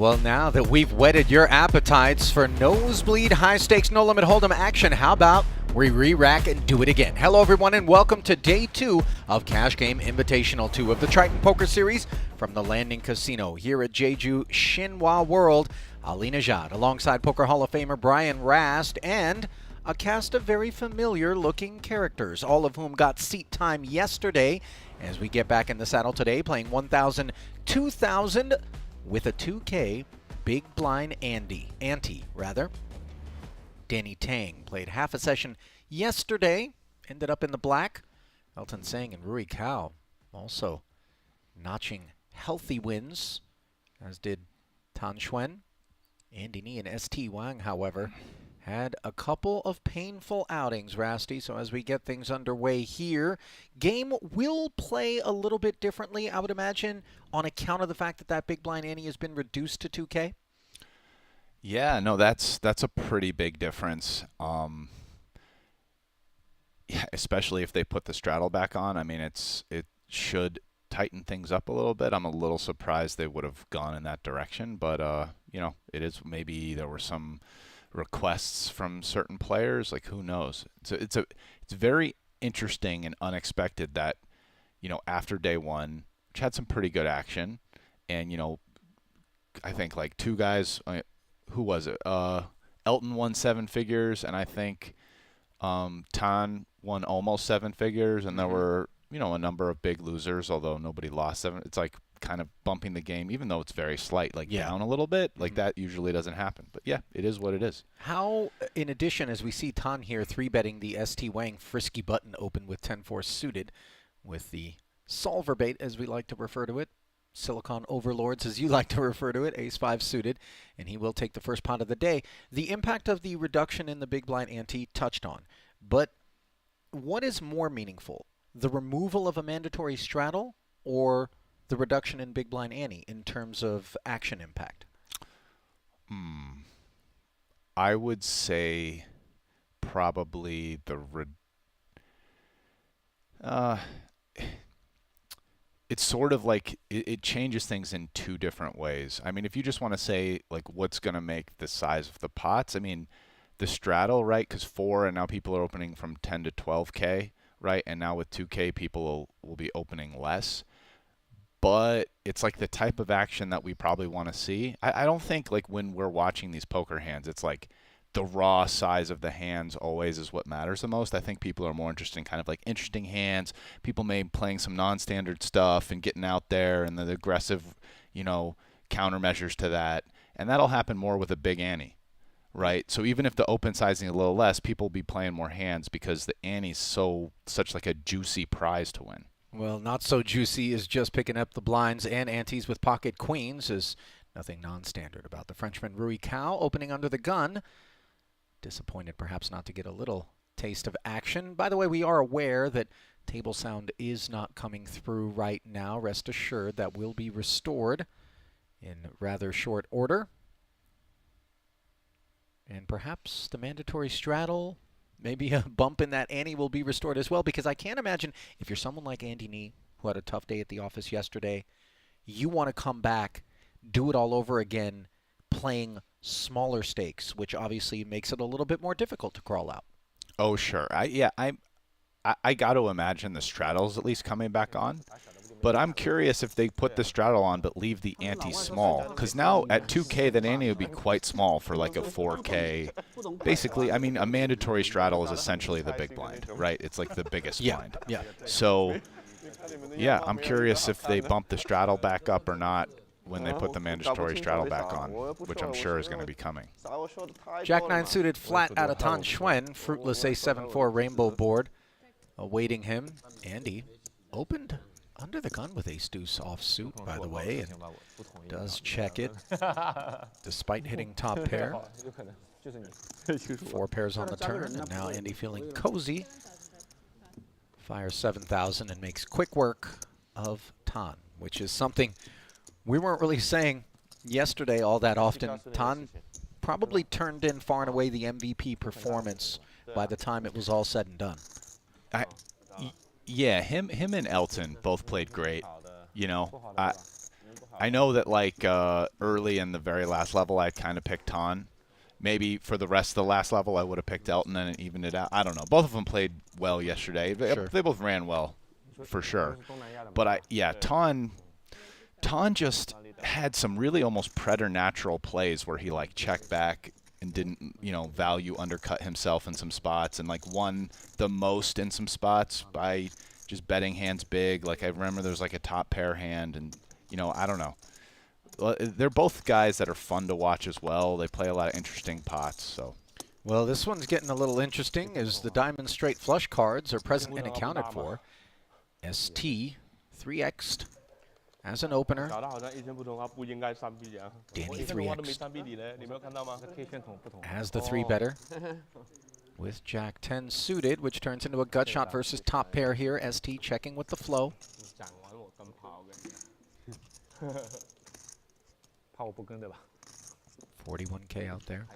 Well, now that we've whetted your appetites for nosebleed, high-stakes, no-limit hold'em action, how about we re-rack and do it again? Hello, everyone, and welcome to Day 2 of Cash Game Invitational 2 of the Triton Poker Series from the Landing Casino here at Jeju, Shinhwa World. Ali Nejad, alongside Poker Hall of Famer Brian Rast, and a cast of very familiar-looking characters, all of whom got seat time yesterday as we get back in the saddle today, playing 1,000, 2,000, with a 2K big blind ante. Danny Tang played half a session yesterday, ended up in the black. Elton Sang and Rui Cao also notching healthy wins, as did Tan Xuan. Andy Nee and ST Wang, however, had a couple of painful outings, Rasty. So as we get things underway here, game will play a little bit differently, I would imagine, on account of the fact that that big blind ante has been reduced to 2K. Yeah, no, that's a pretty big difference. Yeah, especially if they put the straddle back on. I mean, it should tighten things up a little bit. I'm a little surprised they would have gone in that direction, but you know, it is, maybe there were some requests from certain players, like who knows. It's very interesting and unexpected that, you know, after day one, which had some pretty good action, and you know, I think like two guys, who was it? Elton won 7 figures, and I think Tan won almost 7 figures, and there were, you know, a number of big losers, although nobody lost 7. It's like kind of bumping the game, even though it's very slight, like down a little bit. Like that usually doesn't happen. But yeah, it is what it is. How, in addition, as we see Tan here 3-betting the ST Wang frisky button open with 10-4 suited, with the solver bait, as we like to refer to it, Silicon Overlords, as you like to refer to it, ace-5 suited, and he will take the first pot of the day. The impact of the reduction in the big blind ante touched on, but what is more meaningful, the removal of a mandatory straddle or the reduction in big blind ante in terms of action impact? I would say probably the it's sort of like it changes things in two different ways. I mean, if you just want to say like what's going to make the size of the pots, I mean, the straddle, right? Because 4, and now people are opening from 10 to 12K, right? And now with 2K, people will be opening less. But it's like the type of action that we probably want to see. I don't think like when we're watching these poker hands, it's like the raw size of the hands always is what matters the most. I think people are more interested in kind of like interesting hands. People may be playing some non-standard stuff and getting out there, and the aggressive, you know, countermeasures to that. And that'll happen more with a big ante, right? So even if the open sizing is a little less, people will be playing more hands because the ante's such like a juicy prize to win. Well, not so juicy is just picking up the blinds and antes with pocket queens. Is nothing non-standard about the Frenchman Rui Cao opening under the gun. Disappointed perhaps not to get a little taste of action. By the way, we are aware that table sound is not coming through right now. Rest assured that will be restored in rather short order. And perhaps the mandatory straddle, maybe a bump in that ante will be restored as well, because I can't imagine if you're someone like Andy Nee, who had a tough day at the office yesterday, you want to come back, do it all over again, playing smaller stakes, which obviously makes it a little bit more difficult to crawl out. Oh, sure. I got to imagine the straddles at least coming back on. But I'm curious if they put the straddle on but leave the ante small. Because now at 2K, the ante would be quite small for like a 4K. Basically, I mean, a mandatory straddle is essentially the big blind, right? It's like the biggest blind. Yeah. So, yeah, I'm curious if they bump the straddle back up or not when they put the mandatory straddle back on, which I'm sure is going to be coming. Jack-9 suited flat out of Tan Xuan. Fruitless ace-7-4 rainbow board awaiting him. Andy opened under the gun with ace-deuce offsuit, by the way, and does check it despite hitting top pair. 4 pairs on the turn, and now Andy feeling cozy. Fires 7,000 and makes quick work of Tan, which is something we weren't really saying yesterday all that often. Tan probably turned in far and away the MVP performance by the time it was all said and done. Yeah, him and Elton both played great. You know, I know that like early in the very last level, I kind of picked Ton. Maybe for the rest of the last level, I would have picked Elton and evened it out. I don't know. Both of them played well yesterday. They both ran well, for sure. But Ton just had some really almost preternatural plays where he like checked back and didn't, value undercut himself in some spots and like won the most in some spots by just betting hands big. Like I remember there was like a top pair hand and, I don't know. They're both guys that are fun to watch as well. They play a lot of interesting pots. So, well, this one's getting a little interesting as the diamond straight flush cards are present and accounted for. ST 3x'd as an opener. Danny 3x'd as the 3-better with Jack 10 suited, which turns into a gut shot versus top pair here. ST checking with the flow. 41K out there.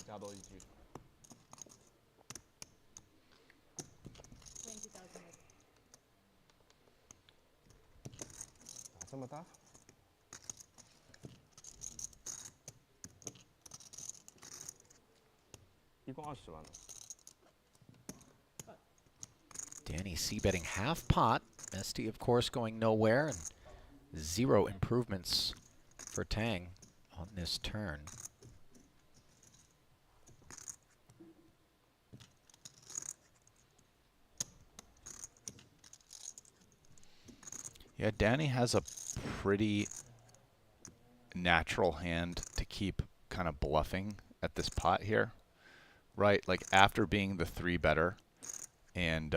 Danny C betting half pot. ST, of course, going nowhere, and 0 improvements for Tang on this turn. Yeah, Danny has a pretty natural hand to keep kind of bluffing at this pot here, right? Like after being the 3-better and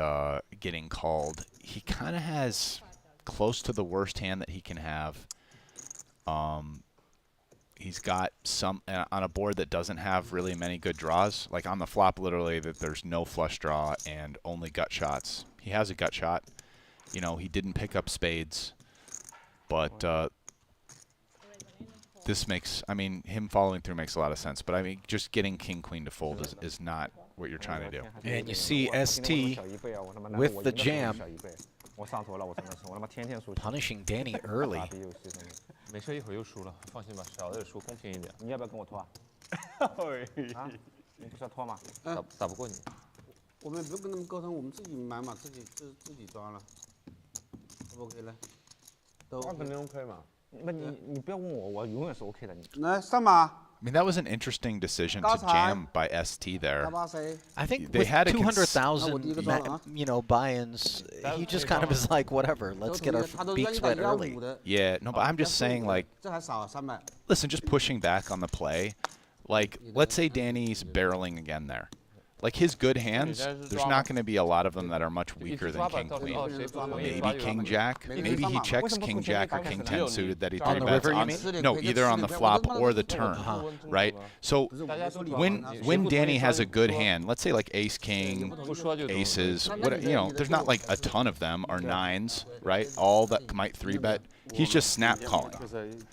getting called, he kind of has close to the worst hand that he can have. He's got some on a board that doesn't have really many good draws. Like on the flop, literally, that there's no flush draw and only gut shots. He has a gut shot. He didn't pick up spades, but this makes, him following through makes a lot of sense. But just getting king queen to fold is not what you're trying to do. And you see ST with the jam, punishing Danny early. 没事，一会儿又输了，放心吧，小的也输，公平一点。你要不要跟我拖啊？啊，你不是要拖吗？打不过你。我们不跟他们沟通，我们自己买嘛，自己抓了，不 OK 呢？都肯定 OK 嘛。那你不要问我，我永远是 OK 的。来上马。 that was an interesting decision to jam by ST there. I think they with had 200,000, buy-ins, he just kind of is like, whatever, let's get our beaks wet early. Yeah, no, but I'm just saying, like, listen, just pushing back on the play. Like, let's say Danny's barreling again there. Like his good hands, there's not going to be a lot of them that are much weaker than king queen. Maybe king jack. Maybe he checks king jack or king 10 suited that he three bets on. No, either on the flop or the turn, right? So when Danny has a good hand, let's say like ace king, aces, there's not like a ton of them or nines, right? All that might 3-bet. He's just snap calling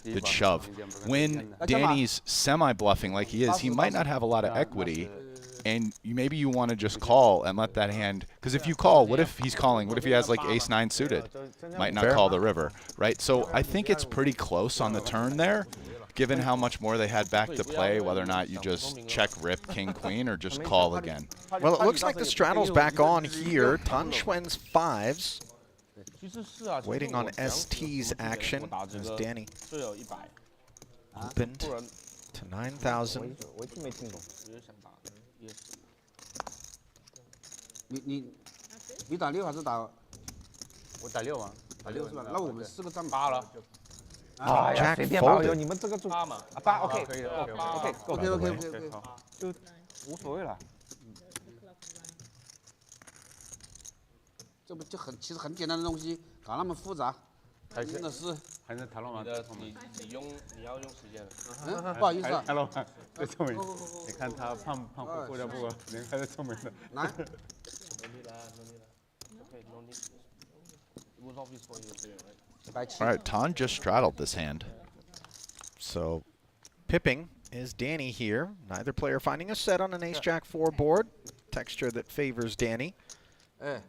the shove. When Danny's semi-bluffing like he is, he might not have a lot of equity. And maybe you want to just call and let that hand, because if you call, what if he's calling? What if he has like ace-9 suited? Might not call the river, right? So I think it's pretty close on the turn there, given how much more they had back to play, whether or not you just check rip king queen or just call again. Well, it looks like the straddle's back on here. Tan Xuan's 5s. Waiting on ST's action as Danny opened to 9,000. 你打6还是打？我打6啊，打6是吧？那我们4个占8了。哎呀，随便吧，你们这个8嘛，8 OK， 可以的 ，OK， 就无所谓了。这不就其实很简单的东西，搞那么复杂，真的是。还是台老板，你要用时间的。不好意思啊，台老板最聪明，你看他胖乎的不？人还是聪明的。来。All right, Tan just straddled this hand. So, pipping is Danny here. Neither player finding a set on an ace-jack-4 board. Texture that favors Danny. 哎，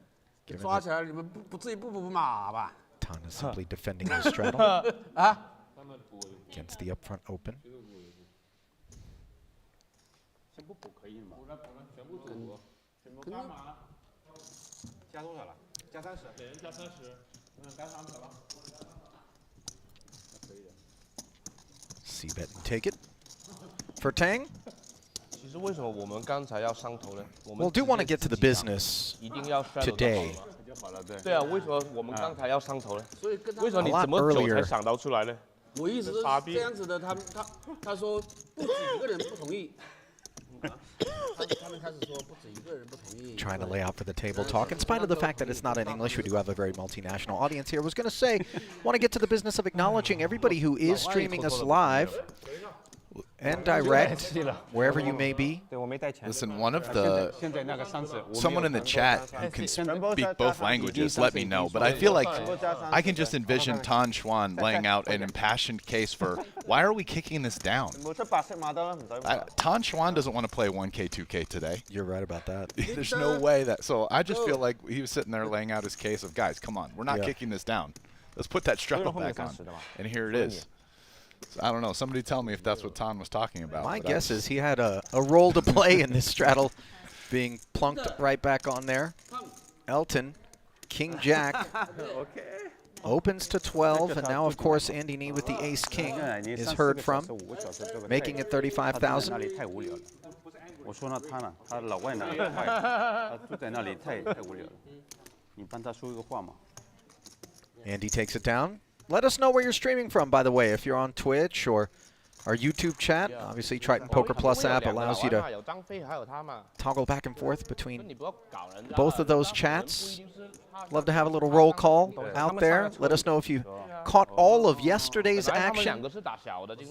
抓起来，你们不至于不马吧？ Tan is simply defending his straddle. against the upfront open. 先不补可以吗？全部赌，全部干嘛？加多少了？加30，每人加30，加30了。C bet and take it for Tang. 其实为什么我们刚才要上头呢？我们 Well, do want to get to the business 一定要 today. 对啊，为什么我们刚才要上头呢？所以跟他为什么你 A lot 这么久 earlier 才想到出来呢？我意思是这样子的，他说不止一个人不同意。他们开始说不止一个人不同意。 Trying to lay out for the table talk. In spite of the fact that it's not in English, we do have a very multinational audience here. I was going to say, want to get to the business of acknowledging everybody who is streaming us live and direct, wherever you may be. Listen, one of the someone in the chat who can speak both languages, let me know. But I feel like I can just envision Tan Xuan laying out an impassioned case for why are we kicking this down? Tan Xuan doesn't want to play 1K, 2K today. You're right about that. There's no way that. So I just feel like he was sitting there laying out his case of, guys, come on, we're not kicking this down. Let's put that straddle back on. And here it is. So I don't know. Somebody tell me if that's what Tan was talking about. My guess is he had a role to play in this straddle being plunked right back on there. Elton, King Jack, opens to 12, and now, of course, Andy Nee with the Ace King is heard from, making it 35,000. 我说呢，他老外哪里坏，他住在那里太无聊了。你帮他说一个话嘛。 Andy takes it down. Let us know where you're streaming from, by the way, if you're on Twitch or our YouTube chat. Obviously, Triton Poker Plus app allows you to toggle back and forth between both of those chats. Love to have a little roll call out there. Let us know if you caught all of yesterday's action.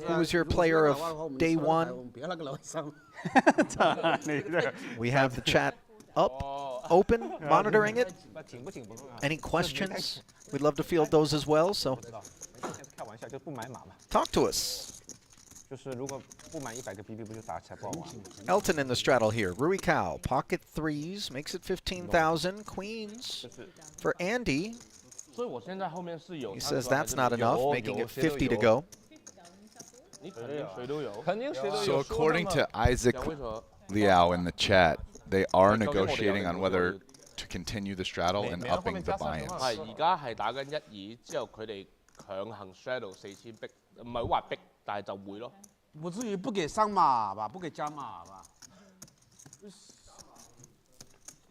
Who was your player of day one? We have the chat up, open, monitoring it. Any questions? We'd love to field those as well, so talk to us. Elton in the straddle here. Rui Cao, pocket threes, makes it 15,000. Queens for Andy. He says that's not enough, making it 50 to go. So according to Isaac Liao in the chat, they are negotiating on whether to continue the straddle and upping the buy-ins. 係而家係打緊1-2之後，佢哋強行 straddle 4000逼，唔係話逼，但係就會咯。不至於不給上碼吧，不給加碼吧。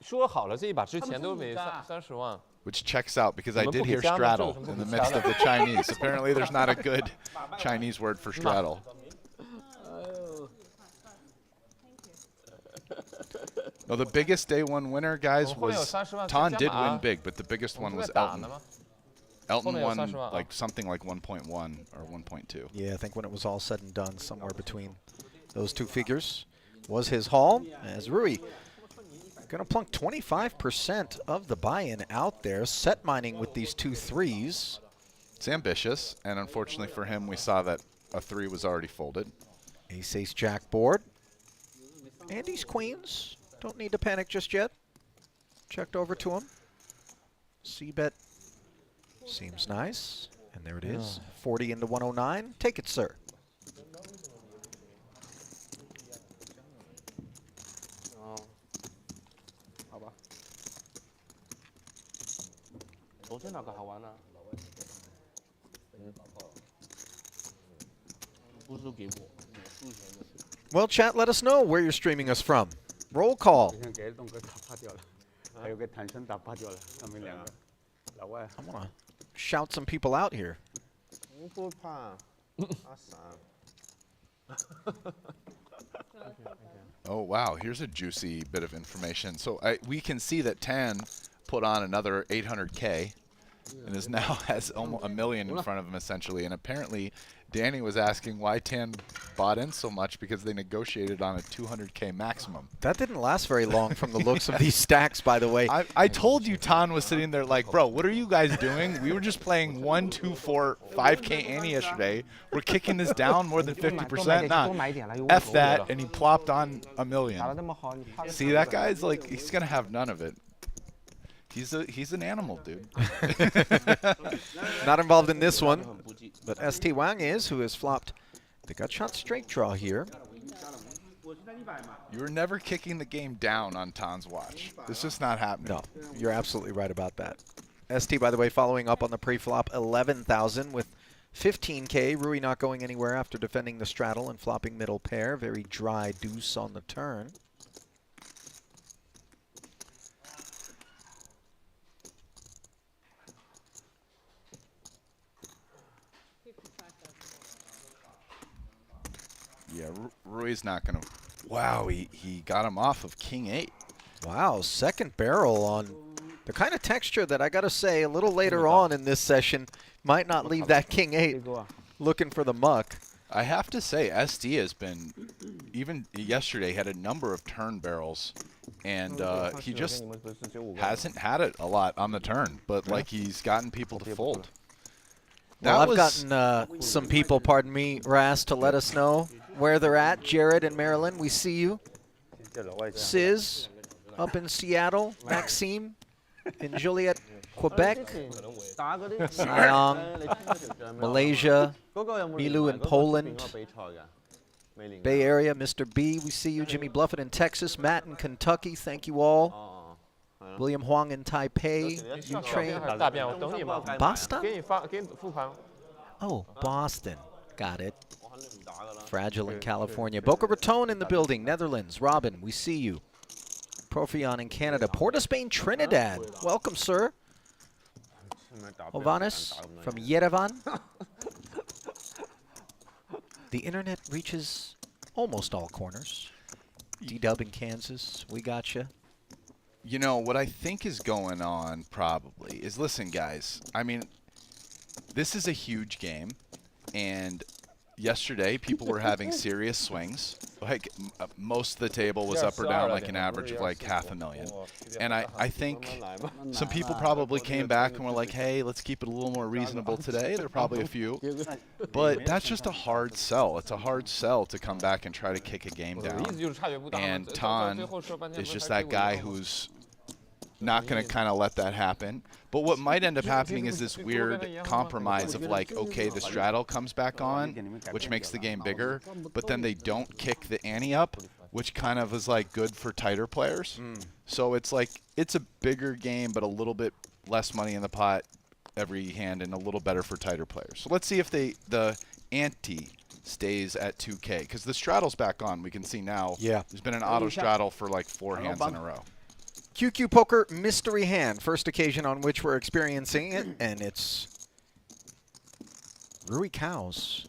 說好了這一把之前都沒30萬。 Which checks out because I did hear straddle in the midst of the Chinese. Apparently, there's not a good Chinese word for straddle. No, the biggest day one winner, guys, was Tan did win big, but the biggest one was Elton. Elton won like something like 1.1 or 1.2. Yeah, I think when it was all said and done, somewhere between those two figures was his haul. As Rui going to plunk 25% of the buy-in out there, set mining with these 2 threes. It's ambitious, and unfortunately for him, we saw that a 3 was already folded. Ace, Jack board. Andy's queens. Don't need to panic just yet. Checked over to him. C-bet seems nice. And there it is. 40 into 109. Take it, sir. Well, chat, let us know where you're streaming us from. Roll call. I want to shout some people out here. Oh, wow. Here's a juicy bit of information. So we can see that Tan put on another 800K and is now has almost $1 million in front of him, essentially. And apparently, Danny was asking why Tan bought in so much because they negotiated on a 200K maximum. That didn't last very long from the looks of these stacks, by the way. I told you Tan was sitting there like, bro, what are you guys doing? We were just playing 1, 2, 4, 5K ante yesterday. We're kicking this down more than 50%. Nah, F that, and he plopped on $1 million. See, that guy's like, he's going to have none of it. He's an animal, dude. Not involved in this one, but ST Wang is, who has flopped the gut shot straight draw here. You were never kicking the game down on Tan's watch. It's just not happening. No, you're absolutely right about that. ST, by the way, following up on the pre-flop 11,000 with 15K. Rui not going anywhere after defending the straddle and flopping middle pair. Very dry deuce on the turn. Yeah, Rui's not going to. Wow, he got him off of King 8. Wow, second barrel on the kind of texture that I got to say a little later on in this session might not leave that King 8 looking for the muck. I have to say, SD has been, even yesterday, had a number of turn barrels, and he just hasn't had it a lot on the turn, but like he's gotten people to fold. Well, I've gotten some people, pardon me, Rast, to let us know where they're at. Jared and Marilyn, we see you. Sis up in Seattle. Maxime in Joliet, Quebec. Siong, Malaysia. Milu in Poland. Bay Area, Mr. B, we see you. Jimmy Bluffing in Texas. Matt in Kentucky, thank you all. William Huang in Taipei, Ukraine. Boston? Oh, Boston. Got it. Fragile in California. Boca Raton in the building. Netherlands. Robin, we see you. Profion in Canada. Port of Spain, Trinidad. Welcome, sir. Ovanis from Yerevan. The internet reaches almost all corners. D-Dub in Kansas. We gotcha. You know, what I think is going on probably is, listen, guys, I mean, this is a huge game, and yesterday people were having serious swings. Like, most of the table was up or down like an average of like $500,000. And I think some people probably came back and were like, hey, let's keep it a little more reasonable today. There are probably a few. But that's just a hard sell. It's a hard sell to come back and try to kick a game down. And Tan is just that guy who's not going to kind of let that happen. But what might end up happening is this weird compromise of like, okay, the straddle comes back on, which makes the game bigger, but then they don't kick the ante up, which kind of is like good for tighter players. So it's like, it's a bigger game, but a little bit less money in the pot every hand and a little better for tighter players. So let's see if the ante stays at 2K, because the straddle's back on. We can see now. Yeah. There's been an auto straddle for like 4 hands in a row. QQ Poker mystery hand, first occasion on which we're experiencing it, and it's Rui Cao's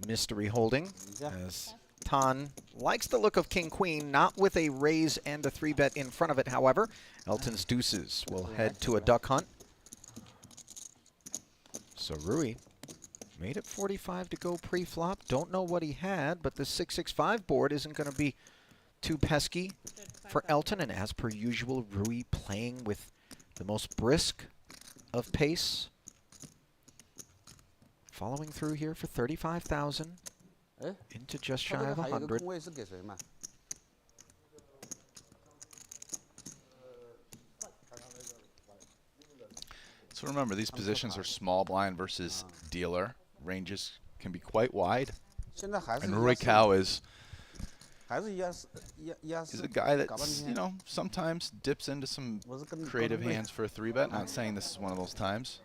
mystery holding, as Tan likes the look of King Queen, not with a raise and a 3-bet in front of it, however. Elton's deuces will head to a duck hunt. So Rui made it 45 to go pre-flop. Don't know what he had, but the 665 board isn't going to be too pesky for Elton, and as per usual, Rui playing with the most brisk of pace. Following through here for 35,000 into just shy of 100. So remember, these positions are small blind versus dealer. Ranges can be quite wide. And Rui Cao is a guy that's, you know, sometimes dips into some creative hands for a 3-bet. Not saying this is one of those times.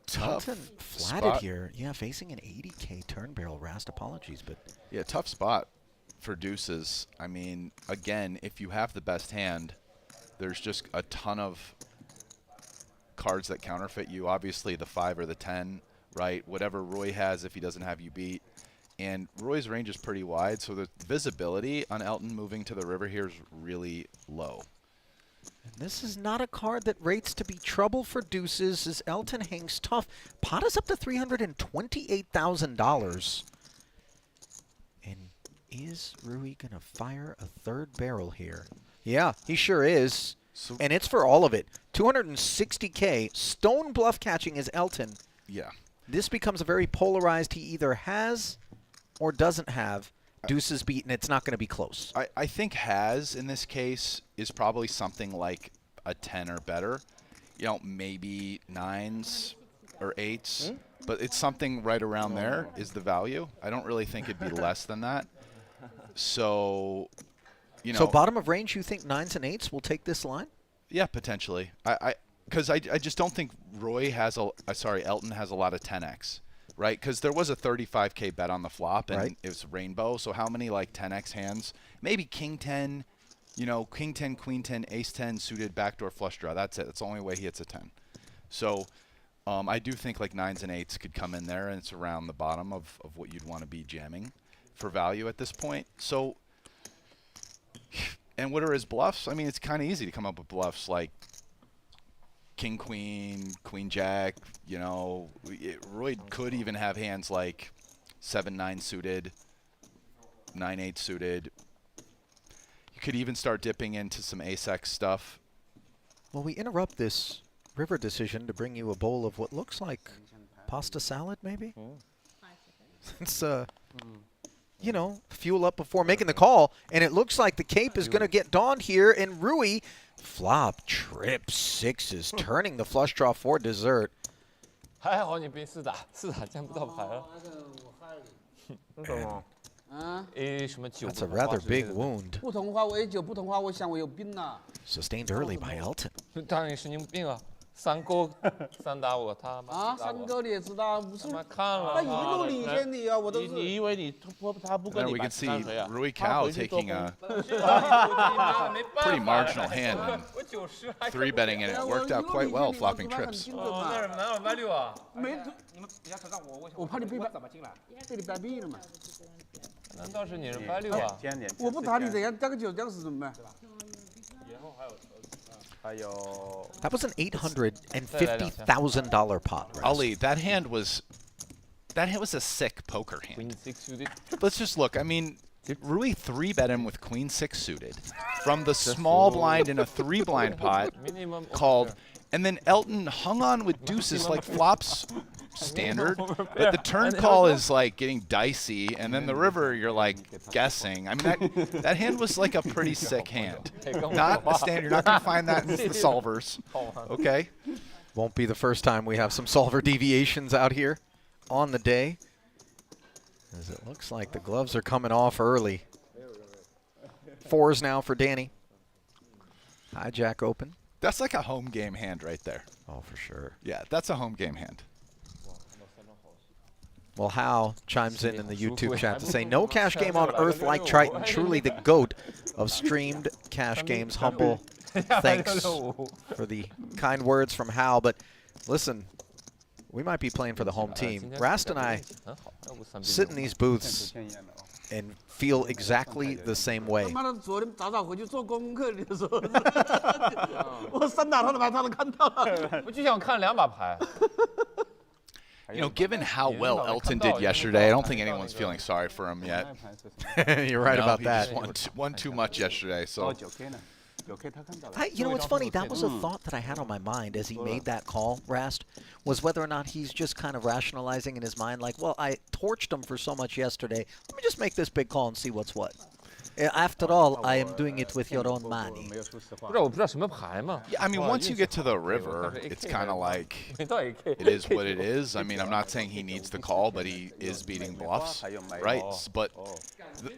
Tough flatted spot here. Yeah, facing an 80K turn barrel. Rast, apologies, but yeah, tough spot for deuces. I mean, again, if you have the best hand, there's just a ton of cards that counterfeit you. Obviously, the 5 or the 10, right? Whatever Rui has, if he doesn't have you beat. And Rui's range is pretty wide, so the visibility on Elton moving to the river here is really low. and this is not a card that rates to be trouble for deuces, as Elton hangs tough. Pot is up to $328,000. And is Rui going to fire a 3rd barrel here? Yeah, he sure is. So, and it's for all of it. 260K. Stone bluff catching is Elton. Yeah. This becomes a very polarized, he either has or doesn't have deuces beaten, it's not going to be close. I think has in this case is probably something like a 10 or better. You know, maybe 9s or 8s, but it's something right around there is the value. I don't really think it'd be less than that. So, you know. So bottom of range, you think 9s and 8s will take this line? Yeah, potentially. Because I just don't think Elton has a lot of 10x, right? Because there was a 35K bet on the flop, and it was rainbow. So how many like 10x hands? Maybe king 10, you know, king 10, queen 10, ace 10 suited backdoor flush draw. That's it. That's the only way he hits a 10. So I do think like 9s and 8s could come in there, and it's around the bottom of what you'd want to be jamming for value at this point. So, and what are his bluffs? I mean, it's kind of easy to come up with bluffs like king, queen, queen, jack. You know, Rui could even have hands like 7-9 suited, 9-8 suited. You could even start dipping into some ace-x stuff. Well, we interrupt this river decision to bring you a bowl of what looks like pasta salad, maybe? It's, you know, fuel up before making the call, and it looks like the cape is going to get donned here, and Rui flop, trip, 6s, turning the flush draw for dessert. 还好你兵4打，4打见不到牌了。那怎么？什么9？ That's a rather big wound. 不同花为9，不同花我想我有病了。 Sustained early by Elton. 当然你神经病啊！3勾3打我，他妈3勾你也知道，不是？他妈看了。他一路领先你啊，我都是。你以为他不跟 There 你 we 把 can see 3谁啊？ Rui Cao taking a pretty marginal hand and 3-betting, and it worked out quite well, flopping trips. 那是哪有86啊？没，你们不要扯上我怕你被怎么进来？被你掰币了嘛？难道是你是86啊？我不打你这样，这个9这样是怎么办？ That was an $850,000 pot. Rast. Ali, that hand was a sick poker hand. Queen 6 suited. Let's just look. I mean, Rui 3-bet him with queen 6 suited from the small blind in a 3-blind pot called, and then Elton hung on with deuces like flops standard, but the turn call is like getting dicey, and then the river you're like guessing. I mean, that hand was like a pretty sick hand. Not a standard. You're not going to find that in the solvers. Okay. Won't be the first time we have some solver deviations out here on the day, as it looks like the gloves are coming off early. 4s now for Danny. Hijack open. That's like a home game hand right there. Oh, for sure. Yeah, that's a home game hand. Well, Hal chimes in the YouTube chat to say, no cash game on earth like Triton. Truly the GOAT of streamed cash games. Humble thanks for the kind words from Hal. But listen, we might be playing for the home team. Rast and I sit in these booths and feel exactly the same way. 他妈的，昨天早回去做功课的时候，我3打他的牌他都看到了。我就想看2把牌。 You know, given how well Elton did yesterday, I don't think anyone's feeling sorry for him yet. You're right about that. He just won too much yesterday, so. You know, it's funny. That was a thought that I had on my mind as he made that call, Rast, was whether or not he's just kind of rationalizing in his mind, like, well, I torched him for so much yesterday. Let me just make this big call and see what's what. After all, I am doing it with your own money. Yeah, I mean, once you get to the river, it's kind of like it is what it is. I mean, I'm not saying he needs the call, but he is beating bluffs, right? But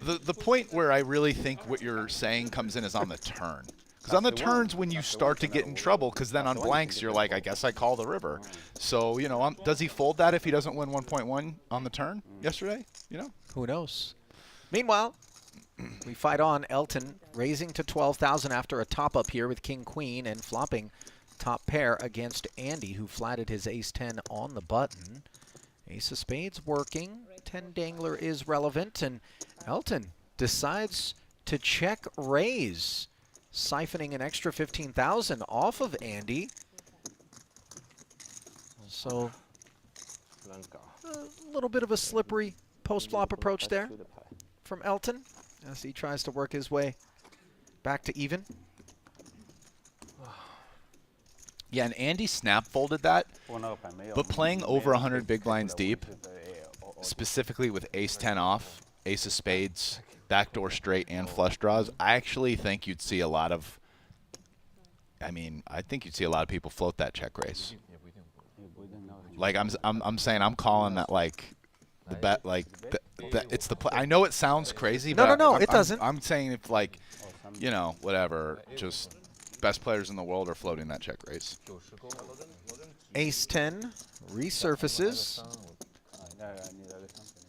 the point where I really think what you're saying comes in is on the turn. Because on the turns when you start to get in trouble, because then on blanks you're like, I guess I call the river. So, you know, does he fold that if he doesn't win 1.1 on the turn yesterday? You know? Who knows? Meanwhile, we fight on. Elton raising to 12,000 after a top-up here with King-Queen and flopping top pair against Andy, who flatted his ace-10 on the button. Ace of spades working. 10 dangler is relevant, and Elton decides to check raise, siphoning an extra 15,000 off of Andy. So a little bit of a slippery post-flop approach there from Elton, as he tries to work his way back to even. Yeah, and Andy snap folded that, but playing over 100 big blinds deep, specifically with ace-10 off, ace of spades, backdoor straight, and flush draws, I actually think you'd see a lot of. I mean, I think you'd see a lot of people float that check raise. Like I'm saying, I'm calling that like the bet, like it's the play. I know it sounds crazy, but No, it doesn't. I'm saying if like, you know, whatever, just best players in the world are floating that check raise. Ace 10 resurfaces.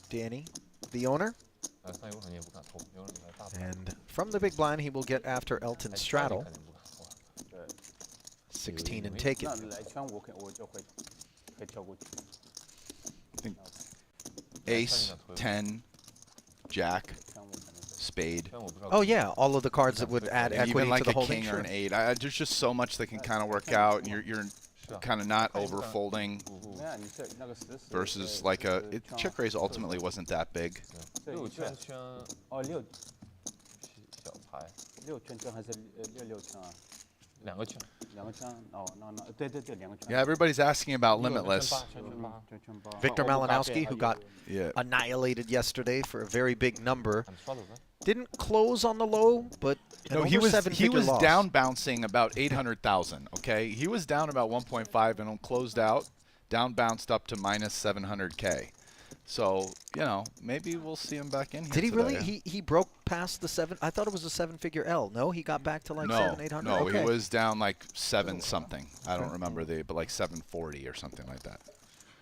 Danny, the owner. And from the big blind, he will get after Elton straddle. 16 and take it. I think ace, 10, jack, spade. Oh yeah, all of the cards that would add And equity even like to the a holding. king or an 8. There's just so much that can kind of work out, and you're kind of not over folding versus like check raise ultimately wasn't that big. Yeah, everybody's asking about limitless. Victor Malinowski, who got annihilated yesterday for a very big number, didn't close on the low, but no, he was down bouncing about 800,000. Okay, he was down about 1.5 and closed out, down bounced up to minus 700K. So, you know, maybe we'll see him back in here. Did he today. really? He broke past the 7. I thought it was a 7-figure L. No, he got back to like 700-800. No, okay. He was down like 7 something. I don't remember but like 740 or something like that.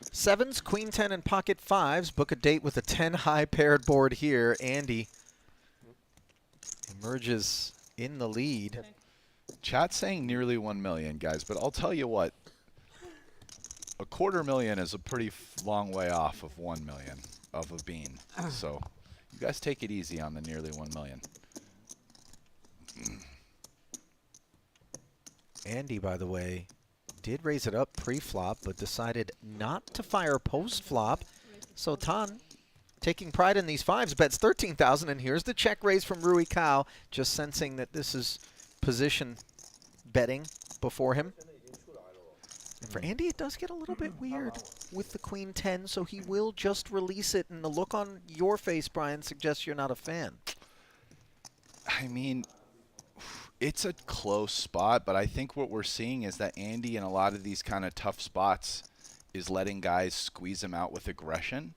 7s, queen 10, and pocket 5s. Book a date with a 10 high paired board here. Andy emerges in the lead. Chat's saying nearly 1 million, guys, but I'll tell you what. $250,000 is a pretty long way off of 1 million of a bean. So you guys take it easy on the nearly 1 million. Andy, by the way, did raise it up pre-flop, but decided not to fire post-flop. So Tan, taking pride in these 5s, bets 13,000, and here's the check raise from Rui Cao, just sensing that this is position betting before him. And for Andy, it does get a little bit weird with the queen 10, so he will just release it. And the look on your face, Brian, suggests you're not a fan. I mean, it's a close spot, but I think what we're seeing is that Andy in a lot of these kind of tough spots is letting guys squeeze him out with aggression,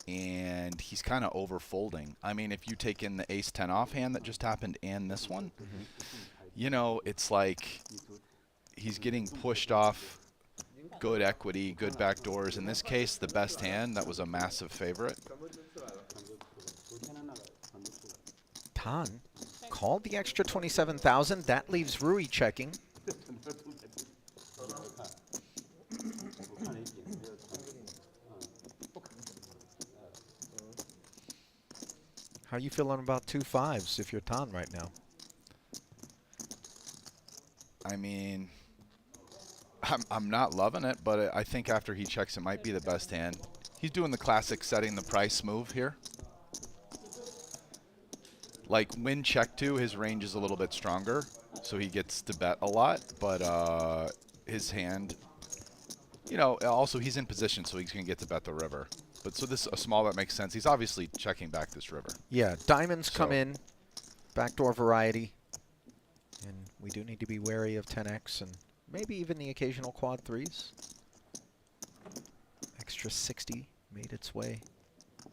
and he's kind of over-folding. I mean, if you take in the ace-10 offhand that just happened and this one, you know, it's like he's getting pushed off good equity, good backdoors. In this case, the best hand, that was a massive favorite. Tan called the extra 27,000. That leaves Rui checking. How are you feeling about 2 5s if you're Tan right now? I mean, I'm not loving it, but I think after he checks, it might be the best hand. He's doing the classic setting the price move here. Like when check 2, his range is a little bit stronger, so he gets to bet a lot, but his hand, you know, also he's in position, so he's going to get to bet the river. But so this a small bet makes sense. He's obviously checking back this river. Yeah, diamonds come in, backdoor variety, and we do need to be wary of 10x and maybe even the occasional quad 3s. Extra 60 made its way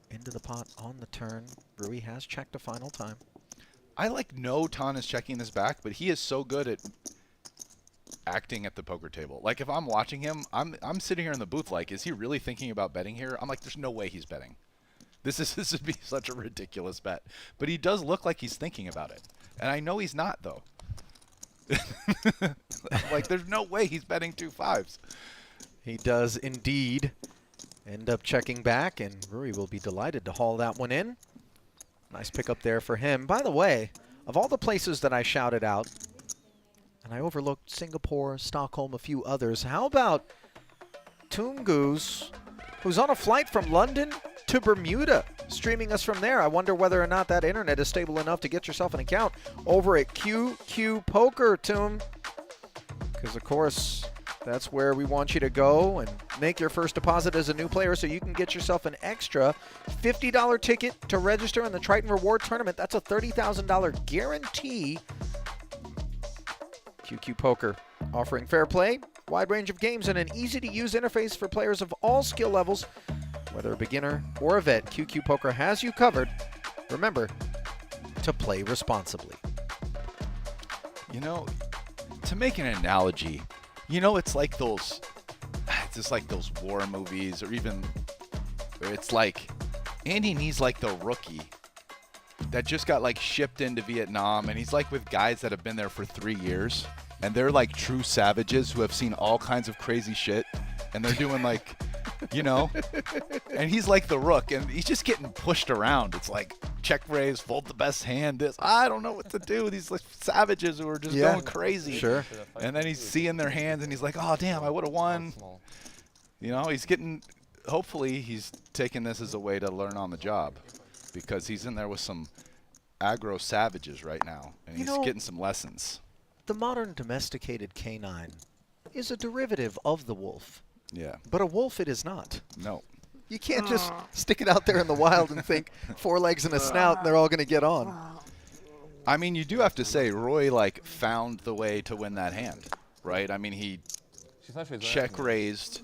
into the pot on the turn. Rui has checked a final time. I know Tan is checking this back, but he is so good at acting at the poker table. Like if I'm watching him, I'm sitting here in the booth like, is he really thinking about betting here? I'm like, there's no way he's betting. This would be such a ridiculous bet. But he does look like he's thinking about it. And I know he's not though. Like there's no way he's betting 2 5s. He does indeed end up checking back, and Rui will be delighted to haul that one in. Nice pickup there for him. By the way, of all the places that I shouted out, and I overlooked Singapore, Stockholm, a few others, how about Toongoose, who's on a flight from London to Bermuda, streaming us from there? I wonder whether or not that internet is stable enough to get yourself an account over at QQ Poker, Toon. Because, of course, That's where we want you to go and make your first deposit as a new player so you can get yourself an extra $50 ticket to register in the Triton Reward Tournament. That's a $30,000 guarantee. QQ Poker, offering fair play, wide range of games, and an easy-to-use interface for players of all skill levels. Whether a beginner or a vet, QQ Poker has you covered. Remember to play responsibly. You know, to make an analogy, you know, it's like those, it's just like those war movies, or even, it's like Andy Nee's like the rookie that just got like shipped into Vietnam, and he's like with guys that have been there for 3 years, and they're like true savages who have seen all kinds of crazy shit, and they're doing like, you know, and he's like the rook, and he's just getting pushed around. It's like check raise, fold the best hand, this, I don't know what to do. These like savages who are just going crazy. Sure. And then he's seeing their hands, and he's like, oh damn, I would have won. You know, he's getting, hopefully he's taking this as a way to learn on the job, because he's in there with some aggro savages right now, and he's getting some lessons. The modern domesticated canine is a derivative of the wolf. Yeah. But a wolf it is not. No. You can't just stick it out there in the wild and think 4 legs and a snout and they're all going to get on. I mean, you do have to say, Roy, like, found the way to win that hand, right? I mean, he check-raised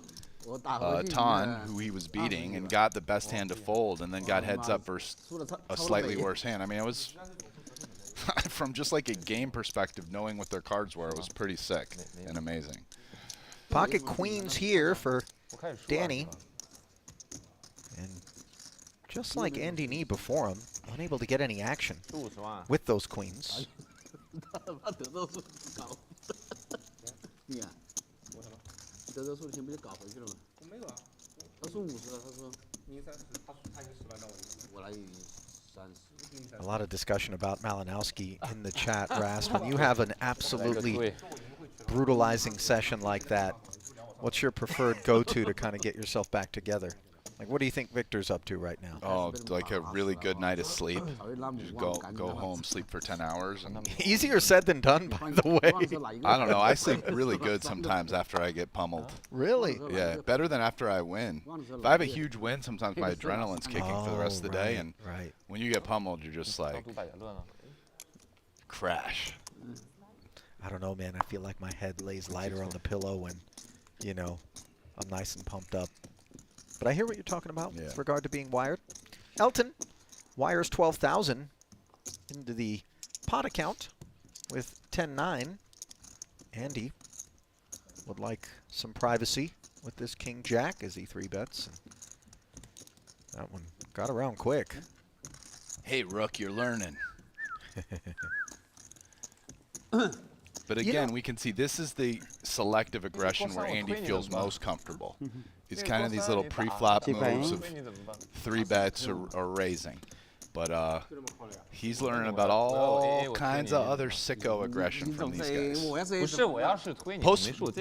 Tan, who he was beating, and got the best hand to fold, and then got heads up versus a slightly worse hand. I mean, it was, from just like a game perspective, knowing what their cards were, it was pretty sick and amazing. Pocket queens here for Danny. And just like Andy Nee before him, unable to get any action with those queens. A lot of discussion about Malinowski in the chat, Rast. When you have an absolutely brutalizing session like that, what's your preferred go-to to kind of get yourself back together? Like, what do you think Victor's up to right now? Oh, like a really good night of sleep. Just go home, sleep for 10 hours. And Easier said than done, by the way. I don't know. I sleep really good sometimes after I get pummeled. Really? Yeah, better than after I win. If I have a huge win, sometimes my adrenaline's kicking for the rest of the day. And when you get pummeled, you're just like, crash. I don't know, man. I feel like my head lays lighter on the pillow when, you know, I'm nice and pumped up. But I hear what you're talking about with regard to being wired. Elton wires 12,000 into the pot account with 10-9. Andy would like some privacy with this king-jack as he 3-bets. That one got around quick. Hey, Rook, you're learning. But again, we can see this is the selective aggression where Andy feels most comfortable. It's kind of these little pre-flop moves of 3-bets or raising. But he's learning about all kinds of other sicko aggression from these guys.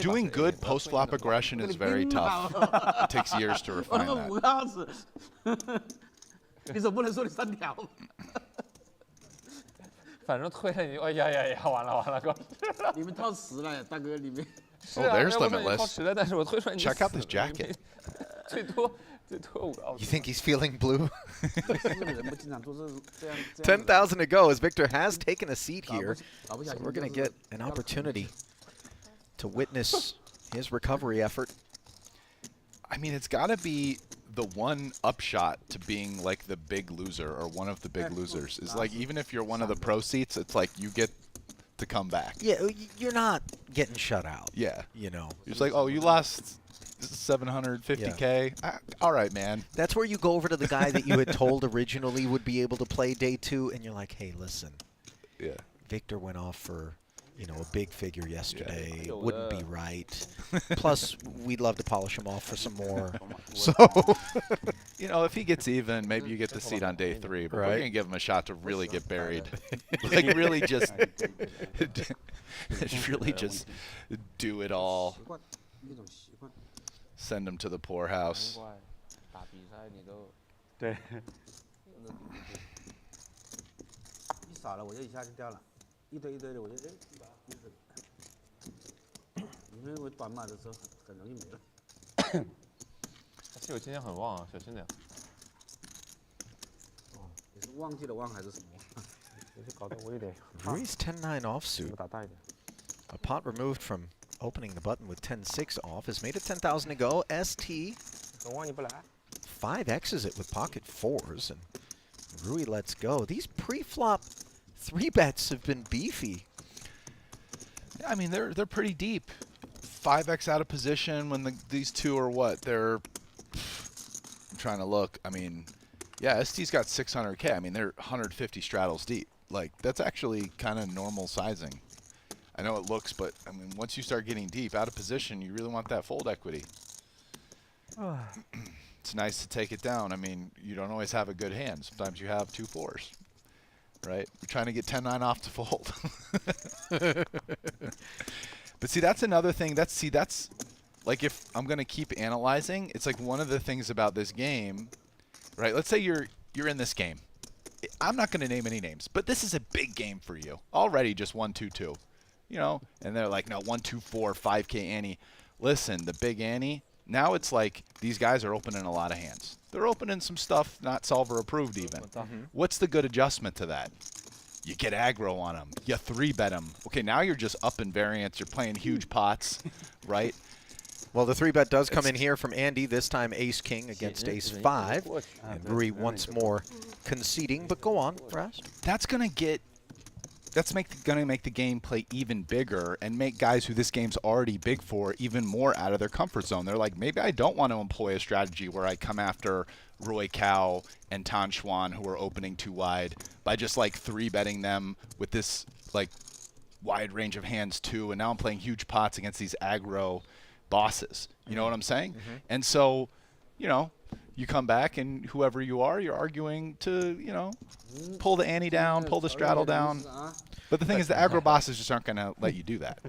Doing good post-flop aggression is very tough. It takes years to refine that. 反正退了你，哎呀呀呀，完了完了，哥。你们套10了，大哥，你们。Oh, there's limitless. 套10了，但是我退出来你。Check out this jacket. 最多5个。You think he's feeling blue? 10,000 to go as Victor has taken a seat here. So we're going to get an opportunity to witness his recovery effort. I mean, it's got to be the one upshot to being like the big loser or one of the big losers is like, even if you're one of the pro seats, it's like you get to come back. Yeah, you're not getting shut out. Yeah. You know. It's like, oh, you lost 750K. All right, man. That's where you go over to the guy that you had told originally would be able to play day 2, and you're like, hey, listen. Yeah. Victor went off for, you know, a big figure yesterday. It wouldn't be right. Plus, we'd love to polish him off for some more. So, you know, if he gets even, maybe you get the seat on day 3. But we're going to give him a shot to really get buried. Like, really just do it all. Send him to the poorhouse. 对。一扫了，我就一下就掉了，一堆一堆的，我就哎。因为短码的时候很容易没了。他气我今天很旺啊，小心点。哦，你是忘记了忘还是什么？有些搞得我有点。 Rui's 10-9 offsuit. 打大一点。 A pot removed from opening the button with 10-6 off has made it 10,000 to go. ST 我忘你不来。 5X's it with pocket fours, and Rui lets go. These pre-flop 3-bets have been beefy. I mean, they're pretty deep. 5x out of position when these two are what? They're. I'm trying to look. I mean, yeah, ST's got 600K. I mean, they're 150 straddles deep. Like, that's actually kind of normal sizing. I know it looks, but I mean, once you start getting deep out of position, you really want that fold equity. It's nice to take it down. I mean, you don't always have a good hand. Sometimes you have 2 4s, right? You're trying to get 10-9 off to fold. But see, that's another thing. That's like, if I'm gonna keep analyzing, it's like one of the things about this game, right? Let's say you're in this game. I'm not gonna name any names, but this is a big game for you already. Just 1-2-2, you know, and they're like, no, 1-2-4, 5K ante. Listen, the big ante. Now it's like these guys are opening a lot of hands. They're opening some stuff not solver approved even. What's the good adjustment to that? You get aggro on them. You 3-bet them. Okay, now you're just up in variance. You're playing huge pots, right? Well, the 3-bet does come in here from Andy, this time ace-king against ace-5. And Rui once more conceding, but go on, Rast. That's going to make the game play even bigger and make guys who this game's already big for even more out of their comfort zone. They're like, maybe I don't want to employ a strategy where I come after Rui Cao and Tan Xuan, who are opening too wide, by just like 3-betting them with this like wide range of hands too. And now I'm playing huge pots against these aggro bosses. You know what I'm saying? And so, you know, you come back and whoever you are, you're arguing to, you know, pull the ante down, pull the straddle down. But the thing is, the aggro bosses just aren't going to let you do that.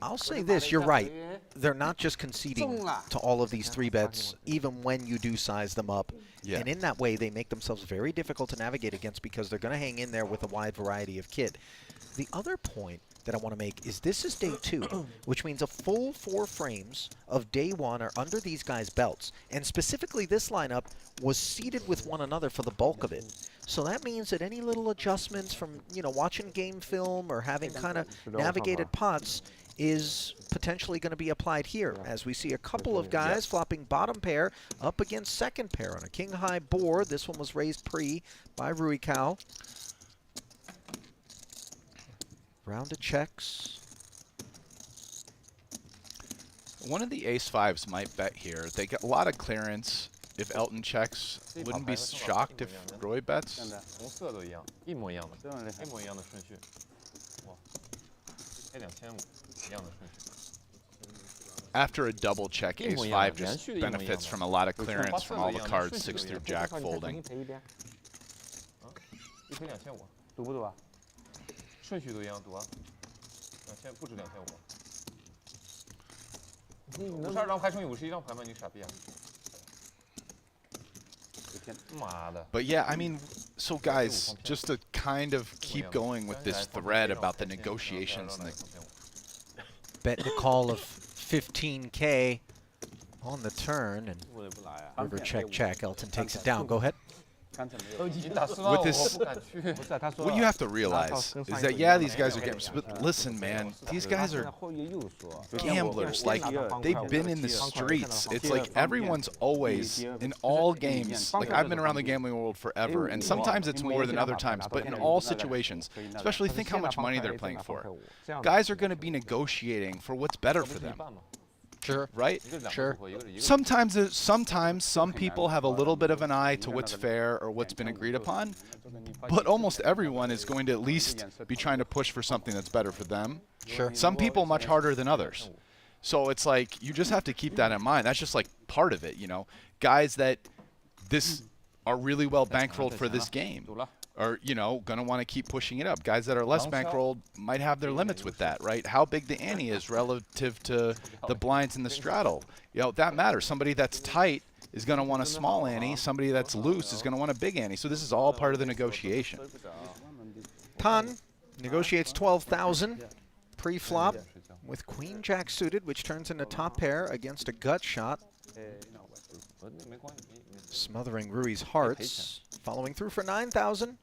I'll say this, you're right. They're not just conceding to all of these 3-bets, even when you do size them up. Yeah. And in that way, they make themselves very difficult to navigate against because they're going to hang in there with a wide variety of kit. The other point that I want to make is this is day 2, which means a full 4 frames of day 1 are under these guys' belts. And specifically, this lineup was seated with one another for the bulk of it. So that means that any little adjustments from, you know, watching game film or having kind of navigated pots is potentially going to be applied here, as we see a couple of guys flopping bottom pair up against second pair on a king-high board. This one was raised pre by Rui Cao. Round of checks. One of the ace-5s might bet here. They get a lot of clearance. If Elton checks, wouldn't be shocked if Rui bets. 红色都一样，一模一样的，一模一样的顺序。哇，开2500，一样的顺序。 After a double check, ace-5 just benefits from a lot of clearance from all the cards 6 through jack folding. 一赔2500，赌不赌啊？顺序都一样，赌啊？2000不止2500。52张牌乘以51张牌吗？你傻逼啊！ But yeah, I mean, so guys, just to kind of keep going with this thread about the negotiations and the Bet the call of 15K on the turn, and river check. Elton takes it down. Go ahead. with this, what you have to realize is that, yeah, these guys are gamblers, but listen, man, these guys are gamblers. Like, they've been in the streets. It's like everyone's always, in all games, like I've been around the gambling world forever, and sometimes it's more than other times, but in all situations, especially think how much money they're playing for. Guys are going to be negotiating for what's better for them. Sure. Right? Sure. Sometimes some people have a little bit of an eye to what's fair or what's been agreed upon, but almost everyone is going to at least be trying to push for something that's better for them. Sure. Some people much harder than others. So it's like, you just have to keep that in mind. That's just like part of it, you know. Guys that this are really well bankrolled for this game are, you know, going to want to keep pushing it up. Guys that are less bankrolled might have their limits with that, right? How big the ante is relative to the blinds in the straddle. You know, that matters. Somebody that's tight is going to want a small ante. Somebody that's loose is going to want a big ante. So this is all part of the negotiation. Tan negotiates 12,000 pre-flop. with queen jack suited, which turns into top pair against a gut shot. Smothering Rui's hearts. Following through for 9,000.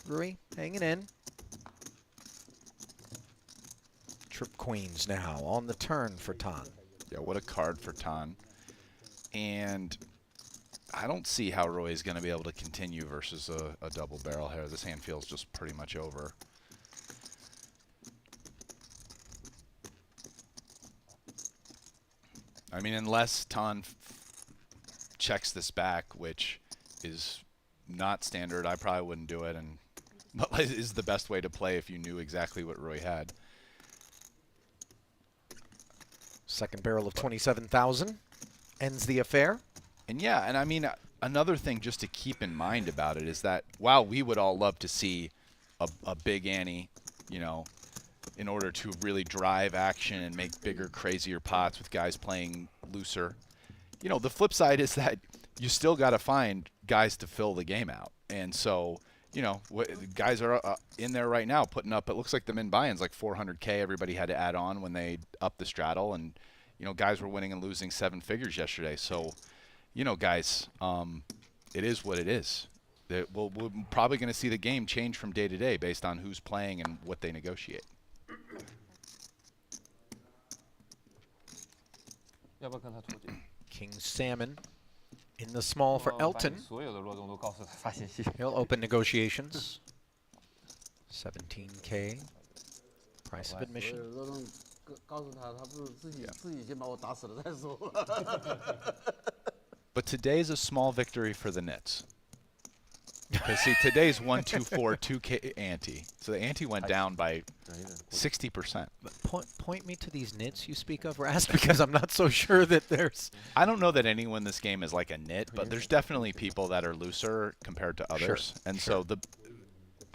Rui hanging in. Trip queens now on the turn for Tan. Yeah, what a card for Tan. And I don't see how Rui is going to be able to continue versus a double barrel here. This hand feels just pretty much over. I mean, unless Tan checks this back, which is not standard, I probably wouldn't do it, and but is the best way to play if you knew exactly what Rui had. Second barrel of 27,000 ends the affair. And yeah, and I mean, another thing just to keep in mind about it is that while we would all love to see a big ante, you know, in order to really drive action and make bigger, crazier pots with guys playing looser, you know, the flip side is that you still got to find guys to fill the game out. And so, you know, guys are in there right now putting up, it looks like the min buy-in's like 400K. Everybody had to add on when they upped the straddle. And, you know, guys were winning and losing 7 figures yesterday. So, you know, guys, it is what it is. We're probably going to see the game change from day to day based on who's playing and what they negotiate. King Salmon in the small for Elton. He'll open negotiations. 17K price of admission. But today's a small victory for the Nits. Because see, today's 124 2K ante, so the ante went down by 60%. Point me to these nits you speak of, Rast, because I'm not so sure that there's. I don't know that anyone in this game is like a nit, but there's definitely people that are looser compared to others, and so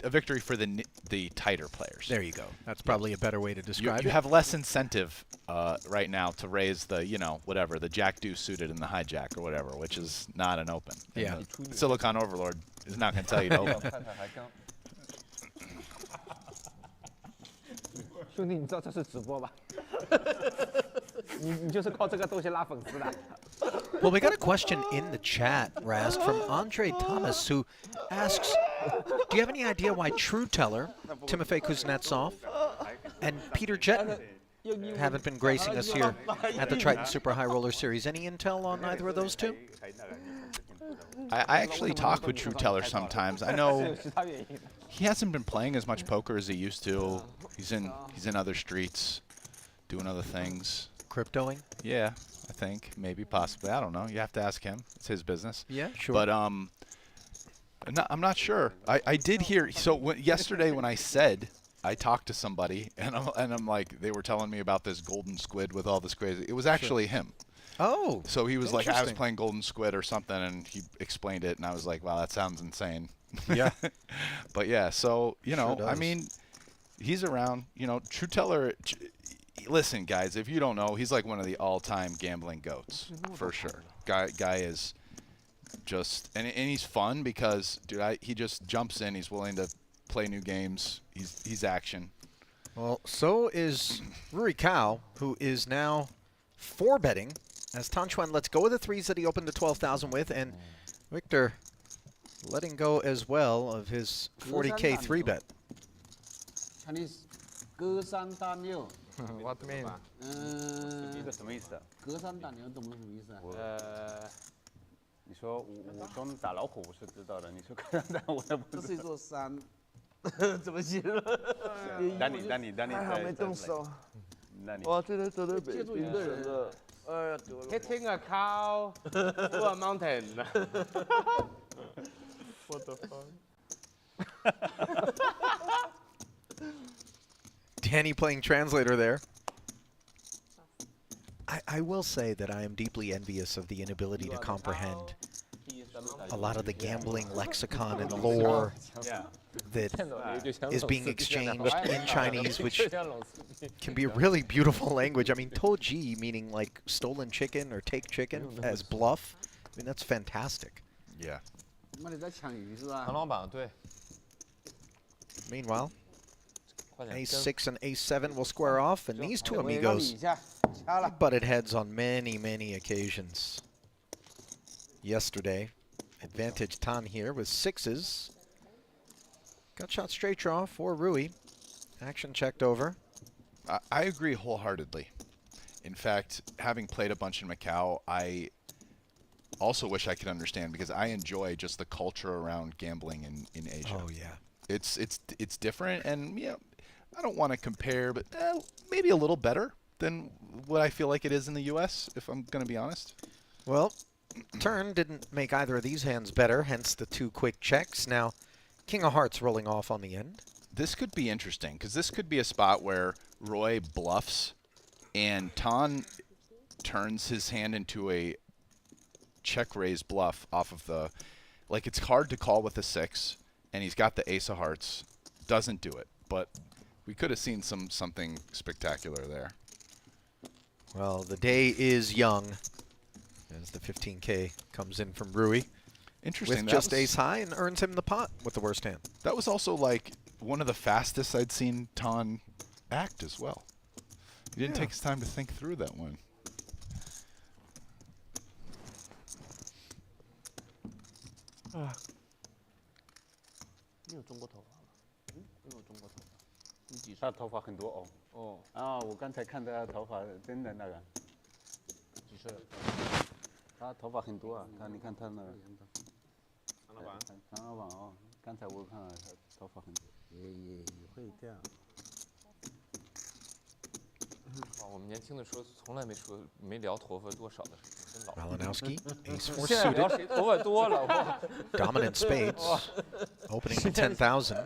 a victory for the tighter players. There you go. That's probably a better way to describe it. You have less incentive right now to raise the, you know, whatever, the jack deuce suited and the hijack or whatever, which is not an open. Yeah. The Silicon Overlord is not going to tell you to open. 兄弟，你知道这是直播吧？你就是靠这个东西拉粉丝的。 Well, we got a question in the chat, Rast, from Andre Thomas, who asks, do you have any idea why True Teller, Timofey Kuznetsov, and Peter Jetten haven't been gracing us here at the Triton Super High Roller Series? Any intel on either of those two? I actually talk with True Teller sometimes. I know he hasn't been playing as much poker as he used to. He's in other streets, doing other things. Cryptoing? Yeah, I think maybe, possibly. I don't know. You have to ask him. It's his business. Yeah, sure. But I'm not sure. I did hear. So yesterday when I said I talked to somebody and I'm like, they were telling me about this golden squid with all this crazy. It was actually him. Oh. So he was like, I was playing golden squid or something, and he explained it, and I was like, wow, that sounds insane. Yeah. But yeah, so you know, Sure I mean, he's around. You know, True Teller. Listen, guys, if you don't know, he's like one of the all-time gambling goats for sure. Guy is just, and he's fun because, dude, he just jumps in. He's willing to play new games. He's action. Well, so is Rui Cao, who is now 4-betting as Tan Chuan lets go of the threes that he opened to 12,000 with, and Victor letting go as well of his 40K 3-bet. Chinese 隔山打牛。 What do you mean? 这个什么意思？隔山打牛懂不懂什么意思啊？你说武松打老虎我是知道的，你说隔山打我也不知道。这是一座山，怎么形容？那你还好没动手。那你哇，这个走的北京的人了。Hitting a cow to a mountain. What the fuck? Danny playing translator there. I will say that I am deeply envious of the inability to comprehend a lot of the gambling lexicon and lore that is being exchanged in Chinese, which can be a really beautiful language. I mean, Toji meaning like stolen chicken or take chicken as bluff. I mean, that's fantastic. Yeah. 那你在抢鱼是吧？ 唐老板对， Meanwhile, Ace-6 and Ace-7 will square off, and these two 我也让你 amigos 一下，掐了。 butted heads on many, many occasions. Yesterday, advantage Tan here with 6s. Got shot straight draw for Rui. Action checked over. I agree wholeheartedly. In fact, having played a bunch in Macau, I also wish I could understand, because I enjoy just the culture around gambling in Asia. Oh, yeah. It's different, and yeah, I don't want to compare, but maybe a little better than what I feel like it is in the U.S., if I'm going to be honest. Well, turn didn't make either of these hands better, hence the 2 quick checks. Now, King of Hearts rolling off on the end. This could be interesting, because this could be a spot where Roy bluffs and Tan turns his hand into a check raise bluff off of the, like, it's hard to call with a 6, and he's got the Ace of Hearts. Doesn't do it, but we could have seen something spectacular there. Well, the day is young as the 15K comes in from Rui. Interesting. With just ace high and earns him the pot with the worst hand. That was also like one of the fastest I'd seen Tan act as well. He didn't take his time to think through that one. Ah. 你有中国头发吗？嗯，你有中国头发？你几岁？他头发很多哦。哦。啊，我刚才看他头发真的那个。几岁？他头发很多啊，你看他那个。长老板哦，刚才我看了他头发很多。也会这样。我们年轻的时候从来没聊头发多少的事情，真老。Malinowski, ace-4 现在聊 suited. 谁头发多了？我 Dominant spades. Opening to 10,000.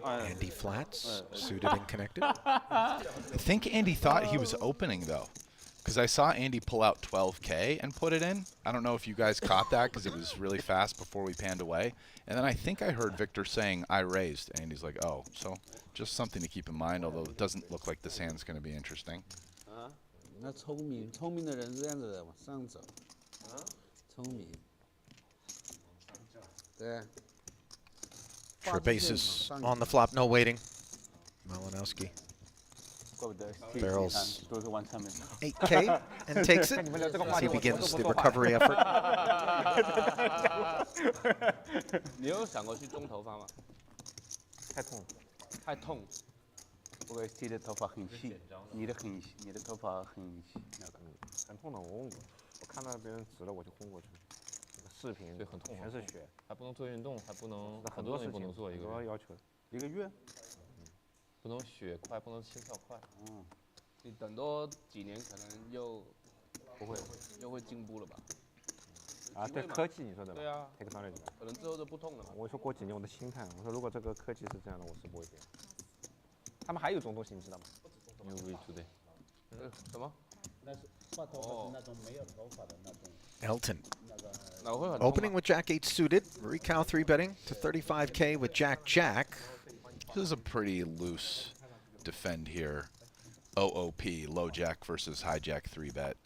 Andy flats, suited and connected. I think Andy thought he was opening, though, because I saw Andy pull out 12K and put it in. I don't know if you guys caught that, because it was really fast before we panned away. And then I think I heard Victor saying, I raised. And Andy's like, oh. So just something to keep in mind, although it doesn't look like this hand's going to be interesting. 那聪明的人是这样子的，往上走。聪明。对。 Trip aces on the flop, no waiting. Malinowski. Barrels 8K and takes it as he begins the recovery effort. 你有想过去种头发吗？太痛了。太痛。我记得头发很细，你的头发很细，那个。很痛的，我问过，我看到别人指了我就昏过去了。那个视频对很痛，全是血，还不能做运动，还不能很多事情不能做，一个要求1个月。不能血快，不能心跳快。你等多几年，可能又会进步了吧？啊，对科技你说的吧？对啊 ，technology。可能之后就不痛了嘛。我说过几年我的心态，我说如果这个科技是这样的，我是不会变。他们还有一种东西你知道吗 ？New way today。什么？那是画头发是那种没有头发的那种。Elton. 那会很痛吗 Opening with Jack-8 suited. Rui Cao 3-betting to 35K with Jack-Jack. This is a pretty loose defend here. OOP, low jack versus high jack 3-bet.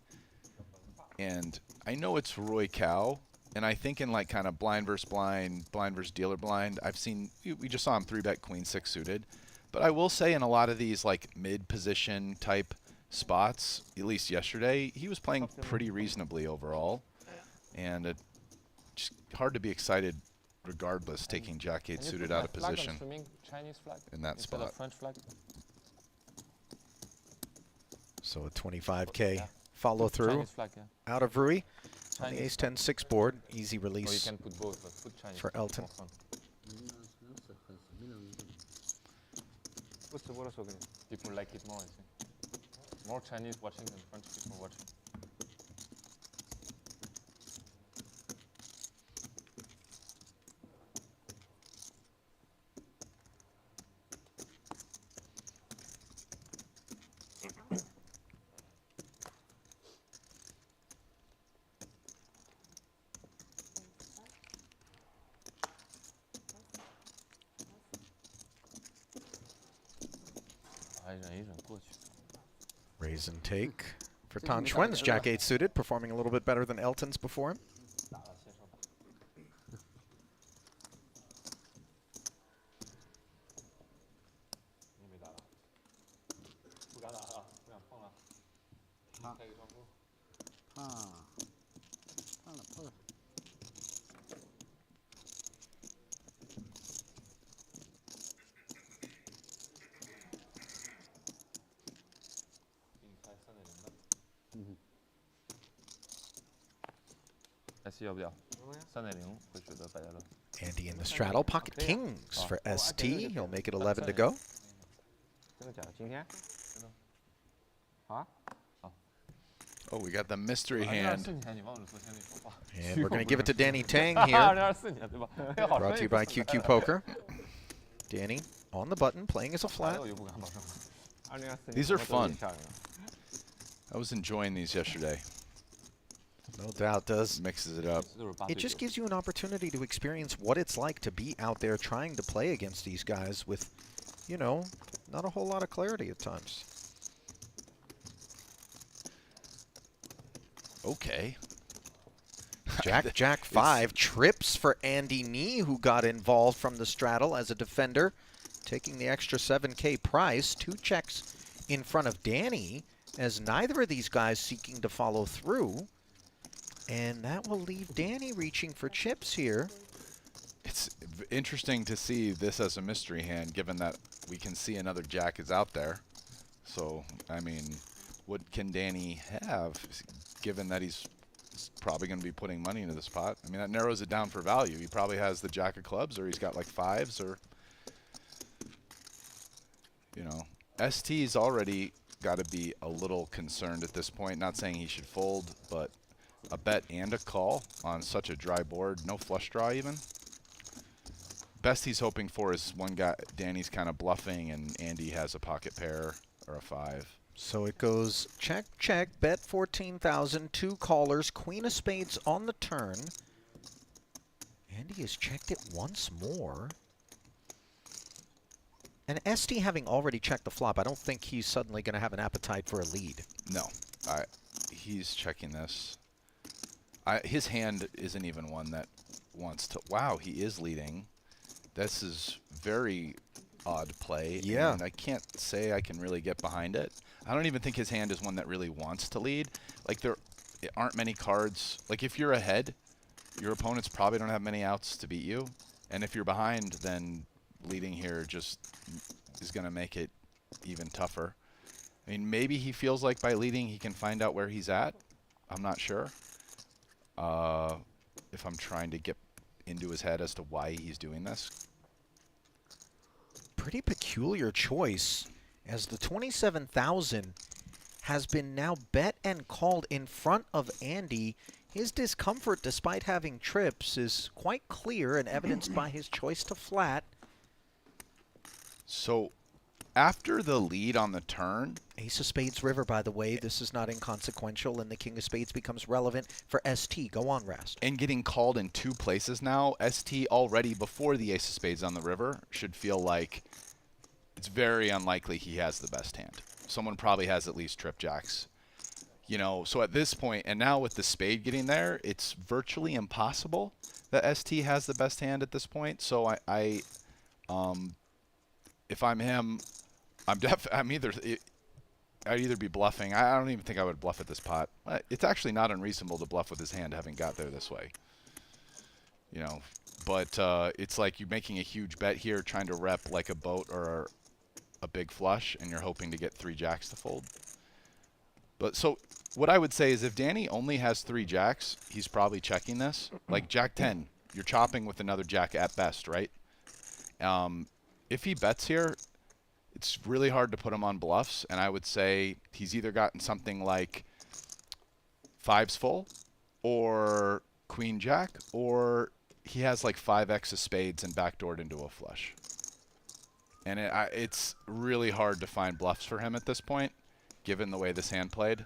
And I know it's Rui Cao, and I think in like kind of blind versus dealer blind, I've seen, we just saw him 3-bet queen 6 suited. But I will say in a lot of these like mid-position type spots, at least yesterday, he was playing pretty reasonably overall. And it's just hard to be excited regardless, taking Jack-8 suited out of position in that spot. French flag. So a 25K follow through out of Rui on the ace-10-6 board. Easy release or you can put both, but put Chinese for Elton. People like it more, I think. More Chinese watching than French people watching. Raise and take for Tan Xuan's Jack-8 suited, performing a little bit better than Elton's before him. ST 要不要？3.0会觉得百家乐。 Andy in the straddle. Pocket kings for ST. He'll make it 11 to go. 真的假的？今天？真的。好啊。好。 Oh, we got the mystery hand. And we're going to give it to Danny Tang here. Brought to you by QQ Poker. Danny on the button, playing as a flat. These are fun. I was enjoying these yesterday. No doubt does. Mixes it up. It just gives you an opportunity to experience what it's like to be out there trying to play against these guys with, you know, not a whole lot of clarity at times. Okay. Jack 5 trips for Andy Nee, who got involved from the straddle as a defender, taking the extra 7K price. 2 checks in front of Danny, as neither of these guys seeking to follow through. And that will leave Danny reaching for chips here. It's interesting to see this as a mystery hand, given that we can see another jack is out there. So, I mean, what can Danny have, given that he's probably going to be putting money into this pot? I mean, that narrows it down for value. He probably has the jack of clubs, or he's got like 5s, or, you know. ST's already got to be a little concerned at this point. Not saying he should fold, but a bet and a call on such a dry board. No flush draw even. Best he's hoping for is one guy, Danny's kind of bluffing, and Andy has a pocket pair or a 5. So it goes check, check, bet 14,000, 2 callers, queen of spades on the turn. Andy has checked it once more. And ST having already checked the flop, I don't think he's suddenly going to have an appetite for a lead. No, he's checking this. His hand isn't even one that wants to. Wow, he is leading. This is very odd play. Yeah. And I can't say I can really get behind it. I don't even think his hand is one that really wants to lead. Like, there aren't many cards. Like, if you're ahead, your opponents probably don't have many outs to beat you. And if you're behind, then leading here just is going to make it even tougher. I mean, maybe he feels like by leading he can find out where he's at. I'm not sure. If I'm trying to get into his head as to why he's doing this. Pretty peculiar choice, as the 27,000 has been now bet and called in front of Andy. His discomfort, despite having trips, is quite clear and evidenced by his choice to flat. So, after the lead on the turn... Ace of spades river, by the way. This is not inconsequential, and the king of spades becomes relevant for ST. Go on, Rast. And getting called in 2 places now, ST already before the ace of spades on the river should feel like it's very unlikely he has the best hand. Someone probably has at least trip jacks. You know, so at this point, and now with the spade getting there, it's virtually impossible that ST has the best hand at this point. So if I'm him, I'd either be bluffing. I don't even think I would bluff at this pot. It's actually not unreasonable to bluff with his hand, having got there this way. You know, but it's like you're making a huge bet here, trying to rep like a boat or a big flush, and you're hoping to get 3 jacks to fold. But so what I would say is if Danny only has 3 jacks, he's probably checking this. Like Jack 10, you're chopping with another jack at best, right? If he bets here, it's really hard to put him on bluffs, and I would say he's either gotten something like 5s full or queen jack, or he has like 5x of spades and backdoored into a flush. And it's really hard to find bluffs for him at this point, given the way this hand played.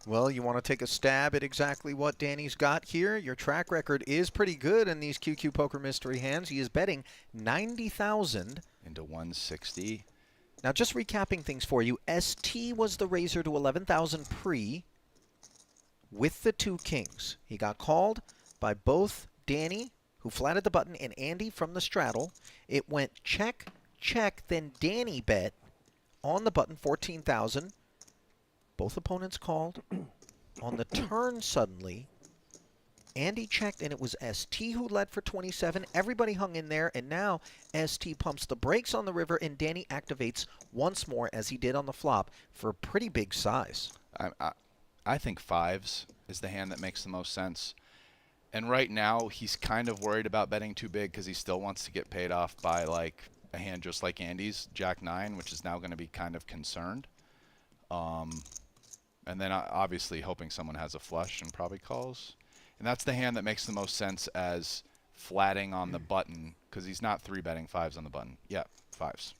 Well, you want to take a stab at exactly what Danny's got here? Your track record is pretty good in these QQ Poker Mystery hands. He is betting 90,000 into 160. Now, just recapping things for you, ST was the raiser to 11,000 pre with the 2 kings. He got called by both Danny, who flatted the button, and Andy from the straddle. It went check, check, then Danny bet on the button 14,000. Both opponents called. On the turn, suddenly, Andy checked, and it was ST who led for 27. Everybody hung in there, and now ST pumps the brakes on the river, and Danny activates once more, as he did on the flop, for a pretty big size. I think fives is the hand that makes the most sense. And right now, he's kind of worried about betting too big because he still wants to get paid off by like a hand just like Andy's, Jack 9, which is now going to be kind of concerned. And then obviously hoping someone has a flush and probably calls. And that's the hand that makes the most sense as flatting on the button because he's not 3-betting fives on the button. Yeah, fives.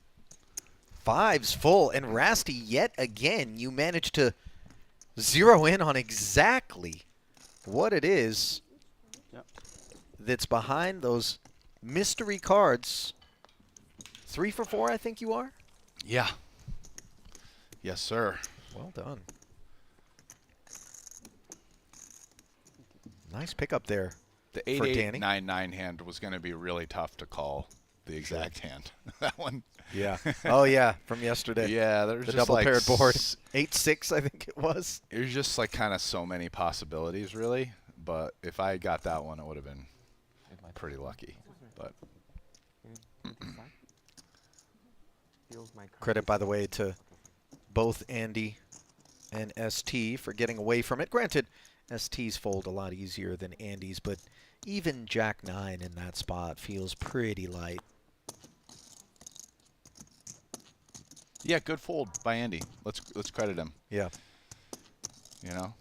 Fives full, and Rasty, yet again, you managed to zero in on exactly what it is that's behind those mystery cards. 3 for 4, I think you are? Yeah. Yes, sir. Well done. Nice pickup there. The for 8-8-9-9 hand was going to be really tough to call the exact hand. That one. Yeah. Oh, yeah, from yesterday. Yeah, there's the just double like paired board. 8-6, I think it was. There's just like kind of so many possibilities, really. But if I got that one, it would have been pretty lucky. But credit, by the way, to both Andy and ST for getting away from it. Granted, ST's fold a lot easier than Andy's, but even Jack 9 in that spot feels pretty light. yeah, good fold by Andy. Let's credit him. Yeah. You know,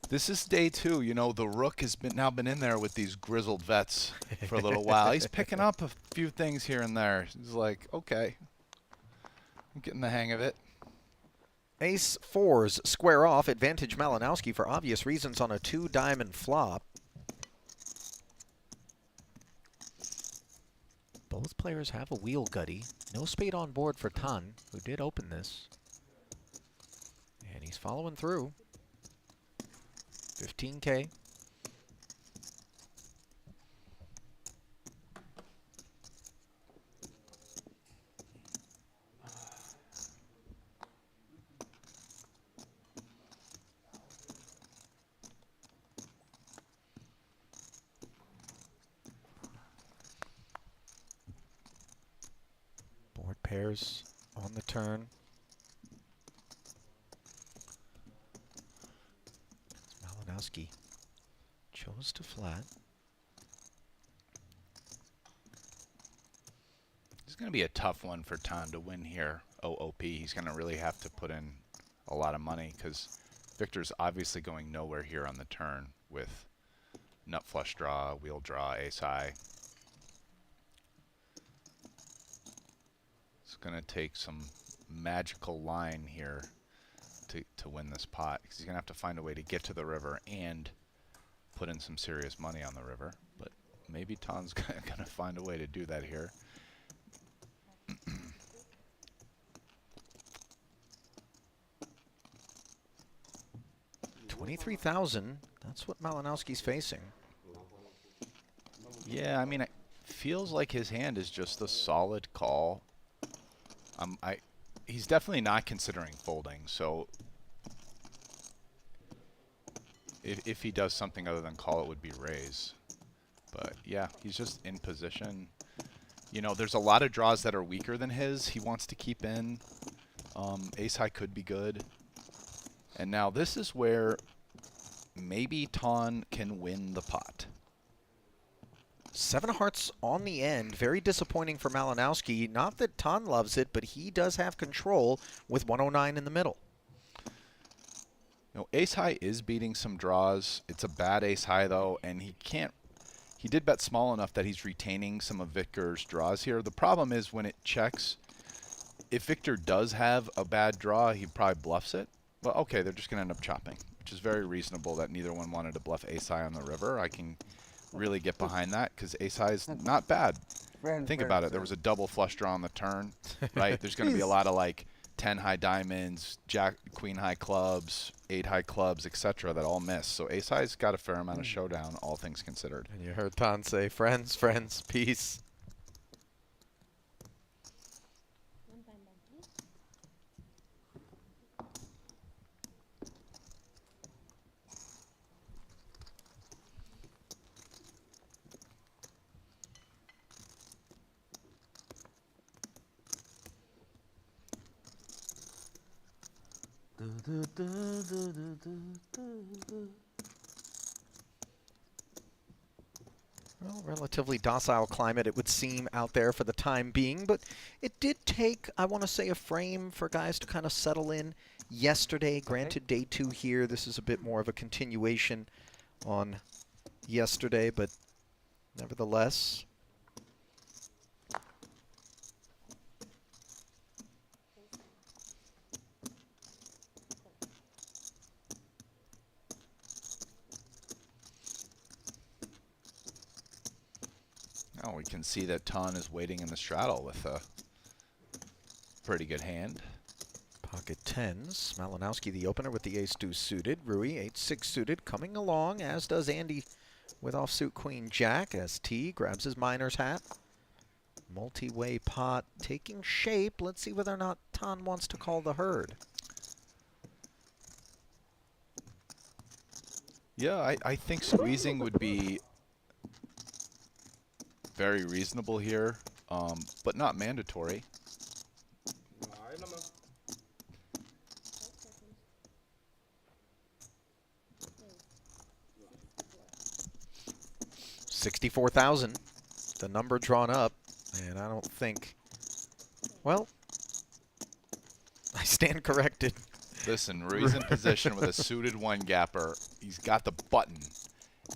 this is day 2. You know, the rook has now been in there with these grizzled vets for a little while. He's picking up a few things here and there. He's like, okay, I'm getting the hang of it. Ace 4s square off. Advantage Malinowski for obvious reasons on a 2-diamond flop. Both players have a wheel gutty. No spade on board for Tan, who did open this. And he's following through. 15K. Board pairs on the turn. Malinowski chose to flat. It's going to be a tough one for Tan to win here. OOP. He's going to really have to put in a lot of money because Victor's obviously going nowhere here on the turn with nut flush draw, wheel draw, ace high. It's going to take some magical line here to win this pot because he's going to have to find a way to get to the river and put in some serious money on the river. But maybe Tan's going to find a way to do that here. 23,000. That's what Malinowski's facing. Yeah, I mean, it feels like his hand is just a solid call. He's definitely not considering folding, so if he does something other than call, it would be raise. But yeah, he's just in position. You know, there's a lot of draws that are weaker than his. He wants to keep in. Ace high could be good. And now this is where maybe Tan can win the pot. 7 of hearts on the end. Very disappointing for Malinowski. Not that Tan loves it, but he does have control with 109 in the middle. You know, ace high is beating some draws. It's a bad ace high though, and he can't. He did bet small enough that he's retaining some of Victor's draws here. The problem is when it checks, if Victor does have a bad draw, he probably bluffs it. But okay, they're just going to end up chopping, which is very reasonable that neither one wanted to bluff ace high on the river. I can really get behind that because ace high is not bad. Think about it. There was a double flush draw on the turn, right? There's going to be a lot of like 10 high diamonds, jack, queen high clubs, 8 high clubs, etc. that all miss. So ace high's got a fair amount of showdown, all things considered. And you heard Tan say, friends, friends, peace. Well, relatively docile climate, it would seem, out there for the time being, but it did take, I want to say, a frame for guys to kind of settle in yesterday. Granted, day 2 here, this is a bit more of a continuation on yesterday, but nevertheless. Now we can see that Tan is waiting in the straddle with a pretty good hand. Pocket tens. Malinowski, the opener, with the ace-deuce suited. Rui, 8-6 suited, coming along, as does Andy with offsuit queen-jack, as T grabs his miner's hat. Multi-way pot taking shape. Let's see whether or not Tan wants to call the herd. Yeah, I think squeezing would be very reasonable here, but not mandatory. 64,000, the number drawn up, and I don't think, well, I stand corrected. Listen, Rui's in position with a suited one gapper. He's got the button,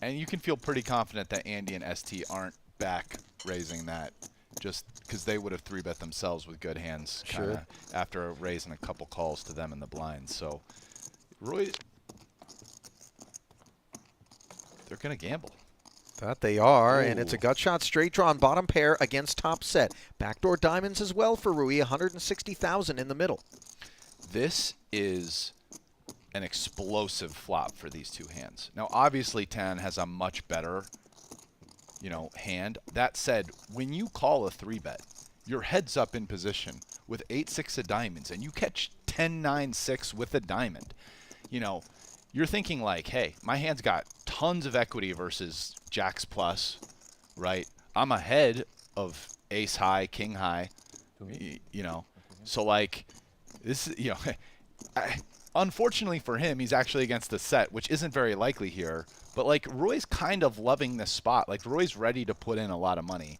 and you can feel pretty confident that Andy and ST aren't back raising that, just because they would have 3-bet themselves with good hands, Sure, after raising a couple calls to them in the blinds. So Rui, they're gonna gamble. That they are, Ooh. and it's a gut shot straight draw on bottom pair against top set. Backdoor diamonds as well for Rui, 160,000 in the middle. This is an explosive flop for these two hands. Now, obviously, Tan has a much better, hand. That said, when you call a 3-bet, your head's up in position with 8-6 of diamonds, and you catch 10-9-6 with a diamond. You're thinking like, hey, my hand's got tons of equity versus jacks plus, right? I'm ahead of ace high, king high, So like, this, unfortunately for him, he's actually against the set, which isn't very likely here. But like, Roy's kind of loving this spot. Like, Roy's ready to put in a lot of money,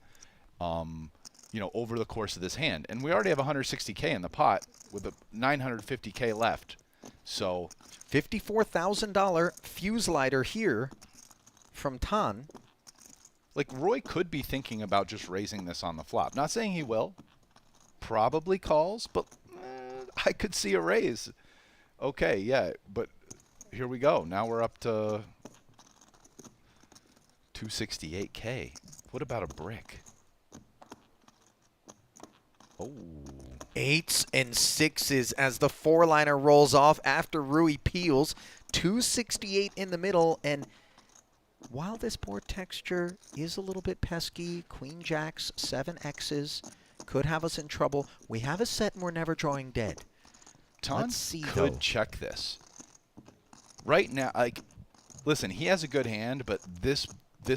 over the course of this hand. And we already have 160K in the pot with a 950K left. So $54,000 fuse lighter here from Tan. Like, Roy could be thinking about just raising this on the flop. Not saying he will. Probably calls, but I could see a raise. Okay, yeah, but here we go. Now we're up to 268K. What about a brick? Oh. 8s and 6s as the 4-liner rolls off after Rui peels. 268 in the middle, and while this board texture is a little bit pesky, queen jacks, 7x's could have us in trouble. We have a set and we're never drawing dead. Tan could check this. Right now, like, listen, he has a good hand, but this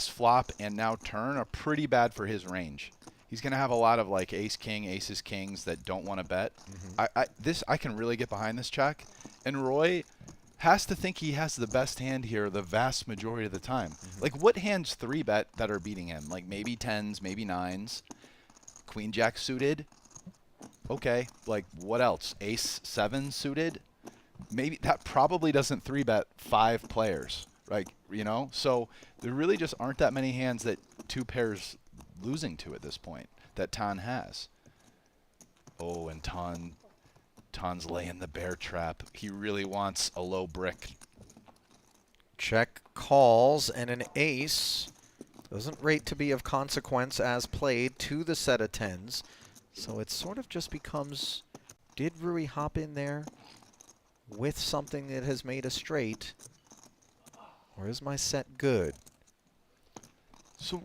flop and now turn are pretty bad for his range. He's going to have a lot of like ace king, aces kings that don't want to bet. I can really get behind this check, and Roy has to think he has the best hand here the vast majority of the time. Like, what hands 3-bet that are beating him? Like, maybe 10s, maybe 9s, queen jack suited. Okay, like, what else? Ace 7 suited? Maybe that probably doesn't 3-bet 5 players, right? So there really just aren't that many hands that 2 pairs losing to at this point that Tan has. Oh, and Tan's laying the bear trap. He really wants a low brick. Check calls, and an ace doesn't rate to be of consequence as played to the set of 10s. So it sort of just becomes, did Rui hop in there with something that has made a straight, or is my set good? So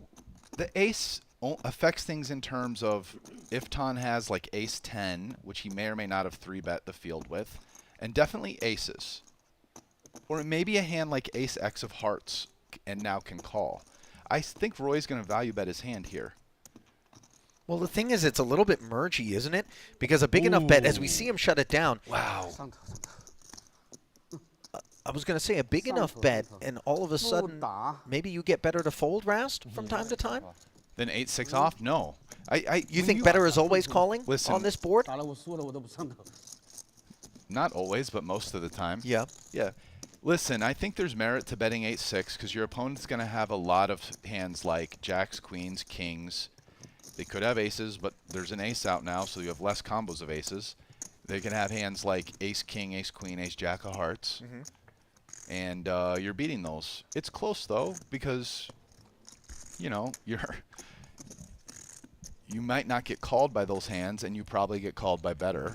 the ace affects things in terms of if Tan has like ace 10, which he may or may not have 3-bet the field with, and definitely aces. Or maybe a hand like ace x of hearts and now can call. I think Roy's going to value bet his hand here. Well, the thing is, it's a little bit mergy, isn't it? Because a big enough bet, as we see him shut it down. Wow. I was going to say a big enough bet, and all of a sudden, maybe you get better to fold Rast from time to time? Then 8-6 off? No. You think better is always calling on this board? Not always, but most of the time. Yeah. Yeah. Listen, I think there's merit to betting 8-6 because your opponent's going to have a lot of hands like jacks, queens, kings. They could have aces, but there's an ace out now, so you have less combos of aces. They can have hands like ace, king, ace, queen, ace, jack of hearts. And you're beating those. It's close, though, because, you know, you might not get called by those hands, and you probably get called by better.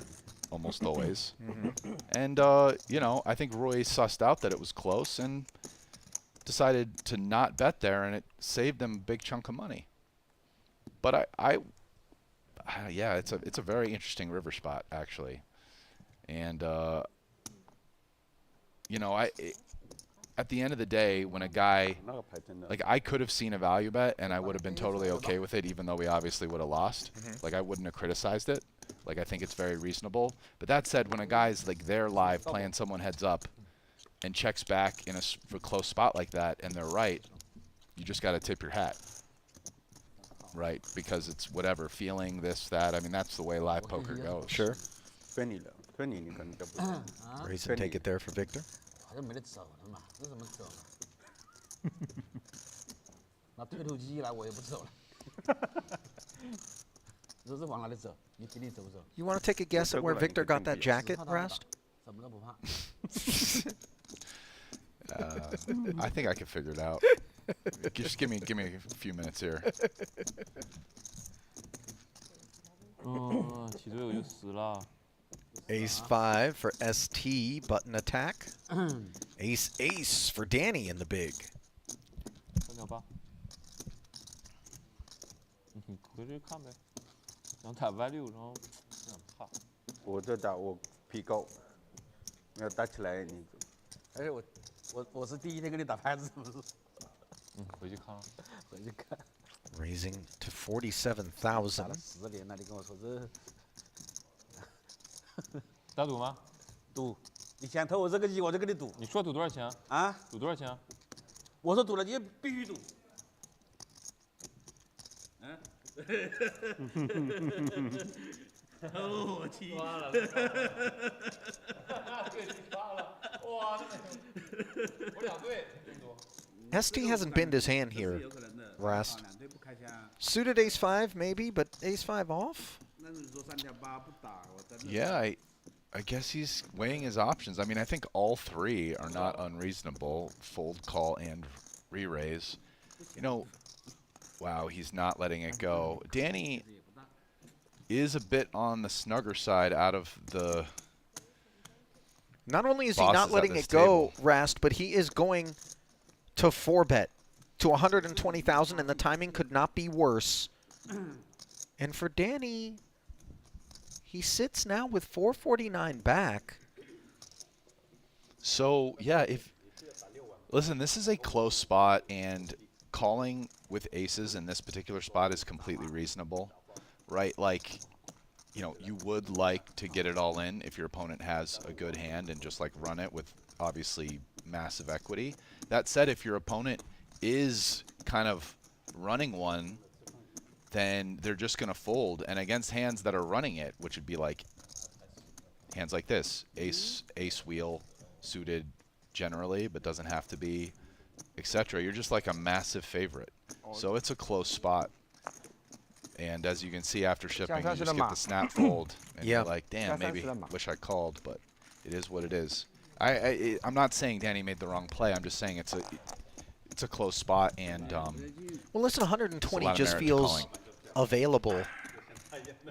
Almost always. And, you know, I think Rui sussed out that it was close and decided to not bet there, and it saved him a big chunk of money. But yeah, it's a very interesting river spot, actually. And, you know, at the end of the day, when a guy, like, I could have seen a value bet, and I would have been totally okay with it, even though we obviously would have lost. Like, I wouldn't have criticized it. Like, I think it's very reasonable. But that said, when a guy's, like, there live playing someone heads up and checks back in a close spot like that, and they're right, you just got to tip your hat. Right? Because it's whatever, feeling, this, that. I mean, that's the way live poker goes. Sure. Reason take it there for Victor. You want to take a guess at where Victor got that jacket, Rast? I think I can figure it out. Just give me a few minutes here. Ace 5 for ST, button attack. Ace for Danny in the big. Raising to 47,000. 打赌吗？赌，你想投我这个机，我就跟你赌。你说赌多少钱？啊？赌多少钱？我说赌了，你必须赌。嗯。哦，我去。发了。发了。哇！我2对。ST hasn't binned his hand here, Rast. Suited ace 5 maybe, but ace 5 off? Yeah, I guess he's weighing his options. I mean, I think all three are not unreasonable. Fold, call, and re-raise. You know, wow, he's not letting it go. Danny is a bit on the snugger side out of the Not only is he not letting it go, Rast, but he is going to 4-bet to 120,000, and the timing could not be worse. And for Danny, he sits now with 449 back. So, yeah, listen, this is a close spot, and calling with aces in this particular spot is completely reasonable, right? Like, you know, you would like to get it all in if your opponent has a good hand and just, like, run it with, obviously, massive equity. That said, if your opponent is kind of running one, then they're just going to fold. And against hands that are running it, which would be like hands like this, ace wheel suited generally, but doesn't have to be, etc., you're just like a massive favorite. So it's a close spot. And as you can see after shipping, you just get the snap fold. And you're like, damn, maybe wish I called, but it is what it is. I'm not saying Danny made the wrong play. I'm just saying it's a close spot, and well, listen, 120 just feels available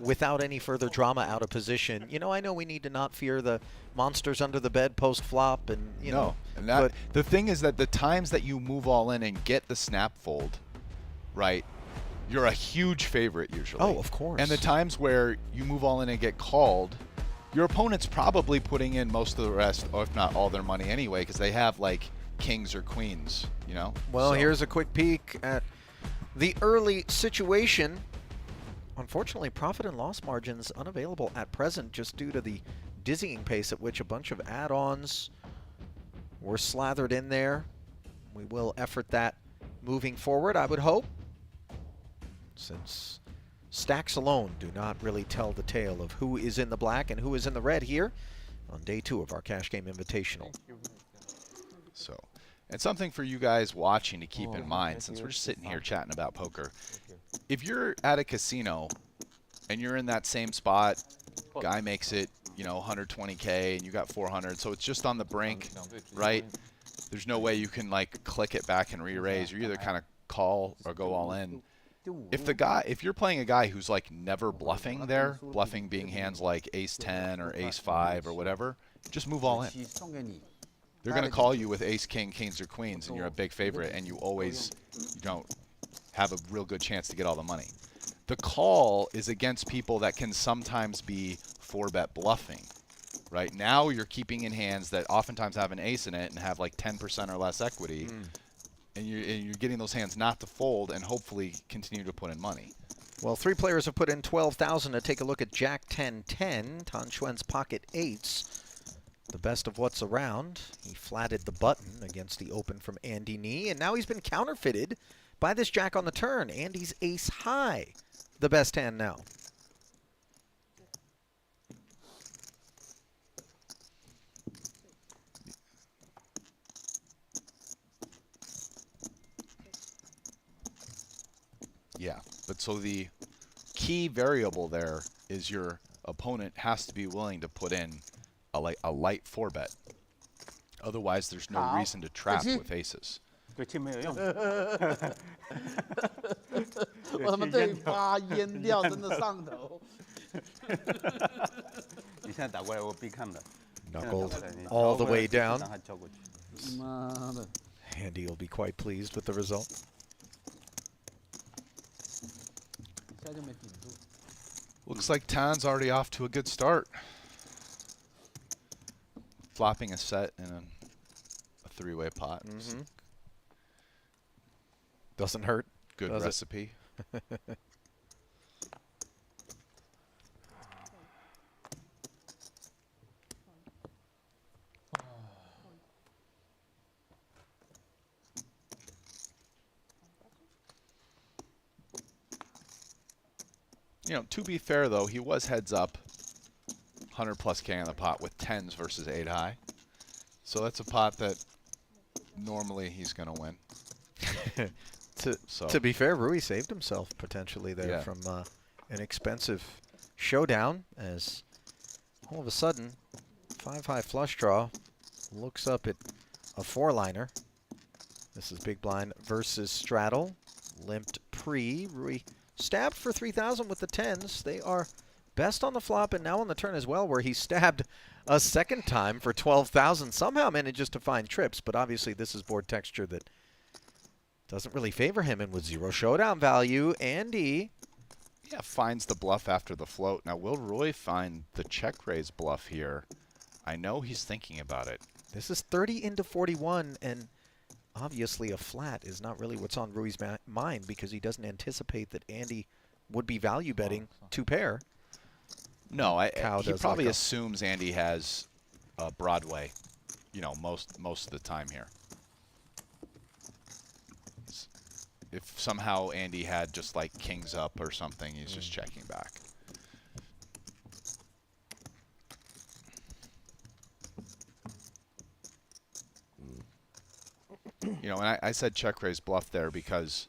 without any further drama out of position. You know, I know we need to not fear the monsters under the bed post flop, and you know. And that, the thing is that the times that you move all in and get the snap fold, right? You're a huge favorite usually. Oh, of course. And the times where you move all in and get called, your opponent's probably putting in most of the rest, or if not all their money anyway, because they have like kings or queens, you know? Well, here's a quick peek at the early situation. Unfortunately, profit and loss margins unavailable at present just due to the dizzying pace at which a bunch of add-ons We're slathered in there. We will effort that moving forward, I would hope, since stacks alone do not really tell the tale of who is in the black and who is in the red here on day 2 of our Cash Game Invitational. So, and something for you guys watching to keep in mind, since we're just sitting here chatting about poker. If you're at a casino and you're in that same spot, guy makes it, you know, 120K and you got 400, so it's just on the brink, right? There's no way you can like click it back and re-raise. You either kind of call or go all in. If you're playing a guy who's like never bluffing there, bluffing being hands like ace 10 or ace 5 or whatever, just move all in. They're going to call you with ace king, kings, or queens, and you're a big favorite, and you don't have a real good chance to get all the money. The call is against people that can sometimes be 4-bet bluffing. Right now, you're keeping in hands that oftentimes have an ace in it and have like 10% or less equity, and you're getting those hands not to fold and hopefully continue to put in money. Well, 3 players have put in 12,000 to take a look at Jack 10-10, Tan Xuan's pocket 8s. The best of what's around. He flatted the button against the open from Andy Nee, and now he's been counterfeited by this Jack on the turn. Andy's ace high, the best hand now. Yeah, but so the key variable there is your opponent has to be willing to put in a light 4-bet. Otherwise, there's no reason to trap with aces. 对气没有用。我他妈这一发淹掉，真的上头。你现在打过来，我必看的。 Knuckled all the way down. 让他交过去。妈的！ Andy will be quite pleased with the result. 一下就没顶住。 Looks like Tan's already off to a good start. Flopping a set in a 3-way pot. Doesn't hurt. Good recipe. You know, to be fair though, he was heads up 100+ K in the pot with 10s versus 8 high. So that's a pot that normally he's going to win. To be fair, Rui saved himself potentially there from an expensive showdown, as all of a sudden 5-high flush draw looks up at a 4-liner. This is big blind versus straddle. Limped pre. Rui stabbed for 3,000 with the 10s. They are best on the flop and now on the turn as well, where he stabbed a second time for 12,000. Somehow manages to find trips, but obviously this is board texture that doesn't really favor him. And with 0 showdown value, Andy finds the bluff after the float. Now, will Rui find the check raise bluff here? I know he's thinking about it. This is 30 into 41, and obviously a flat is not really what's on Rui's mind, because he doesn't anticipate that Andy would be value betting 2 pair. No, he probably assumes Andy has Broadway, you know, most of the time here. If somehow Andy had just like kings up or something, he's just checking back. You know, and I said check raise bluff there because,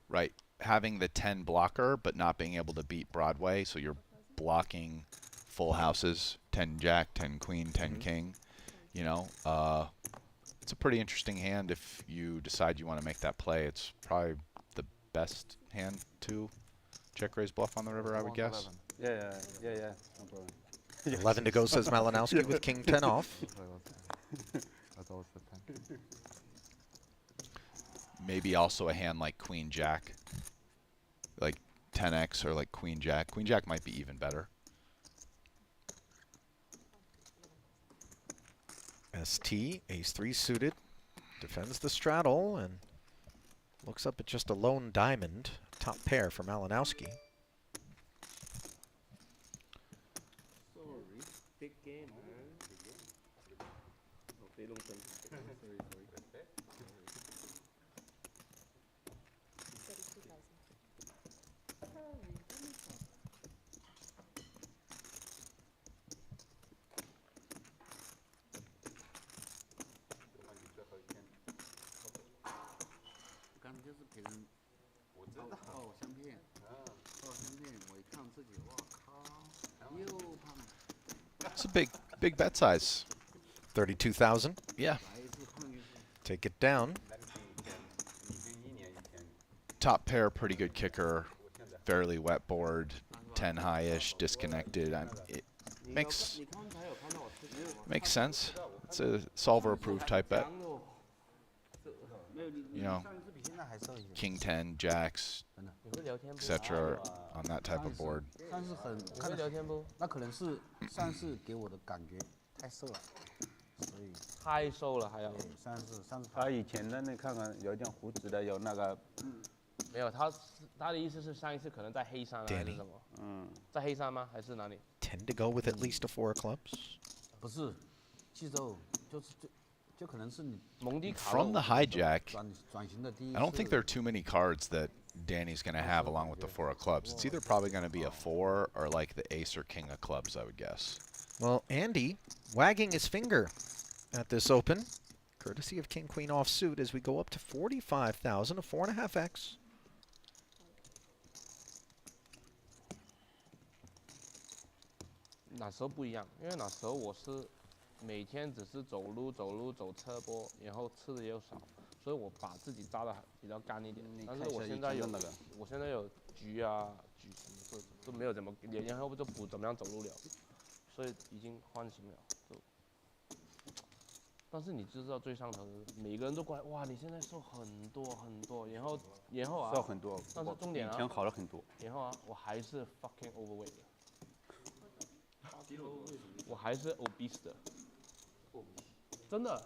right, having the 10 blocker but not being able to beat Broadway, so you're blocking full houses, 10 jack, 10 queen, 10 king, you know. It's a pretty interesting hand if you decide you want to make that play. It's probably the best hand to check raise bluff on the river, I would guess. Yeah. No problem. 11 to go, says Malinowski with king 10 off. Maybe also a hand like queen jack, like 10x or like queen jack. Queen jack might be even better. ST, ace-3 suited, defends the straddle and looks up at just a lone diamond, top pair for Malinowski. Sorry, big game, man. 刚才就是给人报相片，报相片，我一看自己，我靠，又胖了， It's a big bet size. 32,000. Yeah. 来一次胖一次。 Take it down. Top pair, pretty good kicker. Fairly wet board. 10 high-ish, disconnected. It makes sense. It's a solver-approved type bet. You know, King 10, Jacks, etc. on that type of board. 上次很看聊天不？那可能是上次给我的感觉太瘦了，所以太瘦了还要。上次他以前的那看看有点胡子的，有那个，没有，他的意思是上一次可能在黑山啊还是什么？在黑山吗？还是哪里？ Tend to go with at least a 4 of clubs. 不是，记住就可能是你 From the hijack, 转型的第一次。 I don't think there are too many cards that Danny's going to have along with the 4 of clubs. It's either probably going to be a 4 or like the ace or king of clubs, I would guess. Well, Andy wagging his finger at this open, courtesy of King Queen offsuit as we go up to 45,000, a 4.5x. 那时候不一样，因为那时候我是每天只是走路走侧波，然后吃的也少，所以我把自己扎的比较干一点。但是我现在有局啊局什么都没有怎么，然后就不怎么样走路了，所以已经换型了。但是你知道最上头的，每个人都过来，哇，你现在瘦很多很多，然后啊，瘦很多，但是重点啊，以前好了很多。然后啊，我还是 fucking overweight 的。 我还是 obese 的，真的，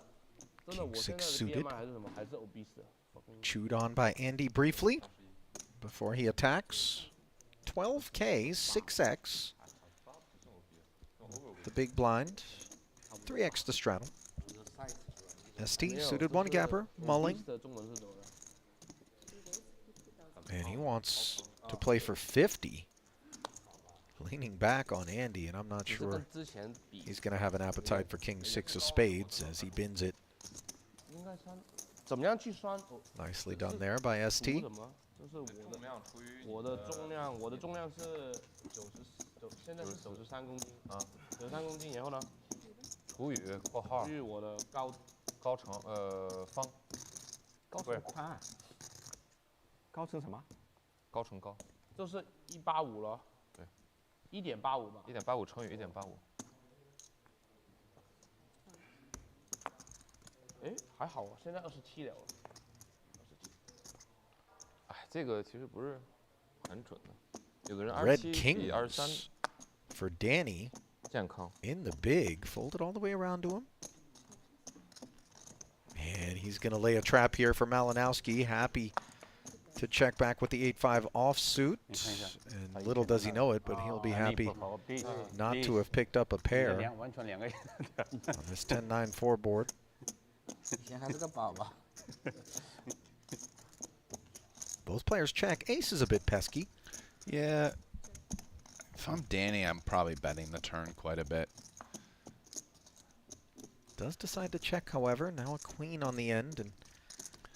我现在的 BMI 还是什么，还是 obese 的。Chewed on by Andy briefly before he attacks. 12K, 6x. The big blind, 3x the straddle. ST suited 1 gapper, mulling. And he wants to play for 50. Leaning back on Andy, and I'm not sure he's going to have an appetite for King 6 of spades as he bins it. Nicely done there by ST. 我的重量是现在是93公斤啊，93公斤，然后呢？除以括号。除以我的高乘方。高乘宽。高乘什么？高乘高。就是185了。 1.85吧，1.85乘以1.85。哎，还好啊，现在27了。哎，这个其实不是很准的。有个人Red 27比 Kings for Danny. 健康。 In the big, folded all the way around to him. And he's going to lay a trap here for Malinowski. Happy to check back with the 8-5 offsuit. And little does he know it, but he'll be happy not to have picked up a pair on this 10-9-4 board. Both players check. Ace is a bit pesky. Yeah. If I'm Danny, I'm probably betting the turn quite a bit. Does decide to check, however. Now a queen on the end, and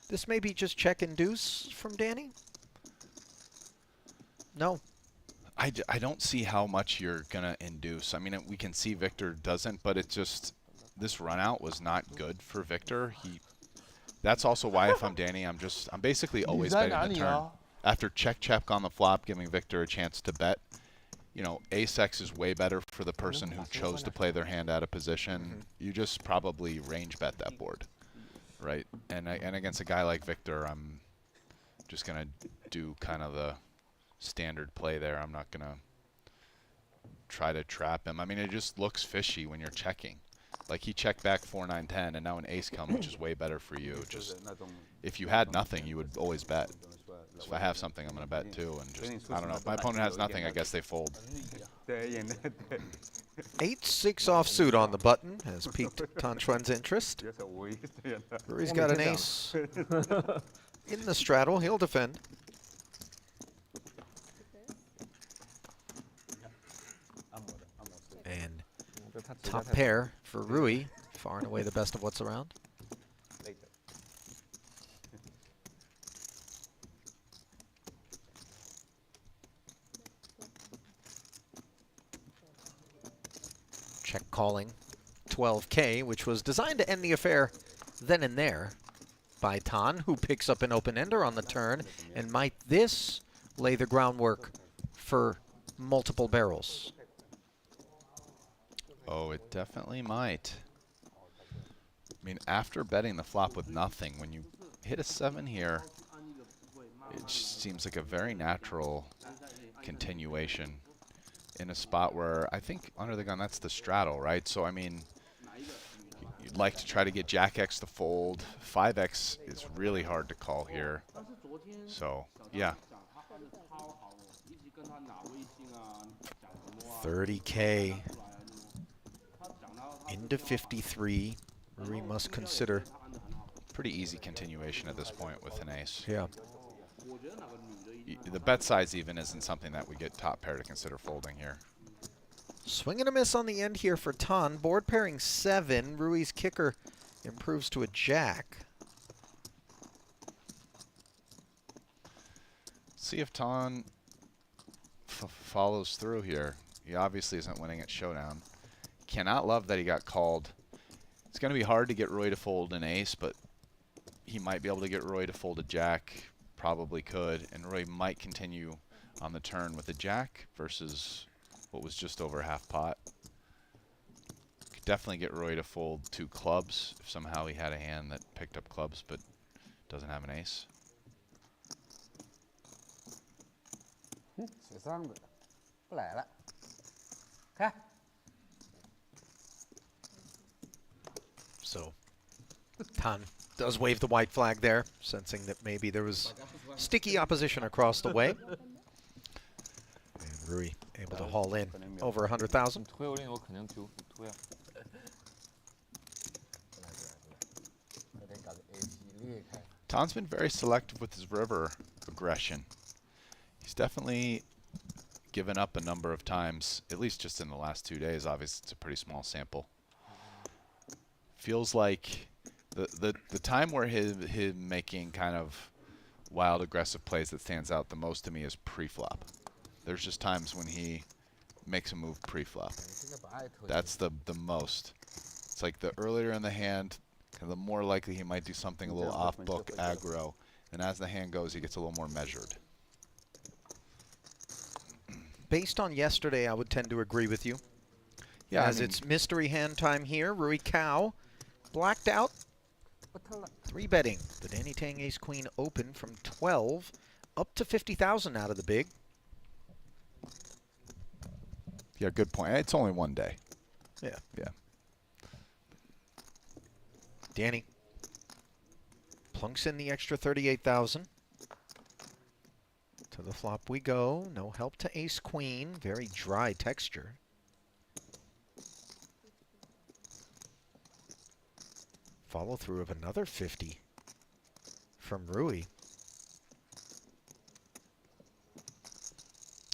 this may be just check and deuce from Danny. No. I don't see how much you're going to induce. I mean, we can see Victor doesn't, but it just, this run out was not good for Victor. That's also why if I'm Danny, I'm basically always betting the turn. After check on the flop, giving Victor a chance to bet. You know, ace-x is way better for the person who chose to play their hand out of position. You just probably range bet that board, right? And against a guy like Victor, I'm just going to do kind of the standard play there. I'm not going to try to trap him. I mean, it just looks fishy when you're checking. Like, he checked back 4-9-10, and now an ace comes, which is way better for you. Just, if you had nothing, you would always bet. So if I have something, I'm going to bet too. And just, I don't know. If my opponent has nothing, I guess they fold. 8-6 offsuit on the button has piqued Tan Chuan's interest. Rui's got an ace in the straddle. He'll defend. And top pair for Rui. Far and away the best of what's around. Check calling 12K, which was designed to end the affair then and there by Tan, who picks up an open ender on the turn. And might this lay the groundwork for multiple barrels? Oh, it definitely might. I mean, after betting the flop with nothing, when you hit a 7 here, it just seems like a very natural continuation in a spot where I think under the gun that's the straddle, right? So, I mean, you'd like to try to get Jack X to fold. 5X is really hard to call here. So, yeah. 30K into 53. Rui must consider. Pretty easy continuation at this point with an ace. Yeah. The bet size even isn't something that we get top pair to consider folding here. Swing and a miss on the end here for Tan. Board pairing 7. Rui's kicker improves to a jack. See if Tan follows through here. He obviously isn't winning at showdown. Cannot love that he got called. It's going to be hard to get Rui to fold an ace, but he might be able to get Rui to fold a jack. Probably could. And Rui might continue on the turn with a jack versus what was just over half pot. Could definitely get Rui to fold 2 clubs if somehow he had a hand that picked up clubs but doesn't have an ace. So Tan does wave the white flag there, sensing that maybe there was sticky opposition across the way. And Rui able to haul in over 100,000. Tan's been very selective with his river aggression. He's definitely given up a number of times, at least just in the last 2 days. Obviously, it's a pretty small sample. Feels like the time where him making kind of wild aggressive plays that stands out the most to me is pre-flop. There's just times when he makes a move pre-flop. That's the most. It's like the earlier in the hand, the more likely he might do something a little off-book aggro. And as the hand goes, he gets a little more measured. Based on yesterday, I would tend to agree with you. Yeah, As it's mystery hand time here, Rui Cao blacked out. 3 betting. The Danny Tang Ace Queen open from 12 up to 50,000 out of the big. Yeah, good point. It's only 1 day. Yeah. Yeah. Danny plunks in the extra 38,000. To the flop we go. No help to Ace Queen. Very dry texture. Follow through of another 50 from Rui.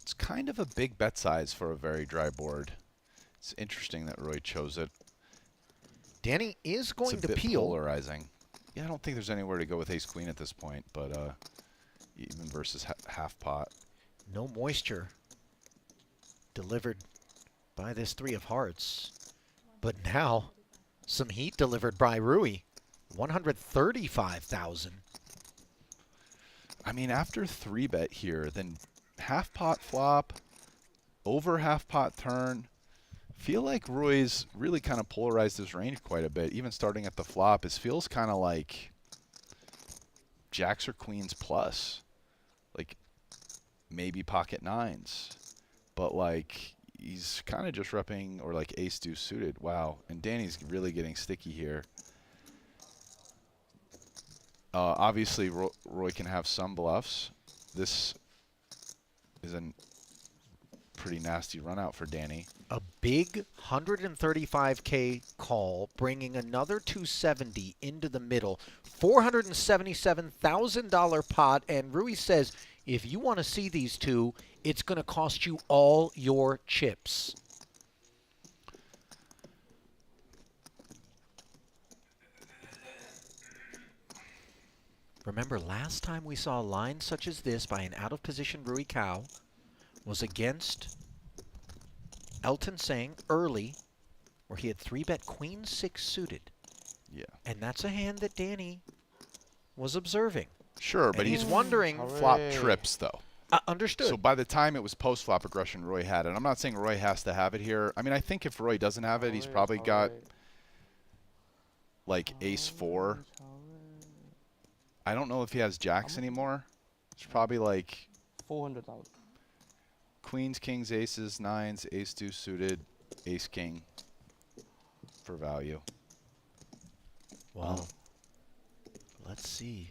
It's kind of a big bet size for a very dry board. It's interesting that Rui chose it. Danny is going It's a to bit peel. polarizing. Yeah, I don't think there's anywhere to go with Ace Queen at this point, but even versus half pot. No moisture delivered by this 3 of hearts. But now, some heat delivered by Rui. 135,000. I mean, after 3-bet here, then half pot flop, over half pot turn. Feel like Rui's really kind of polarized his range quite a bit. Even starting at the flop, it feels kind of like jacks or queens plus. Like maybe pocket 9s. But like he's kind of just repping, or like ace deuce suited. Wow. And Danny's really getting sticky here. Obviously, Rui can have some bluffs. This is a pretty nasty run out for Danny. A big 135K call, bringing another 270 into the middle. $477,000 pot, and Rui says, if you want to see these two, it's going to cost you all your chips. Remember, last time we saw a line such as this by an out-of-position Rui Cao was against Elton Sang early, where he had 3-bet Queen 6 suited. Yeah. And that's a hand that Danny was observing. Sure, but and he's wondering. Flop trips, though. Understood. So by the time it was post-flop aggression, Roy had it. I'm not saying Roy has to have it here. I mean, I think if Roy doesn't have it, he's probably got like ace-4. I don't know if he has jacks anymore. It's probably like 400,000. queens, kings, aces, nines, ace-2 suited, ace-king for value. Well, let's see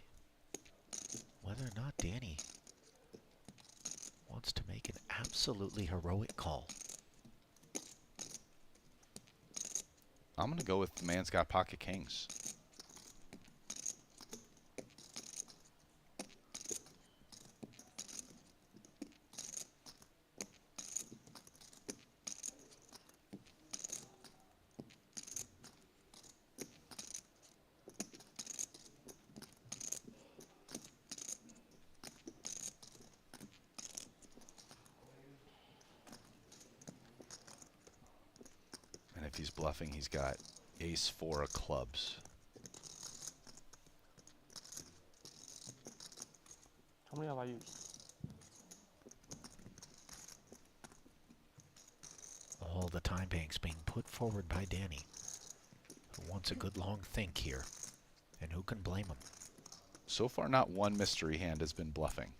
whether or not Danny wants to make an absolutely heroic call. I'm going to go with the man's got pocket kings. If he's bluffing, he's got ace-4 of clubs. How many have I used? All the time banks being put forward by Danny, who wants a good long think here. And who can blame him? So far, not one mystery hand has been bluffing.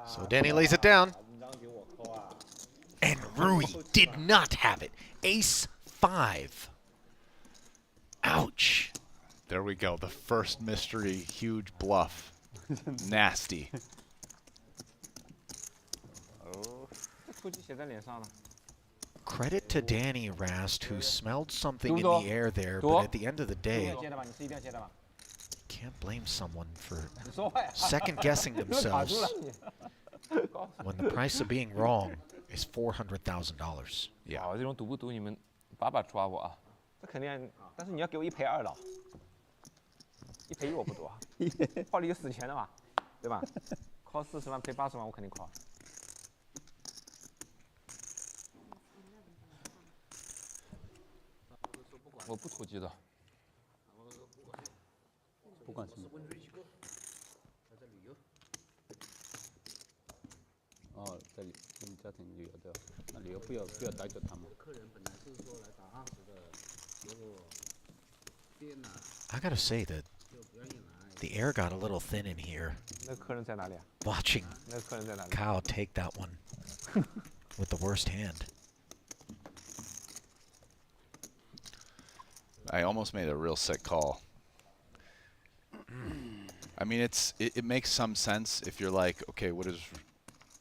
So Danny lays it down. And Rui did not have it. Ace-5. Ouch. There we go. The first mystery, huge bluff. Nasty. Credit to Danny Rast, who smelled something in the air there, but at the end of the day, can't blame someone for second-guessing themselves when the price of being wrong is $400,000. Yeah. 这种赌不赌你们把抓我啊！这肯定，但是你要给我1赔2的，1赔1我不赌啊，套利就死钱了嘛，对吧？call 40万赔80万我肯定 call。我不投机的。不管什么。哦，在家庭旅游的，那旅游不要带着他们。客人本来是说来打20的，结果变了。I gotta say that the air got a little thin in here. 那客人在哪里啊？ Watching 那客人在哪里 Cao take that one with the worst hand. I almost made a real sick call. I mean, it makes some sense if you're like, okay, what does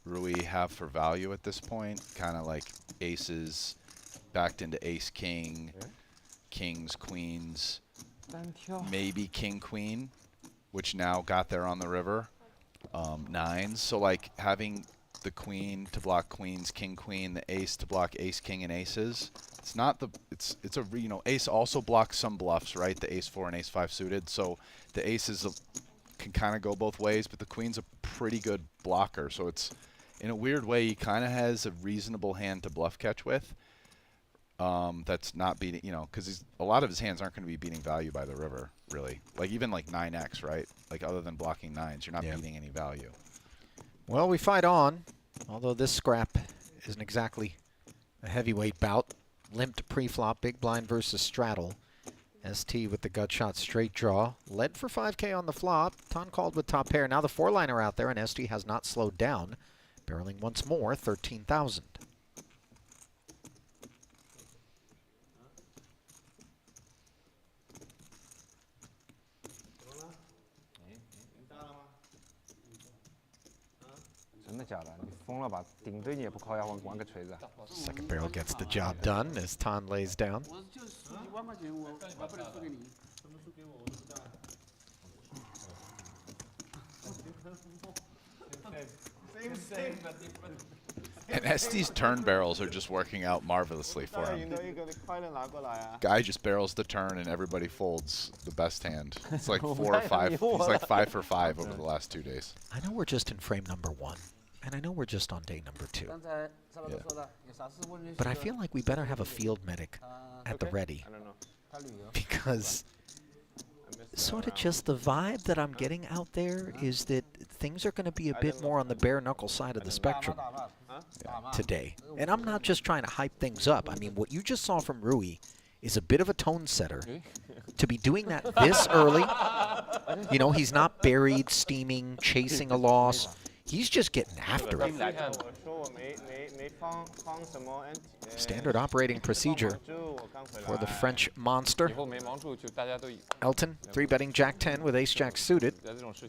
Rui have for value at this point? Kind of like aces backed into ace-king, kings, queens, maybe king-queen, which now got there on the river, nines. So like having the queen to block queens, king-queen, the ace to block ace-king and aces. It's not the it's a you know, ace also blocks some bluffs, right? The ace-4 and ace-5 suited. So the aces can kind of go both ways, but the queen's a pretty good blocker. So it's in a weird way he kind of has a reasonable hand to bluff catch with. That's not beating, you know, because a lot of his hands aren't going to be beating value by the river, really. Like even like 9x, right? Like other than blocking nines, you're not beating any value. Well, we fight on, although this scrap isn't exactly a heavyweight bout. Limped pre-flop, big blind versus straddle. ST with the gut shot straight draw. Led for 5K on the flop. Ton called with top pair. Now the 4-liner out there, and ST has not slowed down. Barreling once more, 13,000. Second barrel gets the job done as Ton lays down. And ST's turn barrels are just working out marvelously for him. Guy just barrels the turn and everybody folds the best hand. It's like 4 or 5. He's like 5 for 5 over the last 2 days. I know we're just in frame number 1, and I know we're just on day number 2. But I feel like we better have a field medic at the ready. Because sort of just the vibe that I'm getting out there is that things are going to be a bit more on the bare knuckle side of the spectrum today. And I'm not just trying to hype things up. I mean, what you just saw from Rui is a bit of a tone setter. To be doing that this early, you know, he's not buried, steaming, chasing a loss. He's just getting after it. Standard operating procedure for the French monster. Elton, 3-betting Jack-10 with Ace-Jack suited.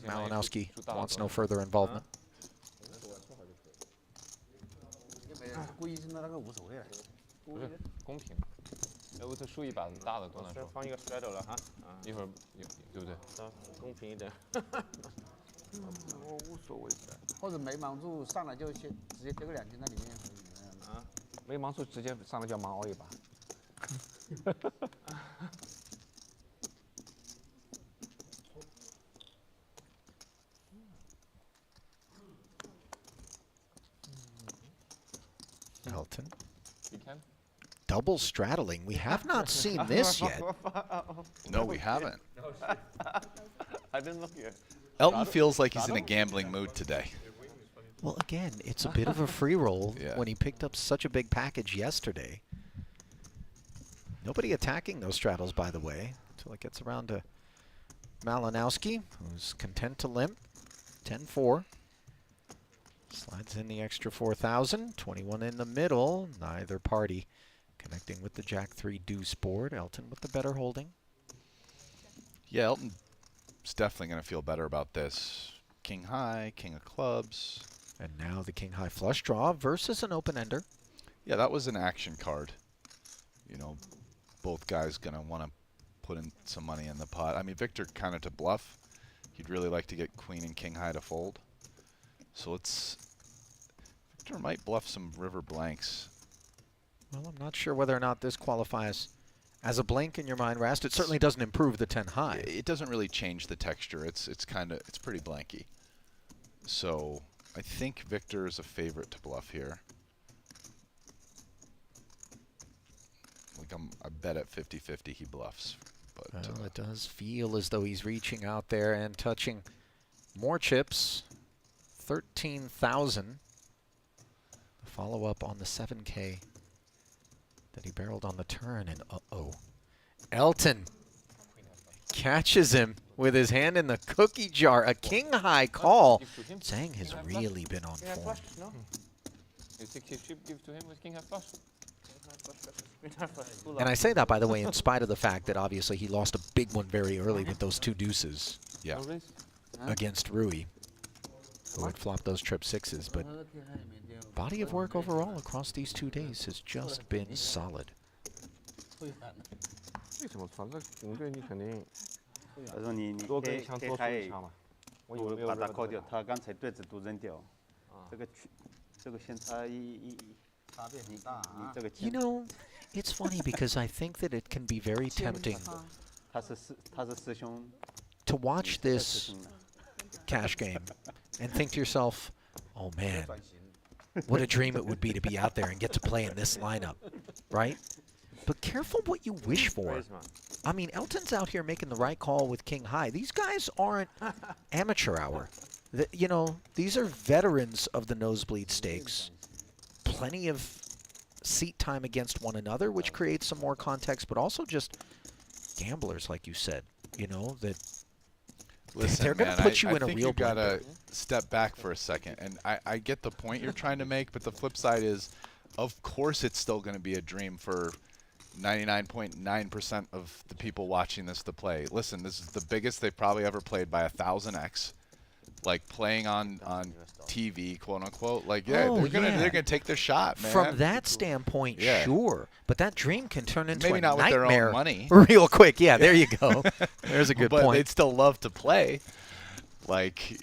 Malinowski wants no further involvement. Elton. Double straddling. We have not seen this yet. No, we haven't. I didn't look yet. Elton feels like he's in a gambling mood today. Well, again, it's a bit of a free roll when he picked up such a big package yesterday. Nobody attacking those straddles, by the way, until it gets around to Malinowski, who's content to limp. 10-4. Slides in the extra 4,000. 21 in the middle. Neither party connecting with the Jack-3 deuce board. Elton with the better holding. Yeah, Elton's definitely going to feel better about this. King high, king of clubs. And now the king high flush draw versus an open-ender. Yeah, that was an action card. You know, both guys going to want to put in some money in the pot. I mean, Victor kind of to bluff. He'd really like to get queen and king high to fold. So Victor might bluff some river blanks. Well, I'm not sure whether or not this qualifies as a blank in your mind, Rast. It certainly doesn't improve the 10 high. It doesn't really change the texture. It's pretty blanky. So I think Victor is a favorite to bluff here. Like I bet at 50-50 he bluffs. But well, it does feel as though he's reaching out there and touching more chips. 13,000. Follow up on the 7K that he barreled on the turn, and uh-oh. Elton catches him with his hand in the cookie jar. A king high call. Zhang has really been on form. And I say that, by the way, in spite of the fact that obviously he lost a big one very early with those 2 deuces against Rui, who had flopped those trip 6s. But body of work overall across these 2 days has just been solid. 为什么传这顶对你肯定他说你多跟枪多出一枪嘛。我以为没有把它这个扣掉，他刚才对子都扔掉，这个相差差别很大啊。你这个 You know, it's funny because I think that it can be very tempting 他是师兄 to watch this cash game and think to yourself, oh man, what a dream it would be to be out there and get to play in this lineup, right? But careful what you wish for. I mean, Elton's out here making the right call with king high. These guys aren't amateur hour. You know, these are veterans of the nosebleed stakes. Plenty of seat time against one another, which creates some more context, but also just gamblers, like you said, you know, that Listen, they're going man, to put you I in a think real you gotta blender. step back for a second. And I get the point you're trying to make, but the flip side is, of course, it's still going to be a dream for 99.9% of the people watching this to play. Listen, this is the biggest they've probably ever played by 1000x. Like playing on TV, quote unquote. Like, yeah, Oh, they're gonna take their shot, man. From that standpoint, Yeah. sure. But that dream can turn into Maybe a not with their nightmare own money. real quick. Yeah, there you go. There's a good but point. they'd still love to play. Like,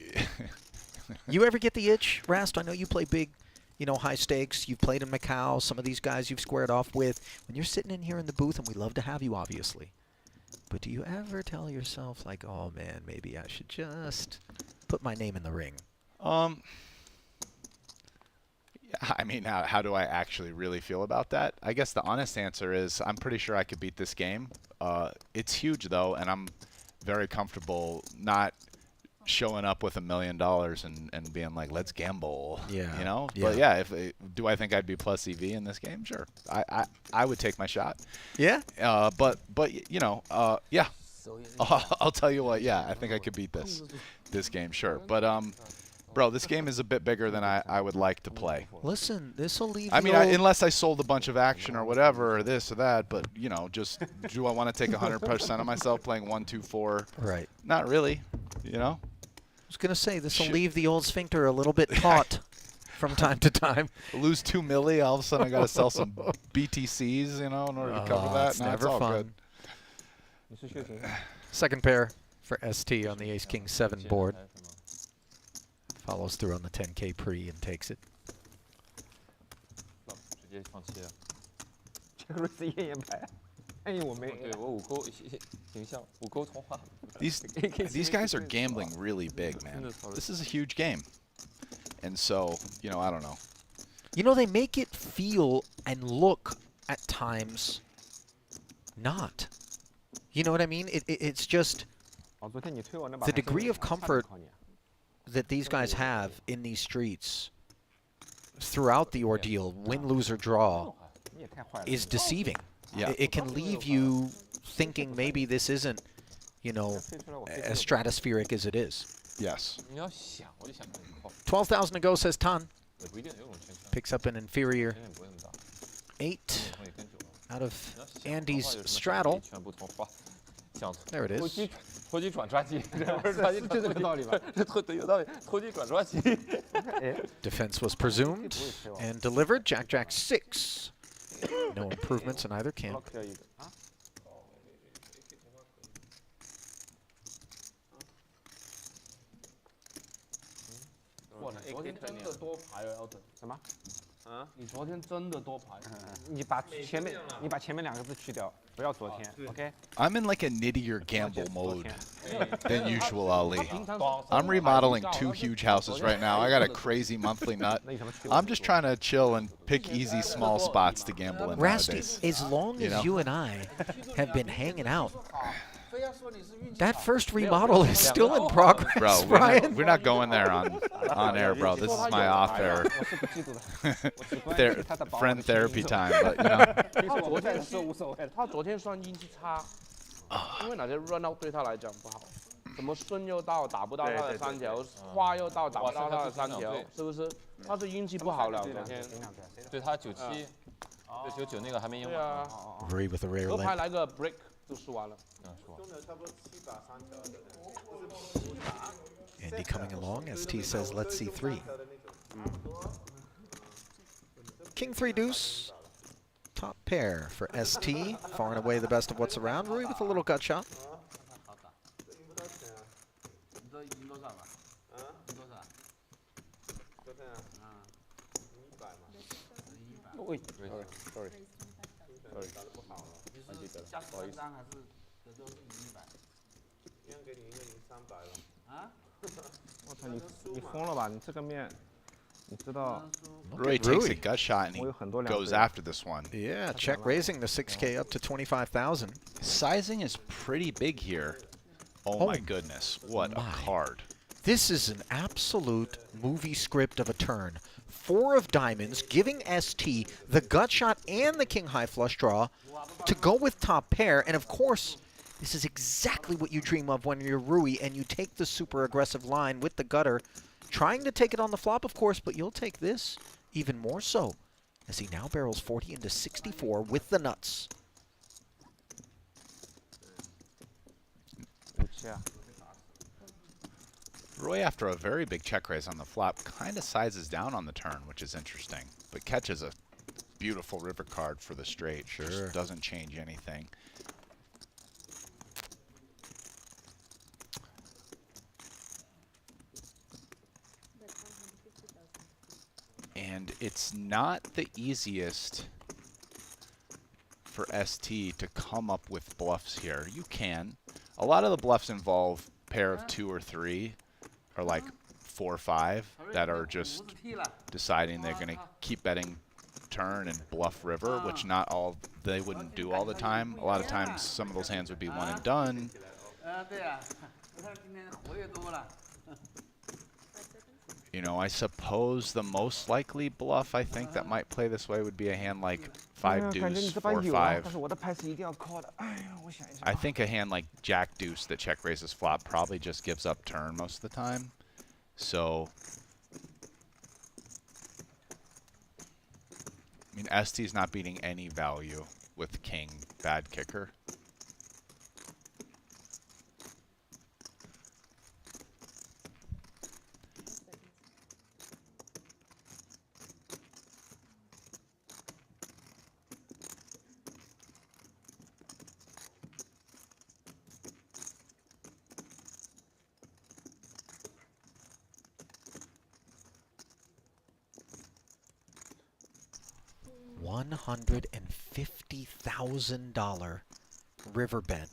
You ever get the itch, Rast? I know you play big, you know, high stakes. You've played in Macau. Some of these guys you've squared off with. When you're sitting in here in the booth, and we love to have you, obviously. But do you ever tell yourself, like, oh, man, maybe I should just put my name in the ring? yeah, I mean, how do I actually really feel about that? I guess the honest answer is I'm pretty sure I could beat this game. It's huge, though, and I'm very comfortable not showing up with $1 million and being like, let's gamble. Yeah. You know? Yeah. But, yeah, do I think I'd be plus EV in this game? Sure. I would take my shot. Yeah? But you know, yeah. I'll tell you what, yeah, I think I could beat this game, sure. But, bro, this game is a bit bigger than I would like to play. Listen, this will leave I mean, you unless I sold a bunch of action or whatever, or this or that, but, you know, just do I want to take 100% of myself playing 1, 2, 4? Right. Not really, you know? I was going to say, this will Shit. leave the old sphincter a little bit taut from time to time. Lose 2 milli, all of a sudden I got to sell some BTCs, you know, in order to cover that. It's No, never all fun. good. Second pair for ST on the Ace-King-7 board. Follows through on the 10K pre and takes it. 直接放弃了。这个瑞士夜宴牌，哎，我没。对我5勾形象，5勾同花。These guys are gambling really big, man. This is a huge game. And so, you know, I don't know. You know, they make it feel and look at times not. You know what I mean? It's just the degree of comfort that these guys have in these streets throughout the ordeal, win, lose, or draw, is deceiving. Yeah. It can leave you thinking maybe this isn't, you know, as stratospheric as it is. Yes. 12,000 to go, says Tan. Picks up an inferior 8 out of Andy's straddle. There it is. 投机转抓机，就这个道理吧？有道理，投机转抓机。 Defense was presumed and delivered. Jack, Jack, 6. No improvements in either camp.你昨天真的多牌。你把前面2个字去掉，不要昨天 ，OK？ I'm in like a nittier gamble mode than usual, Ali. I'm remodeling 2 huge houses right now. I got a crazy monthly nut. I'm just trying to chill and pick easy small spots to gamble in Rasty, nowadays. as long as you and I have been hanging out, that first remodel is still in progress, Bro, Brian. we're not going there on air, bro. This is my off air friend therapy time. But you know, 他昨天算运气差，因为哪些 run out 对他来讲不好，什么顺又到打不到他的3条，花又到打不到他的3条，是不是？他是运气不好了，昨天。对他97，对99那个还没赢对啊， Rui with a rare 合牌 limp. 来个 break 就输完了。 Andy coming along. ST says, let's see 3. King 3 deuce. Top pair for ST. Far and away the best of what's around. Rui with a little gut shot. Sorry. 我操，你疯了吧？你这个面，你知道？ Rui takes a gut shot and he 我有很多两 goes 倍。 after this one. Yeah, check raising the 6K up to 25,000. Sizing is pretty big here. Oh my goodness, what a card. This is an absolute movie script of a turn. 4 of diamonds, giving ST the gut shot and the king high flush draw to go with top pair. And of course, This is exactly what you dream of when you're Rui and you take the super aggressive line with the gutter, trying to take it on the flop, of course, but you'll take this even more so as he now barrels 40 into 64 with the nuts. Rui, after a very big check raise on the flop, kind of sizes down on the turn, which is interesting, but catches a beautiful river card for the straight. Sure. Just doesn't change anything. And it's not the easiest for ST to come up with bluffs here. You can. A lot of the bluffs involve pair of 2 or 3, or like 4 or 5, that are just deciding they're going to keep betting turn and bluff river, which not all they wouldn't do all the time. A lot of times some of those hands would be one and done. You know, I suppose the most likely bluff I think that might play this way would be a hand like 5 deuce, 4 5. I think a hand like Jack deuce that check raises flop probably just gives up turn most of the time. So, I mean, ST's not beating any value with king, bad kicker. $150,000 river bet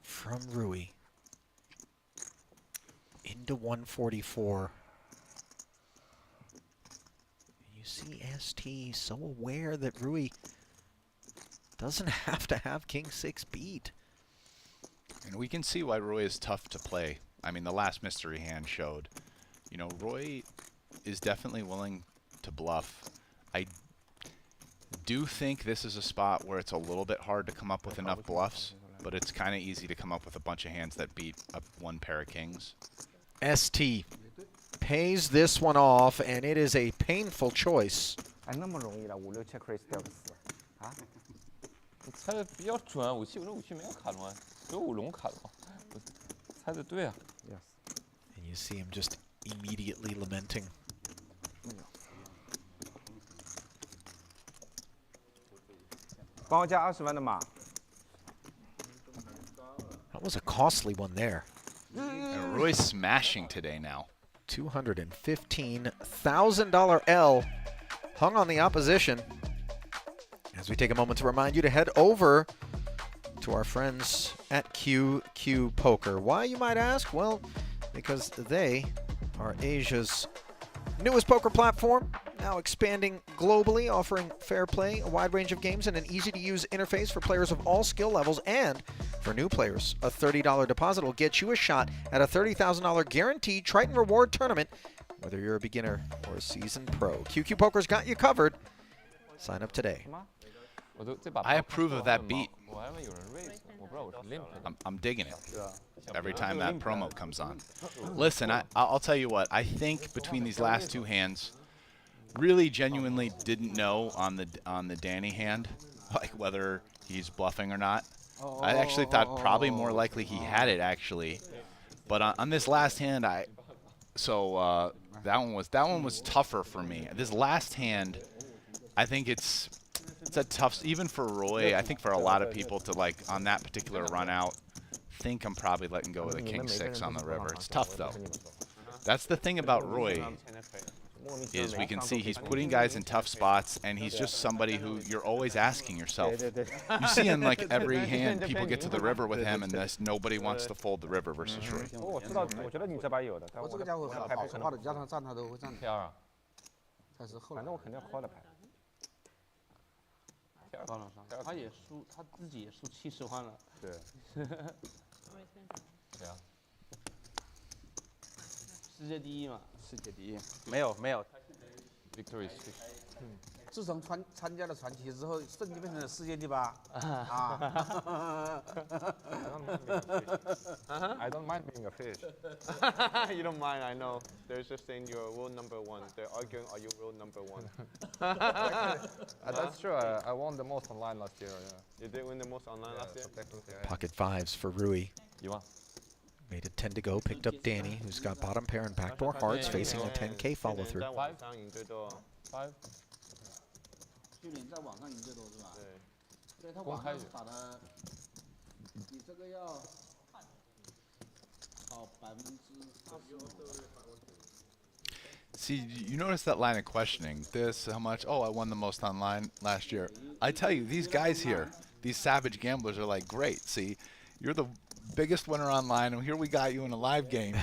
from Rui into 144. You see ST so aware that Rui doesn't have to have king 6 beat. And we can see why Rui is tough to play. I mean, the last mystery hand showed, you know, Rui is definitely willing to bluff. I do think this is a spot where it's a little bit hard to come up with enough bluffs, but it's kind of easy to come up with a bunch of hands that beat up 1 pair of kings. ST pays this one off, and it is a painful choice. 我猜的比较准啊，5七5六5七没有卡中啊，只有5龙卡中，我猜的对啊。And you see him just immediately lamenting. 帮我加20万的码。 That was a costly one there. And Rui's smashing today now. $215,000 L hung on the opposition. As we take a moment to remind you to head over to our friends at QQ Poker. Why, you might ask? Well, because they are Asia's newest poker platform, now expanding globally, offering fair play, a wide range of games, and an easy-to-use interface for players of all skill levels. And for new players, a $30 deposit will get you a shot at a $30,000 guaranteed Triton reward tournament, whether you're a beginner or a seasoned pro. QQ Poker's got you covered. Sign up today. I approve of that beat. I'm digging it every time that promo comes on. Listen, I'll tell you what. I think between these last 2 hands, really genuinely didn't know on the Danny hand, like whether he's bluffing or not. I actually thought probably more likely he had it actually, but on this last hand, that one was tougher for me. This last hand, I think it's a tough, even for Rui, I think for a lot of people to, like, on that particular run out, think I'm probably letting go with a king 6 on the river. It's tough though. That's the thing about Rui, is we can see he's putting guys in tough spots, and he's just somebody who you're always asking yourself. You see in like every hand, people get to the river with him, and nobody wants to fold the river versus Rui. 我知道，我觉得你这把有的，但我的牌不可能。加上站他都会站。但是后来，反正我肯定喝的牌。他也输，他自己也输70万了。对。对啊。世界第一嘛。世界第一。没有。 Victory 6。自从参加了传奇之后，瞬间变成了世界第8啊！ I don't mind being a fish. You don't mind, I know. They're just saying you're world number 1. They're arguing, are you world number 1? That's true. I won the most online last year. Yeah. You did win the most online last year? Pocket fives for Rui. You want? Made it 10 to go. Picked up Danny, who's got bottom pair and backdoor hearts, facing a 10K follow through. 5. 去年在网上赢最多是吧？对，他网上打的，你这个要好40%。 See, you notice that line of questioning. This, how much? Oh, I won the most online last year. I tell you, these guys here, these savage gamblers are like, great. See, you're the biggest winner online, and here we got you in a live game.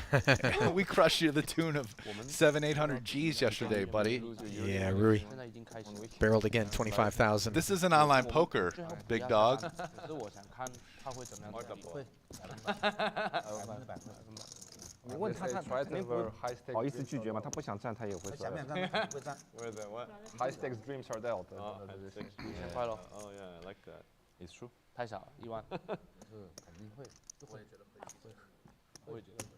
We crushed you to the tune of 700-800 G's yesterday, buddy. Yeah, Rui barreled again, 25,000. This isn't online poker, big dog. 你问他肯定不好意思拒绝嘛，他不想站他也会说。想不想站？会站。 What? High stakes dreams are dealt. Oh, yeah, I like that. It's true. 太小了，1万。肯定会。我也觉得会。我也觉得会。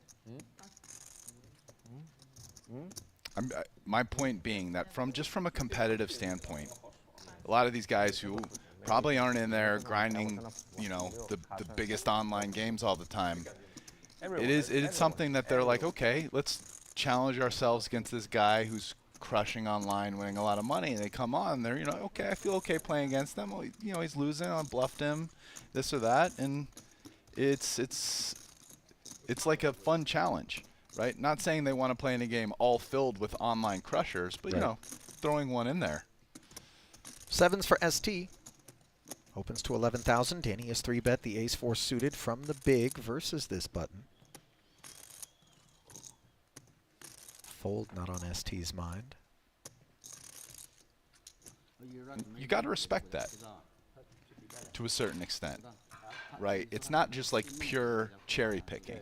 My point being that from a competitive standpoint, a lot of these guys who probably aren't in there grinding, you know, the biggest online games all the time. It is something that they're like, okay, let's challenge ourselves against this guy who's crushing online, winning a lot of money. And they come on, they're, you know, okay, I feel okay playing against them. Well, you know, he's losing, I bluffed him, this or that, and it's like a fun challenge, right? Not saying they want to play in a game all filled with online crushers, but you know, throwing one in there. Sevens for ST. Opens to 11,000. Danny is 3-bet the ace-4 suited from the big versus this button. Fold not on ST's mind. You got to respect that to a certain extent, right? It's not just like pure cherry picking.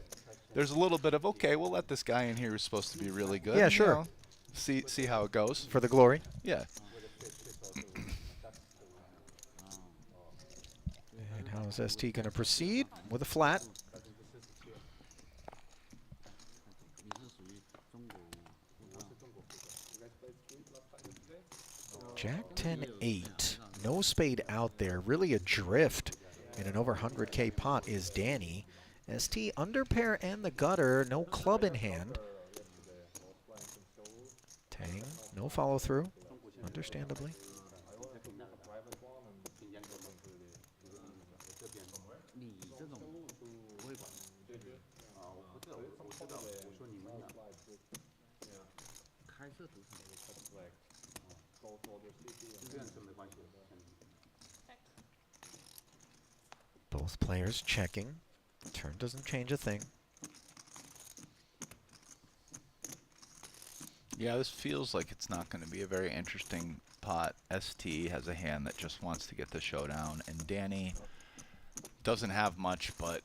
There's a little bit of, okay, we'll let this guy in here who's supposed to be really good. Yeah, and, sure. You know, see how it goes. For the glory. Yeah. And how is ST going to proceed? With a flat. Jack 10-8. No spade out there. Really adrift in an over 100K pot is Danny. ST under pair and the gutter. No club in hand. Tang. No follow through. Understandably. Both players checking. Turn doesn't change a thing. Yeah, this feels like it's not going to be a very interesting pot. ST has a hand that just wants to get the showdown, and Danny doesn't have much, but,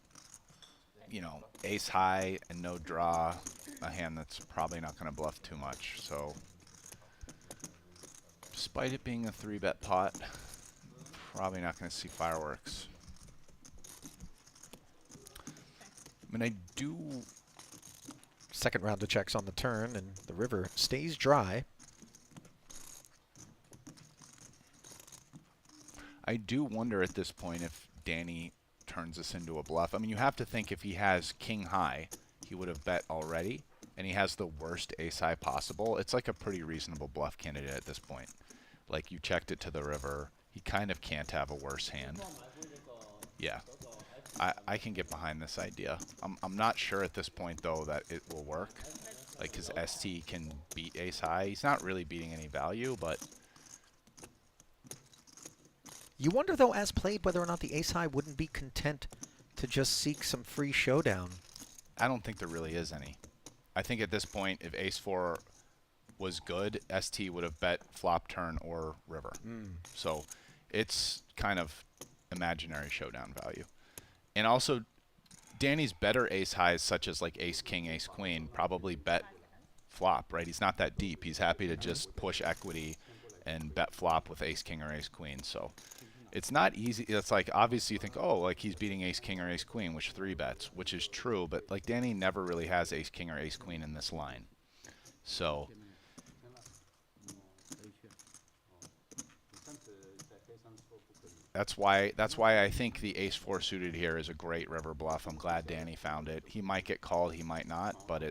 you know, ace high and no draw, a hand that's probably not going to bluff too much. So, despite it being a 3-bet pot, probably not going to see fireworks. I mean, I do... Second round of checks on the turn, and the river stays dry. I do wonder at this point if Danny turns this into a bluff. I mean, you have to think if he has king high, he would have bet already, and he has the worst ace high possible. It's like a pretty reasonable bluff candidate at this point. Like, you checked it to the river. He kind of can't have a worse hand. Yeah. I can get behind this idea. I'm not sure at this point, though, that it will work. Like, his ST can beat ace high. He's not really beating any value, but... You wonder, though, as played, whether or not the ace high wouldn't be content to just seek some free showdown. I don't think there really is any. I think at this point, if ace 4 was good, ST would have bet flop, turn, or river. So it's kind of imaginary showdown value. And also, Danny's better ace highs, such as like ace king, ace queen, probably bet flop, right? He's not that deep. He's happy to just push equity and bet flop with ace king or ace queen. So it's not easy. It's like, obviously you think, oh, like he's beating ace king or ace queen, which 3-bets, which is true, but like Danny never really has ace king or ace queen in this line. So that's why I think the ace-4 suited here is a great river bluff. I'm glad Danny found it. He might get called, he might not, but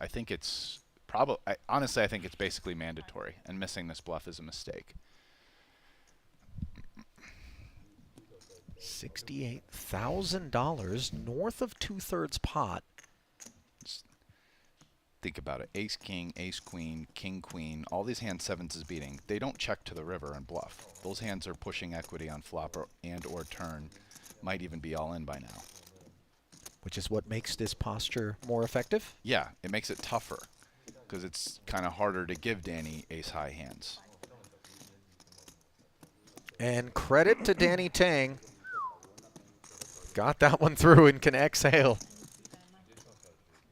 I think it's probably, honestly, I think it's basically mandatory, and missing this bluff is a mistake. $68,000, north of 2/3 pot. Just think about it. Ace king, ace queen, king queen, all these hand sevens is beating. They don't check to the river and bluff. Those hands are pushing equity on flop or turn. Might even be all in by now. Which is what makes this posture more effective? Yeah, it makes it tougher because it's kind of harder to give Danny ace high hands. And credit to Danny Tang. Got that one through and can exhale.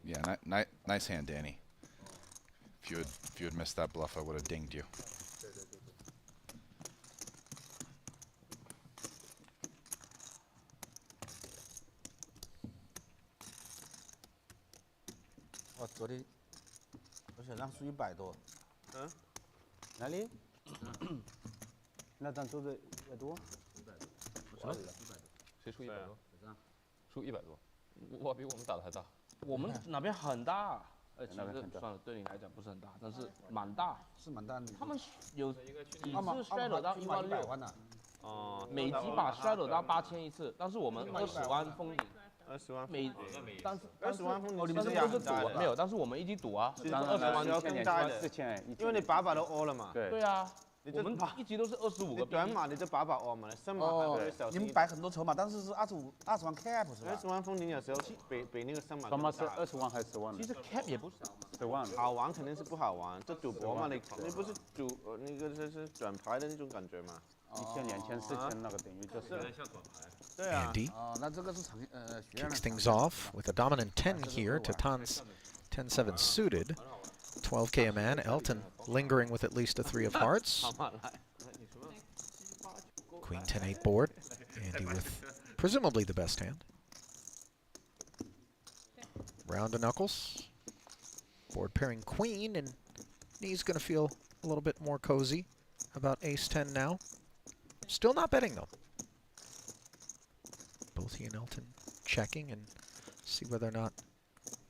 Yeah, nice hand, Danny. If you had missed that bluff, I would have dinged you.我昨天我想让输100多。嗯，哪里？那张桌子100多？谁输100多？输100多，哇，比我们打的还大。我们哪边很大，其那边很大实算了，对你来讲不是很大，但是蛮大。是蛮大的。他们有几次摔了了到16000万呢。哦，每几把摔了到8000一次，但是我们20万封顶。20万，但是20万封顶，但是都是赌没有，但是我们一起赌啊，然后20万要更大的，4000，因为你把把都 all 了嘛。对啊，我们一集都是25个。短码你就把 all 嘛，深码还会小心。你们摆很多筹码，但是是20万 cap 是吧？20万封顶有时候比那个深码。双码是20万还是10万？其实 cap 也不少，10万。好玩肯定是不好玩，这赌博嘛，你不是赌那个是转牌的那种感觉嘛。1000、2000、4000那个等于就是像转牌。对啊。Andy 那这个是kicks things off with a dominant 10 here to Tan's 10-7 suited. 12K a man. Elton lingering with at least a 3 of hearts. Queen 10-8 board. Andy with presumably the best hand. Round of knuckles. Board pairing queen, and he's going to feel a little bit more cozy about ace-10 now. Still not betting, though. Both he and Elton checking and see whether or not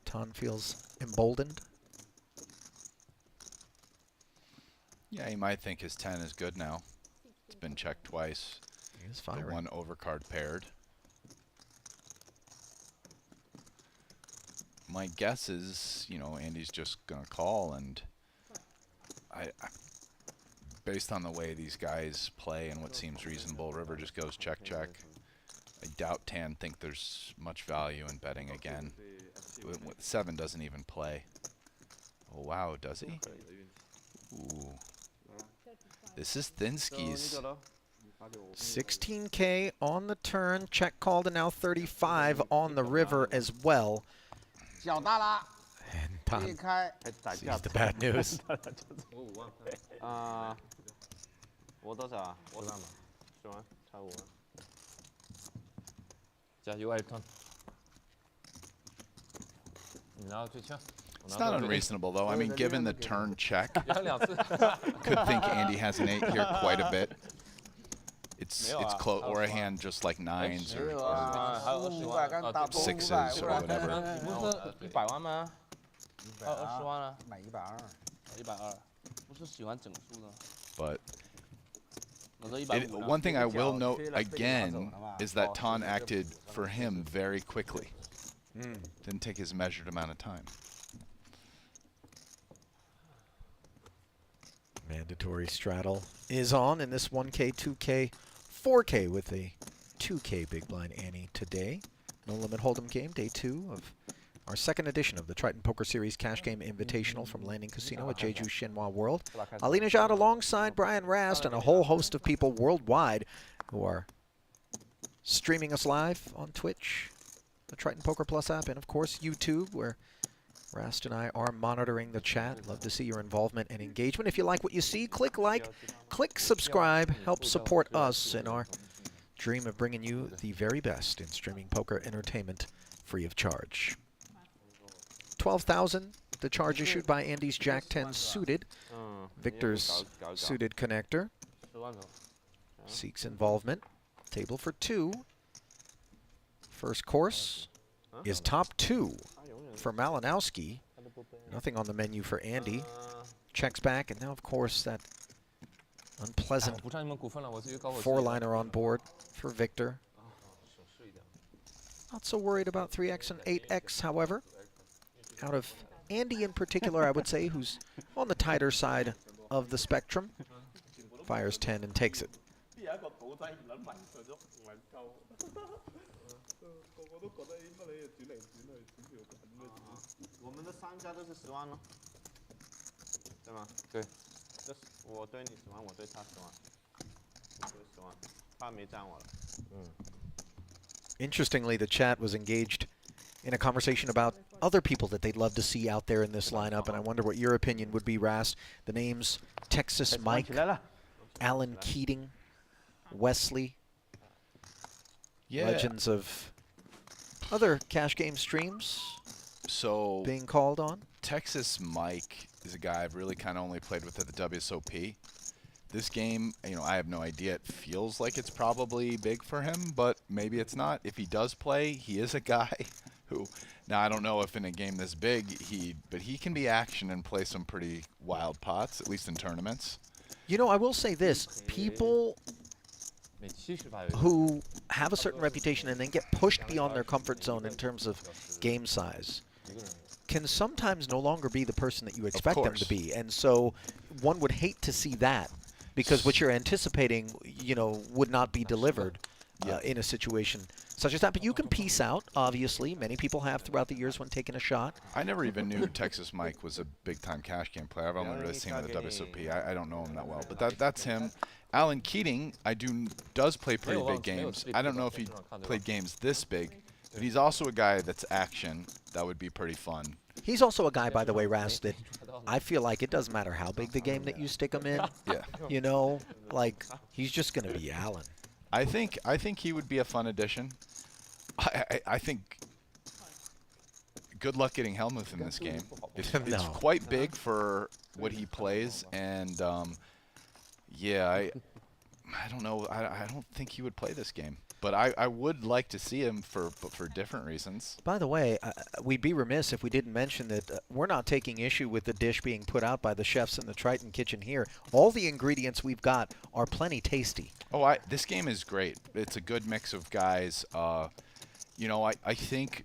Tan feels emboldened. Yeah, he might think his 10 is good now. It's been checked twice. He is firing. The one overcard paired. My guess is, you know, Andy's just going to call, and I based on the way these guys play and what seems reasonable, river just goes check, check. I doubt Tan think there's much value in betting again. 7 doesn't even play. Oh, wow, does he? Ooh. This is thin skis. 16K on the turn, check called, and now 35 on the river as well. 脚大了， And Tan 避开。 sees the bad news. 我多少啊？10万嘛，10万，差5万。加油，艾特。你拿到最强。 It's not unreasonable, though. I mean, given the turn check, 2次。 could think Andy has an 8 here quite a bit. It's close, or a hand just like 9s or 6s or whatever. 你不是100万吗？20万啊？买120。120，不是喜欢整数的。 But one thing I will note again is that Tan acted for him very quickly. Didn't take his measured amount of time. Mandatory straddle is on in this 1K, 2K, 4K with a 2K big blind ante today. No limit hold'em game, day 2 of our second edition of the Triton Poker Series Cash Game Invitational from Landing Casino at Jeju Shinhwa World. Ali Nejad alongside Brian Rast and a whole host of people worldwide who are streaming us live on Twitch, the Triton Poker Plus app, and of course YouTube, where Rast and I are monitoring the chat. Love to see your involvement and engagement. If you like what you see, click like, click subscribe. Help support us in our dream of bringing you the very best in streaming poker entertainment free of charge. 12,000, the charge issued by Andy's Jack 10 suited. Victor's suited connector seeks involvement. Table for 2. First course is top 2 for Malinowski. Nothing on the menu for Andy. Checks back, and now, of course, that unpleasant 4-liner on board for Victor. Not so worried about 3x and 8x, however. Out of Andy in particular, I would say, who's on the tighter side of the spectrum. Fires 10 and takes it. 我们的商家都是10万咯，对吗？对。这我对你10万，我对他10万，我对10万，他没占我了。Interestingly, the chat was engaged in a conversation about other people that they'd love to see out there in this lineup, and I wonder what your opinion would be, Rast. The names Texas Mike, Alan Keating, Wesley, legends of other cash game streams So being called on. Texas Mike is a guy I've really kind of only played with at the WSOP. This game, you know, I have no idea. It feels like it's probably big for him, but maybe it's not. If he does play, he is a guy who, now I don't know if in a game this big, but he can be action and play some pretty wild pots, at least in tournaments. You know, I will say this. People who have a certain reputation and then get pushed beyond their comfort zone in terms of game size can sometimes no longer be the person that you expect them to be. And so one would hate to see that, because what you're anticipating, you know, would not be delivered in a situation such as that. But you can piece out, obviously. Many people have throughout the years when taking a shot. I never even knew Texas Mike was a big-time cash game player. I've only really seen him at the WSOP. I don't know him that well, but that's him. Alan Keating, does play pretty big games. I don't know if he played games this big, but he's also a guy that's action. That would be pretty fun. He's also a guy, by the way, Rast, that I feel like it doesn't matter how big the game that you stick him in. Yeah. You know, like, he's just going to be Alan. I think he would be a fun addition. I think good luck getting Helmuth in this game. It's quite big for what he plays, and yeah, I don't know. I don't think he would play this game. But I would like to see him for different reasons. By the way, we'd be remiss if we didn't mention that we're not taking issue with the dish being put out by the chefs in the Triton kitchen here. All the ingredients we've got are plenty tasty. Oh, this game is great. It's a good mix of guys. You know, I think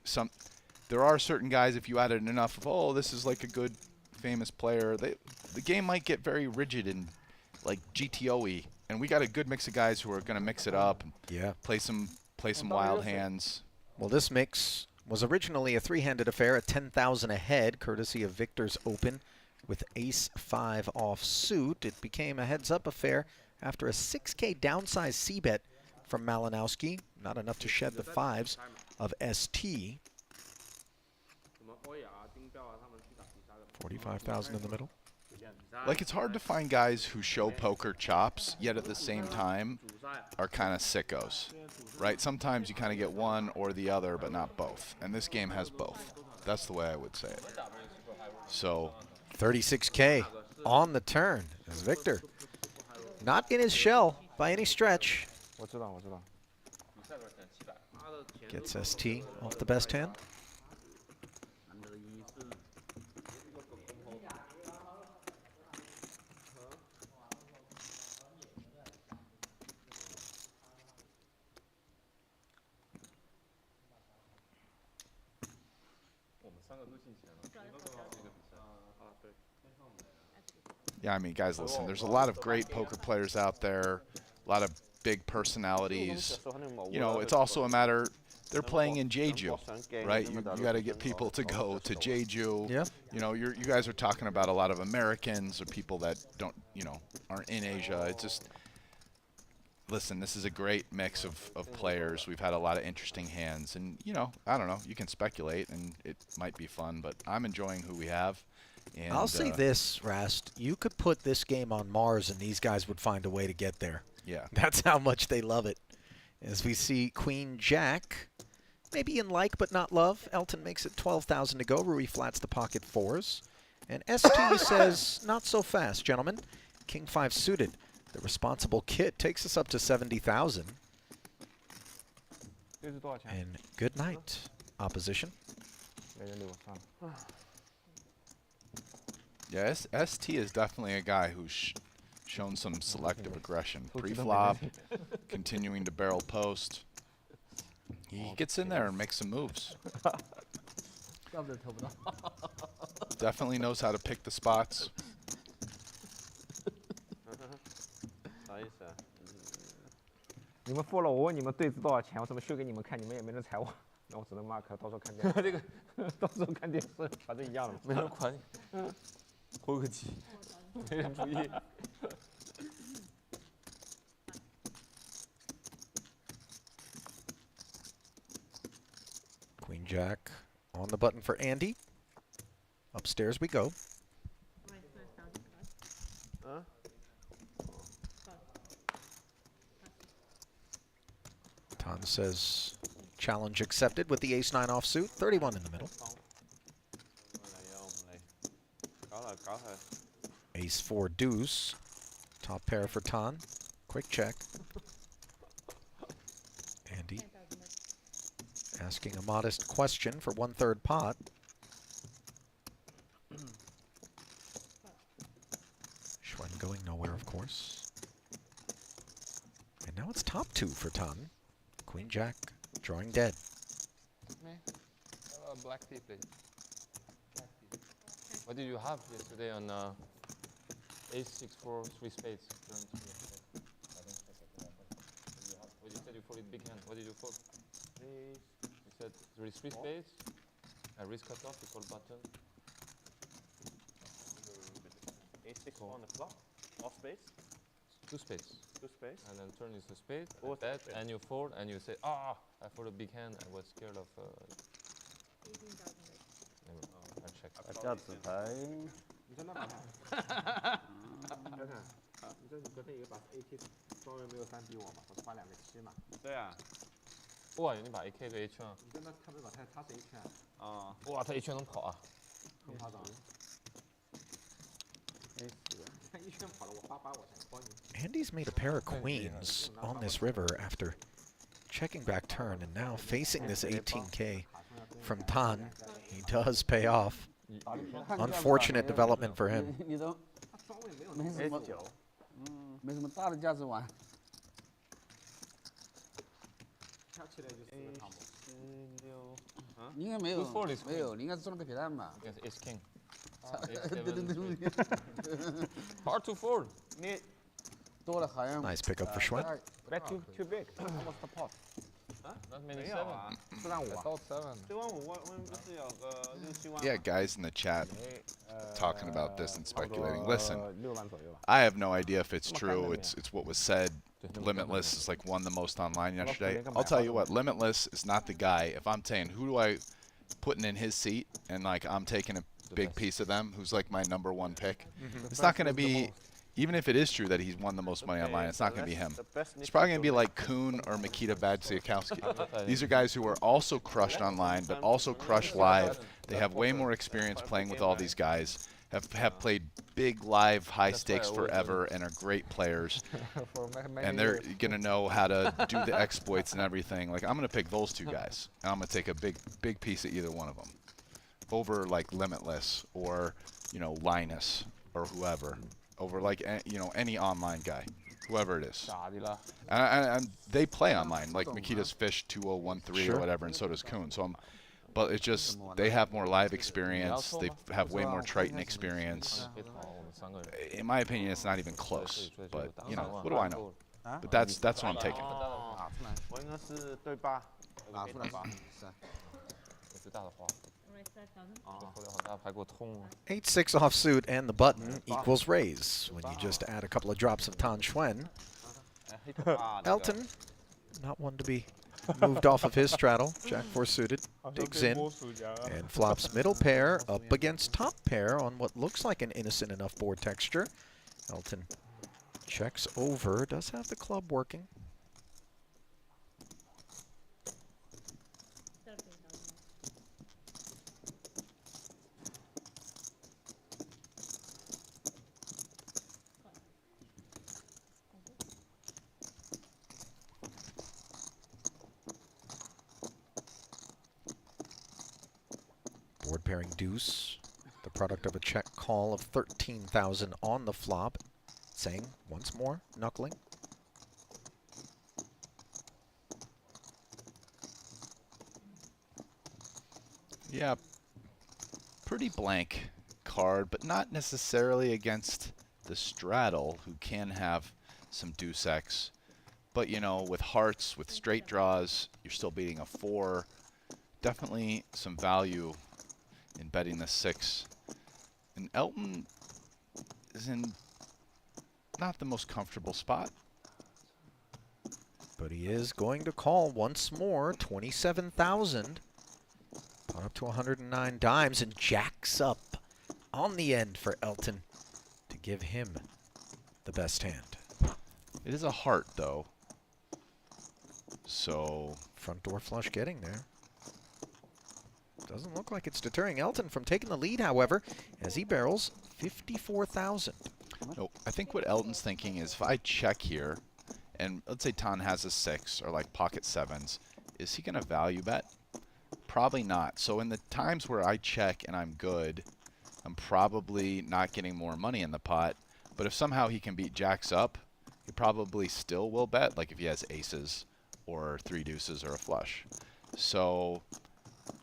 there are certain guys, if you added enough of, oh, this is like a good famous player, the game might get very rigid and like GTO-y. And we got a good mix of guys who are going to mix it up and play some wild hands. Well, this mix was originally a three-handed affair at 10,000 ahead, courtesy of Victor's Open, with Ace-5 offsuit. It became a heads-up affair after a 6K downsized C-bet from Malinowski. Not enough to shed the fives of ST. 45,000 in the middle. Like, it's hard to find guys who show poker chops, yet at the same time are kind of sickos, right? Sometimes you kind of get one or the other, but not both. And this game has both. That's the way I would say it. So 36K on the turn as Victor. Not in his shell by any stretch. Gets ST off the best hand. yeah, I mean, guys, listen, there's a lot of great poker players out there, a lot of big personalities. You know, it's also a matter, they're playing in Jeju, right? You got to get people to go to Jeju. Yeah. You know, you guys are talking about a lot of Americans or people that don't, you know, aren't in Asia. It's just, listen, this is a great mix of players. We've had a lot of interesting hands, and you know, I don't know. You can speculate, and it might be fun, but I'm enjoying who we have. And, I'll say this, Rast. You could put this game on Mars, and these guys would find a way to get there. Yeah. That's how much they love it. As we see Queen Jack, maybe in like but not love. Elton makes it 12,000 to go. Rui flats the pocket fours. And ST says, not so fast, gentlemen. King 5 suited. The responsible kit takes us up to 70,000. And good night, opposition. Yeah, ST is definitely a guy who's shown some selective aggression. Pre-flop, continuing to barrel post. He gets in there and makes some moves. Definitely knows how to pick the spots. 啥意思啊？你们 follow 我问你们对值多少钱，我怎么秀给你们看，你们也没人踩我，那我只能 mark， 到时候看电视。这个到时候看电视，反正一样的，没人管你，回个机，没人注意。Queen Jack on the button for Andy. Upstairs we go. Tan says challenge accepted with the ace-9 offsuit. 31 in the middle. Ace-4 deuce. Top pair for Tan. Quick check. Andy asking a modest question for 1/3 pot. Schwen going nowhere, of course. And now it's top 2 for Tan. Queen Jack drawing dead. Black tea, please. What did you have yesterday on ace 6-4 3 spades? What you said you folded big hand. What did you fold? You said there is 3 spades. I risk cut off. You fold button. Ace 6 on the flop. Off spades. 2 spades. 2 spades. And then turn is a spade. Bet, and you fold, and you say, ah, I fold a big hand. I was scared of. I check. 下子牌。你在那干嘛？看看，你这昨天也把 AK 稍微没有3逼我嘛，我是把2个7嘛。对啊。哇，你把 AK 给 A 圈啊？你在那他没把他是 A 圈啊。哇，他 A 圈能跑啊？很夸张。他1圈跑了，我88我才帮你。Andy's made a pair of queens on this river after checking back turn, and now facing this 18K from Tan. He does pay off. Unfortunate development for him. 你都没什么，没什么大的价值玩。应该没有，没有，你应该中了个皮蛋吧 ？Ace King. 对对对对。Hard to fold. 你多了好像。 Nice pickup for Schwen. Bet too big. Almost the pot. Not many 没有啊，4万5啊。 thought 7. 4万5，我们不是有个6、7万。 Yeah, guys in the chat talking about this and speculating. Listen, 6万左右吧。 I have no idea if it's true. It's what was said. Limitless is like won the most online yesterday. I'll tell you what, Limitless is not the guy. If I'm saying who do I putting in his seat and like I'm taking a big piece of them, who's like my #1 pick, it's not going to be. Even if it is true that he's won the most money online, it's not going to be him. It's probably going to be like Kuhn or Mikita Badziakowski. These are guys who are also crushed online, but also crushed live. They have way more experience playing with all these guys, have played big live high stakes forever, and are great players. And they're going to know how to do the exploits and everything. Like, I'm going to pick those two guys, and I'm going to take a big piece of either one of them over like Limitless or, you know, Linus or whoever. Over like any online guy, whoever it is, and they play online. Like Mikita's Fish 2013 or whatever, and so does Kuhn. So but it's just they have more live experience. They have way more Triton experience. In my opinion, it's not even close. But you know, what do I know? But that's what I'm taking. 我应该是对8。打出来是。最大的花。 8-6 offsuit and the button equals raise when you just add a couple of drops of Tan Schwen. Elton, not one to be moved off of his straddle. Jack 4 suited, digs in, and flops middle pair up against top pair on what looks like an innocent enough board texture. Elton checks over, does have the club working. Board pairing deuce, the product of a check call of 13,000 on the flop. Saying once more, knuckling. Yeah, pretty blank card, but not necessarily against the straddle, who can have some deuce X. But, you know, with hearts, with straight draws, you're still beating a 4. Definitely some value in betting the 6. And Elton is in not the most comfortable spot. But he is going to call once more, 27,000. Pot up to 109 dimes and jacks up on the end for Elton to give him the best hand. It is a heart, though. So front door flush getting there. Doesn't look like it's deterring Elton from taking the lead, however, as he barrels 54,000. No, I think what Elton's thinking is if I check here, and let's say Tan has a 6 or like pocket 7s, is he going to value bet? Probably not. So in the times where I check and I'm good, I'm probably not getting more money in the pot. But if somehow he can beat jacks up, he probably still will bet, like if he has aces or 3 deuces or a flush. So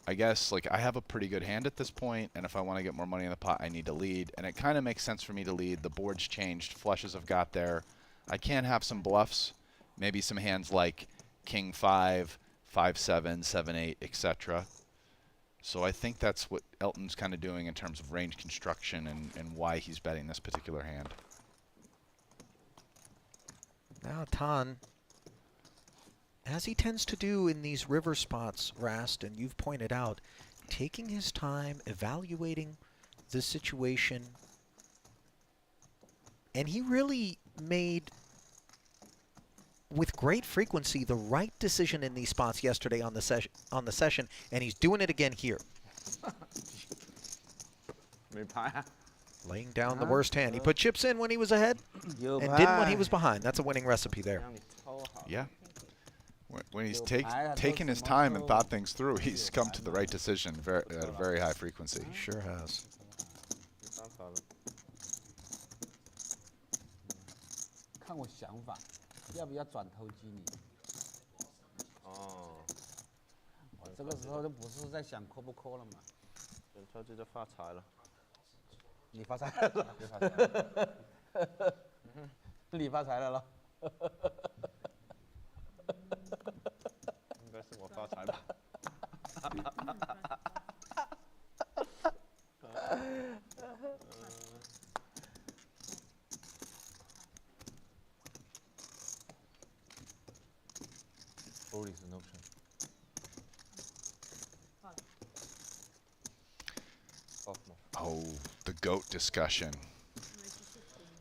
I guess like I have a pretty good hand at this point, and if I want to get more money in the pot, I need to lead. And it kind of makes sense for me to lead. The board's changed. Flushes have got there. I can have some bluffs, maybe some hands like King 5, 5-7, 7-8, etc. So I think that's what Elton's kind of doing in terms of range construction and why he's betting this particular hand. Now Tan, as he tends to do in these river spots, Rast, and you've pointed out, taking his time, evaluating the situation. And he really made, with great frequency, the right decision in these spots yesterday on the session, and he's doing it again here. Laying down the worst hand. He put chips in when he was ahead and didn't when he was behind. That's a winning recipe there. Yeah. When he's taken his time and thought things through, he's come to the right decision at a very high frequency. He sure has. Oh, the GOAT discussion.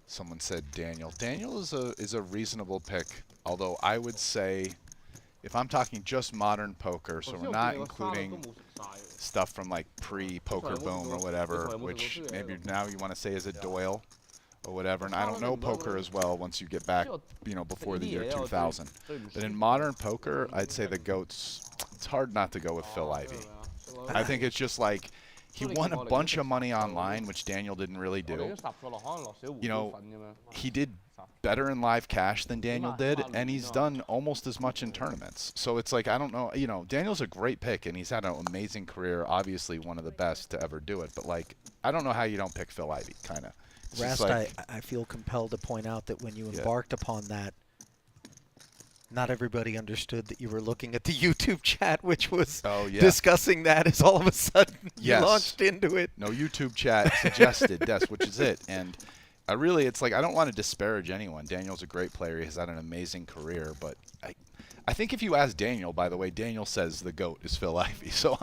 Someone said Daniel. Daniel is a reasonable pick, although I would say if I'm talking just modern poker, so we're not including stuff from like pre-poker boom or whatever, which maybe now you want to say is a Doyle or whatever, and I don't know poker as well once you get back, you know, before the year 2000. But in modern poker, I'd say the GOAT's, it's hard not to go with Phil Ivey. I think it's just like, he won a bunch of money online, which Daniel didn't really do. You know, he did better in live cash than Daniel did, and he's done almost as much in tournaments. So it's like, I don't know, you know, Daniel's a great pick, and he's had an amazing career, obviously one of the best to ever do it. But, like, I don't know how you don't pick Phil Ivey, kind of. Rast, like, I feel compelled to point out that when you embarked upon that, not everybody understood that you were looking at the YouTube chat, which was discussing that as all of a sudden you launched into it. No, YouTube chat suggested, that's which is it. And it's like I don't want to disparage anyone. Daniel's a great player. He has had an amazing career, but I think if you ask Daniel, by the way, Daniel says the GOAT is Phil Ivey. So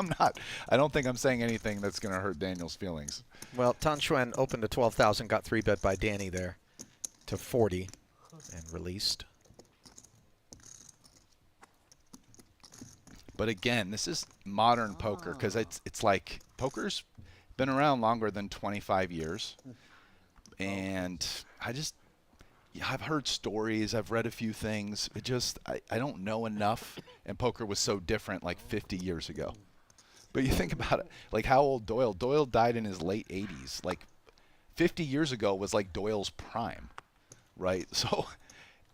I don't think I'm saying anything that's going to hurt Daniel's feelings. Well, Tan Xuan opened to 12,000, got 3-bet by Danny there to 40 and released. But again, this is modern poker because it's like poker's been around longer than 25 years. And I've heard stories, I've read a few things. I don't know enough. And poker was so different like 50 years ago. But you think about it, like how old Doyle? Doyle died in his late 80s. Like 50 years ago was like Doyle's prime, right? So,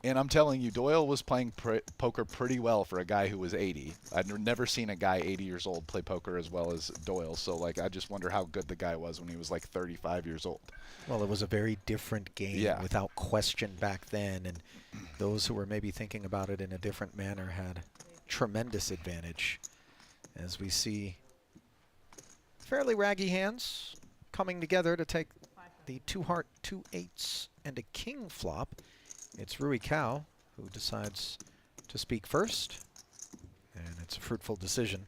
and I'm telling you, Doyle was playing poker pretty well for a guy who was 80. I've never seen a guy 80 years old play poker as well as Doyle. So, like, I just wonder how good the guy was when he was like 35 years old. Well, it was a very different game without question back then, and those who were maybe thinking about it in a different manner had tremendous advantage. As we see fairly raggy hands coming together to take the 2-heart, 2 8s, and a king flop. It's Rui Cao who decides to speak first, and it's a fruitful decision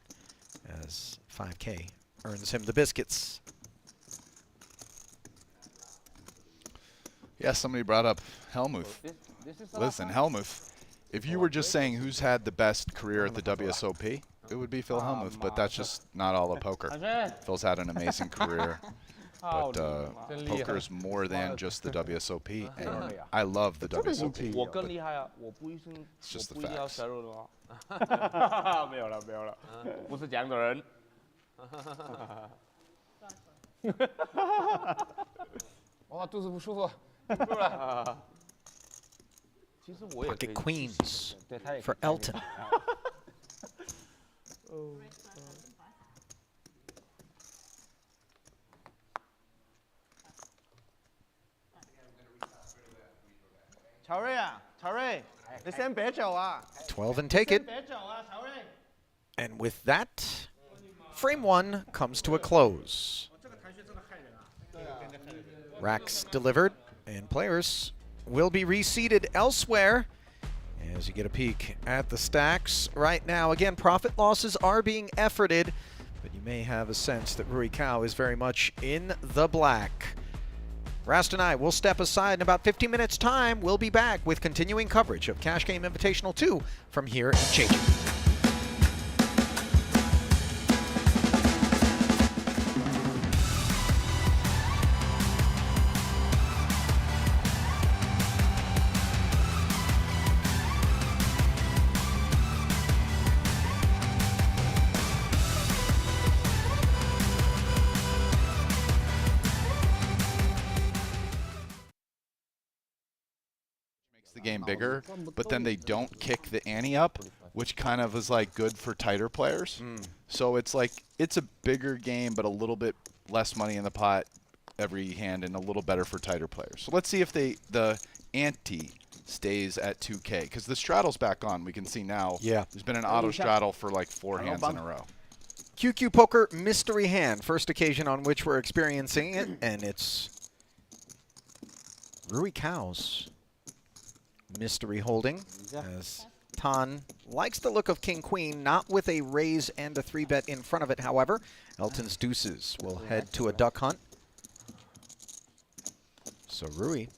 as 5K earns him the biscuits. Yeah, somebody brought up Helmuth. Listen, Helmuth, if you were just saying who's had the best career at the WSOP, it would be Phil Helmuth, but that's just not all of poker. Phil's had an amazing career, but poker is more than just the WSOP, and I love the WSOP. It's just the facts. 没有了，不是这样的人。哇，肚子不舒服，不舒服了。其实我也可以 Pocket queens for Elton. Charlie, 12 and take it. And with that, frame 1 comes to a close. Racks delivered, and players will be reseated elsewhere as you get a peek at the stacks right now. Again, profit losses are being efforted, but you may have a sense that Rui Cao is very much in the black. Rast and I will step aside in about 15 minutes' time. We'll be back with continuing coverage of Cash Game Invitational 2 from here in Jeju. The game bigger, but then they don't kick the ante up, which kind of is like good for tighter players. So it's like it's a bigger game, but a little bit less money in the pot every hand, and a little better for tighter players. So let's see if the ante stays at 2K, because the straddle's back on. We can see now. Yeah, there's been an auto straddle for like 4 hands in a row. QQ Poker mystery hand, first occasion on which we're experiencing it, and it's Rui Cao's mystery holding, as Tan likes the look of King Queen, not with a raise and a 3-bet in front of it. However, Elton's deuces will head to a duck hunt. So Rui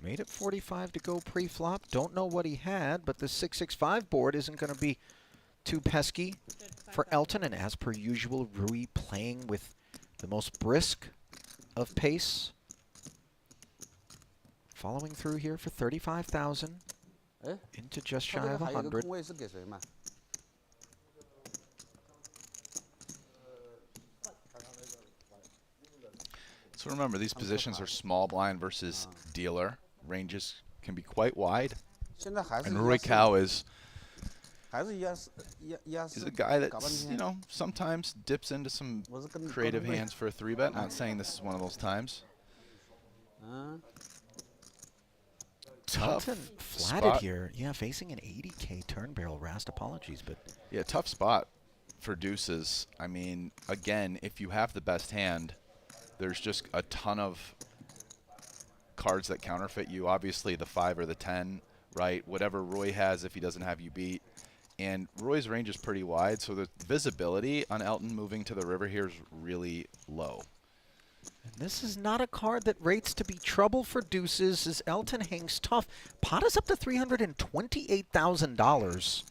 made it 45 to go pre-flop. Don't know what he had, but the 665 board isn't going to be too pesky for Elton. And as per usual, Rui playing with the most brisk of pace. Following through here for 35,000 into just shy of 100. So remember, these positions are small blind versus dealer. Ranges can be quite wide. And Rui Cao is a guy that, you know, sometimes dips into some creative hands for a 3-bet. Not saying this is one of those times. Tough flatted spot here. Yeah, facing an 80K turn barrel. Rast, apologies, but yeah, tough spot for deuces. I mean, again, if you have the best hand, there's just a ton of cards that counterfeit you. Obviously, the 5 or the 10, right? Whatever Rui has if he doesn't have you beat. And Rui's range is pretty wide, so the visibility on Elton moving to the river here is really low. And this is not a card that rates to be trouble for deuces as Elton hangs tough. Pot is up to $328,000.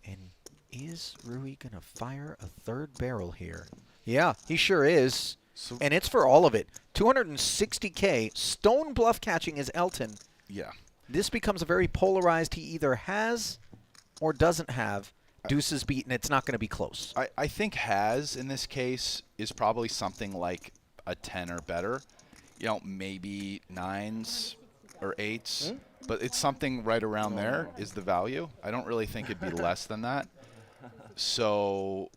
And is Rui going to fire a third barrel here? Yeah, he sure is. So, And it's for all of it. 260K. Stone bluff catching is Elton. yeah. This becomes a very polarized, he either has or doesn't have deuces beaten. It's not going to be close. I think has in this case is probably something like a 10 or better. You know, maybe 9s or 8s, but it's something right around there is the value. I don't really think it'd be less than that. So,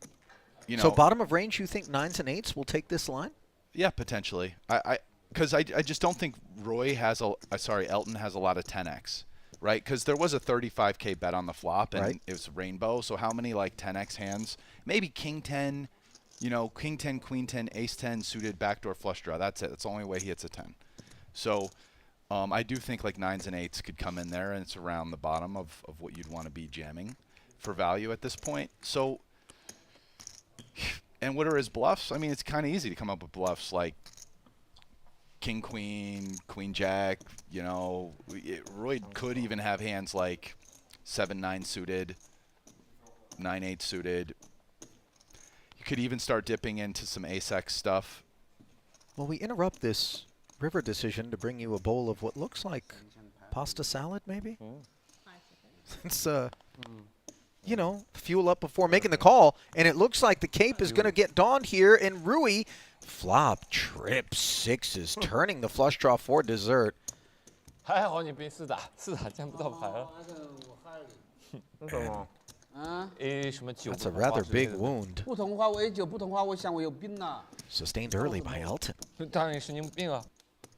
you know. So bottom of range, you think 9s and 8s will take this line? Yeah, potentially. Because I just don't think Elton has a lot of 10x. Right, because there was a 35K bet on the flop, and right. It was rainbow. So how many like 10x hands? Maybe King 10, you know, King 10, Queen 10, Ace 10 suited backdoor flush draw. That's it. That's the only way he hits a 10. So I do think like 9s and 8s could come in there, and it's around the bottom of what you'd want to be jamming for value at this point. So, and what are his bluffs? I mean, it's kind of easy to come up with bluffs like King, Queen, Queen, Jack, you know. Rui could even have hands like 7-9 suited, 9-8 suited. You could even start dipping into some ace-x stuff. Well, we interrupt this river decision to bring you a bowl of what looks like pasta salad, maybe? It's, you know, fuel up before making the call. And it looks like the cape is going to get donned here, and Rui flop, trip, 6s, turning the flush draw for dessert. 还好你被四打见不到牌了。那什么？什么9 That's a rather big wound. 不同话我也9，不同话我想我有病啊。 Sustained early by Elton. 当然神经病啊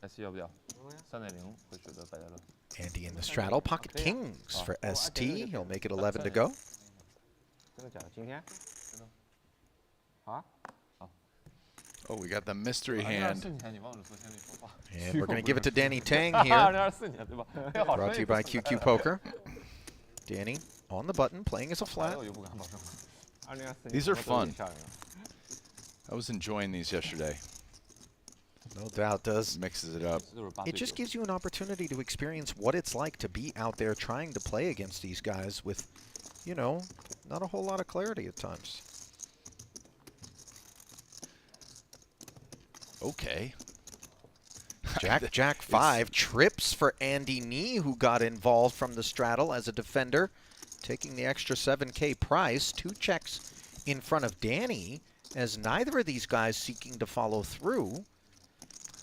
！ST 要不要？3.0会觉得百家乐。 Andy in the straddle, pocket kings for ST. He'll make it 11 to go. 真的假的？今天？好啊。 Oh, we got the mystery hand. And we're going to give it to Danny Tang here. Brought to you by QQ Poker. Danny on the button, playing as a flat. These are fun. I was enjoying these yesterday. No doubt does. Mixes it up. It just gives you an opportunity to experience what it's like to be out there trying to play against these guys with, you know, not a whole lot of clarity at times. Okay. Jack 5 trips for Andy Nee, who got involved from the straddle as a defender, taking the extra 7K price. 2 checks in front of Danny, as neither of these guys seeking to follow through.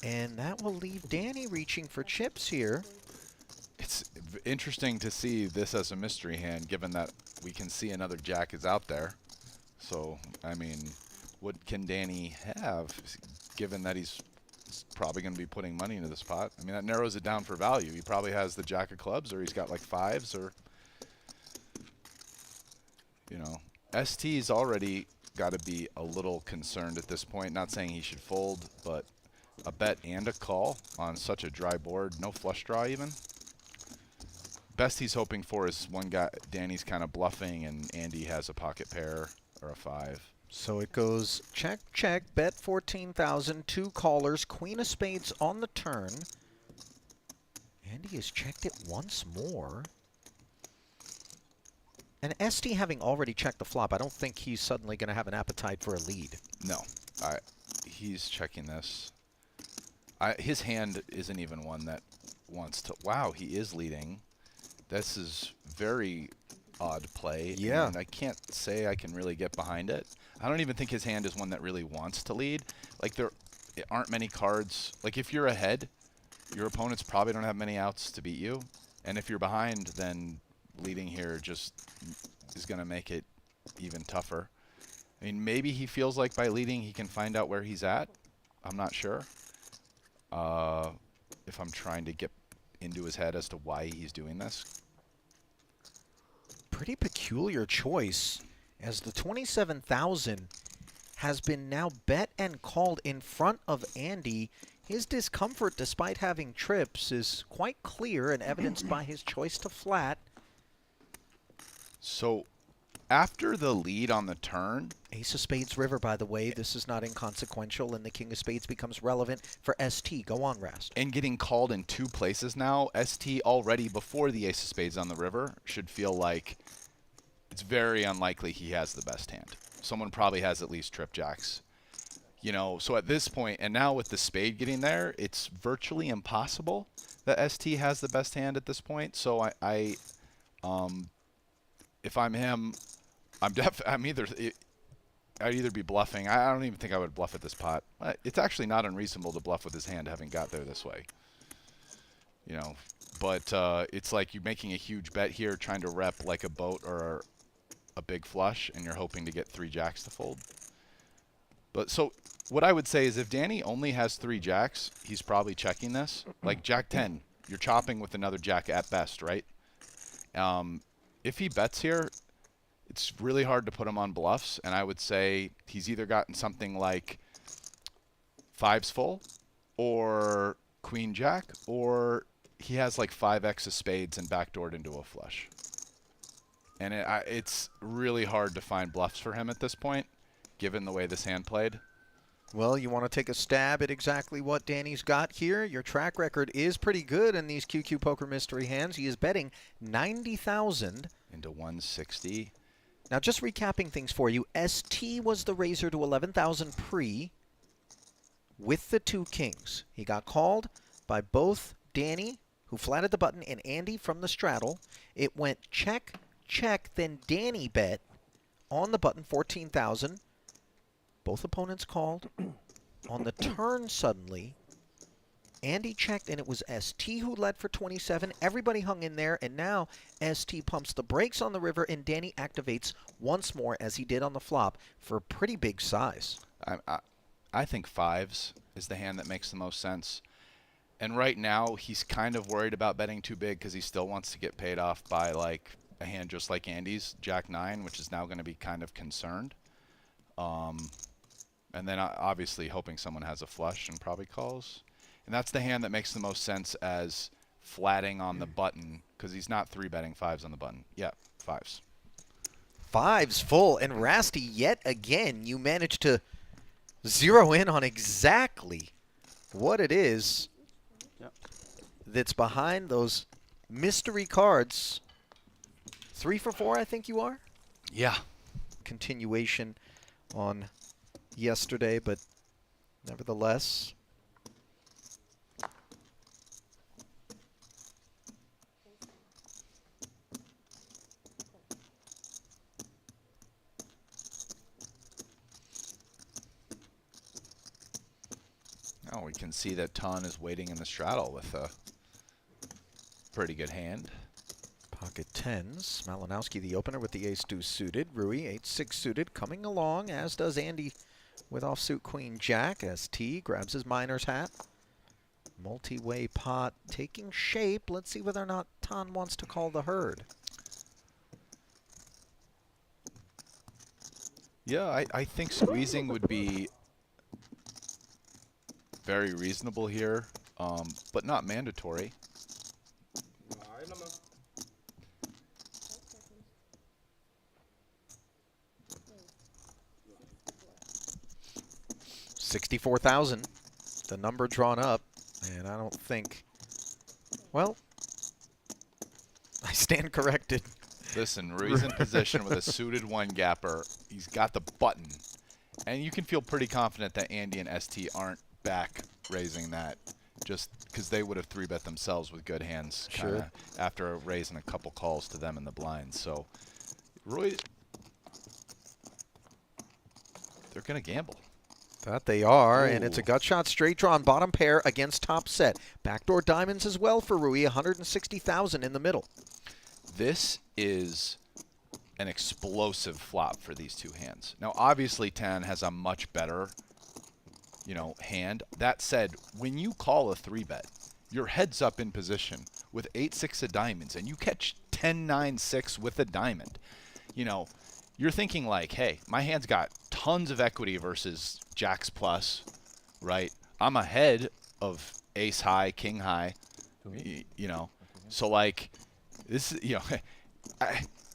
And that will leave Danny reaching for chips here. It's interesting to see this as a mystery hand, given that we can see another Jack is out there. So, I mean, what can Danny have, given that he's probably going to be putting money into this pot? I mean, that narrows it down for value. He probably has the Jack of clubs, or he's got like 5s, or, you know. ST's already got to be a little concerned at this point. Not saying he should fold, but a bet and a call on such a dry board. No flush draw even. Best he's hoping for is one guy, Danny's kind of bluffing, and Andy has a pocket pair or a 5. So it goes check, check, bet 14,000, 2 callers, queen of spades on the turn. Andy has checked it once more. And ST having already checked the flop, I don't think he's suddenly going to have an appetite for a lead. No, he's checking this. His hand isn't even one that wants to. Wow, he is leading. This is very odd play. Yeah. And I can't say I can really get behind it. I don't even think his hand is one that really wants to lead. Like, there aren't many cards. Like, if you're ahead, your opponents probably don't have many outs to beat you. And if you're behind, then leading here just is going to make it even tougher. I mean, maybe he feels like by leading he can find out where he's at. I'm not sure. If I'm trying to get into his head as to why he's doing this. Pretty peculiar choice, as the 27,000 has been now bet and called in front of Andy. His discomfort, despite having trips, is quite clear and evidenced by his choice to flat. So after the lead on the turn, Ace of Spades river, by the way. This is not inconsequential, and the King of Spades becomes relevant for ST. Go on, Rast. and getting called in 2 places now, ST already before the Ace of Spades on the river should feel like it's very unlikely he has the best hand. Someone probably has at least trip jacks. You know, so at this point, and now with the spade getting there, it's virtually impossible that ST has the best hand at this point. So if I'm him, I'd either be bluffing. I don't even think I would bluff at this pot. It's actually not unreasonable to bluff with his hand having got there this way. You know, but it's like you're making a huge bet here, trying to rep like a boat or a big flush, and you're hoping to get 3 jacks to fold. But so what I would say is if Danny only has 3 jacks, he's probably checking this. Like Jack 10, you're chopping with another jack at best, right? If he bets here, it's really hard to put him on bluffs, and I would say he's either gotten something like 5s full or queen jack, or he has like 5x of spades and backdoored into a flush. And it's really hard to find bluffs for him at this point, given the way this hand played. Well, you want to take a stab at exactly what Danny's got here. Your track record is pretty good in these QQ Poker Mystery hands. He is betting 90,000 into 160. Now, just recapping things for you, ST was the raiser to 11,000 pre with the 2 kings. He got called by both Danny, who flatted the button, and Andy from the straddle. It went check, check, then Danny bet on the button 14,000. Both opponents called. On the turn, suddenly, Andy checked, and it was ST who led for 27. Everybody hung in there, and now ST pumps the brakes on the river, and Danny activates once more, as he did on the flop, for a pretty big size. I think 5s is the hand that makes the most sense. And right now, he's kind of worried about betting too big because he still wants to get paid off by like a hand just like Andy's, Jack 9, which is now going to be kind of concerned. And then obviously hoping someone has a flush and probably calls. And that's the hand that makes the most sense as flatting on the button, because he's not 3-betting 5s on the button. Yeah, 5s. 5s full, and Rasty, yet again, you managed to zero in on exactly what it is that's behind those mystery cards. 3 for 4, I think you are? Yeah. Continuation on yesterday, but nevertheless. Now we can see that Ton is waiting in the straddle with a pretty good hand. Pocket 10s. Malinowski, the opener, with the ace-deuce suited. Rui, 8-6 suited, coming along, as does Andy with offsuit queen jack. ST grabs his miner's hat. Multi-way pot taking shape. Let's see whether or not Ton wants to call the herd. Yeah, I think squeezing would be very reasonable here, but not mandatory. 64,000, the number drawn up, and I don't think, well, I stand corrected. Listen, Rui's in position with a suited 1-gapper. He's got the button, and you can feel pretty confident that Andy and ST aren't back raising that, just because they would have 3-bet themselves with good hands after raising a couple calls to them in the blinds. So Rui, they're going to gamble. That they are, Ooh. And it's a gut shot straight drawn bottom pair against top set. Backdoor diamonds as well for Rui, 160,000 in the middle. This is an explosive flop for these 2 hands. Now, obviously, 10 has a much better, hand. That said, when you call a 3-bet, your head's up in position with 8-6 of diamonds, and you catch 10-9-6 with a diamond. You're thinking like, hey, my hand's got tons of equity versus jacks plus, right? I'm ahead of ace high, king high, you know. So like this, you know,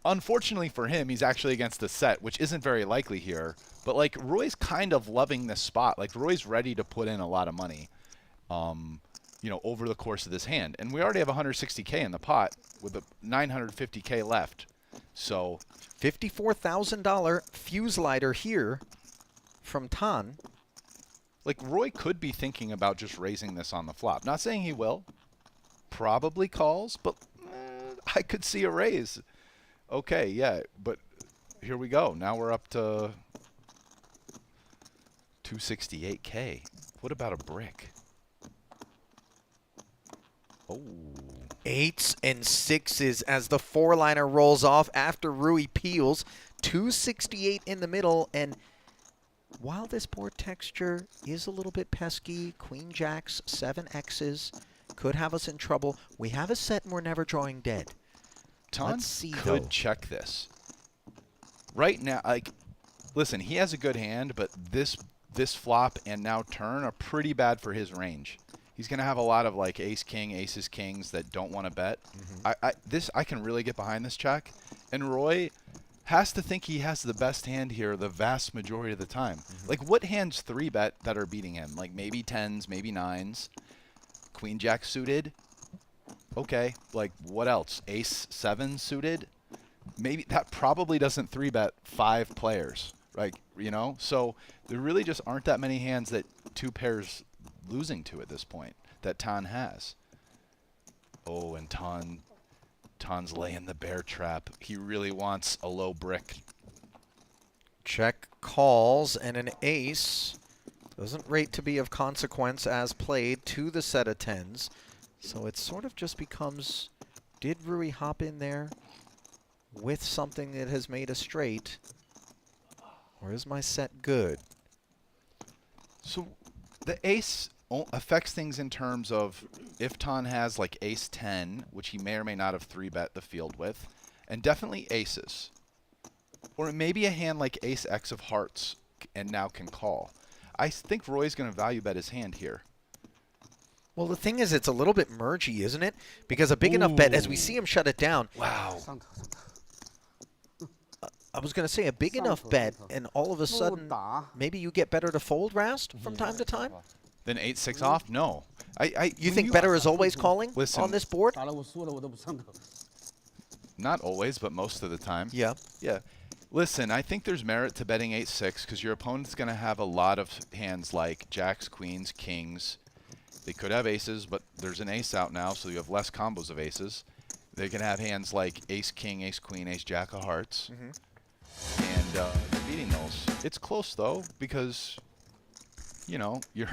unfortunately for him, he's actually against the set, which isn't very likely here. But like Roy's kind of loving this spot. Like Roy's ready to put in a lot of money, you know, over the course of this hand. And we already have 160K in the pot with a 950K left. So $54,000 fuse lighter here from Tan. like Roy could be thinking about just raising this on the flop. Not saying he will. Probably calls, but I could see a raise. Okay, yeah, but here we go. Now we're up to 268K. What about a brick? Oh. 8s and 6s as the 4-liner rolls off after Rui peels. 268 in the middle, and while this board texture is a little bit pesky, queen jacks, 7x's could have us in trouble. We have a set and we're never drawing dead. Tan could though check this. Right now, like, listen, he has a good hand, but this flop and now turn are pretty bad for his range. He's going to have a lot of like ace king, aces kings that don't want to bet. I can really get behind this check, and Roy has to think he has the best hand here the vast majority of the time. Like, what hands 3-bet that are beating him? Like maybe 10s, maybe 9s, queen jack suited. Okay, like what else? Ace 7 suited. Maybe that probably doesn't 3-bet 5 players, right? You know, so there really just aren't that many hands that 2 pairs losing to at this point that Tan has. Oh, and Tan's laying the bear trap. He really wants a low brick. Check calls, and an ace doesn't rate to be of consequence as played to the set of 10s. So it sort of just becomes, did Rui hop in there with something that has made a straight, or is my set good? So the ace affects things in terms of if Tan has like ace 10, which he may or may not have 3-bet the field with, and definitely aces. Or maybe a hand like ace x of hearts and now can call. I think Roy's going to value bet his hand here. Well, the thing is, it's a little bit mergy, isn't it? Because a big enough bet, as we see him shut it down. Wow. I was going to say a big enough bet, and all of a sudden, maybe you get better to fold, Rast, from time to time? Then 8-6 off? No. You think better is always calling on this board? Not always, but most of the time. Yeah. Yeah. Listen, I think there's merit to betting 8-6 because your opponent's going to have a lot of hands like jacks, queens, kings. They could have aces, but there's an ace out now, so you have less combos of aces. They can have hands like ace, king, ace, queen, ace, jack of hearts. And you're beating those. It's close, though, because, you know, you're...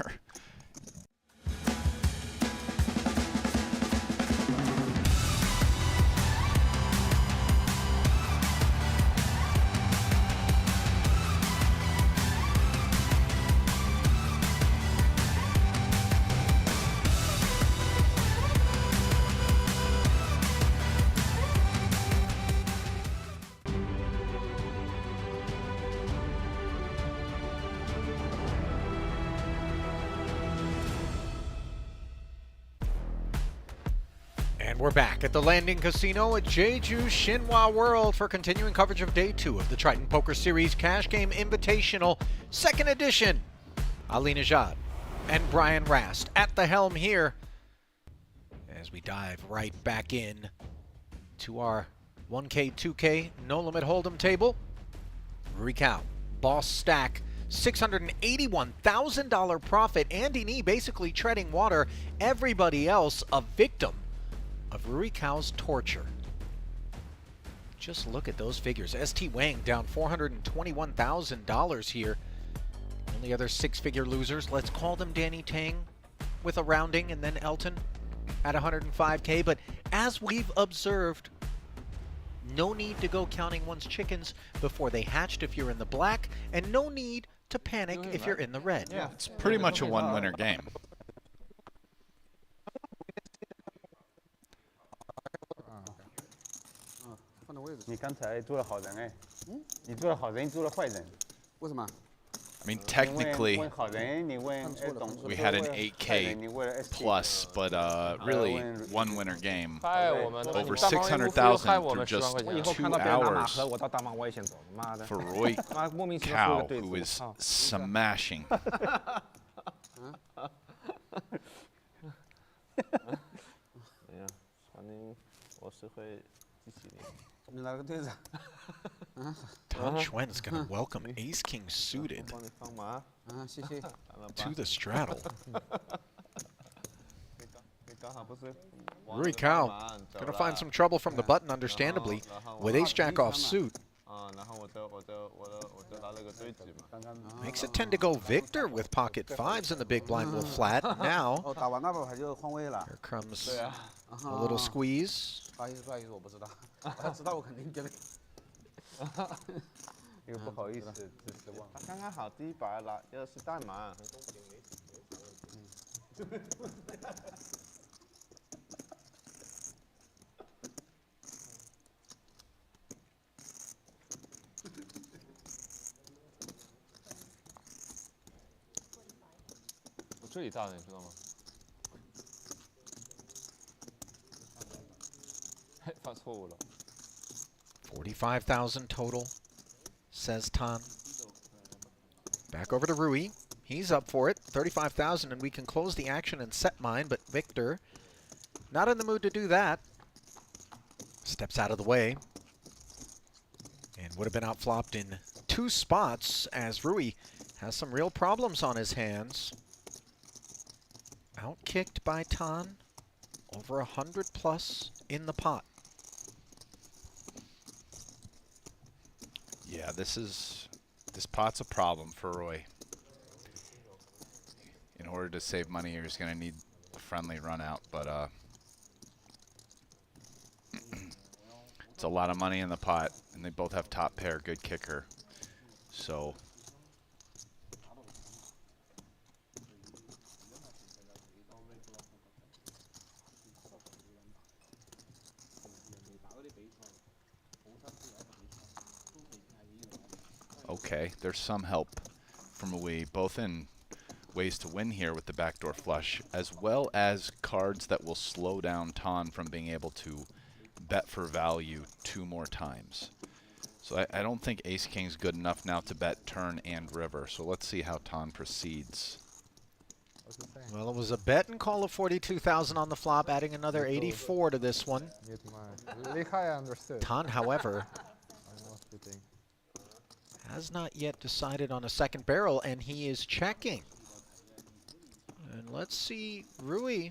And we're back at the Landing Casino at Jeju Shinhwa World for continuing coverage of Day 2 of the Triton Poker Series Cash Game Invitational, 2nd edition. Ali Nejad and Brian Rast at the helm here as we dive right back in to our 1K, 2K No Limit Hold'em table. Rui Cao, boss stack, $681,000 profit. Andy Nee basically treading water. Everybody else a victim of Rui Cao's torture. Just look at those figures. ST Wang down $421,000 here. Only other 6-figure losers, let's call them Danny Tang with a rounding, and then Elton at 105K. But as we've observed, no need to go counting one's chickens before they hatched if you're in the black, and no need to panic if you're in the red. Yeah, it's pretty much a one-winner game. 你刚才做了好人哎，你做了好人，做了坏人。为什么？ I mean, technically, we had an 8K plus, but really, one winner game. Over 600,000 through just 2 hours for Rui Cao, who is smashing. 我是会机器人。 你哪个对子？ Tan Xuan's going to welcome Ace King suited 帮你放马。谢谢。 to the straddle. 刚好不是。 Rui Cao going to find some trouble from the button, understandably, with Ace Jack off suit. 然后我就拿了个对子嘛。 Makes it tend to go Victor with pocket fives and the big blind will flat. Now, 打完那把牌就换位了。 here comes a little squeeze. 不好意思，我不知道。我要知道我肯定给你。因为不好意思，只是忘了。他刚刚好第一把拿又是代码。我这里大的你知道吗？发错误了。 45,000 total, says Tan. Back over to Rui. He's up for it. 35,000, and we can close the action and set mine, but Victor, not in the mood to do that. Steps out of the way. And would have been outflopped in 2 spots, as Rui has some real problems on his hands. Outkicked by Tan. Over 100 plus in the pot. Yeah, this pot's a problem for Rui. In order to save money, you're just going to need a friendly run out, but it's a lot of money in the pot, and they both have top pair, good kicker. So okay, there's some help from Rui, both in ways to win here with the backdoor flush, as well as cards that will slow down Tan from being able to bet for value 2 more times. So I don't think Ace King's good enough now to bet turn and river. So let's see how Tan proceeds. Well, it was a bet and call of 42,000 on the flop, adding another 84 to this one. Tan, however, has not yet decided on a second barrel, and he is checking. And let's see, Rui,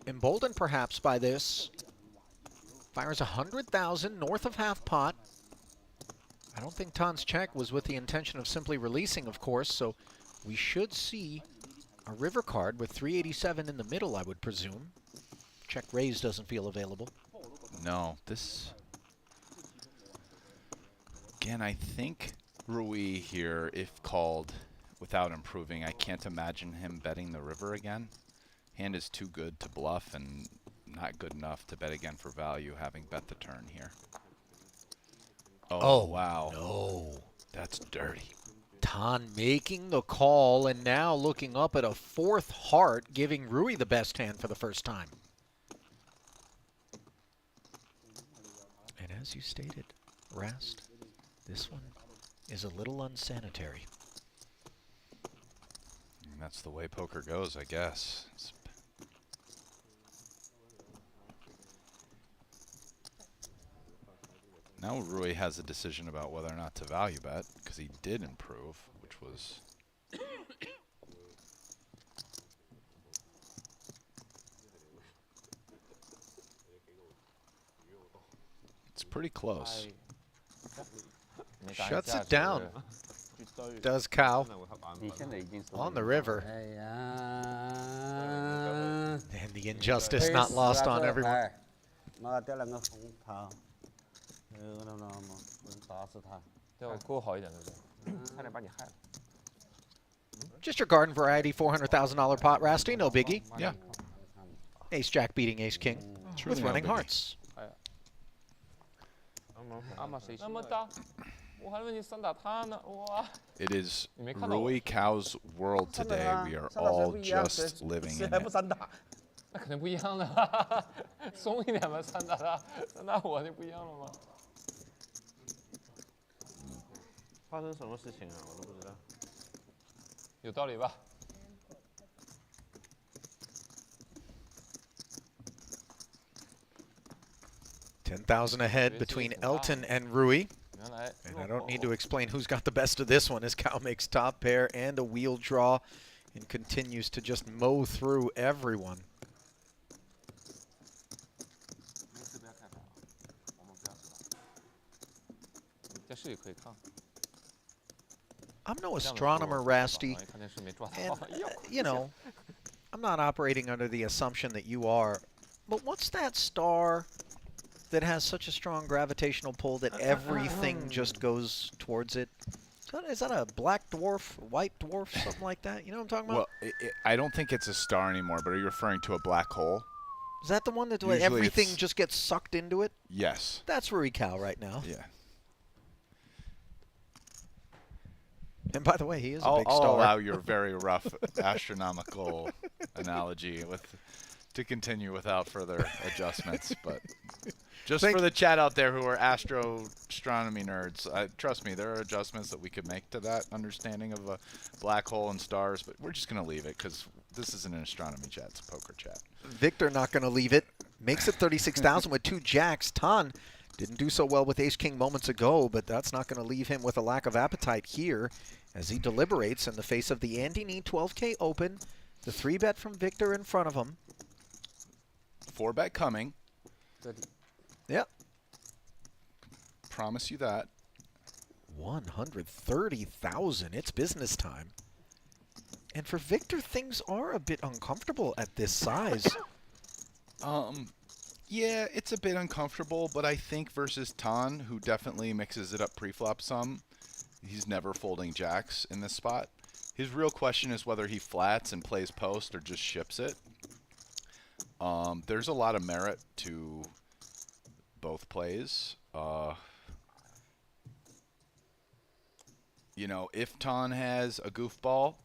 emboldened perhaps by this, fires 100,000 north of half pot. I don't think Tan's check was with the intention of simply releasing, of course, so we should see a river card with 387 in the middle, I would presume. Check raise doesn't feel available. No, this... Again, I think Rui here, if called without improving, I can't imagine him betting the river again. Hand is too good to bluff and not good enough to bet again for value, having bet the turn here. Oh, wow. No. That's dirty. Tan making the call and now looking up at a 4th heart, giving Rui the best hand for the first time. And as you stated, Rast, this one is a little unsanitary. And that's the way poker goes, I guess. Now Rui has a decision about whether or not to value bet, because he did improve, which was... It's pretty close. Shuts it down. Does Cao on the river. And the injustice not lost on everyone. Just your garden variety $400,000 pot, Rasty, no biggie. Yeah. Ace Jack beating Ace King with really no running biggie. hearts. 那么大，我还以为你3打他呢，哇！ It is 你没看到我？ Rui Cao's world today. We are all just living in it. 那肯定不一样的，哈哈哈，松一点吧，3打他，3打我就不一样了吗？发生什么事情啊？我都不知道。有道理吧？ 10,000 ahead between Elton and Rui. 原来 And I don't need to explain who's got the best of this one as Cao makes top pair and a wheel draw and continues to just mow through everyone. 电视里可以看。 I'm no astronomer, Rasty. 看电视没抓 And, 到。you know, I'm not operating under the assumption that you are. But what's that star that has such a strong gravitational pull that everything just goes towards it? Is that a black dwarf, white dwarf, something like that? You know what I'm talking about? Well, I don't think it's a star anymore, but are you referring to a black hole? Is that the one that Usually everything it's- just gets sucked into it? Yes. That's Rui Cao right now. Yeah. And by the way, he is a I'll big star. allow your very rough astronomical analogy to continue without further adjustments, but just for the chat out there who are astronomy nerds, trust me, there are adjustments that we could make to that understanding of a black hole and stars, but we're just going to leave it because this isn't an astronomy chat, it's a poker chat. Victor not going to leave it. Makes it 36,000 with 2 jacks. Tan didn't do so well with ace-king moments ago, but that's not going to leave him with a lack of appetite here as he deliberates in the face of the Andy Nee 12K open. The 3-bet from Victor in front of him. 4-bet coming. 30. Yep. Promise you that. 130,000. It's business time. And for Victor, things are a bit uncomfortable at this size. Yeah, it's a bit uncomfortable, but I think versus Tan, who definitely mixes it up pre-flop some, he's never folding jacks in this spot. His real question is whether he flats and plays post or just ships it. There's a lot of merit to both plays. You know, if Tan has a goofball,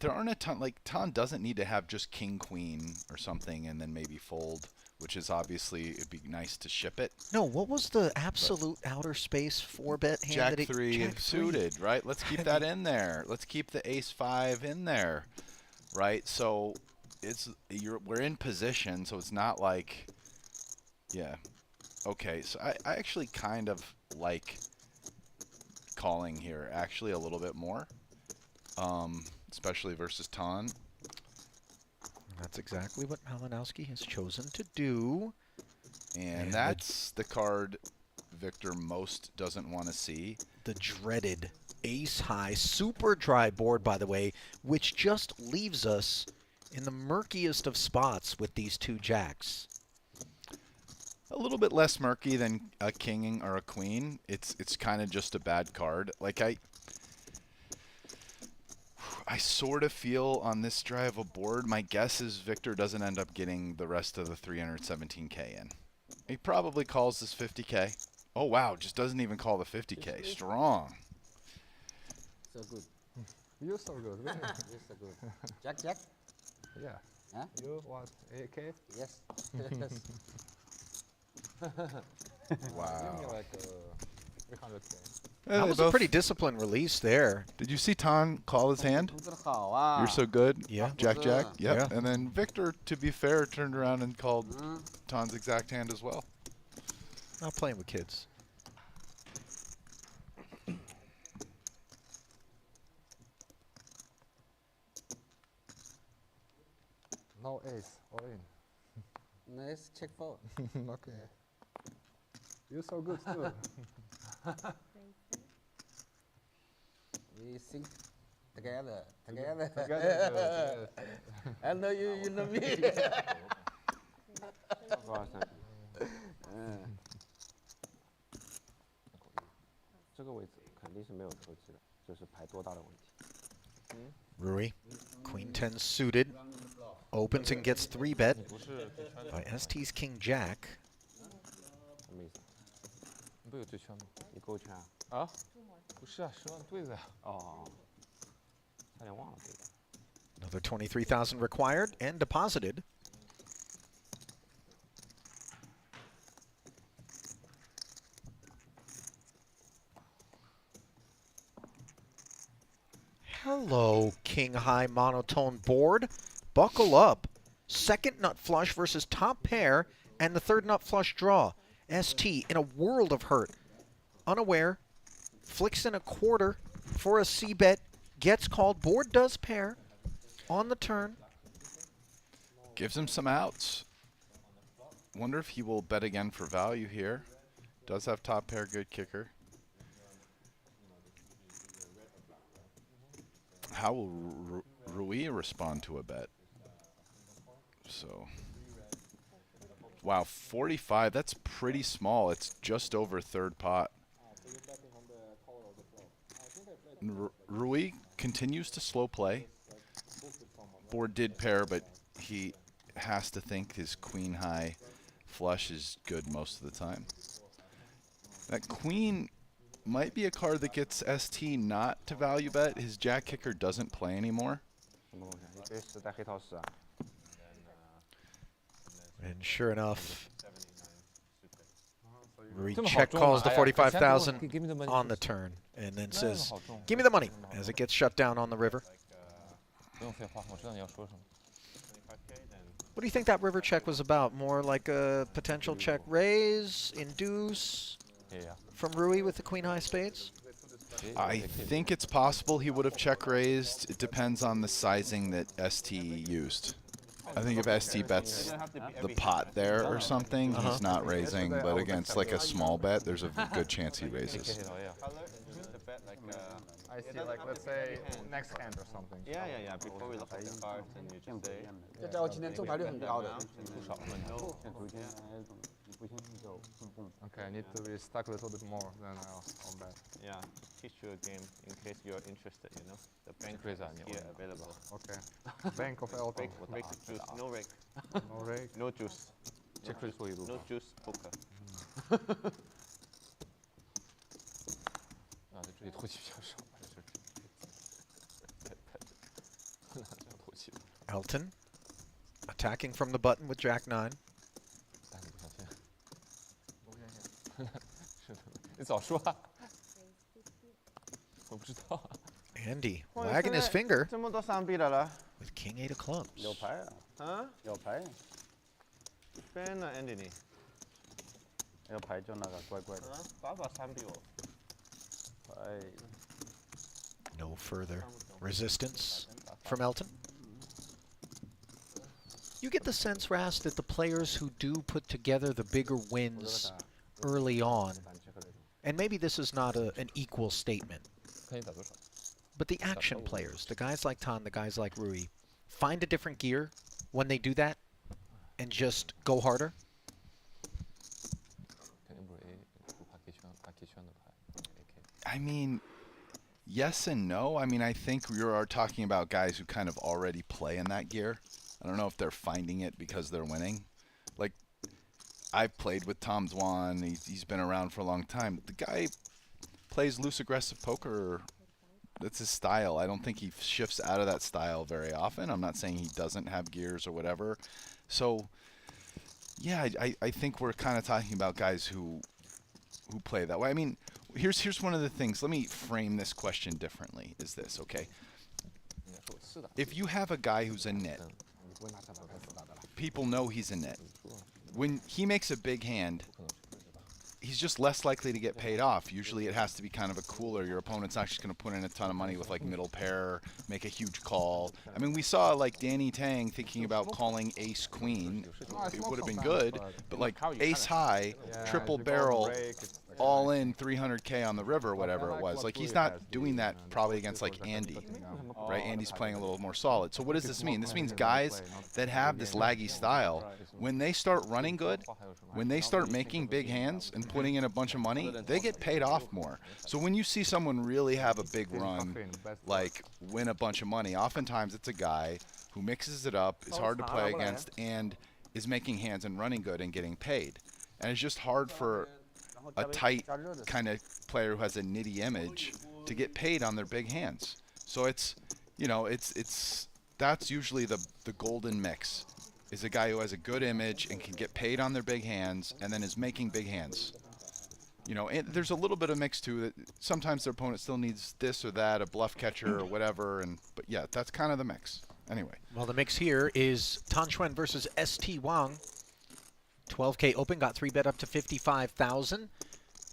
there aren't a ton, like, Tan doesn't need to have just king, queen or something and then maybe fold, which is obviously, it'd be nice to ship it. No, what was the absolute outer space 4-bet hand? Jack that he, 3 Jack suited, right? Let's keep that in there. Let's keep the ace 5 in there, right? So we're in position, so it's not like, yeah. Okay, so I actually kind of like calling here, actually a little bit more. Especially versus Tan. That's exactly what Malinowski has chosen to do. And that's the card Victor most doesn't want to see. The dreaded ace-high, super dry board, by the way, which just leaves us in the murkiest of spots with these 2 jacks. A little bit less murky than a king or a queen. It's kind of just a bad card. Like I sort of feel on this dry of a board, my guess is Victor doesn't end up getting the rest of the 317K in. He probably calls this 50K. Oh, wow, just doesn't even call the 50K. Strong. So good. You're so good. Really? You're so good. Jack, Jack? Yeah. Huh? You want 8K? Yes. Wow. Give me like 300K. That was a pretty disciplined release there. Did you see Tan call his hand? 投资得好啊。 You're so good. Yeah. Jack, Jack. Yep. Yeah. And then Victor, to be fair, turned around and called Tan's exact hand as well. Not playing with kids. No ace, all in. Nice check fold. Okay. You're so good too. We sing together. Together. I know you, you know me. 哇塞，这个位置肯定是没有投机的，就是牌多大的问题。 Rui, Queen 10 suited, opens and gets 3-bet 不是可以穿 by ST's King Jack. 什么意思？你不有最圈吗？你够圈啊？啊？不是啊，10万对的呀。哦，差点忘了这个。 Another 23,000 required and deposited. Hello, king high monotone board. Buckle up. Second nut flush versus top pair and the third nut flush draw. ST in a world of hurt. Unaware. Flicks in a quarter for a C bet. Gets called. Board does pair. On the turn. Gives him some outs. Wonder if he will bet again for value here. Does have top pair, good kicker. How will Rui respond to a bet? So, wow, 45, that's pretty small. It's just over third pot. Rui continues to slow play. Board did pair, but he has to think his queen high flush is good most of the time. That queen might be a card that gets ST not to value bet. His jack kicker doesn't play anymore. And sure enough, Rui check calls the 45,000 on the turn and then says, give me the money, as it gets shut down on the river. What do you think that river check was about? More like a potential check raise, induce from Rui with the queen high spades? I think it's possible he would have check raised. It depends on the sizing that ST used. I think if ST bets the pot there or something, he's not raising. But against like a small bet, there's a good chance he raises. I see, like let's say next hand or something. Yeah. Before we look at the cards and you just say. 这家伙今天中牌率很高的。不少问题。 Okay, I need to be stuck a little bit more, then I'll bet. Yeah, teach you a game in case you're interested, you know. The bank is here available. Okay. Bank of Elton. Rake juice, no rake. No rake. No juice. No juice poker. 啊，这里投棋比较少，这是投棋。 Elton attacking from the button with Jack 9. 你早说啊！我不知道啊。 Andy wagging his finger 这么多3币了了。 with King 8 of clubs. 有牌啊，啊？有牌，边啊 Andy 你？有牌就那个乖乖的。啊，把3币哦。牌。 No further resistance from Elton. You get the sense, Rast, that the players who do put together the bigger wins early on, and maybe this is not an equal statement, but the action players, the guys like Tan, the guys like Rui, find a different gear when they do that and just go harder? I mean, yes and no. I mean, I think we are talking about guys who kind of already play in that gear. I don't know if they're finding it because they're winning. Like, I've played with Tom Zwan. He's been around for a long time. The guy plays loose, aggressive poker. That's his style. I don't think he shifts out of that style very often. I'm not saying he doesn't have gears or whatever. So, yeah, I think we're kind of talking about guys who play that way. I mean, here's one of the things. Let me frame this question differently. Is this, okay? If you have a guy who's a nit, people know he's a nit. When he makes a big hand, he's just less likely to get paid off. Usually it has to be kind of a cooler. Your opponent's not just going to put in a ton of money with like middle pair, make a huge call. I mean, we saw like Danny Tang thinking about calling ace queen. It would have been good, but like ace high, triple barrel, all in 300K on the river, whatever it was. Like, he's not doing that probably against like Andy, right? Andy's playing a little more solid. So what does this mean? This means guys that have this laggy style, when they start running good, when they start making big hands and putting in a bunch of money, they get paid off more. So when you see someone really have a big run, like win a bunch of money, oftentimes it's a guy who mixes it up, is hard to play against, and is making hands and running good and getting paid. And it's just hard for a tight kind of player who has a nitty image to get paid on their big hands. So it's, you know, that's usually the golden mix, is a guy who has a good image and can get paid on their big hands and then is making big hands. You know, and there's a little bit of mix too, that sometimes their opponent still needs this or that, a bluff catcher or whatever, but yeah, that's kind of the mix. Anyway. Well, the mix here is Tan Xuan versus ST Wang. 12K open, got 3-bet up to 55,000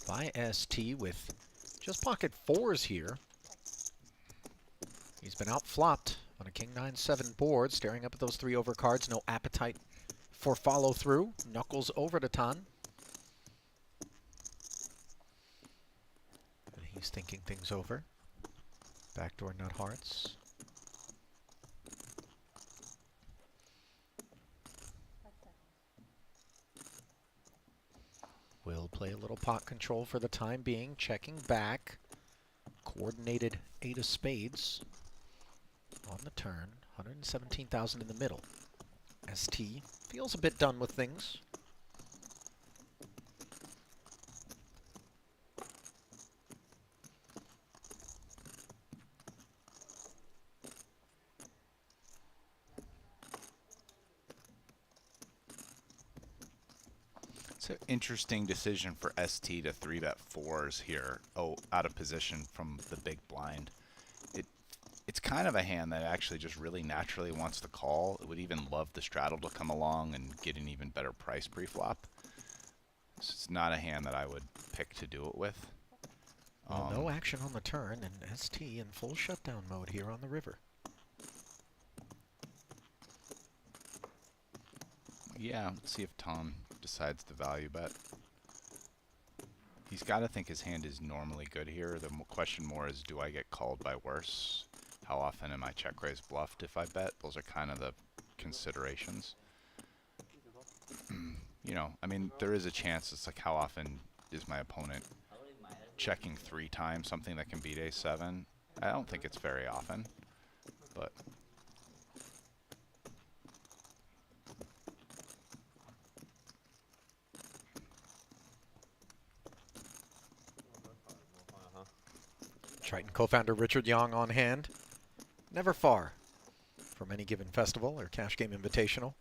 by ST with just pocket fours here. He's been outflopped on a King 9-7 board, staring up at those 3 over cards. No appetite for follow-through. Knuckles over to Tan. And he's thinking things over. Backdoor nut hearts. Will play a little pot control for the time being, checking back. Coordinated 8 of spades on the turn. 117,000 in the middle. ST feels a bit done with things. It's an interesting decision for ST to 3-bet 4s here, out of position from the big blind. It's kind of a hand that actually just really naturally wants to call. It would even love the straddle to come along and get an even better price pre-flop. It's not a hand that I would pick to do it with. Well, no action on the turn, and ST in full shutdown mode here on the river. Yeah, let's see if Tom decides to value bet. He's got to think his hand is normally good here. The question more is, do I get called by worse? How often am I check raise bluffed if I bet? Those are kind of the considerations. You know, I mean, there is a chance. It's like, how often is my opponent checking 3 times something that can beat a7? I don't think it's very often, but Triton co-founder Richard Yang on hand. Never far from any given festival or cash game invitational.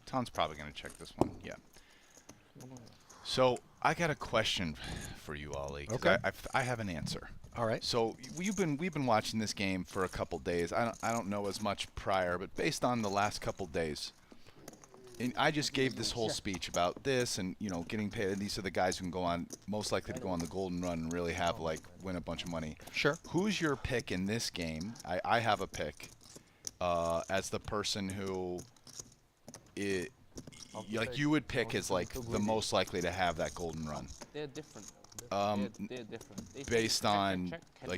Tom's probably going to check this one. Yeah. So I got a question for you, Ollie. Okay. I have an answer. All right. So we've been watching this game for a couple days. I don't know as much prior, but based on the last couple days, and I just gave this whole speech about this, and you know, getting paid. And these are the guys who can go on, most likely to go on the golden run and really have win a bunch of money. Sure. Who's your pick in this game? I have a pick as the person who you would pick as the most likely to have that golden run. They're different. They're different. Based on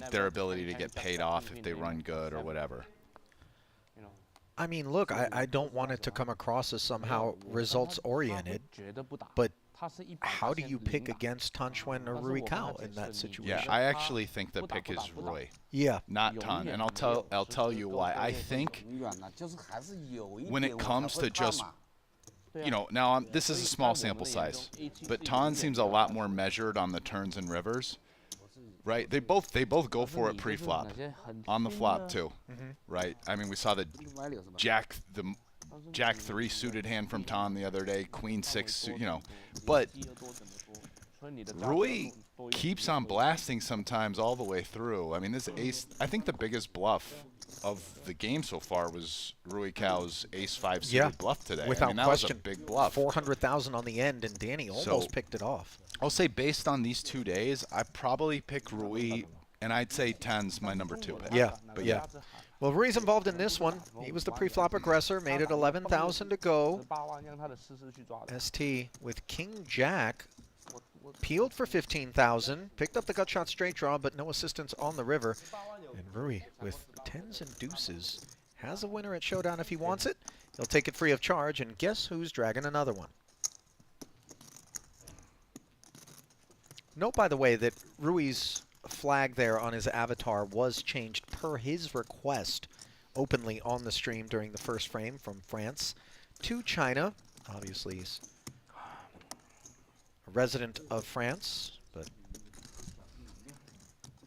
their ability to get paid off if they run good or whatever. I mean, look, I don't want it to come across as somehow results-oriented, but how do you pick against Tan Xuan or Rui Cao in that situation? Yeah, I actually think the pick is Rui. Yeah. Not Tan, and I'll tell you why. I think when it comes to just, you know, now this is a small sample size, but Tan seems a lot more measured on the turns and rivers. Right, they both go for it pre-flop, on the flop too. Right, I mean we saw the Jack 3 suited hand from Tom the other day, Queen 6, you know, but Rui keeps on blasting sometimes all the way through. I mean this ace, I think the biggest bluff of the game so far was Rui Cao's ace-5 suited bluff today. Without that question, was a big bluff. 400,000 on the end, and Danny almost picked it off. I'll say based on these 2 days, I probably pick Rui, and I'd say Tan's my number 2 pick. Yeah, but yeah. Well, Rui's involved in this one. He was the pre-flop aggressor, made it 11,000 to go. ST with King Jack, peeled for 15,000, picked up the gut shot straight draw, but no assistance on the river. And Rui with 10s and deuces has a winner at Showdown if he wants it. He'll take it free of charge, and guess who's dragging another one? Note, by the way, that Rui's flag there on his avatar was changed per his request openly on the stream during the first frame from France to China. Obviously, he's a resident of France, but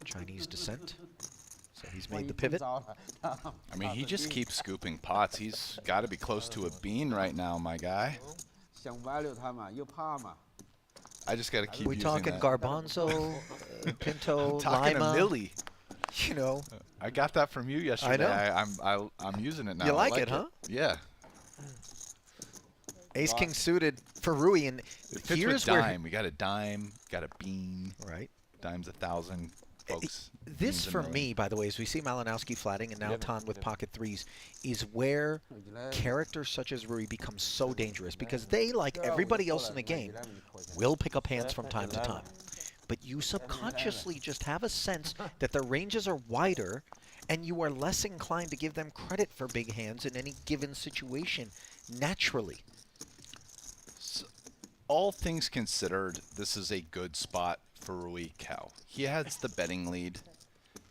Chinese descent. So he's made the pivot. I mean, he just keeps scooping pots. He's got to be close to a bean right now, my guy. I just got to keep we using talking that. garbanzo, pinto, I'm talking lima? a milli. You know. I got that from you yesterday. I know. I'm using it now. You I like it, huh? Yeah. Ace King suited for Rui, and It fits here's with where dime. We got a dime, got a bean. right. Dime's 1,000, folks. This for me, by the way, as we see Malinowski flatting and now Tan with pocket threes, is where characters such as Rui become so dangerous because they, like everybody else in the game, will pick up hands from time to time. But you subconsciously just have a sense that their ranges are wider and you are less inclined to give them credit for big hands in any given situation naturally. So, all things considered, this is a good spot for Rui Cao. He has the betting lead.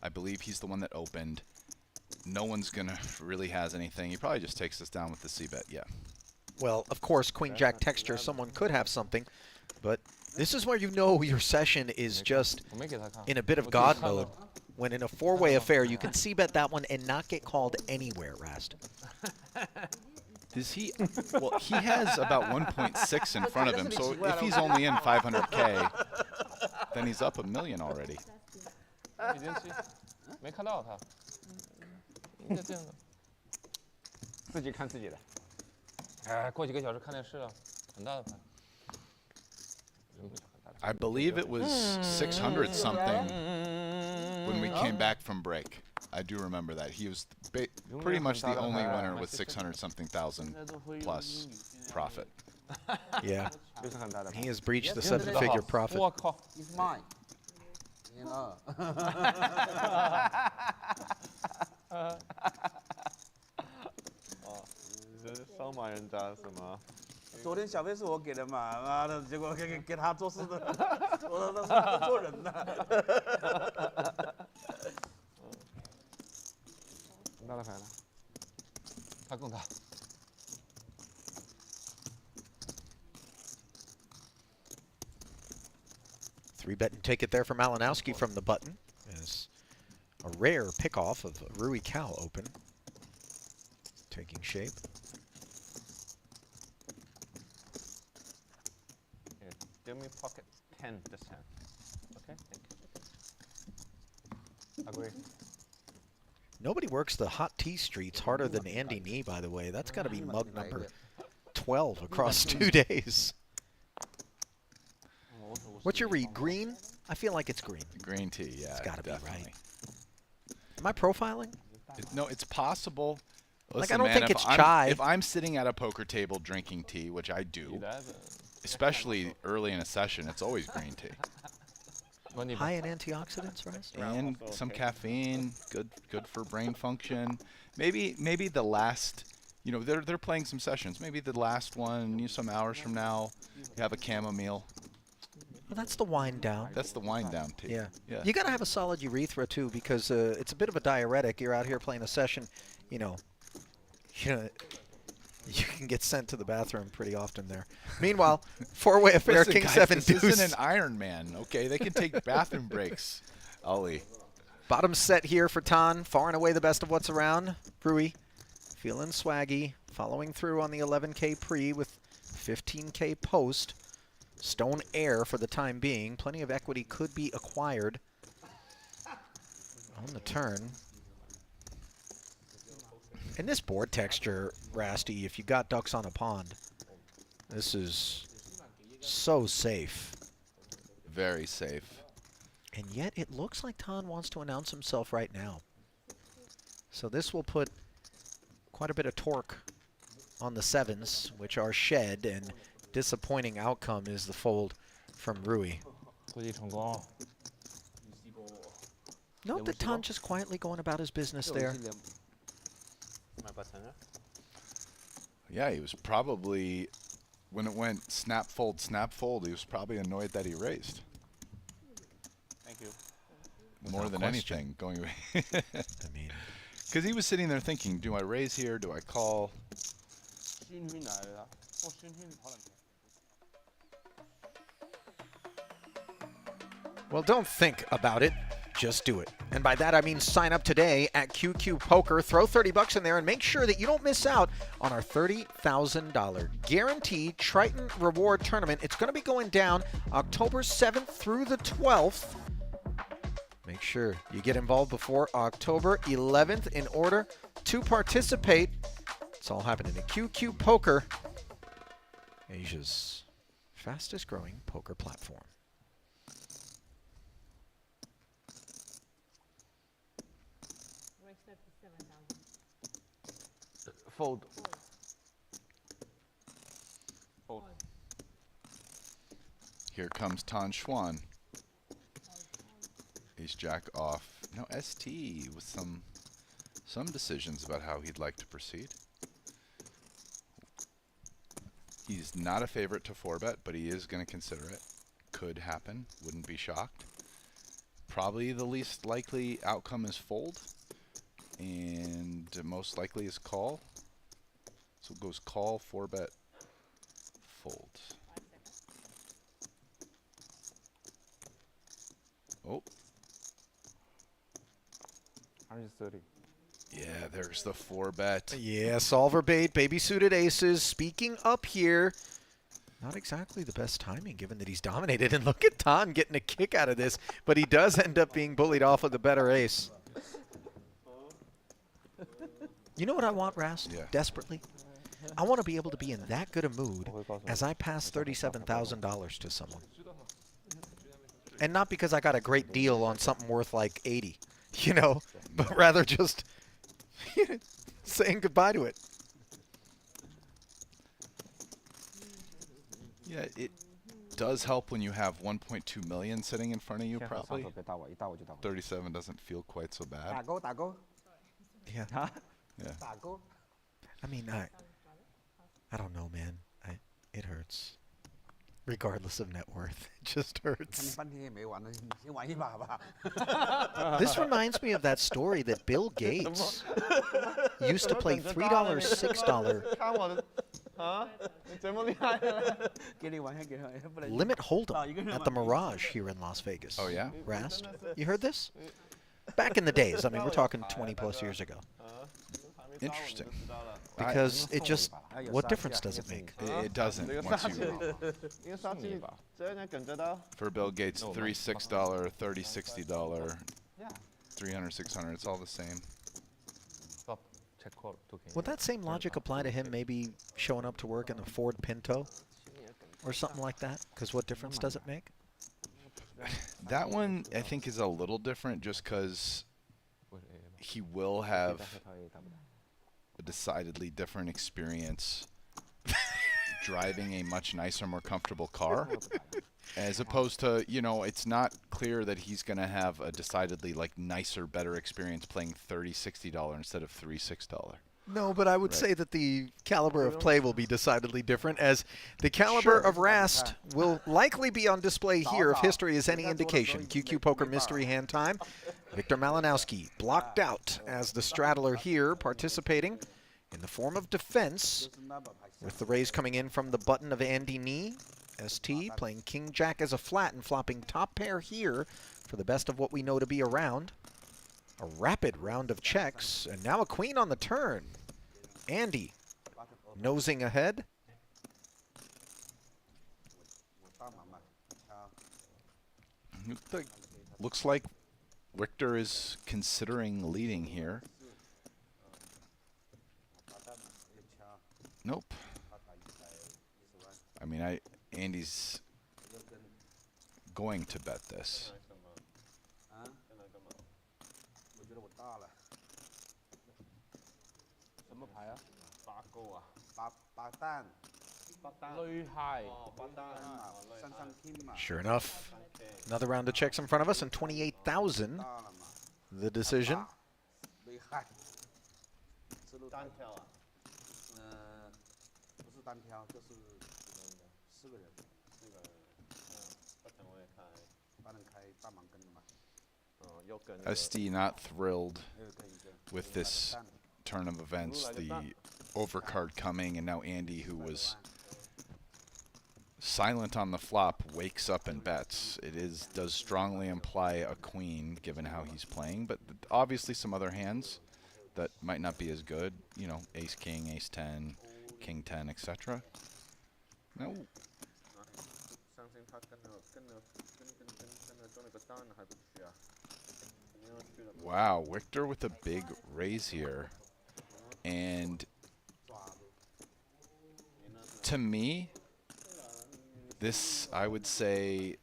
I believe he's the one that opened. No one's going to really has anything. He probably just takes us down with the c-bet, yeah. Well, of course, Queen-Jack texture, someone could have something, but this is where you know your session is just in a bit of God mode. When in a four-way affair, you can c-bet that one and not get called anywhere, Rast. Does he? Well, he has about 1.6 in front of him, so if he's only in 500K, then he's up $1 million already. 已经去，没看到他，应该这样的。自己看自己的。哎，过几个小时看电视了，很大的牌。 I believe it was 600 something when we came back from break. I do remember that. He was pretty much the only winner with 600 something thousand plus profit. Yeah. He has breached the seven-figure profit. 我靠 It's mine. You know. 这是烧马人渣什么？ 昨天小费是我给的嘛，妈的，结果给他做事的，我那是他做人的。很大的牌了，他更大。 3-bet and take it there for Malinowski from the button. As a rare pickoff of Rui Cao open. Taking shape. Here, give me pocket 10%. Okay, thank you. Agree. Nobody works the hot tea streets harder than Andy Nee, by the way. That's got to be mug number 12 across 2 days. What's your read? Green? I feel like it's green. Green tea, yeah. It's got to be definitely. right. Am I profiling? No, it's possible. Like, Listen, I don't man, think if it's I'm, chai. If I'm sitting at a poker table drinking tea, which I do, especially early in a session, it's always green tea. High in antioxidants, Rast? And some caffeine, good for brain function. Maybe the last, you know, they're playing some sessions. Maybe the last one, some hours from now, you have a chamomile. Well, that's the wind down. That's the wind down tea. Yeah. Yeah. You got to have a solid urethra, too, because it's a bit of a diuretic. You're out here playing a session, you can get sent to the bathroom pretty often there. Meanwhile, four-way affair, Listen, King guys, 7 this deuce. isn't an Iron Man, okay? They can take bathroom breaks. Ollie. Bottom set here for Tan. Far and away the best of what's around. Rui feeling swaggy. Following through on the 11K pre with 15K post. Stone air for the time being. Plenty of equity could be acquired on the turn. And this board texture, Rasty, if you got ducks on a pond, this is so safe. Very safe. And yet it looks like Tan wants to announce himself right now. So this will put quite a bit of torque on the sevens, which are shed, and disappointing outcome is the fold from Rui. Note that Tan just quietly going about his business there. Yeah, he was probably, when it went snap, fold, he was probably annoyed that he raised. Thank you. More than anything, going away. I mean, because he was sitting there thinking, do I raise here? Do I call? Well, don't think about it, just do it. And by that I mean sign up today at QQ Poker, throw 30 bucks in there, and make sure that you don't miss out on our $30,000 guaranteed Triton reward tournament. It's going to be going down October 7th through the 12th. Make sure you get involved before October 11th in order to participate. It's all happening at QQ Poker, Asia's fastest growing poker platform. Fold. Here comes Tan Xuan. Ace Jack off. Now ST with some decisions about how he'd like to proceed. He's not a favorite to 4-bet, but he is going to consider it. Could happen. Wouldn't be shocked. Probably the least likely outcome is fold. And most likely is call. So it goes call, 4-bet, fold. Oh. 130. Yeah, there's the 4-bet. Yeah, solver bait, baby suited aces. Speaking up here. Not exactly the best timing given that he's dominated. And look at Tan getting a kick out of this. But he does end up being bullied off with the better ace. You know what I want, Rast? Yeah. Desperately? I want to be able to be in that good a mood as I pass $37,000 to someone. And not because I got a great deal on something worth like 80, you know, but rather just saying goodbye to it. Yeah, it does help when you have 1.2 million sitting in front of you, probably. 37 doesn't feel quite so bad. Yeah. Yeah. I mean, I don't know, man. It hurts. Regardless of net worth. It just hurts. This reminds me of that story that Bill Gates used to play $3, $6 limit hold'em at the Mirage here in Las Vegas. Oh, yeah? Rast, you heard this? Back in the days. I mean, we're talking 20 plus years ago. Interesting. Because it just, what difference does it make? It doesn't once you... For Bill Gates, $3, $6, $30, $60, 300, 600, it's all the same. Would that same logic apply to him maybe showing up to work in a Ford Pinto or something like that? Because what difference does it make? That one, I think, is a little different just because he will have a decidedly different experience driving a much nicer, more comfortable car, as opposed to, you know, it's not clear that he's going to have a decidedly like nicer, better experience playing $30, $60 instead of $3, $6. No, but I would say that the caliber of play will be decidedly different, as the caliber of Rast will likely be on display here if history is any indication. QQ Poker Mystery Hand Time. Victor Malinowski blocked out as the straddler here, participating in the form of defense, with the raise coming in from the button of Andy Nee. ST playing King Jack as a flat and flopping top pair here for the best of what we know to be around. A rapid round of checks, and now a queen on the turn. Andy nosing ahead. Looks like Victor is considering leading here. Nope. I mean, Andy's going to bet this. Sure enough, another round of checks in front of us, and 28,000. The decision. ST not thrilled with this turn of events, the overcard coming, and now Andy, who was silent on the flop, wakes up and bets. It does strongly imply a queen, given how he's playing, but obviously some other hands that might not be as good. You know, ace king, ace 10, king 10, etc. No. Wow, Victor with a big raise here. And to me, this, I would say,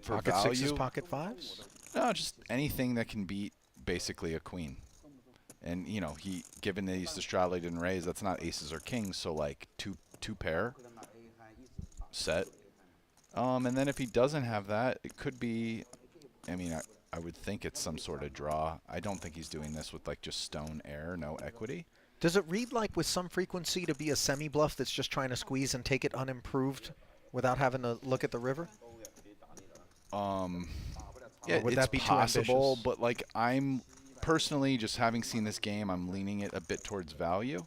for Pocket value, sixes, pocket fives? no, just anything that can beat basically a queen. And, you know, given that he's the straddle, he didn't raise, that's not aces or kings, so like two pair set. And then if he doesn't have that, it could be, I mean, I would think it's some sort of draw. I don't think he's doing this with like just stone air, no equity. Does it read like with some frequency to be a semi-bluff that's just trying to squeeze and take it unimproved without having to look at the river? Yeah, would it's that be too possible, ambitious? but like I'm personally, just having seen this game, I'm leaning it a bit towards value.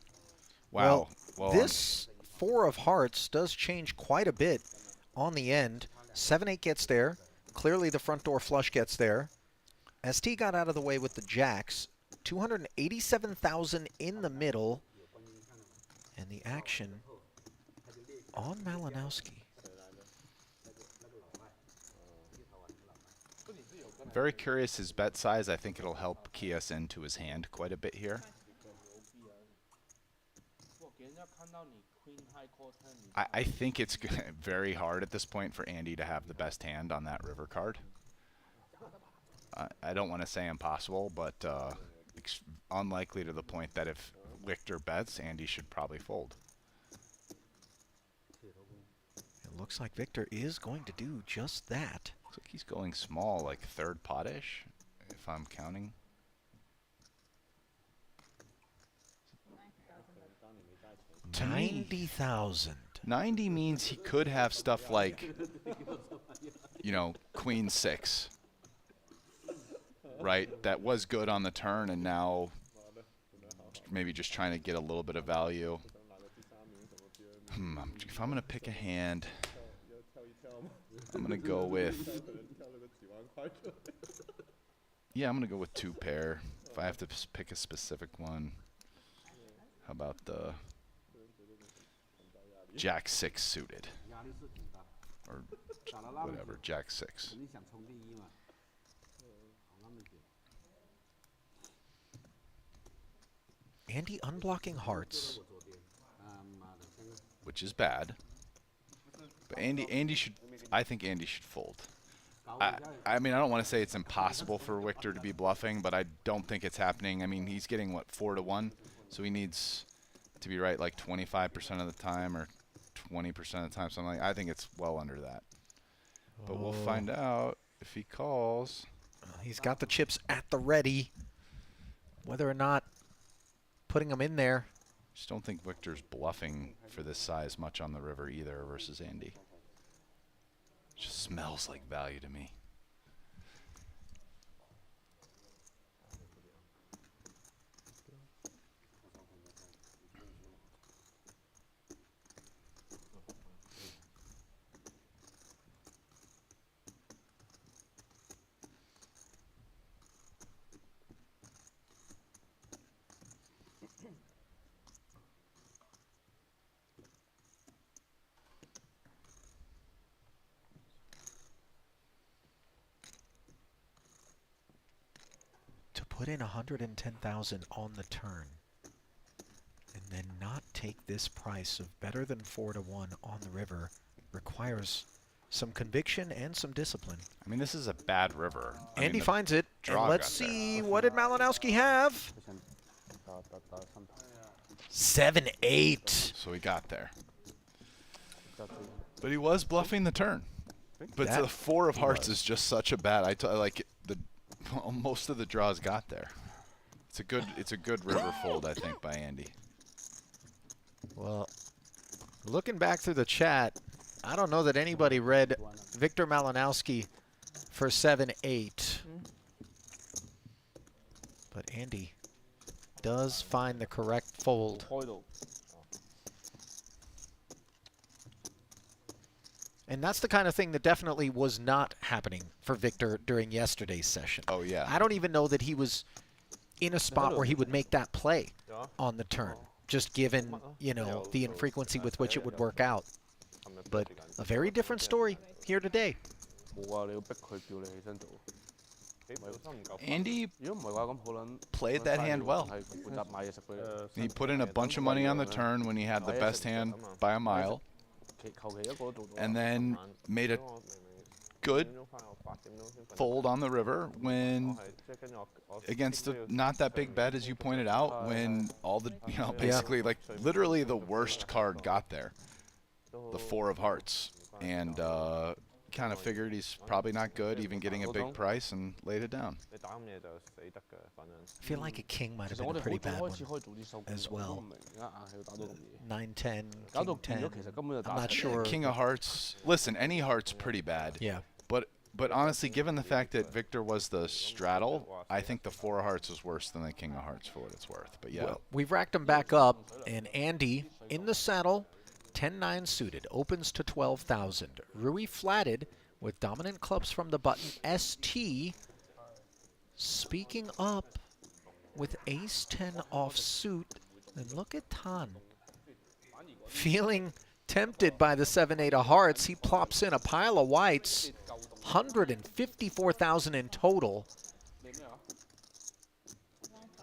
Wow. Well, this 4 of hearts does change quite a bit on the end. 7-8 gets there. Clearly the front door flush gets there. ST got out of the way with the jacks. 287,000 in the middle. And the action on Malinowski. Very curious his bet size. I think it'll help key us into his hand quite a bit here. I think it's very hard at this point for Andy to have the best hand on that river card. I don't want to say impossible, but unlikely to the point that if Victor bets, Andy should probably fold. It looks like Victor is going to do just that. Looks like he's going small, like third pot-ish, if I'm counting. 90,000. 90 means he could have stuff like, you know, queen 6. Right? That was good on the turn, and now maybe just trying to get a little bit of value. If I'm going to pick a hand, I'm going to go with... Yeah, I'm going to go with 2 pair. If I have to pick a specific one, how about the Jack 6 suited? Or whatever, Jack 6. Andy unblocking hearts. Which is bad. But Andy should, I think Andy should fold. I mean, I don't want to say it's impossible for Victor to be bluffing, but I don't think it's happening. I mean, he's getting, what, 4-1? So he needs to be right like 25% of the time or 20% of the time, something like that. I think it's well under that. But we'll find out if he calls. He's got the chips at the ready. Whether or not putting them in there. Just don't think Victor's bluffing for this size much on the river either versus Andy. Just smells like value to me. Put in 110,000 on the turn and then not take this price of better than 4-1 on the river requires some conviction and some discipline. I mean, this is a bad river. Andy finds it, and let's see, what did Malinowski have? 7-8. So he got there. But he was bluffing the turn. But the 4 of hearts is just such a bad. Like most of the draws got there. It's a good river fold, I think, by Andy. Well, looking back through the chat, I don't know that anybody read Victor Malinowski for 7-8. But Andy does find the correct fold. And that's the kind of thing that definitely was not happening for Victor during yesterday's session. Oh, yeah. I don't even know that he was in a spot where he would make that play on the turn, just given, you know, the infrequency with which it would work out. But a very different story here today. Andy played that hand well. He put in a bunch of money on the turn when he had the best hand by a mile, and then made a good fold on the river when against a not that big bet, as you pointed out, when all the, you know, basically like literally the worst card got there, the 4 of hearts, and kind of figured he's probably not good, even getting a big price, and laid it down. I feel like a king might have been a pretty bad one as well. 9-10, king 10. I'm not sure. King of hearts. Listen, any heart's pretty bad. Yeah. But honestly, given the fact that Victor was the straddle, I think the 4 of hearts is worse than the king of hearts for what it's worth. But yeah. Well, we've racked them back up, and Andy in the saddle, 10-9 suited, opens to 12,000. Rui flatted with dominant clubs from the button. ST speaking up with ace-10 off suit. And look at Tan. Feeling tempted by the 7-8 of hearts, he plops in a pile of whites. 154,000 in total.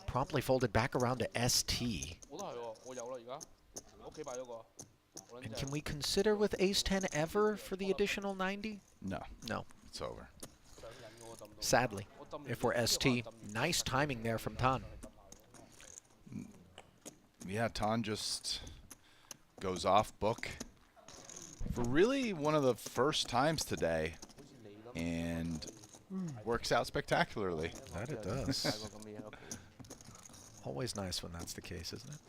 Promptly folded back around to ST. And can we consider with ace-10 ever for the additional 90? No. No. It's over. Sadly, if we're ST. Nice timing there from Tan. Yeah, Tan just goes off book for really one of the first times today, and works out spectacularly. That it does. Always nice when that's the case, isn't it?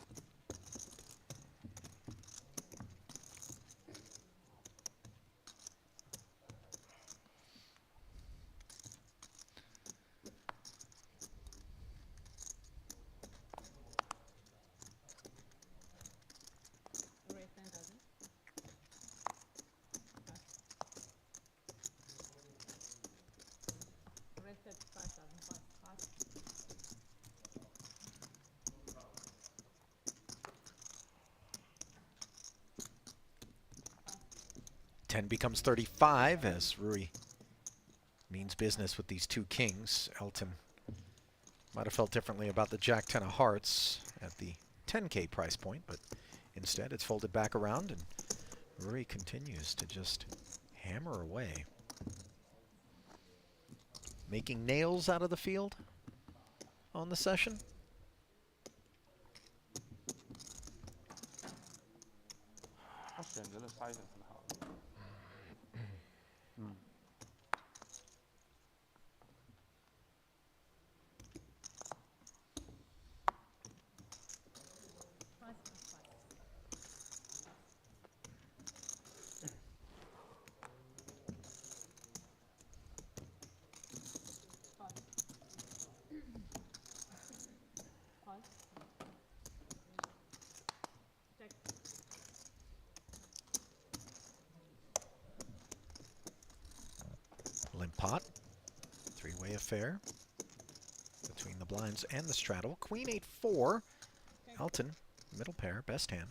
Becomes 35 as Rui means business with these 2 kings. Elton might have felt differently about the Jack-10 of hearts at the 10K price point, but instead it's folded back around, and Rui continues to just hammer away. Making nails out of the field on the session. Limp pot, 3-way affair between the blinds and the straddle. Queen 8-4, Elton, middle pair, best hand.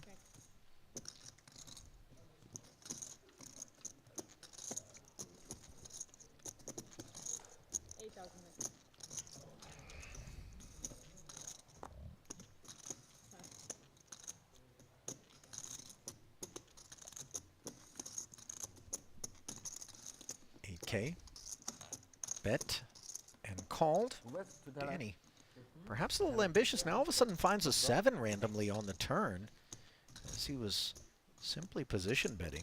Bet and called. Danny, perhaps a little ambitious now, all of a sudden finds a 7 randomly on the turn, as he was simply position betting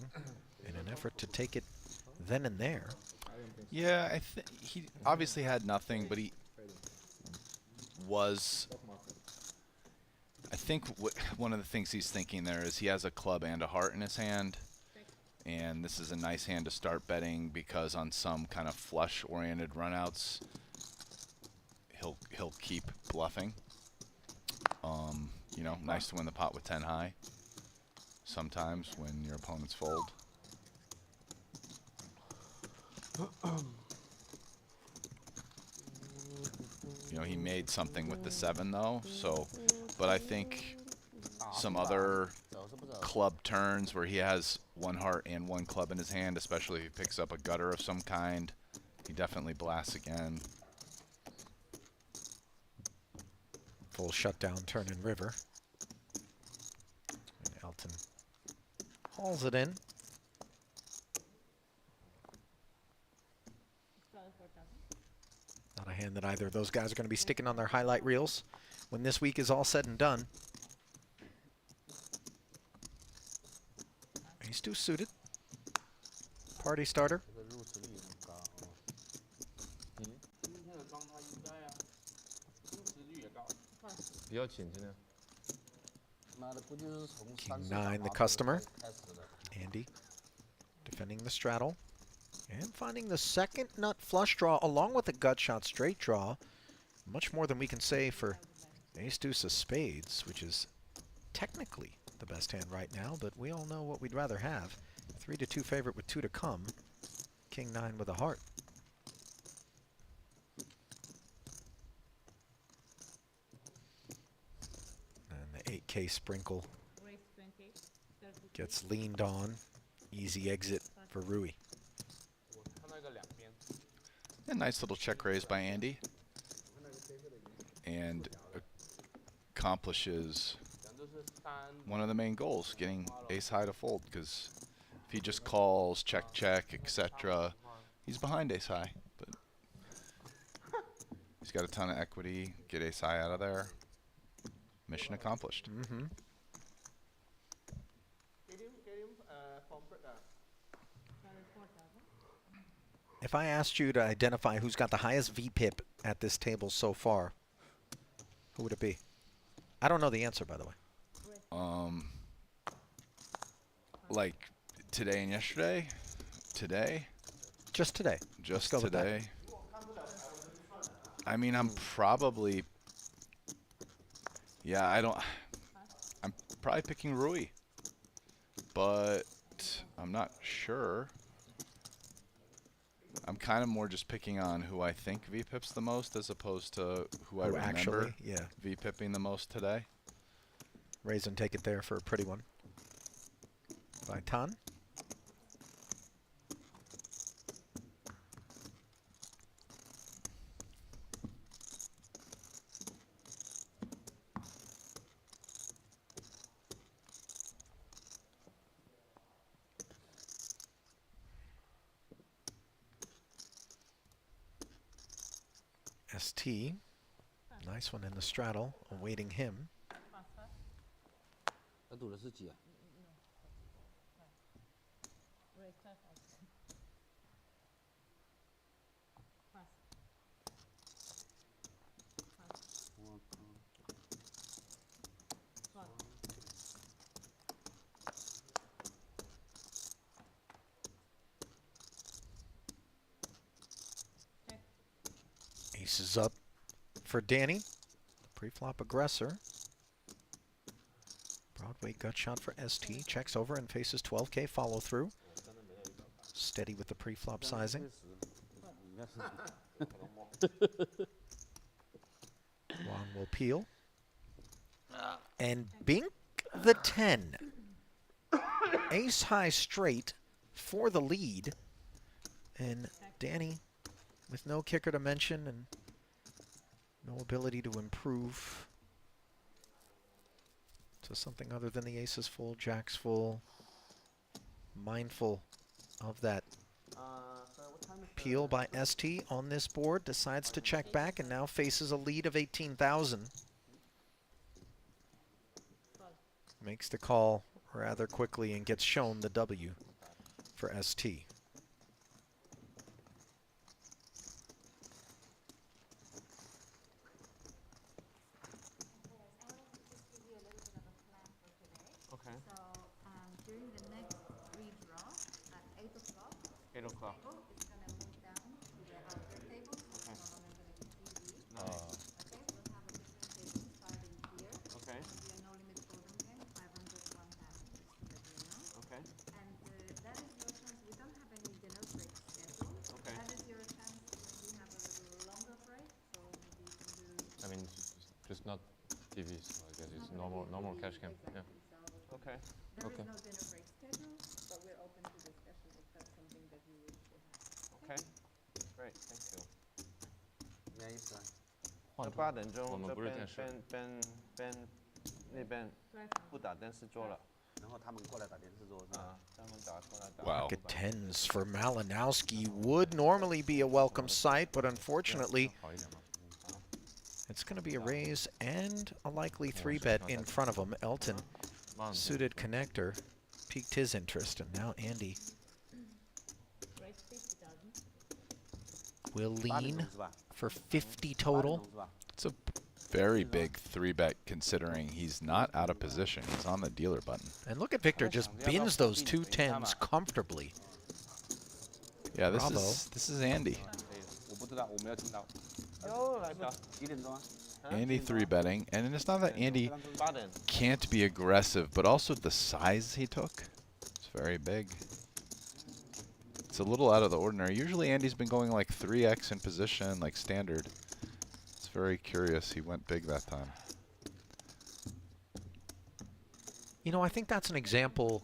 in an effort to take it then and there. Yeah, I think he obviously had nothing, but he was, I think one of the things he's thinking there is he has a club and a heart in his hand. And this is a nice hand to start betting because on some kind of flush-oriented runouts, he'll keep bluffing. You know, nice to win the pot with 10 high. Sometimes when your opponents fold. You know, he made something with the 7 though, so, but I think some other club turns where he has 1 heart and 1 club in his hand, especially if he picks up a gutter of some kind, he definitely blasts again. Full shutdown turn in river. And Elton hauls it in. Not a hand that either of those guys are going to be sticking on their highlight reels when this week is all said and done. Ace 2 suited. Party starter. 比较紧，今天。 King 9, the customer. Andy defending the straddle. And finding the second nut flush draw along with a gut shot straight draw. Much more than we can say for ace deuce of spades, which is technically the best hand right now, but we all know what we'd rather have. 3-2 favorite with 2 to come. King 9 with a heart. And the 8K sprinkle gets leaned on. Easy exit for Rui. A nice little check raise by Andy. And accomplishes one of the main goals, getting ace high to fold, because if he just calls check check, etc., he's behind ace high. But he's got a ton of equity, get ace high out of there. Mission accomplished. Mm-hmm. If I asked you to identify who's got the highest VPIP at this table so far, who would it be? I don't know the answer, by the way. Like today and yesterday? Today? Just today. Just today. I mean, I'm probably... Yeah, I'm probably picking Rui. But I'm not sure. I'm kind of more just picking on who I think VPIPs the most as opposed to who I remember actually, yeah, VPIPing the most today. Raise and take it there for a pretty one. By Tan. ST, nice one in the straddle, awaiting him. Aces up for Danny, pre-flop aggressor. Broadway gut shot for ST, checks over and faces 12K follow through. Steady with the pre-flop sizing. Juan will peel. And bink the 10. Ace high straight for the lead. And Danny with no kicker to mention and no ability to improve to something other than the aces full, jacks full. Mindful of that peel by ST on this board, decides to check back and now faces a lead of 18,000. Makes the call rather quickly and gets shown the W for ST. Okay. So during the next redraw at 8 o'clock, 8 o'clock. it's going to move down to the outer table. So it's no longer going to be TV. Nice. Okay, we'll have a different table starting here. Okay. It'll be a no limit golden game, 500, 1,000, just to let you know. Okay. And that is your chance. We don't have any dinner break scheduled. Okay. mean, it's just not TV, so I guess it's normal cash game. Yeah. Okay. There Okay. is no dinner break schedule, but we're open to discussion if that's something that you wish to have. Okay. Great. Thank you. 原意思。那8点钟，我们这不是电视。边那边不打电视桌了。然后他们过来打电视桌是吧？他们打过来打。Wow. Pocket tens for Malinowski would normally be a welcome sight, but unfortunately, it's going to be a raise and a likely 3-bet in front of him. Elton, suited connector, piqued his interest, and now Andy will lean for 50 total. It's a very big 3-bet considering he's not out of position. He's on the dealer button. And look at Victor just bins those 2 10s comfortably. Yeah, Bravo. this is Andy. 我不知道，我没有听到。哟，来吧。几点钟啊？ Andy 3-betting, and it's not that Andy 8点。 can't be aggressive, but also the size he took. It's very big. It's a little out of the ordinary. Usually Andy's been going like 3x in position, like standard. It's very curious. He went big that time. You know, I think that's an example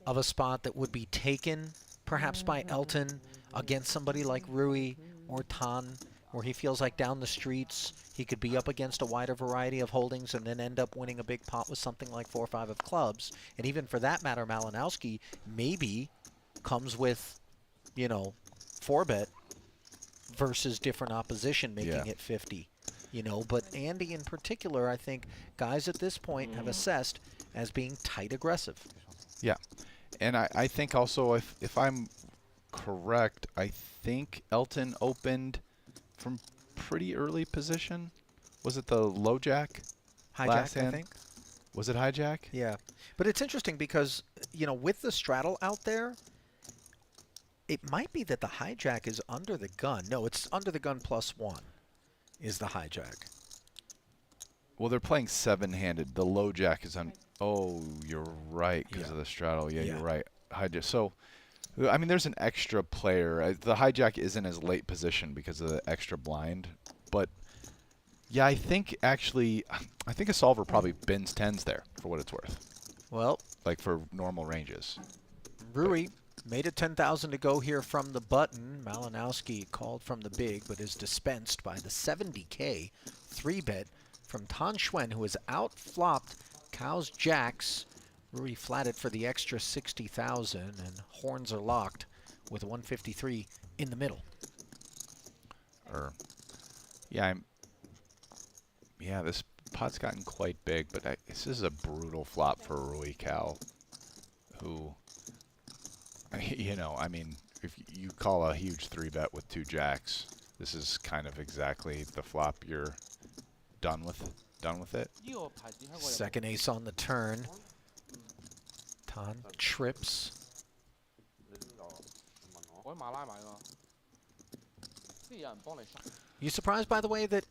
of a spot that would be taken perhaps by Elton against somebody like Rui or Tan, where he feels like down the streets he could be up against a wider variety of holdings and then end up winning a big pot with something like 4 or 5 of clubs. And even for that matter, Malinowski maybe comes with, you know, 4-bet versus different opposition, making it 50. You know, but Andy in particular, I think guys at this point have assessed as being tight aggressive. Yeah. And I think also, if I'm correct, I think Elton opened from pretty early position. Was it the low jack? Hijack, I think. Was it hijack? Yeah. But it's interesting because, you know, with the straddle out there, it might be that the hijack is under the gun. No, it's under the gun +1 is the hijack. Well, they're playing 7-handed. The low jack is on. Oh, you're right because of the straddle. Yeah, you're right. Hijack. So, I mean, there's an extra player. The hijack isn't as late position because of the extra blind. But, yeah, I think actually, I think a solver probably bins 10s there for what it's worth. Well, like for normal ranges. Rui made it 10,000 to go here from the button. Malinowski called from the big, but is dispensed by the 70K 3-bet from Tan Xuan, who has outflopped Cao's jacks. Rui flatted for the extra 60,000, and horns are locked with 153 in the middle. Yeah, this pot's gotten quite big, but this is a brutal flop for Rui Cao, who, you know, I mean, if you call a huge 3-bet with 2 jacks, this is kind of exactly the flop you're done with it. Second ace on the turn. Tan trips. You surprised, by the way, that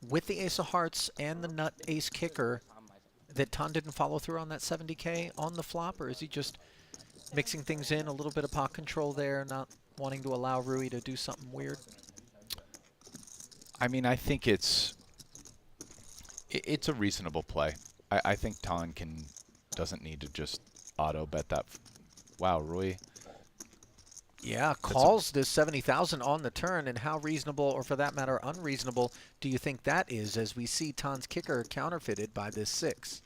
with the ace of hearts and the nut ace kicker, that Tan didn't follow through on that 70K on the flop, or is he just mixing things in, a little bit of pot control there, not wanting to allow Rui to do something weird? I mean, I think it's a reasonable play. I think Tan doesn't need to just auto bet that. Wow, Rui. Yeah, calls this 70,000 on the turn, and how reasonable, or for that matter, unreasonable, do you think that is as we see Tan's kicker counterfeited by this 6?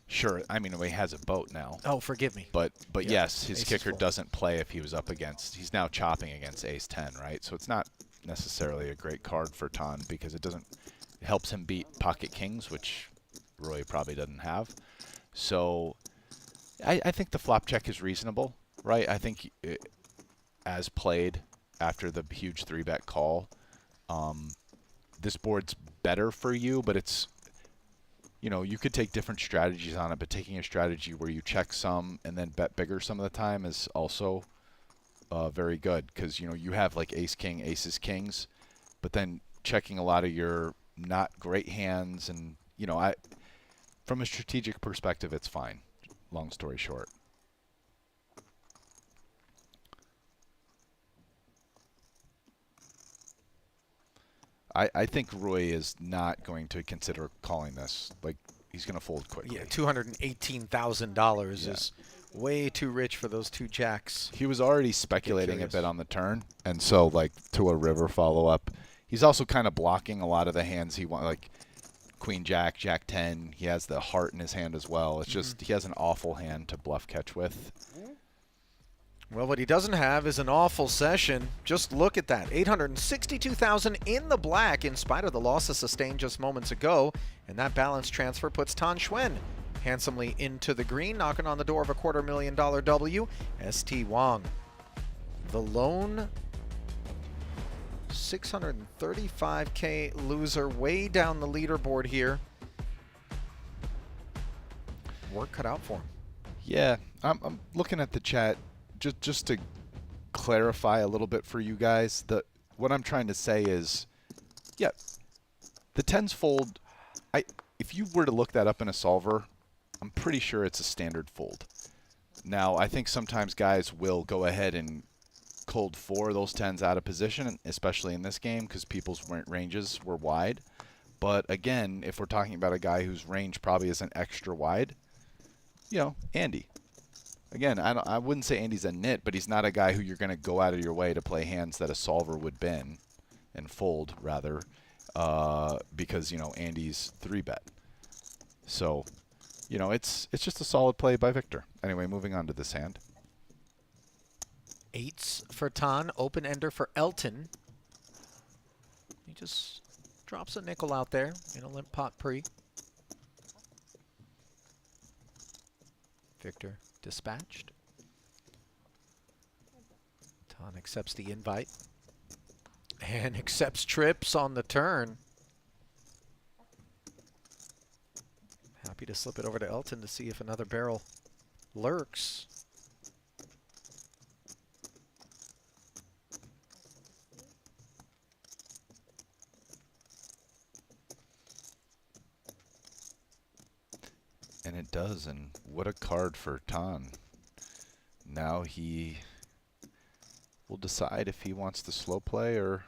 Sure, I mean, he has a boat now. Oh, forgive me. But yes, his kicker doesn't play if he was up against. He's now chopping against ace-10, right? So it's not necessarily a great card for Tan because it helps him beat pocket kings, which Rui probably doesn't have. So I think the flop check is reasonable, right? I think as played after the huge 3-bet call, this board's better for you, but it's, you know, you could take different strategies on it, but taking a strategy where you check some and then bet bigger some of the time is also very good because, you know, you have like ace-king, aces-kings, but then checking a lot of your not great hands and, you know, from a strategic perspective, it's fine. Long story short. I think Rui is not going to consider calling this. Like, he's going to fold quickly. Yeah, $218,000 is way too rich for those two jacks. He was already speculating a bit on the turn, and so, like, to a river follow-up. He's also kind of blocking a lot of the hands he wants, like Queen Jack, Jack 10. He has the heart in his hand as well. It's just he has an awful hand to bluff catch with. Well, what he doesn't have is an awful session. Just look at that. 862,000 in the black in spite of the losses sustained just moments ago. And that balance transfer puts Tan Xuan handsomely into the green, knocking on the door of a $250,000 W. ST Wong, the lone 635K loser, way down the leaderboard here. Work cut out for him. Yeah, I'm looking at the chat. Just to clarify a little bit for you guys, what I'm trying to say is, yeah, the 10s fold. If you were to look that up in a solver, I'm pretty sure it's a standard fold. Now, I think sometimes guys will go ahead and cold 4 those 10s out of position, especially in this game because people's ranges were wide. But again, if we're talking about a guy whose range probably isn't extra wide, you know, Andy. Again, I wouldn't say Andy's a nit, but he's not a guy who you're going to go out of your way to play hands that a solver would bin and fold, rather, because, you know, Andy's 3-bet. So, you know, it's just a solid play by Victor. Anyway, moving on to this hand. 8s for Tan, open ender for Elton. He just drops a nickel out there in a limp pot pre. Victor dispatched. Tan accepts the invite and accepts trips on the turn. Happy to slip it over to Elton to see if another barrel lurks. And it does, and what a card for Tan. Now he will decide if he wants to slow play or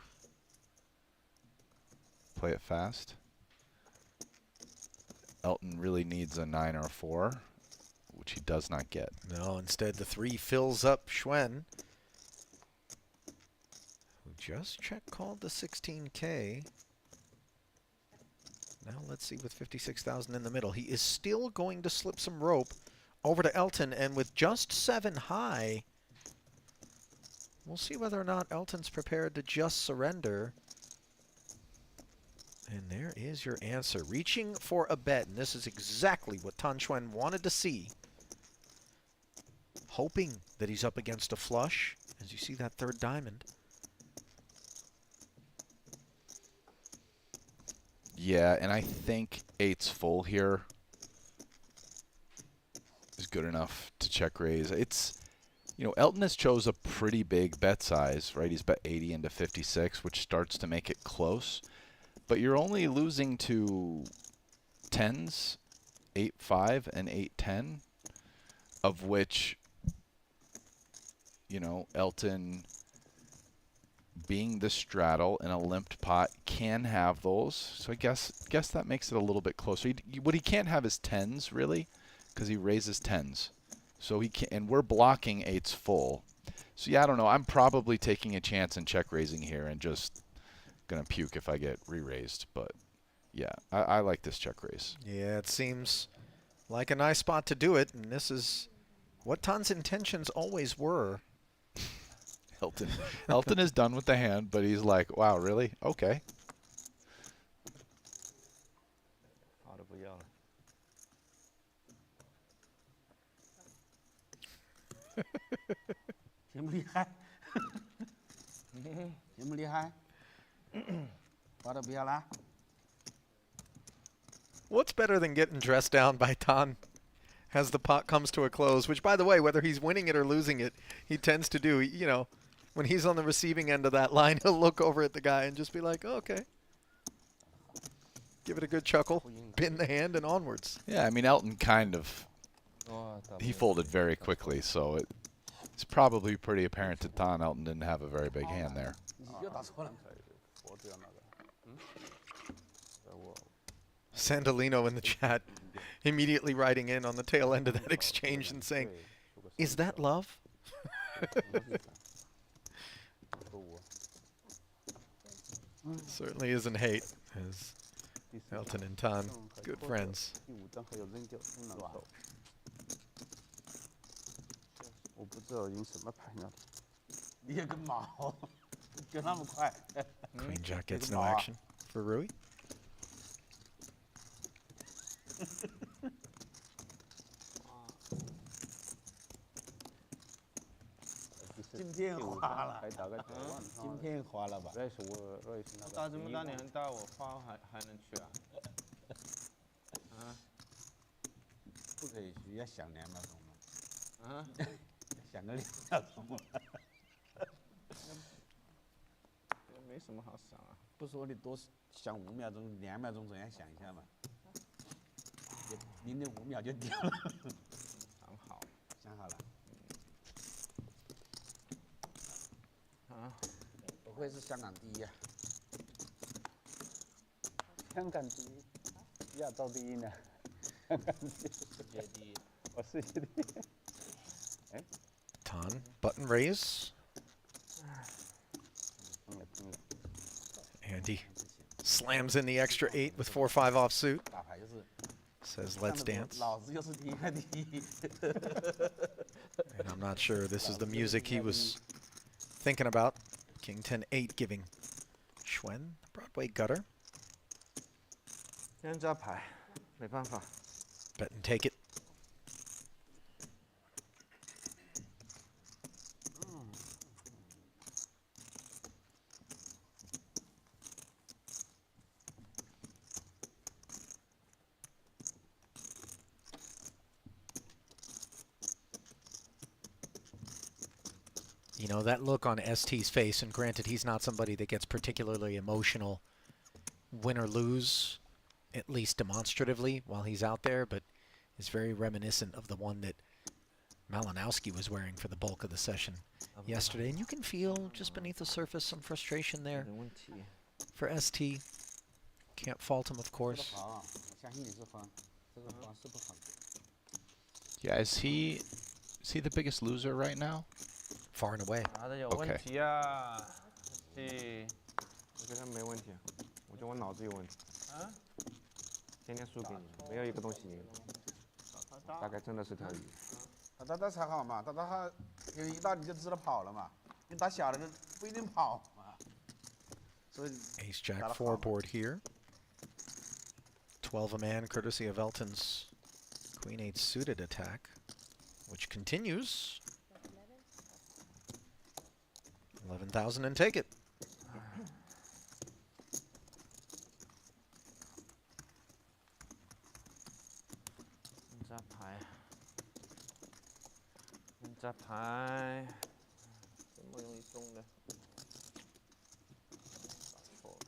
play it fast. Elton really needs a 9 or a 4, which he does not get. No, instead the 3 fills up Xuan, who just check called the 16K. Now let's see with 56,000 in the middle. He is still going to slip some rope over to Elton, and with just 7 high, we'll see whether or not Elton's prepared to just surrender. And there is your answer. Reaching for a bet, and this is exactly what Tan Xuan wanted to see. Hoping that he's up against a flush, as you see that 3rd diamond. Yeah, and I think 8's full here is good enough to check raise. It's, you know, Elton has chose a pretty big bet size, right? He's bet 80 into 56, which starts to make it close. But you're only losing to 10s, 8-5 and 8-10, of which, you know, Elton, being the straddle in a limped pot, can have those. So I guess that makes it a little bit closer. What he can't have is 10s, really, because he raises 10s. So he can, and we're blocking 8's full. So yeah, I don't know. I'm probably taking a chance and check raising here and just gonna puke if I get re-raised. But yeah, I like this check raise. Yeah, it seems like a nice spot to do it, and this is what Tan's intentions always were. Elton is done with the hand, but he's like, wow, really? Okay. 好的不要了。厉不厉害？厉不厉害？花的不要啦。 What's better than getting dressed down by Tan as the pot comes to a close, which, by the way, whether he's winning it or losing it, he tends to do. You know, when he's on the receiving end of that line, he'll look over at the guy and just be like, oh, okay. Give it a good chuckle, pin the hand, and onwards. Yeah, I mean, Elton kind of, he folded very quickly, so it's probably pretty apparent to Tan Elton didn't have a very big hand there. Sandalino in the chat immediately writing in on the tail end of that exchange and saying, "Is that love?" Certainly isn't hate, as Elton and Tan, good friends. 我不知道用什么牌呢？你也个毛，就那么快。 Queen Jack gets no action for Rui. 今天花了，今天花了吧？大这么大年大，我花还能去啊？啊？不可以去，要想2秒钟嘛。啊？想个2秒钟嘛。没什么好想啊。不说你多想5秒钟、2秒钟，总要想一下嘛。0.5秒就掉了。想好。想好了。 啊，不愧是香港第一啊！香港第一，亚洲第一呢？香港第一，世界第一，我世界第一。哎 Tan, button raise. Andy slams in the extra 8 with 4-5 offsuit. Says, "Let's dance." 老子就是第一个第一。 And I'm not sure this is the music he was thinking about. King 10-8 giving Schwen the Broadway gutter. 先扎牌，没办法。 Bet and take it. You know, that look on ST's face, and granted, he's not somebody that gets particularly emotional, win or lose, at least demonstratively, while he's out there, but is very reminiscent of the one that Malinowski was wearing for the bulk of the session yesterday. And you can feel just beneath the surface some frustration there for ST. Can't fault him, of course. Yeah, is he the biggest loser right now? Far and away. 拿的有问题啊！我觉得没问题，我觉得我脑子有问题。啊？天天输给你，没有一个东西赢。大概真的是条鱼。他才好嘛，他有一大你就知道跑了嘛，你打小的不一定跑嘛。所以 Ace Jack 4 board here. 12 a man, courtesy of Elton's Queen 8 suited attack, which continues. 11,000 and take it. Zap牌，这么容易中的，打错了。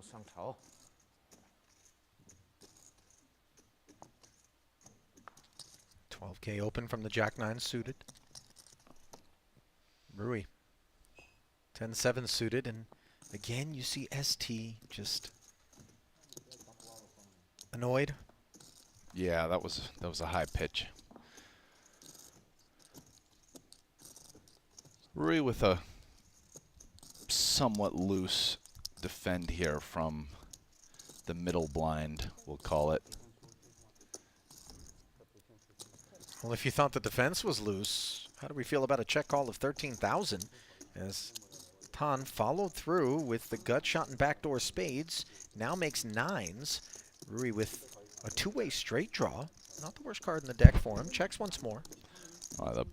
上头。12K open from the Jack 9 suited. Rui 10-7 suited, and again you see ST just annoyed. Yeah, that was a high pitch. Rui with a somewhat loose defend here from the middle blind, we'll call it. Well, if you thought the defense was loose, how do we feel about a check call of 13,000 as Tan followed through with the gut shot and backdoor spades, now makes 9s. Rui with a two-way straight draw, not the worst card in the deck for him, checks once more. The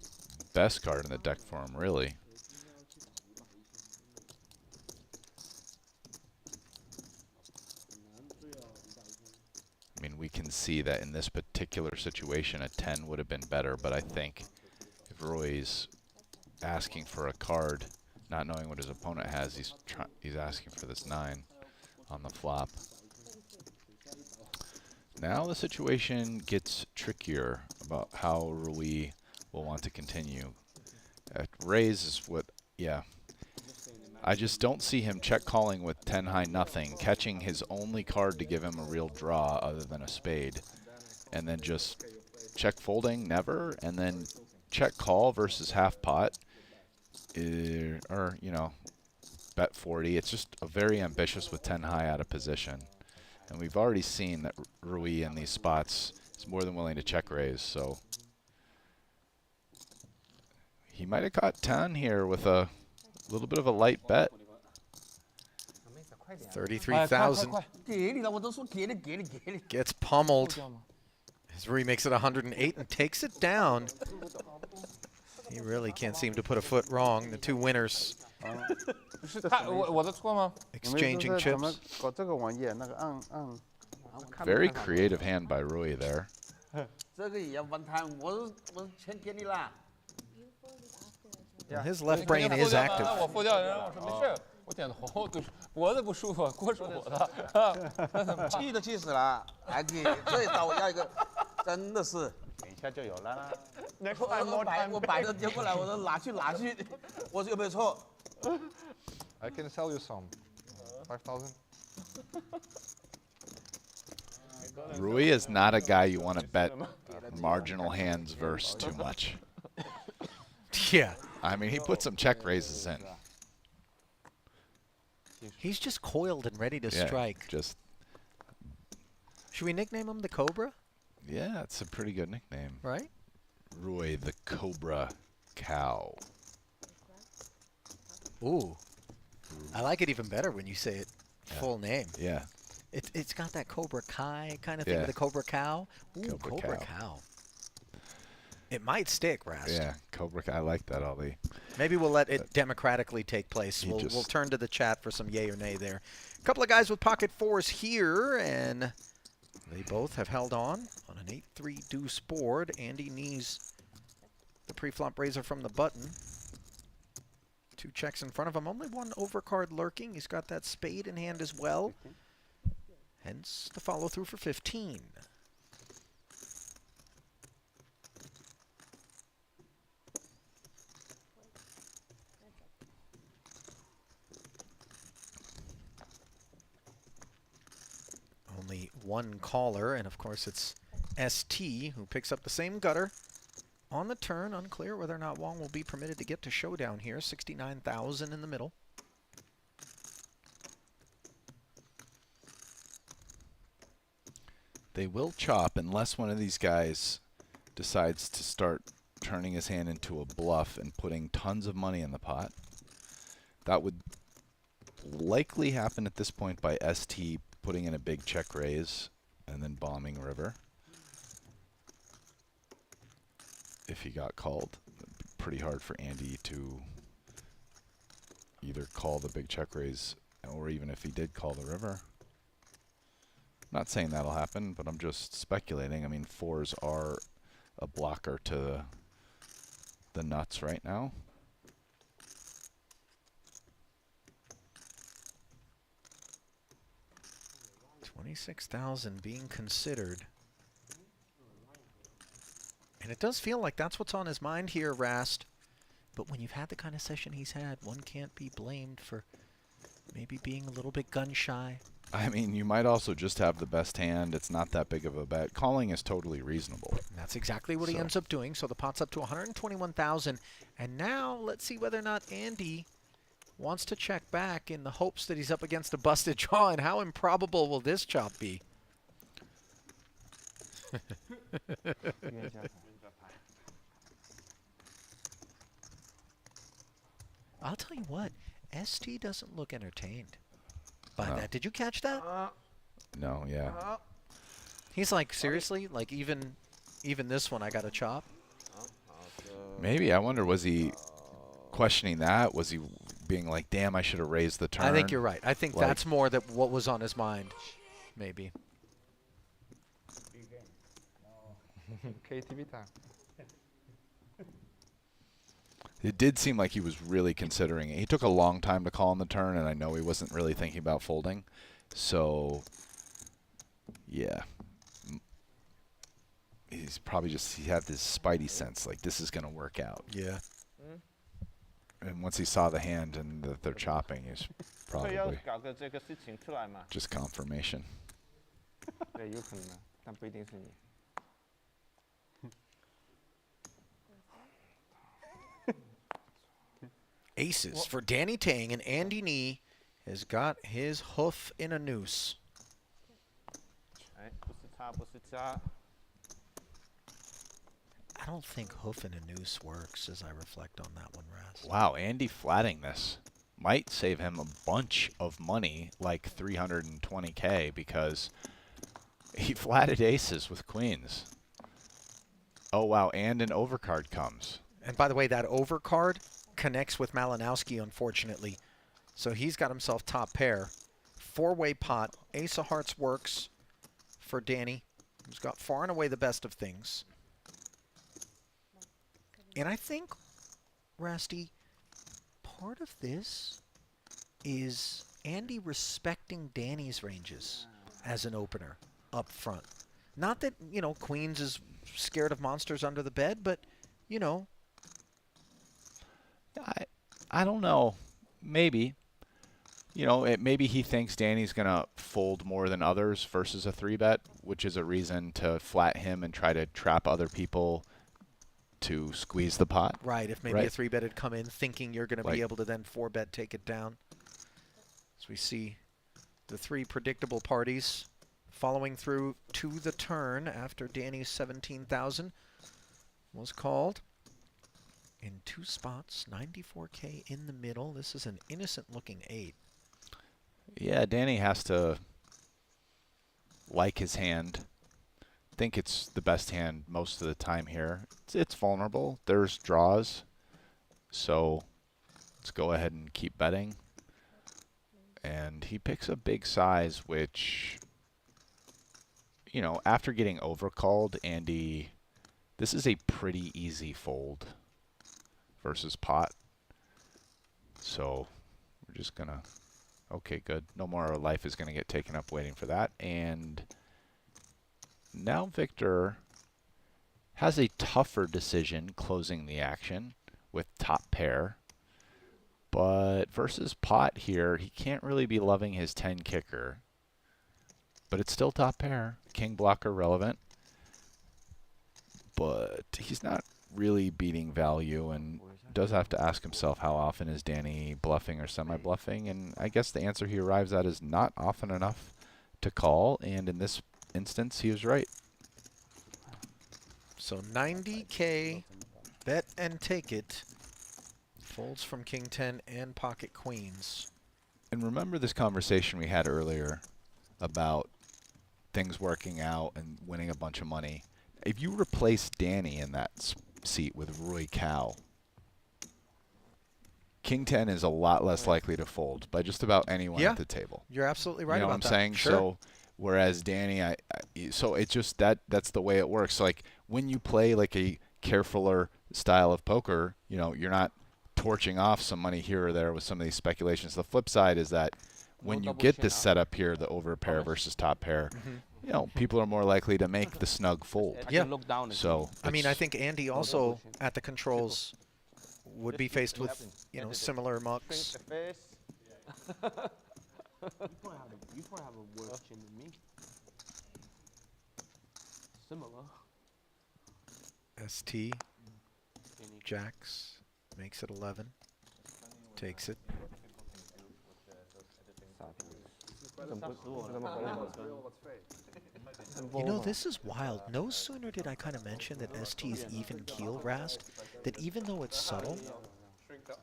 best card in the deck for him, really. I mean, we can see see that in this particular situation, a 10 would have been better. But I think if Rui's asking for a card, not knowing what his opponent has, he's asking for this 9 on the flop. Now the situation gets trickier about how Rui will want to continue. Raise is what, yeah. I just don't see him check calling with 10 high nothing, catching his only card to give him a real draw other than a spade, and then just check folding, never, and then check call versus half pot, or, you know, bet 40. It's just a very ambitious with 10 high out of position. And we've already seen that Rui in these spots is more than willing to check raise, so he might have caught 10 here with a little bit of a light bet. 33,000. 给你了，我都说给你。 Gets pummeled. As Rui makes it 108 and takes it down. He really can't seem to put a foot wrong. The two winners 是他我的错吗？ exchanging chips. 搞这个网页那个按。 Very creative hand by Rui there. 这个也要玩摊，我钱给你了。 Well, his left brain is active. 我付掉，然后我说没事，我点头，脖子不舒服，锅是我的。气都气死了，还给这一招我要一个，真的是。 等一下就有了。我摆着接过来，我说拿去，我说有没有错？ I can sell you some. 5,000. Rui is not a guy you want to bet marginal hands versus too much. Yeah. I mean, he put some check raises in. He's just coiled and ready to Yeah, strike. just, Should we nickname him the Cobra? yeah, it's a pretty good nickname. Right? Rui the Cobra Cow. Ooh. I like it even better when you say it full name. Yeah. It's got that Cobra Kai kind of thing Yeah. with the Cobra Cow. Ooh, Cobra Cobra Cow. Cow. It might stick, Rast. Yeah, Cobra Cow. I like that, Ali. Maybe we'll let it democratically take place. He We'll just- turn to the chat for some yay or nay there. A couple of guys with pocket fours here, and they both have held on an 8-3 deuce board. Andy needs the pre-flop raiser from the button. Two checks in front of him. Only one overcard lurking. He's got that spade in hand as well. Hence the follow through for 15. Only one caller, and of course it's ST who picks up the same gutter. On the turn, unclear whether or not Wong will be permitted to get to showdown here. 69,000 in the middle. They will chop unless one of these guys decides to start turning his hand into a bluff and putting tons of money in the pot. That would likely happen at this point by ST putting in a big check raise and then bombing river. If he got called, it'd be pretty hard for Andy to either call the big check raise or even if he did call the river. Not saying that'll happen, but I'm just speculating. I mean, fours are a blocker to the nuts right now. $26,000 being considered. And it does feel like that's what's on his mind here, Rast. But when you've had the kind of session he's had, one can't be blamed for maybe being a little bit gun shy. I mean, you might also just have the best hand. It's not that big of a bet. Calling is totally reasonable. And that's exactly what he ends up doing. So the pot's up to 121,000. And now let's see whether or not Andy wants to check back in the hopes that he's up against a busted draw. And how improbable will this chop be? I'll tell you what, ST doesn't look entertained by that. Did you catch that? No, yeah. He's like, seriously? Like, even this one I got to chop? Maybe. I wonder, was he questioning that? Was he being like, damn, I should have raised the turn? I think you're right. I think Like, that's more that what was on his mind, maybe. KTV time. It did seem like he was really considering it. He took a long time to call on the turn, and I know he wasn't really thinking about folding. So, yeah. He's probably just, he had this spidey sense, like this is going to work out. Yeah. And once he saw the hand and that they're chopping, he's probably just confirmation. 对，有可能，但不一定是你。 Aces for Danny Tang, and Andy Nee has got his hoof in a noose. 哎，不是叉，不是叉。 I don't think hoof in a noose works as I reflect on that one, Rast. Wow, Andy flatting this might save him a bunch of money, like 320K, because he flatted aces with queens. Oh, wow, and an overcard comes. And by the way, that overcard connects with Malinowski, unfortunately. So he's got himself top pair. Four-way pot. Ace of hearts works for Danny, who's got far and away the best of things. And I think, Rasty, part of this is Andy respecting Danny's ranges as an opener up front. Not that, you know, Queens is scared of monsters under the bed, but, you know. I don't know. Maybe. You know, maybe he thinks Danny's going to fold more than others versus a 3-bet, which is a reason to flat him and try to trap other people to squeeze the pot. Right, if maybe a 3-bet had come in thinking you're going to be able to then 4-bet take it down. As we see the three predictable parties following through to the turn after Danny's 17,000 was called. In two spots, 94K in the middle. This is an innocent-looking 8. Yeah, Danny has to like his hand. Think it's the best hand most of the time here. It's vulnerable. There's draws. So let's go ahead and keep betting. And he picks a big size, which, you know, after getting overcalled, Andy, this is a pretty easy fold versus pot. So we're just going to, okay, good. No more life is going to get taken up waiting for that. And now Victor has a tougher decision closing the action with top pair. But versus pot here, he can't really be loving his 10 kicker. But it's still top pair. King blocker relevant. But he's not really beating value and does have to ask himself how often is Danny bluffing or semi-bluffing. And I guess the answer he arrives at is not often enough to call. And in this instance, he was right. So 90K, bet and take it. Folds from King 10 and pocket queens. And remember this conversation we had earlier about things working out and winning a bunch of money. If you replace Danny in that seat with Rui Cao, King 10 is a lot less likely to fold by just about anyone at the table. You're absolutely right about that. You know what I'm saying? Sure. So whereas Danny, so it's just that's the way it works. Like when you play like a carefuler style of poker, you know, you're not torching off some money here or there with some of these speculations. The flip side is that when you get this setup here, the over pair versus top pair, you know, people are more likely to make the snug fold. Yeah. So I mean, I think Andy also at the controls would be faced with, you know, similar mucks. You probably have a worse chin than me. Similar. ST, jacks, makes it 11, takes it. You know, this is wild. No sooner did I kind of mention that ST's even keel Rast, that even though it's subtle,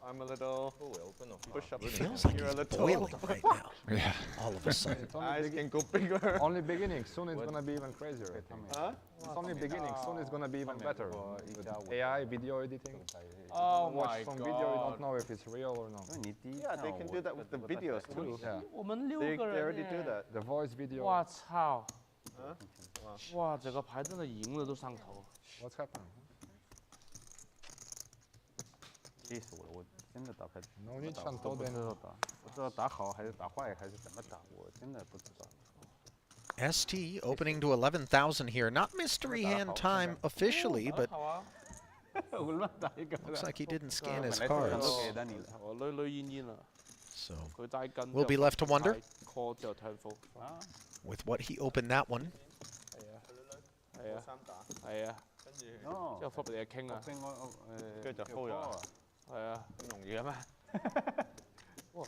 I'm a little push up. it feels like he's boiling right now. Yeah. All of a sudden. Eyes can go bigger. Only beginning. Soon it's gonna be even crazier. Huh? It's only beginning. Soon it's gonna be even better. With AI video editing. Oh Watch my some god. video, you don't know if it's real or not. Yeah, they can do that with the videos too. Yeah. 我们6 They 个人 already do that. The voice video. 我操！哇，整个牌真的赢了都上头。 What's happening? 气死我了！我真的打牌 No need 打 to 都 tell 不知 them. 道打，不知道打好还是打坏还是怎么打，我真的不知道。 ST opening to 11,000 here. Not mystery hand time officially, but 我乱打一个。 looks like he didn't scan his 本来 cards. 都给了你了。我累煙煙啦。 So 佢齋跟。 we'll be left to wonder call 之後 turn full。 with what he opened that one. 係啊。係啊。哦。之後 flop 你係傾啊。跟住就 hold 咗。係啊。咁容易嘅咩？哇！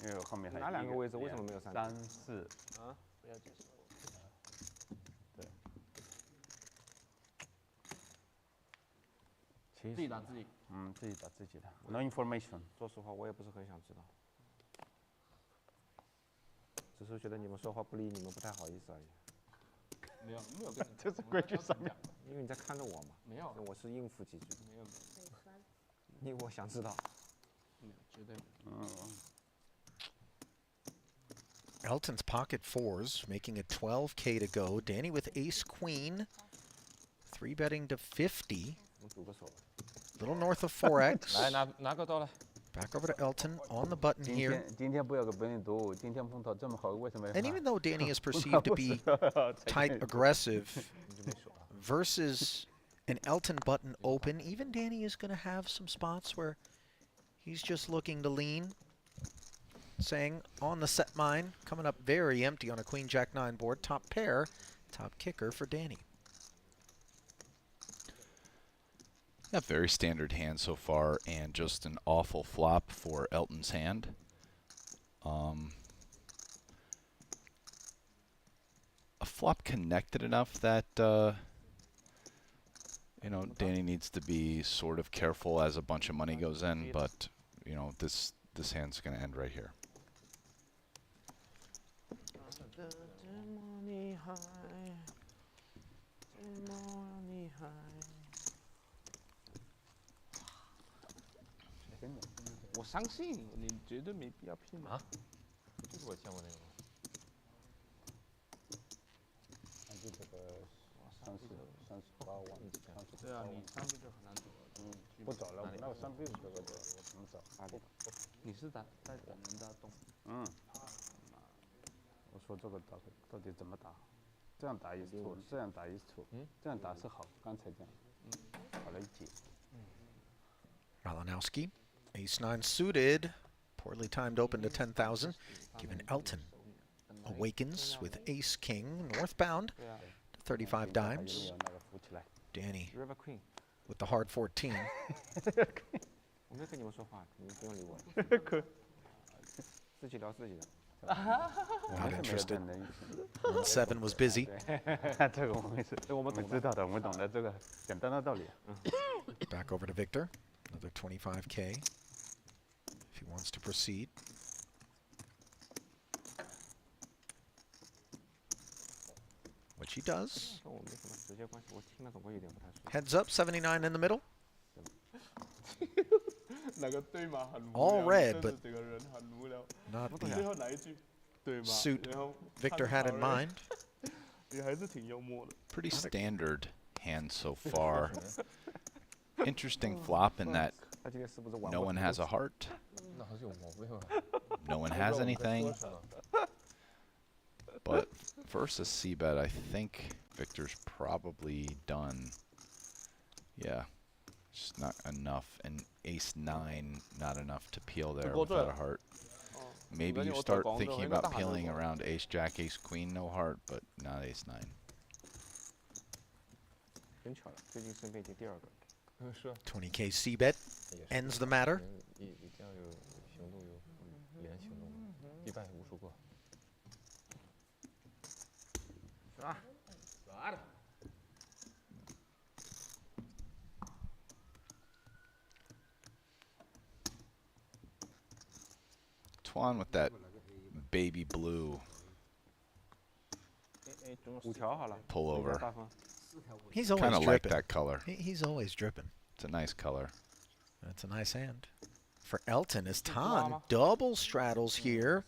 因为后面还哪两个位置为什么没有3？ 3、4啊？不要解释。对。自己打自己。自己打自己的。No information。说实话，我也不是很想知道，只是觉得你们说话不理你们不太好意思而已。没有跟你。这是规矩上面。因为你在看着我嘛。没有。我是应付几句。没有。因为我想知道。没有，绝对。Elton's pocket fours, making it 12K to go. Danny with ace queen, 3-betting to 50. Little north of 4x. 来拿个刀来。 Back over to Elton on the button here. 今天不要给别人赌，今天风头这么好，为什么？ And even though Danny is perceived to be tight aggressive versus an Elton button open, even Danny is going to have some spots where he's just looking to lean. Saying on the set mine, coming up very empty on a Queen Jack 9 board. Top pair, top kicker for Danny. Yeah, very standard hand so far, and just an awful flop for Elton's hand. A flop connected enough that you know, Danny needs to be sort of careful as a bunch of money goes in, but you know, this hand's going to end right here. Money high, money high. 我相信你绝对没必要骗我。啊？就是我见过那个吗？就这个38万，对啊，你上币就很难走了。不走了，那我上币这个我怎么走？你是在等人家动。我说这个到底怎么打？这样打一处，这样打一处，这样打是好，刚才这样，好了一截。Malinowski, ace-9 suited, poorly timed open to 10,000, given Elton awakens with ace-king northbound to 35 dimes. Danny with the hard 14. 我没跟你们说话，你们不用理我。自己聊自己的。 Not interested. 7 was busy. 这个我们知道的，我们懂得这个简单的道理。Back over to Victor. Another 25K if he wants to proceed. Which he does. Heads up, 79 in the middle. All red, but not the suit Victor had in mind. Pretty standard hand so far. Interesting flop in that no one has a heart. No one has anything. But versus C-bet, I think Victor's probably done. Yeah, just not enough. And ace-9, not enough to peel there without a heart. Maybe you start thinking about peeling around ace-jack, ace-queen, no heart, but not ace-9. 20K C-bet ends the matter. 一定要有行动，有言行动，必败无数个。耍的。 Tuan with that baby blue pullover. He's always kind of dripping. like that color. He's always dripping. It's a nice color. That's a nice hand. For Elton, as Tan double straddles here.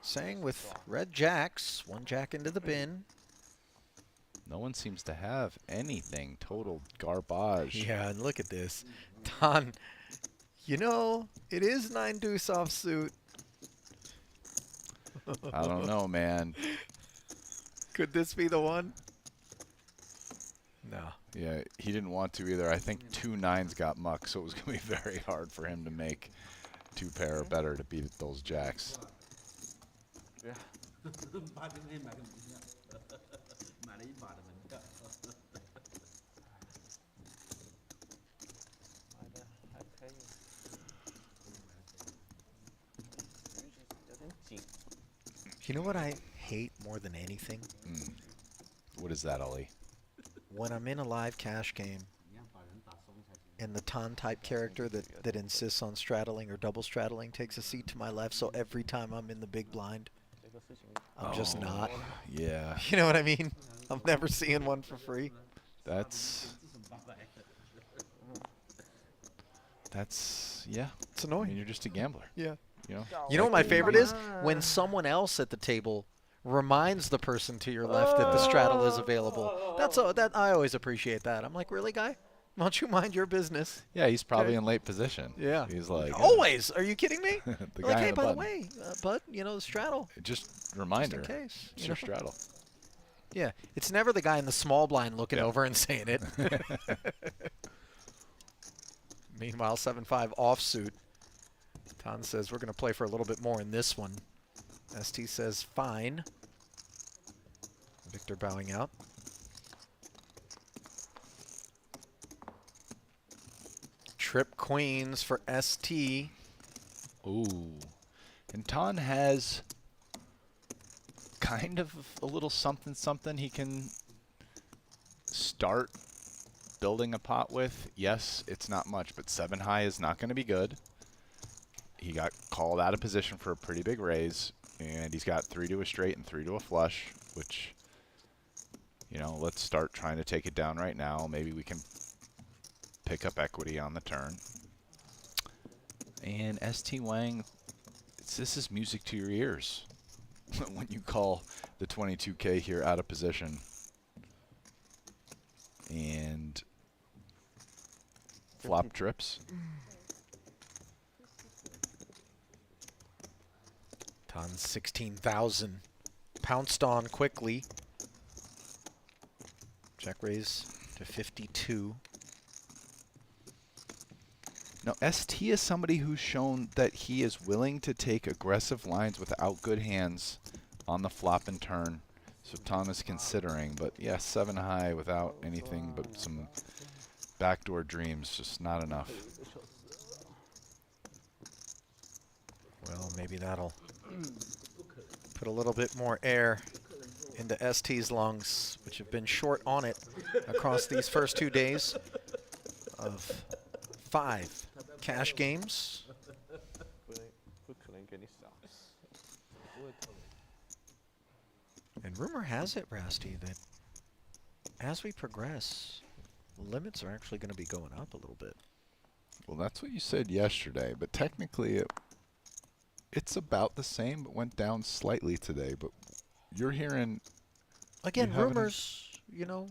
saying with red jacks, 1 jack into the bin. No one seems to have anything. Total garbage. Yeah, and look at this. Tan, you know, it is 9 deuce offsuit. I don't know, man. Could this be the one? No. Yeah, he didn't want to either. I think 2 9s got muck, so it was going to be very hard for him to make 2 pair or better to beat those jacks. Yeah. You know what I hate more than anything? What is that, Ollie? When I'm in a live cash game and the Tan type character that insists on straddling or double straddling takes a seat to my left, so every time I'm in the big blind, I'm just not. Yeah. You know what I mean? I'm never seeing one for free. That's yeah. It's annoying. I mean, you're just a gambler. Yeah. You know? You know what my favorite is? When someone else at the table reminds the person to your left that the straddle is available. That I always appreciate that. I'm like, really, guy? Why don't you mind your business? Yeah, he's probably in late position. Yeah. He's like always. Are you kidding me? the Like, guy hey, on the by the button. way, bud, you know the straddle. Just reminder. Just in case. It's you your know? straddle. Yeah, it's never the guy in the small blind looking over and saying it. Meanwhile, 7-5 offsuit. Tan says we're going to play for a little bit more in this one. ST says fine. Victor bowing out. Trip queens for ST. Ooh. And Tan has kind of a little something he can start building a pot with. Yes, it's not much, but 7 high is not going to be good. He got called out of position for a pretty big raise, and he's got 3 to a straight and 3 to a flush, which, you know, let's start trying to take it down right now. Maybe we can pick up equity on the turn. And ST Wang, this is music to your ears when you call the 22K here out of position. And flop trips. Tan 16,000. Pounced on quickly. Check raise to 52. Now, ST is somebody who's shown that he is willing to take aggressive lines without good hands on the flop and turn. So Tan is considering, but yeah, 7 high without anything but some backdoor dreams, just not enough. Well, maybe that'll put a little bit more air into ST's lungs, which have been short on it across these first 2 days of 5 cash games. And rumor has it, Rasty, that as we progress, limits are actually going to be going up a little bit. Well, that's what you said yesterday, but technically it's about the same, but went down slightly today. But you're hearing... Again, rumors, you know,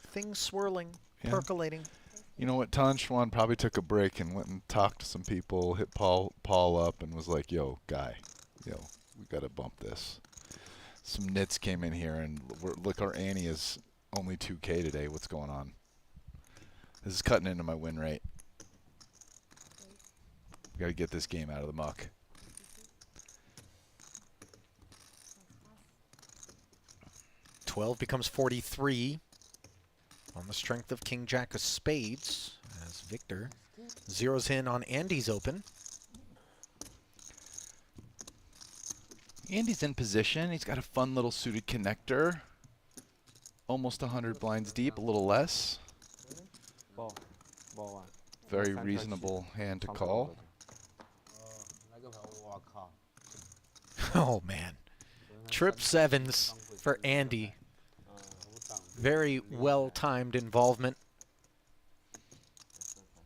things swirling, percolating. You know what, Tan Schwan probably took a break and went and talked to some people, hit Paul up and was like, yo, guy, yo, we got to bump this. Some nits came in here, and look, our ante is only 2K today. What's going on? This is cutting into my win rate. We got to get this game out of the muck. $12 becomes 43 on the strength of King Jack of Spades as Victor zeroes in on Andy's open. Andy's in position. He's got a fun little suited connector. Almost 100 blinds deep, a little less. Very reasonable hand to call. Oh, man. Trip sevens for Andy. Very well-timed involvement.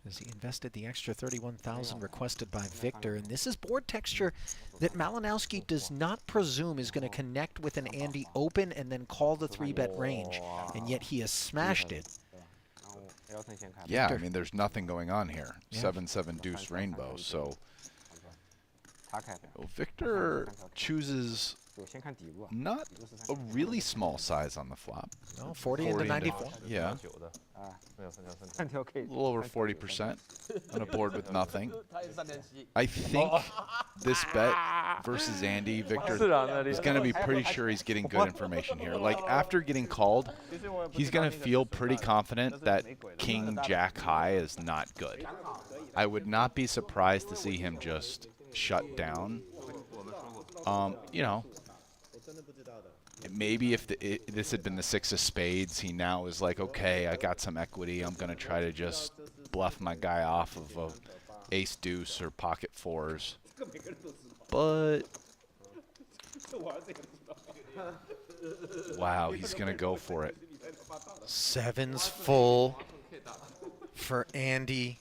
as he invested the extra 31,000 requested by Victor. And this is board texture that Malinowski does not presume is going to connect with an Andy open and then call the 3-bet range. And yet he has smashed it. Yeah, I mean, there's nothing going on here. 7-7 deuce rainbow, so... Well, Victor chooses not a really small size on the flop. No, 40 into 94. Yeah. A little over 40% on a board with nothing. I think this bet versus Andy, Victor is going to be pretty sure he's getting good information here. Like, after getting called, he's going to feel pretty confident that King Jack high is not good. I would not be surprised to see him just shut down. You know, maybe if this had been the 6 of spades, he now is like, okay, I got some equity. I'm going to try to just bluff my guy off of a ace deuce or pocket 4s. But wow, he's going to go for it. 7's full for Andy,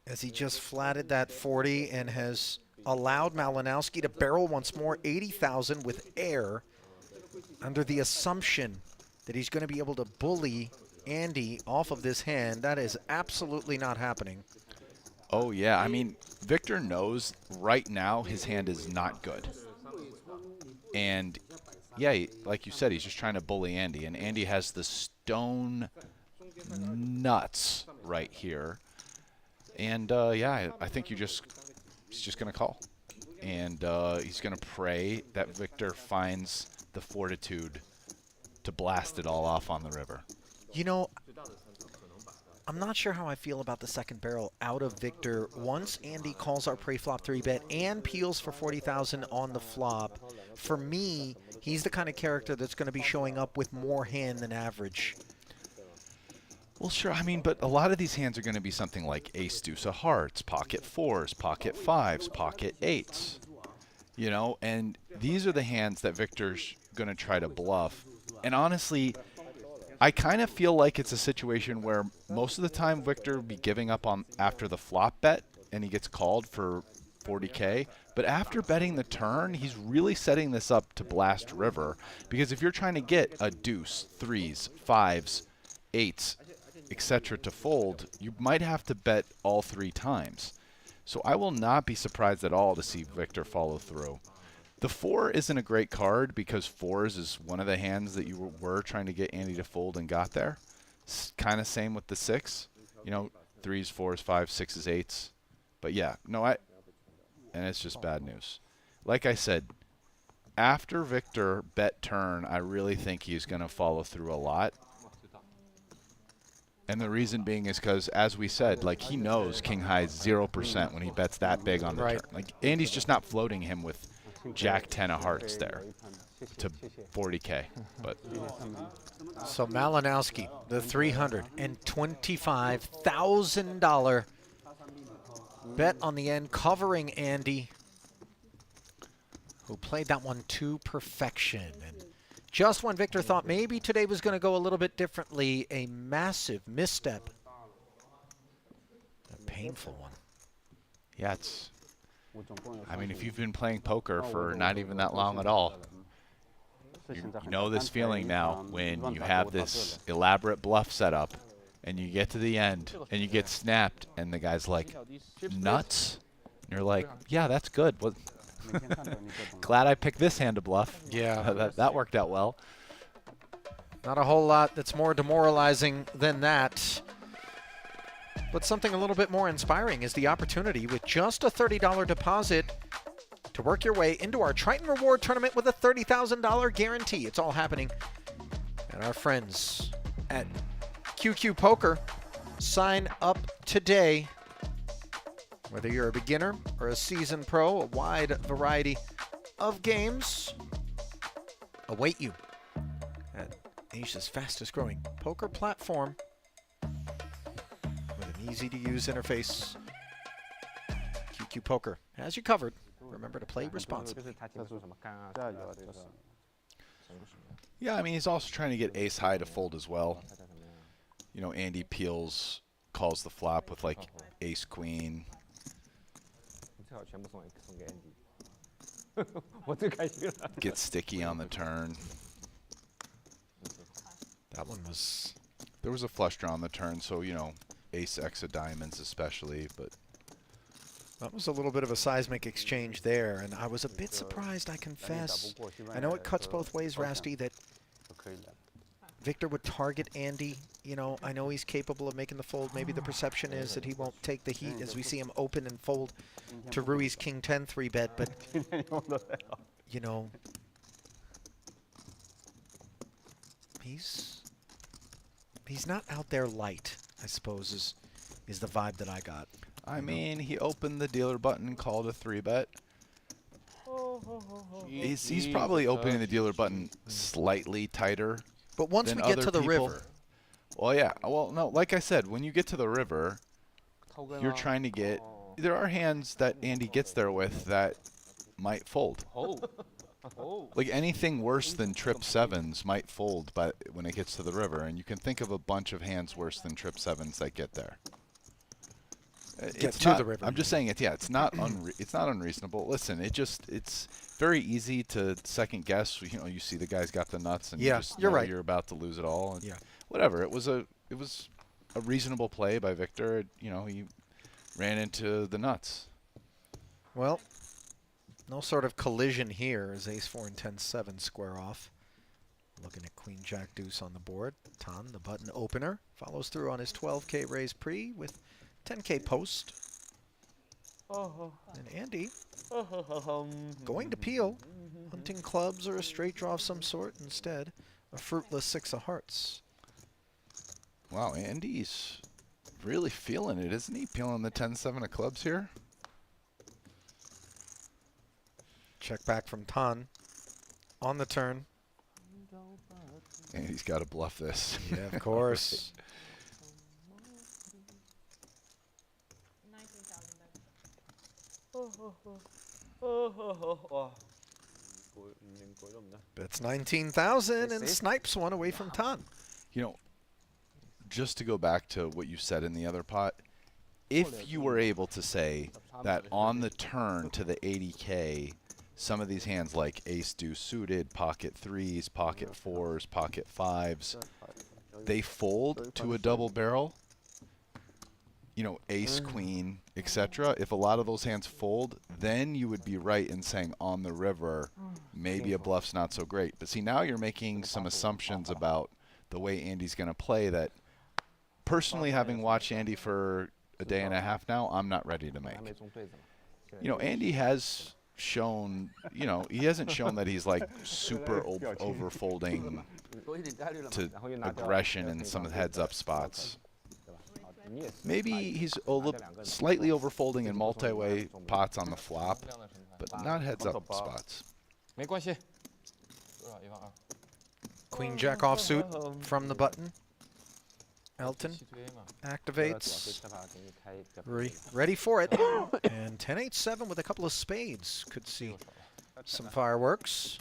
as he just flatted that 40 and has allowed Malinowski to barrel once more 80,000 with air, under the assumption that he's going to be able to bully Andy off of this hand. That is absolutely not happening. Oh, yeah. I mean, Victor knows right now his hand is not good. And, yeah, like you said, he's just trying to bully Andy. And Andy has the stone nuts right here. And, yeah, I think he's just going to call. And he's going to pray that Victor finds the fortitude to blast it all off on the river. You know, I'm not sure how I feel about the second barrel out of Victor. Once Andy calls our pre-flop 3-bet and peels for 40,000 on the flop, for me, he's the kind of character that's going to be showing up with more hand than average. Well, sure. I mean, but a lot of these hands are going to be something like ace deuce of hearts, pocket 4s, pocket 5s, pocket 8s. You know, and these are the hands that Victor's going to try to bluff. And honestly, I kind of feel like it's a situation where most of the time Victor will be giving up on after the flop bet and he gets called for 40K. But after betting the turn, he's really setting this up to blast river. Because if you're trying to get a deuce, 3s, 5s, 8s, etc. to fold, you might have to bet all 3 times. So I will not be surprised at all to see Victor follow through. The 4 isn't a great card because 4s is one of the hands that you were trying to get Andy to fold and got there. Kind of same with the 6. You know, 3s, 4s, 5s, 6s, 8s. But yeah, no, and it's just bad news. Like I said, after Victor bet turn, I really think he's going to follow through a lot. And the reason being is because, as we said, like, he knows king high is 0% when he bets that big on the turn. Like, Andy's just not floating him with Jack 10 of hearts there to 40K. But so Malinowski, the $325,000 bet on the end, covering Andy, who played that one to perfection. And just when Victor thought maybe today was going to go a little bit differently, a massive misstep. A painful one. Yeah, it's... I mean, if you've been playing poker for not even that long at all, you know this feeling now when you have this elaborate bluff setup and you get to the end and you get snapped and the guy's like, nuts? And you're like, yeah, that's good. Well, glad I picked this hand to bluff. Yeah. that worked out well. Not a whole lot that's more demoralizing than that. But something a little bit more inspiring is the opportunity with just a $30 deposit to work your way into our Triton Reward Tournament with a $30,000 guarantee. It's all happening at our friends at QQ Poker. Sign up today. Whether you're a beginner or a seasoned pro, a wide variety of games await you at Asia's fastest growing poker platform with an easy-to-use interface. QQ Poker has you covered. Remember to play responsibly. Yeah, I mean, he's also trying to get ace high to fold as well. You know, Andy peels calls the flop with like ace queen. 你最好全部送给 Andy， 我最开心了。 Get sticky on the turn. That one was... There was a flush draw on the turn, so, you know, ace X of diamonds especially, but... That was a little bit of a seismic exchange there, and I was a bit surprised, I confess. I know it cuts both ways, Rasty, that Victor would target Andy. You know, I know he's capable of making the fold. Maybe the perception is that he won't take the heat as we see him open and fold to Rui's King 10 3-bet, but, you know, he's not out there light, I suppose, is the vibe that I got. I mean, he opened the dealer button, called a 3-bet. He's probably opening the dealer button slightly tighter. But once we get to the river. Well, yeah. Well, no, like I said, when you get to the river, you're trying to get... There are hands that Andy gets there with that might fold. Like anything worse than trip sevens might fold when it gets to the river, and you can think of a bunch of hands worse than trip sevens that get there. Get to the river. I'm just saying it's not unreasonable. Listen, it's very easy to second guess. You know, you see the guy's got the nuts, and you just know you're about to lose it all. And whatever. It was a reasonable play by Victor. You know, he ran into the nuts. Well, no sort of collision here as ace 4 and 10-7 square off. Looking at queen jack deuce on the board. Tan, the button opener, follows through on his 12K raise pre with 10K post. And Andy going to peel, hunting clubs or a straight draw of some sort instead. A fruitless 6 of hearts. Wow, Andy's really feeling it, isn't he? Peeling the 10-7 of clubs here. Check back from Tan on the turn. And he's got to bluff this. Yeah, of course. Bets 19,000 and snipes one away from Tan. You know, just to go back to what you said in the other pot, if you were able to say that on the turn to the 80K, some of these hands like ace deuce suited, pocket threes, pocket fours, pocket fives, they fold to a double barrel, you know, ace, queen, etc. If a lot of those hands fold, then you would be right in saying on the river, maybe a bluff's not so great. But see, now you're making some assumptions about the way Andy's going to play that, personally, having watched Andy for a day and a half now, I'm not ready to make. You know, Andy has shown, you know, he hasn't shown that he's like super over folding to aggression in some heads-up spots. Maybe he's slightly overfolding in multi-way pots on the flop, but not heads-up spots. Queen jack offsuit from the button. Elton activates. Rui ready for it. And 10-8-7 with a couple of spades. Could see some fireworks.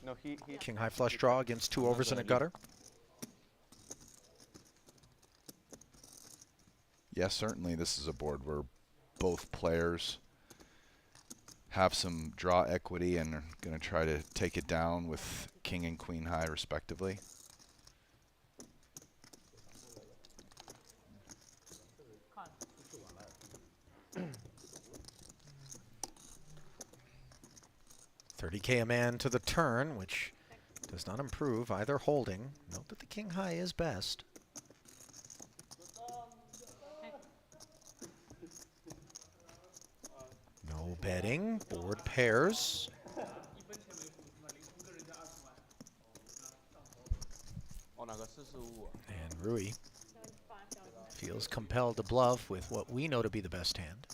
King high flush draw against 2 overs and a gutter. Yes, certainly this is a board where both players have some draw equity and are going to try to take it down with king and queen high respectively. $30K a man to the turn, which does not improve either holding. Note that the king high is best. No betting. Board pairs. And Rui feels compelled to bluff with what we know to be the best hand.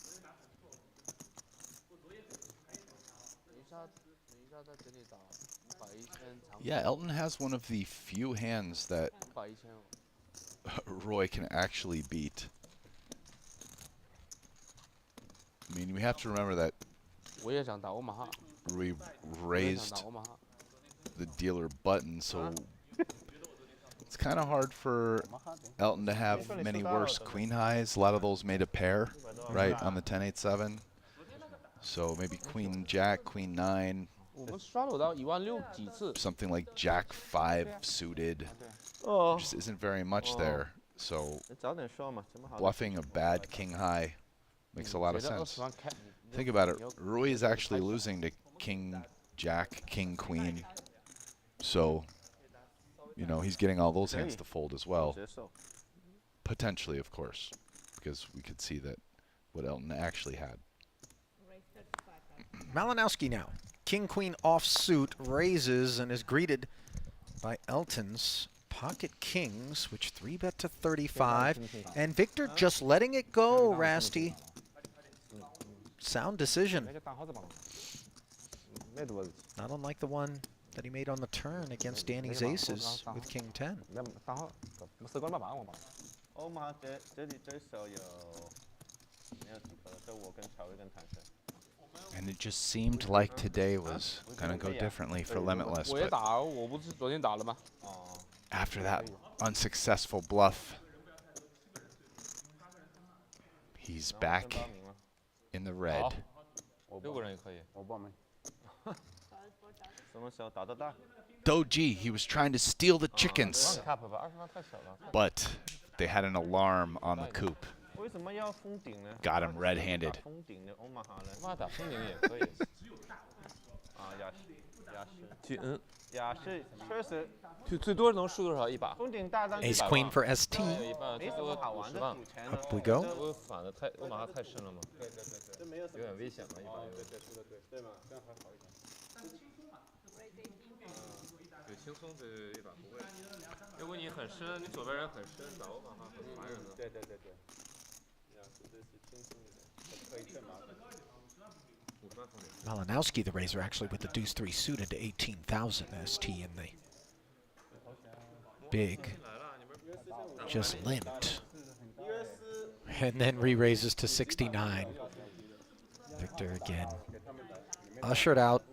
Yeah, Elton has one of the few hands that Rui can actually beat. I mean, we have to remember that Rui raised the dealer button, so It's kind of hard for Elton to have many worse queen highs. A lot of those made a pair, right, on the 10-8-7. So maybe queen jack, queen 9. 我们 straddle 到16000几次。 Something like jack 5 suited. Just isn't very much there. So bluffing a bad king high makes a lot of sense. Think about it. Rui is actually losing to king jack, king queen. So, you know, he's getting all those hands to fold as well. Potentially, of course, because we could see that what Elton actually had. Malinowski now. King Queen offsuit raises and is greeted by Elton's pocket kings, which 3-bet to 35. And Victor just letting it go, Rasty. Sound decision. Not unlike the one that he made on the turn against Danny's aces with King 10. And it just seemed like today was going to go differently for Limitless. But after that unsuccessful bluff, he's back in the red. Doji, he was trying to steal the chickens, but they had an alarm on the coop. Got him red-handed. 最多能输多少一把？ Ace Queen for ST. 50万。 Up we go. 我反的太，我马上太深了嘛。有点危险了，一把。对，轻松对一把不会。如果你很深，你左边人很深，打我马上很烦人的。对。Malinowski, the raiser, actually with the deuce 3 suited to 18,000 ST in the big. Just limped. And then re-raises to 69. Victor again. Ushered out.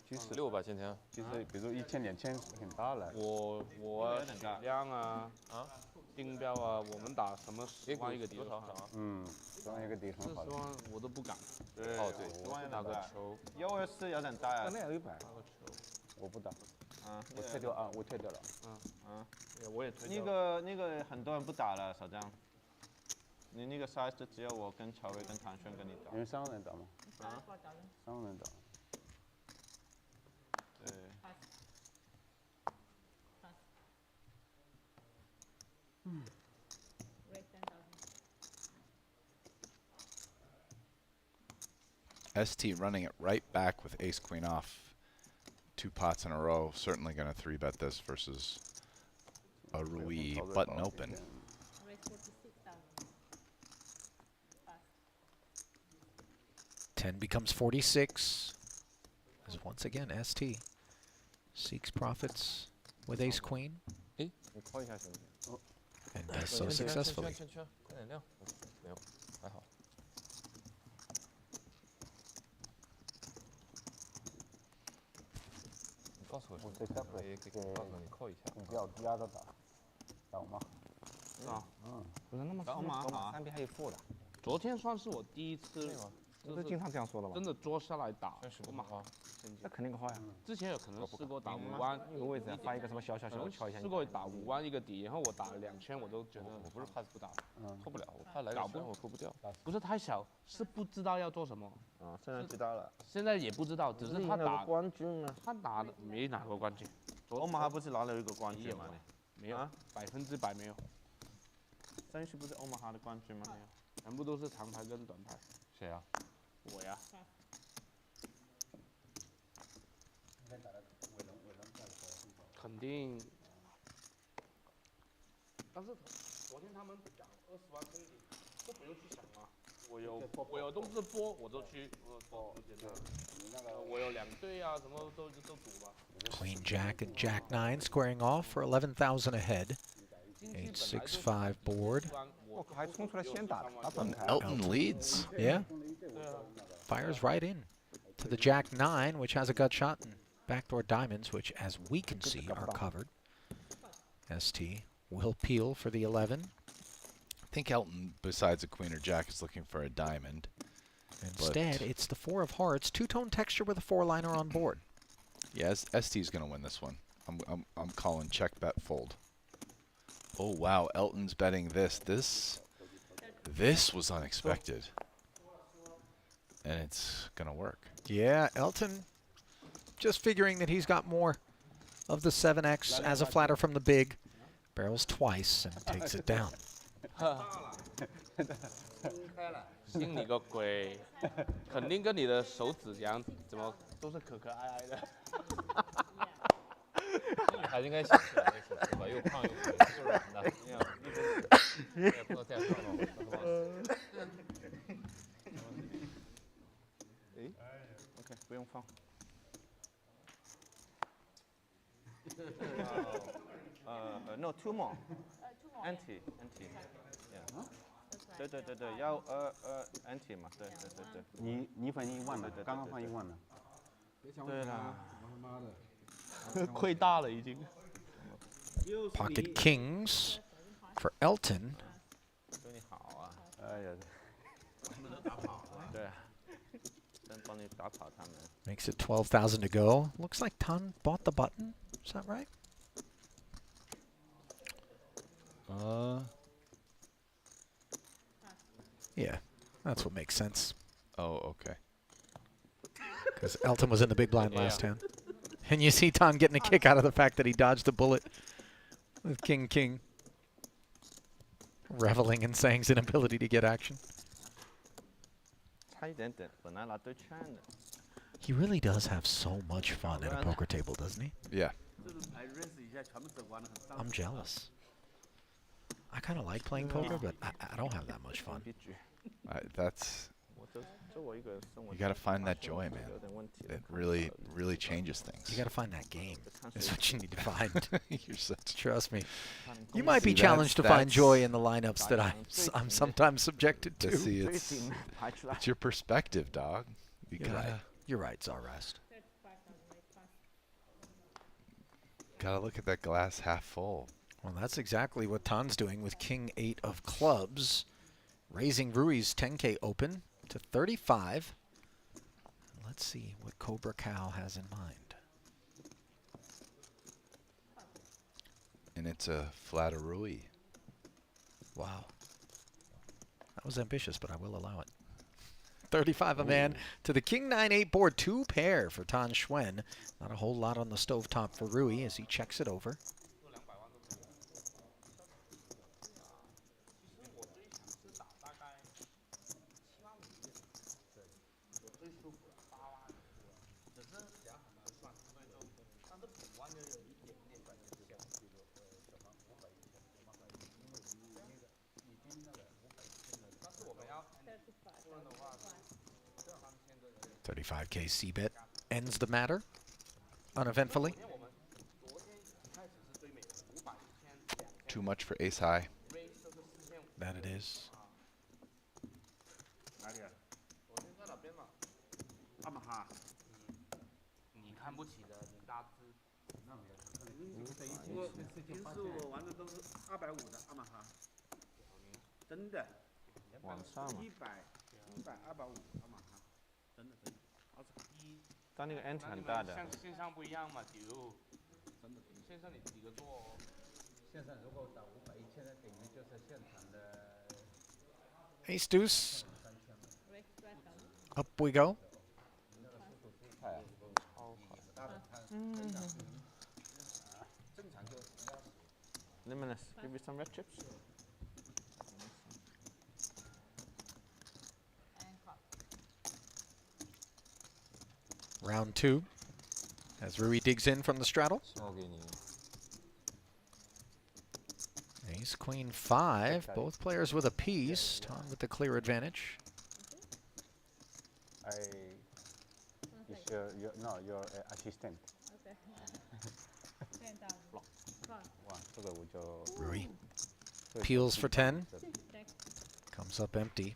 6吧，今天。其实，比如1000、2000很大了。我量啊，丁标啊，我们打什么10万一个底多少？嗯，10万一个底很好。40万我都不敢。对，哦对，10万打个球。120有点大呀。那有100。打个球。我不打。我退掉啊，我退掉了。我也退掉了。那个很多人不打了，小张。你那个 size 就只有我跟乔威跟唐轩跟你打。因为3个人打吗？3个人打。 ST running it right back with ace queen off. 2 pots in a row. Certainly going to 3-bet this versus a Rui button open. Ten becomes 46. As once again, ST seeks profits with ace queen. And does so successfully. 告诉我，我这下可以告诉你扣一下。你不要压着打，倒吗？是啊，不是那么倒马好，3B还有负的。昨天算是我第一次，不是经常这样说的吧？真的坐下来打我马哈，那肯定个号呀。之前有可能试过打5万一个位置，发一个什么小，我敲一下。试过打5万一个底，然后我打了2圈，我都觉得我不是怕不打，扣不了，我怕来个圈我扣不掉。不是太小，是不知道要做什么。现在知道了。现在也不知道，只是他打冠军呢。他打的没拿过冠军。欧马哈不是拿了一个冠军吗？没有，100%没有。三旭不是欧马哈的冠军吗？没有，全部都是长牌跟短牌。谁啊？我呀。肯定。但是昨天他们讲20万公里，都不用去想啊。我有东西播，我就去播。我有2队啊，什么都赌吧。Queen Jack and Jack 9 squaring off for 11,000 ahead. 8-6-5 board. Elton leads. Yeah. Fires right in to the Jack 9, which has a gut shot and backdoor diamonds, which, as we can see, are covered. ST will peel for the 11. I think Elton, besides a queen or jack, is looking for a diamond. Instead, it's the 4 of hearts, two-tone texture with a 4-liner on board. Yeah, ST's going to win this one. I'm calling check, bet, fold. Oh, wow. Elton's betting this. This was unexpected. And it's going to work. Yeah, Elton just figuring that he's got more of the 7X as a flatter from the big. Barrels twice and takes it down. 信你个鬼！肯定跟你的手指一样，怎么都是可可爱爱的。还是应该写起来那手指吧，又胖又肥又软的。不能再胖了，诶 ，OK， 不用放。No, two more. Anti. Yeah. 对，要anti 嘛，对。你放1万了，刚刚放1万了。对啦，亏大了已经。Pocket kings for Elton. 对你好啊。哎呀，对，真帮你打跑他们。 Makes it 12,000 to go. Looks like Tan bought the button. Is that right? Yeah, that's what makes sense. Oh, okay. Because Elton was in the big blind last hand. And you see Tan getting a kick out of the fact that he dodged a bullet with King. Reveling in Sang's inability to get action. 差一点点，本来拿对圈的。 He really does have so much fun at a poker table, doesn't he? Yeah. I'm jealous. I kind of like playing poker, but I don't have that much fun. That's... You got to find that joy, man. It really changes things. You got to find that game. That's what you need to find. You're such... Trust me. You might be challenged to find joy in the lineups that I'm sometimes subjected to. See, it's your perspective, dog. You're right, Tsar Rast. Gotta look at that glass half full. Well, that's exactly what Tan's doing with King 8 of clubs, raising Rui's 10K open to 35. Let's see what Cobra Cow has in mind. And it's a flatter Rui. Wow. That was ambitious, but I will allow it. 35 a man to the King 9-8 board. 2 pair for Tan Xuan. Not a whole lot on the stovetop for Rui as he checks it over. $35K C-bet ends the matter uneventfully. Too much for ace high. That it is. anti 很大的。线上不一样嘛，丢。线上你几个做哦？线上如果打500、1000，等于就是现场的。 Ace deuce. Up we go. Luminous, give me some red chips. Round 2 as Rui digs in from the straddle. Ace, Queen 5, both players with a piece. Tan with the clear advantage. Your assistant. Rui peels for 10. Comes up empty.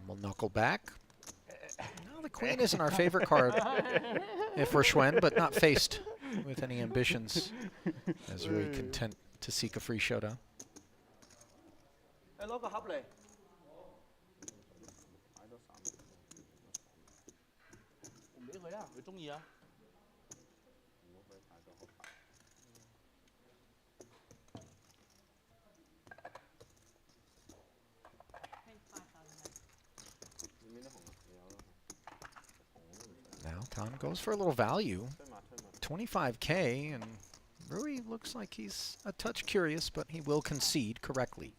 We'll knuckle back. No, the queen isn't our favorite card if we're Schwen, but not faced with any ambitions, as Rui content to seek a free showdown. 攞個盒嚟。唔俾佢啊，佢中意啊。Now Tan goes for a little value, 25K, and Rui looks like he's a touch curious, but he will concede correctly.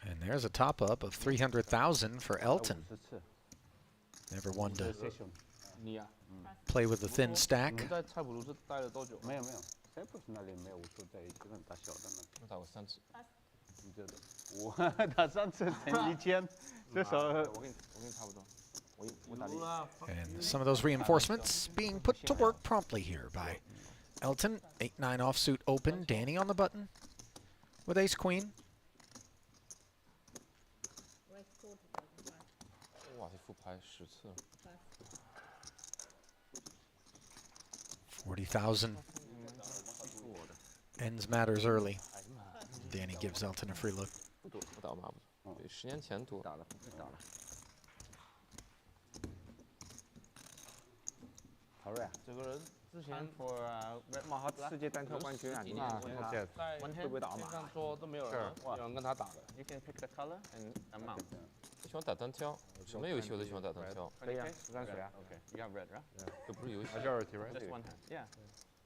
And there's a top-up of 300,000 for Elton. Never one to play with the thin stack. 在蔡普卢是待了多久？没有没有，塞浦路那里没有，我说在这个打小的那。我打过3次。你觉得？我打3次乘1000，这时候我跟你差不多。我打And some of those reinforcements being put to work promptly here by Elton. 8-9 offsuit open. Danny on the button with ace-queen. 哇，这副牌10次了。 40,000. Ends matters early. Danny gives Elton a free look. 不打马不对，10年前赌。打了。 好瑞啊，这个人之前 for Red Mahat 世界单挑冠军啊，你看他会不会打马？上桌都没有人跟他打的。 You can pick the color and amount. 喜欢打单挑，什么游戏我都喜欢打单挑。可以啊，13水啊。Okay, you got red, right? 这不是游戏。 Majority, right? Just one hand. Yeah.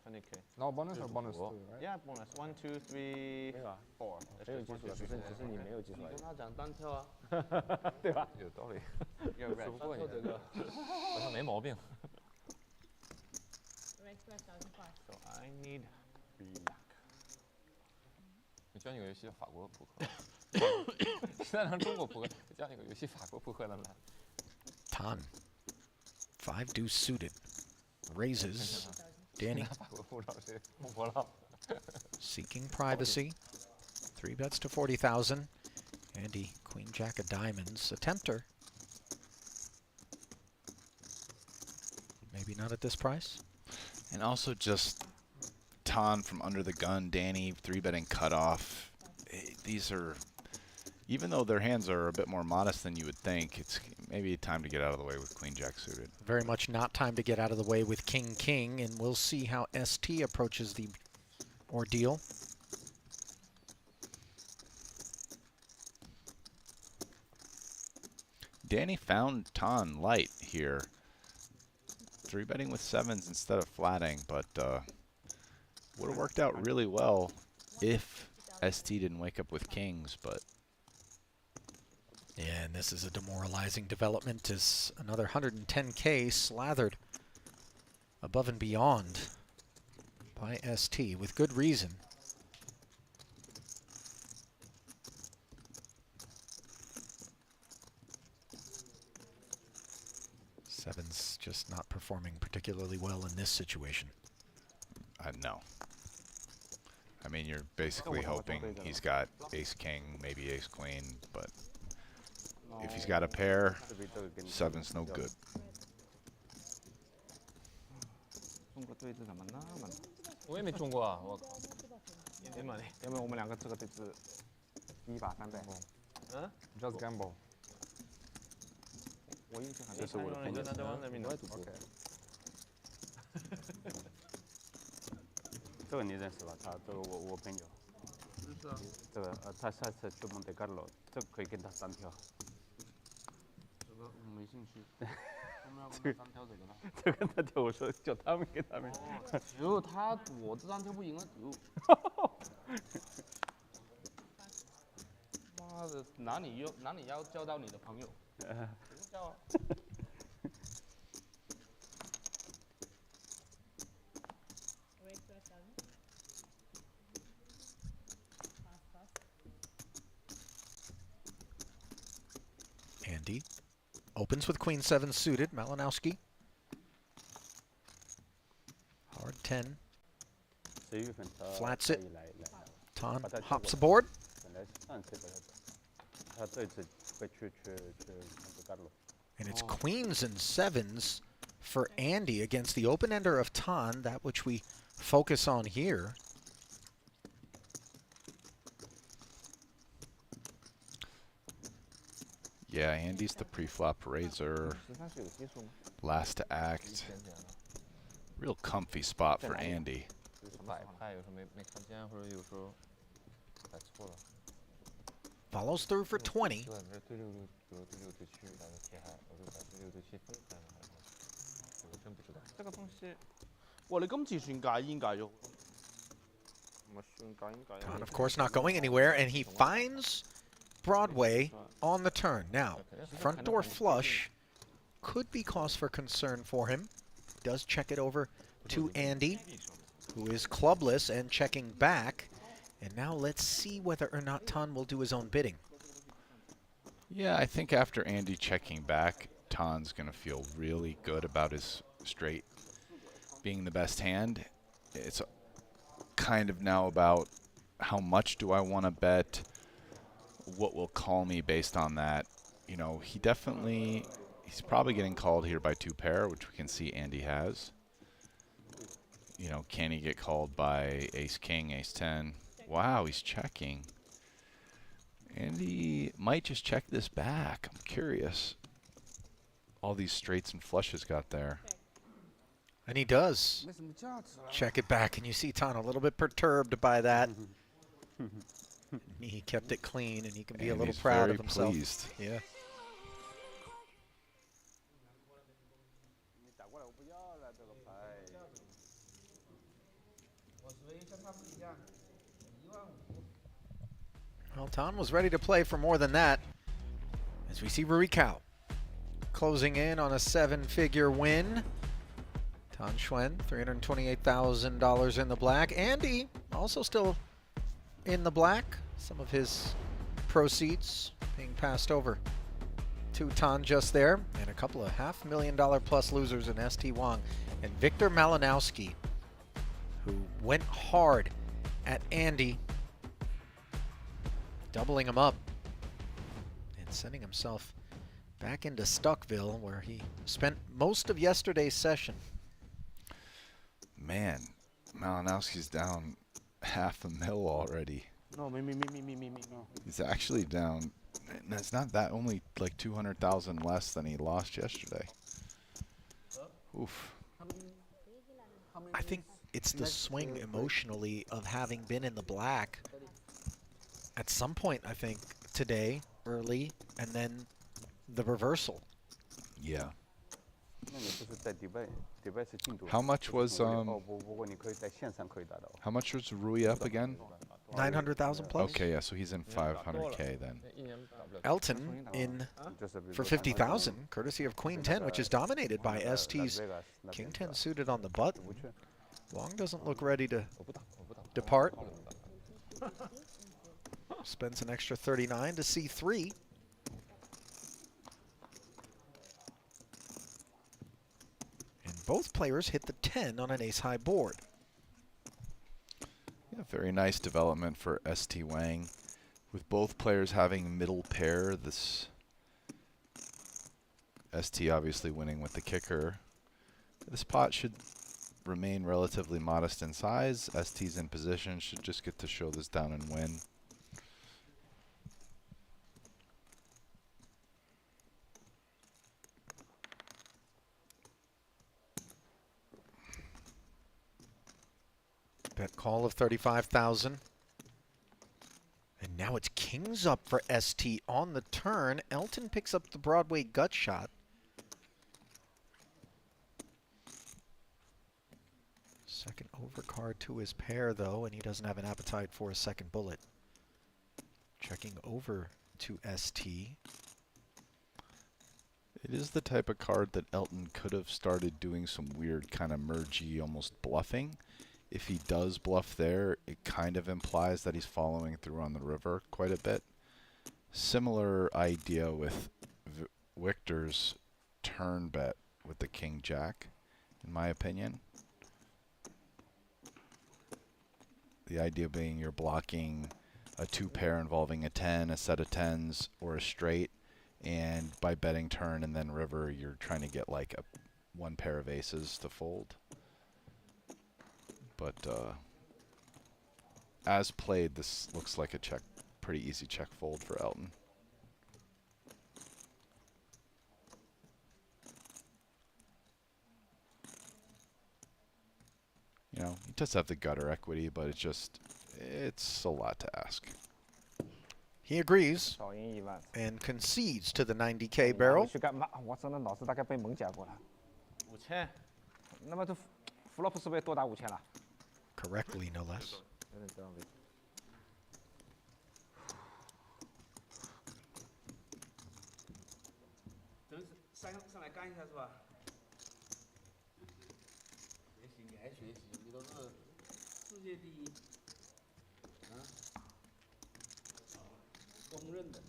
20K. No bonus or bonus 2, right? Yeah, bonus. 1, 2, 3, 4. 没有技术，只是你没有技术而已。跟他讲单挑啊，对吧？有道理。 You're 说 red. 不过你这个，好像没毛病。 So I need black. 我教你个游戏叫法国扑克。现在让中国扑克，教你个游戏法国扑克能来。 Tan. 5 deuce suited. Raises. Danny. 法国护照谁碰破了？ Seeking privacy. 3 bets to 40,000. Andy, queen jack of diamonds. A tempter. Maybe not at this price. And also just Tan from under the gun, Danny 3-betting cutoff. These are, even though their hands are a bit more modest than you would think, it's maybe time to get out of the way with queen jack suited. Very much not time to get out of the way with king king, and we'll see how ST approaches the ordeal. Danny found Tan light here. 3-betting with 7s instead of flatting, but would have worked out really well if ST didn't wake up with kings, but... Yeah, and this is a demoralizing development as another 110K slathered above and beyond by ST with good reason. Seven's just not performing particularly well in this situation. No. I mean, you're basically hoping he's got ace-king, maybe ace-queen, but if he's got a pair, 7's no good. 中国对峙怎么那么难？我也没中过啊，我靠。有没有我们两个这个对峙，第一把3倍？嗯 Just gamble. 我运气很这是我的朋友。我也赌博。这个你认识吧？他这个我朋友。是啊。这个他下次去蒙特卡罗，这个可以跟他单挑。这个没兴趣。我们要跟他单挑这个了。这跟他挑，我说叫他们给他们。只有他赌，我这单挑不赢了，赌。妈的，哪里要交到你的朋友？不用交啊。Andy opens with queen 7 suited. Malinowski. Hard 10. Flats it. Tan hops aboard. And it's queens and 7s for Andy against the open ender of Tan, that which we focus on here. Yeah, Andy's the pre-flop raiser. Last to act. Real comfy spot for Andy. Follows through for 20. Tan, of course, not going anywhere, and he finds Broadway on the turn. Now, front door flush could be cause for concern for him. Does check it over to Andy, who is clubless and checking back. And now let's see whether or not Tan will do his own bidding. Yeah, I think after Andy checking back, Tan's going to feel really good about his straight being the best hand. It's kind of now about how much do I want to bet, what will call me based on that. You know, he's probably getting called here by 2 pair, which we can see Andy has. You know, can he get called by ace king, ace 10? Wow, he's checking. Andy might just check this back. I'm curious. All these straights and flushes got there. And he does check it back, and you see Tan a little bit perturbed by that. He kept it clean, and he can be a little proud of himself. Pleased. Yeah. Well, Tan was ready to play for more than that. As we see Rui Cao closing in on a 7-figure win. Tan Xuan, $328,000 in the black. Andy also still in the black. Some of his proceeds being passed over to Tan just there. And a couple of $500,000 plus losers in ST Wang. And Victor Malinowski, who went hard at Andy, doubling him up and sending himself back into Stuckville, where he spent most of yesterday's session. Man, Malinowski's down $500,000 already. No, me. No. He's actually down. It's not that, only like 200,000 less than he lost yesterday. Oof. I think it's the swing emotionally of having been in the black at some point, I think, today, early, and then the reversal. Yeah. How much was Rui up again? 900,000 plus. Okay, yeah, so he's in 500K then. Elton in for 50,000, courtesy of Queen 10, which is dominated by ST's King 10 suited on the button. Wang doesn't look ready to depart. Spends an extra 39 to C3. And both players hit the 10 on an ace-high board. Yeah, very nice development for ST Wang. With both players having middle pair, this ST obviously winning with the kicker. This pot should remain relatively modest in size. ST's in position, should just get to show this down and win. Bet call of 35,000. And now it's kings up for ST on the turn. Elton picks up the Broadway gut shot. Second overcard to his pair, though, and he doesn't have an appetite for a second bullet. Checking over to ST. It is the type of card that Elton could have started doing some weird kind of mergey, almost bluffing. If he does bluff there, it kind of implies that he's following through on the river quite a bit. Similar idea with Wichter's turn bet with the king jack, in my opinion. The idea being you're blocking a 2-pair involving a 10, a set of 10s, or a straight, and by betting turn and then river, you're trying to get like a 1 pair of aces to fold. But as played, this looks like a check, pretty easy check fold for Elton. You know, he does have the gutter equity, but it's a lot to ask. He agrees 少赢1万。 and concedes to the 90K barrel. 去干嘛？我真的脑子大概被蒙夹过了。5000。那么这flop 是不是多打5000了？ Correctly, no less. 有点这样子。真是上来干一下是吧？学习，你还学习？你都是世界第一，公认的。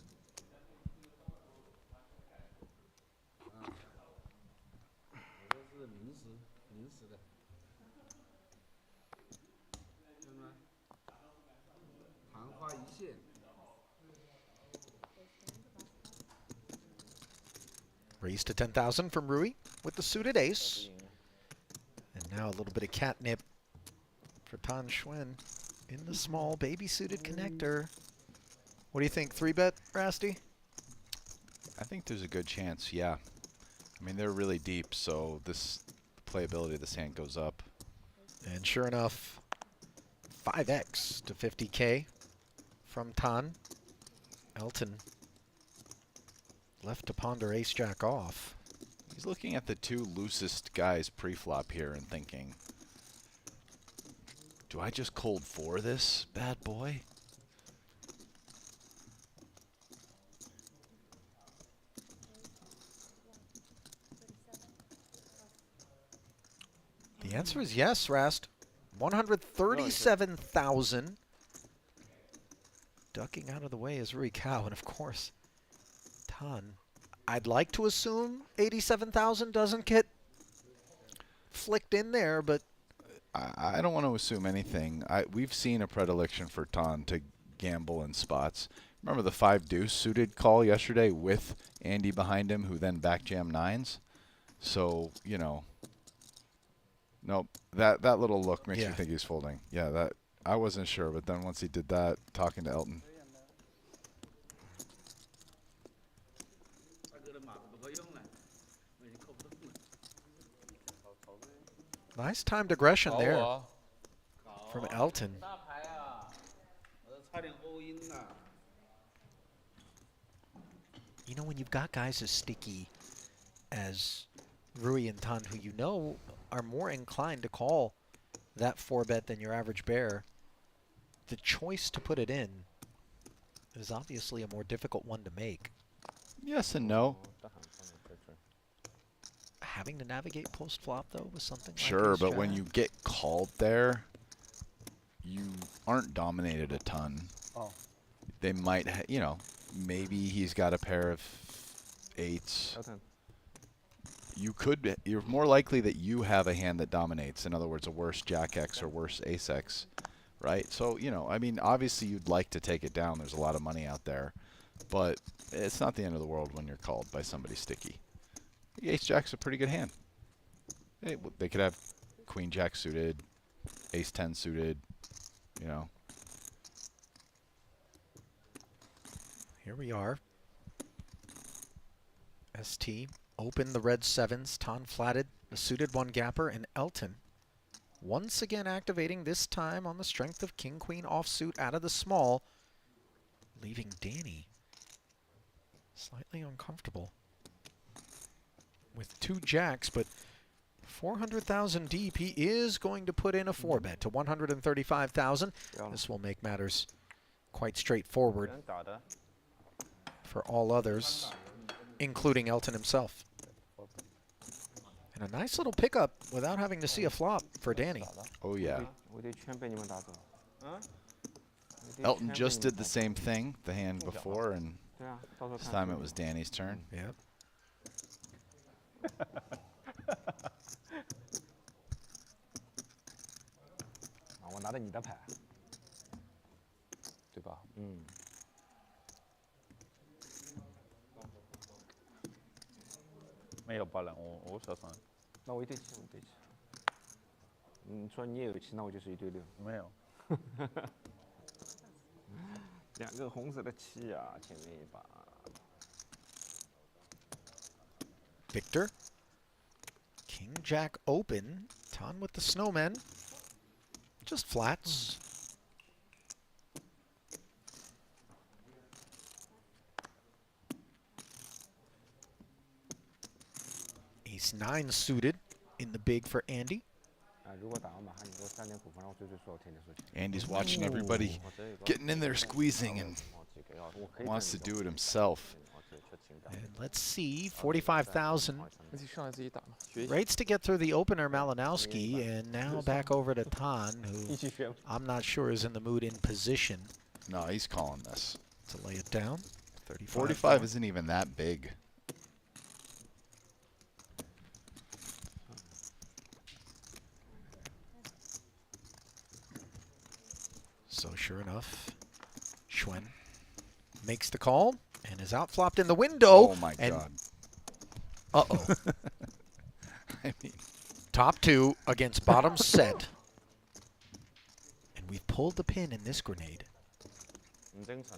我这是临时的。看到吗？昙花一现。 Raise to 10,000 from Rui with the suited ace. And now a little bit of catnip for Tan Xuan in the small baby suited connector. What do you think? 3-bet, Rasty? I think there's a good chance, yeah. I mean, they're really deep, so this playability of this hand goes up. And sure enough, 5x to 50K from Tan. Elton left to ponder ace-jack off. He's looking at the 2 loosest guys pre-flop here and thinking, do I just cold 4 this bad boy? The answer is yes, Rast. 137,000. Ducking out of the way is Rui Cao, and of course, Tan. I'd like to assume 87,000 doesn't get flicked in there, but I don't want to assume anything. We've seen a predilection for Tan to gamble in spots. Remember the 5 deuce suited call yesterday with Andy behind him, who then backjam 9s? So, you know, nope. That little look makes me think he's folding. Yeah, that I wasn't sure, but then once he did that, talking to Elton. Nice timed aggression there from Elton. You know, when you've got guys as sticky as Rui and Tan, who you know are more inclined to call that 4-bet than your average bear, the choice to put it in is obviously a more difficult one to make. Yes and no. Having to navigate post-flop, though, was something sure, like but when you get called there, you aren't dominated a ton. Oh. They might, you know, maybe he's got a pair of 8s. You're more likely that you have a hand that dominates. In other words, a worse Jack X or worse Ace X, right? So, you know, I mean, obviously you'd like to take it down. There's a lot of money out there, but it's not the end of the world when you're called by somebody sticky. The Ace Jack's a pretty good hand. They could have Queen Jack suited, Ace 10 suited, you know. Here we are. ST open the red 7s, Tan flatted the suited 1-gapper, and Elton once again activating, this time on the strength of King-Queen offsuit out of the small, leaving Danny slightly uncomfortable with 2 jacks, but 400,000 deep. He is going to put in a 4-bet to 135,000. This will make matters quite straightforward for all others, including Elton himself. And a nice little pickup without having to see a flop for Danny. Oh, yeah. Elton just did the same thing, the hand before, and this time it was Danny's turn. Yep. 啊，我拿的你的牌，对吧？嗯，没有8人，我手上那我1对7，我1对7。说你也有7，那我就是1对6。没有。2个红色的7啊，前面一把。 Victor. King Jack open. Ton with the snowman. Just flats. Ace 9 suited in the big for Andy. 啊，如果打完马上你给我3点股份，然后最说我添点数钱。 Andy's watching everybody getting in there, squeezing, and wants to do it himself. And let's see, 45,000. 自己上来自己打嘛，学习。 Rates to get through the opener, Malinowski, and now back over to Tan, who I'm not sure is in the mood in position No, he's calling this. to lay it down. 45 isn't even that big. So sure enough, Schwen makes the call and is outflopped in the window. Oh my and God. Uh-oh. I mean, Top 2 against bottom set. And we've pulled the pin in this grenade. 很真诚。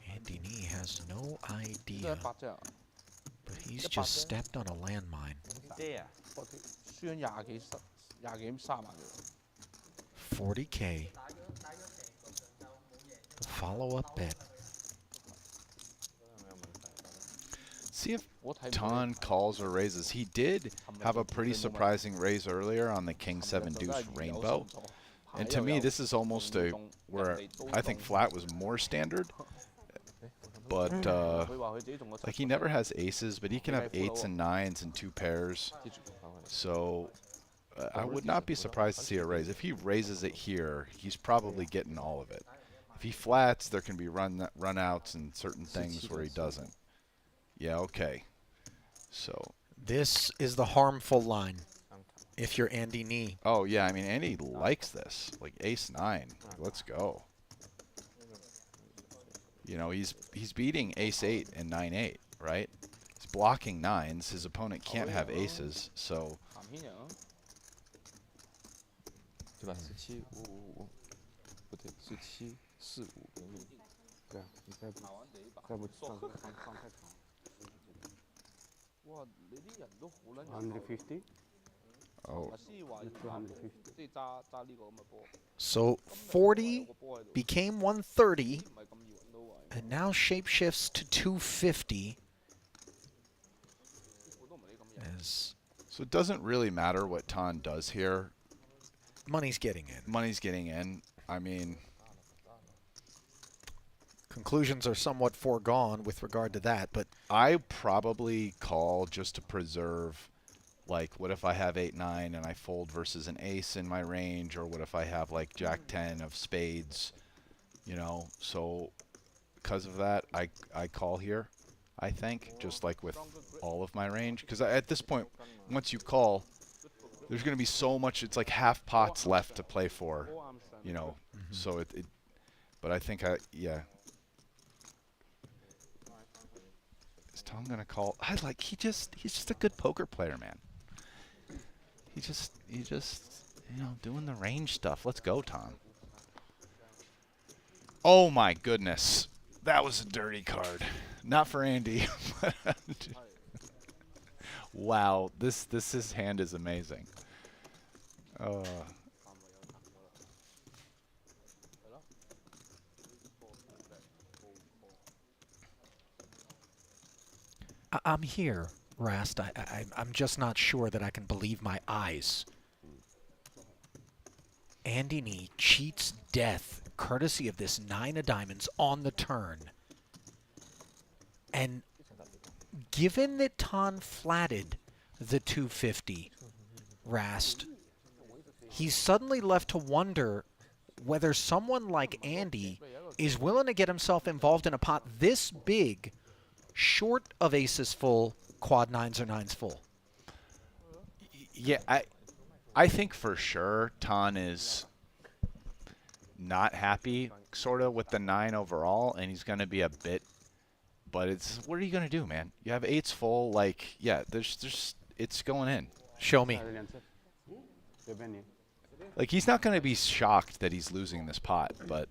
Andy Nee has no 都係 idea, 8隻啊， but he's just stepped on a landmine. 爹啊！我哋輸咗廿幾30萬嘅。 40K. The follow-up bet. see if Ton calls or raises. He did have a pretty surprising raise earlier on the King 7 Deuce Rainbow. And to me, this is almost a where I think flat was more standard. But like he never has aces, but he can have 8s and 9s and 2 pairs. So I would not be surprised to see a raise. If he raises it here, he's probably getting all of it. If he flats, there can be run-outs and certain things where he doesn't. Yeah, okay. So This is the harmful line if you're Andy Nee. oh yeah, I mean Andy likes this. Like ace 9. Let's go. You know, he's beating ace 8 and 9-8, right? He's blocking 9s. His opponent can't have aces, so 对吧？17、5、5、5，不对，17、4、5跟5。对啊，你再不上太长。哇！你啲人都好撚 150. oh, 先話即係揸呢個咁嘅波， So 40 became 130, 唔係咁易揾到位。 and now shapeshifts to 250. As so it doesn't really matter what Ton does here. money's getting in. Money's getting in. I mean, Conclusions are somewhat foregone with regard to that, but I probably call just to preserve, like, what if I have 8-9 and I fold versus an ace in my range, or what if I have like Jack 10 of spades, you know? So because of that, I call here, I think, just like with all of my range, because at this point, once you call, there's going to be so much. It's like half pots left to play for, you know. So it but I think yeah. Is Tom gonna call? He's just a good poker player, man. He just you know, doing the range stuff. Let's go, Tom. Oh my goodness. That was a dirty card. Not for Andy. Wow, his hand is amazing. I'm here, Rast. I'm just not sure that I can believe my eyes. Andy Nee cheats death courtesy of this 9 of diamonds on the turn. And given that Ton flatted the 250, Rast, he's suddenly left to wonder whether someone like Andy is willing to get himself involved in a pot this big, short of aces full, quad nines or nines full. Yeah, I think for sure Tan is not happy sort of with the 9 overall, and he's going to be a bit, but it's, what are you going to do, man? You have 8s full, like, yeah, it's going in. Show me. Like, he's not going to be shocked that he's losing this pot, but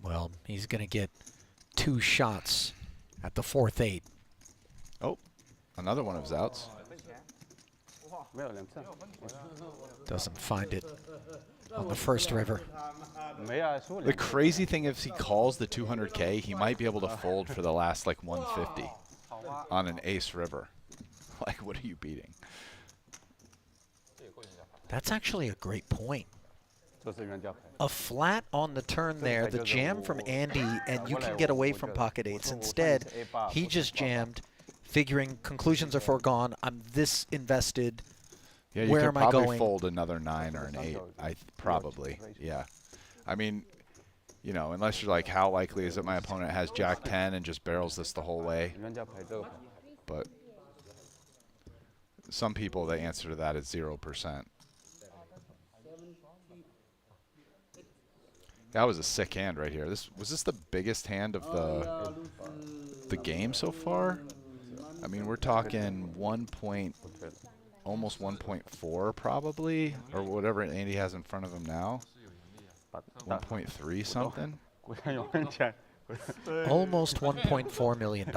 well, he's going to get 2 shots at the 4th 8. oh, another one of his outs. Doesn't find it on the first river. The crazy thing is, he calls the 200K, he might be able to fold for the last like 150 on an ace river. Like, what are you beating? That's actually a great point. A flat on the turn there, the jam from Andy, and you can get away from pocket 8s. Instead, he just jammed, figuring conclusions are foregone. I'm this invested. Yeah, you Where could am I probably going? fold another 9 or an 8. Probably, yeah. I mean, you know, unless you're like, how likely is it my opponent has Jack 10 and just barrels this the whole way? But some people, the answer to that is 0%. That was a sick hand right here. Was this the biggest hand of the game so far? I mean, we're talking almost 1.4 probably, or whatever Andy has in front of him now. 1.3 something. Almost $1.4 million.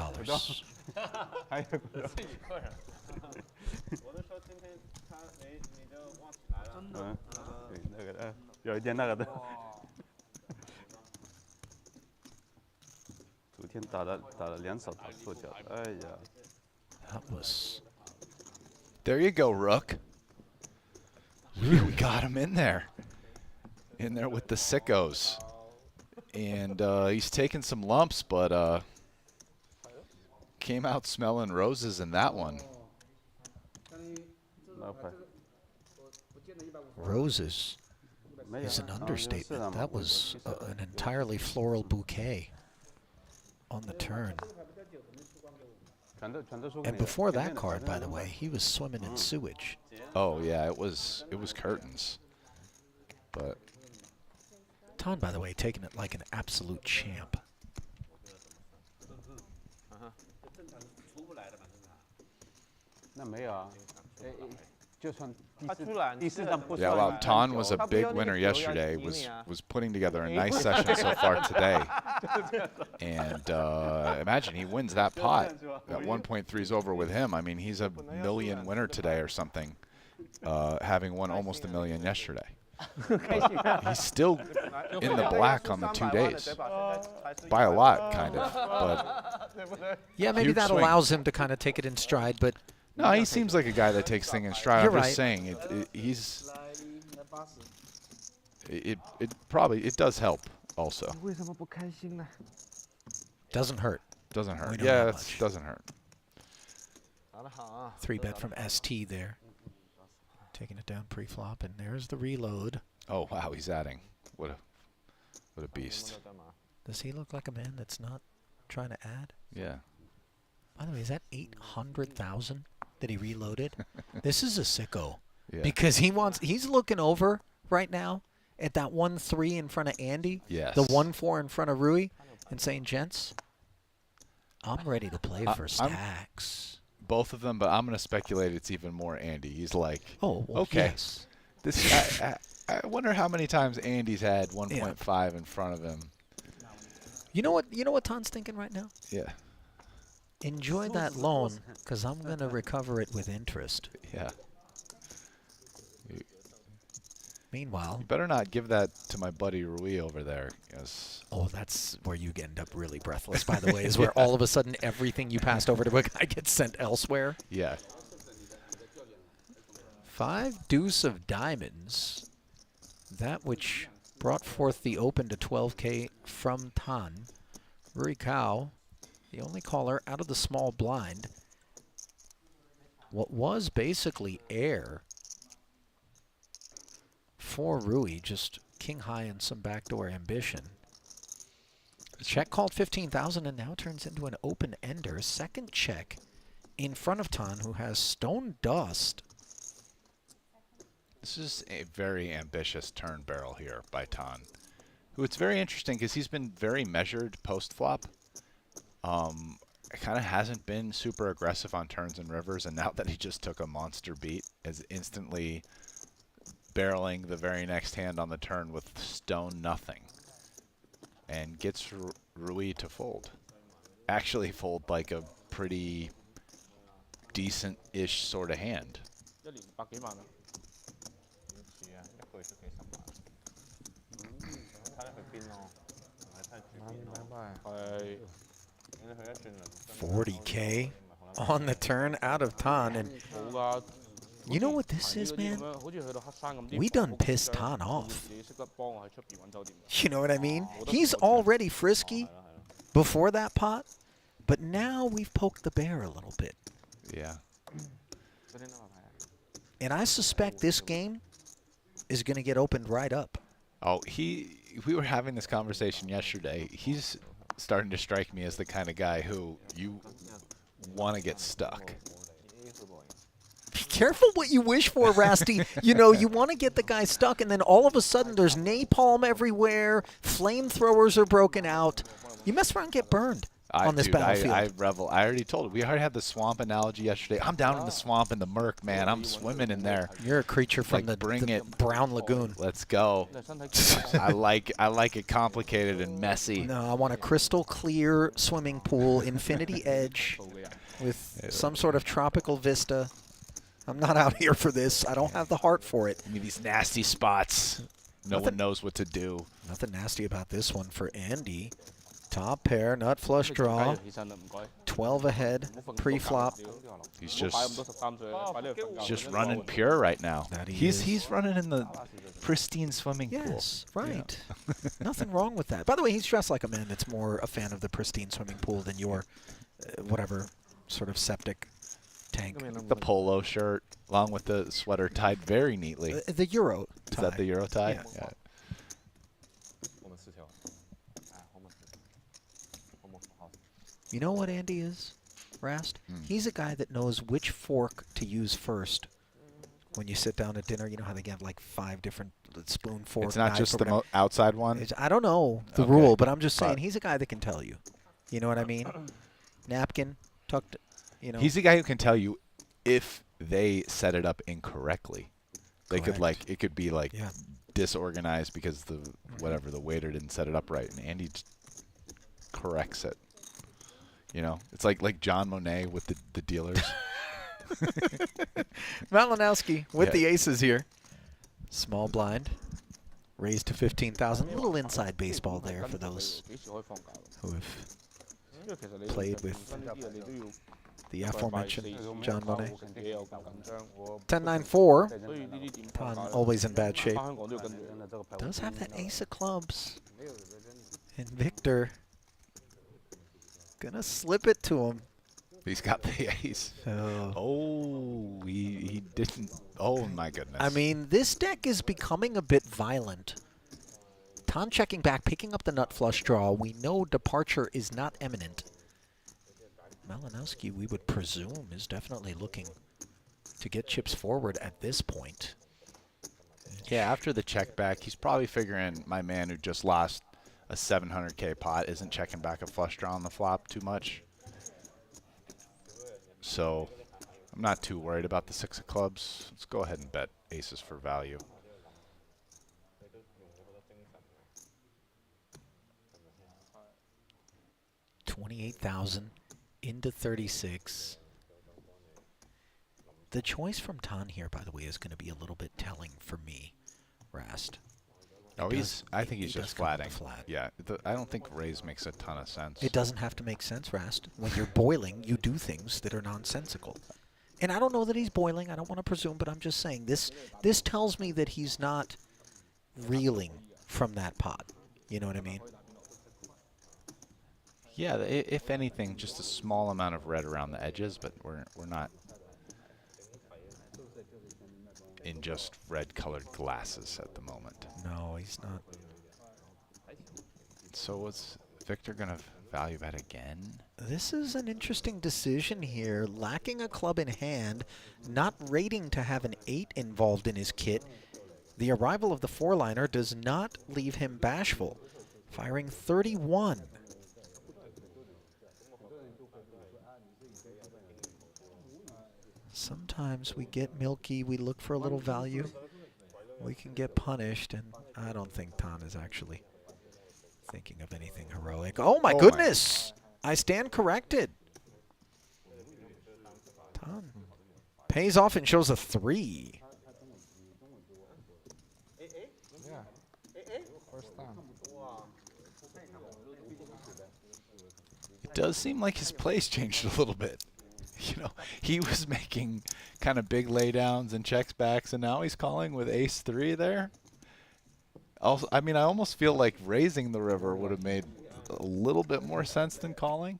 That was. There you go, Rook. We got him in there. In there with the sickos. And he's taking some lumps, but came out smelling roses in that one. Roses is an understatement. That was an entirely floral bouquet on the turn. And before that card, by the way, he was swimming in sewage. Oh yeah, it was curtains. But Tan, by the way, taking it like an absolute champ. yeah, well, Tan was a big winner yesterday. Was putting together a nice session so far today. And imagine he wins that pot. That 1.3 is over with him. I mean, he's a million winner today or something, having won almost $1 million yesterday. He's still in the black on the 2 days. By a lot, kind of. But yeah, maybe that swing. allows him to kind of take it in stride, but no, he seems like a guy that takes things in stride. You're I'm just right. saying, it does help also. doesn't hurt. Doesn't hurt. We know Yeah, that it much. doesn't hurt. 3-bet from ST there. Taking it down pre-flop, and there's the reload. Oh wow, he's adding. What a beast. Does he look like a man that's not trying to add? Yeah. By the way, is that 800,000 that he reloaded? This is a sicko. Yeah. Because he's looking over right now at that 1-3 in front of Andy. Yes. The 1-4 in front of Rui, and saying, gents, I'm ready to play for stacks. Both of them, but I'm going to speculate it's even more Andy. He's like, oh, well, okay. Yes. This. I wonder how many times Andy's had 1.5 in front of him. You know what Tan's thinking right now? Yeah. Enjoy that loan, because I'm going to recover it with interest. Yeah. Meanwhile, You better not give that to my buddy Rui over there. Yes. oh, that's where you end up really breathless, by the way, is where all of a sudden everything you passed over to a guy gets sent elsewhere. Yeah. 5 deuce of diamonds. That which brought forth the open to 12K from Tan. Rui Cao, the only caller out of the small blind. what was basically air for Rui, just king high and some backdoor ambition. Check called 15,000 and now turns into an open ender. Second check in front of Tan, who has stone dust. This is a very ambitious turn barrel here by Tan, who it's very interesting because he's been very measured post-flop. Kind of hasn't been super aggressive on turns and rivers, and now that he just took a monster beat, is instantly barreling the very next hand on the turn with stone nothing, and gets Rui to fold. Actually fold like a pretty decent-ish sort of hand. $40K on the turn out of Tan, and you know what this is, man? We done pissed Tan off. You know what I mean? He's already frisky before that pot, but now we've poked the bear a little bit. Yeah. And I suspect this game is going to get opened right up. Oh, we were having this conversation yesterday. He's starting to strike me as the kind of guy who you want to get stuck. Be careful what you wish for, Rasty. You know, you want to get the guy stuck, and then all of a sudden there's napalm everywhere. Flamethrowers are broken out. You mess around and get burned on this battlefield. I revel. I already told him. We already had the swamp analogy yesterday. I'm down in the swamp in the murk, man. I'm swimming in there. You're a creature from the brown lagoon. Let's go. I like it complicated and messy. No, I want a crystal clear swimming pool, infinity edge, with some sort of tropical vista. I'm not out here for this. I don't have the heart for it. I mean, these nasty spots. No one knows what to do. Nothing nasty about this one for Andy. Top pair, nut flush draw. 12 ahead, pre-flop. He's just running pure right now. He's running in the pristine swimming pool. Yes, right. Yeah. Nothing wrong with that. By the way, he's dressed like a man that's more a fan of the pristine swimming pool than your whatever sort of septic tank. The polo shirt, along with the sweater tied very neatly. The Euro tie. Is that the Euro tie? Yes. Yeah. You know what Andy is, Rast? He's a guy that knows which fork to use first when you sit down at dinner. You know how they have like 5 different spoon forks. It's not just the outside one? I don't know the rule, but I'm just saying he's a guy that can tell you. You know what I mean? Napkin, tucked, you know. He's the guy who can tell you if they set it up incorrectly. They could like, it could be like disorganized because the waiter didn't set it up right, and Andy corrects it. You know, it's like John Monet with the dealers. Malinowski with the aces here. Small blind, raised to 15,000. A little inside baseball there for those who have played with the aforementioned John Monet. 10-9-4. Tan always in bad shape. Does have that ace of clubs. And Victor gonna slip it to him. He's got the ace. Oh, he didn't. Oh, my goodness. I mean, this deck is becoming a bit violent. Tan checking back, picking up the nut flush draw. We know departure is not imminent. Malinowski, we would presume, is definitely looking to get chips forward at this point. Yeah, after the check back, he's probably figuring my man who just lost a 700K pot isn't checking back a flush draw on the flop too much. So I'm not too worried about the 6 of clubs. Let's go ahead and bet aces for value. $28,000 into 36. The choice from Tan here, by the way, is going to be a little bit telling for me, Rast. Oh, I think he's just flatting. Yeah, I don't think raise makes a ton of sense. It doesn't have to make sense, Rast. When you're boiling, you do things that are nonsensical. And I don't know that he's boiling. I don't want to presume, but I'm just saying this tells me that he's not reeling from that pot. You know what I mean? Yeah, if anything, just a small amount of red around the edges, but we're not in just red-colored glasses at the moment. No, he's not. So what's Victor gonna value bet again? This is an interesting decision here. Lacking a club in hand, not rating to have an 8 involved in his kit. The arrival of the 4-liner does not leave him bashful. Firing 31. Sometimes we get milky, we look for a little value. We can get punished, and I don't think Tan is actually thinking of anything heroic. Oh my goodness! I stand corrected. Tan pays off and shows a 3. Yeah. First time. It does seem like his plays changed a little bit. You know, he was making kind of big laydowns and checks backs, and now he's calling with ace-3 there. Also, I mean, I almost feel like raising the river would have made a little bit more sense than calling.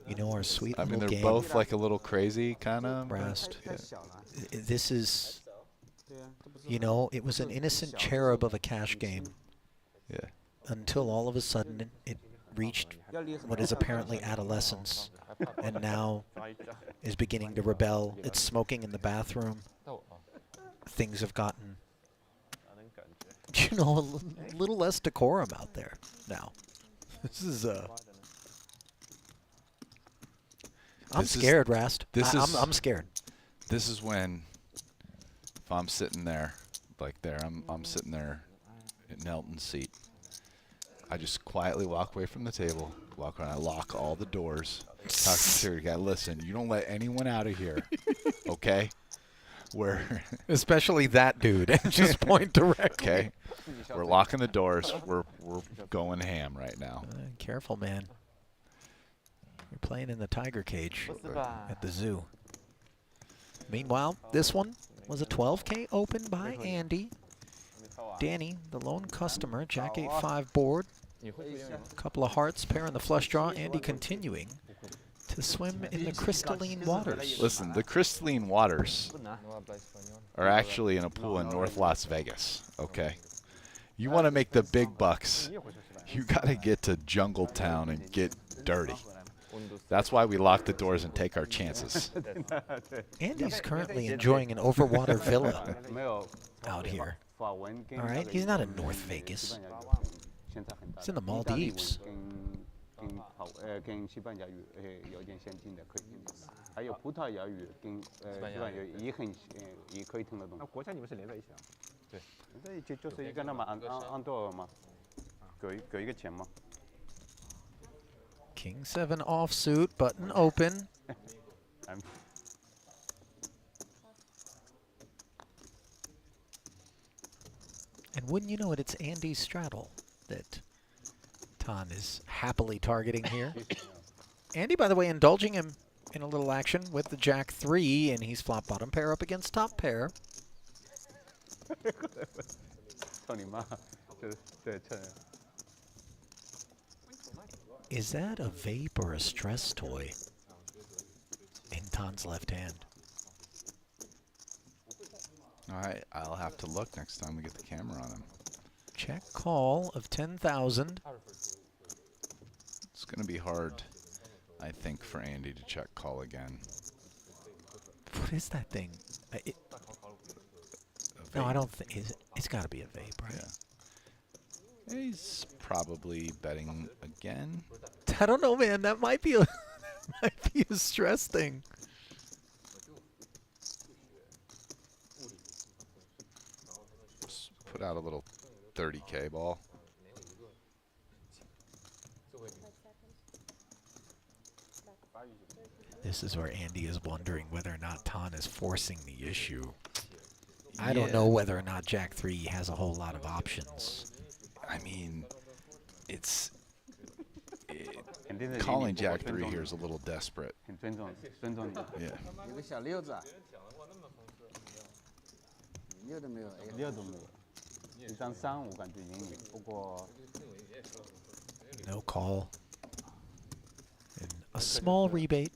You know, our sweet I mean, little they're game, both like a little crazy, kind of. Rast. This is, you know, it was an innocent cherub of a cash game. Yeah. Until all of a sudden it reached what is apparently adolescence, and now is beginning to rebel. It's smoking in the bathroom. Things have gotten, you know, a little less decorum out there now. This is I'm scared, Rast. I'm scared. This is when, if I'm sitting there, like there, I'm sitting there in Nelton's seat. I just quietly walk away from the table, walk around, I lock all the doors, talk to the security guy, listen, you don't let anyone out of here, okay? Especially that dude, and just point directly. Okay, we're locking the doors, we're going ham right now. Careful, man. You're playing in the tiger cage at the zoo. Meanwhile, this one was a 12K open by Andy. Danny, the lone customer, Jack 8-5 board. A couple of hearts, pair in the flush draw. Andy continuing to swim in the crystalline waters. Listen, the crystalline waters are actually in a pool in North Las Vegas, okay? You want to make the big bucks, you got to get to Jungle Town and get dirty. That's why we lock the doors and take our chances. Andy's currently enjoying an overwater villa out here. All right, he's not in North Vegas. He's in the Maldives. King 7 offsuit, button open. And wouldn't you know it, it's Andy's straddle that Tan is happily targeting here. Andy, by the way, indulging him in a little action with the Jack 3, and he's flop bottom pair up against top pair. Is that a vape or a stress toy in Tan's left hand? All right, I'll have to look next time we get the camera on him. Check call of 10,000. It's going to be hard, I think, for Andy to check call again. What is that thing? No, I don't think it's got to be a vape, right? Yeah. He's probably betting again. I don't know, man. That might be a stress thing. Just put out a little 30K ball. This is where Andy is wondering whether or not Tan is forcing the issue. I don't know whether or not Jack 3 has a whole lot of options. I mean, calling Jack 3 here is a little desperate. Yeah. No call. And a small rebate.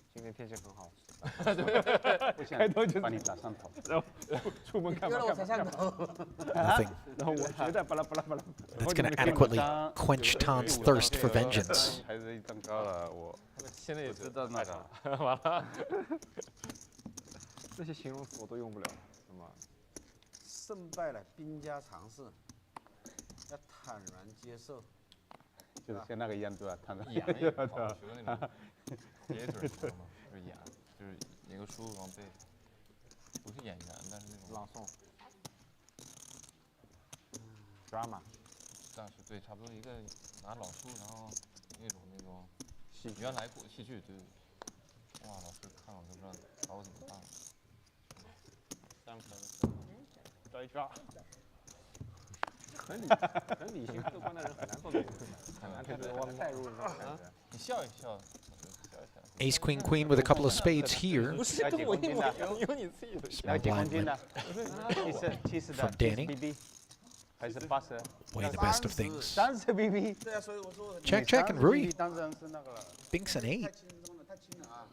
不想把你打上头。然后出门干嘛干嘛。 Nothing 然后我绝对巴拉巴拉巴拉。 that's going to adequately quench Tan's thirst for vengeance. 还是一张高了，我现在也知道那个。完了。这些形容词我都用不了，是吗？胜败了，兵家常事，要坦然接受。就是像那个一样，对吧？他们演一个跑学那种theater说嘛，就是演，就是演个书往背，不是演员，但是那种朗诵。drama。但是对，差不多一个拿老书，然后那种原来过戏剧，对。哇，老师看我都不知道把我怎么办了。抓一抓。很理性客观的人很难做这种事，很难带入啊。你笑一笑。 Ace, queen, queen with a couple of spades here. 不是跟我一模一样，有你自己的。 Small blind limp 70的 from Danny. BB， 还是80？ Way the best of things. 30 BB。 对啊，所以我说。 Check, check, and Rui 当然是那个 binks an 8. 太轻了啊！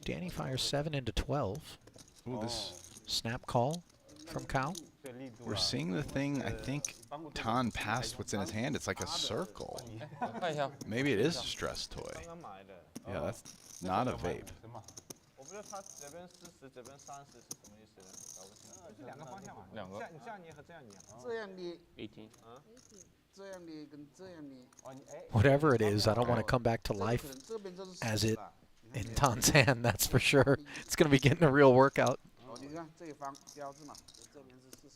Danny fires 7 into 12. Ooh, this. Snap call from Cao. We're seeing the thing. I think Tan passed what's in his hand. It's like a circle. 看一下。 Maybe it is a stress toy. Yeah, that's not a vape. 我不知道他这边40，这边30是什么意思？搞不清。是两个方向嘛？两个。这样捏和这样捏。这样捏。18。这样捏跟这样捏。 Whatever it is, I don't want to come back to life as it in Tan's hand, that's for sure. It's going to be getting a real workout. 哦，你看这一方标志嘛，这边是40，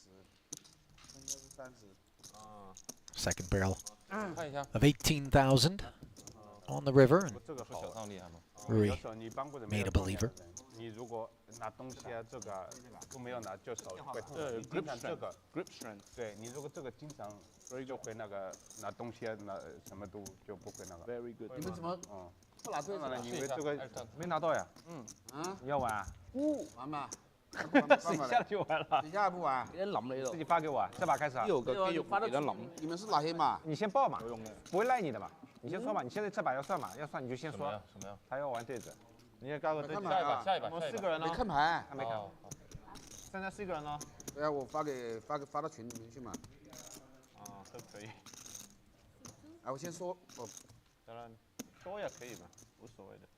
这边是30。啊。 Second barrel 看一下。 of 18,000 on the river. And 这个好。 Rui 有时候你帮过的 made a believer. 你如果拿东西啊，这个都没有拿，就手会痛。grip strength。grip strength。对你如果这个经常，所以就会那个拿东西啊，拿什么都就不会那个。Very good。你们怎么不拿对子了？因为这个没拿到呀。啊？你要玩啊？玩嘛。剩下就完了。剩下不玩。给人冧你咯。自己發給我啊，這把開始啊。有個肌肉給人冧。你們是哪些嘛？你先報嘛，不會賴你的嘛。你先說嘛，你現在這把要算嘛，要算你就先說。什麼呀？他要玩對子。你也搞個對子。下一把。我們4個人呢。沒看牌。還沒看。現在4個人呢。對啊，我發到群裡面去嘛。啊，都可以。啊，我先說。當然，說也可以嘛，無所謂的。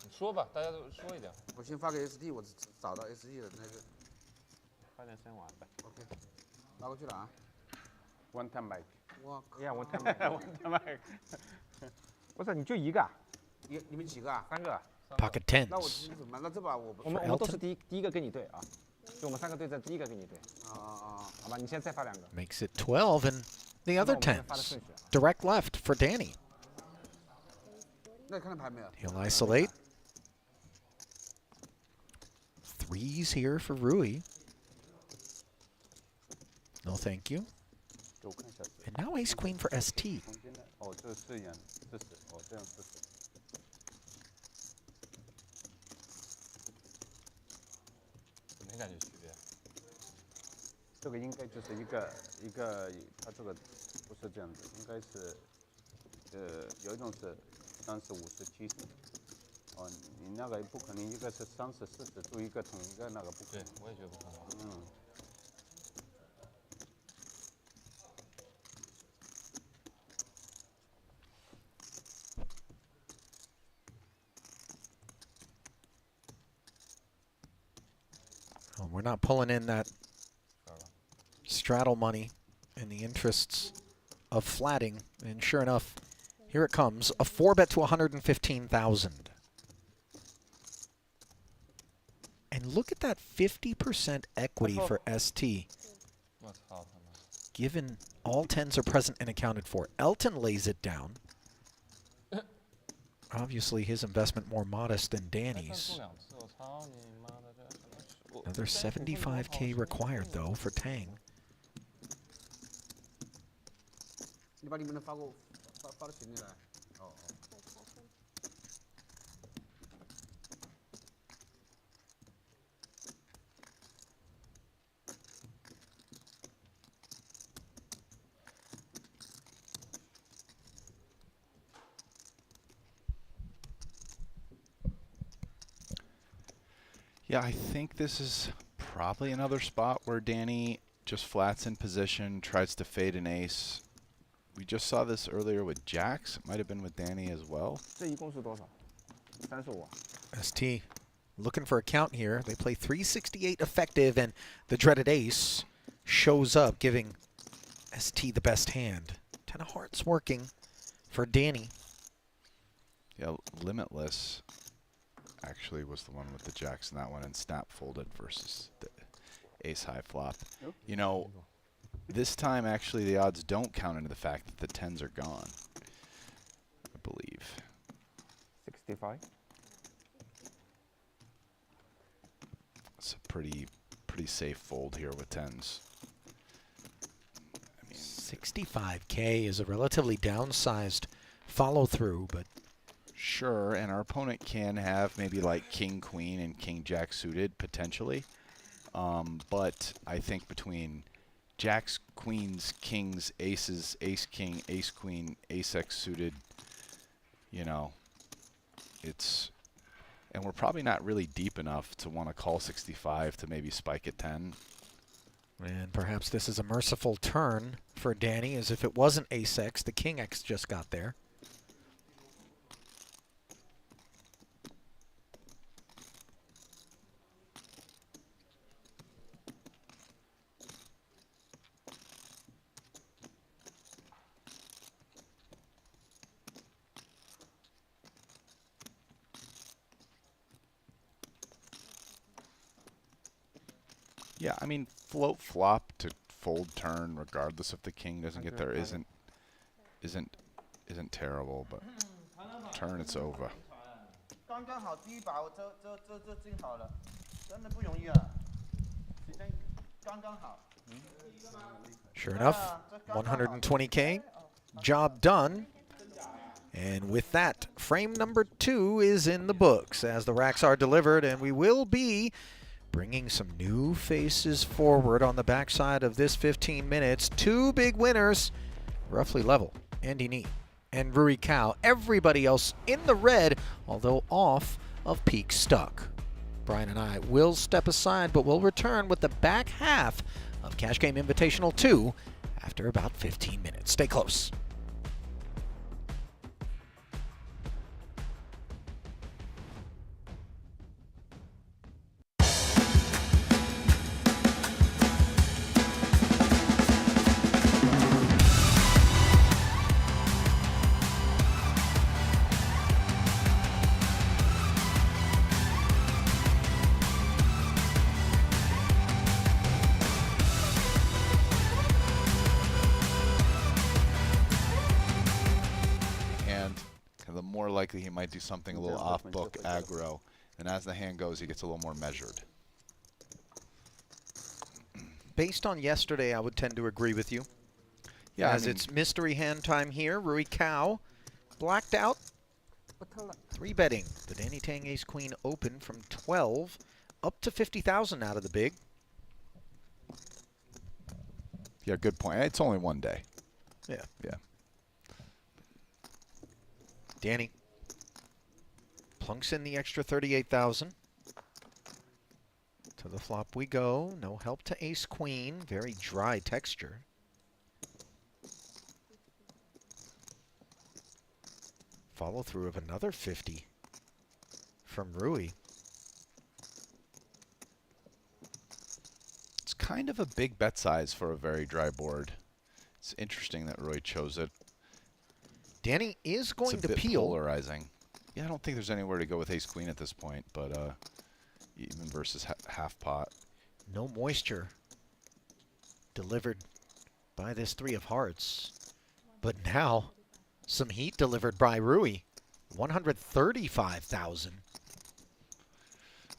你說吧，大家都說一點。我先發給 ST， 我找到 ST 的那個。快點先玩吧。OK， 發過去了啊。One time back。哇，呀，我太慢了。不是，你就一個啊？你們幾個啊？3個啊。Pocket tens. 那我怎麼？那這把我們都是第一個跟你對啊，就我們3個對戰，第一個跟你對。好吧，你現在再發2個。Makes it 12 and the other tens. Direct left for Danny. 那你看到牌沒有？ He'll isolate. Threes here for Rui. No, thank you. And now ace queen for ST. 哦，这是这样，40，哦，这样40。没感觉区别。这个应该就是一个，它这个不是这样子，应该是，有一种是30、50、70。哦，你那个不可能，一个是30、40，做一个同一个那个不可能。对，我也觉得不可能。嗯。Well, we're not pulling in that straddle money in the interests of flatting, and sure enough, here it comes, a 4-bet to 115,000. And look at that 50% equity for ST. Given all tens are present and accounted for, Elton lays it down. Obviously, his investment more modest than Danny's. Another 75K required, though, for Tang. 你把你们的发到群里来。哦。Yeah, I think this is probably another spot where Danny just flats in position, tries to fade an ace. We just saw this earlier with jacks. It might have been with Danny as well. 这一共是多少？35啊。 ST looking for a count here. They play 368 effective, and the dreaded ace shows up, giving ST the best hand. 10 of hearts working for Danny. Yeah, Limitless actually was the one with the jacks in that one, and snap folded versus the ace high flop. You know, this time actually the odds don't count into the fact that the 10s are gone, I believe. 65. It's a pretty safe fold here with 10s. I mean, 65K is a relatively downsized follow through, but sure, and our opponent can have maybe like king, queen, and king, jack suited potentially. But I think between jacks, queens, kings, aces, ace, king, ace, queen, ace x suited, you know, it's, and we're probably not really deep enough to want to call 65 to maybe spike at 10. and perhaps this is a merciful turn for Danny, as if it wasn't ace x, the king x just got there. Yeah, I mean, float flop to fold turn, regardless if the king doesn't get there, isn't terrible, but turn it's over. Sure enough, 120K, job done. And with that, frame number 2 is in the books as the racks are delivered, and we will be bringing some new faces forward on the backside of this 15 minutes. 2 big winners, roughly level, Andy Nee and Rui Cao. Everybody else in the red, although off of peak stuck. Brian and I will step aside, but we'll return with the back half of Cash Game Invitational 2 after about 15 minutes. Stay close. Likely he might do something a little off book aggro, and as the hand goes he gets a little more measured. Based on yesterday, I would tend to agree with you. Yeah, as it's mystery hand time here. Rui Cao blacked out, 3-betting the Danny Tang Ace Queen open from 12 up to 50,000 out of the big. Yeah, good point. It's only one day. Yeah. Danny plunks in the extra 38,000. To the flop we go. No help to ace queen. Very dry texture. Follow through of another 50 from Rui. It's kind of a big bet size for a very dry board. It's interesting that Rui chose it. Danny is going it's a to bit peel. Polarizing. Yeah, I don't think there's anywhere to go with ace queen at this point, but even versus half pot. No moisture delivered by this 3 of hearts. But now, some heat delivered by Rui. 135,000.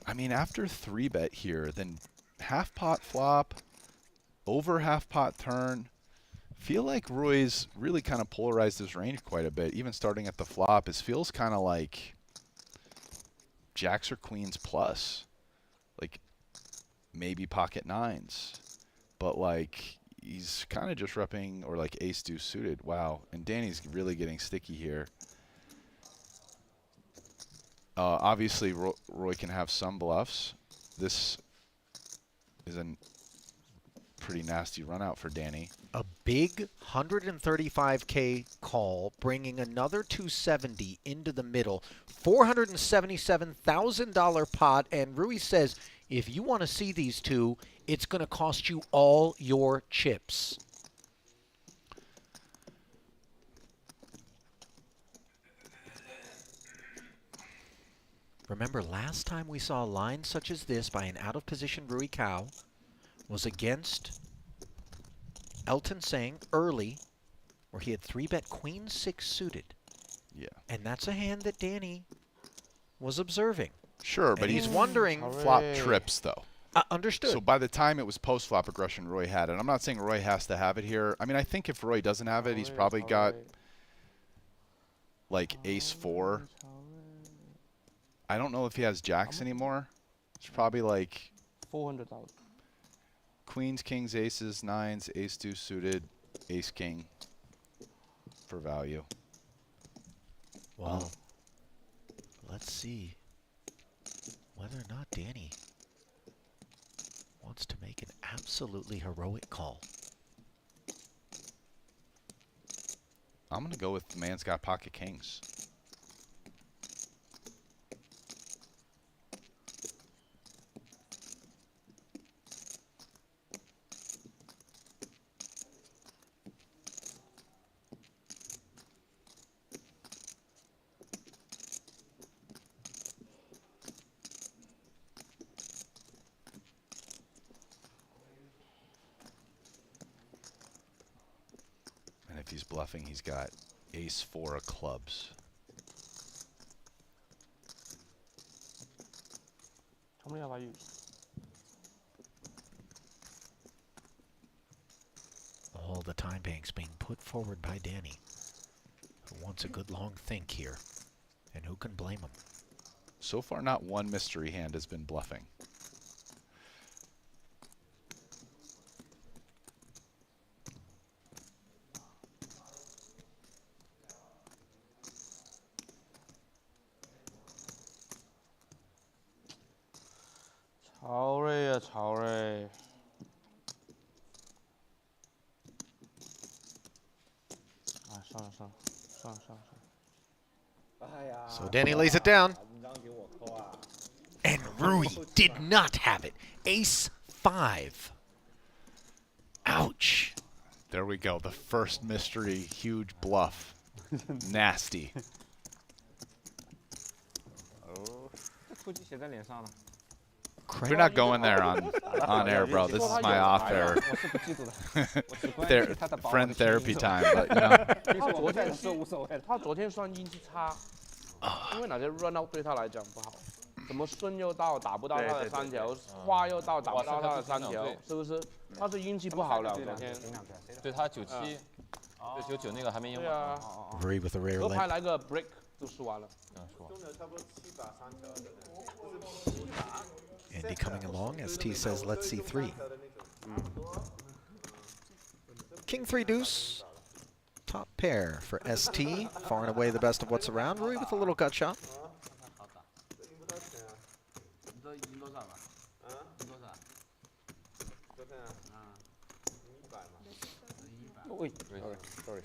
I mean, after 3-bet here, then half pot flop, over half pot turn. Feel like Rui's really kind of polarized his range quite a bit, even starting at the flop. It feels kind of like jacks or queens plus, like maybe pocket 9s, but like he's kind of just repping, or like ace deuce suited. Wow, and Danny's really getting sticky here. Obviously, Rui can have some bluffs. This is a pretty nasty run out for Danny. A big 135K call, bringing another 270 into the middle. $477,000 pot, and Rui says, if you want to see these two, it's going to cost you all your chips. Remember, last time we saw a line such as this by an out-of-position Rui Cao was against Elton Sang early, where he had 3-bet Queen 6 suited. Yeah. And that's a hand that Danny was observing. Sure, but and he's wondering. Flop trips, though. Understood. So by the time it was post-flop aggression, Roy had it. I'm not saying Roy has to have it here. I mean, I think if Roy doesn't have it, he's probably got like ace-4. I don't know if he has jacks anymore. It's probably like 400,000. queens, kings, aces, nines, ace-2 suited, ace-king for value. Well, let's see whether or not Danny wants to make an absolutely heroic call. I'm going to go with the man's got pocket kings. If he's bluffing, he's got ace-4 of clubs. How many have I used? All the time banks being put forward by Danny, who wants a good long think here. And who can blame him? So far, not one mystery hand has been bluffing. So Danny lays it down. And Rui did not have it. Ace-5. Ouch. There we go. The first mystery, huge bluff. Nasty. We're not going there on air, bro. This is my off air friend therapy time. But, you know. 他昨天算运气差，因为哪些 run out 对他来讲不好，怎么顺又到打不到他的3条，花又到打不到他的3条，是不是？他是运气不好了，昨天。对他97，对99那个还没赢完。对啊。 Rui with a rare 合牌 limp. 来个 break 就输完了。输完。 Andy coming along. ST says, let's see 3. King 3 deuce. Top pair for ST. Far and away the best of what's around. Rui with a little gut shot. Sorry.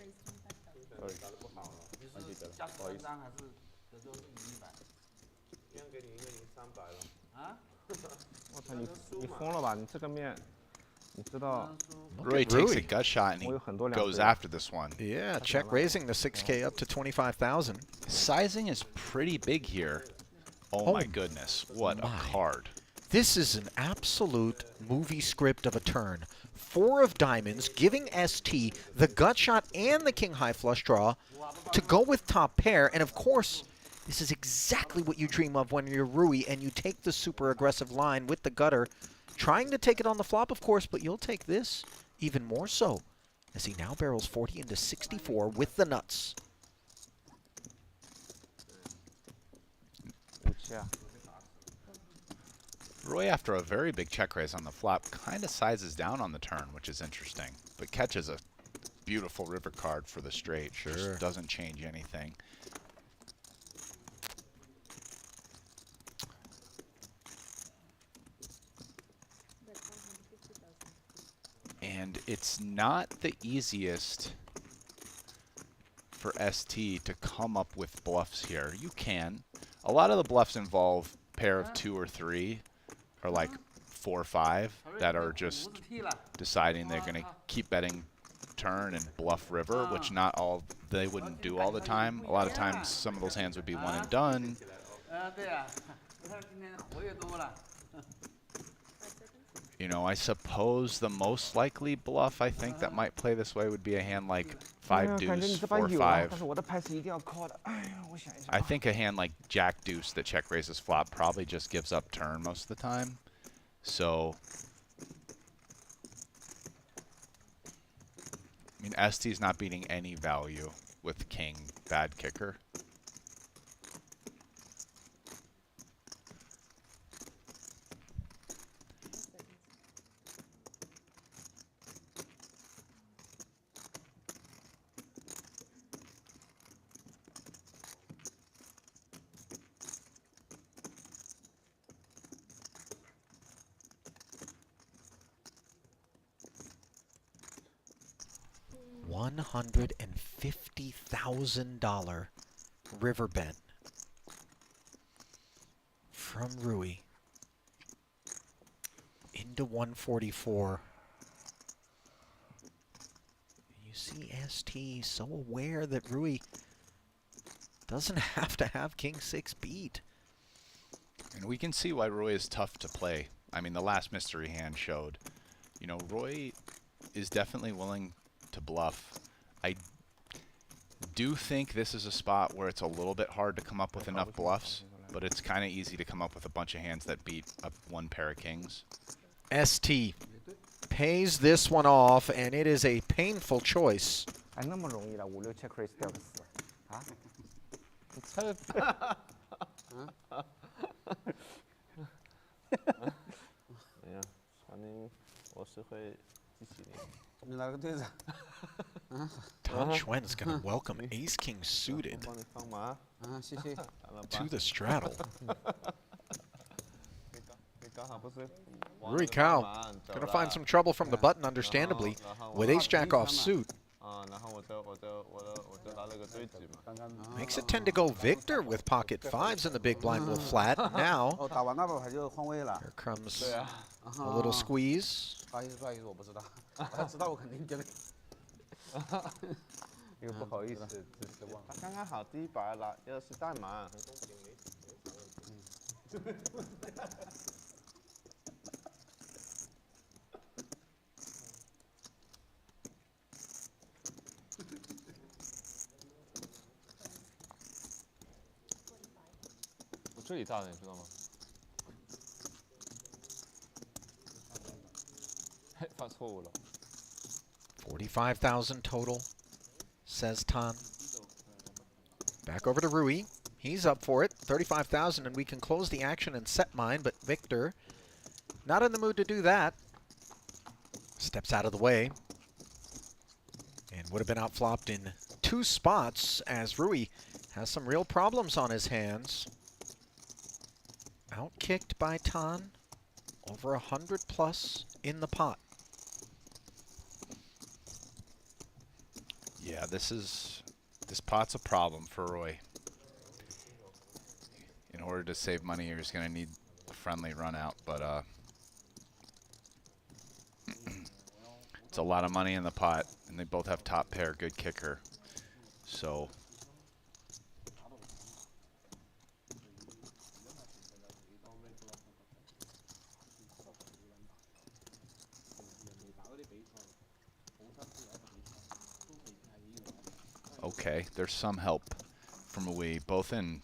我操，你疯了吧？你这个面，你知道 Rui takes a gut shot and he goes after this one. Yeah, check raising the 6K up to 25,000. Sizing is pretty big here. Oh my goodness, what a card. This is an absolute movie script of a turn. 4 of diamonds, giving ST the gut shot and the king high flush draw to go with top pair. And of course, this is exactly what you dream of when you're Rui and you take the super aggressive line with the gutter, trying to take it on the flop, of course, but you'll take this even more so as he now barrels 40 into 64 with the nuts. Rui, after a very big check raise on the flop, kind of sizes down on the turn, which is interesting, but catches a beautiful river card for the straight. Sure. Just doesn't change anything. it's not the easiest for ST to come up with bluffs here. You can. A lot of the bluffs involve pair of 2 or 3, or like 4 or 5, that are just deciding they're going to keep betting turn and bluff river, which not all, they wouldn't do all the time. A lot of times some of those hands would be one and done. You know, I suppose the most likely bluff I think that might play this way would be a hand like 5 deuce, 4 5. I think a hand like Jack deuce that check raises flop probably just gives up turn most of the time. So, I mean, ST's not beating any value with king bad kicker. $150,000 river bet from Rui into 144. You see ST so aware that Rui doesn't have to have king 6 beat. And we can see why Rui is tough to play. I mean, the last mystery hand showed, you know, Rui is definitely willing to bluff. I do think this is a spot where it's a little bit hard to come up with enough bluffs, but it's kind of easy to come up with a bunch of hands that beat up 1 pair of kings. ST pays this one off, and it is a painful choice. Tan Chuan's going to welcome Ace King suited to the straddle. Rui Cao going to find some trouble from the button, understandably, with Ace Jack off suit. Makes it tend to go Victor with pocket 5s in the big blind will flat. Now, here comes a little squeeze. $45,000 total, says Tan. Back over to Rui. He's up for it. $35,000, and we can close the action and set mine, but Victor not in the mood to do that. Steps out of the way. And would have been outflopped in 2 spots as Rui has some real problems on his hands. Outkicked by Tan. Over 100 plus in the pot. Yeah, this pot's a problem for Rui. In order to save money, you're just going to need a friendly run out, but it's a lot of money in the pot, and they both have top pair, good kicker. So okay, there's some help from Rui, both in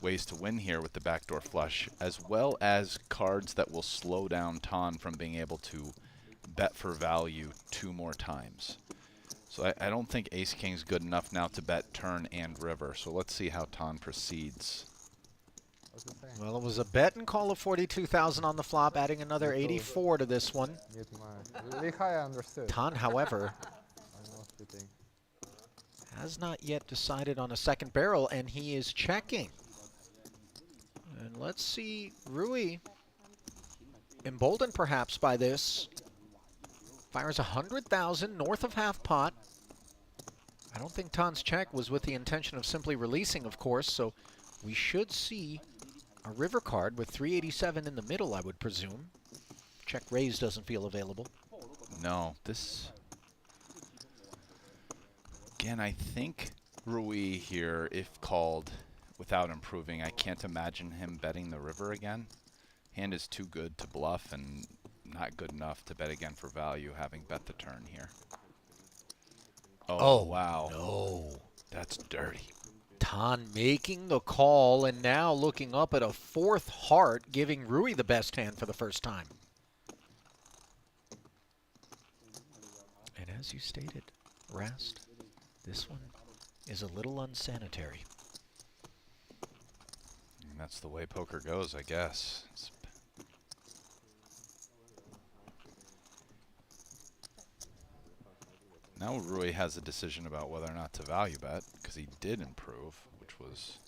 ways to win here with the backdoor flush, as well as cards that will slow down Tan from being able to bet for value 2 more times. So I don't think Ace King's good enough now to bet turn and river. So let's see how Tan proceeds. Well, it was a bet and call of 42,000 on the flop, adding another 84 to this one. Tan, however, has not yet decided on a second barrel, and he is checking. And let's see Rui, emboldened perhaps by this, Fires 100,000 north of half pot. I don't think Tan's check was with the intention of simply releasing, of course, so we should see a river card with 387 in the middle, I would presume. Check raise doesn't feel available. No, this... Again, I think Rui here, if called without improving, I can't imagine him betting the river again. Hand is too good to bluff and not good enough to bet again for value, having bet the turn here. Oh, wow. No. That's dirty. Tan making the call and now looking up at a fourth heart, giving Rui the best hand for the first time. And as you stated, Rast, this one is a little unsanitary. And that's the way poker goes, I guess. Now Rui has a decision about whether or not to value bet, because he did improve, which was...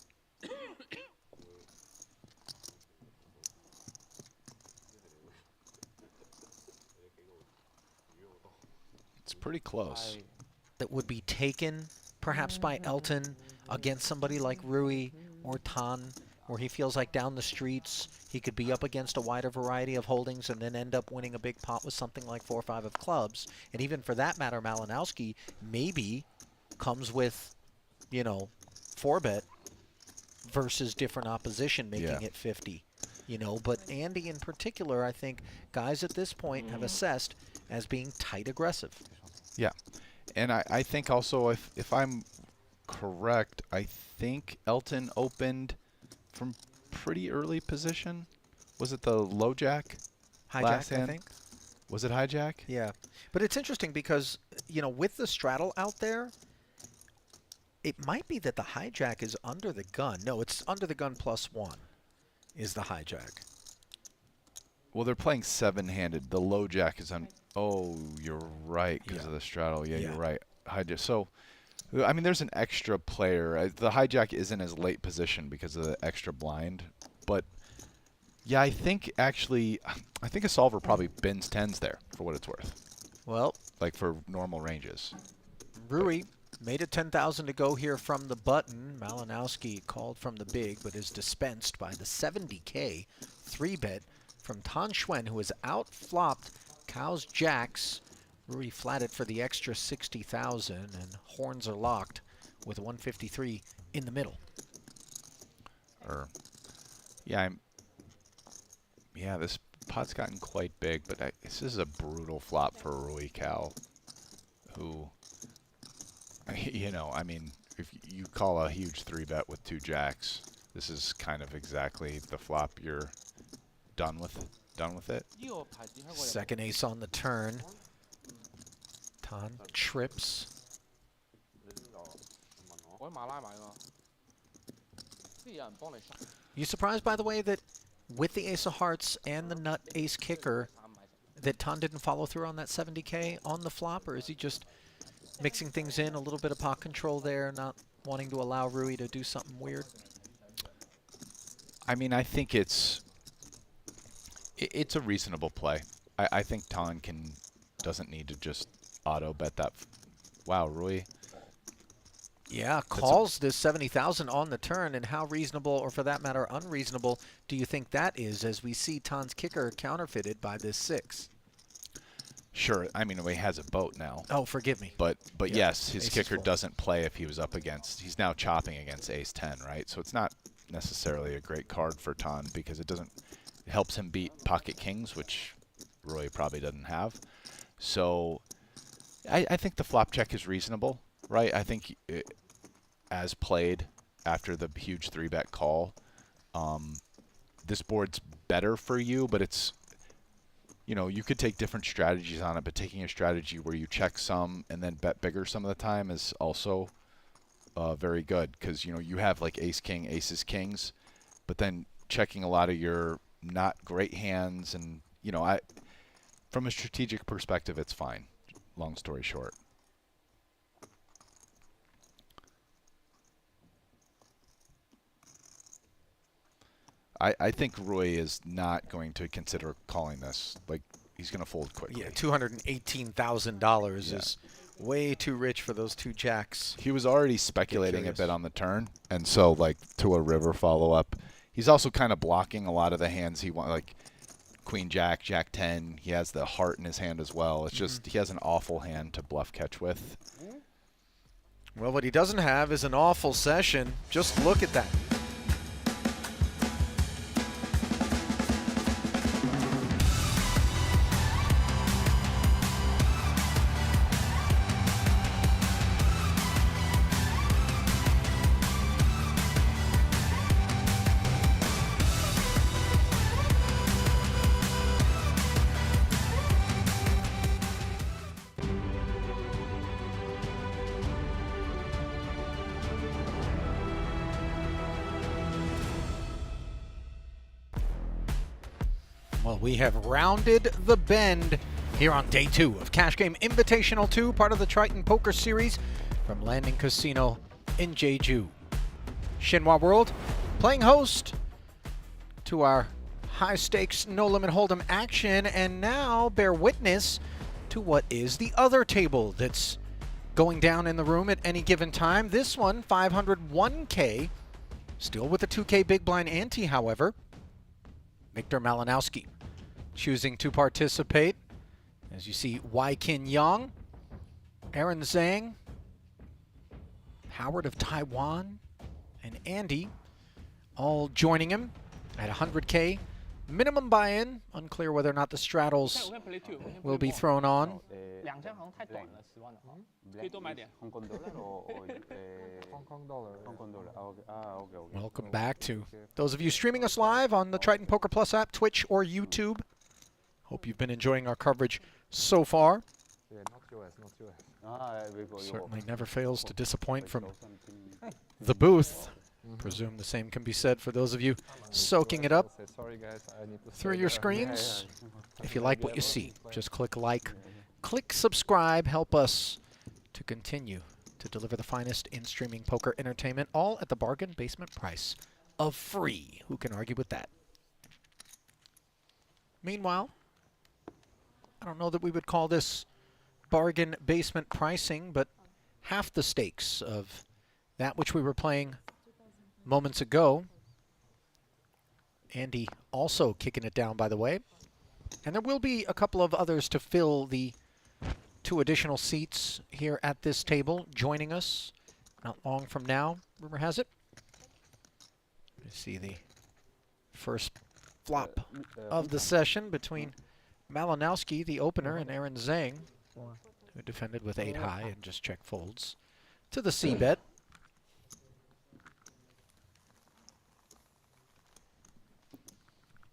It's pretty close. That would be taken perhaps by Elton against somebody like Rui or Tan, where he feels like down the streets he could be up against a wider variety of holdings and then end up winning a big pot with something like 4 or 5 of clubs. And even for that matter, Malinowski maybe comes with, you know, 4-bet versus different opposition, making it 50. You know, but Andy in particular, I think guys at this point have assessed as being tight aggressive. Yeah. And I think also, if I'm correct, I think Elton opened from pretty early position. Was it the low jack? Hijack, I think. Was it hijack? Yeah. But it's interesting because, you know, with the straddle out there, it might be that the hijack is under the gun. No, it's under the gun +1 is the hijack. Well, they're playing 7-handed. The low jack is on... Oh, you're right because of the straddle. Yeah, you're right. Hijack. So, I mean, there's an extra player. The hijack isn't as late position because of the extra blind. But, yeah, I think actually, I think a solver probably bins 10s there for what it's worth. Well, like for normal ranges. Rui made it 10,000 to go here from the button. Malinowski called from the big, but is dispensed by the 70K 3-bet from Tan Xuan, who has outflopped Cao's jacks. Rui flatted for the extra 60,000, and horns are locked with 153 in the middle. Yeah, this pot's gotten quite big, but this is a brutal flop for Rui Cao, who, you know, I mean, if you call a huge 3-bet with 2 jacks, this is kind of exactly the flop you're done with it. Second ace on the turn. Tan trips. You surprised, by the way, that with the ace of hearts and the nut ace kicker, that Tan didn't follow through on that 70K on the flop, or is he just mixing things in, a little bit of pot control there, not wanting to allow Rui to do something weird? I mean, I think it's a reasonable play. I think Tan doesn't need to just auto bet that. Wow, Rui. Yeah, calls this 70,000 on the turn, and how reasonable, or for that matter, unreasonable, do you think that is as we see Tan's kicker counterfeited by this 6? Sure, I mean, he has a boat now. Oh, forgive me. But yes, his kicker doesn't play if he was up against. He's now chopping against ace-10, right? So it's not necessarily a great card for Tan because it helps him beat pocket kings, which Rui probably doesn't have. So I think the flop check is reasonable, right? I think as played after the huge 3-bet call, this board's better for you, but it's, you know, you could take different strategies on it, but taking a strategy where you check some and then bet bigger some of the time is also very good because, you know, you have like ace-king, aces-kings, but then checking a lot of your not great hands, and, you know, from a strategic perspective, it's fine. Long story short. I think Rui is not going to consider calling this. Like, he's gonna fold quickly. Yeah, $218,000 is way too rich for those two jacks. He was already speculating a bit on the turn, and so like to a river follow up. He's also kind of blocking a lot of the hands he wants, like Queen Jack, Jack 10. He has the heart in his hand as well. It's just he has an awful hand to bluff catch with. Well, what he doesn't have is an awful session. Just look at that. Well, we have rounded the bend here on day 2 of Cash Game Invitational 2, part of the Triton Poker Series from Landing Casino in Jeju. Shinhwa World playing host to our high-stakes, no-limit hold'em action, and now bear witness to what is the other table that's going down in the room at any given time. This one, 501K, still with a 2K big blind ante, however. Victor Malinowski choosing to participate. As you see, Wai-Kin Yang, Aaron Zhang, Howard of Taiwan, and Andy all joining him at 100K. Minimum buy-in. Unclear whether or not the straddles will be thrown on. Welcome back to those of you streaming us live on the Triton Poker Plus app, Twitch, or YouTube. Hope you've been enjoying our coverage so far. Certainly never fails to disappoint from the booth. Presume the same can be said for those of you soaking it up through your screens. If you like what you see, just click like, click subscribe, help us to continue to deliver the finest in streaming poker entertainment, all at the bargain basement price of free. Who can argue with that? Meanwhile, I don't know that we would call this bargain basement pricing, but half the stakes of that which we were playing moments ago. Andy also kicking it down, by the way. And there will be a couple of others to fill the 2 additional seats here at this table, joining us not long from now, rumor has it. You see the first flop of the session between Malinowski, the opener, and Aaron Zhang, who defended with 8 high and just check folds to the C-bet.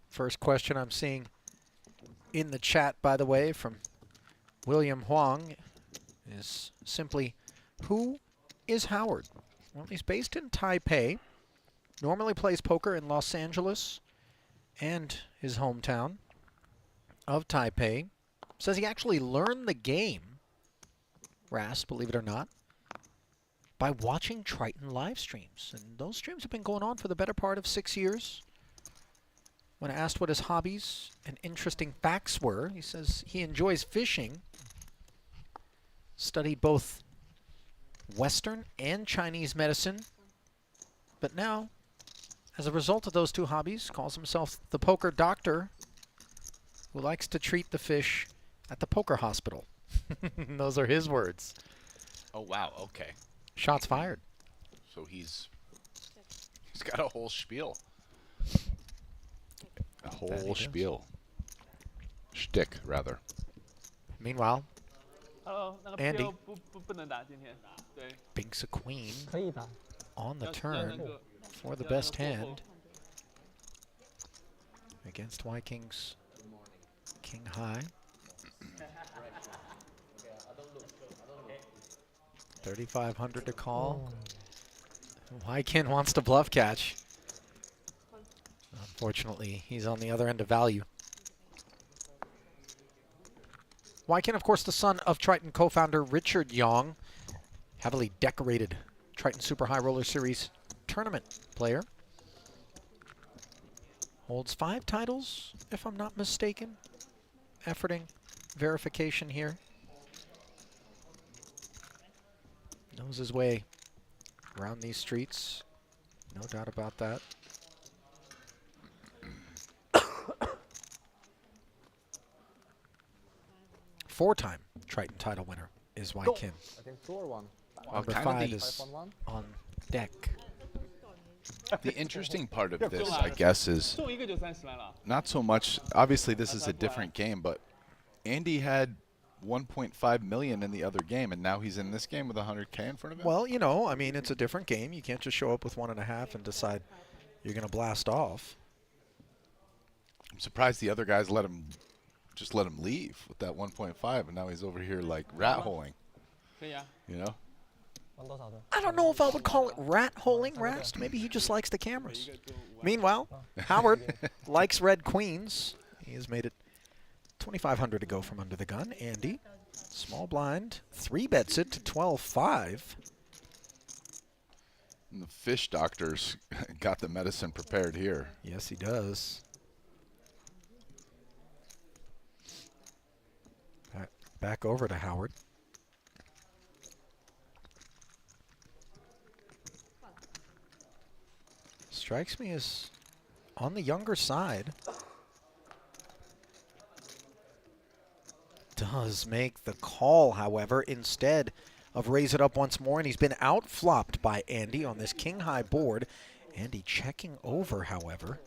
First question I'm seeing in the chat, by the way, from William Huang is simply, who is Howard? Well, he's based in Taipei, normally plays poker in Los Angeles and his hometown of Taipei. Says he actually learned the game, Rast, believe it or not, by watching Triton live streams. And those streams have been going on for the better part of 6 years. When asked what his hobbies and interesting facts were, he says he enjoys fishing, studied both Western and Chinese medicine, but now, as a result of those 2 hobbies, calls himself the poker doctor who likes to treat the fish at the poker hospital. Those are his words. Oh, wow. Okay. Shots fired. So he's got a whole spiel. A whole spiel. Shtick, rather. Meanwhile, Andy binks a queen on the turn for the best hand against Vikings King High. 3,500 to call. Wai-Kin wants to bluff catch. Unfortunately, he's on the other end of value. Wai-Kin, of course, the son of Triton co-founder Richard Yang, heavily decorated Triton Super High Roller Series tournament player. Holds 5 titles, if I'm not mistaken. efforting verification here. Knows his way around these streets. No doubt about that. Four-time Triton title winner is Wai Kin. I think 2 or 1. Number kinda 5 these- is on deck. The interesting part of this, I guess, is not so much. Obviously, this is a different game, but Andy had 1.5 million in the other game, and now he's in this game with 100K in front of him. Well, you know, I mean, it's a different game. You can't just show up with 1.5 and decide you're going to blast off. I'm surprised the other guys just let him leave with that 1.5, and now he's over here like rat holing. You know? I don't know if I would call it rat holing, Rast. Maybe he just likes the cameras. Meanwhile, Howard likes red queens. He has made it 2,500 to go from under the gun. Andy, small blind, 3-bets it to 12-5. And the fish doctor's got the medicine prepared here. Yes, he does. Back over to Howard. Strikes me as on the younger side. Does make the call, however, instead of raise it up once more, and he's been outflopped by Andy on this king-high board. Andy checking over, however.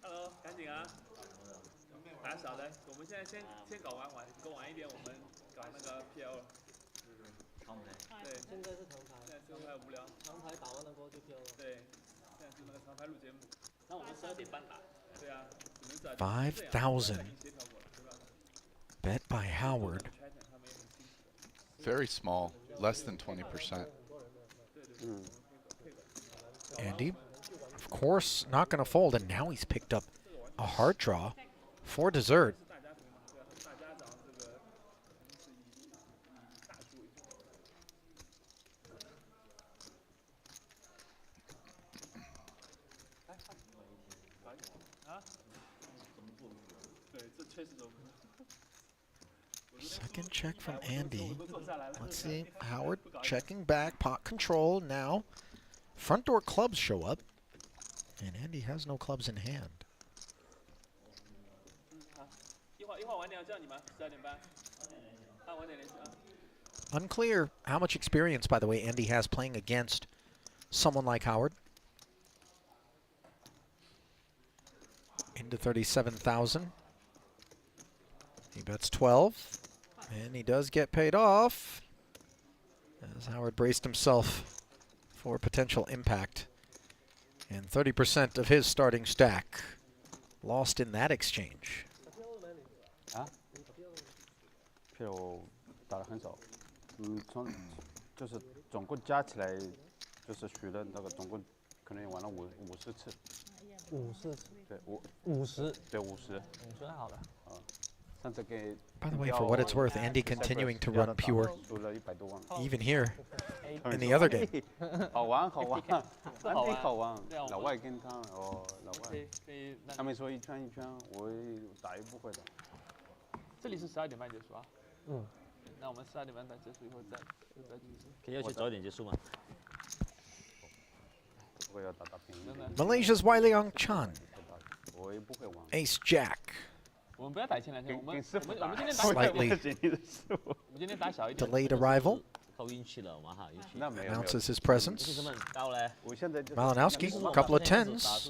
Hello， 赶紧啊！打小的，我们现在先搞完，够晚一点，我们搞那个 PL 了。长牌。对，现在是长牌。现在长牌无聊。长牌打完了过后就 PL 了。对，现在是那个长牌录节目。那我们12点半打。对啊，只能是。5,000 bet by Howard. Very small, less than 20%. Andy, of course, not going to fold, and now he's picked up a hard draw for dessert. Second check from Andy. Let's see, Howard checking back, pot control now. Front door clubs show up, and Andy has no clubs in hand. Unclear how much experience, by the way, Andy has playing against someone like Howard. Into 37,000. He bets 12, and he does get paid off as Howard braced himself for potential impact. And 30% of his starting stack lost in that exchange. 票打得很少，就是总共加起来，就是学的那个总共可能玩了50次。50次？对，50。对50。50还好的。上次给。By the way, for what it's worth, Andy continuing to run pure, even here in the other game. 好玩，好玩，Andy 好玩。老外跟他老外，他们说一圈一圈，我打也不会的。这里是12点半结束啊。那我们12点半打结束以后再举行。可以要求早一点结束吗？ Malaysia's Wai Leong Chan. Ace Jack. 我们不要打前2天，我们今天打 Slightly 我们今天打小一点。 delayed arrival. 靠运气了，玩好运气。 Announces his presence. 高嘞。 Malinowski, a couple of tens.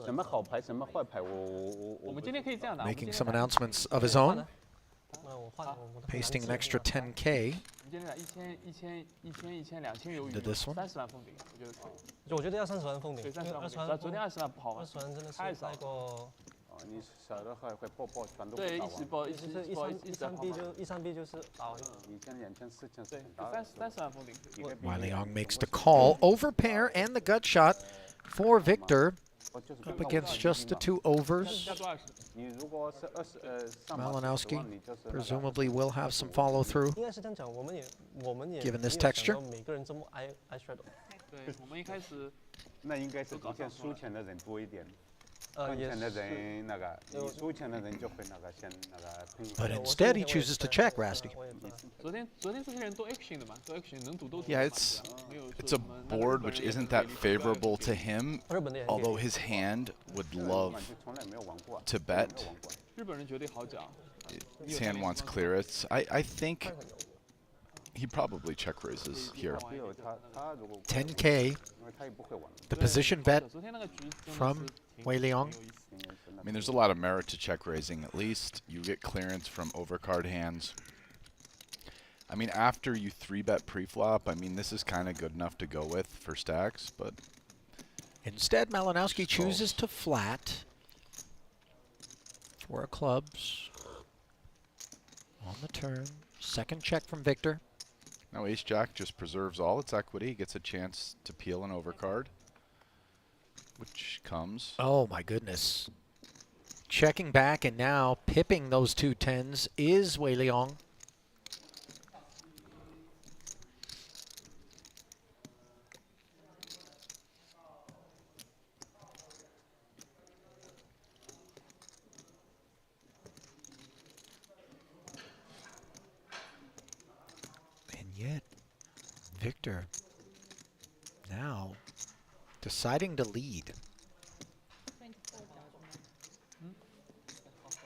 什么好牌，什么坏牌，我们今天可以这样打。 Making some announcements of his own. Pasting an extra 10K. 我们今天打1000、2000有余。 Into this one. 30万封顶，我觉得可以。我觉得要30万封顶。对，30万封顶。昨天20万不好玩。 20万真的是太过。 你小的话会爆全都对，一直爆，13B 就是打完。2000、2000、4000。对，30万封顶。 Wai Leong makes the call over pair and the gut shot for Victor. Up against just the 2 overs. Malinowski presumably will have some follow through, given this texture. 对，我们一开始那应该是不见输钱的人多一点。赚钱的人那个，你输钱的人就会那个先那个。But instead, he chooses to check Rasty. 昨天这些人都 action 的嘛，都 action 能赌都赌。 Yeah, it's a board which isn't that favorable to him, although his hand would love to bet. 日本人绝对好讲。 His hand wants clearance. I think he probably check raises here. 10K, the position bet from Wei Liang. I mean, there's a lot of merit to check raising. At least you get clearance from overcard hands. I mean, after you 3-bet pre-flop, I mean, this is kind of good enough to go with for stacks, but... Instead, Malinowski chooses to flat. 4 of clubs. On the turn. Second check from Victor. Now Ace-Jack just preserves all its equity, gets a chance to peel an overcard, which comes. Oh my goodness. Checking back and now pipping those 2 10s is Wei Liang. Yet, Victor now deciding to lead.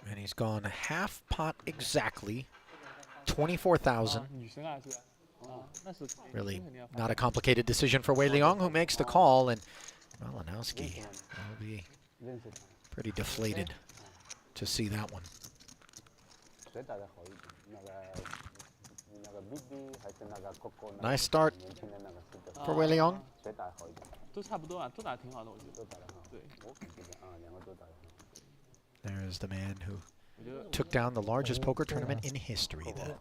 And he's gone half pot exactly, 24,000. Really not a complicated decision for Wei Liang, who makes the call, and Malinowski will be pretty deflated to see that one. Nice start for Wei Liang. 都差不多啊，都打得挺好的，我觉得。对。 There's the man who took down the largest poker tournament in history, the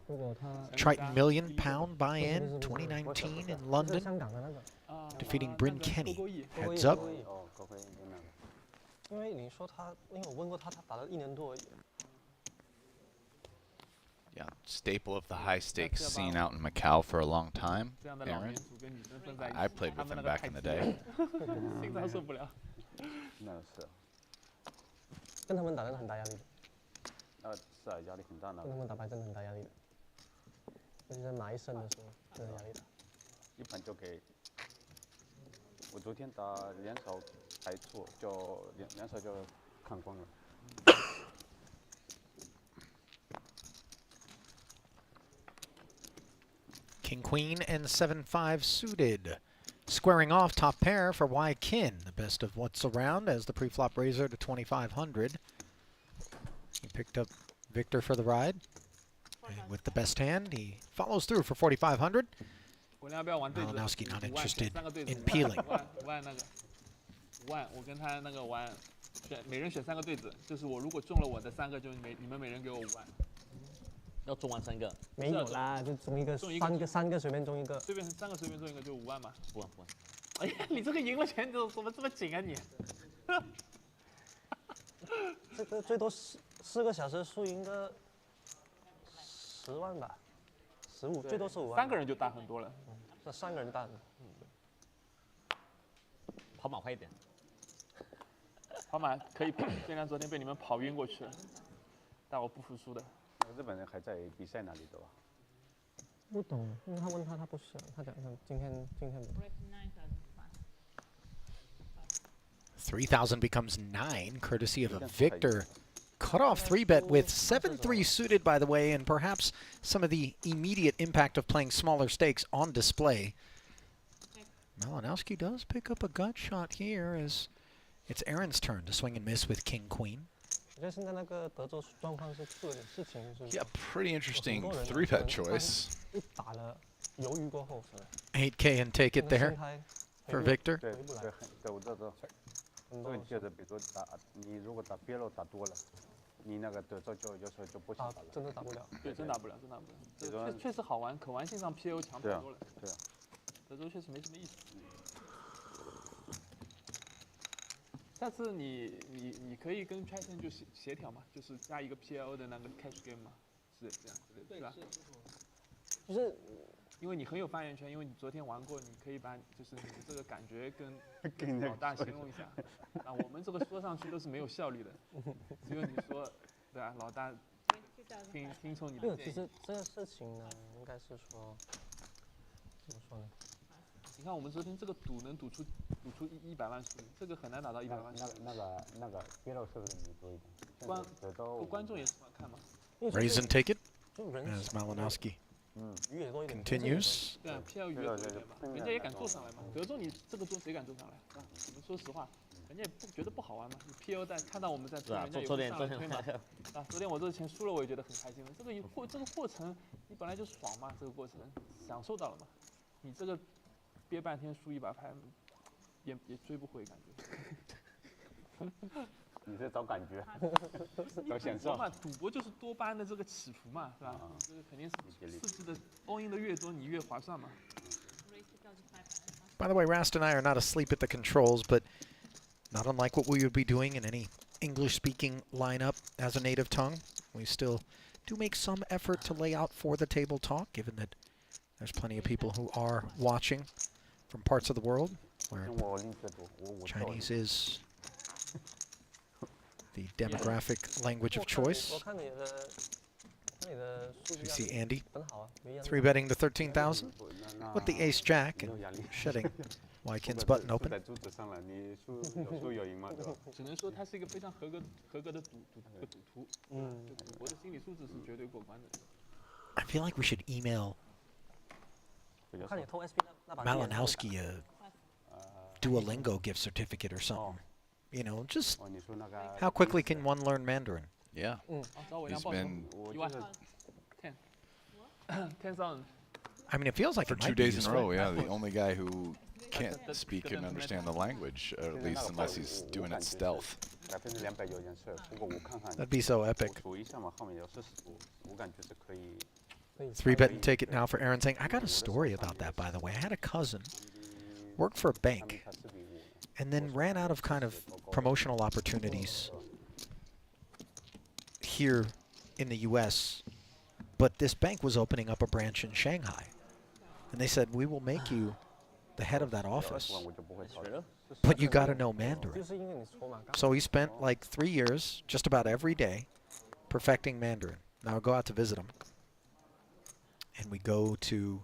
Triton £1 million buy-in 2019 in London, defeating Bryn Kenny. Heads up. Yeah, staple of the high stakes scene out in Macau for a long time. Aaron, I played with him back in the day. 心脏受不了。那是。 跟他们打真的很大压力的。是啊，压力很大的。跟他们打牌真的很大压力的，尤其在拿1胜的时候，真的压力大。一盘就给，我昨天打2手牌错，就2手就看光了。 King Queen and 7-5 suited. Squaring off top pair for Wai Kin, the best of what's around as the pre-flop raiser to 2,500. He picked up Victor for the ride. And with the best hand, he follows through for 4,500. Malinowski not interested in peeling. 5万，我跟他那个玩，每人选3个对子，就是我如果中了我的3个，就你们每人给我5万。 要中完3个？没有啦，就中一个，3个随便中一个。随便3个随便中一个就5万嘛。不万。哎呀，你这个赢了钱怎么这么紧啊你？这个最多4个小时输赢个10万吧，15，最多15万。3个人就大很多了。这3个人大很多。跑马快一点。跑马可以跑，虽然昨天被你们跑晕过去了，但我不服输的。 日本人还在比赛哪里的吧？不懂，因为他问他不是，他讲今天不懂。3,000 becomes 9, courtesy of a Victor. Cut-off 3-bet with 7-3 suited, by the way, and perhaps some of the immediate impact of playing smaller stakes on display. Malinowski does pick up a gut shot here as it's Aaron's turn to swing and miss with King Queen. Yeah, pretty interesting 3-bet choice. 8K and take it there for Victor. 对，我知道。问题就是，比如你如果打边路打多了，你那个德州就有时候就不行了。真的打不了。对，真打不了，真打不了。这确实好玩，可玩性上 PO 强太多了。对啊。德州确实没什么意思。下次你可以跟 Triton 就协调嘛，就是加一个 PLO 的那个 cash game 嘛，是这样子的，是吧？就是因为你很有发言权，因为你昨天玩过，你可以把就是你的这个感觉跟老大形容一下。啊，我们这个说上去都是没有效率的，只有你说，对吧？老大听从你的建议。其实这个事情呢，应该是说，怎么说呢？你看我们昨天这个赌能赌出100万输赢，这个很难打到100万输赢。那个 yellow 是不是你多一点？观众也喜欢看嘛。Raise and take it as Malinowski continues. 对啊 ，PL 鱼也多一点嘛，人家也敢做上来嘛。德州你这个桌谁敢做上来？啊，我们说实话，人家也不觉得不好玩嘛。你 PL 在看到我们在推，人家也不上来推嘛。啊，昨天我这个钱输了，我也觉得很开心了。这个过程你本来就爽嘛，这个过程享受到了嘛。你这个憋半天输100拍，也追不回感觉。你是找感觉，找享受嘛？赌博就是多巴胺的这个起伏嘛，是吧？这个肯定是刺激的 all in 的越多，你越划算嘛。By the way, Rast and I are not asleep at the controls, but not unlike what we would be doing in any English-speaking lineup as a native tongue, we still do make some effort to lay out for the table talk, given that there's plenty of people who are watching from parts of the world where Chinese is the demographic language of choice. You see Andy 3-betting to 13,000 with the ace jack and shedding Wykin's button open. 只能说他是一个非常合格的赌徒，我的心理素质是绝对过关的。I feel like we should email Malinowski a Duolingo gift certificate or something. You know, just how quickly can one learn Mandarin? Yeah. He's been 10,000. I mean, it feels like for it 2 might be days in a useful. row. Yeah, the only guy who can't speak and understand the language, or at least unless he's doing it stealth. That'd be so epic. 3-bet and take it now for Aaron saying, I got a story about that, by the way. I had a cousin work for a bank and then ran out of kind of promotional opportunities here in the U.S., but this bank was opening up a branch in Shanghai. And they said, we will make you the head of that office, but you got to know Mandarin. So he spent like 3 years, just about every day, perfecting Mandarin. Now I go out to visit him, and we go to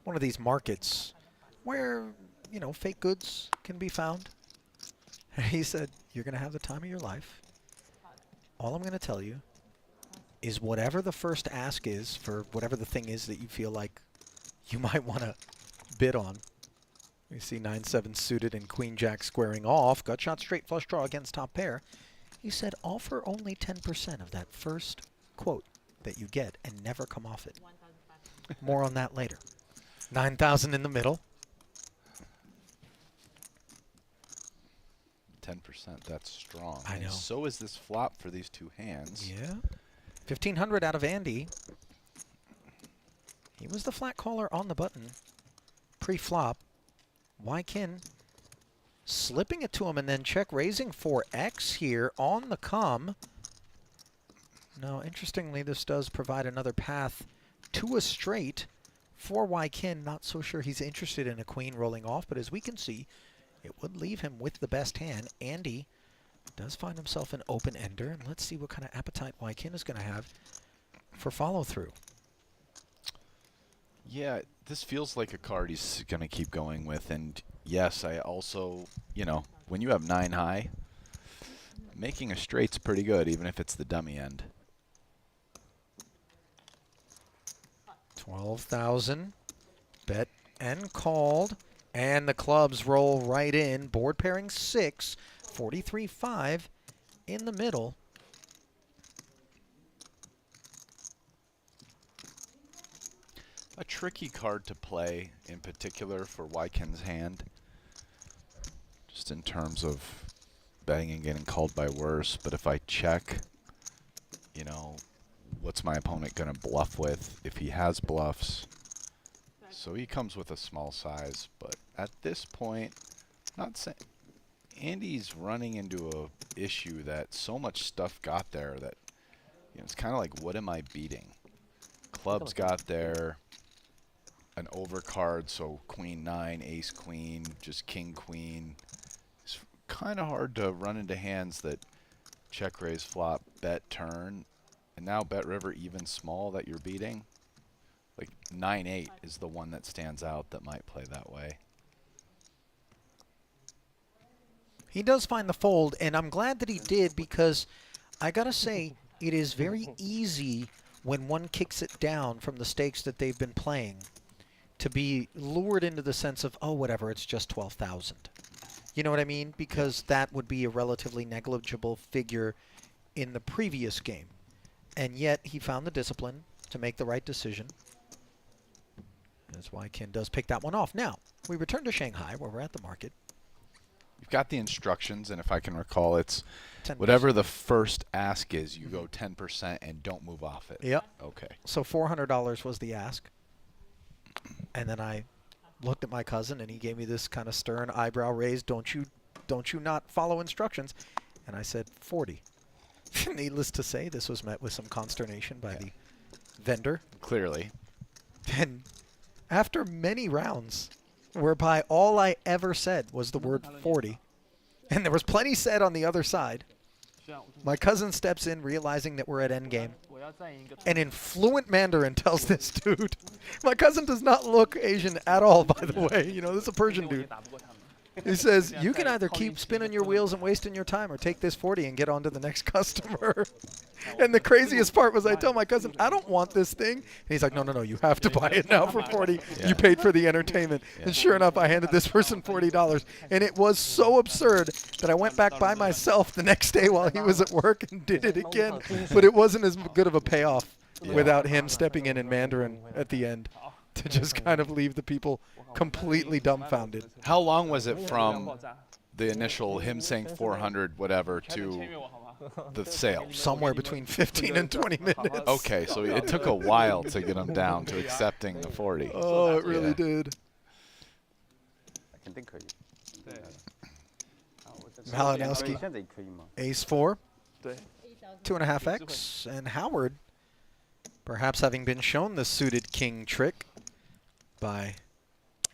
one of these markets where, you know, fake goods can be found. And he said, you're going to have the time of your life. All I'm going to tell you is whatever the first ask is for whatever the thing is that you feel like you might want to bid on. We see 9-7 suited and Queen Jack squaring off. Gut shot straight flush draw against top pair. He said offer only 10% of that first quote that you get and never come off it. More on that later. 9,000 in the middle. 10%, that's strong. I know. And so is this flop for these two hands. Yeah. 1,500 out of Andy. He was the flat caller on the button pre-flop. Wykin slipping it to him and then check raising for X here on the come. Now, interestingly, this does provide another path to a straight for Wykin. Not so sure he's interested in a queen rolling off, but as we can see, it would leave him with the best hand. Andy does find himself an open ender, and let's see what kind of appetite Wykin is going to have for follow-through. Yeah, this feels like a card he's going to keep going with. And yes, I also, you know, when you have 9 high, making a straight's pretty good, even if it's the dummy end. 12,000. Bet and called. And the clubs roll right in. Board pairing 6. 43-5 in the middle. A tricky card to play, in particular for Wykin's hand, just in terms of betting and getting called by worse. But if I check, you know, what's my opponent going to bluff with if he has bluffs? So he comes with a small size, but at this point, not saying Andy's running into a issue that so much stuff got there that it's kind of like, what am I beating? Clubs got there, an overcard, so queen 9, ace queen, just king queen. It's kind of hard to run into hands that check raise flop, bet turn, and now bet river even small that you're beating. Like 9-8 is the one that stands out that might play that way. He does find the fold, and I'm glad that he did, because I gotta say, it is very easy when one kicks it down from the stakes that they've been playing to be lured into the sense of, oh, whatever, it's just 12,000. You know what I mean? Because that would be a relatively negligible figure in the previous game. And yet, he found the discipline to make the right decision. That's why Ken does pick that one off. Now, we return to Shanghai, where we're at the market. You've got the instructions, and if I can recall, it's 10%. Whatever the first ask is, you go 10% and don't move off it. Yep. Okay. So $400 was the ask. And then I looked at my cousin, and he gave me this kind of stern eyebrow raise, don't you not follow instructions? And I said 40. Needless to say, this was met with some consternation by the vendor. Clearly. And after many rounds, whereby all I ever said was the word 40, and there was plenty said on the other side, my cousin steps in, realizing that we're at endgame, and in fluent Mandarin tells this dude, my cousin does not look Asian at all, by the way. You know, this is a Persian dude. He says, you can either keep spinning your wheels and wasting your time or take this 40 and get on to the next customer. And the craziest part was I tell my cousin, I don't want this thing. And he's like, no, you have to buy it now for 40. Yeah. You paid for the entertainment. Yeah. And sure enough, I handed this person $40. And it was so absurd that I went back by myself the next day while he was at work and did it again. But it wasn't as good of a payoff without him stepping in Mandarin at the end to just kind of leave the people completely dumbfounded. How long was it from the initial him saying 400 whatever to the sale? Somewhere between 15 and 20 minutes. Okay, so it took a while to get him down to accepting the 40. Oh, it really did. Malinowski, ace 4, 2.5x, and Howard, perhaps having been shown the suited king trick by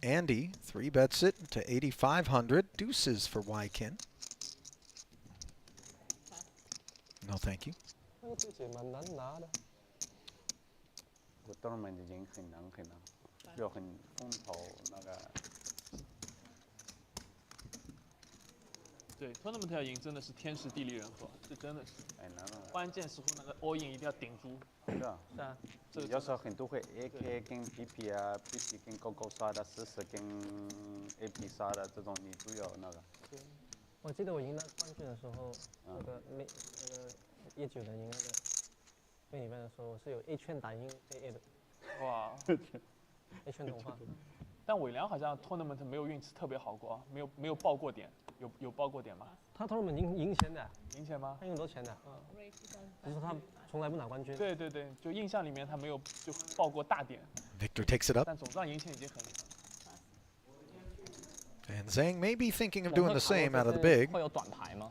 Andy, 3-bets it to 8,500. Deuces for Wykin. No, thank you. 对 ，tournament 要赢真的是天时地利人和，这真的是。关键时候那个 all in 一定要顶住。是啊。是啊。有时候很多会 AK 跟 PP 啊 ，PP 跟勾勾杀的，40跟 AP 杀的这种，你都有那个。对。我记得我赢了冠军的时候，那个19的赢那个贝里边的时候，我是有一圈打赢 AA 的。哇。一圈同花。但伟良好像 tournament 没有运气特别好过，没有爆过点，有爆过点吗？他 tournament 赢钱的。赢钱吗？他赢很多钱的。只是他从来不拿冠军。对，就印象里面他没有就爆过大点。Victor takes it up. 但总上赢钱已经很厉害。 And Zhang may be thinking of doing the same out of the big. 会有短牌吗？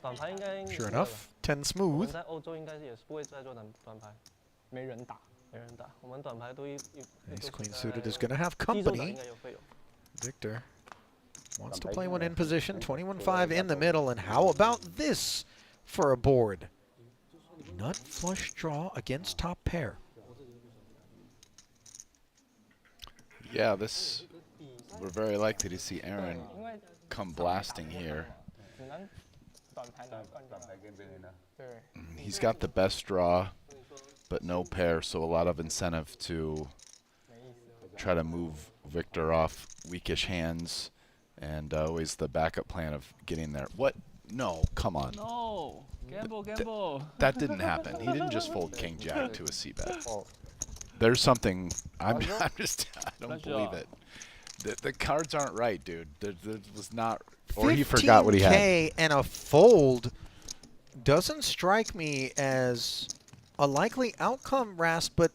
短牌应该。Sure enough, 10 smooth. 我们在欧洲应该也是不会再做短牌，没人打。 我们短牌都 Ace Queen suited is going to have company. Victor wants to play one in position. 21-5 in the middle. And how about this for a board? Nut flush draw against top pair. Yeah, we're very likely to see Aaron come blasting here. He's got the best draw, but no pair, so a lot of incentive to try to move Victor off weakish hands, and always the backup plan of getting there. What? No, come on. No, gamble. That didn't happen. He didn't just fold King Jack to a c-bet. There's something. I don't believe it. The cards aren't right, dude. There was not, or he forgot what he had. 15K and a fold doesn't strike me as a likely outcome, Rast, but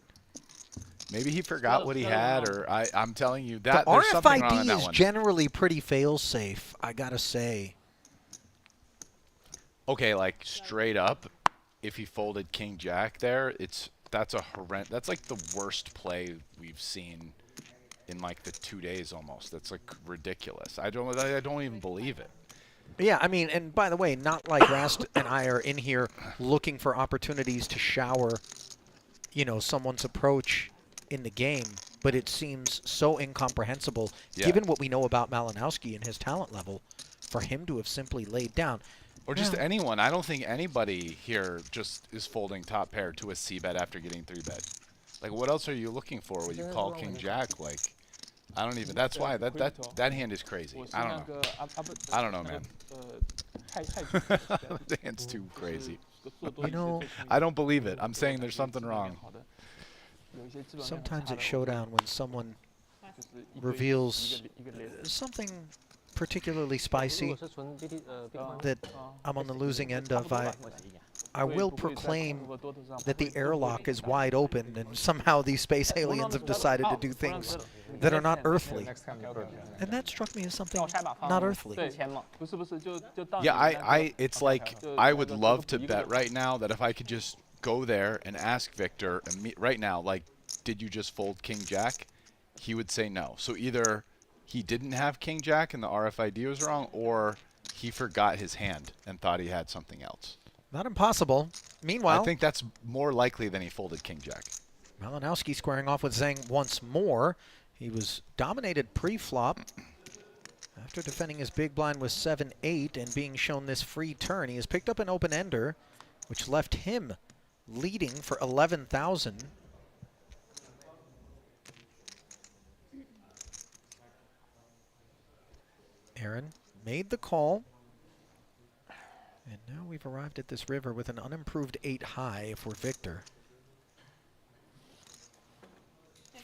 maybe he forgot what he had, or I'm telling you that the there's something wrong on RFID that is one. generally pretty fail-safe, I gotta say. Okay, like straight up, if he folded King Jack there, that's like the worst play we've seen in like the 2 days almost. That's like ridiculous. I don't even believe it. Yeah, I mean, and by the way, not like Rast and I are in here looking for opportunities to shower, you know, someone's approach in the game, but it seems so incomprehensible, given what we know about Malinowski and his talent level, for him to have simply laid down. Or just anyone. I don't think anybody here just is folding top pair to a c-bet after getting 3-bet. Like, what else are you looking for when you call King Jack? Like, I don't even. That's why that hand is crazy. I don't know. I don't know, man. The hand's too crazy. You know, I don't believe it. I'm saying there's something wrong. Sometimes at Showdown, when someone reveals something particularly spicy that I'm on the losing end of, I will proclaim that the airlock is wide open, and somehow these space aliens have decided to do things that are not earthly. And that struck me as something not earthly. Yeah, it's like I would love to bet right now that if I could just go there and ask Victor right now, like, did you just fold King Jack? He would say no. So either he didn't have King Jack and the RFID was wrong, or he forgot his hand and thought he had something else. Not impossible. Meanwhile, I think that's more likely than he folded King Jack. Malinowski squaring off with Zhang once more. He was dominated pre-flop. After defending his big blind with 7-8 and being shown this free turn, he has picked up an open-ender, which left him leading for 11,000. Aaron made the call. And now we've arrived at this river with an unimproved 8 high if we're Victor.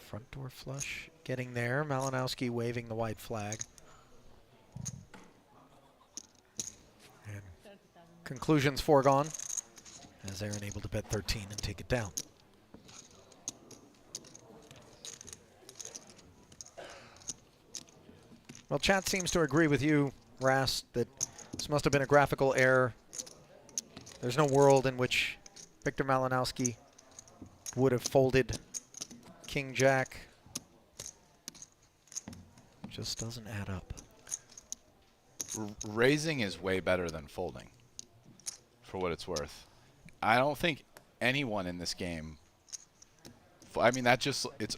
Front door flush getting there. Malinowski waving the white flag. And conclusions foregone as Aaron able to bet 13 and take it down. Well, chat seems to agree with you, Rast, that this must have been a graphical error. There's no world in which Victor Malinowski would have folded King Jack. Just doesn't add up. Raising is way better than folding, for what it's worth. I don't think anyone in this game, I mean, that just, it's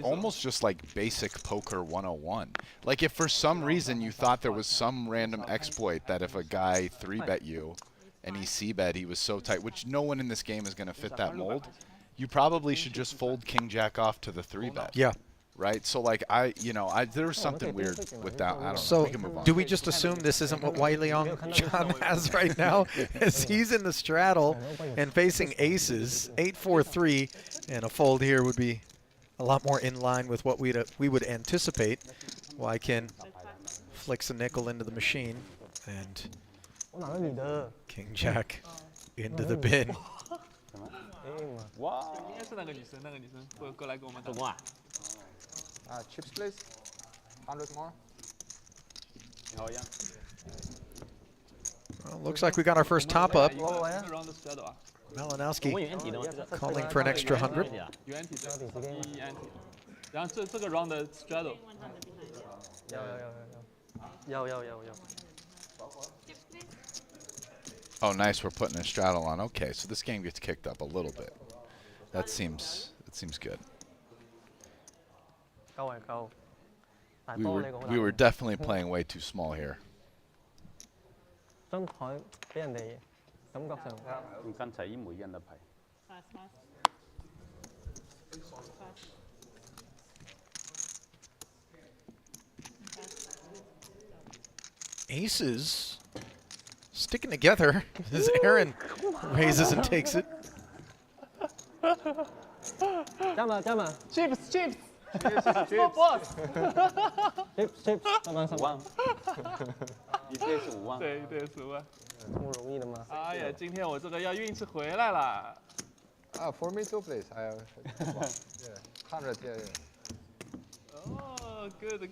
almost just like basic poker 101. Like, if for some reason you thought there was some random exploit that if a guy 3-bet you and he c-bet, he was so tight, which no one in this game is going to fit that mold, you probably should just fold King Jack off to the 3-bet. Yeah. Right? So, like, there was something weird with that. I don't know. So, We can move on. do we just assume this isn't what Wai Leong John has right now? As he's in the straddle and facing aces, 8-4-3, and a fold here would be a lot more in line with what we would anticipate. Wai Kin flicks a nickel into the machine, and King Jack into the bin. Wow. 应该是那个女生，过来跟我们打。Chips, please. 100 more. Oh, yeah. Well, looks like we got our first top up. Malinowski calling for an extra 100. 原体一 anti， 然后这个 round 的 straddle。要。 Oh, nice. We're putting a straddle on. Okay, so this game gets kicked up a little bit. That seems good. We were definitely playing way too small here. 張台俾人哋感覺上用剛才一模一樣的牌。 Aces sticking together as Aaron raises and takes it. 加碼 Chips。 Chips， 慢慢5萬，一对是5萬。对，15万。这么容易的吗？哎呀，今天我这个要运气回来了。For me too, please. Yeah, 100. Yeah. 哦 ，good。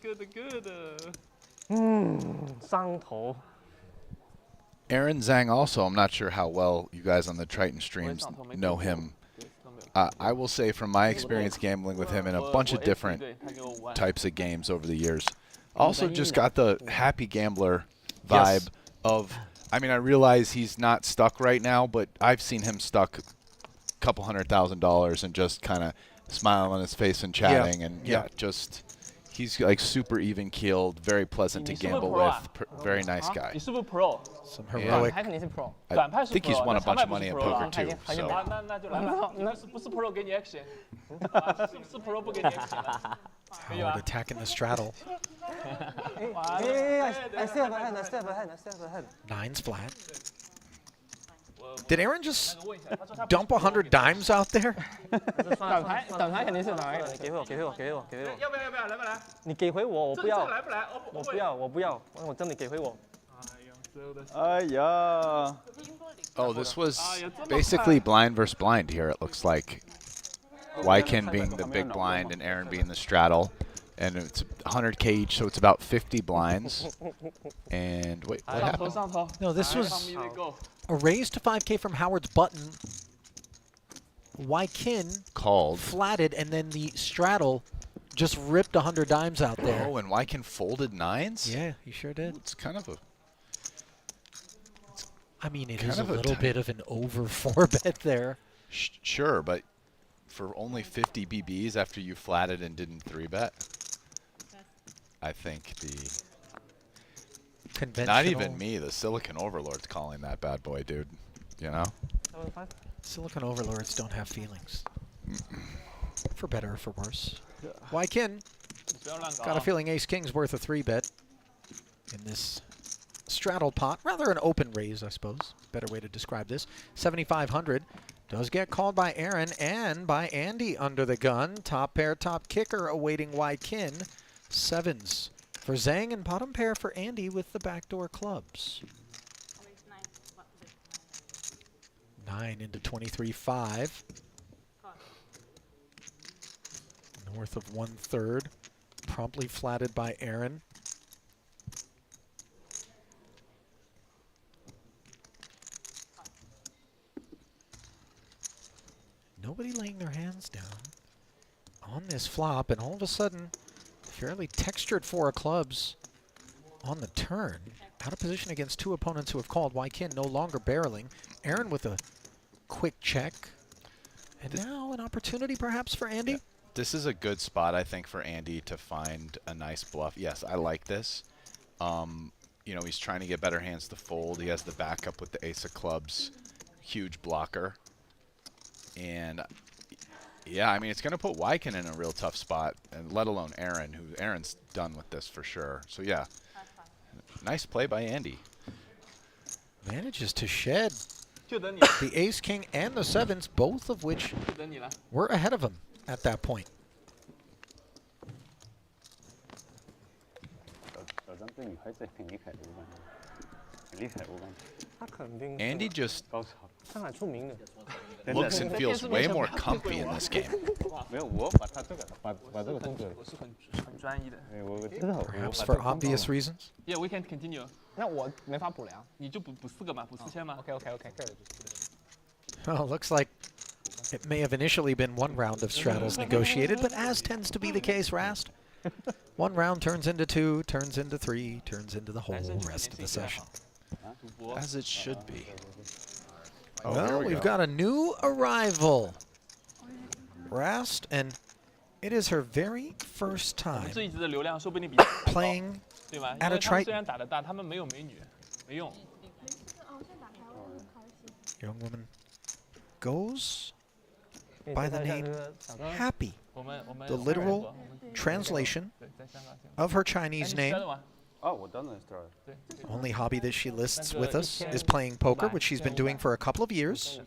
伤頭。Aaron Zhang also, I'm not sure how well you guys on the Triton streams know him. I will say from my experience gambling with him in a bunch of different types of games over the years, also just got the happy gambler vibe of, I mean, I realize he's not stuck right now, but I've seen him stuck a couple $100,000 and just kind of smiling on his face and chatting. And just, he's like super even keeled, very pleasant to gamble with, very nice guy. 你是不是 Pro？ Some heroic. 还肯定是 Pro。 I think he's won a bunch of money in poker too. So. 那就来吧，不是 Pro 给你 action， 是 Pro 不给你 action 了，可以吧 Howard attacking the straddle. I still have a hand. I still have a hand. I still have a hand. 9's flat. Did Aaron just dump 100 dimes out there? 等牌肯定是等牌，你给回我，给回我，给回我，给回我。要不要来不来？你给回我，我不要。来不来？我不要，我不要，我真的给回我。哎呀。 Oh, this was basically blind versus blind here, it looks like. Wykin being the big blind and Aaron being the straddle. And it's 100K each, so it's about 50 blinds. And wait, what happened? No, this was a raise to 5K from Howard's button. Wykin called, flatted, and then the straddle just ripped 100 dimes out there. Oh, and Wykin folded 9s? Yeah, he sure did. It's kind of a... I mean, it is a little bit of an over 4-bet there. Sure, but for only 50 BBs after you flatted and didn't 3-bet, I think the... Not even me, the Silicon Overlord's calling that bad boy, dude. You know? Silicon Overlords don't have feelings. For better or for worse. Wykin got a feeling Ace-King's worth a 3-bet in this straddle pot. Rather an open raise, I suppose. Better way to describe this. 7,500 does get called by Aaron and by Andy under the gun. Top pair, top kicker awaiting Wykin. 7s for Zhang and bottom pair for Andy with the backdoor clubs. 9 into 23.5. North of 1/3. Promptly flatted by Aaron. Nobody laying their hands down on this flop, and all of a sudden, fairly textured 4 of clubs on the turn. Out of position against 2 opponents who have called. Wykin no longer barreling. Aaron with a quick check. And now an opportunity perhaps for Andy? Yeah. This is a good spot, I think, for Andy to find a nice bluff. Yes, I like this. You know, he's trying to get better hands to fold. He has the backup with the ace of clubs. Huge blocker. And yeah, I mean, it's going to put Wykin in a real tough spot, and let alone Aaron, who Aaron's done with this for sure. So yeah, nice play by Andy. Manages to shed the ace, king, and the 7s, both of which were ahead of him at that point. Andy just looks and feels way more comfy in this game. Perhaps for obvious reasons. Yeah, we can continue. 那我没法补了呀。你就补4个嘛，补4000嘛。OK。 Well, looks like it may have initially been 1 round of straddles negotiated, but as tends to be the case, Rast, 1 round turns into 2, turns into 3, turns into the whole rest of the session. As it should be. Oh, well, we've got a new arrival. Rast, and it is her very first time playing at a Triton. Young woman goes by the name Happy. The literal translation of her Chinese name. Only hobby that she lists with us is playing poker, which she's been doing for a couple of years.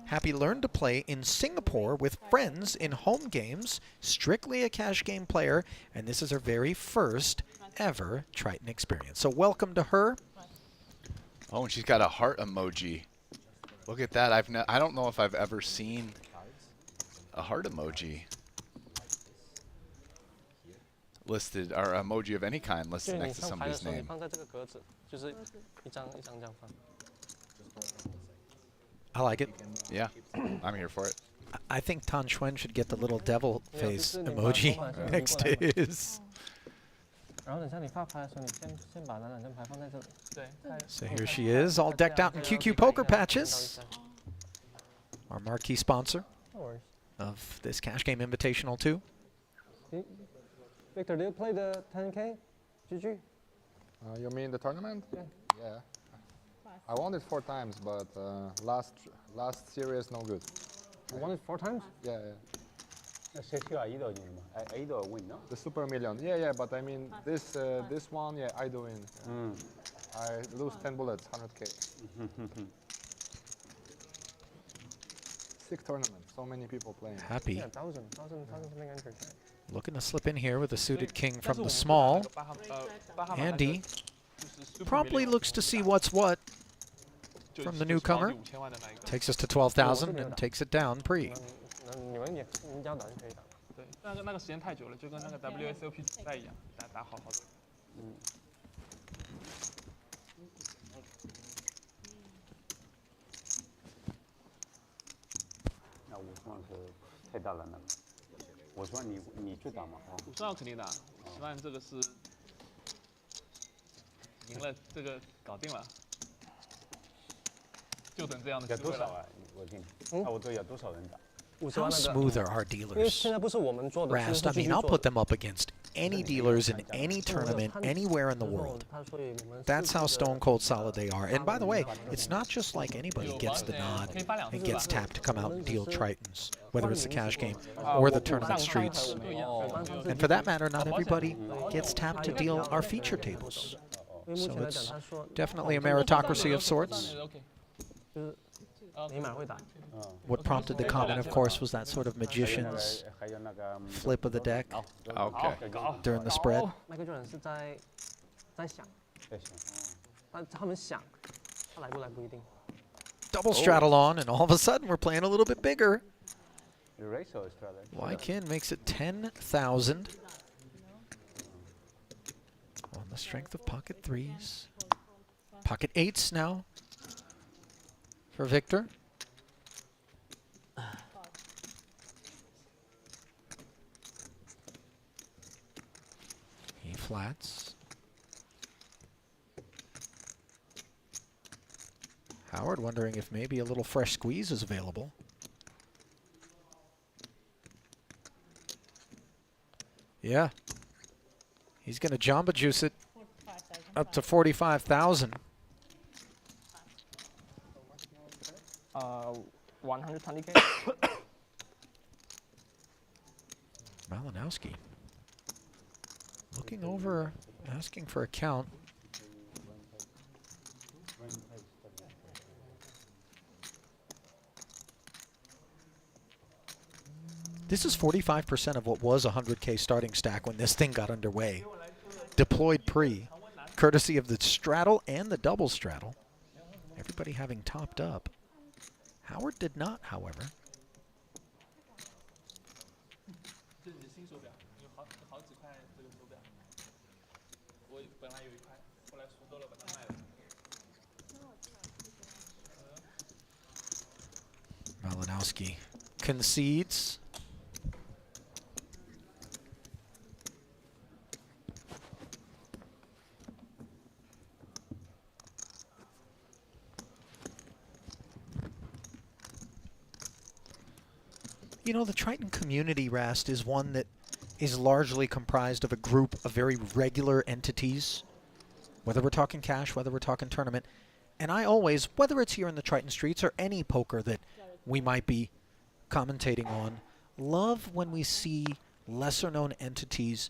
Happy learned to play in Singapore with friends in home games, strictly a cash game player, and this is her very first ever Triton experience. So welcome to her. Oh, and she's got a heart emoji. Look at that. I don't know if I've ever seen a heart emoji. listed, or emoji of any kind listed next to somebody's name. I like it. Yeah, I'm here for it. I think Tan Xuan should get the little devil face emoji next to his. So here she is, all decked out in QQ poker patches. Our marquee sponsor of this Cash Game Invitational 2. Victor, do you play the 10K? GG? You mean the tournament? Yeah. I won it 4 times, but last series no good. You won it 4 times? Yeah. The Super Million. Yeah, but I mean this one, yeah, I do win. Yeah. I lose 10 bullets, 100K. 6 tournaments, so many people playing. Happy. Yeah, 1,000 something entries. Looking to slip in here with a suited king from the small. Andy promptly looks to see what's what from the newcomer. Takes us to 12,000 and takes it down pre. 那个时间太久了，就跟那个 WSOP 比赛一样，打好好的。那50万是太大了，那个。50万你去打嘛？50万肯定打，10万这个是赢了，这个搞定了。就等这样的机会了。要多少啊？我听。我这要多少人打？ How smooth are our dealers? Rast, I mean, I'll put them up against any dealers in any tournament, anywhere in the world. That's how stone cold solid they are. And by the way, it's not just like anybody gets the nod and gets tapped to come out and deal Tritons, whether it's the cash game or the tournament streets. And for that matter, not everybody gets tapped to deal our feature tables. So it's definitely a meritocracy of sorts. What prompted the comment, of course, was that sort of magician's flip of the deck during the spread. Double straddle on, and all of a sudden we're playing a little bit bigger. Wykin makes it 10,000 on the strength of pocket 3s. Pocket 8s now for Victor. He flats. Howard wondering if maybe a little fresh squeeze is available. Yeah. He's going to Jamba Juice it up to 45,000. 120K. Malinowski looking over, asking for a count. This is 45% of what was a 100K starting stack when this thing got underway. Deployed pre, courtesy of the straddle and the double straddle. Everybody having topped up. Howard did not, however. Malinowski concedes. You know, the Triton community, Rast, is one that is largely comprised of a group of very regular entities, whether we're talking cash, whether we're talking tournament. And I always, whether it's here in the Triton streets or any poker that we might be commentating on, love when we see lesser-known entities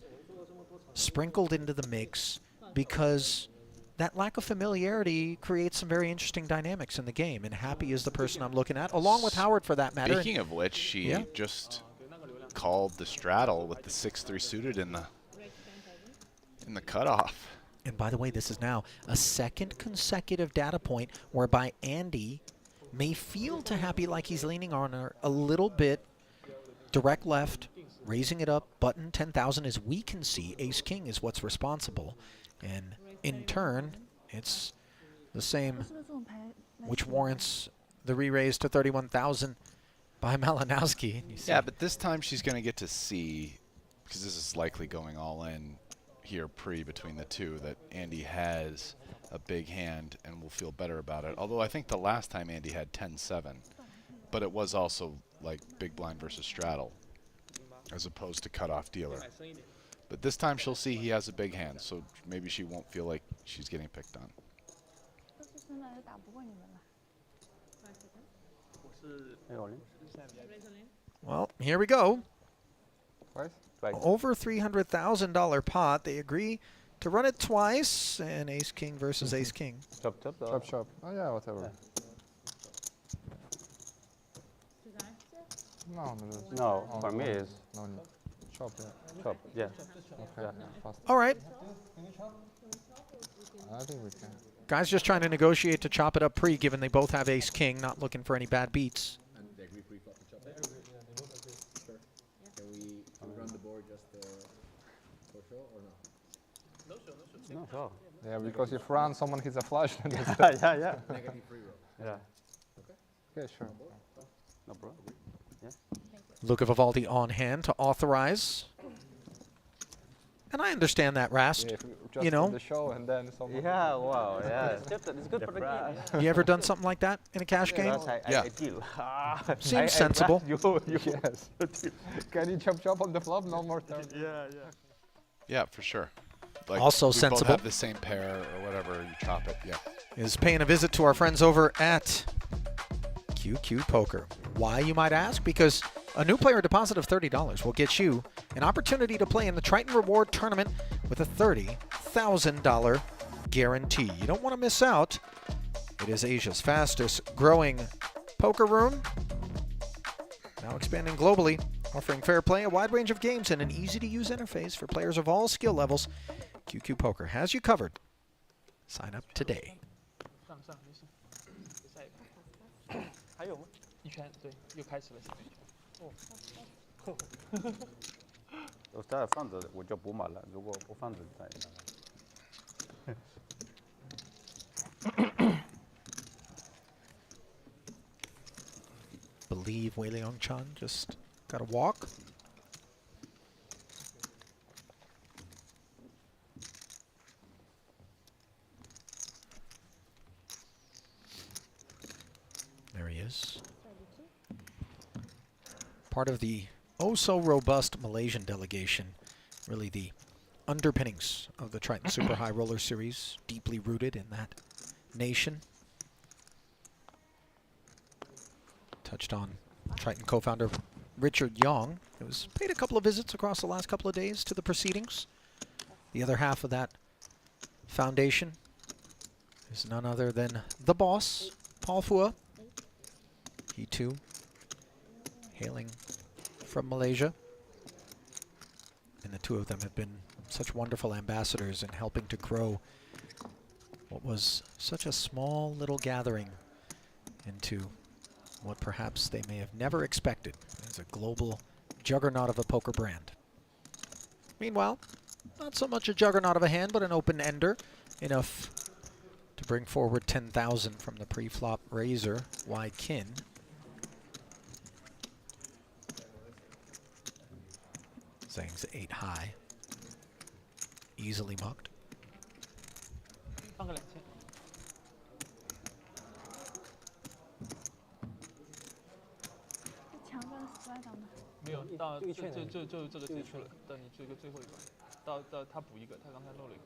sprinkled into the mix, because that lack of familiarity creates some very interesting dynamics in the game, and Happy is the person I'm looking at, along with Howard for that matter. Speaking of which, she just called the straddle with the 6-3 suited in the cutoff. And by the way, this is now a second consecutive data point whereby Andy may feel to Happy like he's leaning on her a little bit direct left raising it up, button 10,000 as we can see. Ace-King is what's responsible. And in turn, it's the same, which warrants the re-raise to 31,000 by Malinowski. Yeah, but this time she's going to get to see, because this is likely going all in here between the two, that Andy has a big hand and will feel better about it. Although I think the last time Andy had 10-7, but it was also like big blind versus straddle, as opposed to cutoff dealer. But this time she'll see he has a big hand, so maybe she won't feel like she's getting picked on. Well, here we go. Twice? Over $300,000 pot. They agree to run it twice, and Ace-King versus Ace-King. Chop, chop, Chop, chop. Oh, yeah, whatever. No, No, for me is no need. Chop, yeah. chop. Yeah. Okay, fast. All right. I think we can. Guys just trying to negotiate to chop it up pre, given they both have Ace-King, not looking for any bad beats. And they agree pre-flop to chop it? Sure. Can we run the board just for show or no? No show, no show. No, sure. Yeah, because if run, someone hits a flush, then it's yeah. Negative free roll. Yeah. okay, sure. No problem. Luca Vivaldi on hand to authorize. And I understand that, Rast. Yeah, if we just You know, do the show and then someone. Yeah, wow, yeah. It's good for the game. you ever done something like that in a cash game? Yeah. I deal. Seems sensible. Yes. Can you chop on the flop? No more turn. Yeah, for sure. Like Also we sensible. both have the same pair or whatever, you chop it, yeah. Is paying a visit to our friends over at QQ Poker. Why, you might ask? Because a new player deposit of $30 will get you an opportunity to play in the Triton Reward Tournament with a $30,000 guarantee. You don't want to miss out. It is Asia's fastest growing poker room. Now expanding globally, offering fair play, a wide range of games, and an easy-to-use interface for players of all skill levels. QQ Poker has you covered. Sign up today. 上上没事，下一盘。还有吗？一圈，对，又开始了下一圈。哦。我再放着我就不买了，如果不放着再。Believe Wei Leong Chan just got a walk. There he is. Part of the oh-so-robust Malaysian delegation. Really the underpinnings of the Triton Super High Roller Series, deeply rooted in that nation. Touched on Triton co-founder Richard Yong, who has paid a couple of visits across the last couple of days to the proceedings. The other half of that foundation is none other than the boss, Paul Phua. He too hailing from Malaysia. And the two of them have been such wonderful ambassadors in helping to grow what was such a small little gathering into what perhaps they may have never expected as a global juggernaut of a poker brand. Meanwhile, not so much a juggernaut of a hand, but an open-ender, enough to bring forward 10,000 from the pre-flop raiser, wide kin. Zhang's 8 high, easily mucked. 放个2000。强跟失败档的。没有，到这个结束了，到你这个最后一关，到他补一个，他刚才漏了一个。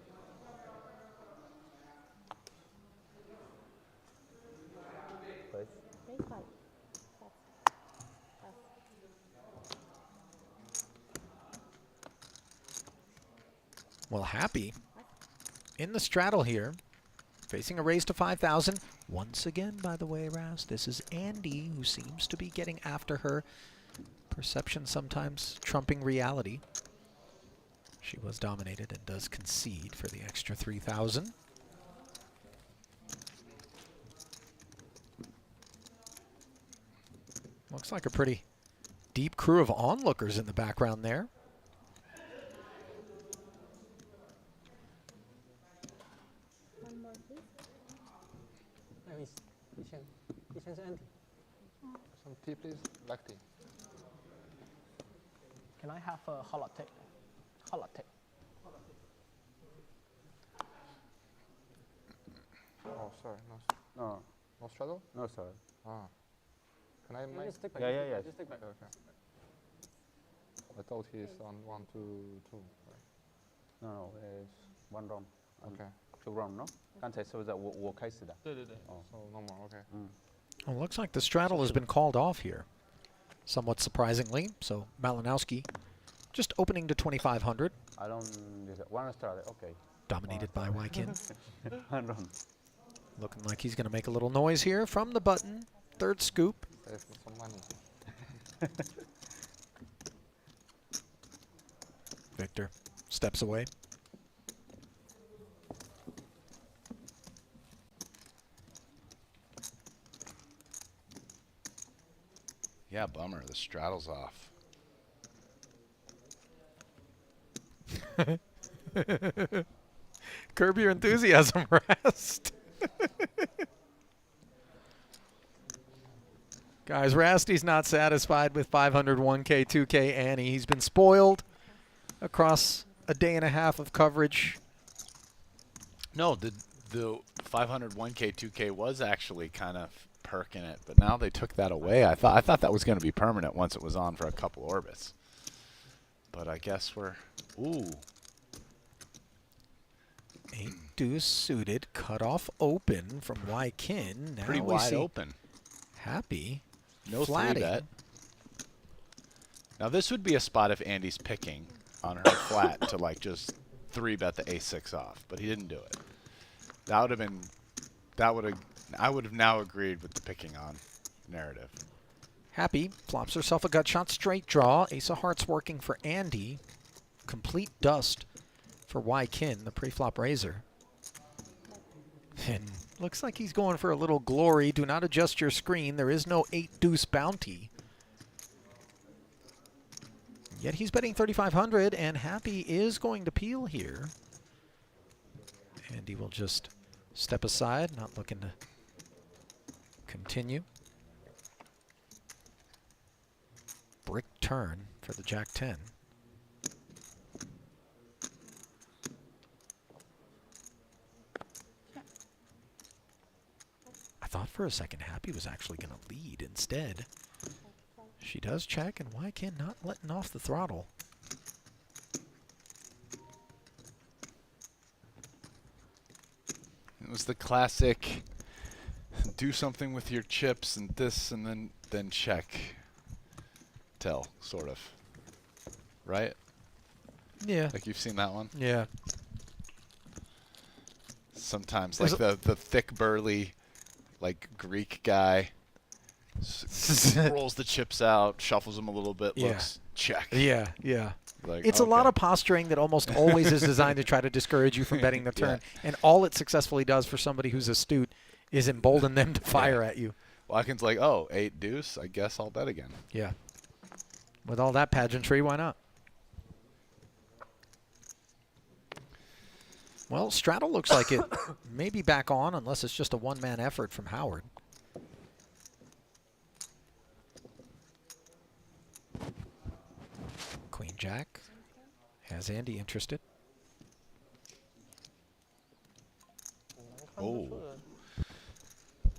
Well, Happy in the straddle here, facing a raise to 5,000. Once again, by the way, Rast, this is Andy who seems to be getting after her. Perception sometimes trumping reality. She was dominated and does concede for the extra 3,000. Looks like a pretty deep crew of onlookers in the background there. One more, please. No, it's 1000是 empty. Some tea, please. Black tea. Can I have a hot latte? Hot latte. Oh, sorry. No, No straddle? no, sir. Ah. Can I make? Just stick back. Yeah. Just stick back. Okay. I thought he's on 1, 2, 2. No, it's one round. Okay. Two round, no? 刚才是不是我开始的？对对对。 So no more. Okay. Well, looks like the straddle has been called off here, somewhat surprisingly. So Malinowski just opening to 2,500. I don't. One straddle, okay. Dominated by Wykin. One round. Looking like he's going to make a little noise here from the button. Third scoop. Save some money. Victor steps away. Yeah, bummer. The straddle's off. Curb your enthusiasm, Rast. Guys, Rasty's not satisfied with 501K, 2K Annie. He's been spoiled across a day and a half of coverage. No, the 501K 2K was actually kind of perking it, but now they took that away. I thought that was going to be permanent once it was on for a couple orbits. But I guess we're ooh. 8 deuce suited, cut off open from Wykin. Now Pretty we wide see open. Happy. No flatting. 3-bet. Now this would be a spot if Andy's picking on her flat to like just 3-bet the a6 off, but he didn't do it. That would have been. I would have now agreed with the picking on narrative. Happy flops herself a gut shot straight draw. Ace of hearts working for Andy. Complete dust for Wykin, the pre-flop raiser. And looks like he's going for a little glory. Do not adjust your screen. There is no 8 deuce bounty. Yet he's betting 3,500, and Happy is going to peel here. Andy will just step aside, not looking to continue. Brick turn for the Jack 10. I thought for a second Happy was actually going to lead. Instead, she does check, and Wykin not letting off the throttle. It was the classic do something with your chips and this and then check. Tell, sort of. Right? Yeah. Like you've seen that one? Yeah. Sometimes like the thick burly like Greek guy rolls the chips out, shuffles them a little bit, looks check. Yeah, yeah. Like, it's a lot of posturing that almost always is designed to try to discourage you from betting the turn. Yeah. And all it successfully does for somebody who's astute is embolden them to fire at you. Wykin's like, oh, 8 deuce, I guess I'll bet again. Yeah. With all that pageantry, why not? Well, straddle looks like it may be back on unless it's just a one-man effort from Howard. Queen Jack has Andy interested. Oh.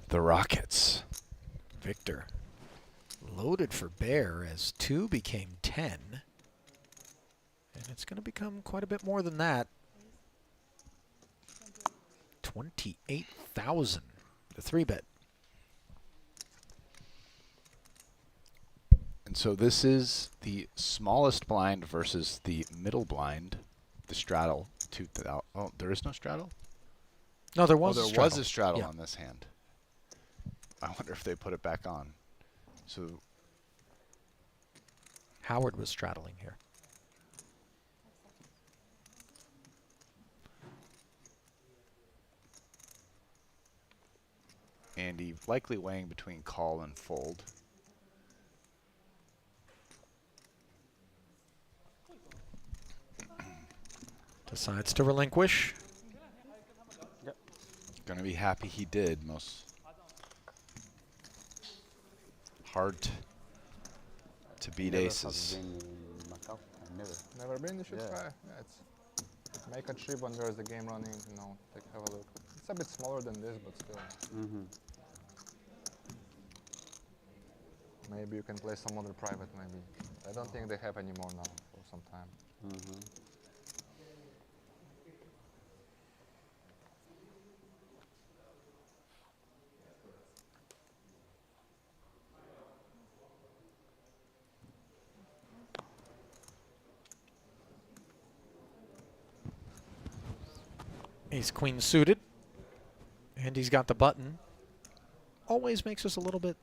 The Rockets. Victor loaded for bear as 2 became 10. And it's going to become quite a bit more than that. 28,000. The 3-bet. And so this is the smallest blind versus the middle blind, the straddle. Oh, there is no straddle? No, there was a a straddle. straddle. Was a straddle on this hand. I wonder if they put it back on. So Howard was straddling here. Andy likely weighing between call and fold. Decides to relinquish. Gonna be happy he did. Most hard to beat aces. Never been? You should try. Yeah, it's make a trip when there's a game running. You know, have a look. It's a bit smaller than this, but still. Maybe you can play some other private. Maybe I don't think they have any more now for some time. Ace queen suited, and he's got the button. Always makes us a little bit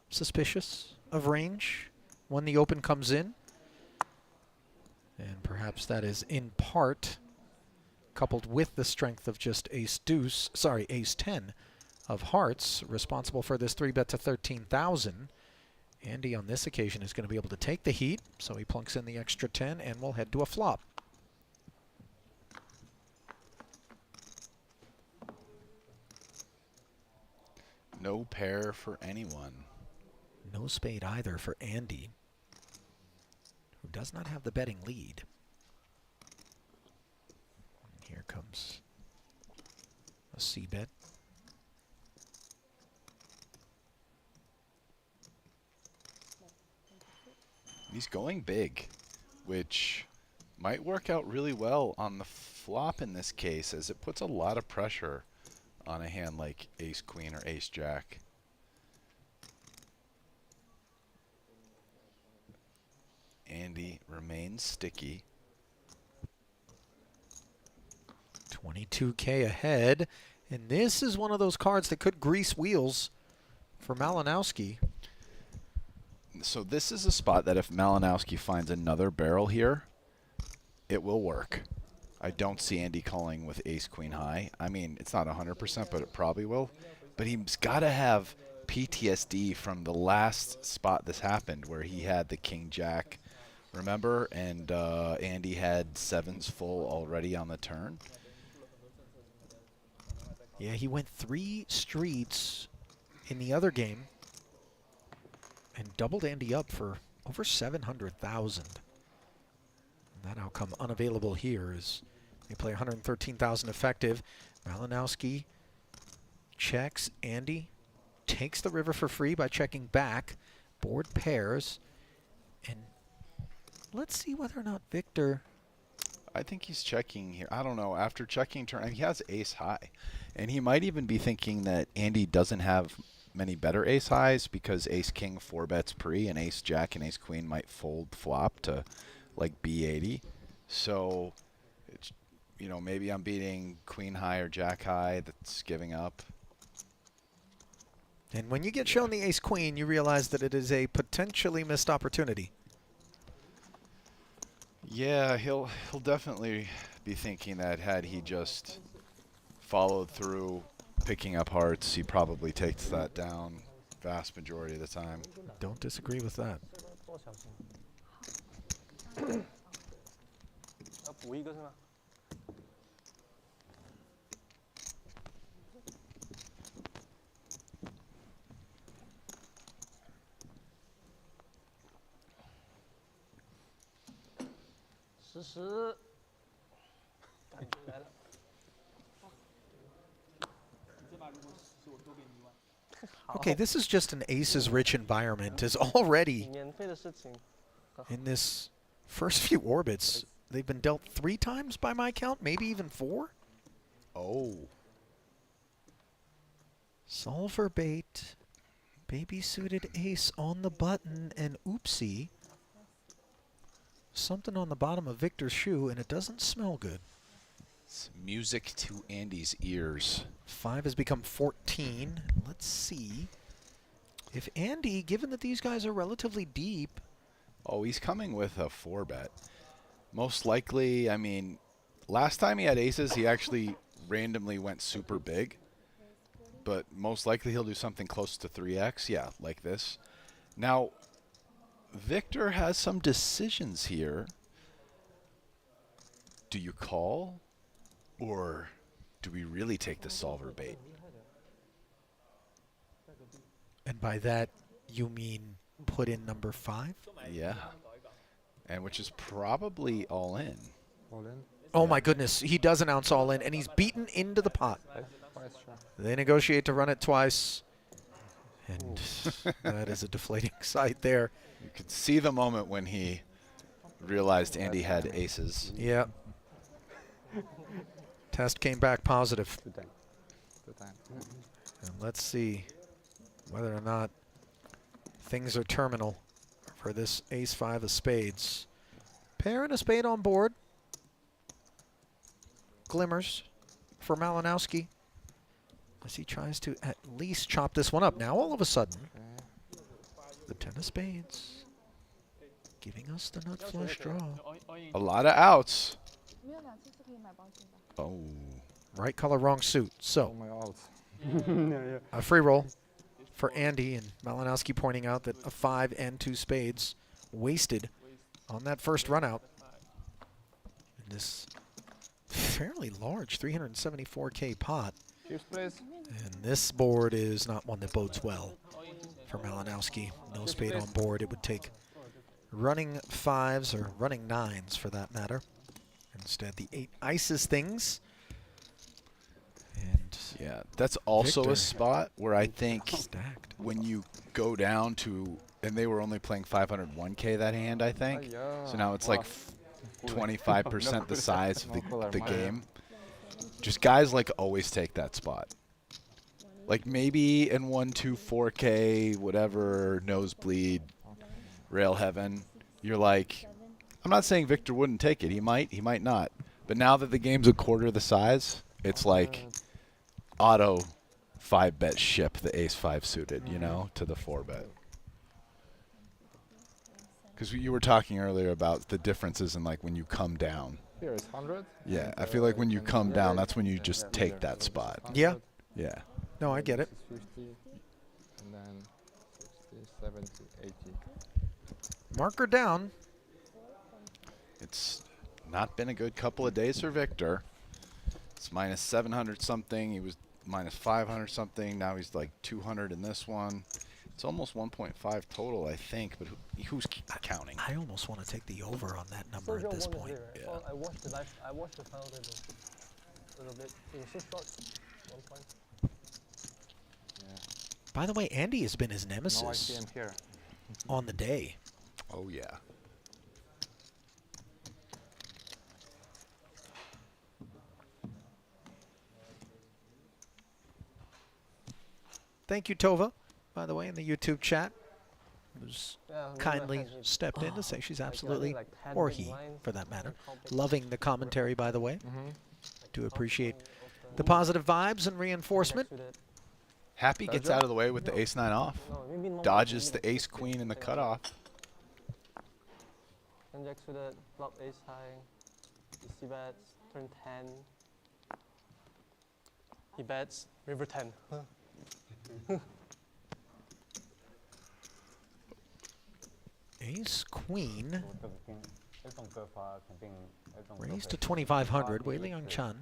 suspicious of range when the open comes in. And perhaps that is in part coupled with the strength of just ace 10 of hearts, responsible for this 3-bet to 13,000. Andy on this occasion is going to be able to take the heat, so he plunks in the extra 10 and will head to a flop. No pair for anyone. No spade either for Andy, who does not have the betting lead. And here comes a c-bet. He's going big, which might work out really well on the flop in this case, as it puts a lot of pressure on a hand like ace queen or ace jack. Andy remains sticky. 22K ahead, and this is one of those cards that could grease wheels for Malinowski. So this is a spot that if Malinowski finds another barrel here, it will work. I don't see Andy calling with ace queen high. I mean, it's not 100%, but it probably will. But he's got to have PTSD from the last spot this happened, where he had the king jack, remember? And Andy had sevens full already on the turn. Yeah, he went 3 streets in the other game and doubled Andy up for over 700,000. That outcome unavailable here as they play 113,000 effective. Malinowski checks. Andy takes the river for free by checking back. Board pairs. And let's see whether or not Victor... I think he's checking here. I don't know. After checking turn, he has ace high. And he might even be thinking that Andy doesn't have many better ace highs because ace king 4-bets pre and ace jack and ace queen might fold flop to like B80. So, it's, you know, maybe I'm beating queen high or jack high that's giving up. And when you get shown the ace queen, you realize that it is a potentially missed opportunity. Yeah, he'll definitely be thinking that had he just followed through picking up hearts, he probably takes that down vast majority of the time. Don't disagree with that. Okay, this is just an aces-rich environment. Is already in this first few orbits, they've been dealt 3 times by my count, maybe even 4. Oh. Solver bait, baby suited ace on the button, and oopsie. Something on the bottom of Victor's shoe, and it doesn't smell good. It's music to Andy's ears. 5 has become 14. Let's see if Andy, given that these guys are relatively deep. Oh, he's coming with a 4-bet. Most likely, I mean, last time he had aces, he actually randomly went super big. But most likely he'll do something close to 3x. Yeah, like this. Now, Victor has some decisions here. do you call, or do we really take the solver bait? And by that, you mean put in number 5? Yeah. And which is probably all in. All in. Oh my goodness, he does announce all in, and he's beaten into the pot. They negotiate to run it twice, and that is a deflating sight there. You could see the moment when he realized Andy had aces. Yeah. Test came back positive. And let's see whether or not things are terminal for this ace-5 of spades. Pair and a spade on board. Glimmers for Malinowski as he tries to at least chop this one up. Now all of a sudden, the 10 of spades giving us the nut flush draw. A lot of outs. Oh. Right color, wrong suit. So, a free roll for Andy, and Malinowski pointing out that a 5 and 2 spades wasted on that first run out. In this fairly large 374K pot. And this board is not one that bodes well for Malinowski. No spade on board. It would take running 5s or running 9s for that matter. Instead, the 8 ices things. And yeah, that's also Victor a spot where I think stacked. When you go down to, and they were only playing 501K that hand, I think. So now it's like 25% the size of the game. Just guys like always take that spot. Like maybe in 1, 2, 4K, whatever, nosebleed, rail heaven, you're like, I'm not saying Victor wouldn't take it. He might not. But now that the game's a quarter the size, it's like auto 5-bet ship the ace-5 suited, you know, to the 4-bet. Because you were talking earlier about the differences in like when you come down. Here is 100. Yeah, I feel like when you come down, that's when you just take that spot. Yeah. Yeah. No, I get it. 50, and then 60, 70, 80. Marker down. It's not been a good couple of days for Victor. It's minus 700 something. He was minus 500 something. Now he's like 200 in this one. It's almost 1.5 total, I think, but who's counting? I almost want to take the over on that number at this point. Yeah. I watched the live. I watched the final a little bit. It was so short. 1 point. Yeah. By the way, Andy has been his nemesis No, I see him here. on the day. Oh, yeah. Thank you, Tova, by the way, in the YouTube chat. Who's kindly stepped in to say she's absolutely, or he, for that matter, loving the commentary, by the way. Do appreciate the positive vibes and reinforcement. Happy gets out of the way with the ace-9 off. Dodges the ace-queen in the cutoff. And Jack suited, flop ace high. He bets, turn 10. He bets, river 10. Ace Queen raised to 2,500. Wei Liang Chan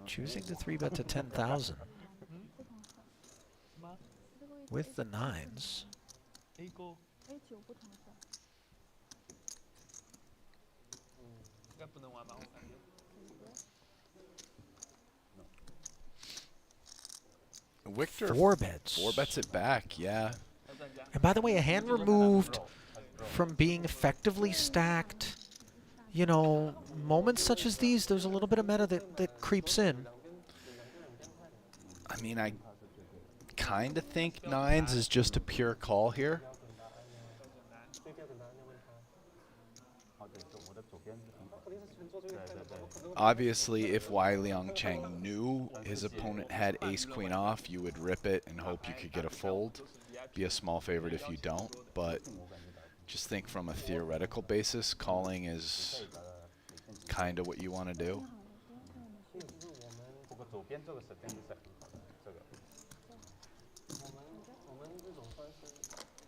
choosing the 3-bet to 10,000 with the 9s. Victor 4 bets. 4 bets it back, yeah. And by the way, a hand removed from being effectively stacked. You know, moments such as these, there's a little bit of meta that creeps in. I mean, I kind of think 9s is just a pure call here. Obviously, if Wei Liang Cheng knew his opponent had ace-queen off, you would rip it and hope you could get a fold. Be a small favorite if you don't, but just think from a theoretical basis, calling is kind of what you want to do.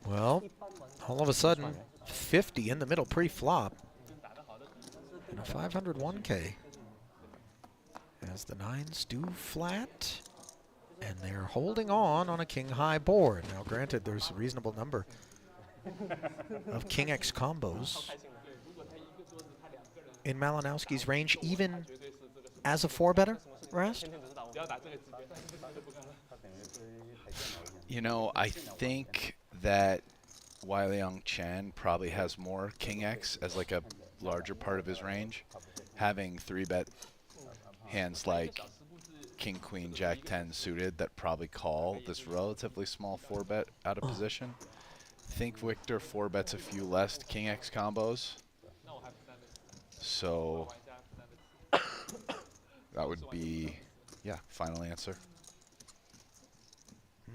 Well, all of a sudden, 50 in the middle pre-flop. And a 501K. As the nines do flat, and they're holding on a king-high board. Now, granted, there's a reasonable number of king X combos in Malinowski's range, even as a four-better, Rast? You know, I think that Weiliang Chen probably has more king X as like a larger part of his range. Having 3-bet hands like king, queen, jack 10 suited that probably call this relatively small 4-bet out of position. Think Victor 4-bets a few less king X combos. So that would be, yeah, final answer.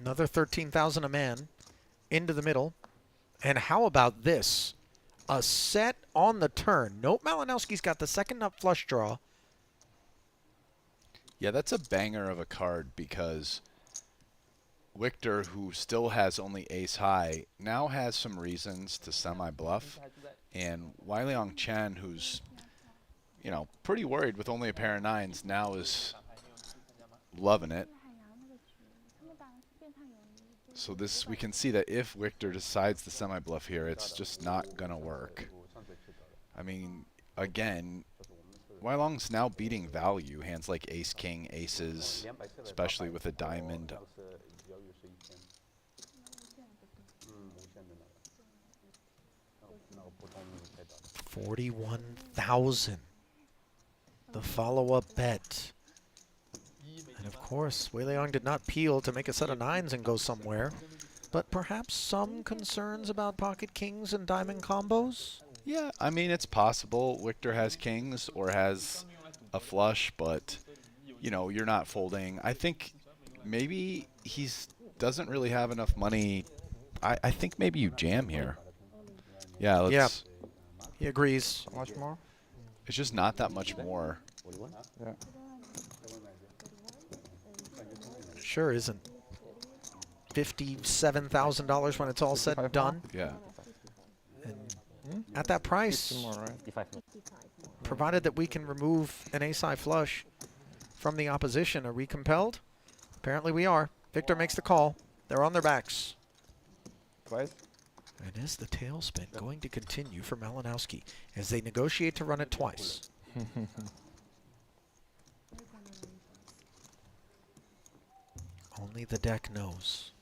Another 13,000 a man into the middle. And how about this? A set on the turn. Nope, Malinowski's got the second nut flush draw. Yeah, that's a banger of a card because Victor, who still has only ace high, now has some reasons to semi-bluff. And Weiliang Chen, who's, you know, pretty worried with only a pair of nines, now is loving it. So this, we can see that if Victor decides to semi-bluff here, it's just not going to work. I mean, again, Weiliang's now beating value. Hands like ace, king, aces, especially with a diamond. 41,000. The follow-up bet. And of course, Weiliang did not peel to make a set of nines and go somewhere. But perhaps some concerns about pocket kings and diamond combos? Yeah, I mean, it's possible Victor has kings or has a flush, but, you know, you're not folding. I think maybe he doesn't really have enough money. I think maybe you jam here. Yeah, let's... Yeah, he agrees. Much more? It's just not that much more. Yeah. Sure isn't. $57,000 when it's all said and done. Yeah. And at that price, provided that we can remove an ace-high flush from the opposition, are we compelled? Apparently we are. Victor makes the call. They're on their backs. Twice? And is the tailspin going to continue for Malinowski as they negotiate to run it twice? Only the deck knows.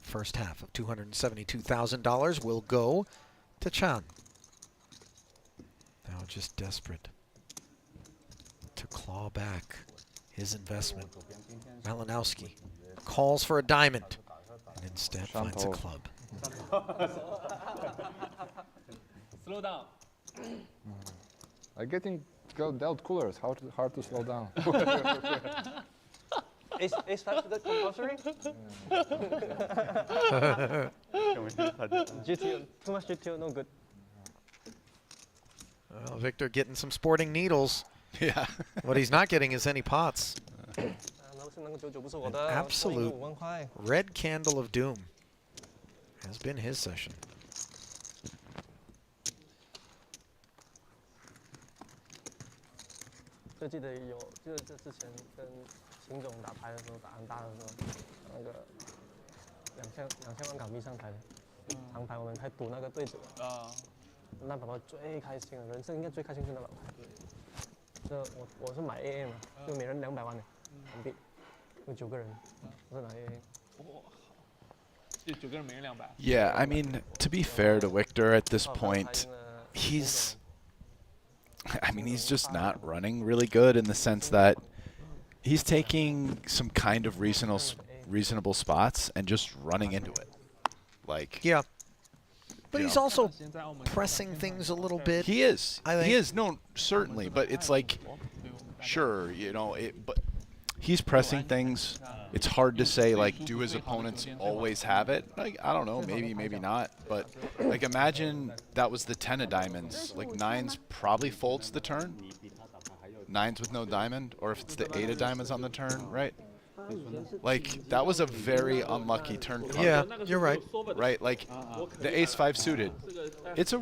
First half of $272,000 will go to Chan. Now just desperate to claw back his investment. Malinowski calls for a diamond and instead finds a club. Slow down. Like getting dealt coolers, hard to slow down. Ace 5 to the compulsory? GTO, too much GTO, no good. Well, Victor getting some sporting needles. Yeah. What he's not getting is any pots. An absolute red candle of doom has been his session. I 记得这之前跟秦总打牌的时候，打很大的时候，那个2000万港币上台的长牌，我们还赌那个对折啊，那宝宝最开心了，人生应该最开心是那宝牌。这我是买 AA 嘛，就每人200万的港币，有9个人，我是拿 AA。 Yeah, I mean, to be fair to Victor at this point, he's just not running really good in the sense that he's taking some kind of reasonable spots and just running into it. Like, yeah. But he's also pressing things a little bit. He is. I think. He is. No, certainly. But it's like, sure, you know, but he's pressing things. It's hard to say, like, do his opponents always have it? Like, I don't know, maybe not. But, like, imagine that was the 10 of diamonds. Like, nines probably folds the turn. Nines with no diamond. Or if it's the 8 of diamonds on the turn, right? Like, that was a very unlucky turn card. Yeah, you're right. Right, like, the ace-5 suited. It's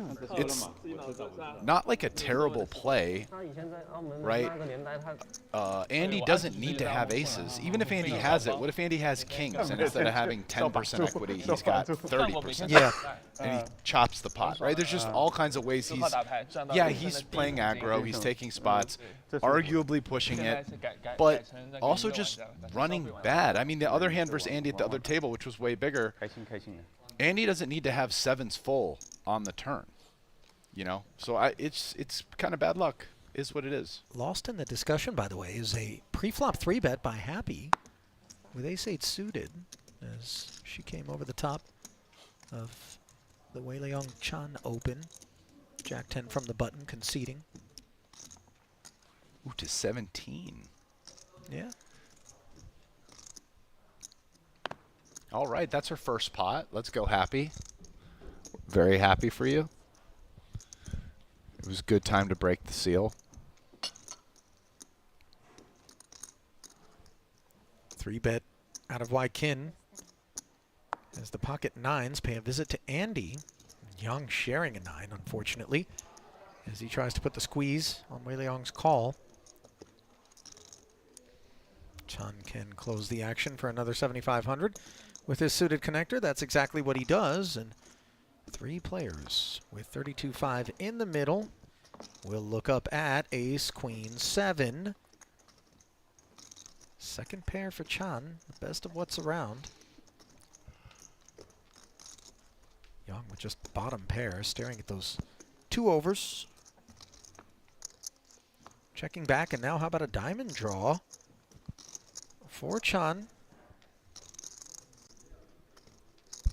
not like a terrible play, right? Andy doesn't need to have aces. Even if Andy has it, what if Andy has kings and instead of having 10% equity, he's got 30%? Yeah. And he chops the pot, right? There's just all kinds of ways he's playing aggro, he's taking spots, arguably pushing it, but also just running bad. I mean, the other hand versus Andy at the other table, which was way bigger, Andy doesn't need to have sevens full on the turn, you know? So it's kind of bad luck, is what it is. Lost in the discussion, by the way, is a pre-flop 3-bet by Happy with ace-8 suited as she came over the top of the Wei Leong Chan open. Jack 10 from the button, conceding. Ooh, to 17. Yeah. All right, that's her first pot. Let's go, Happy. Very happy for you. It was a good time to break the seal. 3-bet out of Wykin as the pocket nines pay a visit to Andy. Young sharing a 9, unfortunately, as he tries to put the squeeze on Wei Leong's call. Chan can close the action for another 7,500 with his suited connector. That's exactly what he does, and 3 players with 32-5 in the middle. We'll look up at ace, queen, 7. Second pair for Chan, the best of what's around. Young with just bottom pair, staring at those 2 overs. Checking back, and now how about a diamond draw for Chan,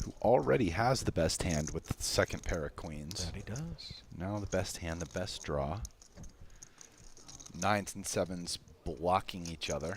who already has the best hand with the second pair of queens. That he does. Now the best hand, the best draw. 9s and 7s blocking each other.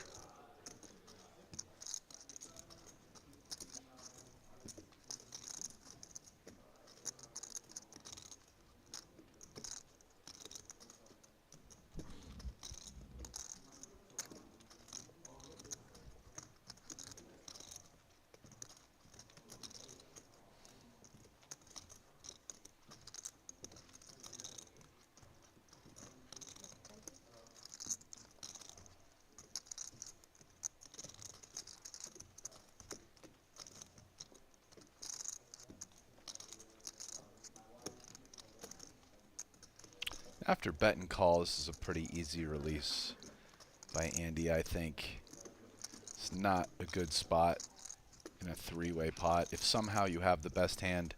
After bet and call, this is a pretty easy release by Andy, I think. It's not a good spot in a 3-way pot. If somehow you have the best hand,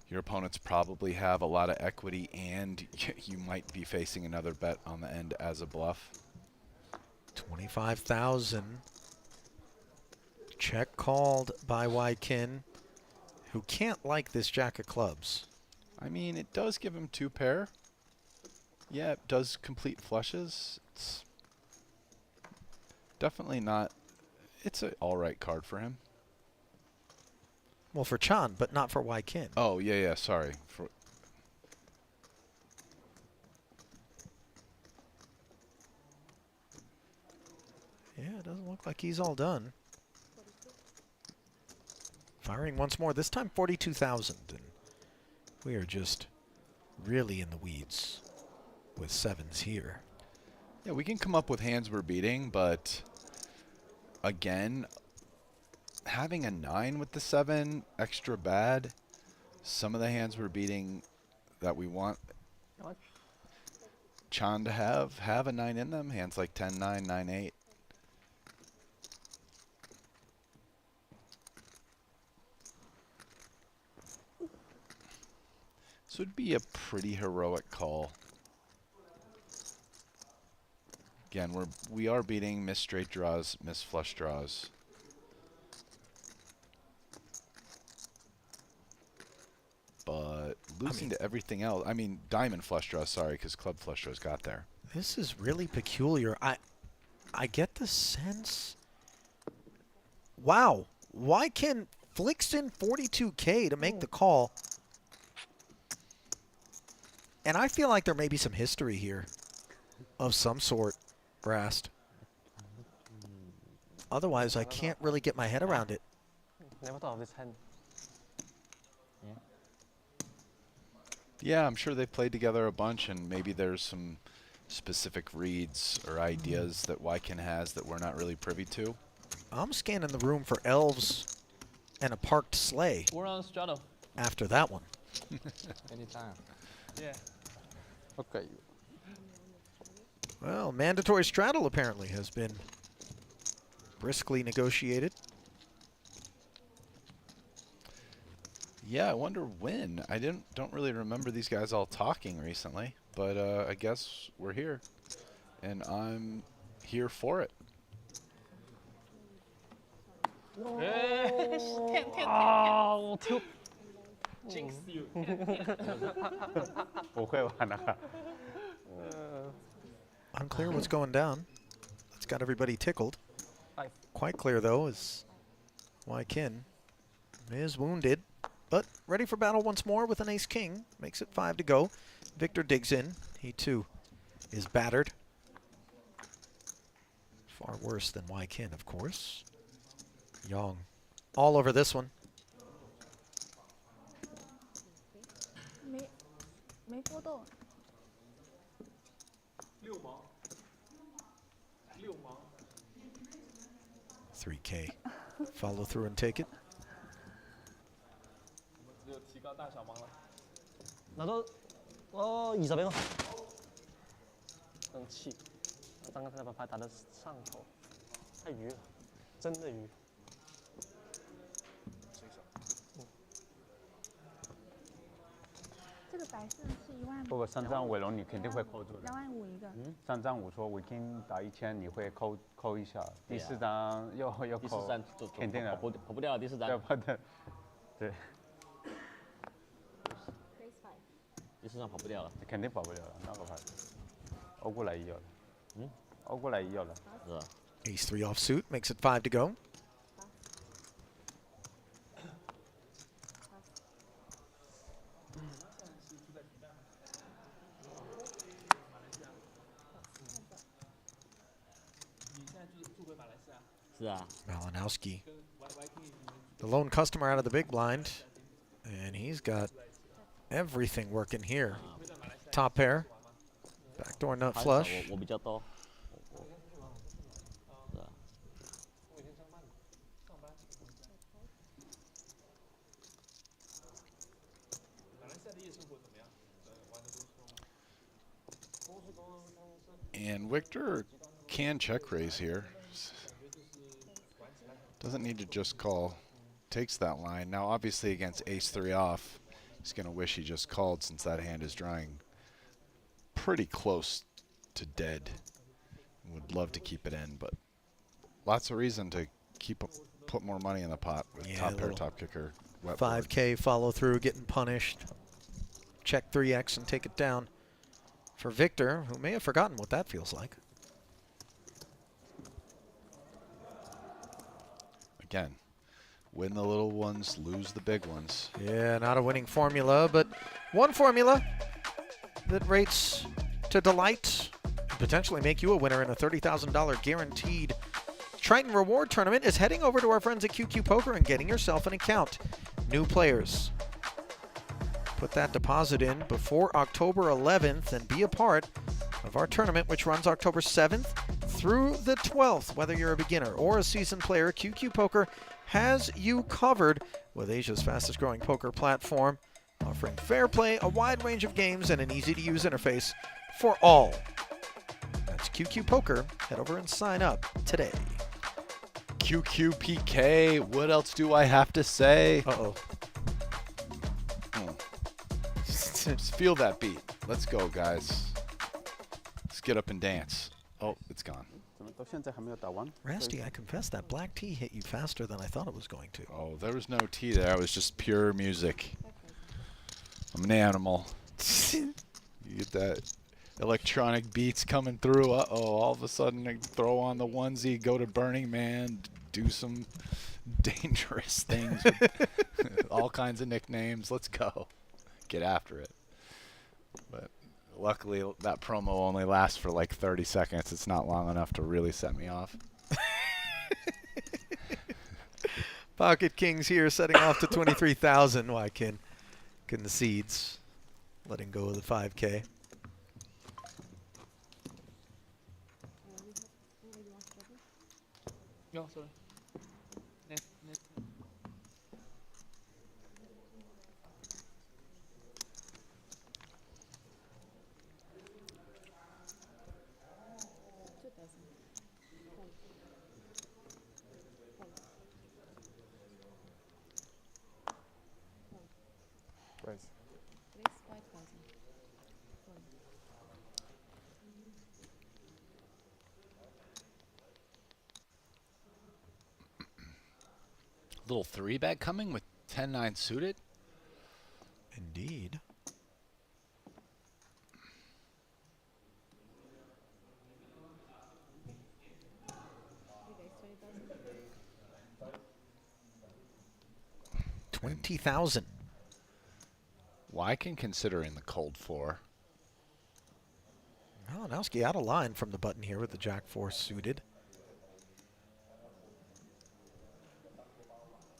your opponents probably have a lot of equity, and you might be facing another bet on the end as a bluff. 25,000. Check called by Wykin, who can't like this jack of clubs. I mean, it does give him 2 pair. Yeah, it does complete flushes. It's definitely not. It's an all-right card for him. Well, for Chan, but not for Wykin. Oh, yeah, sorry. Yeah, it doesn't look like he's all done. Firing once more, this time 42,000. And we are just really in the weeds with 7s here. Yeah, we can come up with hands we're beating, but again, having a 9 with the 7, extra bad. Some of the hands we're beating that we want Chan to have a 9 in them. Hands like 10-9, 9-8. This would be a pretty heroic call. Again, we are beating miss straight draws, miss flush draws. But losing to everything else. I mean, diamond flush draws, sorry, because club flush draws got there. This is really peculiar. I get the sense. Wow. Wykin flicks in 42K to make the call. And I feel like there may be some history here of some sort, Rast. Otherwise, I can't really get my head around it. Never thought of this hand. Yeah, I'm sure they've played together a bunch, and maybe there's some specific reads or ideas that Wykin has that we're not really privy to. I'm scanning the room for elves and a parked sleigh. We're on straddle. After that one. Anytime. Yeah. Okay. Well, mandatory straddle apparently has been briskly negotiated. Yeah, I wonder when. I don't really remember these guys all talking recently, but I guess we're here, and I'm here for it. Jinx you. 不会玩了。 Unclear what's going down. It's got everybody tickled. Quite clear, though, is Wykin is wounded, but ready for battle once more with an ace-king. Makes it 5 to go. Victor digs in. He, too, is battered. Far worse than Wykin, of course. Yang all over this one. 没波动。6毛。6毛。 3K. Follow through and take it. 我们只有提高大小盲了。拿到20边啊！生气，刚刚才把牌打的上头，太鱼了，真的鱼。这个白色是1万。不过3张尾龙你肯定会扣住的。 25000一个。3张我说我已经打1000，你会扣一下。第4张又扣。第4张肯定的。跑不掉第4张。对。第4张跑不掉了。肯定跑不掉了，那个牌。欧过来也有了。欧过来也有了。是吧 Ace 3 offsuit makes it 5 to go. Malinowski, the lone customer out of the big blind, and he's got everything working here. Top pair, backdoor nut flush. And Victor can check raise here. Doesn't need to just call. Takes that line. Now, obviously, against ace-3 off, he's going to wish he just called since that hand is drawing pretty close to dead. Would love to keep it in, but lots of reason to put more money in the pot with top pair, top kicker. 5K follow through, getting punished. Check 3x and take it down for Victor, who may have forgotten what that feels like. Again, win the little ones, lose the big ones. Yeah, not a winning formula, but one formula that rates to delight, potentially make you a winner in a $30,000 guaranteed Triton reward tournament is heading over to our friends at QQ Poker and getting yourself an account. New players, put that deposit in before October 11th and be a part of our tournament, which runs October 7th through the 12th. Whether you're a beginner or a seasoned player, QQ Poker has you covered with Asia's fastest growing poker platform, offering fair play, a wide range of games, and an easy-to-use interface for all. That's QQ Poker. Head over and sign up today. QQPK, what else do I have to say? Uh-oh. Just feel that beat. Let's go, guys. Let's get up and dance. Oh, it's gone. Rasty, I confess that black tea hit you faster than I thought it was going to. Oh, there was no tea there. It was just pure music. I'm an animal. You get that electronic beats coming through. Uh-oh, all of a sudden I throw on the onesie, go to Burning Man, do some dangerous things with all kinds of nicknames. Let's go. Get after it. But luckily, that promo only lasts for like 30 seconds. It's not long enough to really set me off. Pocket Kings here, setting off to 23,000. Wykin concedes letting go of the 5K. No, sorry. Next. Raise. Little 3-bet coming with 10-9 suited. Indeed. $20,000. Wyken considering the cold 4. Malinowski out of line from the button here with the Jack 4 suited.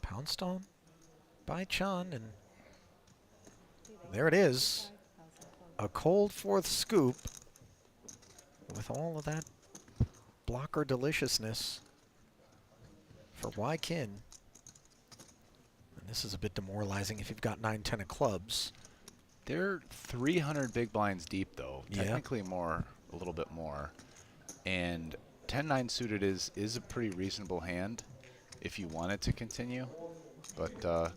Pounced on by Chun, and there it is. A cold 4th scoop with all of that blocker deliciousness for Wyken. And this is a bit demoralizing if you've got 9-10 of clubs. They're 300 big blinds deep, though. Yeah. Technically more, a little bit more. And 10-9 suited is a pretty reasonable hand if you want it to continue. But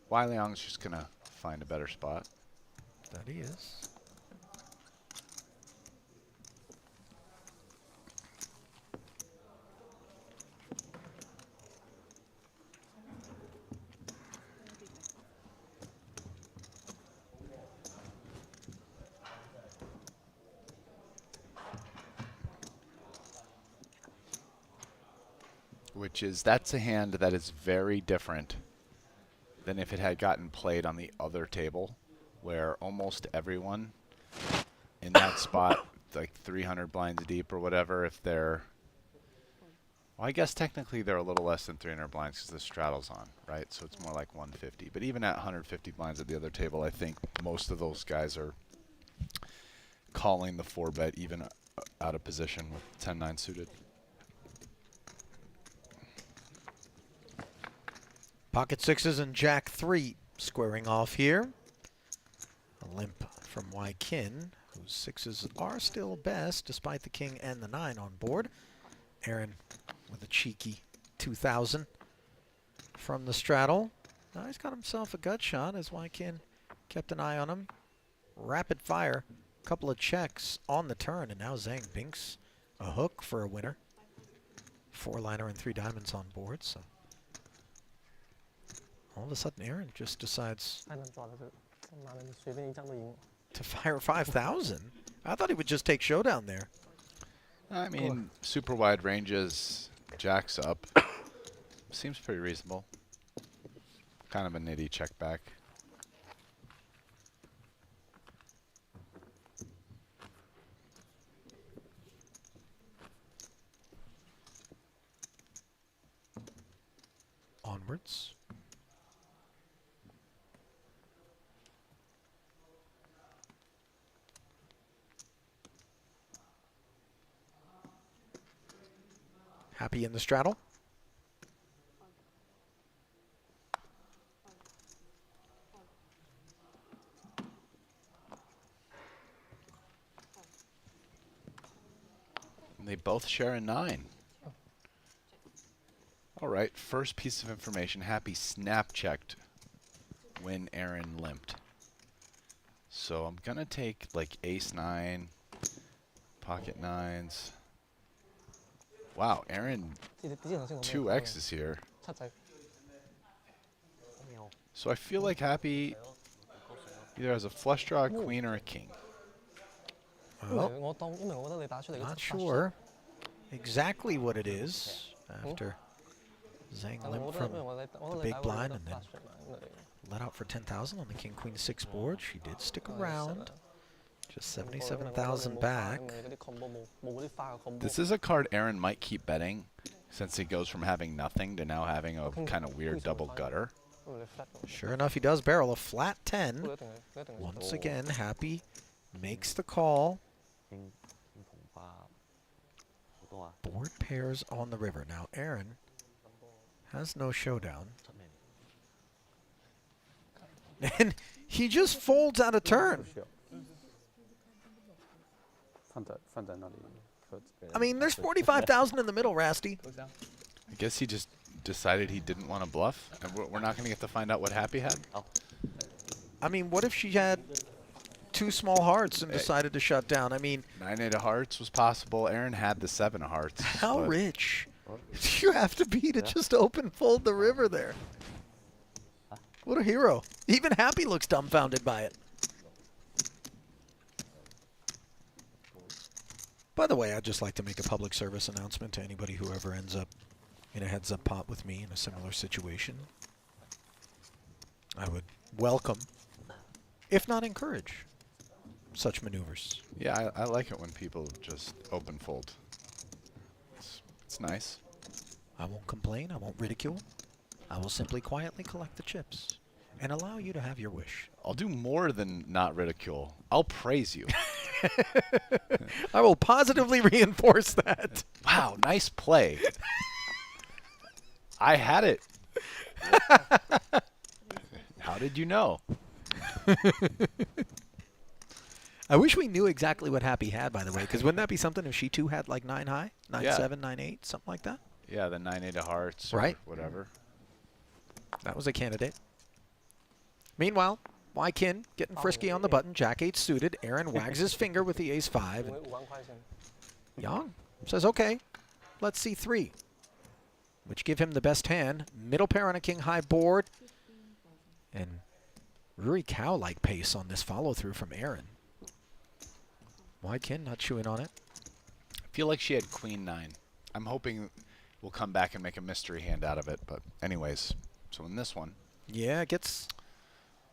Wai Liang's just going to find a better spot. That he is. That's a hand that is very different than if it had gotten played on the other table, where almost everyone in that spot, like 300 blinds deep or whatever, if they're, well, I guess technically they're a little less than 300 blinds because the straddle's on, right? So it's more like 150. But even at 150 blinds at the other table, I think most of those guys are calling the 4-bet even out of position with 10-9 suited. Pocket 6s and Jack 3 squaring off here. A limp from Wyken, whose 6s are still best despite the king and the 9 on board. Aaron with a cheeky 2,000 from the straddle. Now he's got himself a gut shot as Wyken kept an eye on him. Rapid fire, couple of checks on the turn, and now Zhang binks a hook for a winner. 4-liner and 3 diamonds on board, so all of a sudden Aaron just decides to fire 5,000. I thought he would just take showdown there. I mean, super wide ranges, jacks up. Seems pretty reasonable. Kind of a nitty check back. Onwards. Happy in the straddle. And they both share a 9. All right, first piece of information. Happy snap checked when Aaron limped. So I'm going to take like ace-9, pocket 9s. Wow, Aaron 2X is here. So I feel like Happy either has a flush draw, a queen, or a king. Well, not sure exactly what it is after Zhang limped from the big blind and then let out for 10,000 on the king queen 6 board. She did stick around. Just 77,000 back. This is a card Aaron might keep betting since he goes from having nothing to now having a kind of weird double gutter. Sure enough, he does barrel a flat 10. Once again, Happy makes the call. Board pairs on the river. Now, Aaron has no showdown. And he just folds out a turn. I mean, there's 45,000 in the middle, Rasty. I guess he just decided he didn't want to bluff, and we're not going to get to find out what Happy had. I mean, what if she had 2 small hearts and decided to shut down? I mean, 9-8 of hearts was possible. Aaron had the 7 of hearts. How rich do you have to be to just open fold the river there? What a hero. Even Happy looks dumbfounded by it. By the way, I'd just like to make a public service announcement to anybody who ever ends up in a heads-up pot with me in a similar situation. I would welcome, if not encourage, such maneuvers. Yeah, I like it when people just open fold. It's nice. I won't complain. I won't ridicule. I will simply quietly collect the chips and allow you to have your wish. I'll do more than not ridicule. I'll praise you. I will positively reinforce that. Wow, nice play. I had it. How did you know? I wish we knew exactly what Happy had, by the way, because wouldn't that be something if she too had like 9 high, 9-7, 9-8, something like that? Yeah, the 9-8 of hearts, right? Or whatever. That was a candidate. Meanwhile, Wykin getting frisky on the button. Jack-8 suited. Aaron wags his finger with the ace-5. Yang says, okay, let's see 3, which give him the best hand. Middle pair on a king-high board. And Rui Cao-like pace on this follow-through from Aaron. Wykin not chewing on it. I feel like she had queen 9. I'm hoping we'll come back and make a mystery hand out of it. But anyways, so in this one. Yeah, gets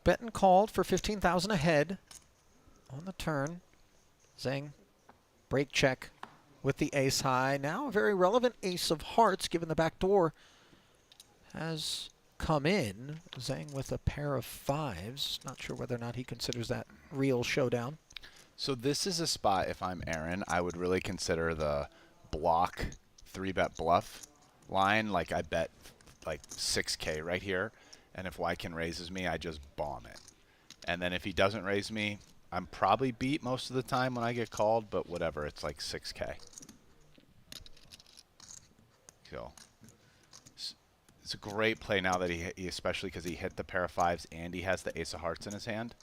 bet and called for 15,000 ahead on the turn. Zhang, break check with the ace high. Now a very relevant ace of hearts, given the back door has come in. Zhang with a pair of 5s. Not sure whether or not he considers that real showdown. So this is a spot, if I'm Aaron, I would really consider the block 3-bet bluff line. Like I bet like 6K right here. And if Wykin raises me, I just bomb it. And then if he doesn't raise me, I'm probably beat most of the time when I get called, but whatever, it's like 6K. So it's a great play now that he especially because he hit the pair of 5s and he has the ace of hearts in his hand.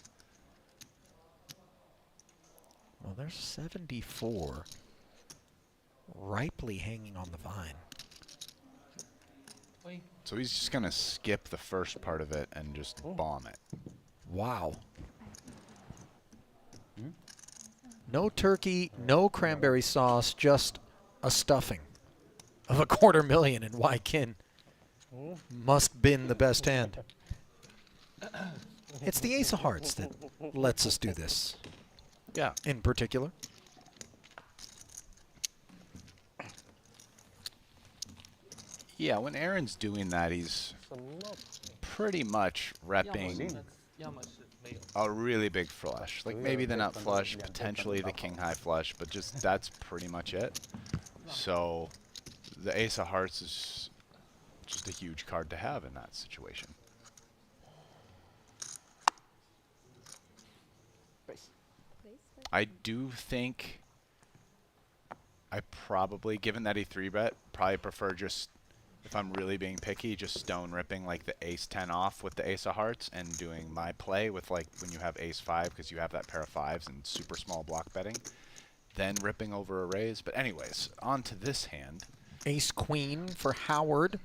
Well, there's 74 ripely hanging on the vine. So he's just going to skip the first part of it and just bomb it. Wow. No turkey, no cranberry sauce, just a stuffing of $250,000, and Wykin must bin the best hand. It's the ace of hearts that lets us do this. Yeah. In particular. Yeah, when Aaron's doing that, he's pretty much repping a really big flush. Like maybe the nut flush, potentially the king high flush, but just that's pretty much it. So the ace of hearts is just a huge card to have in that situation. I do think I probably, given that he 3-bet, probably prefer just, if I'm really being picky, just stone ripping like the ace 10 off with the ace of hearts and doing my play with like when you have ace 5 because you have that pair of 5s and super small block betting, then ripping over a raise. But anyways, on to this hand. Ace queen for Howard.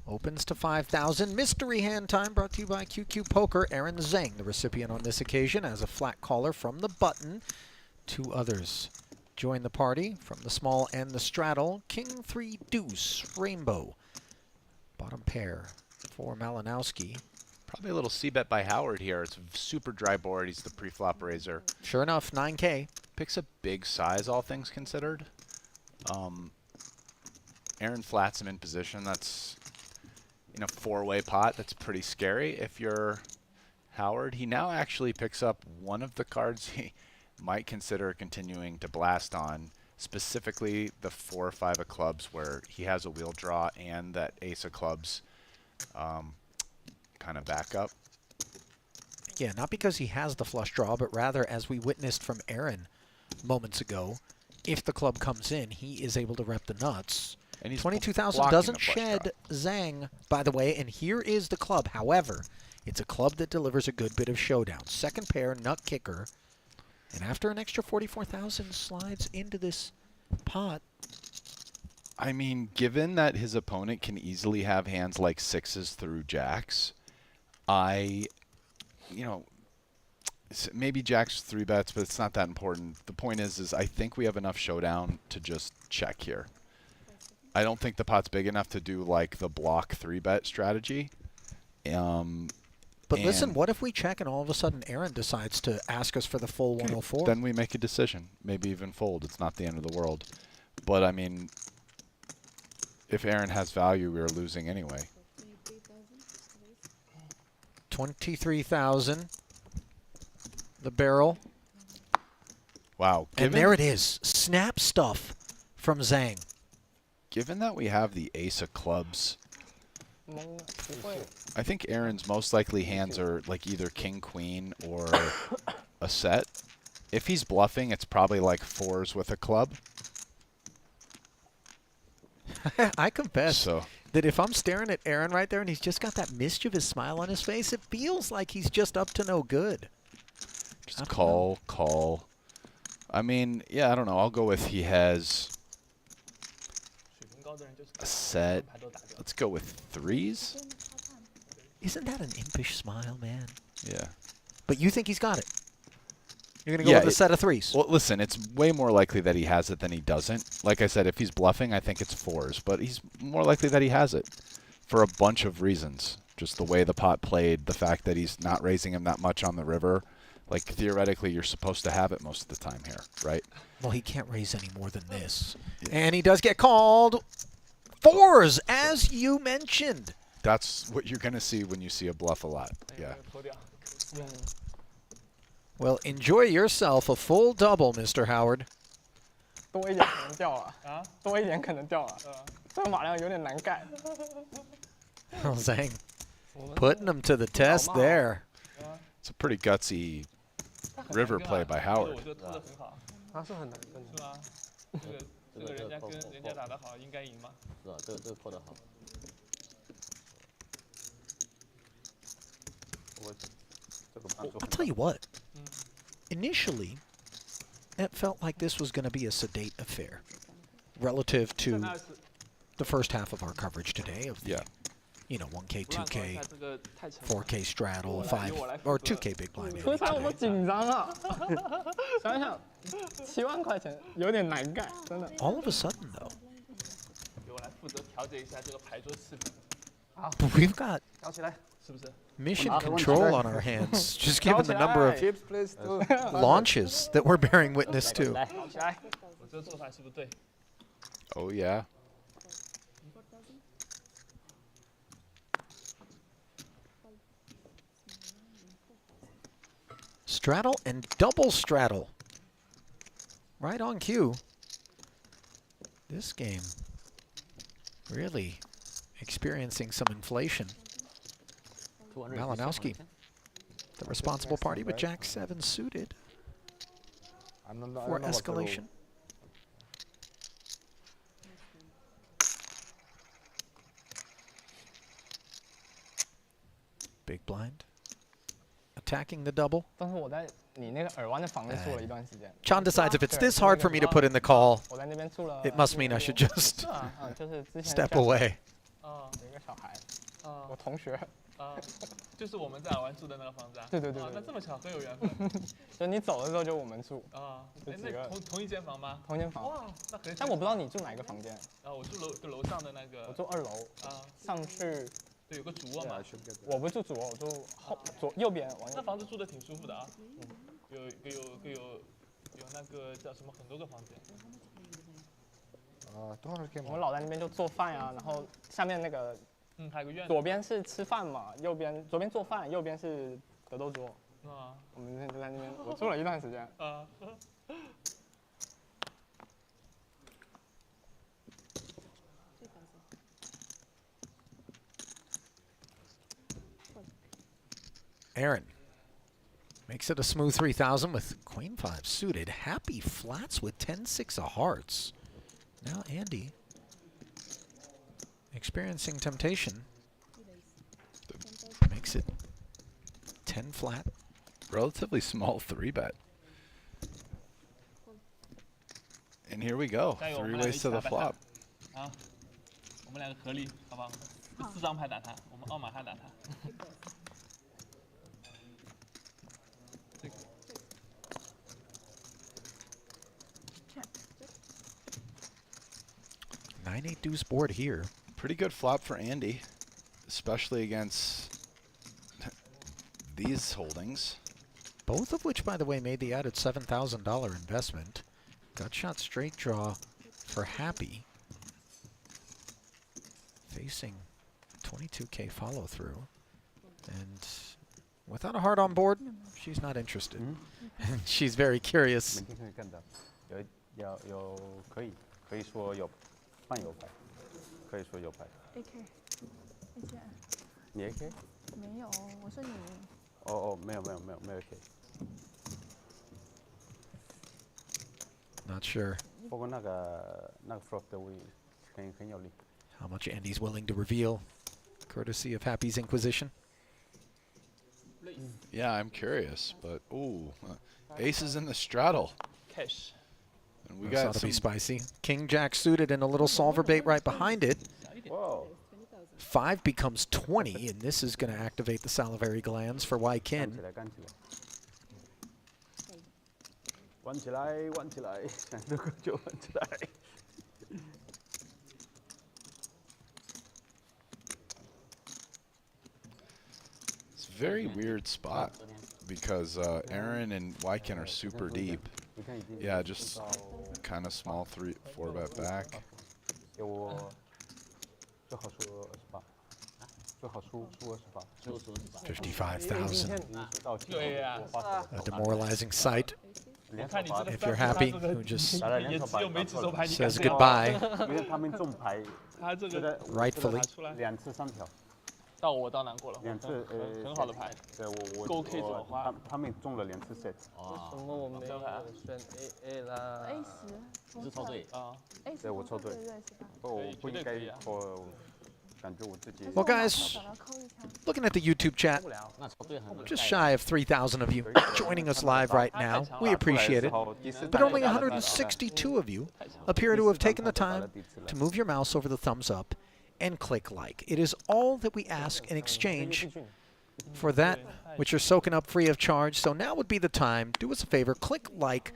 Opens to 5,000. Mystery hand time brought to you by QQ Poker. Aaron Zhang, the recipient on this occasion, as a flat caller from the button. 2 others join the party from the small and the straddle. King 3 deuce rainbow. Bottom pair for Malinowski. Probably a little c-bet by Howard here. It's a super dry board. He's the pre-flop raiser. Sure enough, 9K. Picks a big size, all things considered. Aaron flats him in position. That's in a 4-way pot, that's pretty scary if you're Howard. He now actually picks up one of the cards he might consider continuing to blast on, specifically the 4 or 5 of clubs where he has a wheel draw and that ace of clubs kind of backup. Yeah, not because he has the flush draw, but rather, as we witnessed from Aaron moments ago, if the club comes in, he is able to rep the nuts. And 22,000 doesn't shed Zhang, by the way, and here is the club. However, it's a club that delivers a good bit of showdown. Second pair, nut kicker, and after an extra 44,000 slides into this pot. I mean, given that his opponent can easily have hands like 6s through jacks, maybe jacks 3 bets, but it's not that important. The point is I think we have enough showdown to just check here. I don't think the pot's big enough to do like the block 3-bet strategy. But listen, what if we check and all of a sudden Aaron decides to ask us for the full 104? Then we make a decision, maybe even fold. It's not the end of the world. But I mean, if Aaron has value, we're losing anyway. 23,000. The barrel. Wow. And there it is. Snap stuff from Zhang. Given that we have the ace of clubs, I think Aaron's most likely hands are like either king, queen, or a set. If he's bluffing, it's probably like 4s with a club. I confess that if I'm staring at Aaron right there and he's just got that mischievous smile on his face, it feels like he's just up to no good. Just call. I mean, yeah, I don't know. I'll go with he has a set. Let's go with 3s. Isn't that an impish smile, man? Yeah. But you think he's got it? You're going to go with a set of 3s? Well, listen, it's way more likely that he has it than he doesn't. Like I said, if he's bluffing, I think it's 4s. But he's more likely that he has it for a bunch of reasons. Just the way the pot played, the fact that he's not raising him that much on the river. Like, theoretically, you're supposed to have it most of the time here, right? Well, he can't raise any more than this. Yeah. And he does get called 4s, as you mentioned. That's what you're going to see when you see a bluff a lot. Yeah. Well, enjoy yourself a full double, Mr. Howard. 多一点可能掉了啊，多一点可能掉了。这个马量有点难盖。Zhang putting him to the test there. It's a pretty gutsy river play by Howard. 他是很难跟。是吗？这个人家跟人家打得好，应该赢吗？是吧？这个扣得好。I'll tell you what. Initially, it felt like this was going to be a sedate affair relative to the first half of our coverage today of the, 1K, 2K, 4K straddle, 5 or 2K big blind. 所以才我紧张啊！想想7万块钱有点难盖，真的。 All of a sudden, though, 由我来负责调节一下这个牌桌气氛。 we've got 搞起来，是不是？ mission control on our hands, just given the number of launches that we're bearing witness to. 搞起来，我这个做法是不是对？ Oh, yeah. Straddle and double straddle. Right on cue. This game really experiencing some inflation. Malinowski, the responsible party with Jack-7 suited for escalation. Big blind. Attacking the double. Chan decides if it's this hard for me to put in the call, it must mean I should just step away. 我同学。就是我们在尔湾住的那个房子啊。对。那这么巧，很有缘分。就你走的时候就我们住。那同一间房吗？同一间房。哇，那很。但我不知道你住哪个房间。我住楼上的那个。我住2楼。上去。对，有个主卧嘛。我不住主卧，我住右边。那房子住的挺舒服的啊。有那个叫什么很多个房间。我们老在那边就做饭呀，然后下面那个还有个院。左边是吃饭嘛，左边做饭，右边是格斗桌。我们就在那边，我住了一段时间。Aaron makes it a smooth 3,000 with Queen 5 suited. Happy flats with 10-6 of hearts. Now Andy experiencing temptation. Makes it 10 flat. Relatively small 3-bet. And here we go. 3 ways to the flop. 好，我们两个合力，好不好？4张牌打他，我们奥马哈打他。9-8 deuce board here. Pretty good flop for Andy, especially against these holdings. Both of which, by the way, made the added $7,000 investment. Gut shot straight draw for Happy. Facing 22K follow through. And without a heart on board, she's not interested. And she's very curious. 可以说有半有牌，可以说有牌。AK，你 AK？ 没有，我说你。没有 AK。Not sure 不过那个 flop 的位很有力。 how much Andy's willing to reveal, courtesy of Happy's Inquisition. Yeah, I'm curious, but ooh, aces in the straddle. Cash. And we This got ought to some be spicy. King Jack suited and a little solver bait right behind it. Whoa. 5 becomes 20, and this is going to activate the salivary glands for Wai Kin. 玩起来，玩起来，想这个就玩起来。It's a very weird spot because Aaron and Wykin are super deep. Yeah, just kind of small 4-bet back. 55,000. 对呀。 A demoralizing sight. If you're happy, who just says goodbye. 他这个 Rightfully. 2次3条。到我到难过了。2次很好的牌。对我够 K 左花。他们中了2次 set。为什么我没有选 AA 啦 ？A10。你是抽对啊？对，我抽对。我不应该我。 Well, guys, looking at the YouTube chat, just shy of 3,000 of you joining us live right now. We appreciate it. But only 162 of you appear to have taken the time to move your mouse over the thumbs up and click like. It is all that we ask in exchange for that which you're soaking up free of charge. So now would be the time. Do us a favor, click like.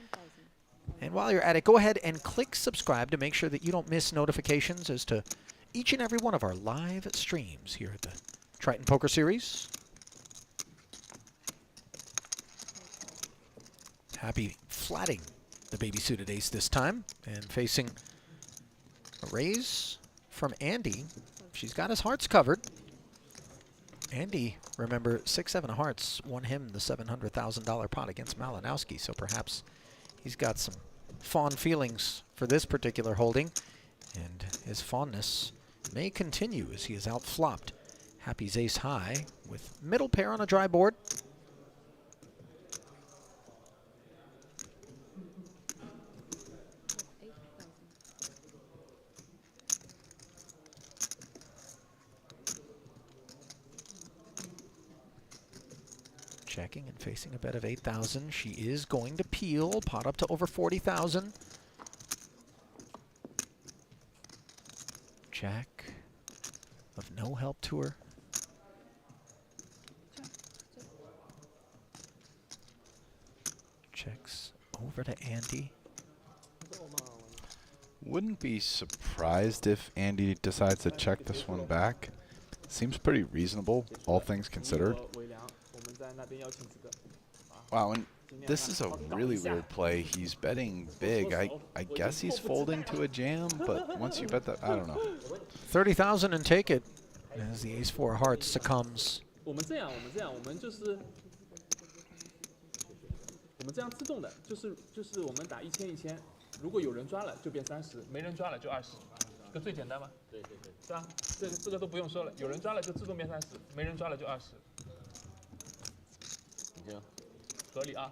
And while you're at it, go ahead and click subscribe to make sure that you don't miss notifications as to each and every one of our live streams here at the Triton Poker Series. Happy flatting the baby suited ace this time and facing a raise from Andy. She's got his hearts covered. Andy, remember, 6-7 of hearts won him the $700,000 pot against Malinowski, so perhaps he's got some fond feelings for this particular holding, and his fondness may continue as he is outflopped. Happy's ace high with middle pair on a dry board. Checking and facing a bet of 8,000. She is going to peel, pot up to over 40,000. Jack of no help to her. Checks over to Andy. Wouldn't be surprised if Andy decides to check this one back. Seems pretty reasonable, all things considered. Wow, and this is a really weird play. He's betting big. I guess he's folding to a jam, but once you bet that, I don't know. 30,000 and take it. as the ace-4 hearts succumbs. 我们这样，我们就是我们这样自动的，就是我们打1000，如果有人抓了就变30，没人抓了就20，这个最简单吗？对，是吧？这个都不用说了，有人抓了就自动变30，没人抓了就20。合理啊！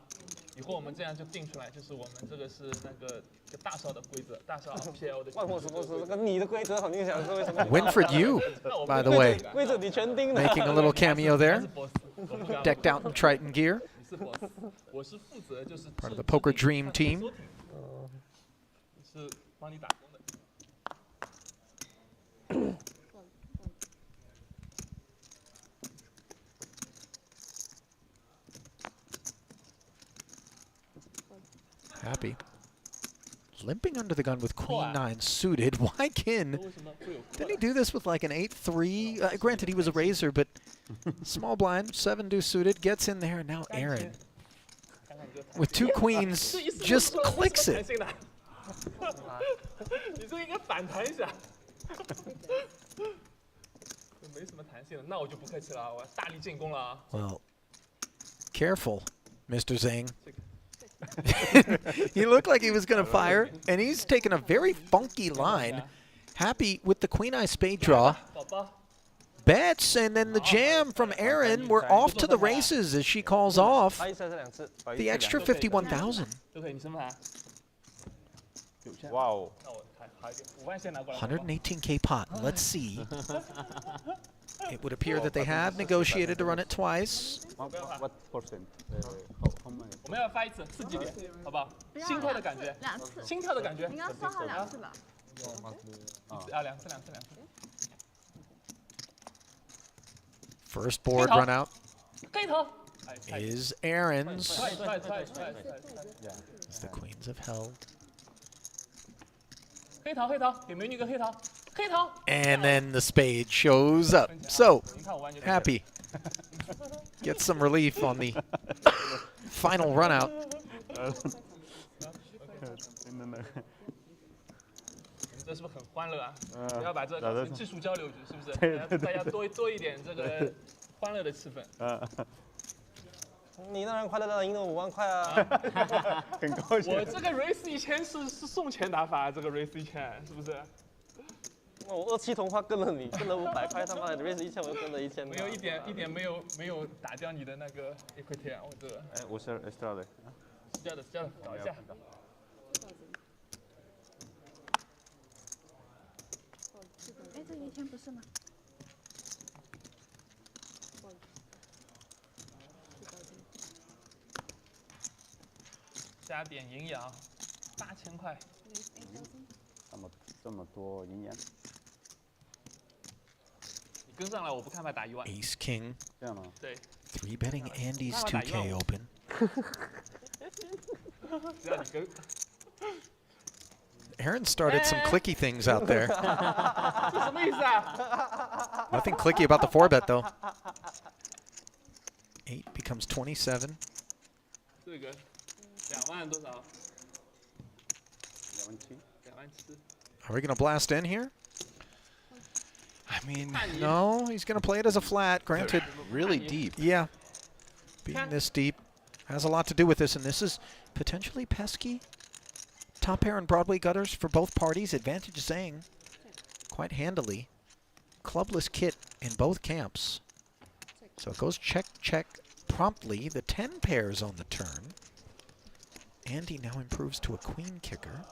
以后我们这样就定出来，就是我们这个是那个大少的规则，大少 PL 的。不是，这个你的规则很明显是为什么 Winford Yu, by the way, 规则你全定了。 making a little cameo there. Decked out in Triton gear. 我是负责就是 part of the Poker Dream team. 是帮你打工的。 Happy. Limping under the gun with Queen 9 suited. Why Kin? Didn't he do this with like an 8-3? Granted, he was a raiser, but small blind, 7 suited, gets in there, and now Aaron, with 2 queens, just clicks it. 你这个应该反弹一下。没什么弹性了，那我就不客气了，我要大力进攻了啊。Well, careful, Mr. Zhang. He looked like he was going to fire, and he's taken a very funky line. Happy with the Queen Eye spade draw. Bets, and then the jam from Aaron. We're off to the races as she calls off the extra 51,000. Wow. 118K pot. Let's see. It would appear that they have negotiated to run it twice. What percent? How many? 我们要发一次，刺激点，好不好？心跳的感觉，心跳的感觉。应该算好2次吧？啊，2次。 First board run out 黑头 is Aaron's. 踹 As the queens have held. 黑桃，给美女个黑桃。 And then the spade shows up. So, Happy gets some relief on the final run out. 这是不是很欢乐啊？要把这搞成技术交流局，是不是？大家多一点这个欢乐的气氛。你当然快乐到赢了5万块啊！很高兴。我这个 race 1000是送钱打法，这个 race 1000是不是？ 我27同花跟了你，跟了500块，他妈的 raise 1000，我又跟了1000。没有一点没有打掉你的那个 equity 啊，我这个。哎，我是 extra 的。是这样的，搞一下。哎，这1000不是吗？加点营养，8000块。这么多营养。 跟上来，我不看牌打1万。 Ace King. 这样吗？对。 3 betting Andy's 2K open. 只要你跟。 Aaron started some clicky things out there. 这什么意思啊 Nothing clicky about the 4 bet though. 8 becomes 27. 这个2万多少？2万7。2万7。 Are we going to blast in here? I mean, no, he's going to play it as a flat, granted. Really deep. Yeah. Being this deep has a lot to do with this, and this is potentially pesky. Top pair and Broadway gutters for both parties. Advantage Zhang quite handily. Clubless kit in both camps. So it goes check, check promptly. The 10 pairs on the turn. Andy now improves to a queen kicker.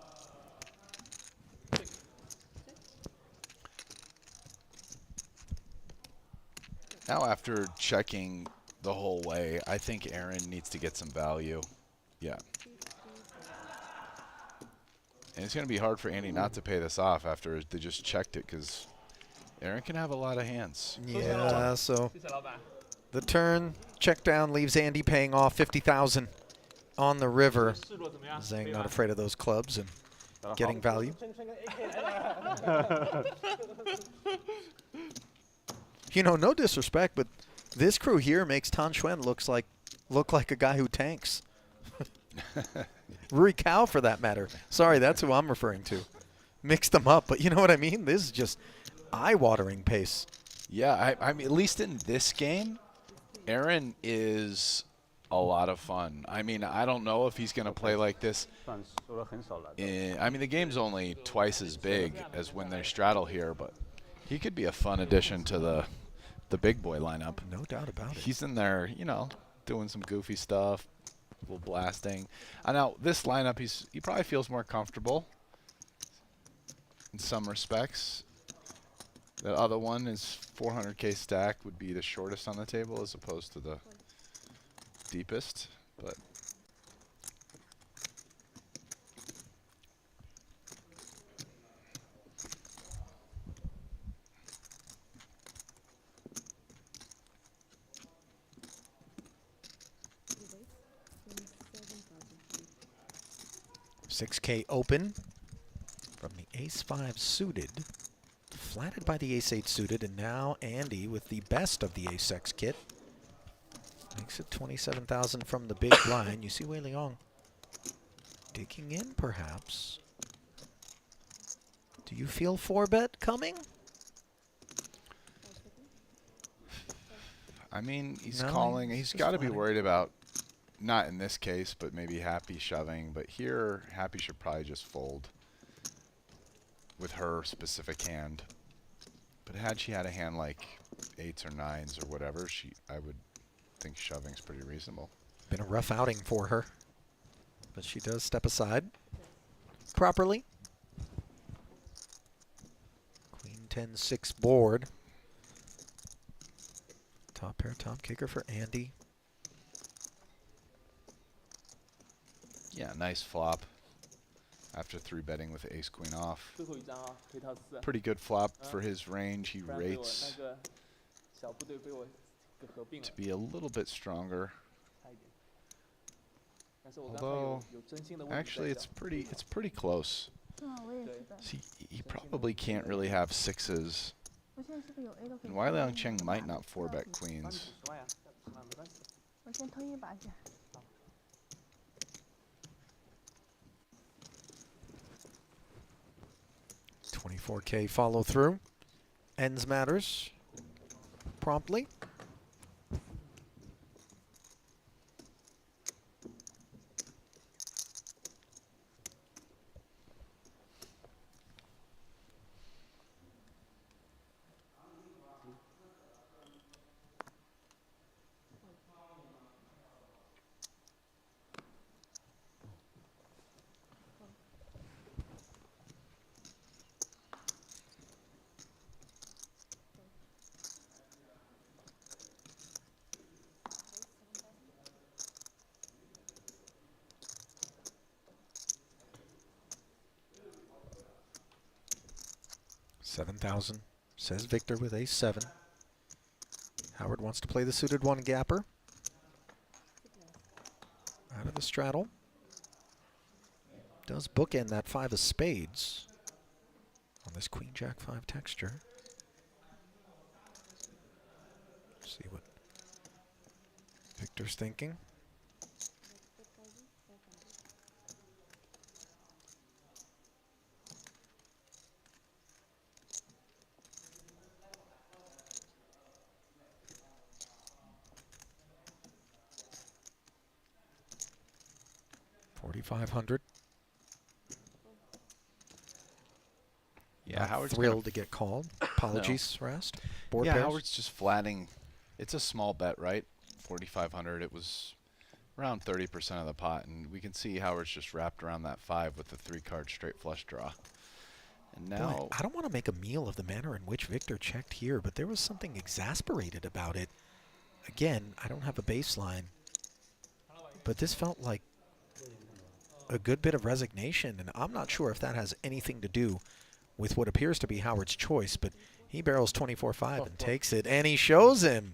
Now, after checking the whole way, I think Aaron needs to get some value. Yeah. And it's going to be hard for Andy not to pay this off after they just checked it, because Aaron can have a lot of hands. Yeah, so the turn check down leaves Andy paying off 50,000 on the river. Zhang not afraid of those clubs and getting value. You know, no disrespect, but this crew here makes Tan Xuan look like a guy who tanks. Rui Cao, for that matter. Sorry, that's who I'm referring to. Mixed them up, but you know what I mean? This is just eye-watering pace. Yeah, I mean, at least in this game, Aaron is a lot of fun. I mean, I don't know if he's going to play like this. I mean, the game's only twice as big as when they straddle here, but he could be a fun addition to the big boy lineup. No doubt about it. He's in there, you know, doing some goofy stuff, a little blasting. I know this lineup, he probably feels more comfortable in some respects. The other one is 400k stack would be the shortest on the table as opposed to the deepest, but $6K open from the ace-5 suited, flatted by the ace-8 suited, and now Andy with the best of the ace-X kit. Makes it 27,000 from the big blind. You see Wei Liang digging in, perhaps. Do you feel 4-bet coming? I mean, he's No, calling. he's He's just got to be flatting. worried about, not in this case, but maybe Happy shoving. But here, Happy should probably just fold with her specific hand. But had she had a hand like 8s or 9s or whatever, I would think shoving's pretty reasonable. Been a rough outing for her, but she does step aside properly. Queen 10-6 board. Top pair, top kicker for Andy. Yeah, nice flop. After 3-betting with ace queen off. Pretty good flop for his range. He rates to be a little bit stronger. Although, actually, it's pretty close. See, he probably can't really have 6s. And Wei Liang Cheng might not 4-bet queens. 24K follow through. Ends matters promptly. $7,000, says Victor with ace-7. Howard wants to play the suited one gapper. Out of the straddle. Does bookend that 5 of spades on this Queen Jack 5 texture. See what Victor's thinking. $4,500. Yeah, Not Howard's thrilled to get called. Apologies, Rast. Board yeah, pairs. Howard's just flatting. It's a small bet, right? 4,500. It was around 30% of the pot, and we can see Howard's just wrapped around that 5 with the 3-card straight flush draw. And now, Boy, I don't want to make a meal of the manner in which Victor checked here, but there was something exasperated about it. Again, I don't have a baseline, but this felt like a good bit of resignation, and I'm not sure if that has anything to do with what appears to be Howard's choice, but he barrels 24-5 and takes it, and he shows him.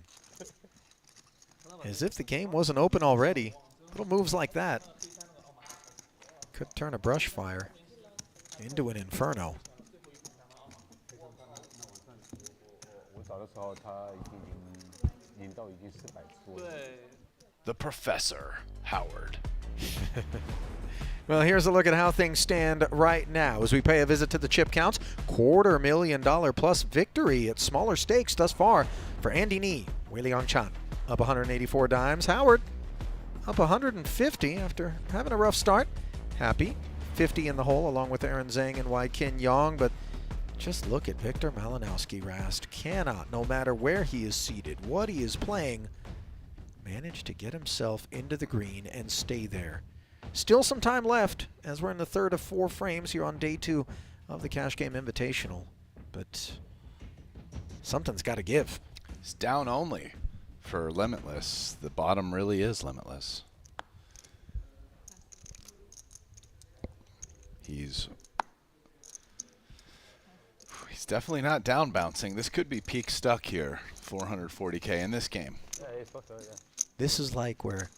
As if the game wasn't open already. Little moves like that could turn a brush fire into an inferno. the Professor, Howard. Well, here's a look at how things stand right now as we pay a visit to the chip counts. $250,000 plus victory at smaller stakes thus far for Andy Nee. Wei Liang Chan up 184 dimes. Howard up 150 after having a rough start. Happy 50 in the hole along with Aaron Zhang and Wai Kin Yong, but just look at Victor Malinowski. Rast cannot, no matter where he is seated, what he is playing, manage to get himself into the green and stay there. Still some time left as we're in the third of 4 frames here on day 2 of the Cash Game Invitational, but something's got to give. It's down only for Limitless. The bottom really is limitless. He's definitely not down bouncing. This could be peak stuck here. 440K in this game. Yeah, it's possible, yeah. This is like where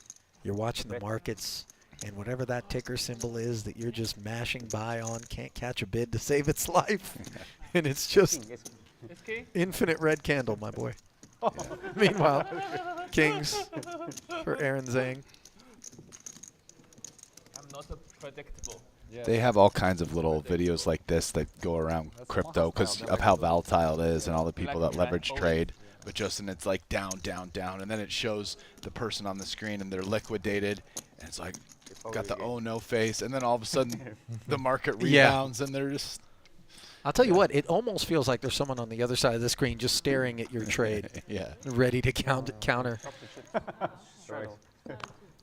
you're watching the markets and whatever that ticker symbol is that you're just mashing by on, can't catch a bid to save its life. And it's just infinite red candle, my boy. Yeah. Meanwhile, kings for Aaron Zhang. I'm not predictable. They have all kinds of little videos like this that go around crypto because of how volatile it is and all the people that leverage trade. But Justin, it's like down, down, down, and then it shows the person on the screen and they're liquidated, and it's like got the oh no face, and then all of a sudden the market rebounds and they're just. I'll tell you what, it almost feels like there's someone on the other side of the screen just staring at your trade, ready to counter. I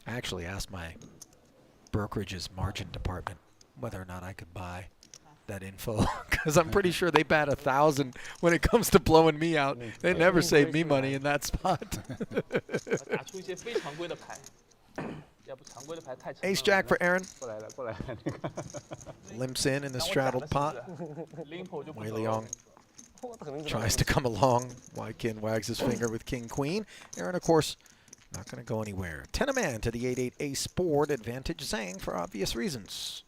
actually asked my brokerage's margin department whether or not I could buy that info because I'm pretty sure they bat 1,000 when it comes to blowing me out. They never save me money in that spot. Ace Jack for Aaron. Limps in the straddled pot. Wei Liang tries to come along. Wai Kin wags his finger with King Queen. Aaron, of course, not going to go anywhere. 10 a man to the 8-8 ace board. Advantage Zhang for obvious reasons.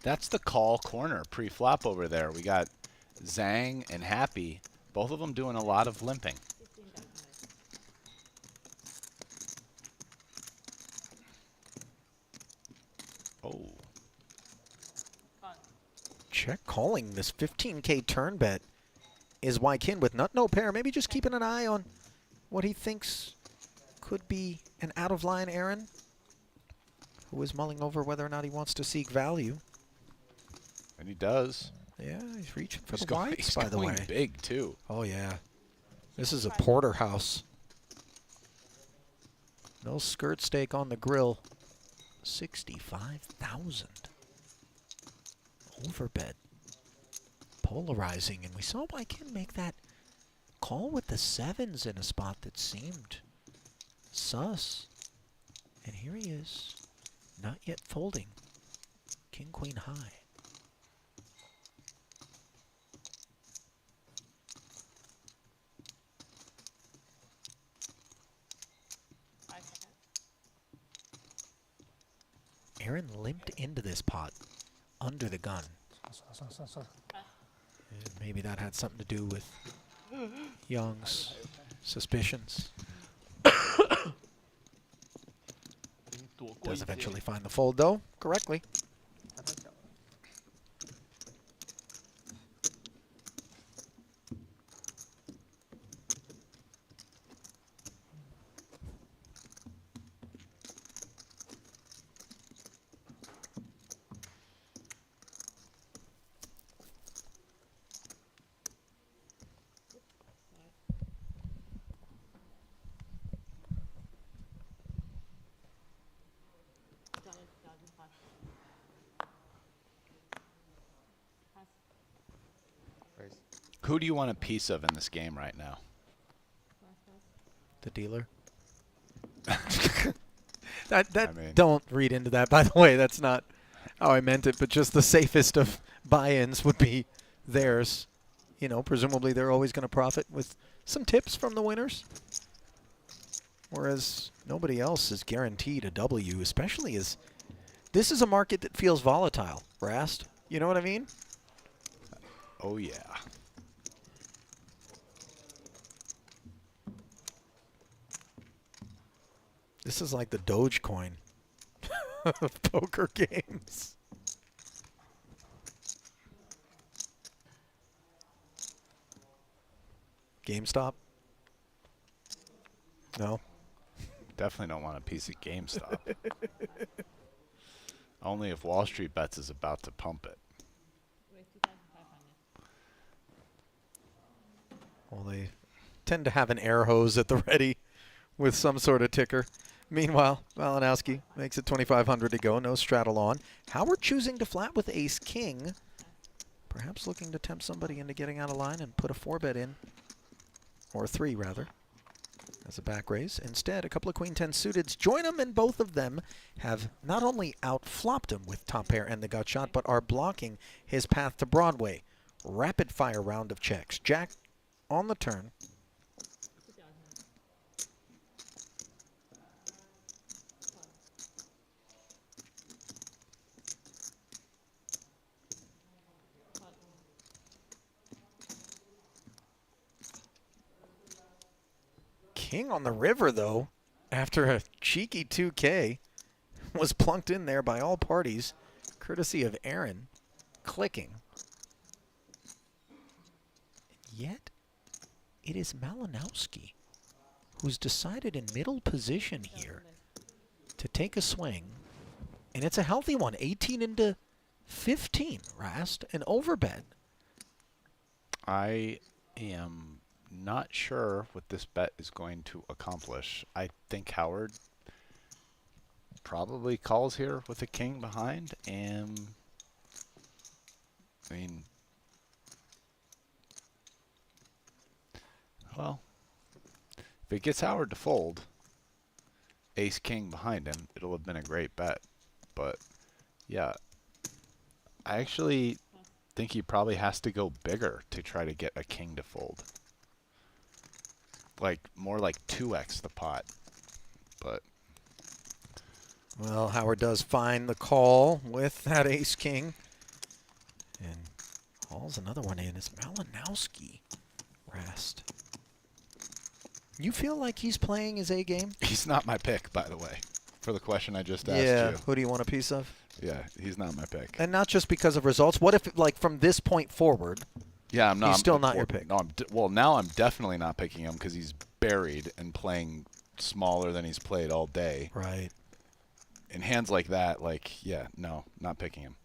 That's the call corner pre-flop over there. We got Zhang and Happy, both of them doing a lot of limping. Oh. Check calling this 15K turn bet is Wai Kin with nut no pair. Maybe just keeping an eye on what he thinks could be an out-of-line Aaron, who is mulling over whether or not he wants to seek value. And he does. Yeah, he's reaching for the whites, by the way. He's going big, too. Oh, yeah. This is a porterhouse. No skirt steak on the grill. 65,000. Overbet. Polarizing. And we saw Wai Kin make that call with the 7s in a spot that seemed sus. And here he is. Not yet folding. King, Queen high. Aaron limped into this pot under the gun. And maybe that had something to do with Young's suspicions. Does eventually find the fold, though, correctly. Who do you want a piece of in this game right now? The dealer. Don't read into that, by the way. That's not how I meant it, but just the safest of buy-ins would be theirs. You know, presumably they're always going to profit with some tips from the winners. Whereas nobody else is guaranteed a W, especially as this is a market that feels volatile, Rast. You know what I mean? Oh, yeah. This is like the Dogecoin of poker games. GameStop? No? Definitely don't want a piece of GameStop. Only if Wall Street Bets is about to pump it. Well, they tend to have an air hose at the ready with some sort of ticker. Meanwhile, Malinowski makes it 2,500 to go. No straddle on. Howard choosing to flat with ace-king. Perhaps looking to tempt somebody into getting out of line and put a 4-bet in. Or a 3, rather. As a back raise. Instead, a couple of queen-10 suiteds join him, and both of them have not only out-flopped him with top pair and the gut shot, but are blocking his path to Broadway. Rapid-fire round of checks. Jack on the turn. King on the river, though, after a cheeky 2K, was plunked in there by all parties, courtesy of Aaron, clicking. Yet, it is Malinowski who's decided in middle position here to take a swing, and it's a healthy one, 18 into 15, Rast, an overbet. I am not sure what this bet is going to accomplish. I think Howard probably calls here with a king behind, and I mean, well, if it gets Howard to fold, ace king behind him, it'll have been a great bet. But yeah, I actually think he probably has to go bigger to try to get a king to fold. Like more like 2x the pot. But well, Howard does find the call with that ace king, and hauls another one in. It's Malinowski. Rast. You feel like he's playing his A game? He's not my pick, by the way, for the question I just asked you. Who do you want a piece of? Yeah, he's not my pick. And not just because of results. What if, like, from this point forward, yeah, I'm not. He's still not your pick. No, well, now I'm definitely not picking him because he's buried and playing smaller than he's played all day. Right. In hands like that, like, yeah, no, not picking him.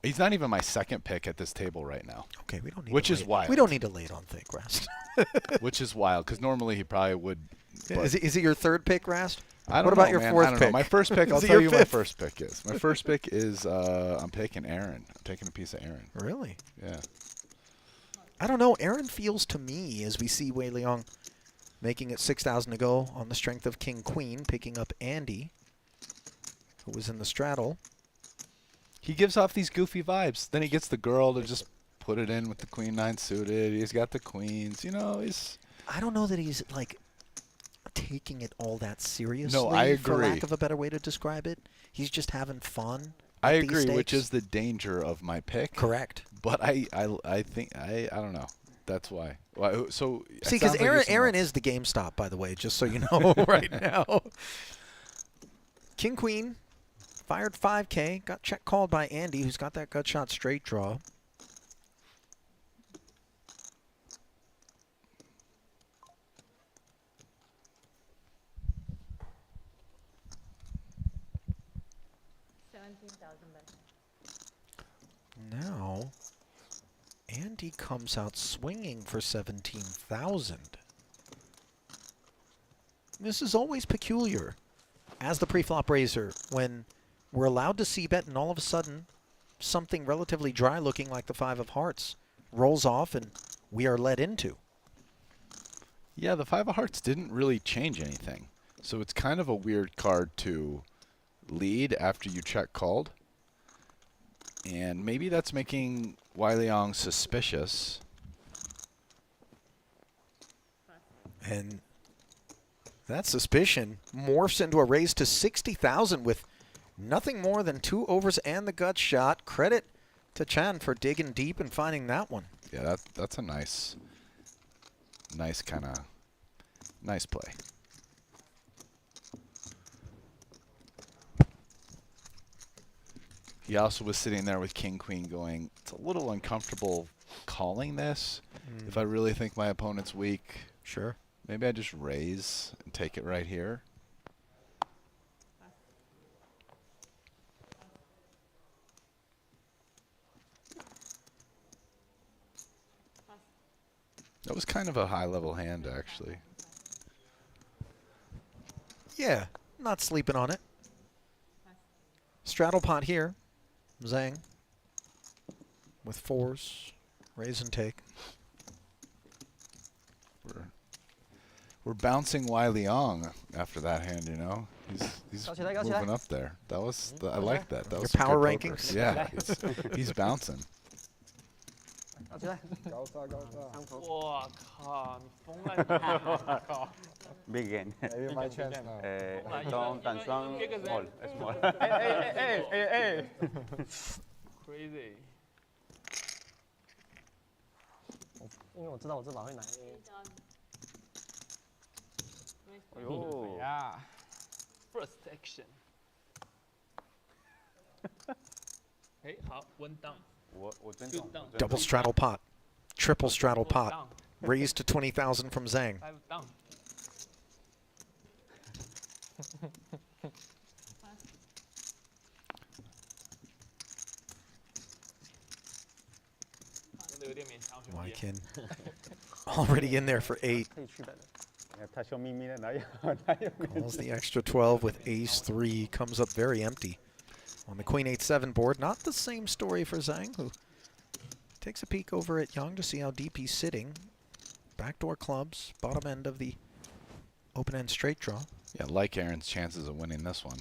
He's not even my second pick at this table right now. Okay, we don't need. Which is wild. We don't need to lay it on thick, Rast. Which is wild because normally he probably would. Is it your third pick, Rast? I don't what know, about your man. fourth I don't pick? know. My first pick, I'll Is it tell your you fifth? my first pick is. My first pick is I'm taking Aaron. I'm taking a piece of Aaron. Really? Yeah. I don't know. Aaron feels to me, as we see Wei Liang making it 6,000 to go on the strength of King Queen, picking up Andy, who was in the straddle. He gives off these goofy vibes. Then he gets the girl to just put it in with the Queen 9 suited. He's got the queens. You know, he's. I don't know that he's like taking it all that seriously. No, I agree. For lack of a better way to describe it, he's just having fun. I agree, which is the danger of my pick. Correct. But I think I don't know. That's why. Well, so see, because Aaron is the GameStop, by the way, just so you know right now. King Queen fired 5K, got check called by Andy, who's got that gut shot straight draw. Now, Andy comes out swinging for 17,000. This is always peculiar as the pre-flop raiser when we're allowed to c-bet and all of a sudden something relatively dry looking like the 5 of hearts rolls off and we are led into. Yeah, the 5 of hearts didn't really change anything. So it's kind of a weird card to lead after you check called. And maybe that's making Wei Liang suspicious. And that suspicion morphs into a raise to 60,000 with nothing more than 2 overs and the gut shot. Credit to Chan for digging deep and finding that one. Yeah, that's a nice kind of nice play. He also was sitting there with King Queen going, it's a little uncomfortable calling this. If I really think my opponent's weak, sure. Maybe I just raise and take it right here. That was kind of a high-level hand, actually. Yeah, not sleeping on it. Straddle pot here. Zhang with fours, raise and take. We're bouncing Wai Liang after that hand, you know. He's moving up there. That was I like that. That was your power good rankings. Poker. Yeah, he's bouncing. 高大高大。我靠，你疯了！我靠。Big hand. Maybe my chance now. Don't单双 small small. Crazy. 因为我知道我这把会拿 A。哎呦呀 ，first action。哎，好，one down。我尊重。Double straddle pot, triple straddle pot, raised to 20,000 from Zhang. 5 down。有点勉强。Wykin already in there for 8. Calls the extra 12 with ace-3. Comes up very empty on the queen 8-7 board. Not the same story for Zhang, who takes a peek over at Young to see how deep he's sitting. Backdoor clubs, bottom end of the open-end straight draw. Yeah, like Aaron's chances of winning this one.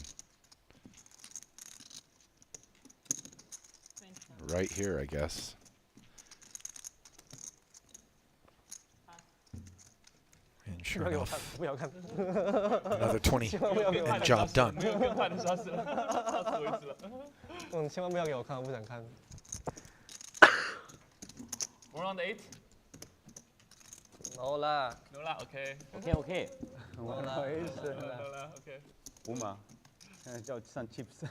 Right here, I guess. And sure enough, another 20 and job done. 千万不要给我看，我不想看。Round 8。No 啦。No 啦 ，OK。OK。No 啦。No 啦 ，OK。五码，现在叫上 chips。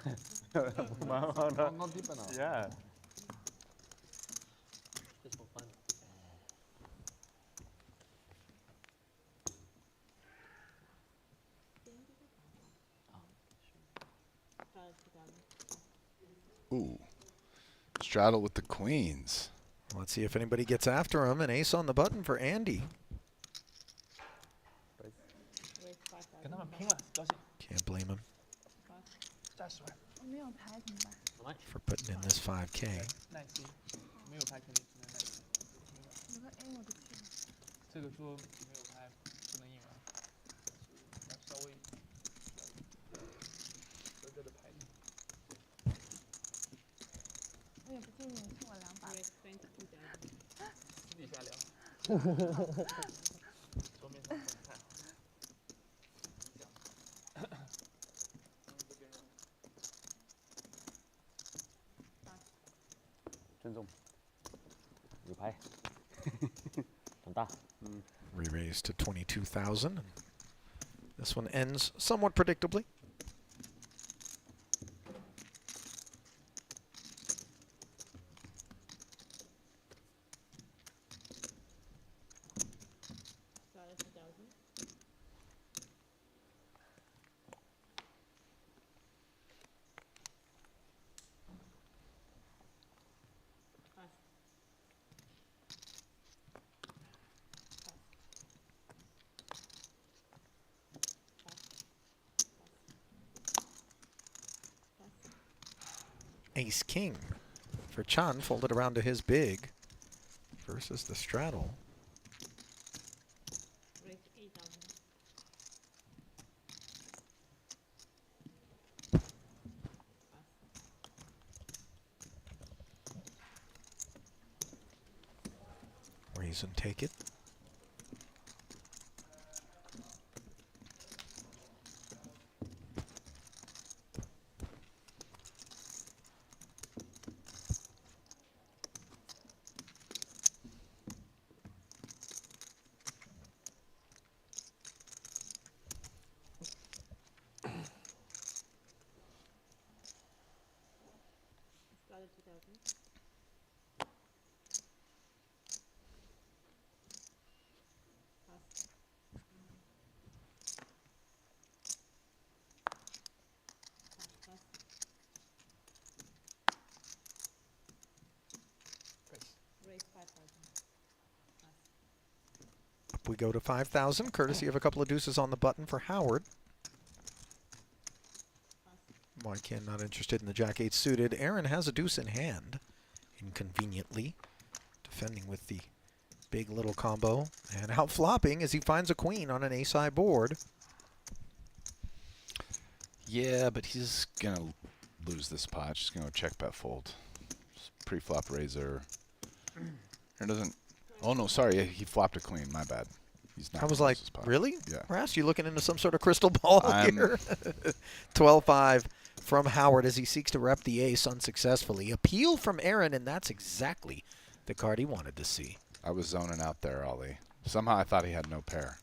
五码了。Not deep enough. Yeah. Just for fun. Ooh. Straddle with the queens. Let's see if anybody gets after him. An ace on the button for Andy. Can't blame him for putting in this 5K. 这个桌没有牌不能赢啊，要稍微合着的牌力。我也不建议你送我2把。私底下聊。桌面上分看。尊重。有牌。很大。Re-raised to 22,000. This one ends somewhat predictably. Ace King for Chan, folded around to his big versus the straddle. Raise and take it. we go to 5,000, courtesy of a couple of deuces on the button for Howard. Wycan not interested in the Jack-8 suited. Aaron has a deuce in hand, inconveniently, defending with the big little combo, and out flopping as he finds a queen on an ace-high board. Yeah, but he's going to lose this pot. Just going to check bet fold. Pre-flop razor. Aaron doesn't... Oh, no, sorry. He flopped a queen. My bad. He's not. I was like, really? Yeah. Rast, you looking into some sort of crystal ball here? 12-5 from Howard as he seeks to rep the ace unsuccessfully. Appeal from Aaron, and that's exactly the card he wanted to see. I was zoning out there, Ollie. Somehow I thought he had no pair.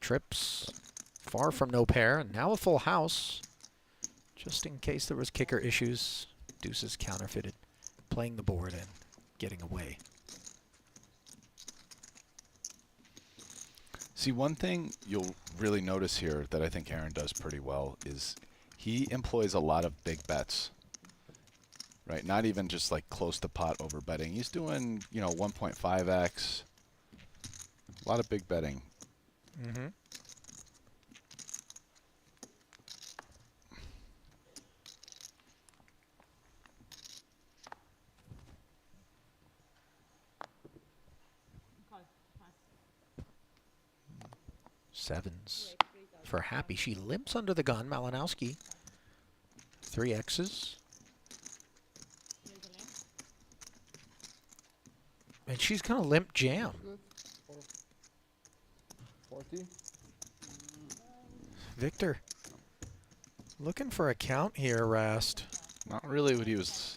Trips far from no pair, and now a full house. Just in case there was kicker issues, deuces counterfeited, playing the board and getting away. See, one thing you'll really notice here that I think Aaron does pretty well is he employs a lot of big bets, right? Not even just like close to pot over betting. He's doing, you know, 1.5x, a lot of big betting. Mm-hmm. Sevens for Happy. She limps under the gun. Malinowski. 3 X's. And she's going to limp jam. 40. Victor. Looking for a count here, Rast. Not really what he was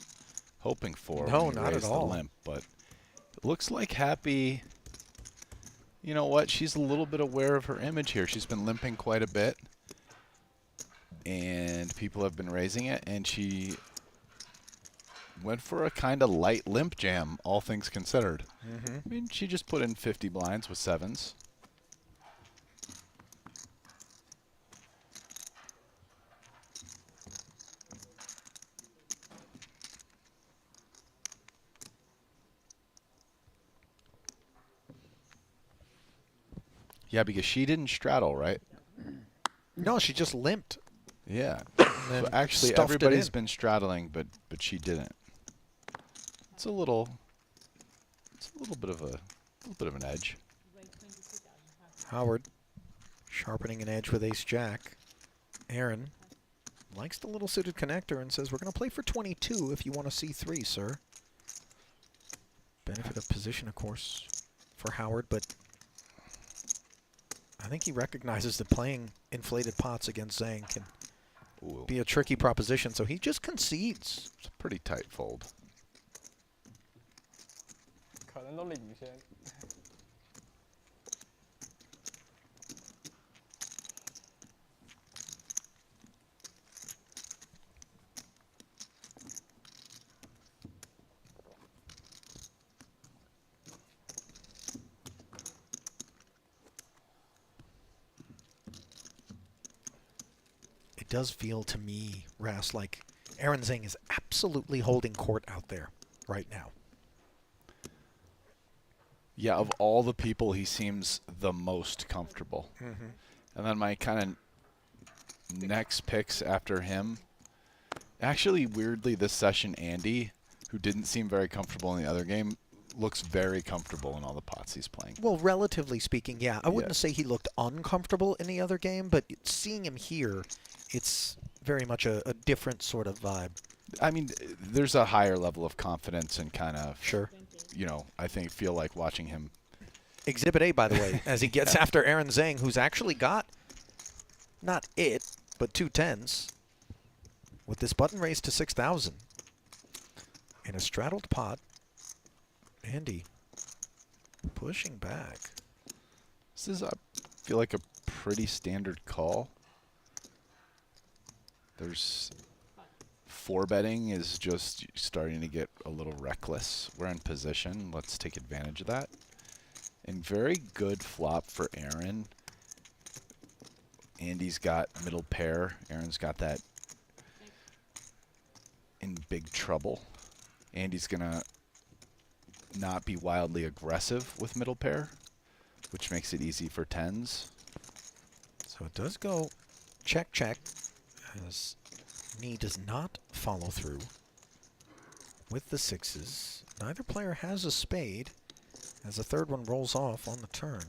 hoping for. No, when he not raised at all. The limp, but it looks like Happy... You know what? She's a little bit aware of her image here. She's been limping quite a bit, and people have been raising it, and she went for a kind of light limp jam, all things considered. Mm-hmm. I mean, she just put in 50 blinds with sevens. Yeah, because she didn't straddle, right? No, she just limped. Yeah. And So actually, stuffed it everybody's in. been straddling, but she didn't. It's a little bit of an edge. Howard sharpening an edge with ace-jack. Aaron likes the little suited connector and says, we're going to play for 22 if you want to see 3, sir. Benefit of position, of course, for Howard, but I think he recognizes that playing inflated pots against Zhang can be a tricky proposition, so he just concedes. It's a pretty tight fold. 可能都领先。It does feel to me, Rast, like Aaron Zhang is absolutely holding court out there right now. Yeah, of all the people, he seems the most comfortable. Mm-hmm. And then my kind of next picks after him, actually, weirdly, this session, Andy, who didn't seem very comfortable in the other game, looks very comfortable in all the pots he's playing. Well, relatively speaking, yeah. I wouldn't say he looked uncomfortable in the other game, but seeing him here, it's very much a different sort of vibe. I mean, there's a higher level of confidence and kind of, sure, you know, I feel like watching him. Exhibit A, by the way, as he gets after Aaron Zhang, who's actually got, not it, but 2 10s, with this button raised to 6,000. In a straddled pot, Andy pushing back. This is, I feel like, a pretty standard call. There's 4-betting is just starting to get a little reckless. We're in position. Let's take advantage of that. And very good flop for Aaron. Andy's got middle pair. Aaron's got that in big trouble. Andy's going to not be wildly aggressive with middle pair. which makes it easy for tens. So it does go check, check, as knee does not follow through with the sixes. Neither player has a spade, as the third one rolls off on the turn.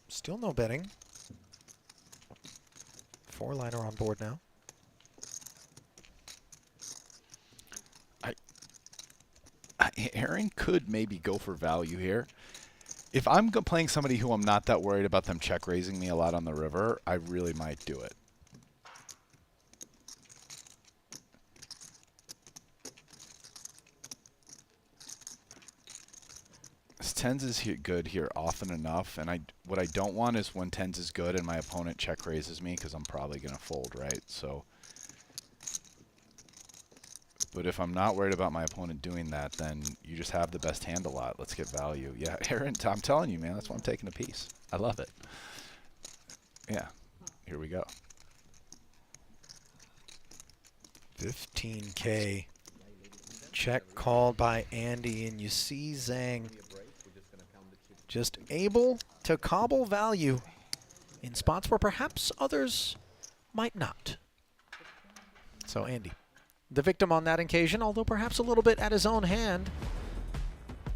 Still no betting. Four-liner on board now. Aaron could maybe go for value here. If I'm playing somebody who I'm not that worried about them check raising me a lot on the river, I really might do it. Tens is good here often enough, and what I don't want is when tens is good and my opponent check raises me, because I'm probably going to fold, right? So, but if I'm not worried about my opponent doing that, then you just have the best hand a lot. Let's get value. Yeah, Aaron, I'm telling you, man, that's why I'm taking a piece. I love it. Yeah, here we go. 15K. Check called by Andy, and you see Zhang just able to cobble value in spots where perhaps others might not. So Andy, the victim on that occasion, although perhaps a little bit at his own hand.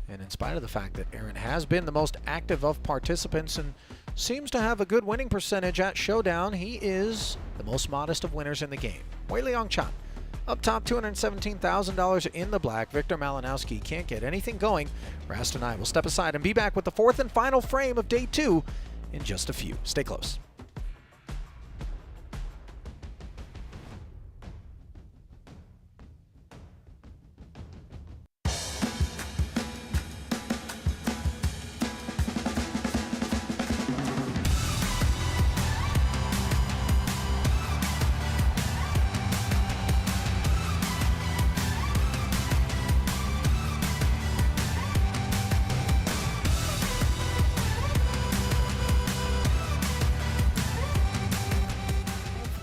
And in spite of the fact that Aaron has been the most active of participants and seems to have a good winning percentage at Showdown, he is the most modest of winners in the game. Wei Liang Chan up top, $217,000 in the black. Victor Malinowski can't get anything going. Rast and I will step aside and be back with the fourth and final frame of day 2 in just a few. Stay close.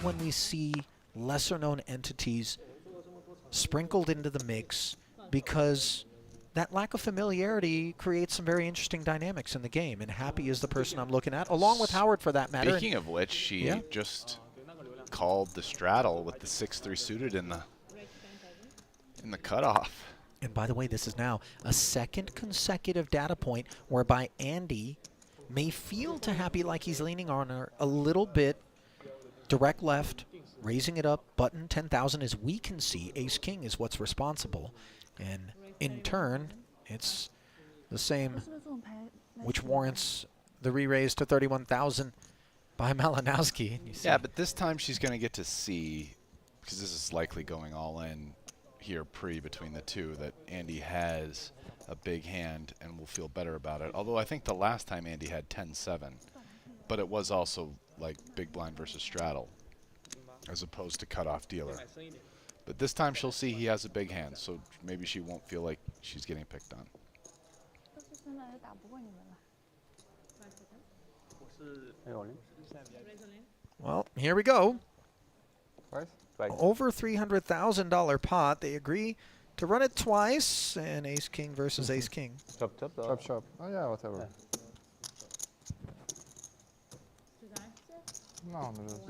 When we see lesser known entities sprinkled into the mix, because that lack of familiarity creates some very interesting dynamics in the game, and Happy is the person I'm looking at, along with Howard for that matter. Speaking of which, she just called the straddle with the 6-3 suited in the cutoff. And by the way, this is now a second consecutive data point whereby Andy may feel to Happy like he's leaning on her a little bit. Direct left, raising it up, button 10,000. As we can see, ace-king is what's responsible. And in turn, it's the same, which warrants the re-raise to 31,000 by Malinowski. Yeah, but this time she's going to get to see, because this is likely going all in here between the two, that Andy has a big hand and will feel better about it. Although I think the last time Andy had 10-7, but it was also like big blind versus straddle, as opposed to cutoff dealer. But this time she'll see he has a big hand, so maybe she won't feel like she's getting picked on. Well, here we go. Over $300,000 pot. They agree to run it twice, and ace-king versus ace-king. Chop, chop. Oh, yeah, whatever.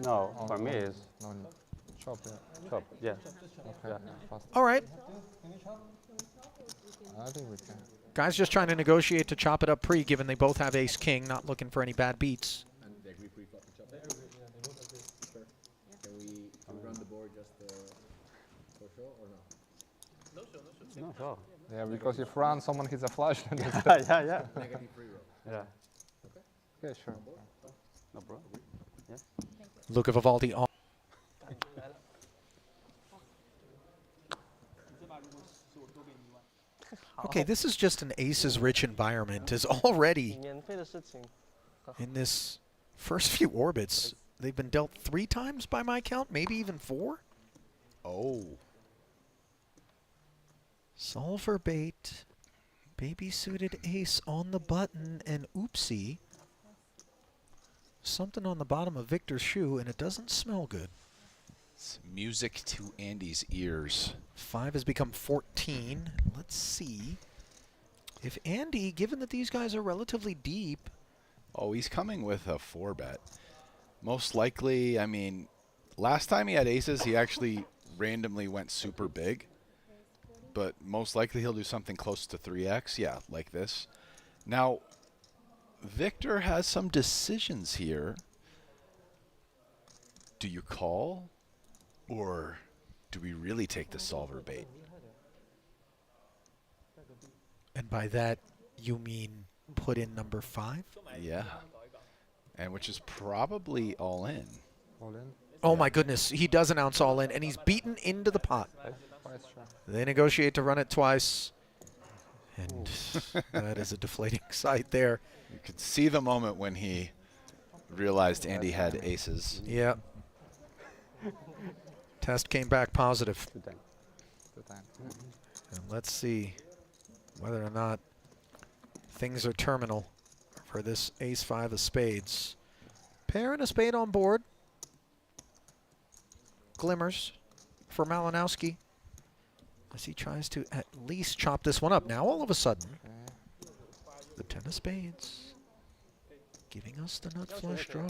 No, for me is no, chop, chop, yeah. Okay, all right. I think we can. Guys just trying to negotiate to chop it up pre, given they both have ace-king, not looking for any bad beats. And they agree pre-flop to chop it? Sure. Can we run the board just for show or no? No show. No, sure. Yeah, because if run, someone hits a flush. Then yeah. Negative free roll. Yeah. Okay, sure. No problem. Yeah. Luca Vivaldi on. Okay, this is just an aces-rich environment. Is already in this first few orbits, they've been dealt 3 times by my count, maybe even 4. Oh. Solver bait, baby suited ace on the button, and oopsie. Something on the bottom of Victor's shoe, and it doesn't smell good. It's music to Andy's ears. 5 has become 14. Let's see if Andy, given that these guys are relatively deep. Oh, he's coming with a 4-bet. Most likely, I mean, last time he had aces, he actually randomly went super big. But most likely he'll do something close to 3x. Yeah, like this. Now, Victor has some decisions here. Do you call? Or do we really take the solver bait? And by that, you mean put in number 5? Yeah. And which is probably all in. All in? Oh my goodness, he does announce all in, and he's beaten into the pot. They negotiate to run it twice. And that is a deflating sight there. You could see the moment when he realized Andy had aces. Yeah. Test came back positive. And let's see whether or not things are terminal for this ace-5 of spades. Pair and a spade on board. Glimmers for Malinowski as he tries to at least chop this one up. Now all of a sudden, the 10 of spades giving us the nut flush draw.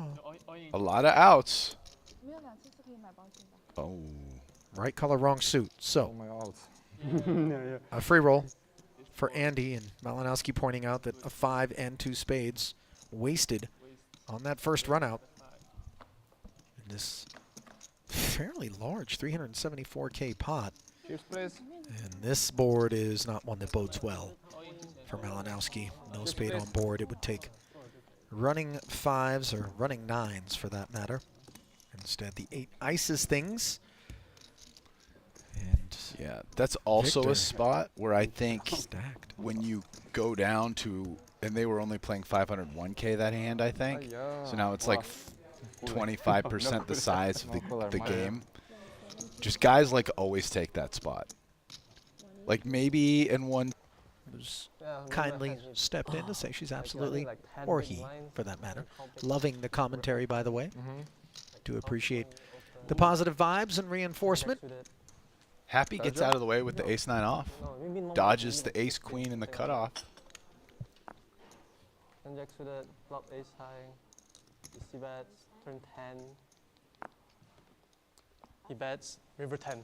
A lot of outs. Oh. Right color, wrong suit. So, a free roll for Andy, and Malinowski pointing out that a 5 and 2 spades wasted on that first run out. In this fairly large 374K pot. And this board is not one that bodes well for Malinowski. No spade on board. It would take running 5s or running 9s for that matter. Instead, the 8 ices things. And yeah, that's also Victor a spot where I think stacked. When you go down to, and they were only playing 501K that hand, I think. So now it's like 25% the size of the game. Just guys like always take that spot. Like maybe in one kindly stepped in to say she's absolutely, or he for that matter, loving the commentary, by the way. Do appreciate the positive vibes and reinforcement. Happy gets out of the way with the ace-9 off. Dodges the ace-queen in the cutoff. And Jack suited, flop ace high, he bets, turn 10. He bets, river 10.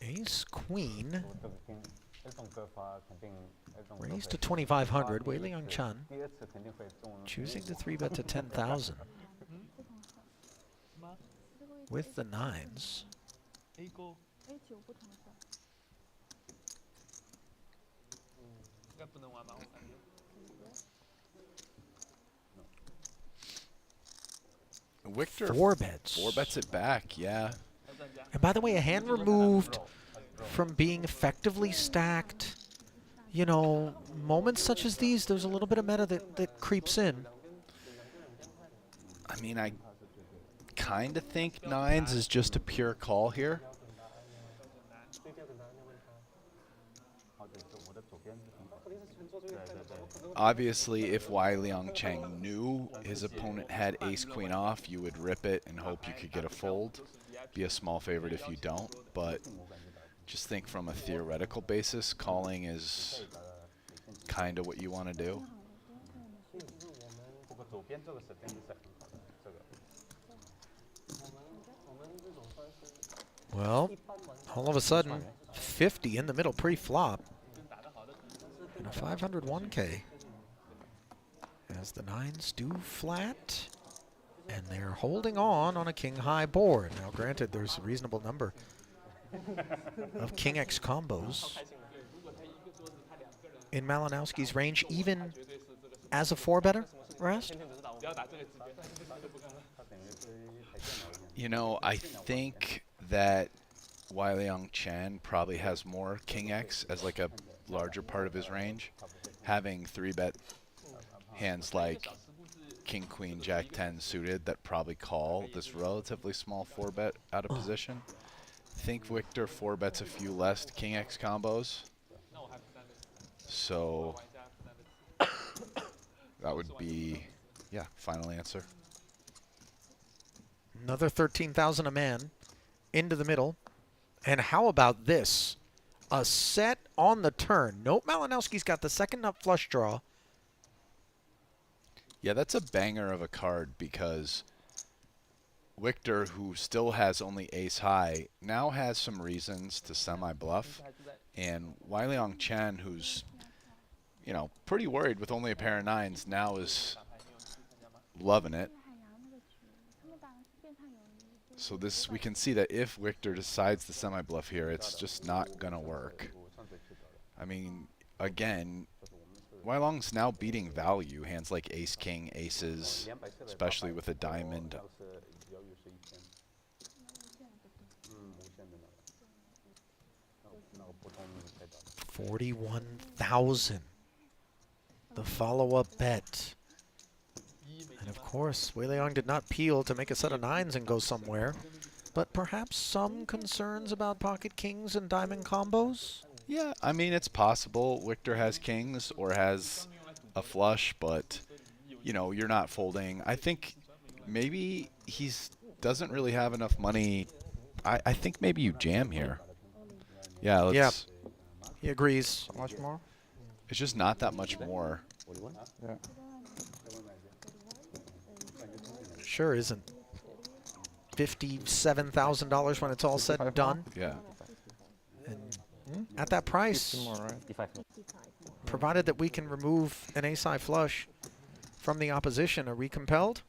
Ace queen raised to 2,500. Wei Liang Chan choosing the 3-bet to 10,000 with the 9s. Victor 4-bets. 4-bets it back, yeah. And by the way, a hand removed from being effectively stacked. You know, moments such as these, there's a little bit of meta that creeps in. I mean, I kind of think 9s is just a pure call here. Obviously, if Wei Liang Cheng knew his opponent had ace-queen off, you would rip it and hope you could get a fold. Be a small favorite if you don't, but just think from a theoretical basis, calling is kind of what you want to do. Well, all of a sudden, 50 in the middle pre-flop. And a 501K. As the 9s do flat. And they're holding on a king-high board. Now, granted, there's a reasonable number of king X combos in Malinowski's range, even as a 4-better, Rast? You know, I think that Wei Liang Chen probably has more king X as like a larger part of his range. Having 3-bet hands like king, queen, jack 10 suited that probably call this relatively small 4-bet out of position. Think Victor 4-bets a few less king X combos. So that would be, Yeah, final answer. Another 13,000 a man into the middle. And how about this? A set on the turn. Nope, Malinowski's got the second nut flush draw. Yeah, that's a banger of a card because Victor, who still has only ace high, now has some reasons to semi-bluff. And Wei Liang Chen, who's, you know, pretty worried with only a pair of nines, now is loving it. So this, we can see that if Victor decides to semi-bluff here, it's just not going to work. I mean, again, Wei Liang's now beating value. Hands like ace, king, aces, especially with a diamond. 41,000. The follow-up bet. And of course, Wei Liang did not peel to make a set of nines and go somewhere. But perhaps some concerns about pocket kings and diamond combos? Yeah, I mean, it's possible Victor has kings or has a flush, but, you know, you're not folding. I think maybe he's doesn't really have enough money. I think maybe you jam here. Yeah, let's... Yeah, he agrees. How much more? It's just not that much more. Yeah. Sure isn't. $57,000 when it's all said and done. Yeah. And at that price, More, right? provided that we can remove an ace-high flush from the opposition, are we compelled?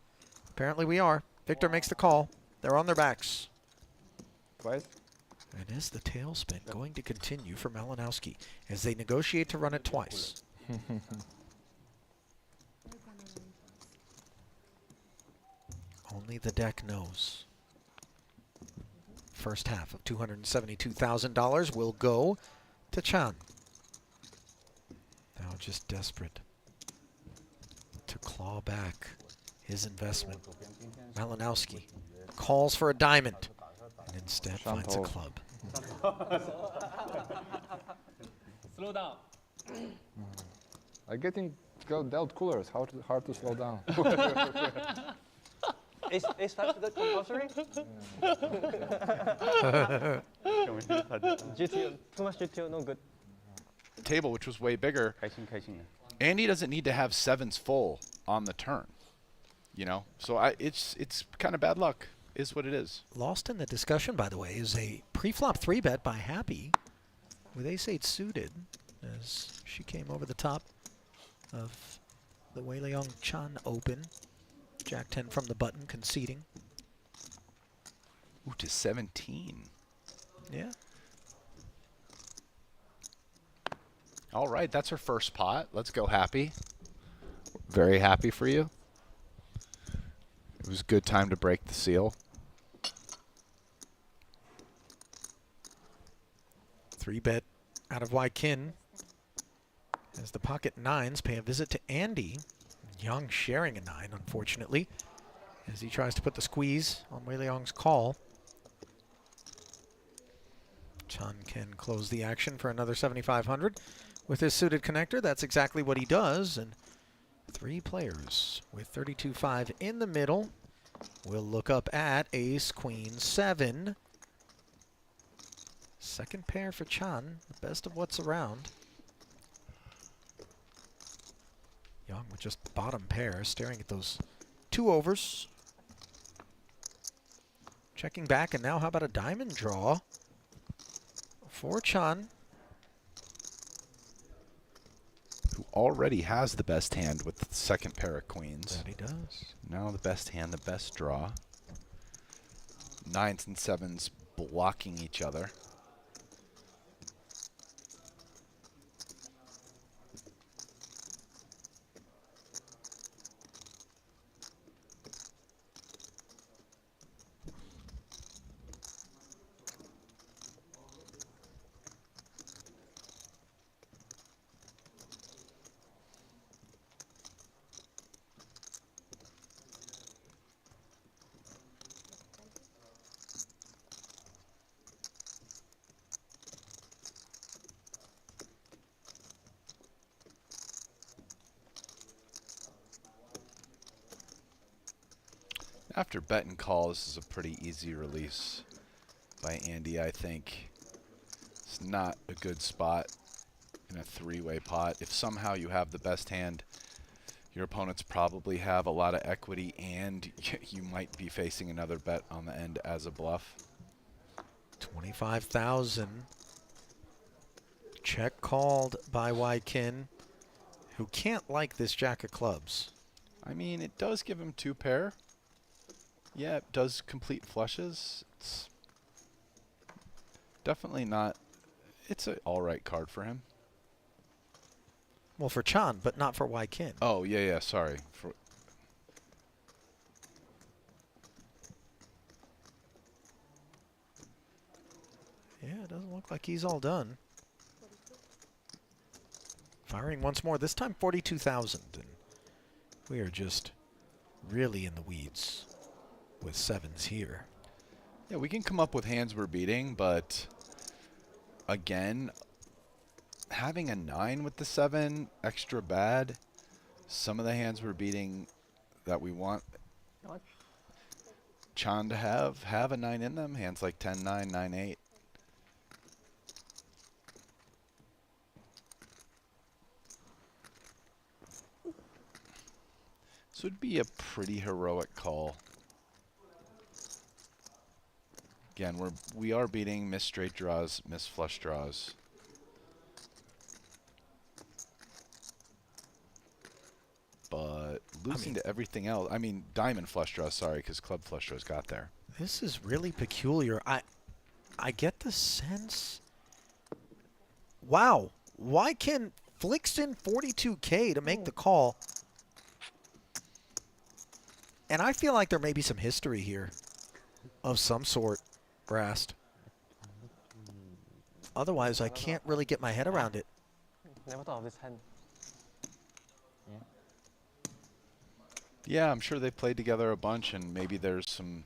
Apparently we are. Victor makes the call. They're on their backs. Twice? And is the tailspin going to continue for Malinowski as they negotiate to run it twice? Only the deck knows. First half of $272,000 will go to Chan. Now just desperate to claw back his investment. Malinowski calls for a diamond and instead finds a club. Slow down. I'm getting dealt coolers. Hard to slow down. Ace 5 is that compulsory? GTO, too much GTO, no good. Table, which was way bigger. Andy doesn't need to have sevens full on the turn, you know. So it's kind of bad luck, is what it is. Lost in the discussion, by the way, is a pre-flop 3-bet by Happy with ace-8 suited as she came over the top of the Wei Liang Chan open. Jack 10 from the button, conceding. Ooh, to 17. Yeah. All right, that's her first pot. Let's go, Happy. Very happy for you. It was a good time to break the seal. 3-bet out of Wykin as the pocket nines pay a visit to Andy. Young sharing a 9, unfortunately, as he tries to put the squeeze on Wei Liang's call. Chan can close the action for another 7,500 with his suited connector. That's exactly what he does, and 3 players with 32-5 in the middle. We'll look up at ace, queen, 7. Second pair for Chan, the best of what's around. Young with just bottom pair, staring at those 2 overs. Checking back, and now how about a diamond draw for Chan, who already has the best hand with the second pair of queens. That he does. Now the best hand, the best draw. 9s and 7s blocking each other. After bet and call, this is a pretty easy release by Andy, I think. It's not a good spot in a three-way pot. If somehow you have the best hand, your opponents probably have a lot of equity, and you might be facing another bet on the end as a bluff. 25,000. Check called by Wykin, who can't like this jack of clubs. I mean, it does give him two pair. Yeah, it does complete flushes. It's definitely not. It's an all right card for him. Well, for Chan, but not for Wykin. Oh, yeah, sorry. Yeah, it doesn't look like he's all done. Firing once more, this time 42,000. And we are just really in the weeds with sevens here. Yeah, we can come up with hands we're beating, but again, having a 9 with the 7, extra bad. Some of the hands we're beating that we want Chan to have a 9 in them. Hands like 10-9, 9-8. This would be a pretty heroic call. Again, we are beating miss straight draws, miss flush draws. But losing to everything else. I mean, diamond flush draws, sorry, because club flush draws got there. This is really peculiar. I get the sense. Wow. Wykin flicks in 42K to make the call. And I feel like there may be some history here of some sort, Rast. Otherwise, I can't really get my head around it. Never thought of this hand. Yeah, I'm sure they played together a bunch, and maybe there's some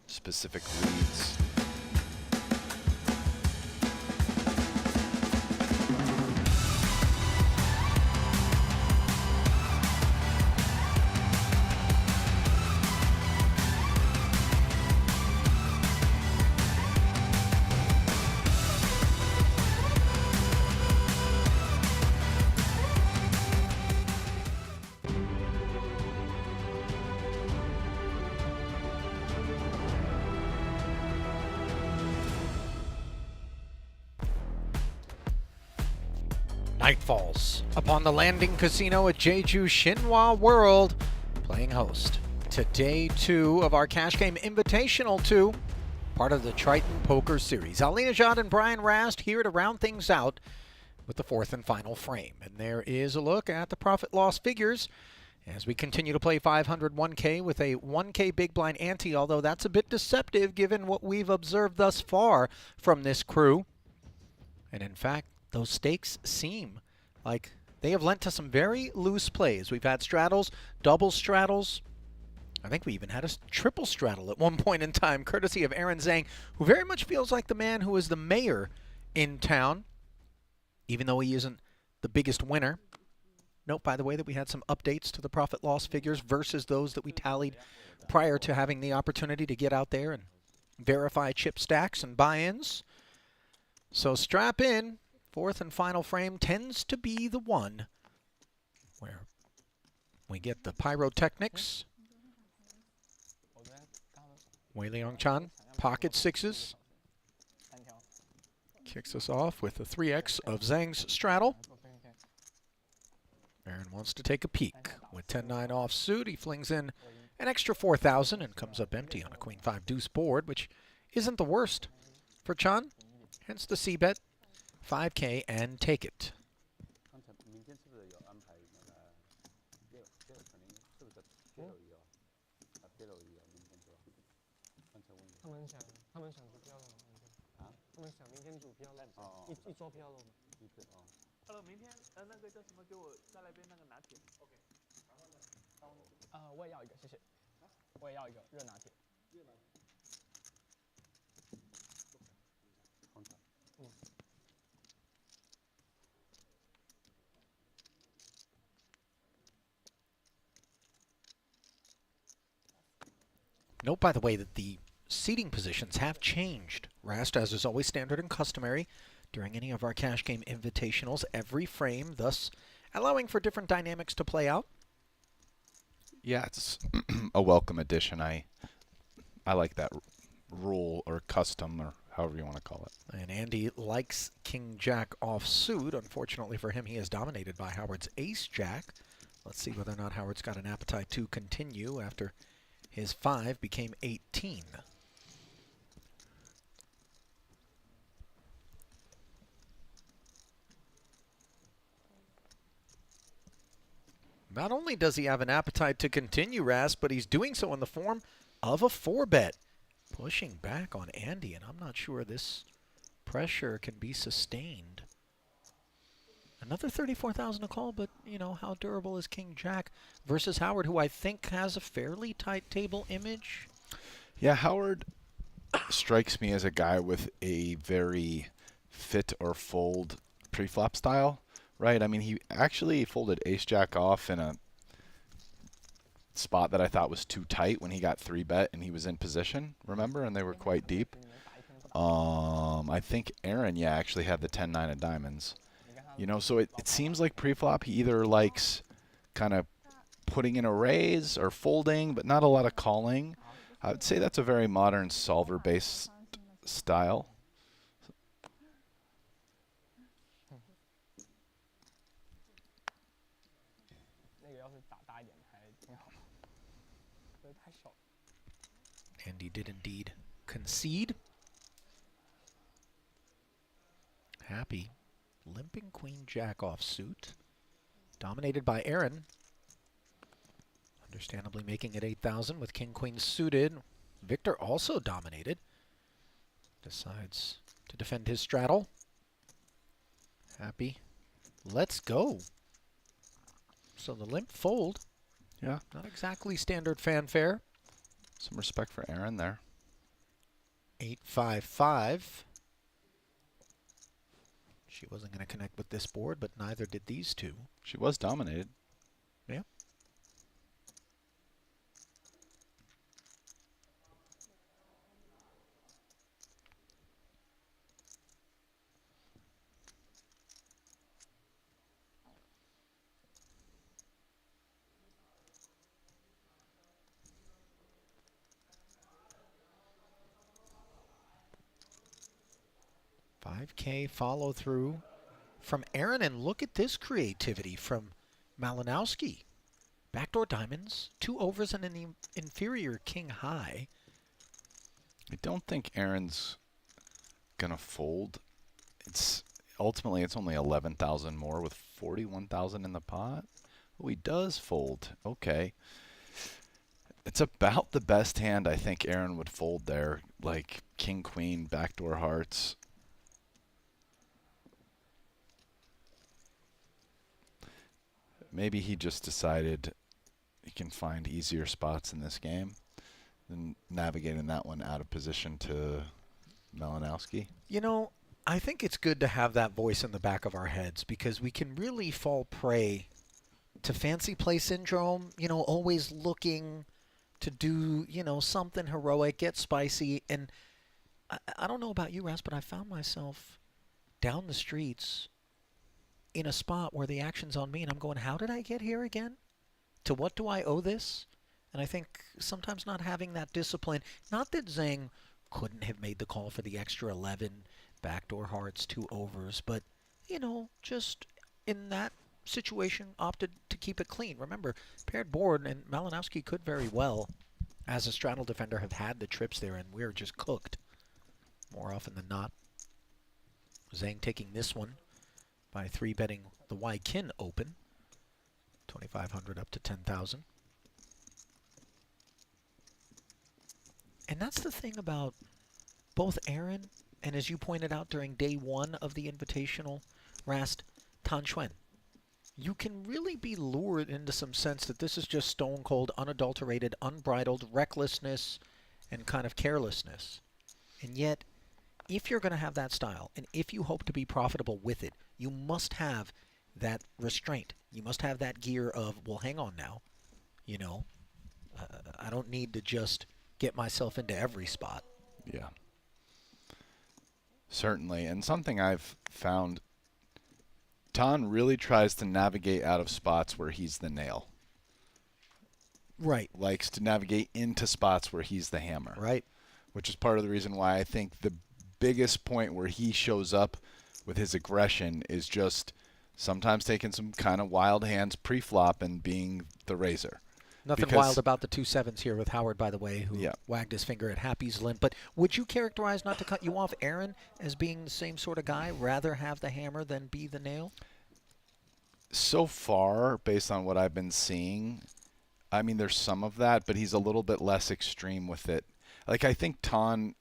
specific reads. Night falls upon the landing casino at Jeju Shinhwa World, playing host to day 2 of our Cash Game Invitational 2, part of the Triton Poker Series. Nejad and Brian Rast here to round things out with the 4th and final frame. And there is a look at the profit-loss figures as we continue to play 501K with a 1K big blind ante, although that's a bit deceptive given what we've observed thus far from this crew. And in fact, those stakes seem like they have lent to some very loose plays. We've had straddles, double straddles. I think we even had a triple straddle at one point in time, courtesy of Aaron Zhang, who very much feels like the man who is the mayor in town, even though he isn't the biggest winner. Note, by the way, that we had some updates to the profit-loss figures versus those that we tallied prior to having the opportunity to get out there and verify chip stacks and buy-ins. So strap in. 4th and final frame tends to be the one where we get the pyrotechnics. Wei Liang Chan, pocket sixes. Kicks us off with a 3x of Zhang's straddle. Aaron wants to take a peek. With 10-9 offsuit, he flings in an extra 4,000 and comes up empty on a queen-5 deuce board, which isn't the worst for Chan. Hence the c-bet. 5K and take it. Hello， 明天那个叫什么？给我再来杯那个拿铁。OK。然后呢？我也要一个，谢谢。我也要一个热拿铁。热拿铁。Note, by the way, that the seating positions have changed. Rast, as is always standard and customary during any of our cash game invitationals, every frame, thus allowing for different dynamics to play out. Yeah, it's a welcome addition. I like that rule or custom or however you want to call it. And Andy likes King Jack offsuit. Unfortunately for him, he is dominated by Howard's Ace Jack. Let's see whether or not Howard's got an appetite to continue after his 5 became 18. Not only does he have an appetite to continue, Rast, but he's doing so in the form of a 4-bet. Pushing back on Andy, and I'm not sure this pressure can be sustained. Another 34,000 to call, but, you know, how durable is King Jack versus Howard, who I think has a fairly tight table image? Yeah, Howard strikes me as a guy with a very fit or fold preflop style, right? I mean, he actually folded Ace-Jack off in a spot that I thought was too tight when he got 3-bet and he was in position, remember? And they were quite deep. I think Aaron, yeah, actually had the 10-9 of diamonds. You know, so it seems like preflop he either likes kind of putting in a raise or folding, but not a lot of calling. I would say that's a very modern solver-based style. Andy did indeed concede. Happy. Limping Queen Jack offsuit. Dominated by Aaron. Understandably making it 8,000 with King Queen suited. Victor also dominated. Decides to defend his straddle. Happy. Let's go. So the limp fold. Yeah. Not exactly standard fanfare. Some respect for Aaron there. 8-5-5. She wasn't going to connect with this board, but neither did these two. She was dominated. Yeah. $5K follow through from Aaron, and look at this creativity from Malinowski. Backdoor diamonds, 2 overs and an inferior king high. I don't think Aaron's gonna fold. It's ultimately it's only 11,000 more with 41,000 in the pot. Oh, he does fold. Okay. It's about the best hand I think Aaron would fold there, like king, queen, backdoor hearts. Maybe he just decided he can find easier spots in this game than navigating that one out of position to Malinowski. You know, I think it's good to have that voice in the back of our heads because we can really fall prey to fancy play syndrome, you know, always looking to do, you know, something heroic, get spicy. And I don't know about you, Rast, but I found myself down the streets in a spot where the action's on me, and I'm going, how did I get here again? To what do I owe this? And I think sometimes not having that discipline, not that Zhang couldn't have made the call for the extra 11 backdoor hearts, 2 overs, but, you know, just in that situation opted to keep it clean. Remember, paired board, and Malinowski could very well, as a straddle defender, have had the trips there, and we're just cooked more often than not. Zhang taking this one by 3-betting the Y-Kin open, 2,500 up to 10,000. And that's the thing about both Aaron and, as you pointed out during day 1 of the Invitational, Rast, Tan Xuan. You can really be lured into some sense that this is just stone cold, unadulterated, unbridled recklessness and kind of carelessness. And yet, if you're going to have that style, and if you hope to be profitable with it, you must have that restraint. You must have that gear of, well, hang on now. You know, I don't need to just get myself into every spot. Yeah. Certainly. And something I've found, Tan really tries to navigate out of spots where he's the nail. Right. Likes to navigate into spots where he's the hammer. Right. Which is part of the reason why I think the biggest point where he shows up with his aggression is just sometimes taking some kind of wild hands pre-flop and being the raiser. Nothing wild about the 2-7s here with Howard, by the way, who yeah. wagged his finger at Happy's limp. But would you characterize, not to cut you off, Aaron, as being the same sort of guy, rather have the hammer than be the nail? So far, based on what I've been seeing, I mean, there's some of that, but he's a little bit less extreme with it. Like, I think Tan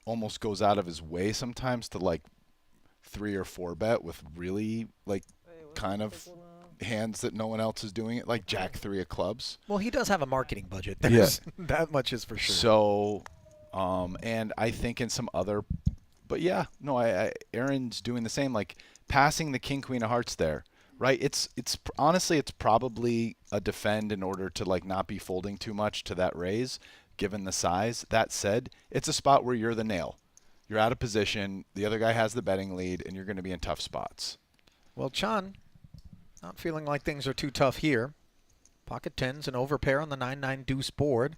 almost goes out of his way sometimes to, like, 3 or 4 bet with really, like, kind of hands that no one else is doing it, like Jack 3 of clubs. Well, he does have a marketing budget. There's that much is for sure. So, and I think in some other, but yeah, no, Aaron's doing the same, like passing the king, queen of hearts there, right? It's honestly, it's probably a defend in order to like not be folding too much to that raise, given the size. That said, it's a spot where you're the nail. You're out of position. The other guy has the betting lead, and you're going to be in tough spots. Well, Chan, not feeling like things are too tough here. Pocket tens, an overpair on the 9-9 deuce board.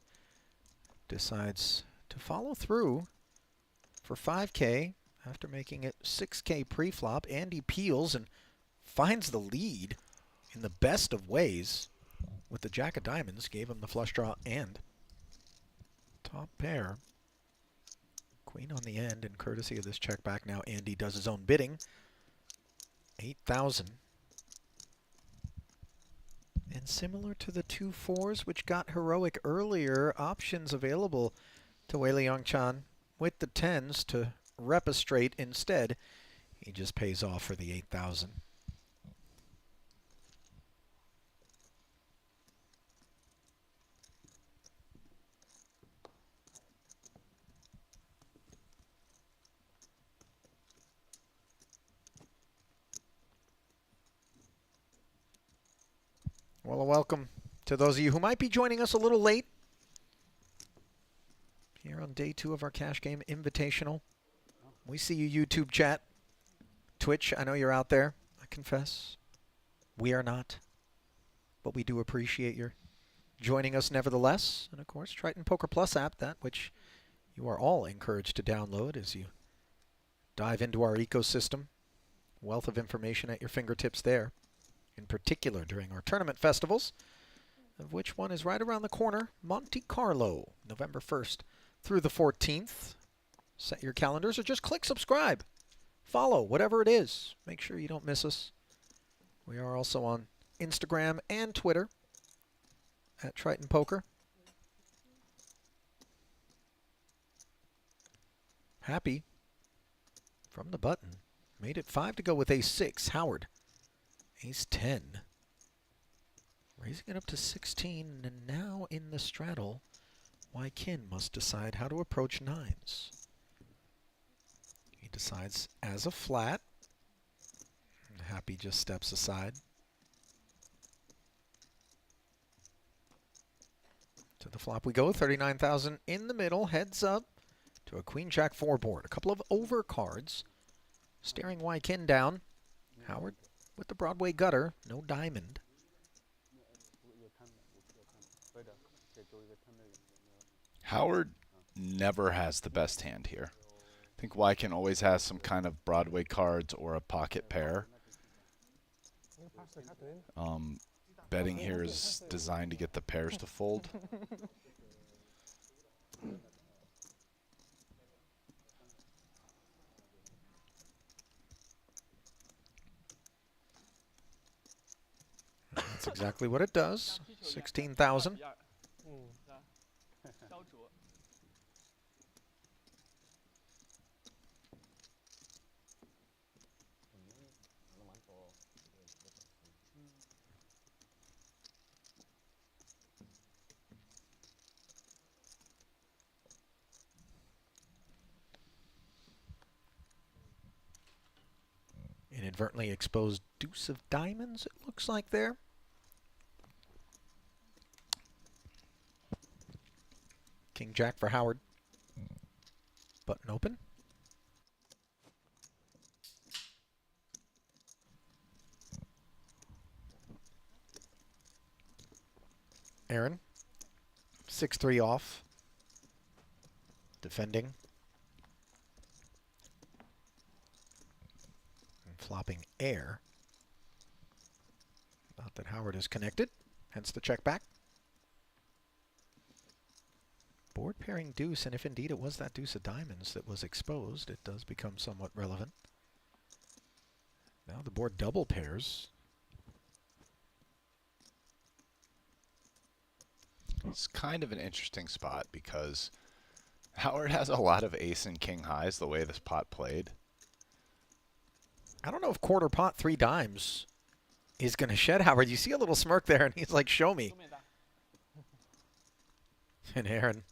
Decides to follow through for 5K after making it 6K pre-flop. Andy peels and finds the lead in the best of ways with the jack of diamonds. Gave him the flush draw and top pair. Queen on the end, and courtesy of this check back now, Andy does his own bidding. 8,000. And similar to the 2-4s, which got heroic earlier, options available to Wei Liang Chan with the 10s to rep a straight instead. He just pays off for the 8,000. Well, welcome to those of you who might be joining us a little late here on day 2 of our Cash Game Invitational. We see you, YouTube chat. Twitch, I know you're out there. I confess, we are not. But we do appreciate your joining us nevertheless. And, of course, Triton Poker Plus app, that which you are all encouraged to download as you dive into our ecosystem. Wealth of information at your fingertips there. In particular during our tournament festivals, of which one is right around the corner, Monte Carlo, November 1st through the 14th. Set your calendars or just click subscribe. Follow, whatever it is. Make sure you don't miss us. We are also on Instagram and Twitter at Triton Poker. Happy from the button. Made it 5 to go with ace-6. Howard. Ace-10. Raising it up to 16, and now in the straddle, Kin must decide how to approach 9s. He decides as a flat. Happy just steps aside. To the flop we go, 39,000 in the middle, heads up to a Queen-Jack-4 board. A couple of overcards, staring Kin down. Howard with the Broadway gutter, no diamond. Howard never has the best hand here. I think Kin always has some kind of Broadway cards or a pocket pair. Betting here is designed to get the pairs to fold. That's exactly what it does. 16,000. Inadvertently exposed deuce of diamonds, it looks like there. King Jack for Howard. Button open. Aaron, 6-3 off. Defending. And flopping air. Not that Howard is connected, hence the check back. Board pairing deuce, and if indeed it was that deuce of diamonds that was exposed, it does become somewhat relevant. Now the board double pairs. It's kind of an interesting spot because Howard has a lot of ace and king highs the way this pot played. I don't know if quarter pot 3 dimes is going to shed Howard. You see a little smirk there, and he's like, show me. And Aaron.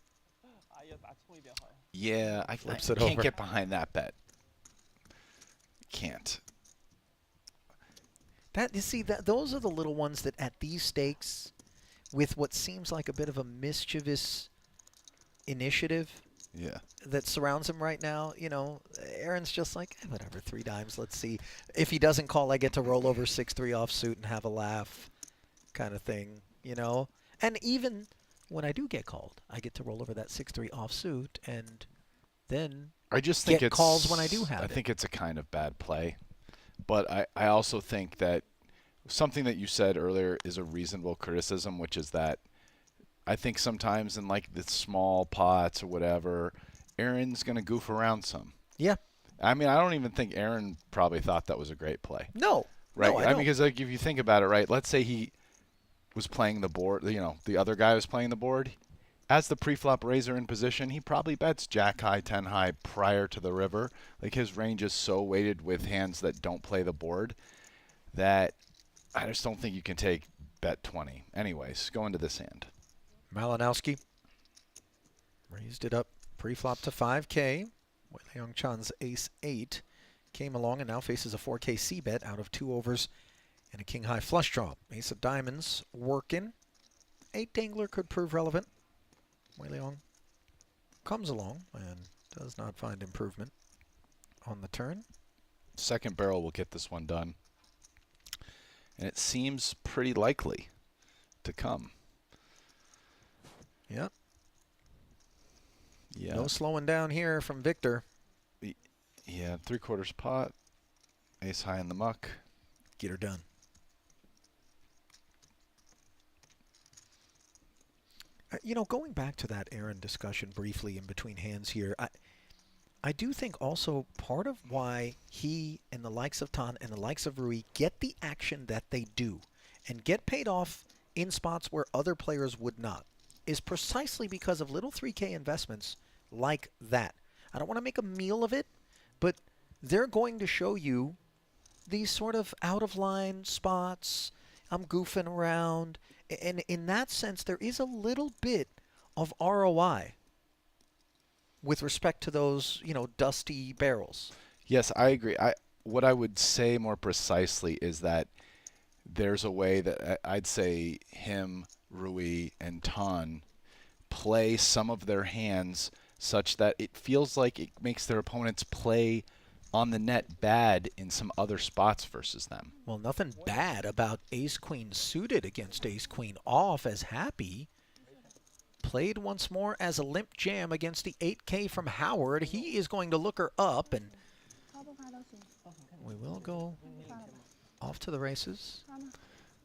Yeah, I Flips it can't over. get behind that bet. Can't. That, you see, those are the little ones that at these stakes, with what seems like a bit of a mischievous initiative that surrounds him right now, you know, Aaron's just like, whatever, 3 dimes, let's see. If he doesn't call, I get to roll over 6-3 offsuit and have a laugh kind of thing, you know. And even when I do get called, I get to roll over that 6-3 offsuit and then I just think get calls when I do have it. I think it's a kind of bad play. But I also think that something that you said earlier is a reasonable criticism, which is that I think sometimes in like the small pots or whatever, Aaron's going to goof around some. Yeah. I mean, I don't even think Aaron probably thought that was a great play. No. Right? No, I mean, don't. because like if you think about it, right, let's say he was playing the board, you know, the other guy was playing the board. As the pre-flop raiser in position, he probably bets jack high, 10 high prior to the river. Like his range is so weighted with hands that don't play the board that I just don't think you can take bet 20. Anyways, go into this hand. Malinowski raised it up pre-flop to 5K. Wei-Liang Chan's ace-8 came along and now faces a 4K c-bet out of 2 overs and a king-high flush draw. Ace of diamonds working. 8 dangler could prove relevant. Wei-Liang comes along and does not find improvement on the turn. Second barrel will get this one done. And it seems pretty likely to come. Yep. Yeah. No slowing down here from Victor. Yeah, 3/4 pot. Ace high in the muck. Get her done. You know, going back to that Aaron discussion briefly in between hands here, I do think also part of why he and the likes of Tan and the likes of Rui get the action that they do and get paid off in spots where other players would not is precisely because of little 3K investments like that. I don't want to make a meal of it, but they're going to show you these sort of out-of-line spots. I'm goofing around. And in that sense, there is a little bit of ROI with respect to those, you know, dusty barrels. Yes, I agree. What I would say more precisely is that there's a way that I'd say him, Rui, and Tan play some of their hands such that it feels like it makes their opponents play on the net bad in some other spots versus them. Well, nothing bad about ace-queen suited against ace-queen off, as Happy played once more as a limp jam against the 8K from Howard. He is going to look her up, and we will go off to the races.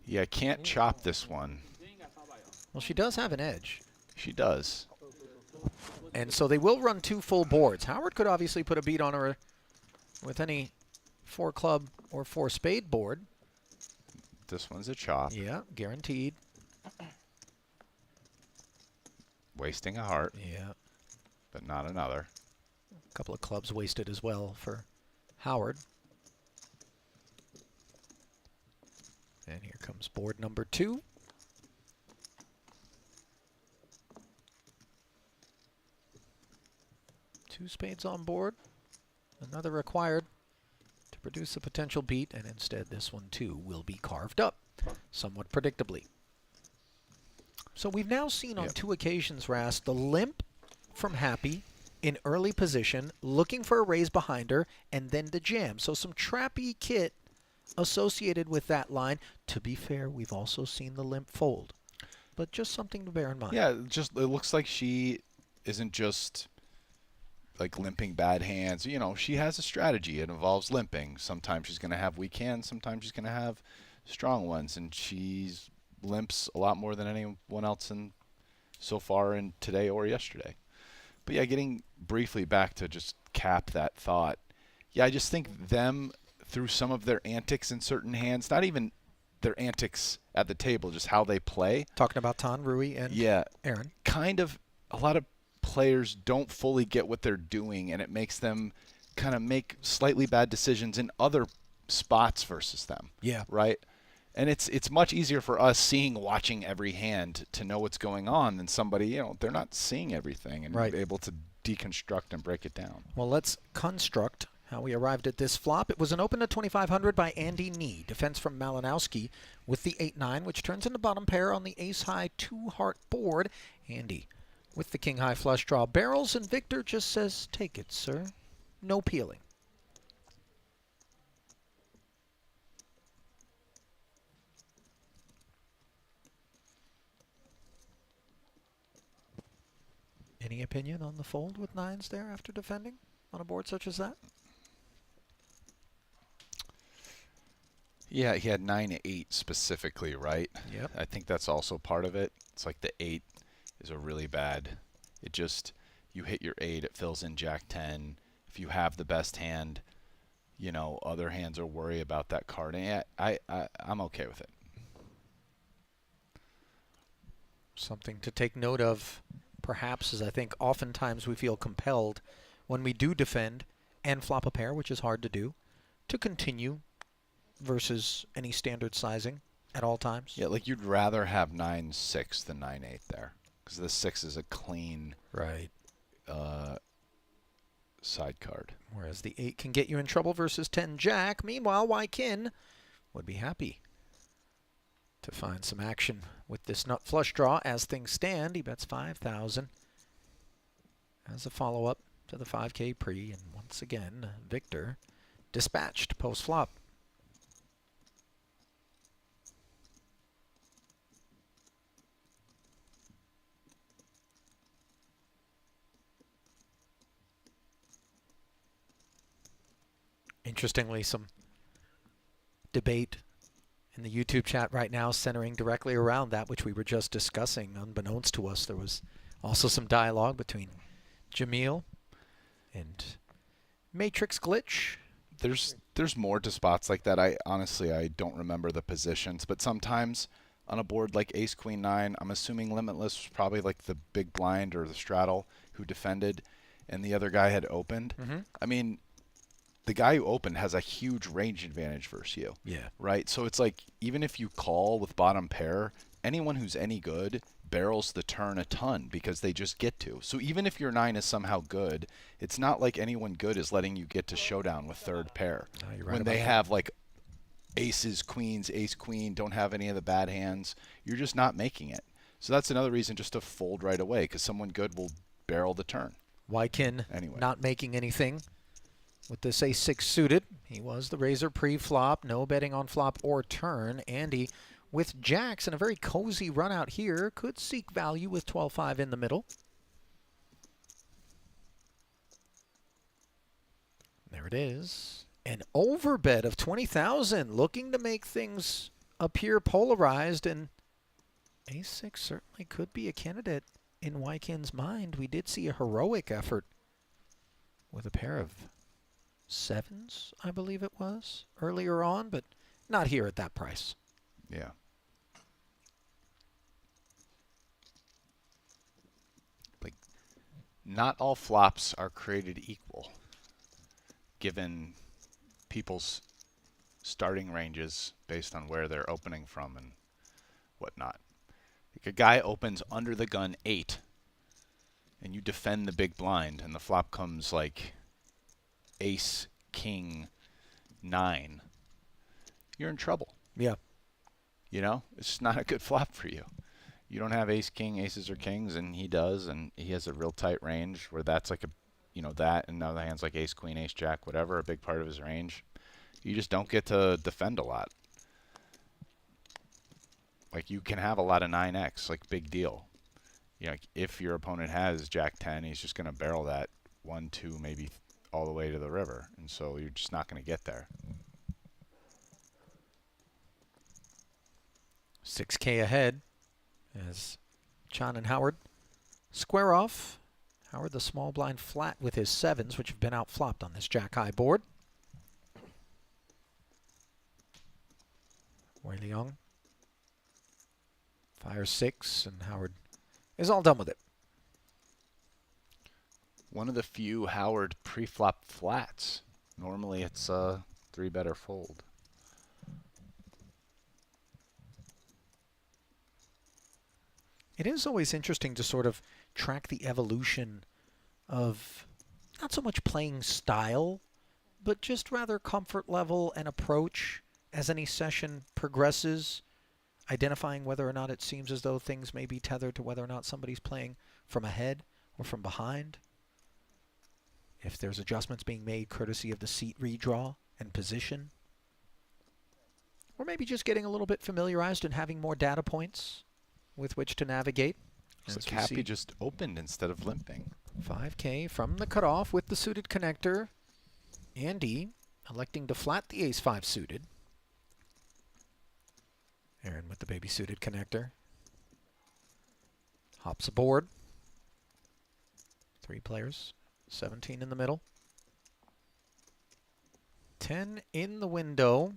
Yeah, can't chop this one. Well, she does have an edge. She does. And so they will run 2 full boards. Howard could obviously put a beat on her with any 4 club or 4 spade board. This one's a chop. Yeah, guaranteed. Wasting a heart. Yeah. But not another. A couple of clubs wasted as well for Howard. And here comes board number 2. Two spades on board. Another required to produce a potential beat, and instead this one too will be carved up, somewhat predictably. So we've now seen on 2 occasions, Rast, the limp from happy in early position, looking for a raise behind her, and then the jam. So some trappy kit associated with that line. To be fair, we've also seen the limp fold, but just something to bear in mind. Yeah, it looks like she isn't just like limping bad hands. You know, she has a strategy. It involves limping. Sometimes she's going to have weak hands. Sometimes she's going to have strong ones, and she's limps a lot more than anyone else in so far in today or yesterday. But yeah, getting briefly back to just cap that thought. Yeah, I just think them through some of their antics in certain hands, not even their antics at the table, just how they play. Talking about Tan, Rui, and Aaron. Kind of a lot of players don't fully get what they're doing, and it makes them kind of make slightly bad decisions in other spots versus them. Yeah. Right? And it's much easier for us watching every hand to know what's going on than somebody, you know, they're not seeing everything and able to deconstruct and break it down. Well, let's construct how we arrived at this flop. It was an open to 2,500 by Andy Nee. Defense from Malinowski with the 8-9, which turns into bottom pair on the ace-high 2-heart board. Andy with the king-high flush draw barrels, and Victor just says, take it, sir. No peeling. Any opinion on the fold with nines there after defending on a board such as that? Yeah, he had 9-8 specifically, right? Yep. I think that's also part of it. It's like the 8 is a really bad. It just, you hit your 8, it fills in Jack 10. If you have the best hand, you know, other hands are worried about that card. And I'm okay with it. Something to take note of, perhaps, is I think oftentimes we feel compelled when we do defend and flop a pair, which is hard to do, to continue versus any standard sizing at all times. Yeah, like you'd rather have 9-6 than 9-8 there, because the 6 is a clean side card. Whereas the 8 can get you in trouble versus 10 Jack. Meanwhile, Wykin would be happy to find some action with this nut flush draw. As things stand, he bets 5,000 as a follow-up to the 5K pre. And once again, Victor dispatched post-flop. Interestingly, some debate in the YouTube chat right now centering directly around that which we were just discussing. Unbeknownst to us, there was also some dialogue between Jamil and Matrix Glitch. There's more to spots like that. I don't remember the positions, but sometimes on a board like Ace Queen 9, I'm assuming Limitless was probably like the big blind or the straddle who defended, and the other guy had opened. I mean, the guy who opened has a huge range advantage versus you. Yeah. Right? So it's like, even if you call with bottom pair, anyone who's any good barrels the turn a ton because they just get to. So even if your 9 is somehow good, it's not like anyone good is letting you get to showdown with third pair. No, you're right when about they that. have like aces, queens, ace, queen, don't have any of the bad hands, you're just not making it. So that's another reason just to fold right away, because someone good will barrel the turn. Wykin Anyway. not making anything with this ace-6 suited. He was the razor pre-flop. No betting on flop or turn. Andy with jacks and a very cozy run out here could seek value with 12-5 in the middle. There it is. An overbet of 20,000, looking to make things appear polarized, and ace-6 certainly could be a candidate in Wykin's mind. We did see a heroic effort with a pair of 7s, I believe it was, earlier on, but not here at that price. Yeah. Like, not all flops are created equal, given people's starting ranges based on where they're opening from and whatnot. Like, a guy opens under the gun 8, and you defend the big blind, and the flop comes like ace, king, 9. You're in trouble. Yeah. You know, it's not a good flop for you. you don't have ace, king, aces, or kings, and he does, and he has a real tight range where that's like a, you know, that, and now the hands like ace, queen, ace, jack, whatever, a big part of his range. You just don't get to defend a lot. Like, you can have a lot of 9x, like, big deal. You know, like if your opponent has jack 10, he's just going to barrel that 1, 2, maybe all the way to the river, and so you're just not going to get there. 6K ahead as John and Howard square off. Howard the small blind flat with his 7s, which have been outflopped on this jack-high board. Wei Liang fires 6, and Howard is all done with it. One of the few Howard pre-flop flats. Normally it's a 3-better fold. It is always interesting to sort of track the evolution of not so much playing style, but just rather comfort level and approach as any session progresses, identifying whether or not it seems as though things may be tethered to whether or not somebody's playing from ahead or from behind. If there's adjustments being made courtesy of the seat redraw and position. Or maybe just getting a little bit familiarized and having more data points with which to navigate. So Cappy just opened instead of limping. 5K from the cutoff with the suited connector. Andy electing to flat the ace-5 suited. Aaron with the baby suited connector. Hops aboard. 3 players. 17 in the middle. 10 in the window.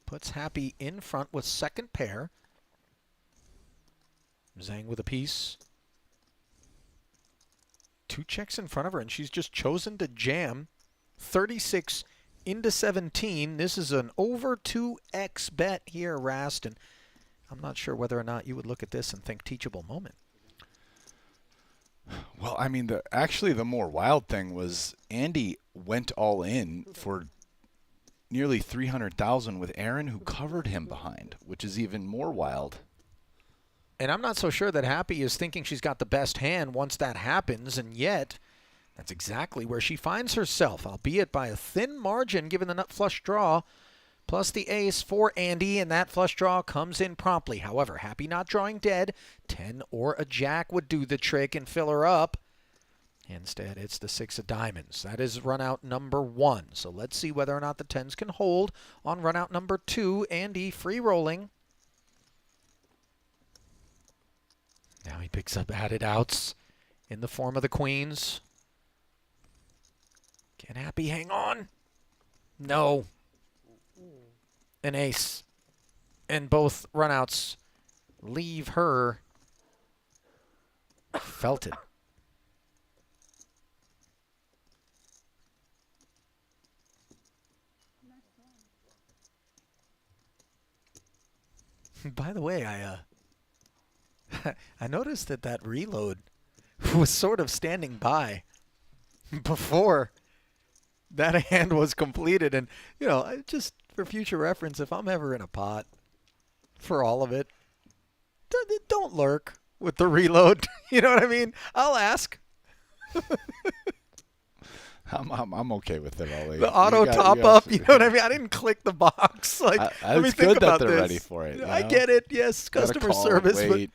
Puts Happy in front with second pair. Zhang with a piece. 2 checks in front of her, and she's just chosen to jam 36 into 17. This is an over 2x bet here, Rast, and I'm not sure whether or not you would look at this and think teachable moment. Well, I mean, actually the more wild thing was Andy went all in for nearly 300,000 with Aaron, who covered him behind, which is even more wild. And I'm not so sure that Happy is thinking she's got the best hand once that happens, and yet that's exactly where she finds herself, albeit by a thin margin given the nut flush draw, plus the ace for Andy, and that flush draw comes in promptly. However, Happy not drawing dead. 10 or a jack would do the trick and fill her up. Instead, it's the 6 of diamonds. That is run out number 1. So let's see whether or not the 10s can hold on run out number 2. Andy free rolling. Now he picks up added outs in the form of the queens. Can Happy hang on? No. An ace. And both runouts leave her felted. By the way, I noticed that reload was sort of standing by before that hand was completed. And, you know, just for future reference, if I'm ever in a pot for all of it, don't lurk with the reload. You know what I mean? I'll ask. I'm okay with it, Ollie. The auto top up, you know what I mean? I didn't click the box. Like, let me it's think good about that they're this. Ready for it. I get it. Yes, customer service. Wait.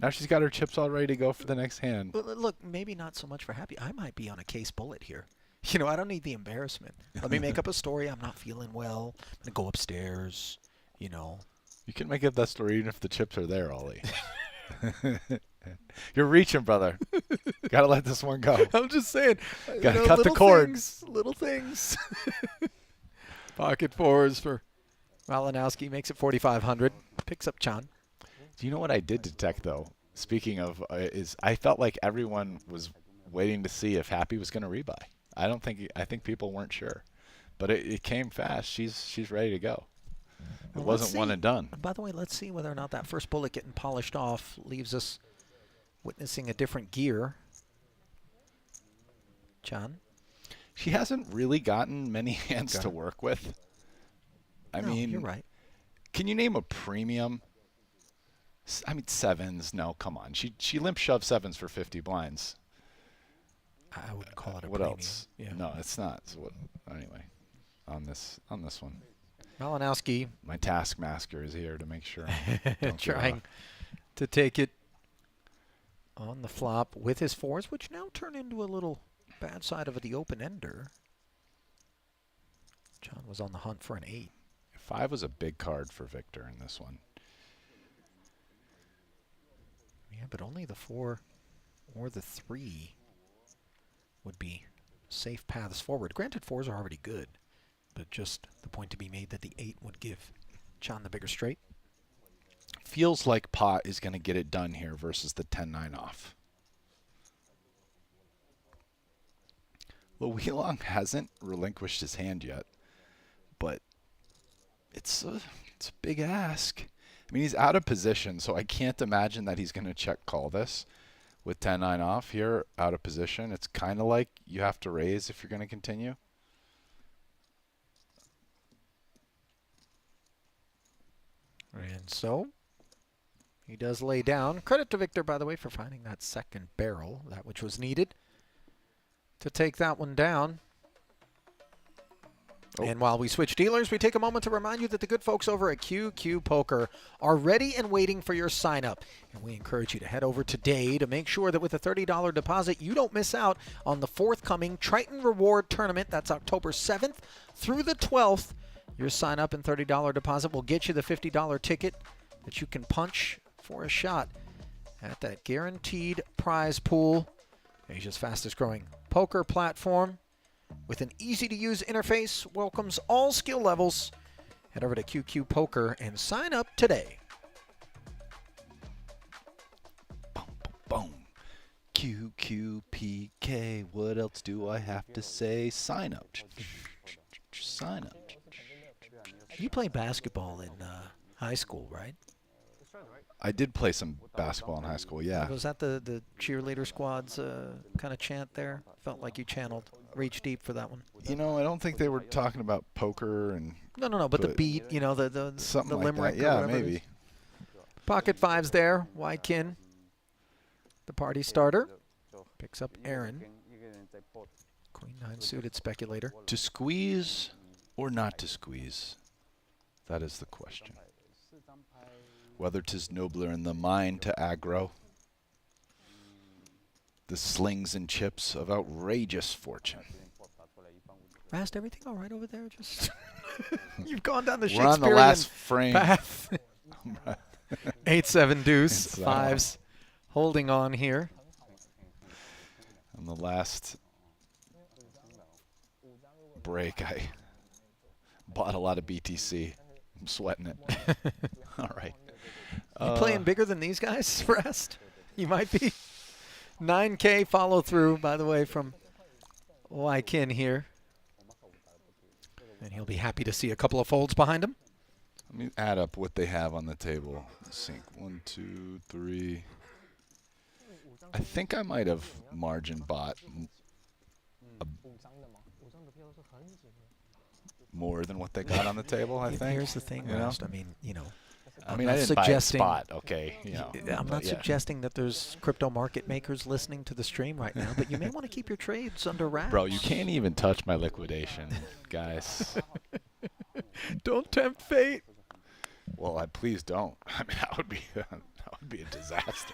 Now she's got her chips all ready to go for the next hand. But look, maybe not so much for Happy. I might be on a case bullet here. You know, I don't need the embarrassment. Let me make up a story. I'm not feeling well. I'm going to go upstairs, you know. You can make up that story even if the chips are there, Ollie. You're reaching, brother. Got to let this one go. I'm just saying. Got to cut the cord. Little things. Pocket 4s for Malinowski. Makes it 4,500. Picks up Chan. Do you know what I did detect, though? Speaking of, is I felt like everyone was waiting to see if Happy was going to rebuy. I think people weren't sure, but it came fast. She's ready to go. It wasn't one and done. By the way, let's see whether or not that first bullet getting polished off leaves us witnessing a different gear. John? She hasn't really gotten many hands to work with. I mean, you're right. Can you name a premium I mean, sevens. No, come on. She limp shoved sevens for 50 blinds. I wouldn't call it a what premium. else? Yeah. No, it's not. So what, anyway, on this one. Malinowski. My taskmaster is here to make sure. Trying to take it on the flop with his fours, which now turn into a little bad side of the open-ender. John was on the hunt for an 8. 5 was a big card for Victor in this one. Yeah, but only the 4 or the 3 would be safe paths forward. Granted, 4s are already good, but just the point to be made that the 8 would give John the bigger straight. Feels like pot is going to get it done here versus the 10-9 off. Well, Wheelong hasn't relinquished his hand yet, but it's a big ask. I mean, he's out of position, so I can't imagine that he's going to check call this with 10-9 off here, out of position. It's kind of like you have to raise if you're going to continue. And so he does lay down. Credit to Victor, by the way, for finding that second barrel, that which was needed to take that one down. Oh. And while we switch dealers, we take a moment to remind you that the good folks over at QQ Poker are ready and waiting for your sign up. And we encourage you to head over today to make sure that with a $30 deposit, you don't miss out on the forthcoming Triton Reward Tournament. That's October 7th through the 12th. Your sign up and $30 deposit will get you the $50 ticket that you can punch for a shot at that guaranteed prize pool. Asia's fastest growing poker platform with an easy-to-use interface, welcomes all skill levels. Head over to QQ Poker and sign up today. Boom, boom, boom. QQPK, what else do I have to say? Sign up. Sign up. You played basketball in high school, right? I did play some basketball in high school, yeah. Was that the cheerleader squad's kind of chant there? Felt like you channeled Reach Deep for that one. You know, I don't think they were talking about poker and... No, but the beat, you know, the something like limerick that. Yeah, or maybe. Pocket fives there. Wykin, the party starter, picks up Aaron. Queen 9 suited speculator. To squeeze or not to squeeze? That is the question. Whether 'tis nobler in the mind to aggro, the slings and chips of outrageous fortune. Rast, everything all right over there? Just you've gone down the We're Shakespearean on the last frame. path. 8-7 deuce, fives, holding on here. On the last break, I bought a lot of BTC. I'm sweating it. All right. You playing bigger than these guys, Rast? You might be. 9K follow through, by the way, from Wykin here. And he'll be happy to see a couple of folds behind him. Let me add up what they have on the table. Sync 1, 2, 3. I think I might have margin bought more than what they got on the table, I think. Here's the thing, Rast. I mean, you know. I mean, I didn't buy a spot, okay. You know, I'm not suggesting that there's crypto market makers listening to the stream right now, but you may want to keep your trades under wraps. Bro, you can't even touch my liquidation, guys. Don't tempt fate. Well, please don't. I mean, that would be a disaster.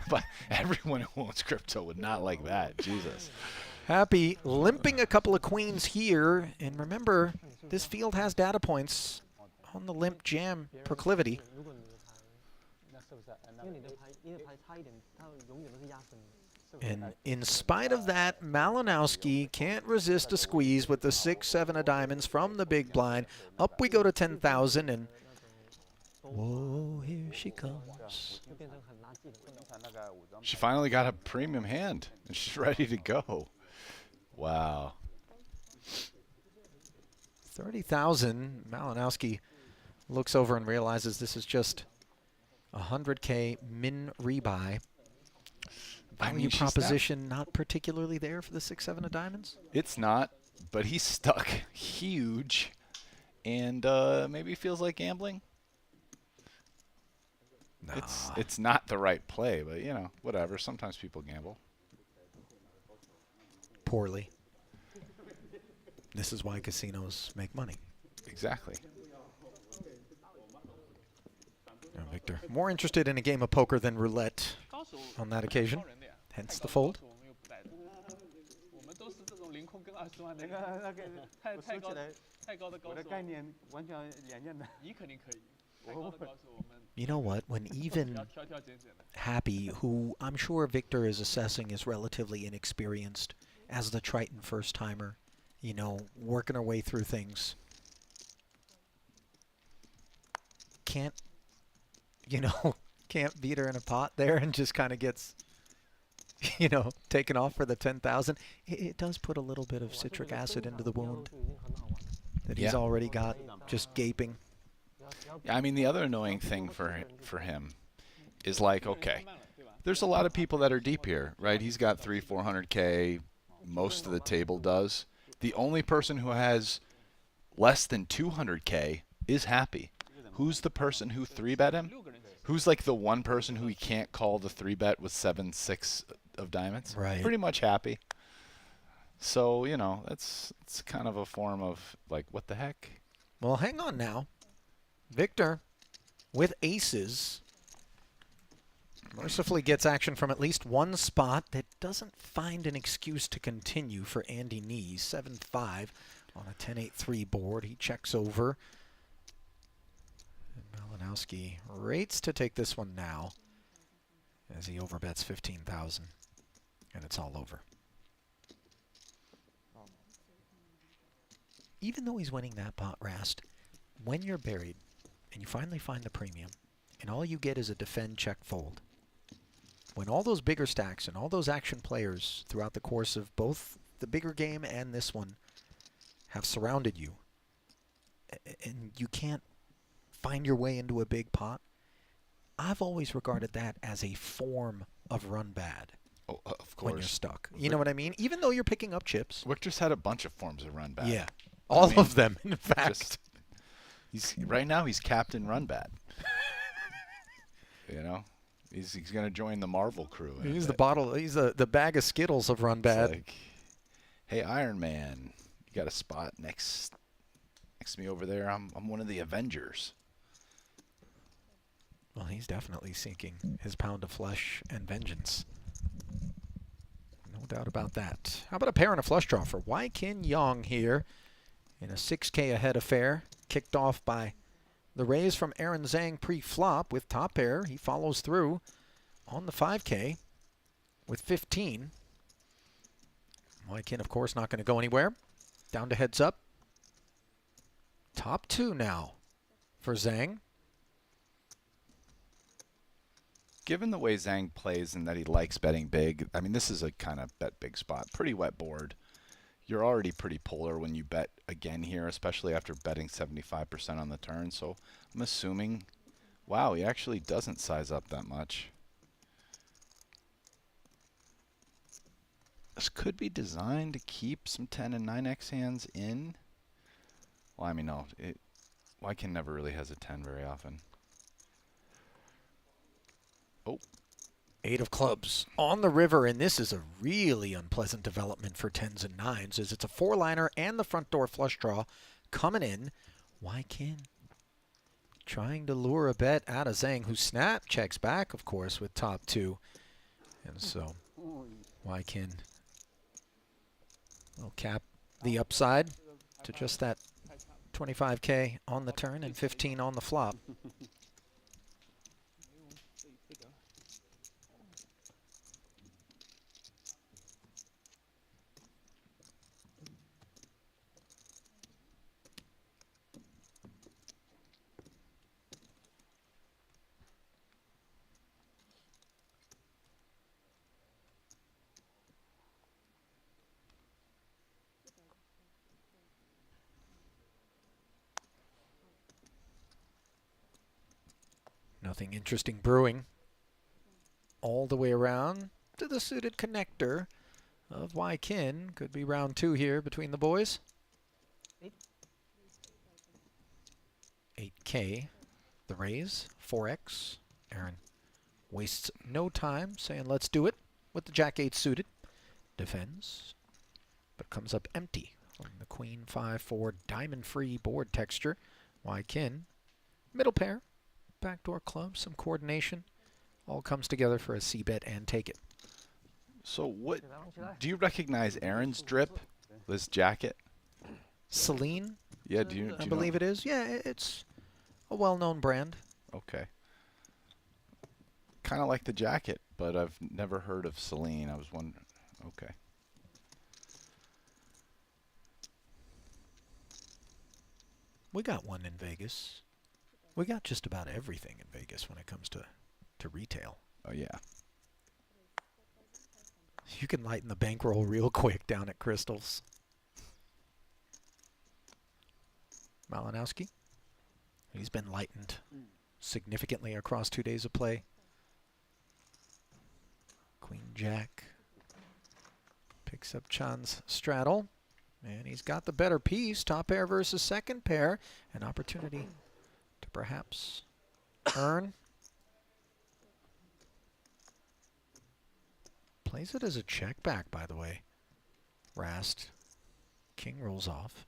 But everyone who owns crypto would not like that. Jesus. Happy limping a couple of queens here, and remember, this field has data points on the limp jam proclivity. And in spite of that, Malinowski can't resist a squeeze with the 6-7 of diamonds from the big blind. Up we go to 10,000, and whoa, here she comes. She finally got a premium hand, and she's ready to go. Wow. 30,000. Malinowski looks over and realizes this is just 100K min rebuy. Value proposition not particularly there for the 6-7 of diamonds? It's not, but he's stuck huge, and maybe feels like gambling. It's not the right play, but you know, whatever. Sometimes people gamble. Poorly. This is why casinos make money. Exactly. Now, Victor, more interested in a game of poker than roulette on that occasion. Hence the fold. You know what? When even Happy, who I'm sure Victor is assessing is relatively inexperienced as the Triton first-timer, you know, working our way through things, can't beat her in a pot there and just kind of gets, you know, taken off for the 10,000. It does put a little bit of citric acid into the wound that he's already got just gaping. I mean, the other annoying thing for him is like, okay, there's a lot of people that are deep here, right? He's got 300-400K. Most of the table does. The only person who has less than 200K is Happy. Who's the person who 3-bet him? Who's like the one person who he can't call the 3-bet with 7-6 of diamonds? Right. Pretty much Happy. So, you know, it's kind of a form of like, what the heck? Well, hang on now. Victor, with aces, mercifully gets action from at least one spot that doesn't find an excuse to continue for Andy Nees. 7-5 on a 10-8-3 board. He checks over. And Malinowski rates to take this one now as he overbets 15,000. And it's all over. Even though he's winning that pot, Rast, when you're buried and you finally find the premium and all you get is a defend, check, fold, when all those bigger stacks and all those action players throughout the course of both the bigger game and this one have surrounded you, and you can't find your way into a big pot, I've always regarded that as a form of run bad. Oh, of course. When you're stuck. You know what I mean? Even though you're picking up chips. Victor's had a bunch of forms of run bad. Yeah. All of them, in fact. Right now, he's Captain Run Bad. You know? He's going to join the Marvel crew. He's the bottle. He's the bag of Skittles of Run Bad. Like, hey, Iron Man, you got a spot next to me over there. I'm one of the Avengers. Well, he's definitely seeking his pound of flesh and vengeance. No doubt about that. How about a pair and a flush draw for Wai Kin Yong here in a 6K ahead affair, kicked off by the raise from Aaron Zhang pre-flop with top pair. He follows through on the 5K with 15. Wai Kin, of course, not going to go anywhere. Down to heads up. Top two now for Zhang. Given the way Zhang plays and that he likes betting big, I mean, this is a kind of bet big spot. Pretty wet board. You're already pretty polar when you bet again here, especially after betting 75% on the turn. So I'm assuming, wow, he actually doesn't size up that much. This could be designed to keep some 10 and 9x hands in. Well, I mean, no. Wai Kin never really has a 10 very often. Oh. 8 of clubs on the river, and this is a really unpleasant development for 10s and 9s as it's a 4-liner and the front door flush draw coming in. Wai Kin trying to lure a bet out of Zhang, who snap checks back, of course, with top two. And so Wai Kin will cap the upside to just that 25K on the turn and 15 on the flop. Nothing interesting brewing all the way around to the suited connector of Wai Kin. Could be round 2 here between the boys. 8K, the raise, 4X, Aaron wastes no time saying, let's do it with the Jack-8 suited. Defends, but comes up empty from the Queen 5-4 diamond-free board texture. Kin, middle pair, backdoor club, some coordination. All comes together for a C-bet and take it. So what, do you recognize Aaron's drip, this jacket? Celine? Yeah, do you I believe it is. Yeah, it's a well-known brand. Okay. Kind of like the jacket, but I've never heard of Celine. I was wondering. Okay. We got one in Vegas. We got just about everything in Vegas when it comes to retail. Oh, yeah. You can lighten the bankroll real quick down at Crystal's. Malinowski. He's been lightened significantly across 2 days of play. Queen Jack picks up Chan's straddle. And he's got the better piece. Top pair versus second pair. An opportunity to perhaps earn. Plays it as a check back, by the way. Rast. King rolls off.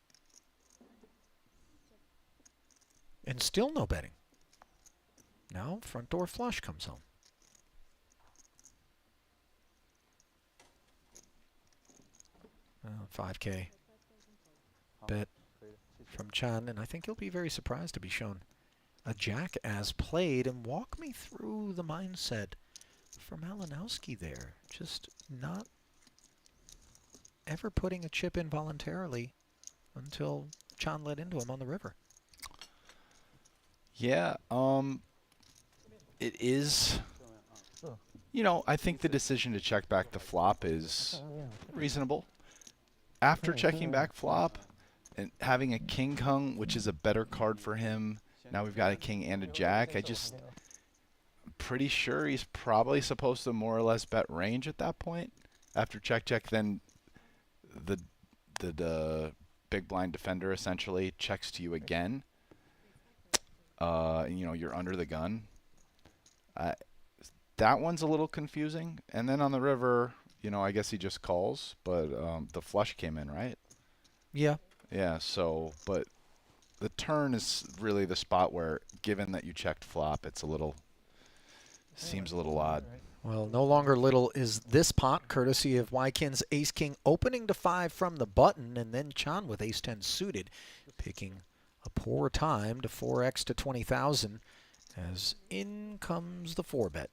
And still no betting. Now front door flush comes home. $5K bet from Chan, and I think he'll be very surprised to be shown a jack as played. And walk me through the mindset for Malinowski there. Just not ever putting a chip in voluntarily until Chan led into him on the river. Yeah, it is, you know, I think the decision to check back the flop is reasonable. After checking back flop and having a king hung, which is a better card for him, now we've got a king and a jack. I'm pretty sure he's probably supposed to more or less bet range at that point. After check, then the big blind defender essentially checks to you again. You know, you're under the gun. That one's a little confusing. And then on the river, you know, I guess he just calls, but the flush came in, right? Yeah. Yeah, so, but the turn is really the spot where, given that you checked flop, it's a little, seems a little odd. Well, no longer little is this pot, courtesy of Wykin's ace-king opening to 5 from the button, and then Chan with ace-10 suited, picking a poor time to 4x to 20,000, as in comes the 4-bet.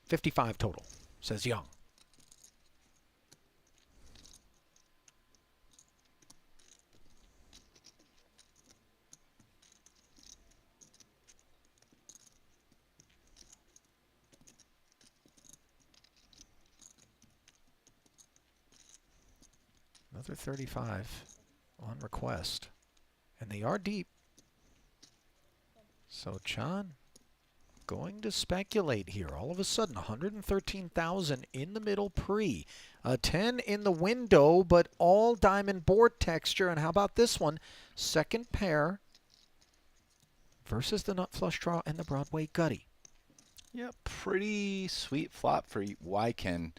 55 total, says Young. Another 35 on request. And they are deep. So Chan going to speculate here. All of a sudden, 113,000 in the middle pre. A 10 in the window, but all diamond board texture. And how about this one? Second pair versus the nut flush draw and the Broadway gutty. Yeah, pretty sweet flop for Wykin.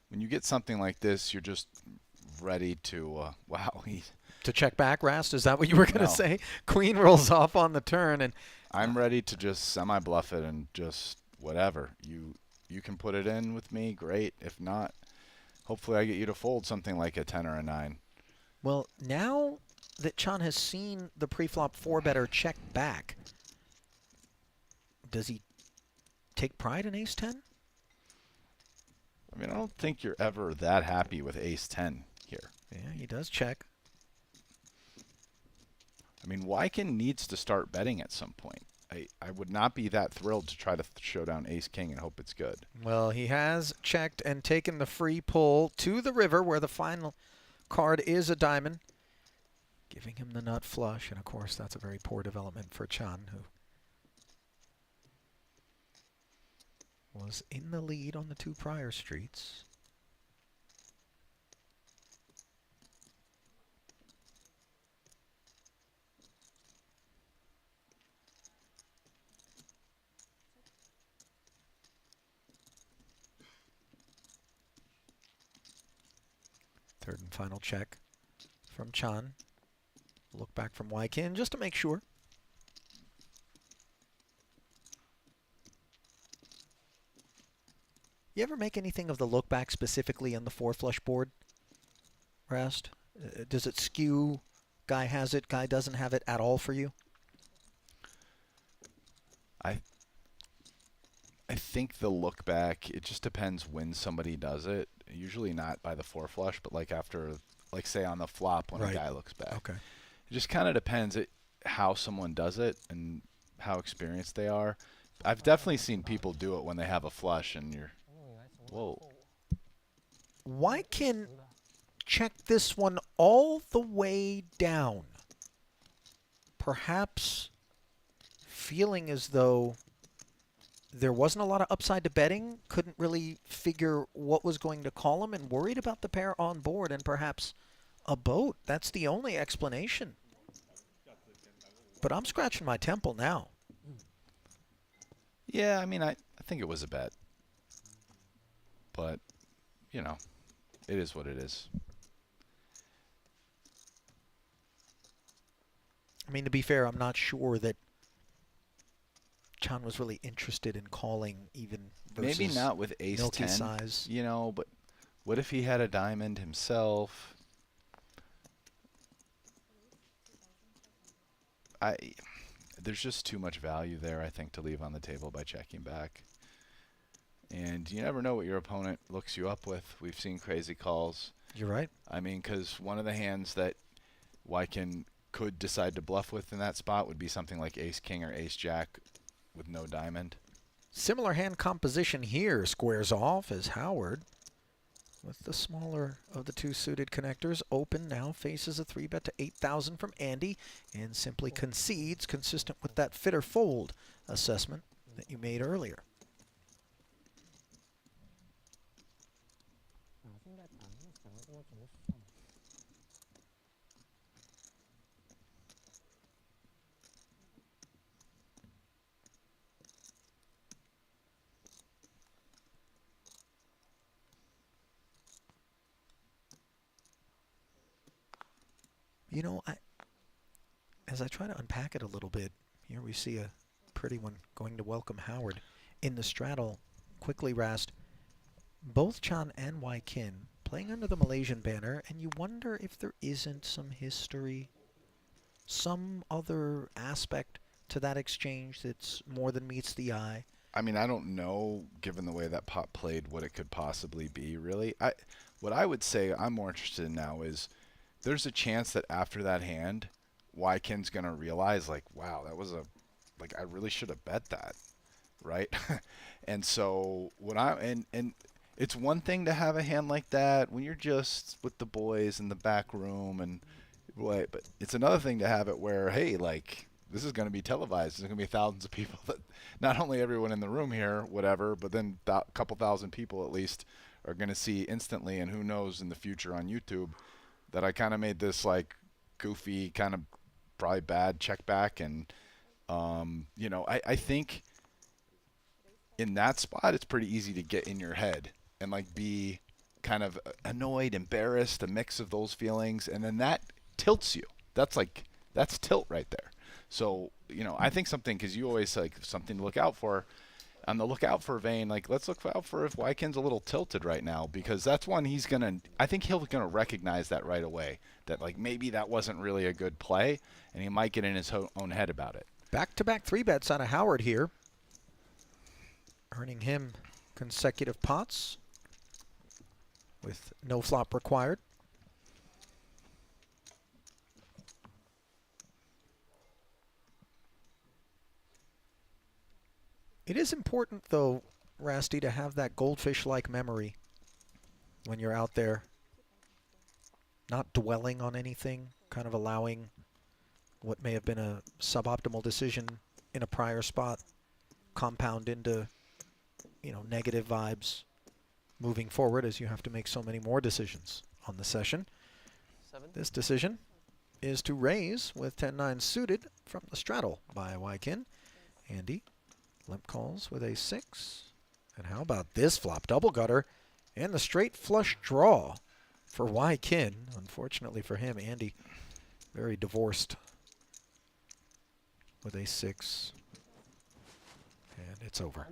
When you get something like this, you're just ready to, wow. To check back, Rast? Is that what you were going to say? Queen rolls off on the turn, and I'm ready to just semi-bluff it and just whatever. You can put it in with me, great. If not, hopefully I get you to fold something like a 10 or a 9. Well, now that Chan has seen the pre-flop 4-better check back, does he take pride in ace-10? I mean, I don't think you're ever that happy with ace-10 here. Yeah, he does check. I mean, Wykin needs to start betting at some point. I would not be that thrilled to try to show down ace-king and hope it's good. Well, he has checked and taken the free pull to the river, where the final card is a diamond, giving him the nut flush. And, of course, that's a very poor development for Chan, who was in the lead on the 2 prior streets. Third and final check from Chan. Look back from Waikin just to make sure. You ever make anything of the look back specifically on the 4-flush board, Rast? Does it skew? Guy has it, guy doesn't have it at all for you? I think the look back, it just depends when somebody does it. Usually not by the 4-flush, but like after, like say on the flop when a guy looks back. Okay. It just kind of depends how someone does it and how experienced they are. I've definitely seen people do it when they have a flush and you're, whoa. Waikin check this one all the way down. Perhaps feeling as though there wasn't a lot of upside to betting, couldn't really figure what was going to call him, and worried about the pair on board and perhaps a boat. That's the only explanation. But I'm scratching my temple now. Yeah, I mean, I think it was a bet. But, you know, it is what it is. I mean, to be fair, I'm not sure that Chan was really interested in calling even versus maybe not with ace milky 10, size. you know, but what if he had a diamond himself? There's just too much value there, I think, to leave on the table by checking back. And you never know what your opponent looks you up with. We've seen crazy calls. You're right. I mean, because one of the hands that Waikin could decide to bluff with in that spot would be something like ace-king or ace-jack with no diamond. Similar hand composition here squares off as Howard, with the smaller of the two suited connectors, open now, faces a 3-bet to 8,000 from Andy, and simply concedes, consistent with that fit or fold assessment that you made earlier. You know, as I try to unpack it a little bit, here we see a pretty one going to welcome Howard in the straddle. Quickly, Rast, both Chan and Waikin playing under the Malaysian banner, and you wonder if there isn't some history, some other aspect to that exchange that's more than meets the eye. I mean, I don't know, given the way that pot played, what it could possibly be, really. What I would say I'm more interested in now is there's a chance that after that hand, Waikin's going to realize, like, wow, that was I really should have bet that, right? And so and it's one thing to have a hand like that when you're just with the boys in the back room, but it's another thing to have it where, hey, like, this is going to be televised. There's going to be thousands of people that, not only everyone in the room here, whatever, but then a couple thousand people at least are going to see instantly, and who knows in the future on YouTube, that I kind of made this like goofy, kind of probably bad check back. And, you know, I think in that spot, it's pretty easy to get in your head and like be kind of annoyed, embarrassed, a mix of those feelings. And then that tilts you. That's tilt right there. So, you know, I think something, because you always like something to look out for. On the lookout for vein, like, let's look out for if Waikin's a little tilted right now, because that's one I think he's going to recognize that right away, that like maybe that wasn't really a good play, and he might get in his own head about it. Back-to-back 3-bets out of Howard here, earning him consecutive pots with no flop required. It is important, though, Rasty, to have that goldfish-like memory when you're out there, not dwelling on anything, kind of allowing what may have been a suboptimal decision in a prior spot compound into, you know, negative vibes moving forward, as you have to make so many more decisions on the session. This decision is to raise with 10-9 suited from the straddle by Waikin. Andy limp calls with a 6. And how about this flop? Double gutter and the straight flush draw. for Wai Kin. Unfortunately for him, Andy, very divorced with a 6. And it's over.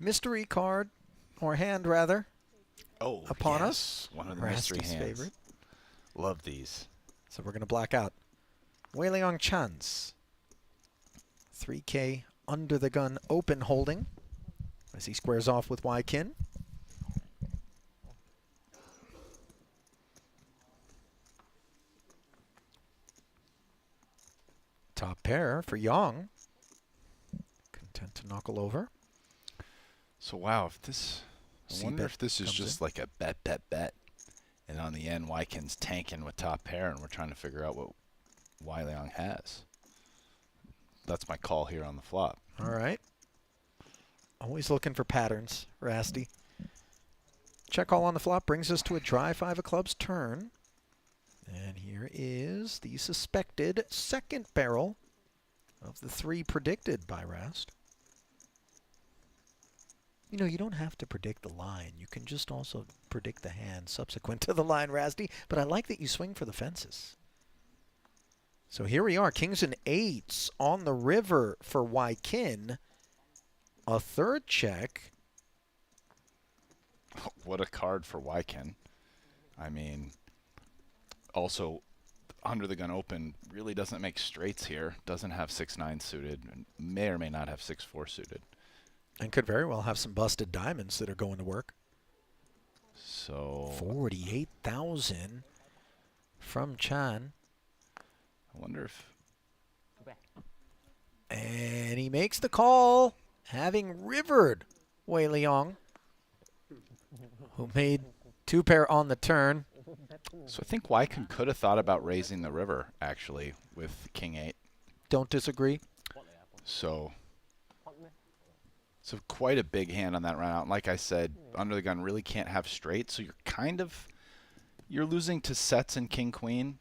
Mystery card, or hand rather, upon us. One of the mystery Rasty's hands. favorite. Love these. So we're going to black out Wei Liang Chan's 3K under the gun open holding as he squares off with Wai Kin. Top pair for Yang. Content to knuckle over. So wow, if this, I wonder if this is just like a bet, and on the end, Wai Kin's tanking with top pair, and we're trying to figure out what Wei Liang has. That's my call here on the flop. All right. Always looking for patterns, Rasty. Check call on the flop brings us to a dry 5 of clubs turn. And here is the suspected second barrel of the 3 predicted by Rast. You know, you don't have to predict the line. You can just also predict the hand subsequent to the line, Rasty. But I like that you swing for the fences. So here we are, kings and 8s on the river for Wai Kin. A third check. What a card for Wai Kin. I mean, also, under the gun open really doesn't make straights here. Doesn't have 6-9 suited. And may or may not have 6-4 suited. And could very well have some busted diamonds that are going to work. So 48,000 from Chan. I wonder if... And he makes the call, having rivered Wei Liang, who made 2 pair on the turn. So I think Wai Kin could have thought about raising the river, actually, with king 8. Don't disagree. So quite a big hand on that run out. And like I said, under the gun really can't have straight, so you're losing to sets and king queen.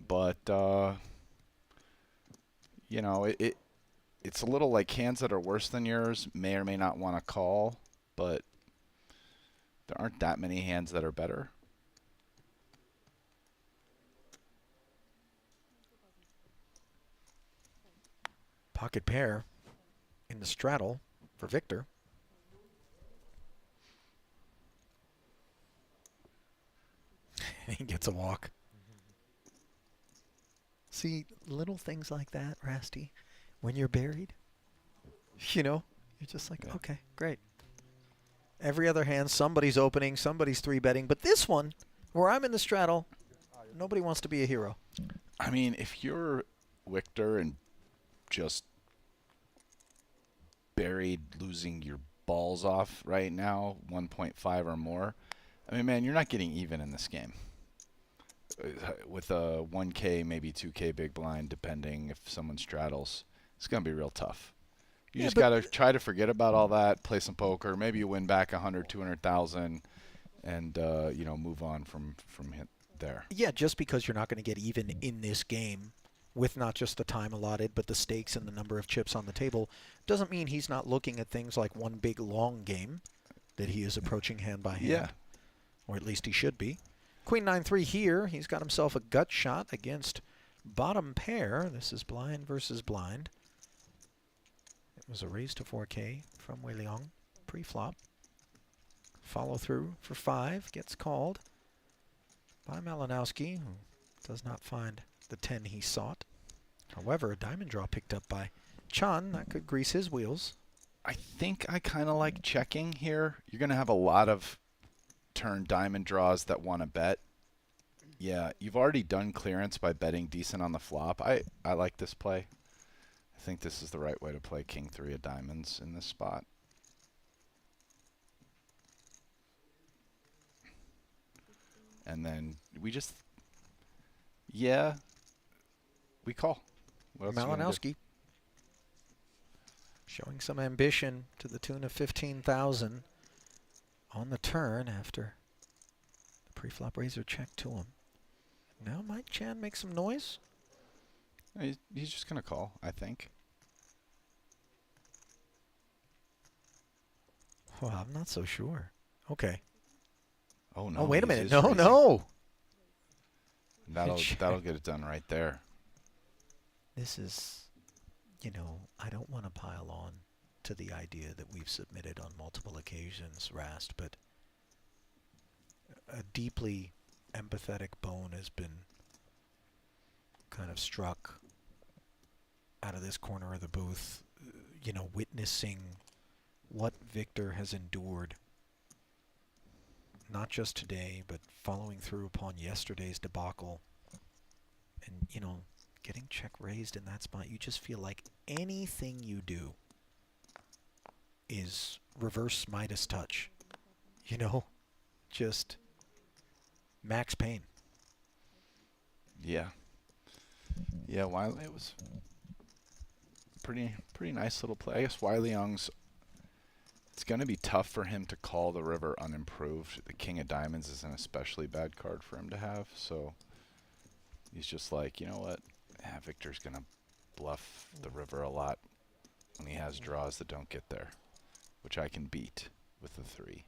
But you know, it's a little like hands that are worse than yours may or may not want to call, but there aren't that many hands that are better. Pocket pair in the straddle for Victor. He gets a walk. See, little things like that, Rasty, when you're buried, you know, you're just like, okay, great. Every other hand, somebody's opening, somebody's 3-betting. But this one, where I'm in the straddle, nobody wants to be a hero. I mean, if you're Victor and just buried, losing your balls off right now, 1.5 or more, I mean, man, you're not getting even in this game. With a 1K, maybe 2K big blind, depending if someone straddles, it's going to be real tough. You just got to try to forget about all that, play some poker. Maybe you win back 100, 200,000, and you know, move on from there. Yeah, just because you're not going to get even in this game with not just the time allotted, but the stakes and the number of chips on the table, doesn't mean he's not looking at things like one big long game that he is approaching hand by hand. Yeah. Or at least he should be. Queen 9-3 here. He's got himself a gut shot against bottom pair. This is blind versus blind. It was a raise to 4K from Wei Liang pre-flop. Follow through for 5. Gets called by Malinowski, who does not find the 10 he sought. However, a diamond draw picked up by Chan. That could grease his wheels. I think I kind of like checking here. You're going to have a lot of turn diamond draws that want to bet. Yeah, you've already done clearance by betting decent on the flop. I like this play. I think this is the right way to play king 3 of diamonds in this spot. And then we just, yeah, we call. What else you gonna do? Malinowski showing some ambition to the tune of 15,000 on the turn after the pre-flop razor check to him. Now might Chan make some noise? He's just going to call, I think. Well, I'm not so sure. Okay. Oh, no. Oh, wait a he minute. is No, raising. no. That'll get it done right there. This is, you know, I don't want to pile on to the idea that we've submitted on multiple occasions, Rast, but a deeply empathetic bone has been kind of struck out of this corner of the booth, you know, witnessing what Victor has endured, not just today, but following through upon yesterday's debacle. And, you know, getting check raised in that spot, you just feel like anything you do is reverse Midas touch. You know, just max pain. Yeah. Yeah, Wiley, it was pretty nice little play. I guess Wiley Young's, it's going to be tough for him to call the river unimproved. The King of Diamonds is an especially bad card for him to have, so he's just like, you know what? Yeah, Victor's going to bluff the river a lot when he has draws that don't get there, which I can beat with the 3.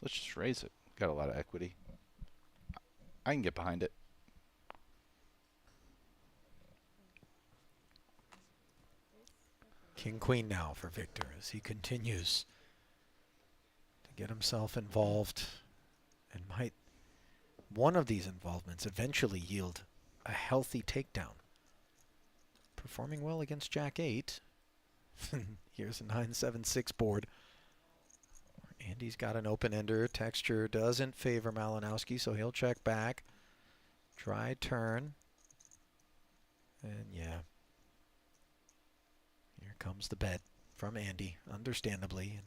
Let's just raise it. Got a lot of equity. I can get behind it. King Queen now for Victor as he continues to get himself involved, and might one of these involvements eventually yield a healthy takedown. Performing well against Jack 8. Here's a 9-7-6 board. Andy's got an open-ender. Texture doesn't favor Malinowski, so he'll check back. Try turn. And yeah. Here comes the bet from Andy, understandably. And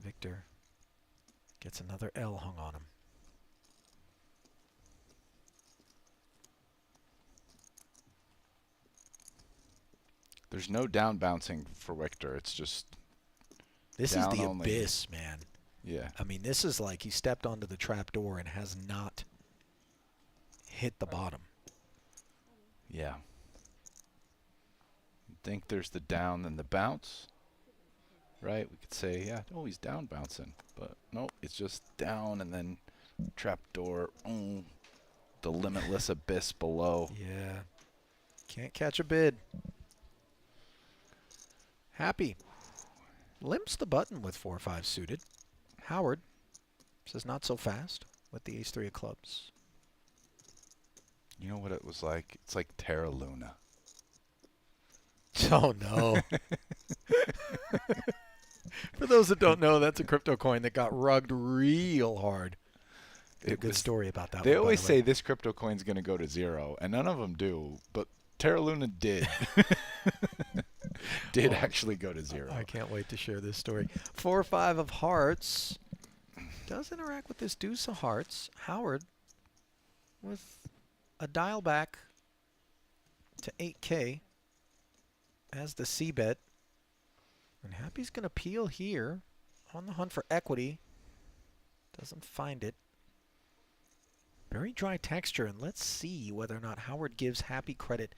Victor gets another L hung on him. There's no down bouncing for Victor. It's just this is the only abyss, man. Yeah. I mean, this is like he stepped onto the trap door and has not hit the bottom. Yeah. You'd think there's the down and the bounce, right? We could say, yeah, oh, he's down bouncing. But nope, it's just down and then trap door. The limitless abyss below. Yeah. Can't catch a bid. Happy limps the button with 4-5 suited. Howard says not so fast with the ace-3 of clubs. You know what it was like? It's like Terra Luna. Oh, no. For those that don't know, that's a crypto coin that got rugged real hard. A good story about that. They always say this crypto coin's going to go to 0, and none of them do, but Terra Luna did. Did actually go to 0. I can't wait to share this story. 4-5 of hearts. Does interact with this deuce of hearts. Howard with a dial back to 8K as the C bet. And Happy's going to peel here on the hunt for equity. Doesn't find it. Very dry texture, and let's see whether or not Howard gives Happy credit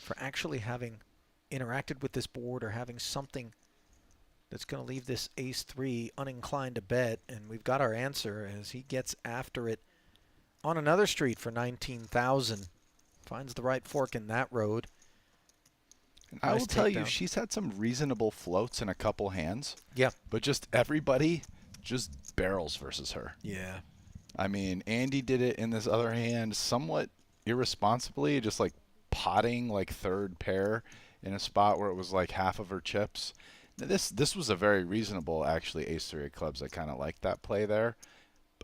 for actually having interacted with this board or having something that's going to leave this ace-3 uninclined to bet. And we've got our answer as he gets after it on another street for 19,000. Finds the right fork in that road. And I will tell you, she's had some reasonable floats in a couple hands. Yeah. But just everybody just barrels versus her. Yeah. I mean, Andy did it in this other hand somewhat irresponsibly, just like potting like third pair in a spot where it was like half of her chips. This was a very reasonable, actually, ace-3 of clubs. I kind of like that play there.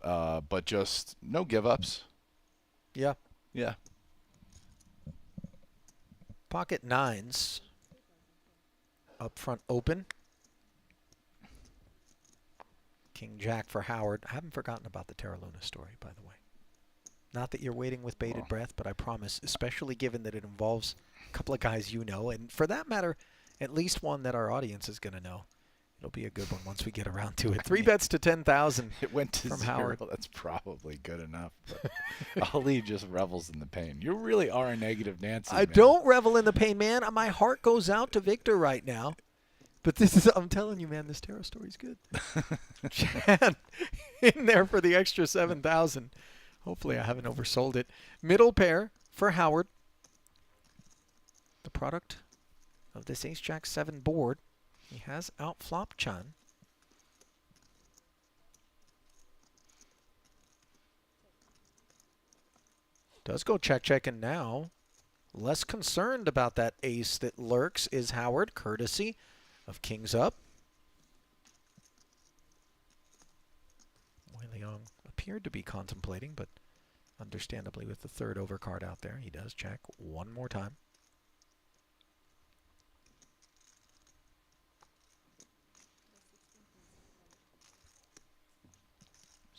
But just no give-ups. Yeah. Yeah. Pocket nines. Up front open. King Jack for Howard. I haven't forgotten about the Terra Luna story, by the way. Not that you're waiting with bated breath, but I promise, especially given that it involves a couple of guys you know, and for that matter, at least one that our audience is going to know. It'll be a good one once we get around to it. 3 bets to 10,000. It went to from 0. Howard. That's probably good enough. But Ali just revels in the pain. You really are a negative Nancy. I don't revel in the pain, man. My heart goes out to Victor right now. But this is, I'm telling you, man, this tarot story's good. Chad in there for the extra 7,000. Hopefully I haven't oversold it. Middle pair for Howard. The product of this Ace-Jack-7 board. He has outflopped Chan. Does go check, and now less concerned about that ace that lurks is Howard, courtesy of Kings Up. Wei Liang appeared to be contemplating, but understandably with the third overcard out there, he does check one more time.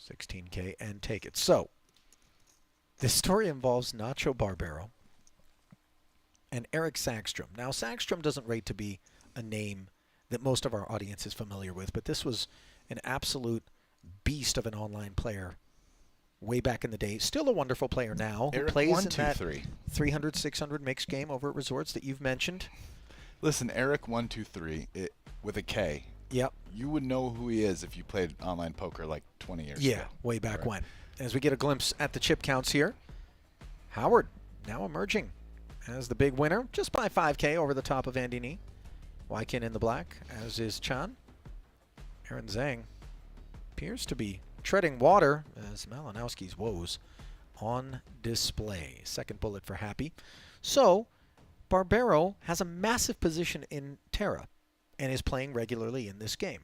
$16K and take it. So, this story involves Nacho Barbero and Eric Sagstrom. Now, Sagstrom doesn't rate to be a name that most of our audience is familiar with, but this was an absolute beast of an online player way back in the day. Still a wonderful player now. Who Eric plays 1, in 2, that 3. 300, 600 mixed game over at Resorts that you've mentioned. Listen, Eric 1, 2, 3 with a K. Yep. You would know who he is if you played online poker like 20 years ago. Yeah, way back when. As we get a glimpse at the chip counts here, Howard now emerging as the big winner, just by 5K over the top of Andy Nee. Wykin in the black, as is Chan. Aaron Zhang appears to be treading water as Malinowski's woes on display. Second bullet for Happy. So, Barbero has a massive position in Terra and is playing regularly in this game.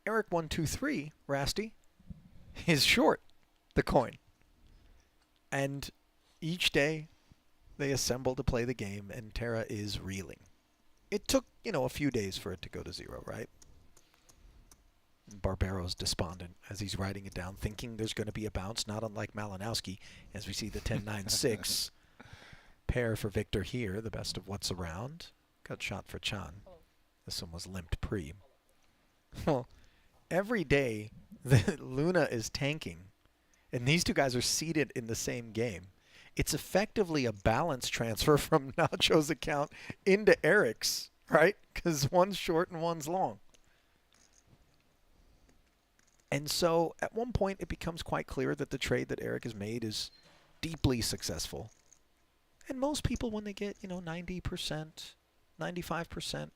Eric 123, Rasty, is short the coin. And each day they assemble to play the game, and Terra is reeling. It took, a few days for it to go to 0, right? Barbero's despondent as he's writing it down, thinking there's going to be a bounce, not unlike Malinowski, as we see the 10-9-6 pair for Victor here, the best of what's around. Got shot for Chan. This one was limped pre. Well, every day Luna is tanking, and these two guys are seated in the same game. It's effectively a balance transfer from Nacho's account into Eric's, right? Because one's short and one's long. And so at one point it becomes quite clear that the trade that Eric has made is deeply successful. And most people, when they get, 90%, 95%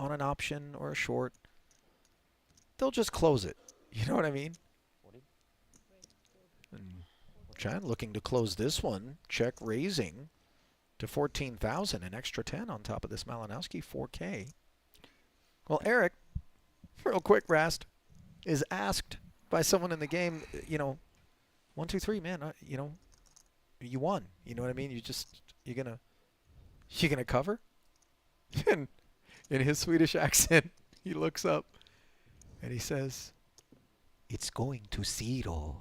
on an option or a short, they'll just close it. You know what I mean? And Chan looking to close this one. Check raising to 14,000. An extra 10 on top of this Malinowski, 4K. Well, Eric, real quick, Rast, is asked by someone in the game, 1, 2, 3, man, you won. You know what I mean? You're gonna cover? And in his Swedish accent, he looks up and he says, "It's going to 0."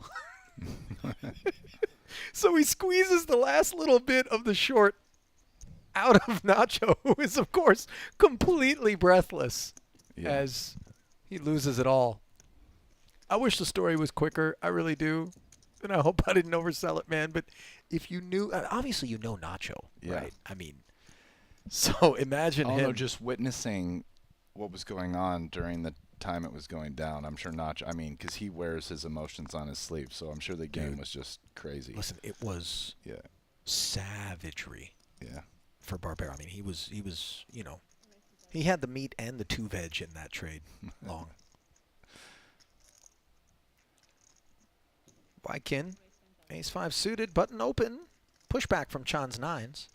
So he squeezes the last little bit of the short out of Nacho, who is, of course, completely breathless as he loses it all. I wish the story was quicker. I really do. And I hope I didn't oversell it, man. But if you knew, obviously you know Nacho, right? I mean, so imagine him. Just witnessing what was going on during the time it was going down. I'm sure Nacho, because he wears his emotions on his sleeve, so I'm sure the game was just crazy. Listen, it was savagery for Barbero. I mean, he was, he had the meat and the 2 veg in that trade long. Wykin, ace-5 suited, button open. Pushback from Chan's 9s.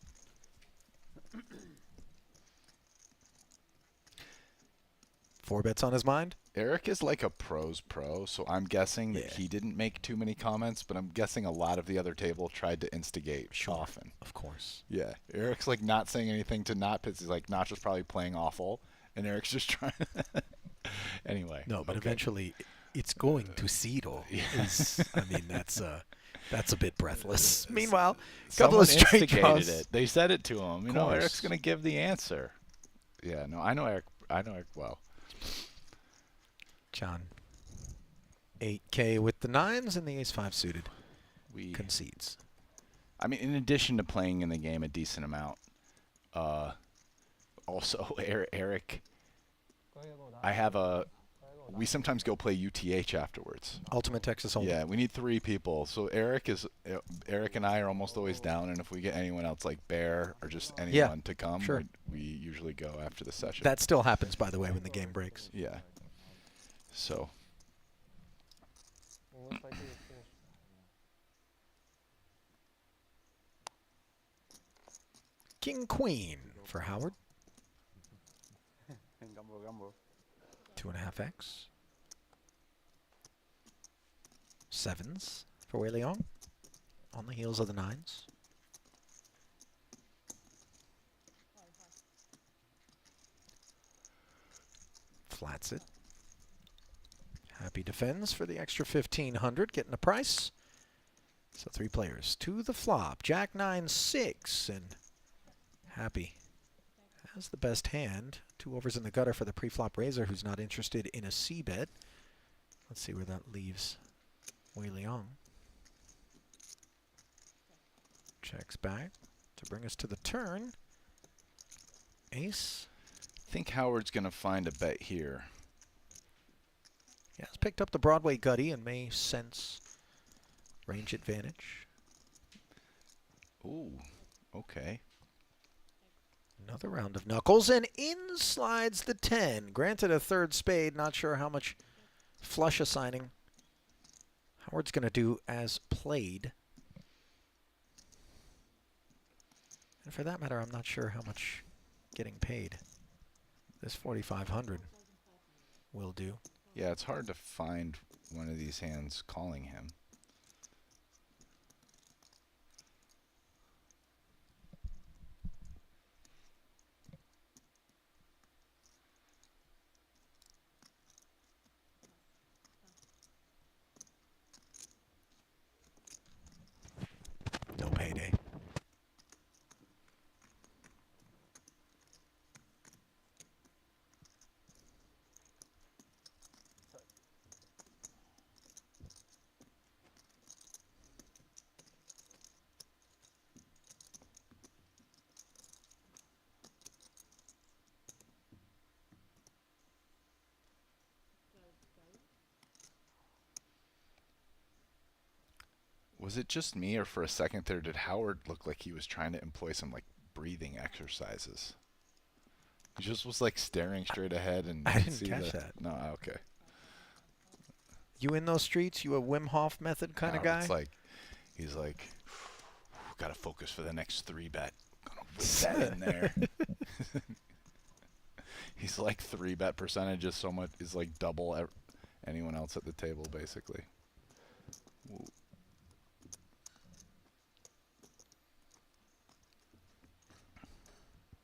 Four bets on his mind. Eric is like a pro's pro, so I'm guessing that he didn't make too many comments, but I'm guessing a lot of the other table tried to instigate often. Of course. Yeah. Eric's like not saying anything to not pitch. He's like, Nacho's probably playing awful, and Eric's just trying. Anyway. No, but eventually it's going to 0. That's That's a bit breathless. Meanwhile, a couple Someone of straight instigated draws. it. They said it to him. You know, course. Eric's going to give the answer. Yeah, no, I know Eric. I know Eric well. John, 8K with the 9s and the ace-5 suited. We concedes. I mean, in addition to playing in the game a decent amount, also Eric, I have a. We sometimes go play UTH afterwards. Ultimate Texas Hold'em. Yeah, we need 3 people. So Eric and I are almost always down, and if we get anyone else like Bear or just anyone to come, sure. we usually go after the session. That still happens, by the way, when the game breaks. Yeah. So. King Queen for Howard. 2.5x. 7s for Wei Leong on the heels of the 9s. Flats it. Happy defends for the extra 1,500, getting a price. So 3 players to the flop. Jack 9, 6, and Happy has the best hand. 2 overs in the gutter for the pre-flop raiser, who's not interested in a C bet. Let's see where that leaves Wei Leong. Checks back to bring us to the turn. Ace. I think Howard's going to find a bet here. He has picked up the Broadway gutty and may sense range advantage. Ooh, okay. Another round of knuckles, and in slides the 10. Granted a 3rd spade, not sure how much flush assigning Howard's going to do as played. And for that matter, I'm not sure how much getting paid this 4,500 will do. Yeah, it's hard to find one of these hands calling him. No payday. Was it just me, or for a second there, did Howard look like he was trying to employ some like breathing exercises? He just was like staring straight ahead, and I didn't catch that. No, okay. You in those streets? You a Wim Hof method kind of guy? It's like he's like, gotta focus for the next 3 bet. Gonna whip that in there. He's like 3 bet percentage is so much is like double anyone else at the table basically. Ooh.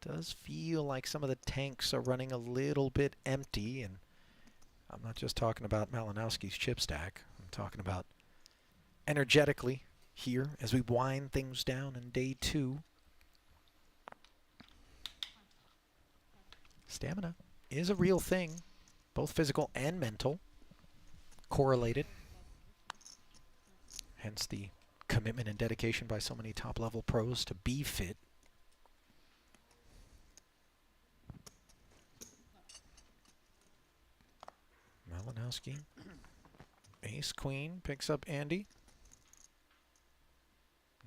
Does feel like some of the tanks are running a little bit empty, and I'm not just talking about Malinowski's chip stack. I'm talking about energetically here as we wind things down in day 2. Stamina is a real thing, both physical and mental, correlated. Hence the commitment and dedication by so many top-level pros to be fit. Malinowski. Ace Queen picks up Andy.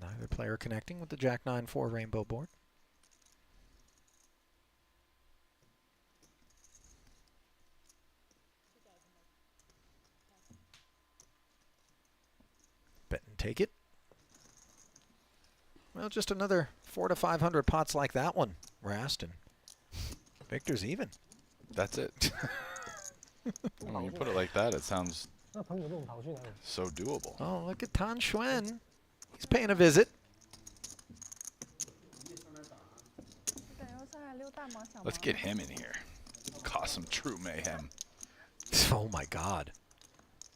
Neither player connecting with the Jack 9-4 rainbow board. Bet and take it. Well, just another 400 to 500 pots like that one, Rast, and Victor's even. That's it. When you put it like that, it sounds so doable. Oh, look at Tan Xuan. He's paying a visit. Let's get him in here. Cause some true mayhem. Oh my God.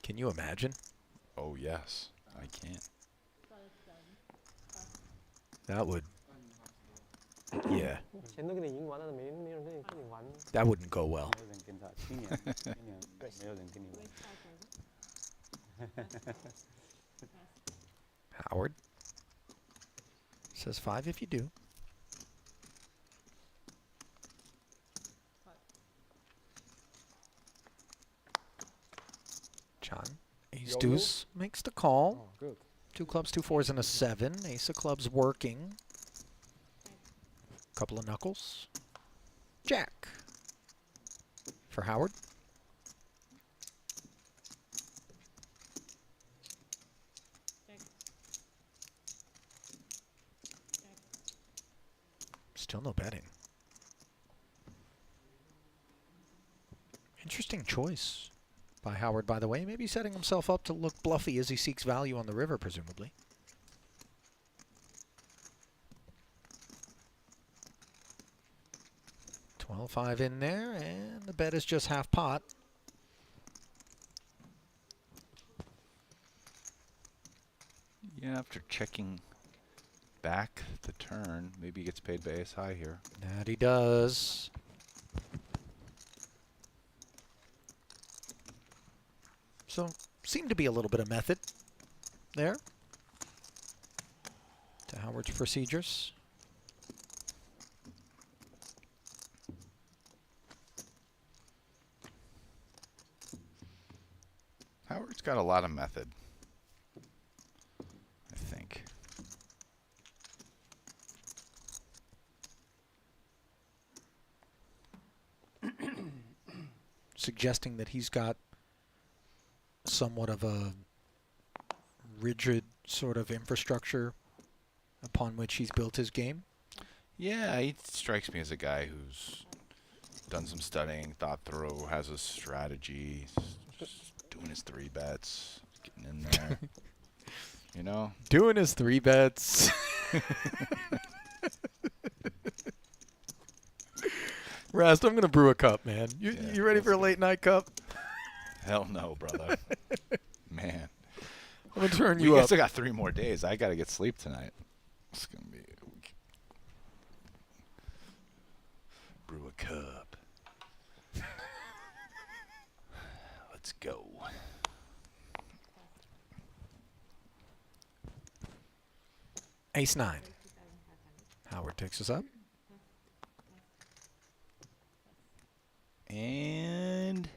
Can you imagine? Oh yes, I can. That would, yeah, 钱都给你赢完了，没人跟你玩。 that wouldn't go well. 没有人跟他，今年没有人跟你玩。 Howard says 5 if you do. John, ace deuce makes the call. Oh, good. 2 clubs, 2 fours, and a 7. Ace of clubs working. Couple of knuckles. Jack for Howard. Still no betting. Interesting choice by Howard, by the way. Maybe setting himself up to look bluffy as he seeks value on the river, presumably. $12.5 in there, and the bet is just half pot. Yeah, after checking back the turn, maybe he gets paid by ace high here. That he does. So, seemed to be a little bit of method there to Howard's procedures. Howard's got a lot of method, I think. Suggesting that he's got somewhat of a rigid sort of infrastructure upon which he's built his game. Yeah, he strikes me as a guy who's done some studying, thought through, has a strategy, just doing his 3 bets, getting in there. You know? Doing his 3 bets. Rast, I'm going to brew a cup, man. You ready for a late night cup? Hell no, brother. Man. I'm going to turn you up. We still got 3 more days. I got to get sleep tonight. It's going to be a week. Brew a cup. Let's go. Ace 9. Howard takes us up. And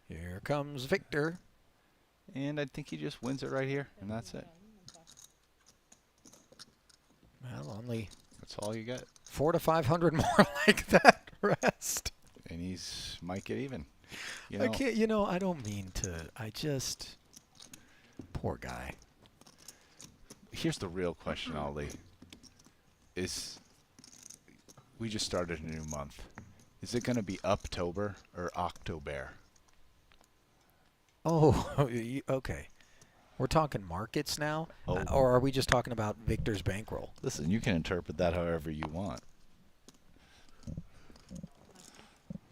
here comes Victor. And I think he just wins it right here, and that's it. Well, only that's all you get. 400 to 500 more like that, Rast. And he's might get even. You I can't. You know, I don't mean to. I just poor guy. Here's the real question, Ali. Is we just started a new month? Is it going to be October or October? Oh, okay. We're talking markets now, or are we just talking about Victor's bankroll? Listen, you can interpret that however you want.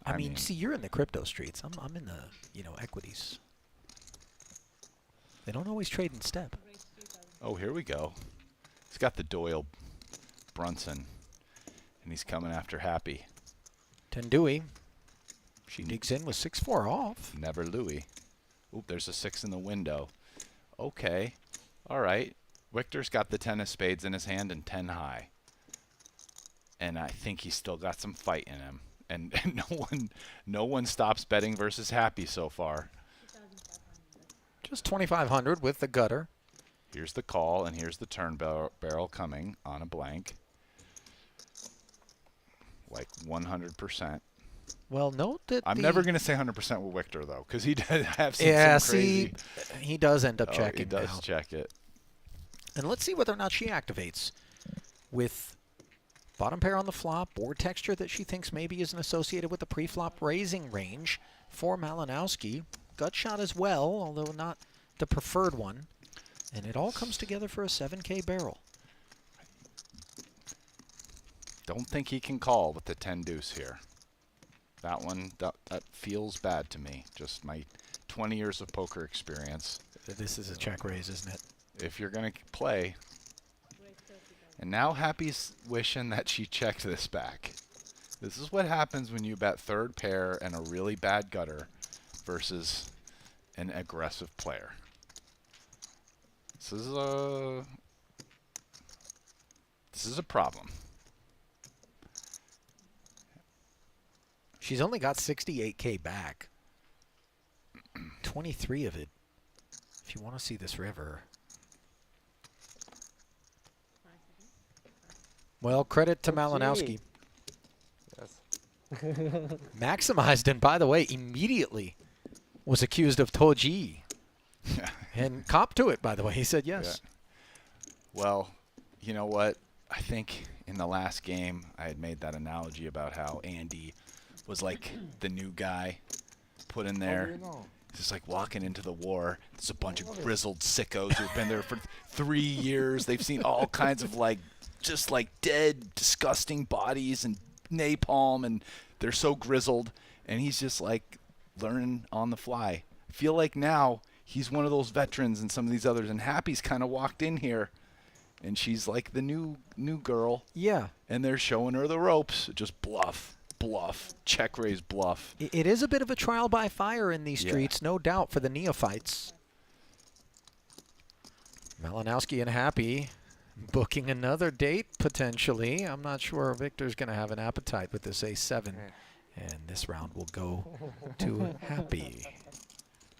I mean, see, you're in the crypto streets. I'm in the equities. They don't always trade in step. Oh, here we go. He's got the Doyle Brunson, and he's coming after Happy. Tendui. She digs in with 6-4 off. Never Louis. Oop, there's a 6 in the window. Okay. All right. Victor's got the 10 of spades in his hand and 10 high. And I think he's still got some fight in him. And no one stops betting versus Happy so far. Just 2,500 with the gutter. Here's the call, and here's the turn barrel coming on a blank. Like 100%. Well, note that I'm never going to say 100% with Victor, though, because he does have some crazy. He does end up checking. He does now. check it. And let's see whether or not she activates with bottom pair on the flop, board texture that she thinks maybe isn't associated with the pre-flop raising range for Malinowski. Gut shot as well, although not the preferred one. And it all comes together for a 7K barrel. Don't think he can call with the 10 deuce here. That one, that feels bad to me. Just my 20 years of poker experience. This is a check raise, isn't it? If you're going to play, And now Happy's wishing that she checked this back. This is what happens when you bet third pair and a really bad gutter versus an aggressive player. This is a problem. She's only got 68K back. 23 of it. If you want to see this river. Well, credit to Malinowski. Yes. Maximized, and by the way, immediately was accused of Toji. And copped to it, by the way. He said yes. Yeah. Well, you know what? I think in the last game I had made that analogy about how Andy was like the new guy put in there. Just like walking into the war. There's a bunch of grizzled sickos who've been there for 3 years. They've seen all kinds of like just like dead, disgusting bodies and napalm, and they're so grizzled. And he's just like learning on the fly. I feel like now he's one of those veterans and some of these others. And Happy's kind of walked in here, and she's like the new girl. Yeah. And they're showing her the ropes. Just bluff, check raise, bluff. It is a bit of a trial by fire in these streets, no doubt, for the neophytes. Malinowski and Happy booking another date, potentially. I'm not sure Victor's going to have an appetite with this ace-7. And this round will go to Happy.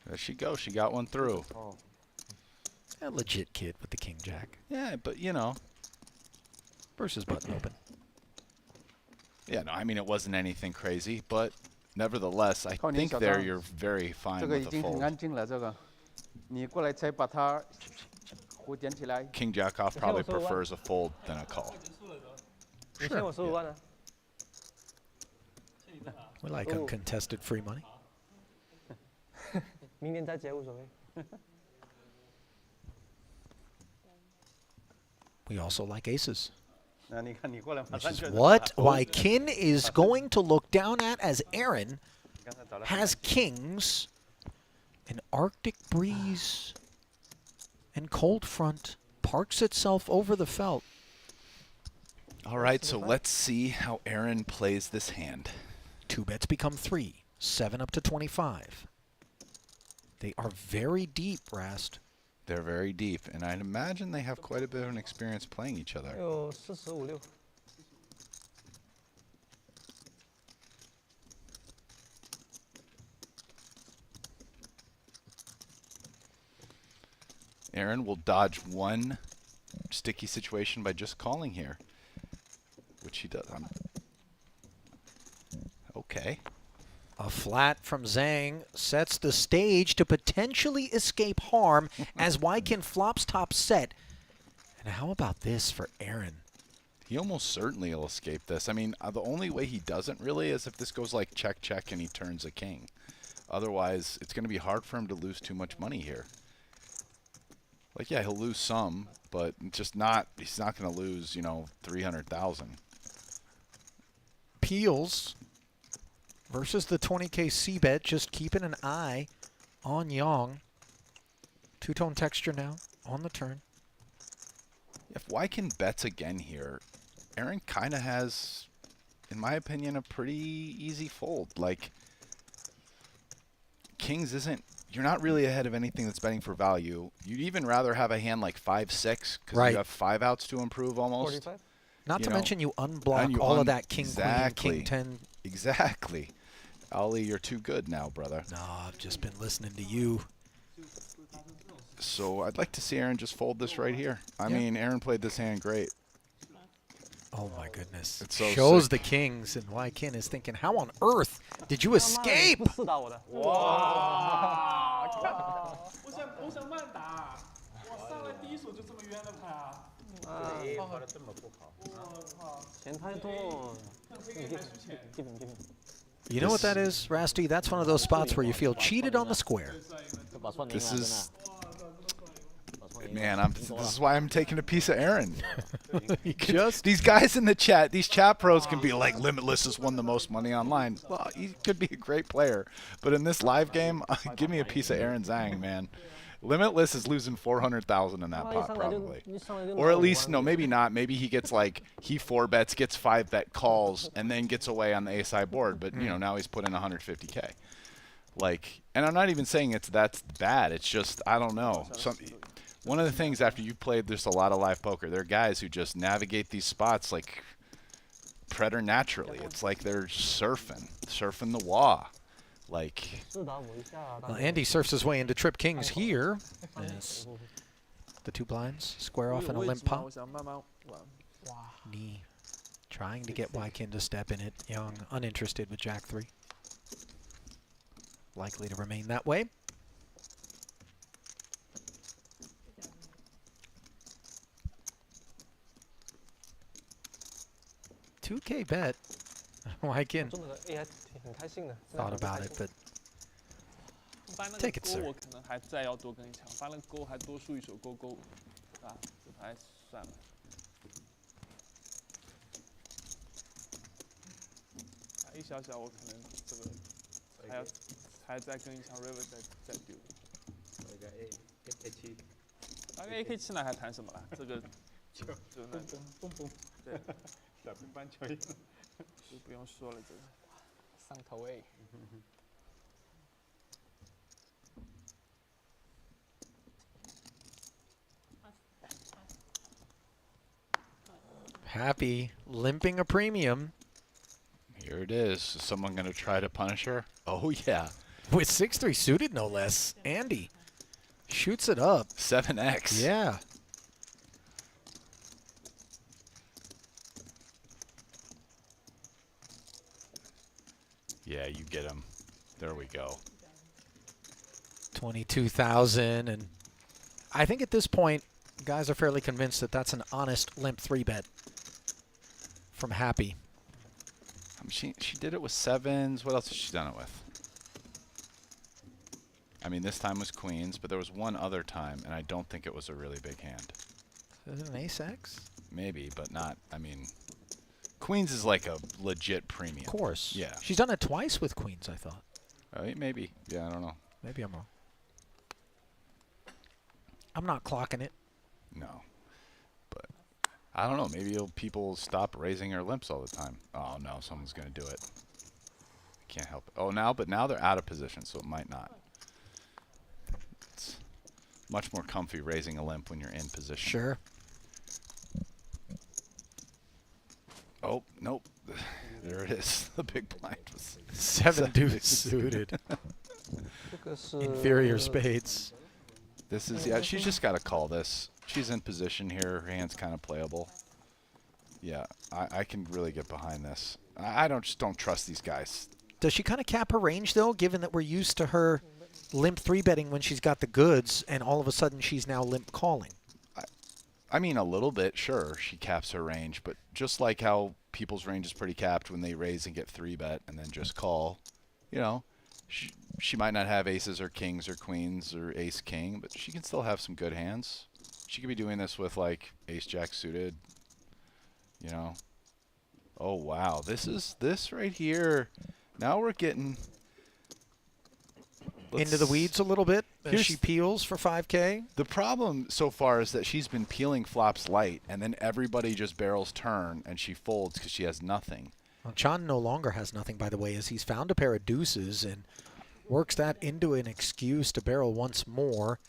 There she goes. She got one through. A legit kid with the king-jack. Yeah, but, you know. Versus button open. Yeah, no, I mean, it wasn't anything crazy, but nevertheless, I think there you're very fine with the fold. King Jack off probably prefers a fold than a call. Sure. Yeah. We like uncontested free money. We also like aces. Which is what Kin is going to look down at as Aaron has kings, an Arctic breeze, and cold front parks itself over the felt. All right, so let's see how Aaron plays this hand. 2 bets become 3, 7 up to 25. They are very deep, Rast. They're very deep, and I'd imagine they have quite a bit of an experience playing each other. Aaron will dodge one sticky situation by just calling here, which he does. Okay. A flat from Zhang sets the stage to potentially escape harm as Wykin flops top set. And how about this for Aaron? He almost certainly will escape this. I mean, the only way he doesn't really is if this goes like check, check, and he turns a king. Otherwise, it's going to be hard for him to lose too much money here. Like, yeah, he'll lose some, but just not, he's not going to lose, you know, 300,000. Peels versus the 20K C-bet, just keeping an eye on Yang. Two-tone texture now on the turn. If Wykin bets again here, Aaron kind of has, in my opinion, a pretty easy fold. Like, kings isn't, you're not really ahead of anything that's betting for value. You'd even rather have a hand like 5-6 because you have 5 outs to improve almost. 45? Not to mention you unblock all of that king, queen, king 10. Exactly. Ali, you're too good now, brother. No, I've just been listening to you. So I'd like to see Aaron just fold this right here. I mean, Aaron played this hand great. Oh, my goodness. It's so shows sick. the kings, and Wykin is thinking, how on earth did you escape? You know what that is, Rasty? That's one of those spots where you feel cheated on the square. This is, man, this is why I'm taking a piece of Aaron. These guys in the chat, these chat pros can be like, Limitless has won the most money online. Well, he could be a great player, but in this live game, give me a piece of Aaron Zhang, man. Limitless is losing 400,000 in that pot probably. Or at least, no, maybe not. Maybe he gets like, he 4-bets, gets 5-bet calls, and then gets away on the ace-high board. But, you know, now he's put in 150K. Like, and I'm not even saying that's bad. It's just, I don't know. One of the things after you played there's a lot of live poker, there are guys who just navigate these spots like preternaturally. It's like they're surfing the wah. Like, well, Andy surfs his way into trip kings here. As the 2 blinds square off in a limp pot. Knee trying to get Wykin to step in it. Young uninterested with Jack 3. Likely to remain that way. $2K bet. Wykin thought about it, but take it, sir. 我可能还再要多跟一枪，发了勾还多输一手勾勾，啊，这牌算了。一小小我可能这个还再跟一枪 river 再丢。大概 AK7，大概 AK7呢还谈什么了？这个就那个蹦，对，小乒乓球一样，就不用说了这个。上头哎。Happy limping a premium. here it is. Is someone going to try to punish her? Oh, yeah. With 6-3 suited, no less. Andy shoots it up. 7x. Yeah. Yeah, you get him. There we go. 22,000, and I think at this point, guys are fairly convinced that that's an honest limp 3-bet from Happy. She did it with 7s. What else has she done it with? I mean, this time was queens, but there was one other time, and I don't think it was a really big hand. Is it an ace-x? Maybe, but not, I mean, queens is like a legit premium. Of course. Yeah. She's done it twice with queens, I thought. Maybe. Yeah, I don't know. Maybe I'm wrong. I'm not clocking it. No. But I don't know. Maybe people stop raising her limps all the time. Oh, no. Someone's going to do it. Can't help it. Oh, but now they're out of position, so it might not. It's much more comfy raising a limp when you're in position. Sure. Oh, nope. There it is. The big blind was 7 deuce suited. Inferior spades. This is, yeah, she's just got to call this. She's in position here. Her hand's kind of playable. Yeah, I can really get behind this. I just don't trust these guys. Does she kind of cap her range, though, given that we're used to her limp 3-betting when she's got the goods, and all of a sudden she's now limp calling? I mean, a little bit, sure. She caps her range, but just like how people's range is pretty capped when they raise and get 3-bet and then just call, you know, she might not have aces or kings or queens or ace-king, but she can still have some good hands. She could be doing this with, like, ace-jack suited, you know. Oh, wow. This right here. Now we're getting into the weeds a little bit as she peels for 5K. The problem so far is that she's been peeling flops light, and then everybody just barrels turn, and she folds because she has nothing. Well, Chan no longer has nothing, by the way, as he's found a pair of deuces and works that into an excuse to barrel once more.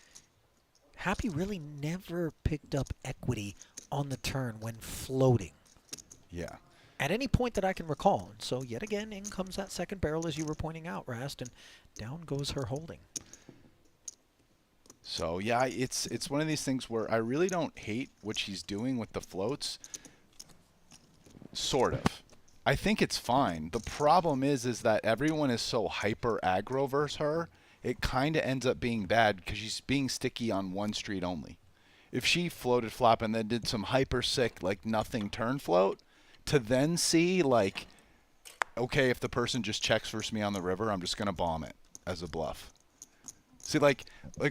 Happy really never picked up equity on the turn when floating. Yeah. At any point that I can recall. And so yet again, in comes that second barrel, as you were pointing out, Rast, and down goes her holding. So, yeah, it's one of these things where I really don't hate what she's doing with the floats. Sort of. I think it's fine. The problem is that everyone is so hyper aggro versus her, it kind of ends up being bad because she's being sticky on one street only. If she floated flop and then did some hyper sick, like nothing turn float, to then see, like, okay, if the person just checks versus me on the river, I'm just going to bomb it as a bluff. See, like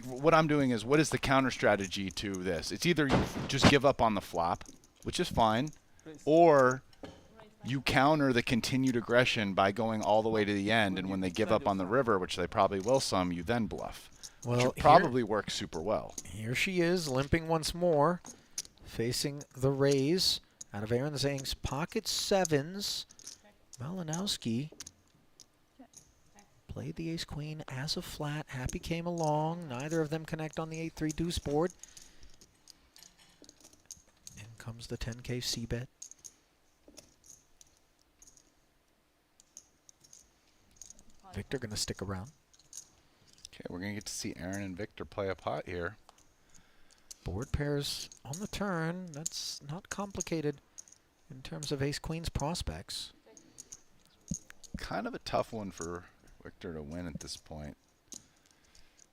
what I'm doing is, what is the counter strategy to this? It's either you just give up on the flop, which is fine, or you counter the continued aggression by going all the way to the end, and when they give up on the river, which they probably will some, you then bluff. Well, which would probably work super well. Here she is, limping once more, facing the raise out of Aaron Zhang's pocket sevens. Malinowski played the ace-queen as a flat. Happy came along. Neither of them connect on the 8-3 deuce board. In comes the 10K c-bet. Victor going to stick around. Okay, we're going to get to see Aaron and Victor play a pot here. Board pairs on the turn. That's not complicated in terms of ace-queen's prospects. Kind of a tough one for Victor to win at this point.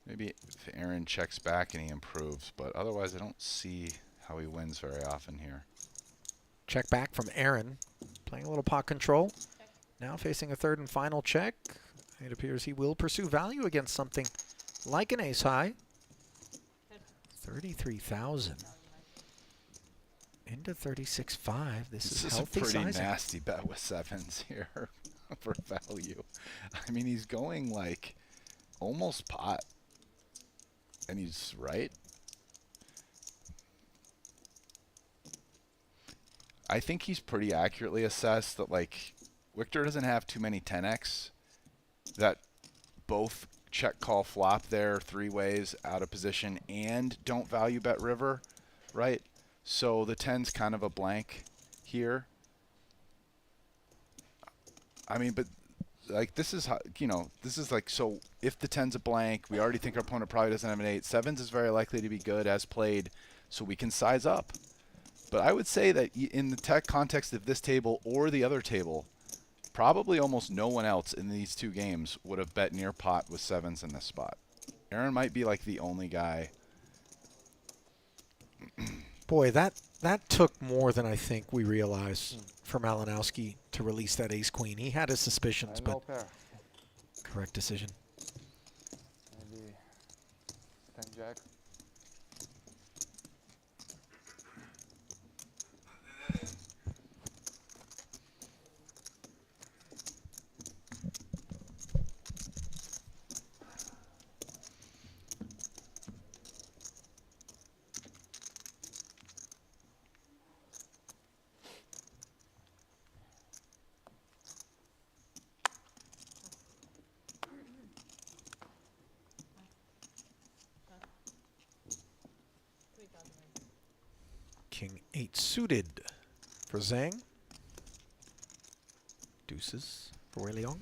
Maybe if Aaron checks back and he improves, but otherwise I don't see how he wins very often here. Check back from Aaron, playing a little pot control. Now facing a third and final check. It appears he will pursue value against something like an ace high. 33,000 into 36.5. This is healthy a pretty sizing. nasty bet with sevens here for value. I mean, he's going like almost pot, and he's right. I think he's pretty accurately assessed that like Victor doesn't have too many 10x that both check call flop there 3 ways out of position and don't value bet river, right? So the 10's kind of a blank here. I mean, but like this is how, you know, this is like, so if the 10's a blank, we already think our opponent probably doesn't have an 8. Sevens is very likely to be good as played, so we can size up. But I would say that in the tech context of this table or the other table, probably almost no one else in these 2 games would have bet near pot with sevens in this spot. Aaron might be like the only guy. Boy, that took more than I think we realized for Malinowski to release that ace-queen. He had his suspicions, but correct decision. Maybe 10 jack. King 8 suited for Zhang. Deuces for Wei Liang.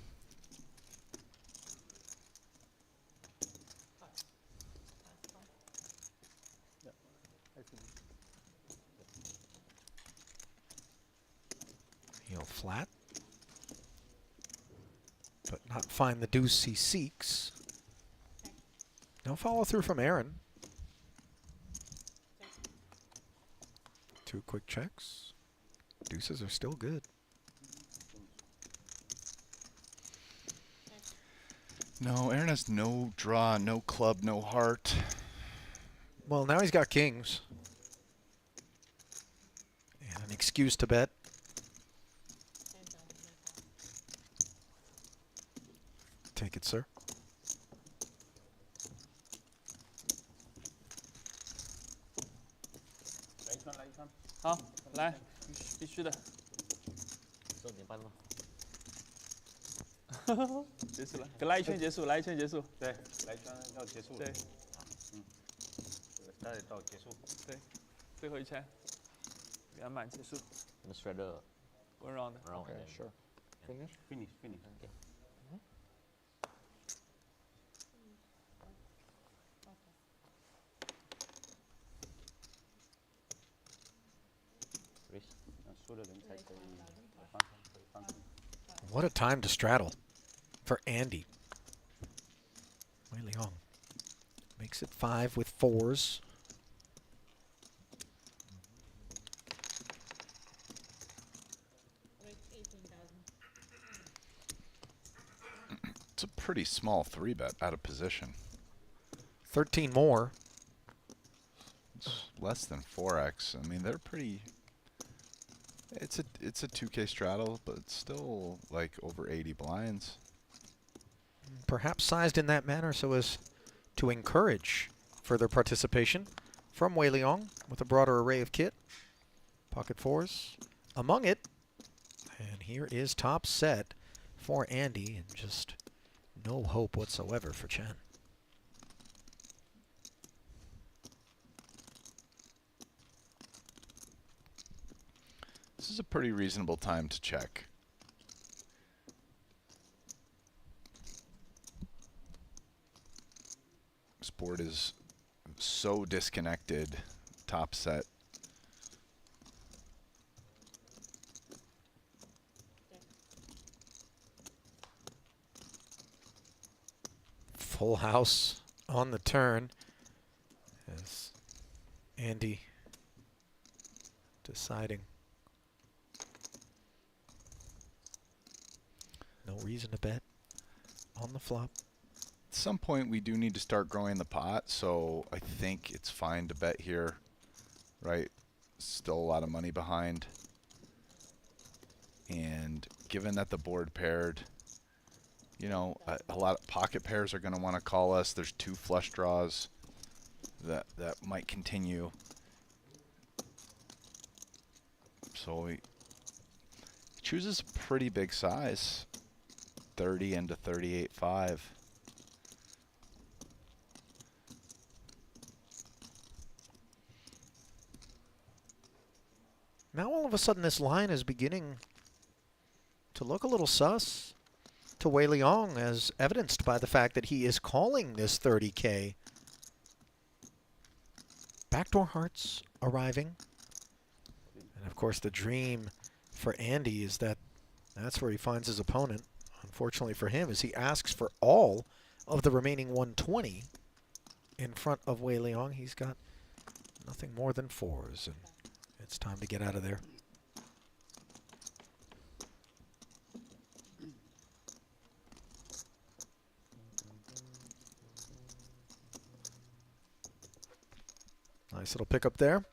He'll flat, but not find the deuce he seeks. No follow through from Aaron. 2 quick checks. Deuces are still good. No, Aaron has no draw, no club, no heart. Well, now he's got kings. And an excuse to bet. Take it, sir. 好，来，必须的。10点半了吗？结束了，来一圈结束，来一圈结束。对，来一圈要结束了。对，再到结束。对，最后一圈，圆满结束。I'm shredder. One round. Okay, sure. Finish? Finish. Okay. What a time to straddle for Andy. Wei Liang makes it 5 with 4s. It's a pretty small 3-bet out of position. 13 more. It's less than 4x. I mean, they're pretty. It's a 2K straddle, but it's still like over 80 blinds. Perhaps sized in that manner so as to encourage further participation from Wei Leong with a broader array of kit. Pocket fours among it. And here is top set for Andy, and just no hope whatsoever for Chen. This is a pretty reasonable time to check. This board is so disconnected, top set. Full house on the turn as Andy deciding. No reason to bet on the flop. At some point we do need to start growing the pot, so I think it's fine to bet here, right? Still a lot of money behind. And given that the board paired, you know, a lot of pocket pairs are going to want to call us. There's 2 flush draws that might continue. So he chooses a pretty big size, 30 into 38.5. Now all of a sudden this line is beginning to look a little sus to Wei Leong, as evidenced by the fact that he is calling this 30K. Backdoor hearts arriving. And of course the dream for Andy is that that's where he finds his opponent. Unfortunately for him, as he asks for all of the remaining 120 in front of Wei Leong. He's got nothing more than 4s, and it's time to get out of there. Nice little pickup there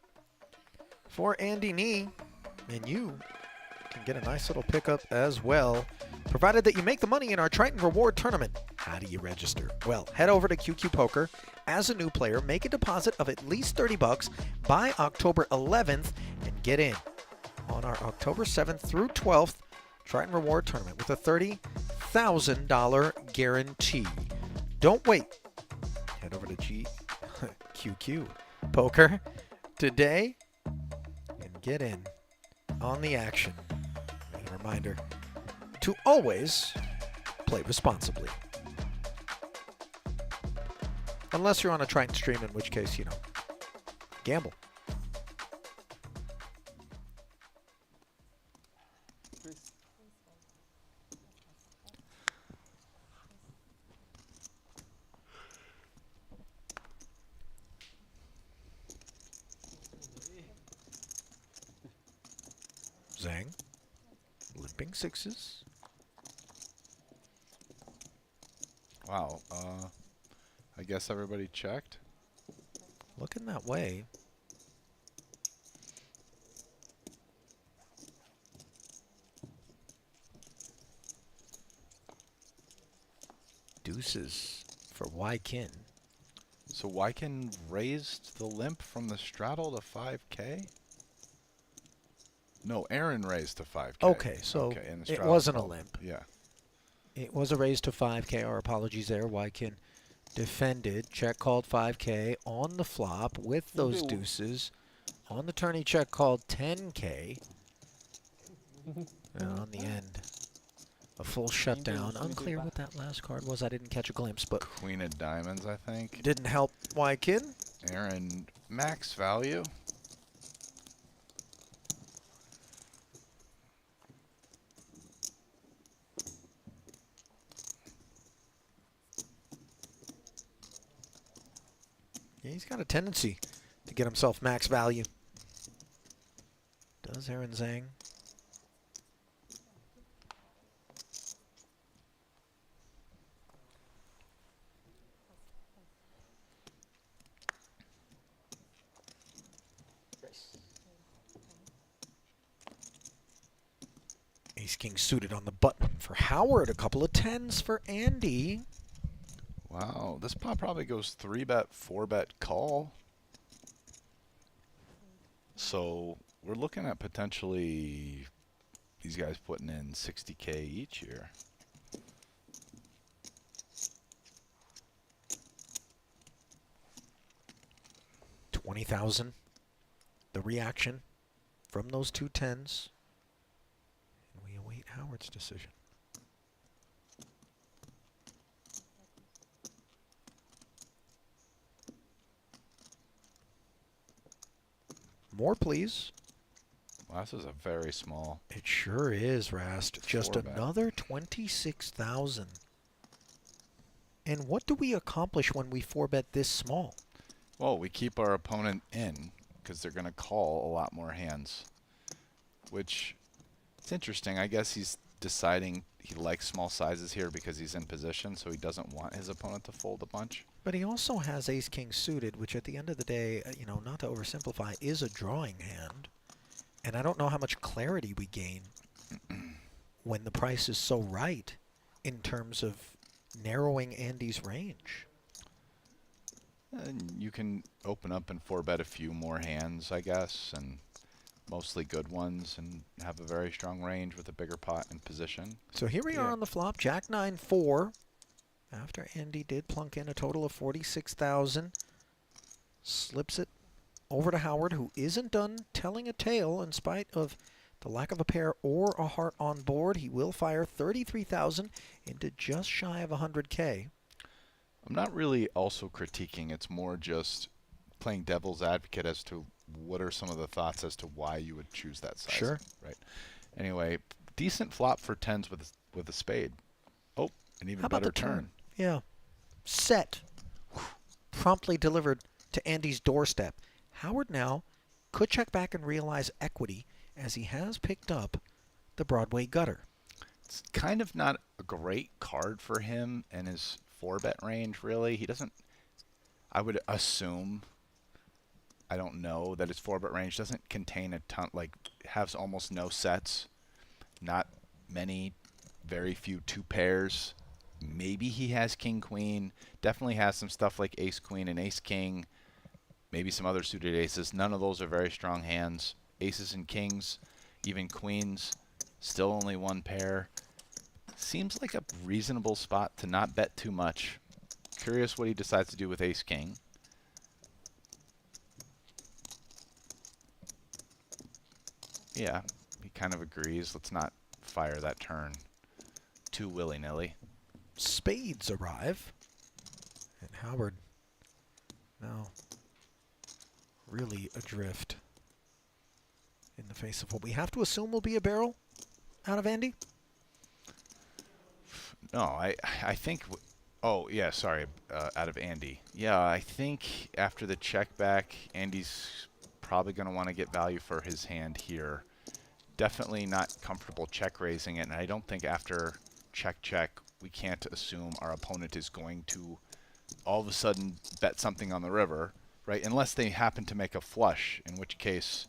for Andy Nee, and you can get a nice little pickup as well, provided that you make the money in our Triton Reward Tournament. How do you register? Well, head over to QQ Poker as a new player, make a deposit of at least $30 by October 11th, and get in on our October 7th through 12th Triton Reward Tournament with a $30,000 guarantee. Don't wait. Head over to QQ Poker today and get in on the action. And a reminder to always play responsibly. Unless you're on a Triton stream, in which case, you know, gamble. Zhang, limping 6s. Wow, I guess everybody checked. Looking that way. Deuces for Wykin. So Wykin raised the limp from the straddle to 5K? No, Aaron raised to 5K. Okay, so it wasn't a limp. Yeah. It was a raise to 5K. Our apologies there. Wykin defended. Check called 5K on the flop with those deuces. On the turn, he check called 10K. And on the end, a full shutdown. Unclear what that last card was. I didn't catch a glimpse, but Queen of Diamonds, I think. Didn't help Wykin. Aaron, max value. Yeah, he's got a tendency to get himself max value. Does Aaron Zhang? Ace King suited on the button for Howard. A couple of 10s for Andy. Wow, this pot probably goes 3-bet, 4-bet call. So we're looking at potentially these guys putting in 60K each here. $20,000. The reaction from those two tens. And we await Howard's decision. More, please. Well, this is a very small. It sure is, Rast. Just 4-bet. another 26,000. And what do we accomplish when we 4-bet this small? Well, we keep our opponent in because they're going to call a lot more hands, which it's interesting. I guess he's deciding he likes small sizes here because he's in position, so he doesn't want his opponent to fold a bunch. But he also has ace-king suited, which at the end of the day, you know, not to oversimplify, is a drawing hand. And I don't know how much clarity we gain when the price is so right in terms of narrowing Andy's range. And you can open up and 4-bet a few more hands, I guess, and mostly good ones, and have a very strong range with a bigger pot in position. So here we are on the flop, Jack 9-4. After Andy did plunk in a total of 46,000, slips it over to Howard, who isn't done telling a tale in spite of the lack of a pair or a heart on board. He will fire 33,000 into just shy of 100K. I'm not really also critiquing. It's more just playing devil's advocate as to what are some of the thoughts as to why you would choose that size. Sure. Right. Anyway, decent flop for tens with a spade. Oh, an even How about better the turn? turn. Yeah. Set. Promptly delivered to Andy's doorstep. Howard now could check back and realize equity as he has picked up the Broadway gutter. It's kind of not a great card for him and his 4-bet range, really. He doesn't, I would assume, I don't know, that his 4-bet range doesn't contain a ton, like, has almost no sets, not many, very few 2 pairs. Maybe he has king-queen, definitely has some stuff like ace-queen and ace-king, maybe some other suited aces. None of those are very strong hands. Aces and kings, even queens, still only 1 pair. Seems like a reasonable spot to not bet too much. Curious what he decides to do with ace-king. Yeah, he kind of agrees. Let's not fire that turn too willy-nilly. Spades arrive. And Howard now really adrift in the face of what we have to assume will be a barrel out of Andy. No, I think, oh yeah, sorry, out of Andy. Yeah, I think after the check back, Andy's probably going to want to get value for his hand here. Definitely not comfortable check raising it, and I don't think after check, we can't assume our opponent is going to all of a sudden bet something on the river, right? Unless they happen to make a flush, in which case,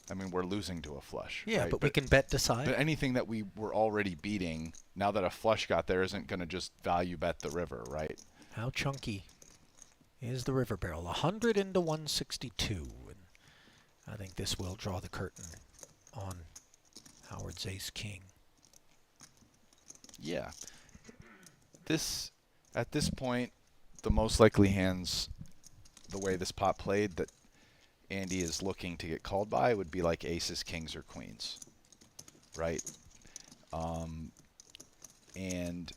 I mean, we're losing to a flush. Yeah, right? but we can bet decide. But anything that we were already beating, now that a flush got there, isn't going to just value bet the river, right? How chunky is the river barrel? 100 into 162. And I think this will draw the curtain on Howard's ace-king. Yeah. At this point, the most likely hands, the way this pot played, that Andy is looking to get called by would be like aces, kings, or queens, right? And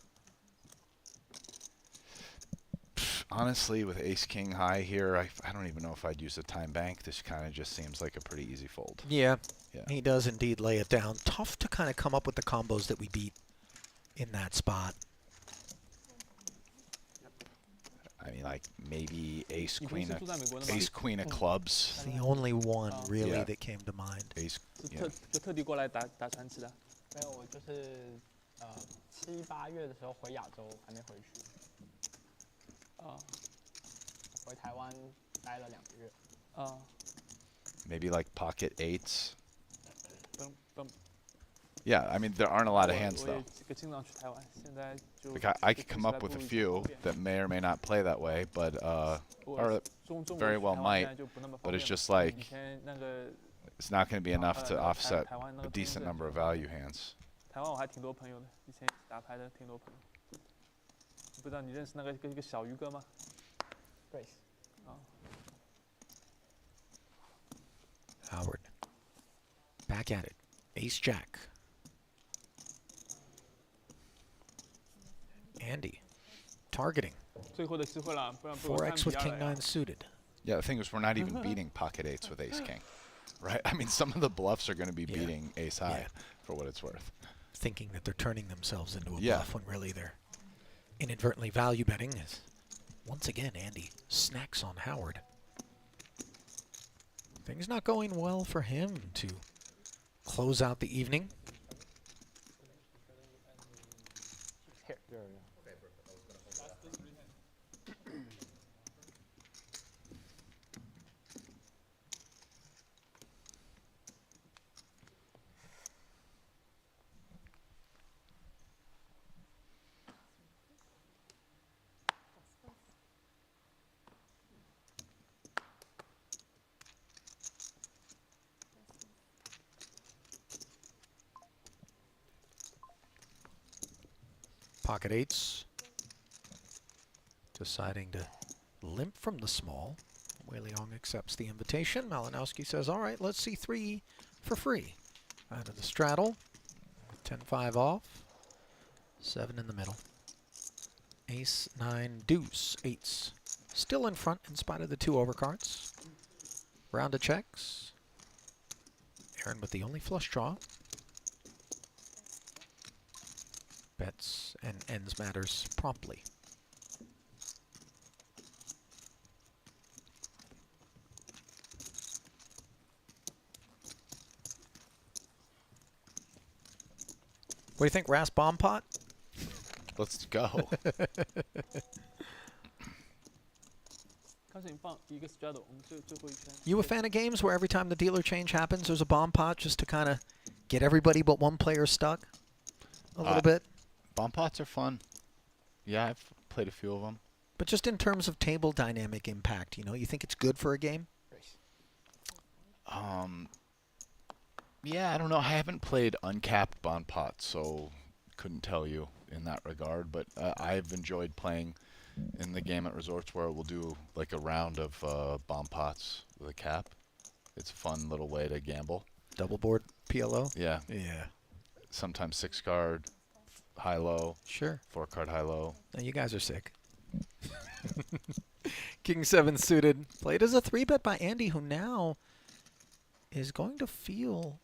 honestly, with ace-king high here, I don't even know if I'd use a time bank. This kind of just seems like a pretty easy fold. Yeah, yeah, he does indeed lay it down. Tough to kind of come up with the combos that we beat in that spot. I mean, like maybe ace queen of clubs. The only one really that came to mind. Ace. 就特地过来打传奇的。没有，我就是7、8月的时候回亚洲，还没回去。回台湾待了2个月。Maybe like pocket eights. Yeah, I mean, there aren't a lot of hands, though. Like, I could come up with a few that may or may not play that way, but or very well might, but it's just like it's not going to be enough to offset a decent number of value hands. 台湾我还挺多朋友的，以前打牌的挺多朋友。不知道你认识那个一个小鱼哥吗 ？Grace。Howard. Back at it. Ace Jack. Andy. Targeting. 最后的机会了，不然被我 4x with King 9 suited. Yeah, the thing is, we're not even beating pocket eights with Ace King, right? I mean, some of the bluffs are going to be beating Ace High for what it's worth. Thinking that they're turning themselves into a bluff when really they're inadvertently value betting. Is once again, Andy snacks on Howard. Things not going well for him to close out the evening. Here. Pocket eights. Deciding to limp from the small. Wei Liang accepts the invitation. Malinowski says, all right, let's see 3 for free. Out of the straddle. 10-5 off. 7 in the middle. Ace, 9, deuce, 8s. Still in front in spite of the 2 overcards. Round of checks. Aaron with the only flush draw. Bets and ends matters promptly. What do you think, Rast bomb pot? Let's go. You a fan of games where every time the dealer change happens, there's a bomb pot just to kind of get everybody but one player stuck a little bit? Bomb pots are fun. Yeah, I've played a few of them. But just in terms of table dynamic impact, you know, you think it's good for a game? Yeah, I don't know. I haven't played uncapped bomb pots, so couldn't tell you in that regard. But I've enjoyed playing in the game at resorts where we'll do like a round of bomb pots with a cap. It's a fun little way to gamble. Double board PLO? Yeah. Yeah. Sometimes 6-card, high-low. Sure. 4-card high-low. Now you guys are sick. King 7 suited. Played as a 3-bet by Andy, who now is going to feel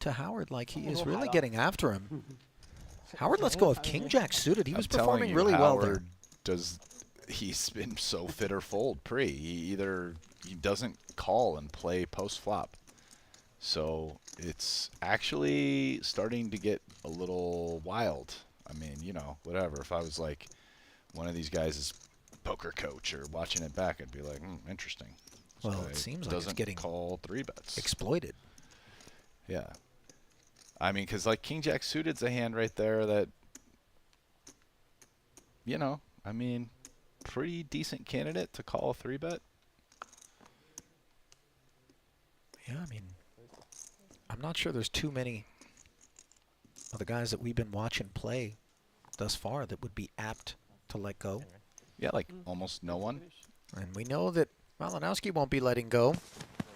to Howard like he is really getting after him. Howard, let's go with King Jack suited. He was performing really well there. He's been so fit or fold pre. He doesn't call and play post flop. So it's actually starting to get a little wild. I mean, you know, whatever. If I was like one of these guys' poker coach or watching it back, I'd be like, interesting. Well, it seems like it's getting call 3-bets. Exploited. Yeah. I mean, because like King Jack suited's a hand right there that, you know, I mean, pretty decent candidate to call a 3-bet. Yeah, I mean, I'm not sure there's too many of the guys that we've been watching play thus far that would be apt to let go. Yeah, like almost no one. And we know that Malinowski won't be letting go,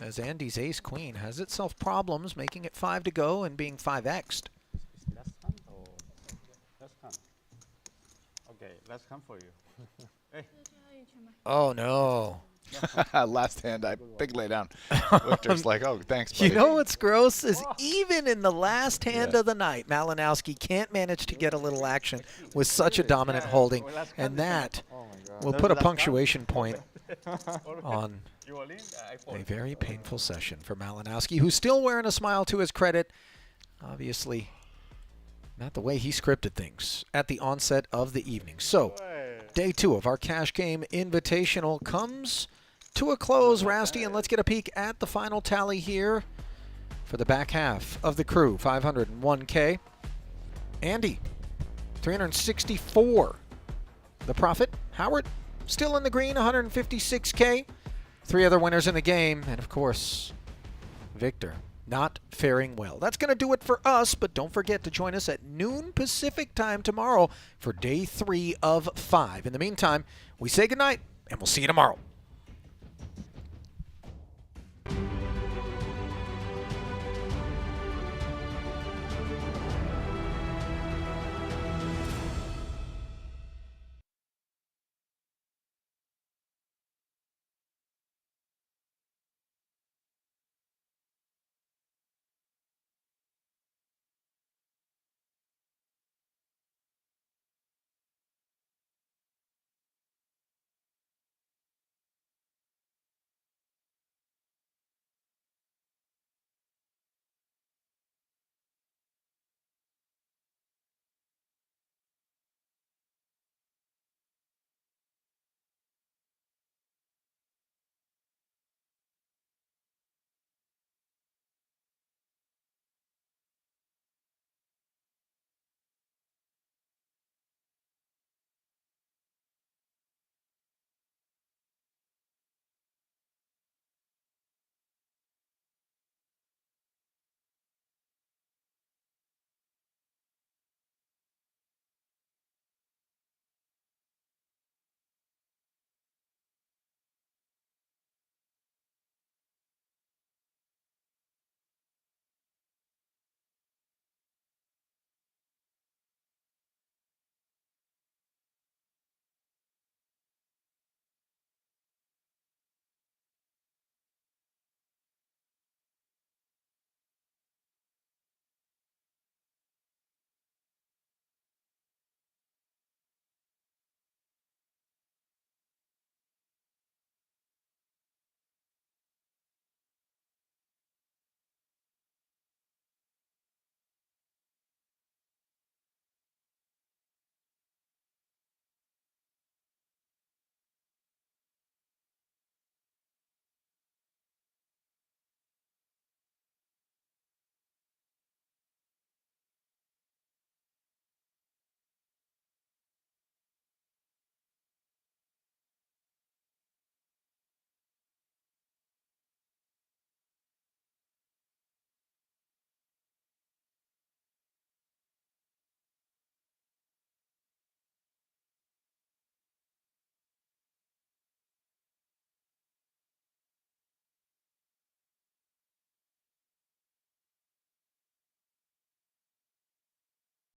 as Andy's ace-queen has itself problems, making it 5 to go and being 5x'd. Last hand or last hand? Okay, last hand for you. Hey. Oh, no. Last hand, big lay down. Victor's like, oh, thanks, buddy. You know what's gross is even in the last hand of the night, Malinowski can't manage to get a little action with such a dominant holding, and that will put a punctuation point on a very painful session for Malinowski, who's still wearing a smile to his credit. Obviously, not the way he scripted things at the onset of the evening. So, day 2 of our Cash Game Invitational comes to a close, Rasty, and let's get a peek at the final tally here. for the back half of the crew, 501K. Andy, 364. The Prophet, Howard, still in the green, 156K. 3 other winners in the game, and of course, Victor, not faring well. That's going to do it for us, but don't forget to join us at noon Pacific time tomorrow for day 3 of 5. In the meantime, we say goodnight, and we'll see you tomorrow.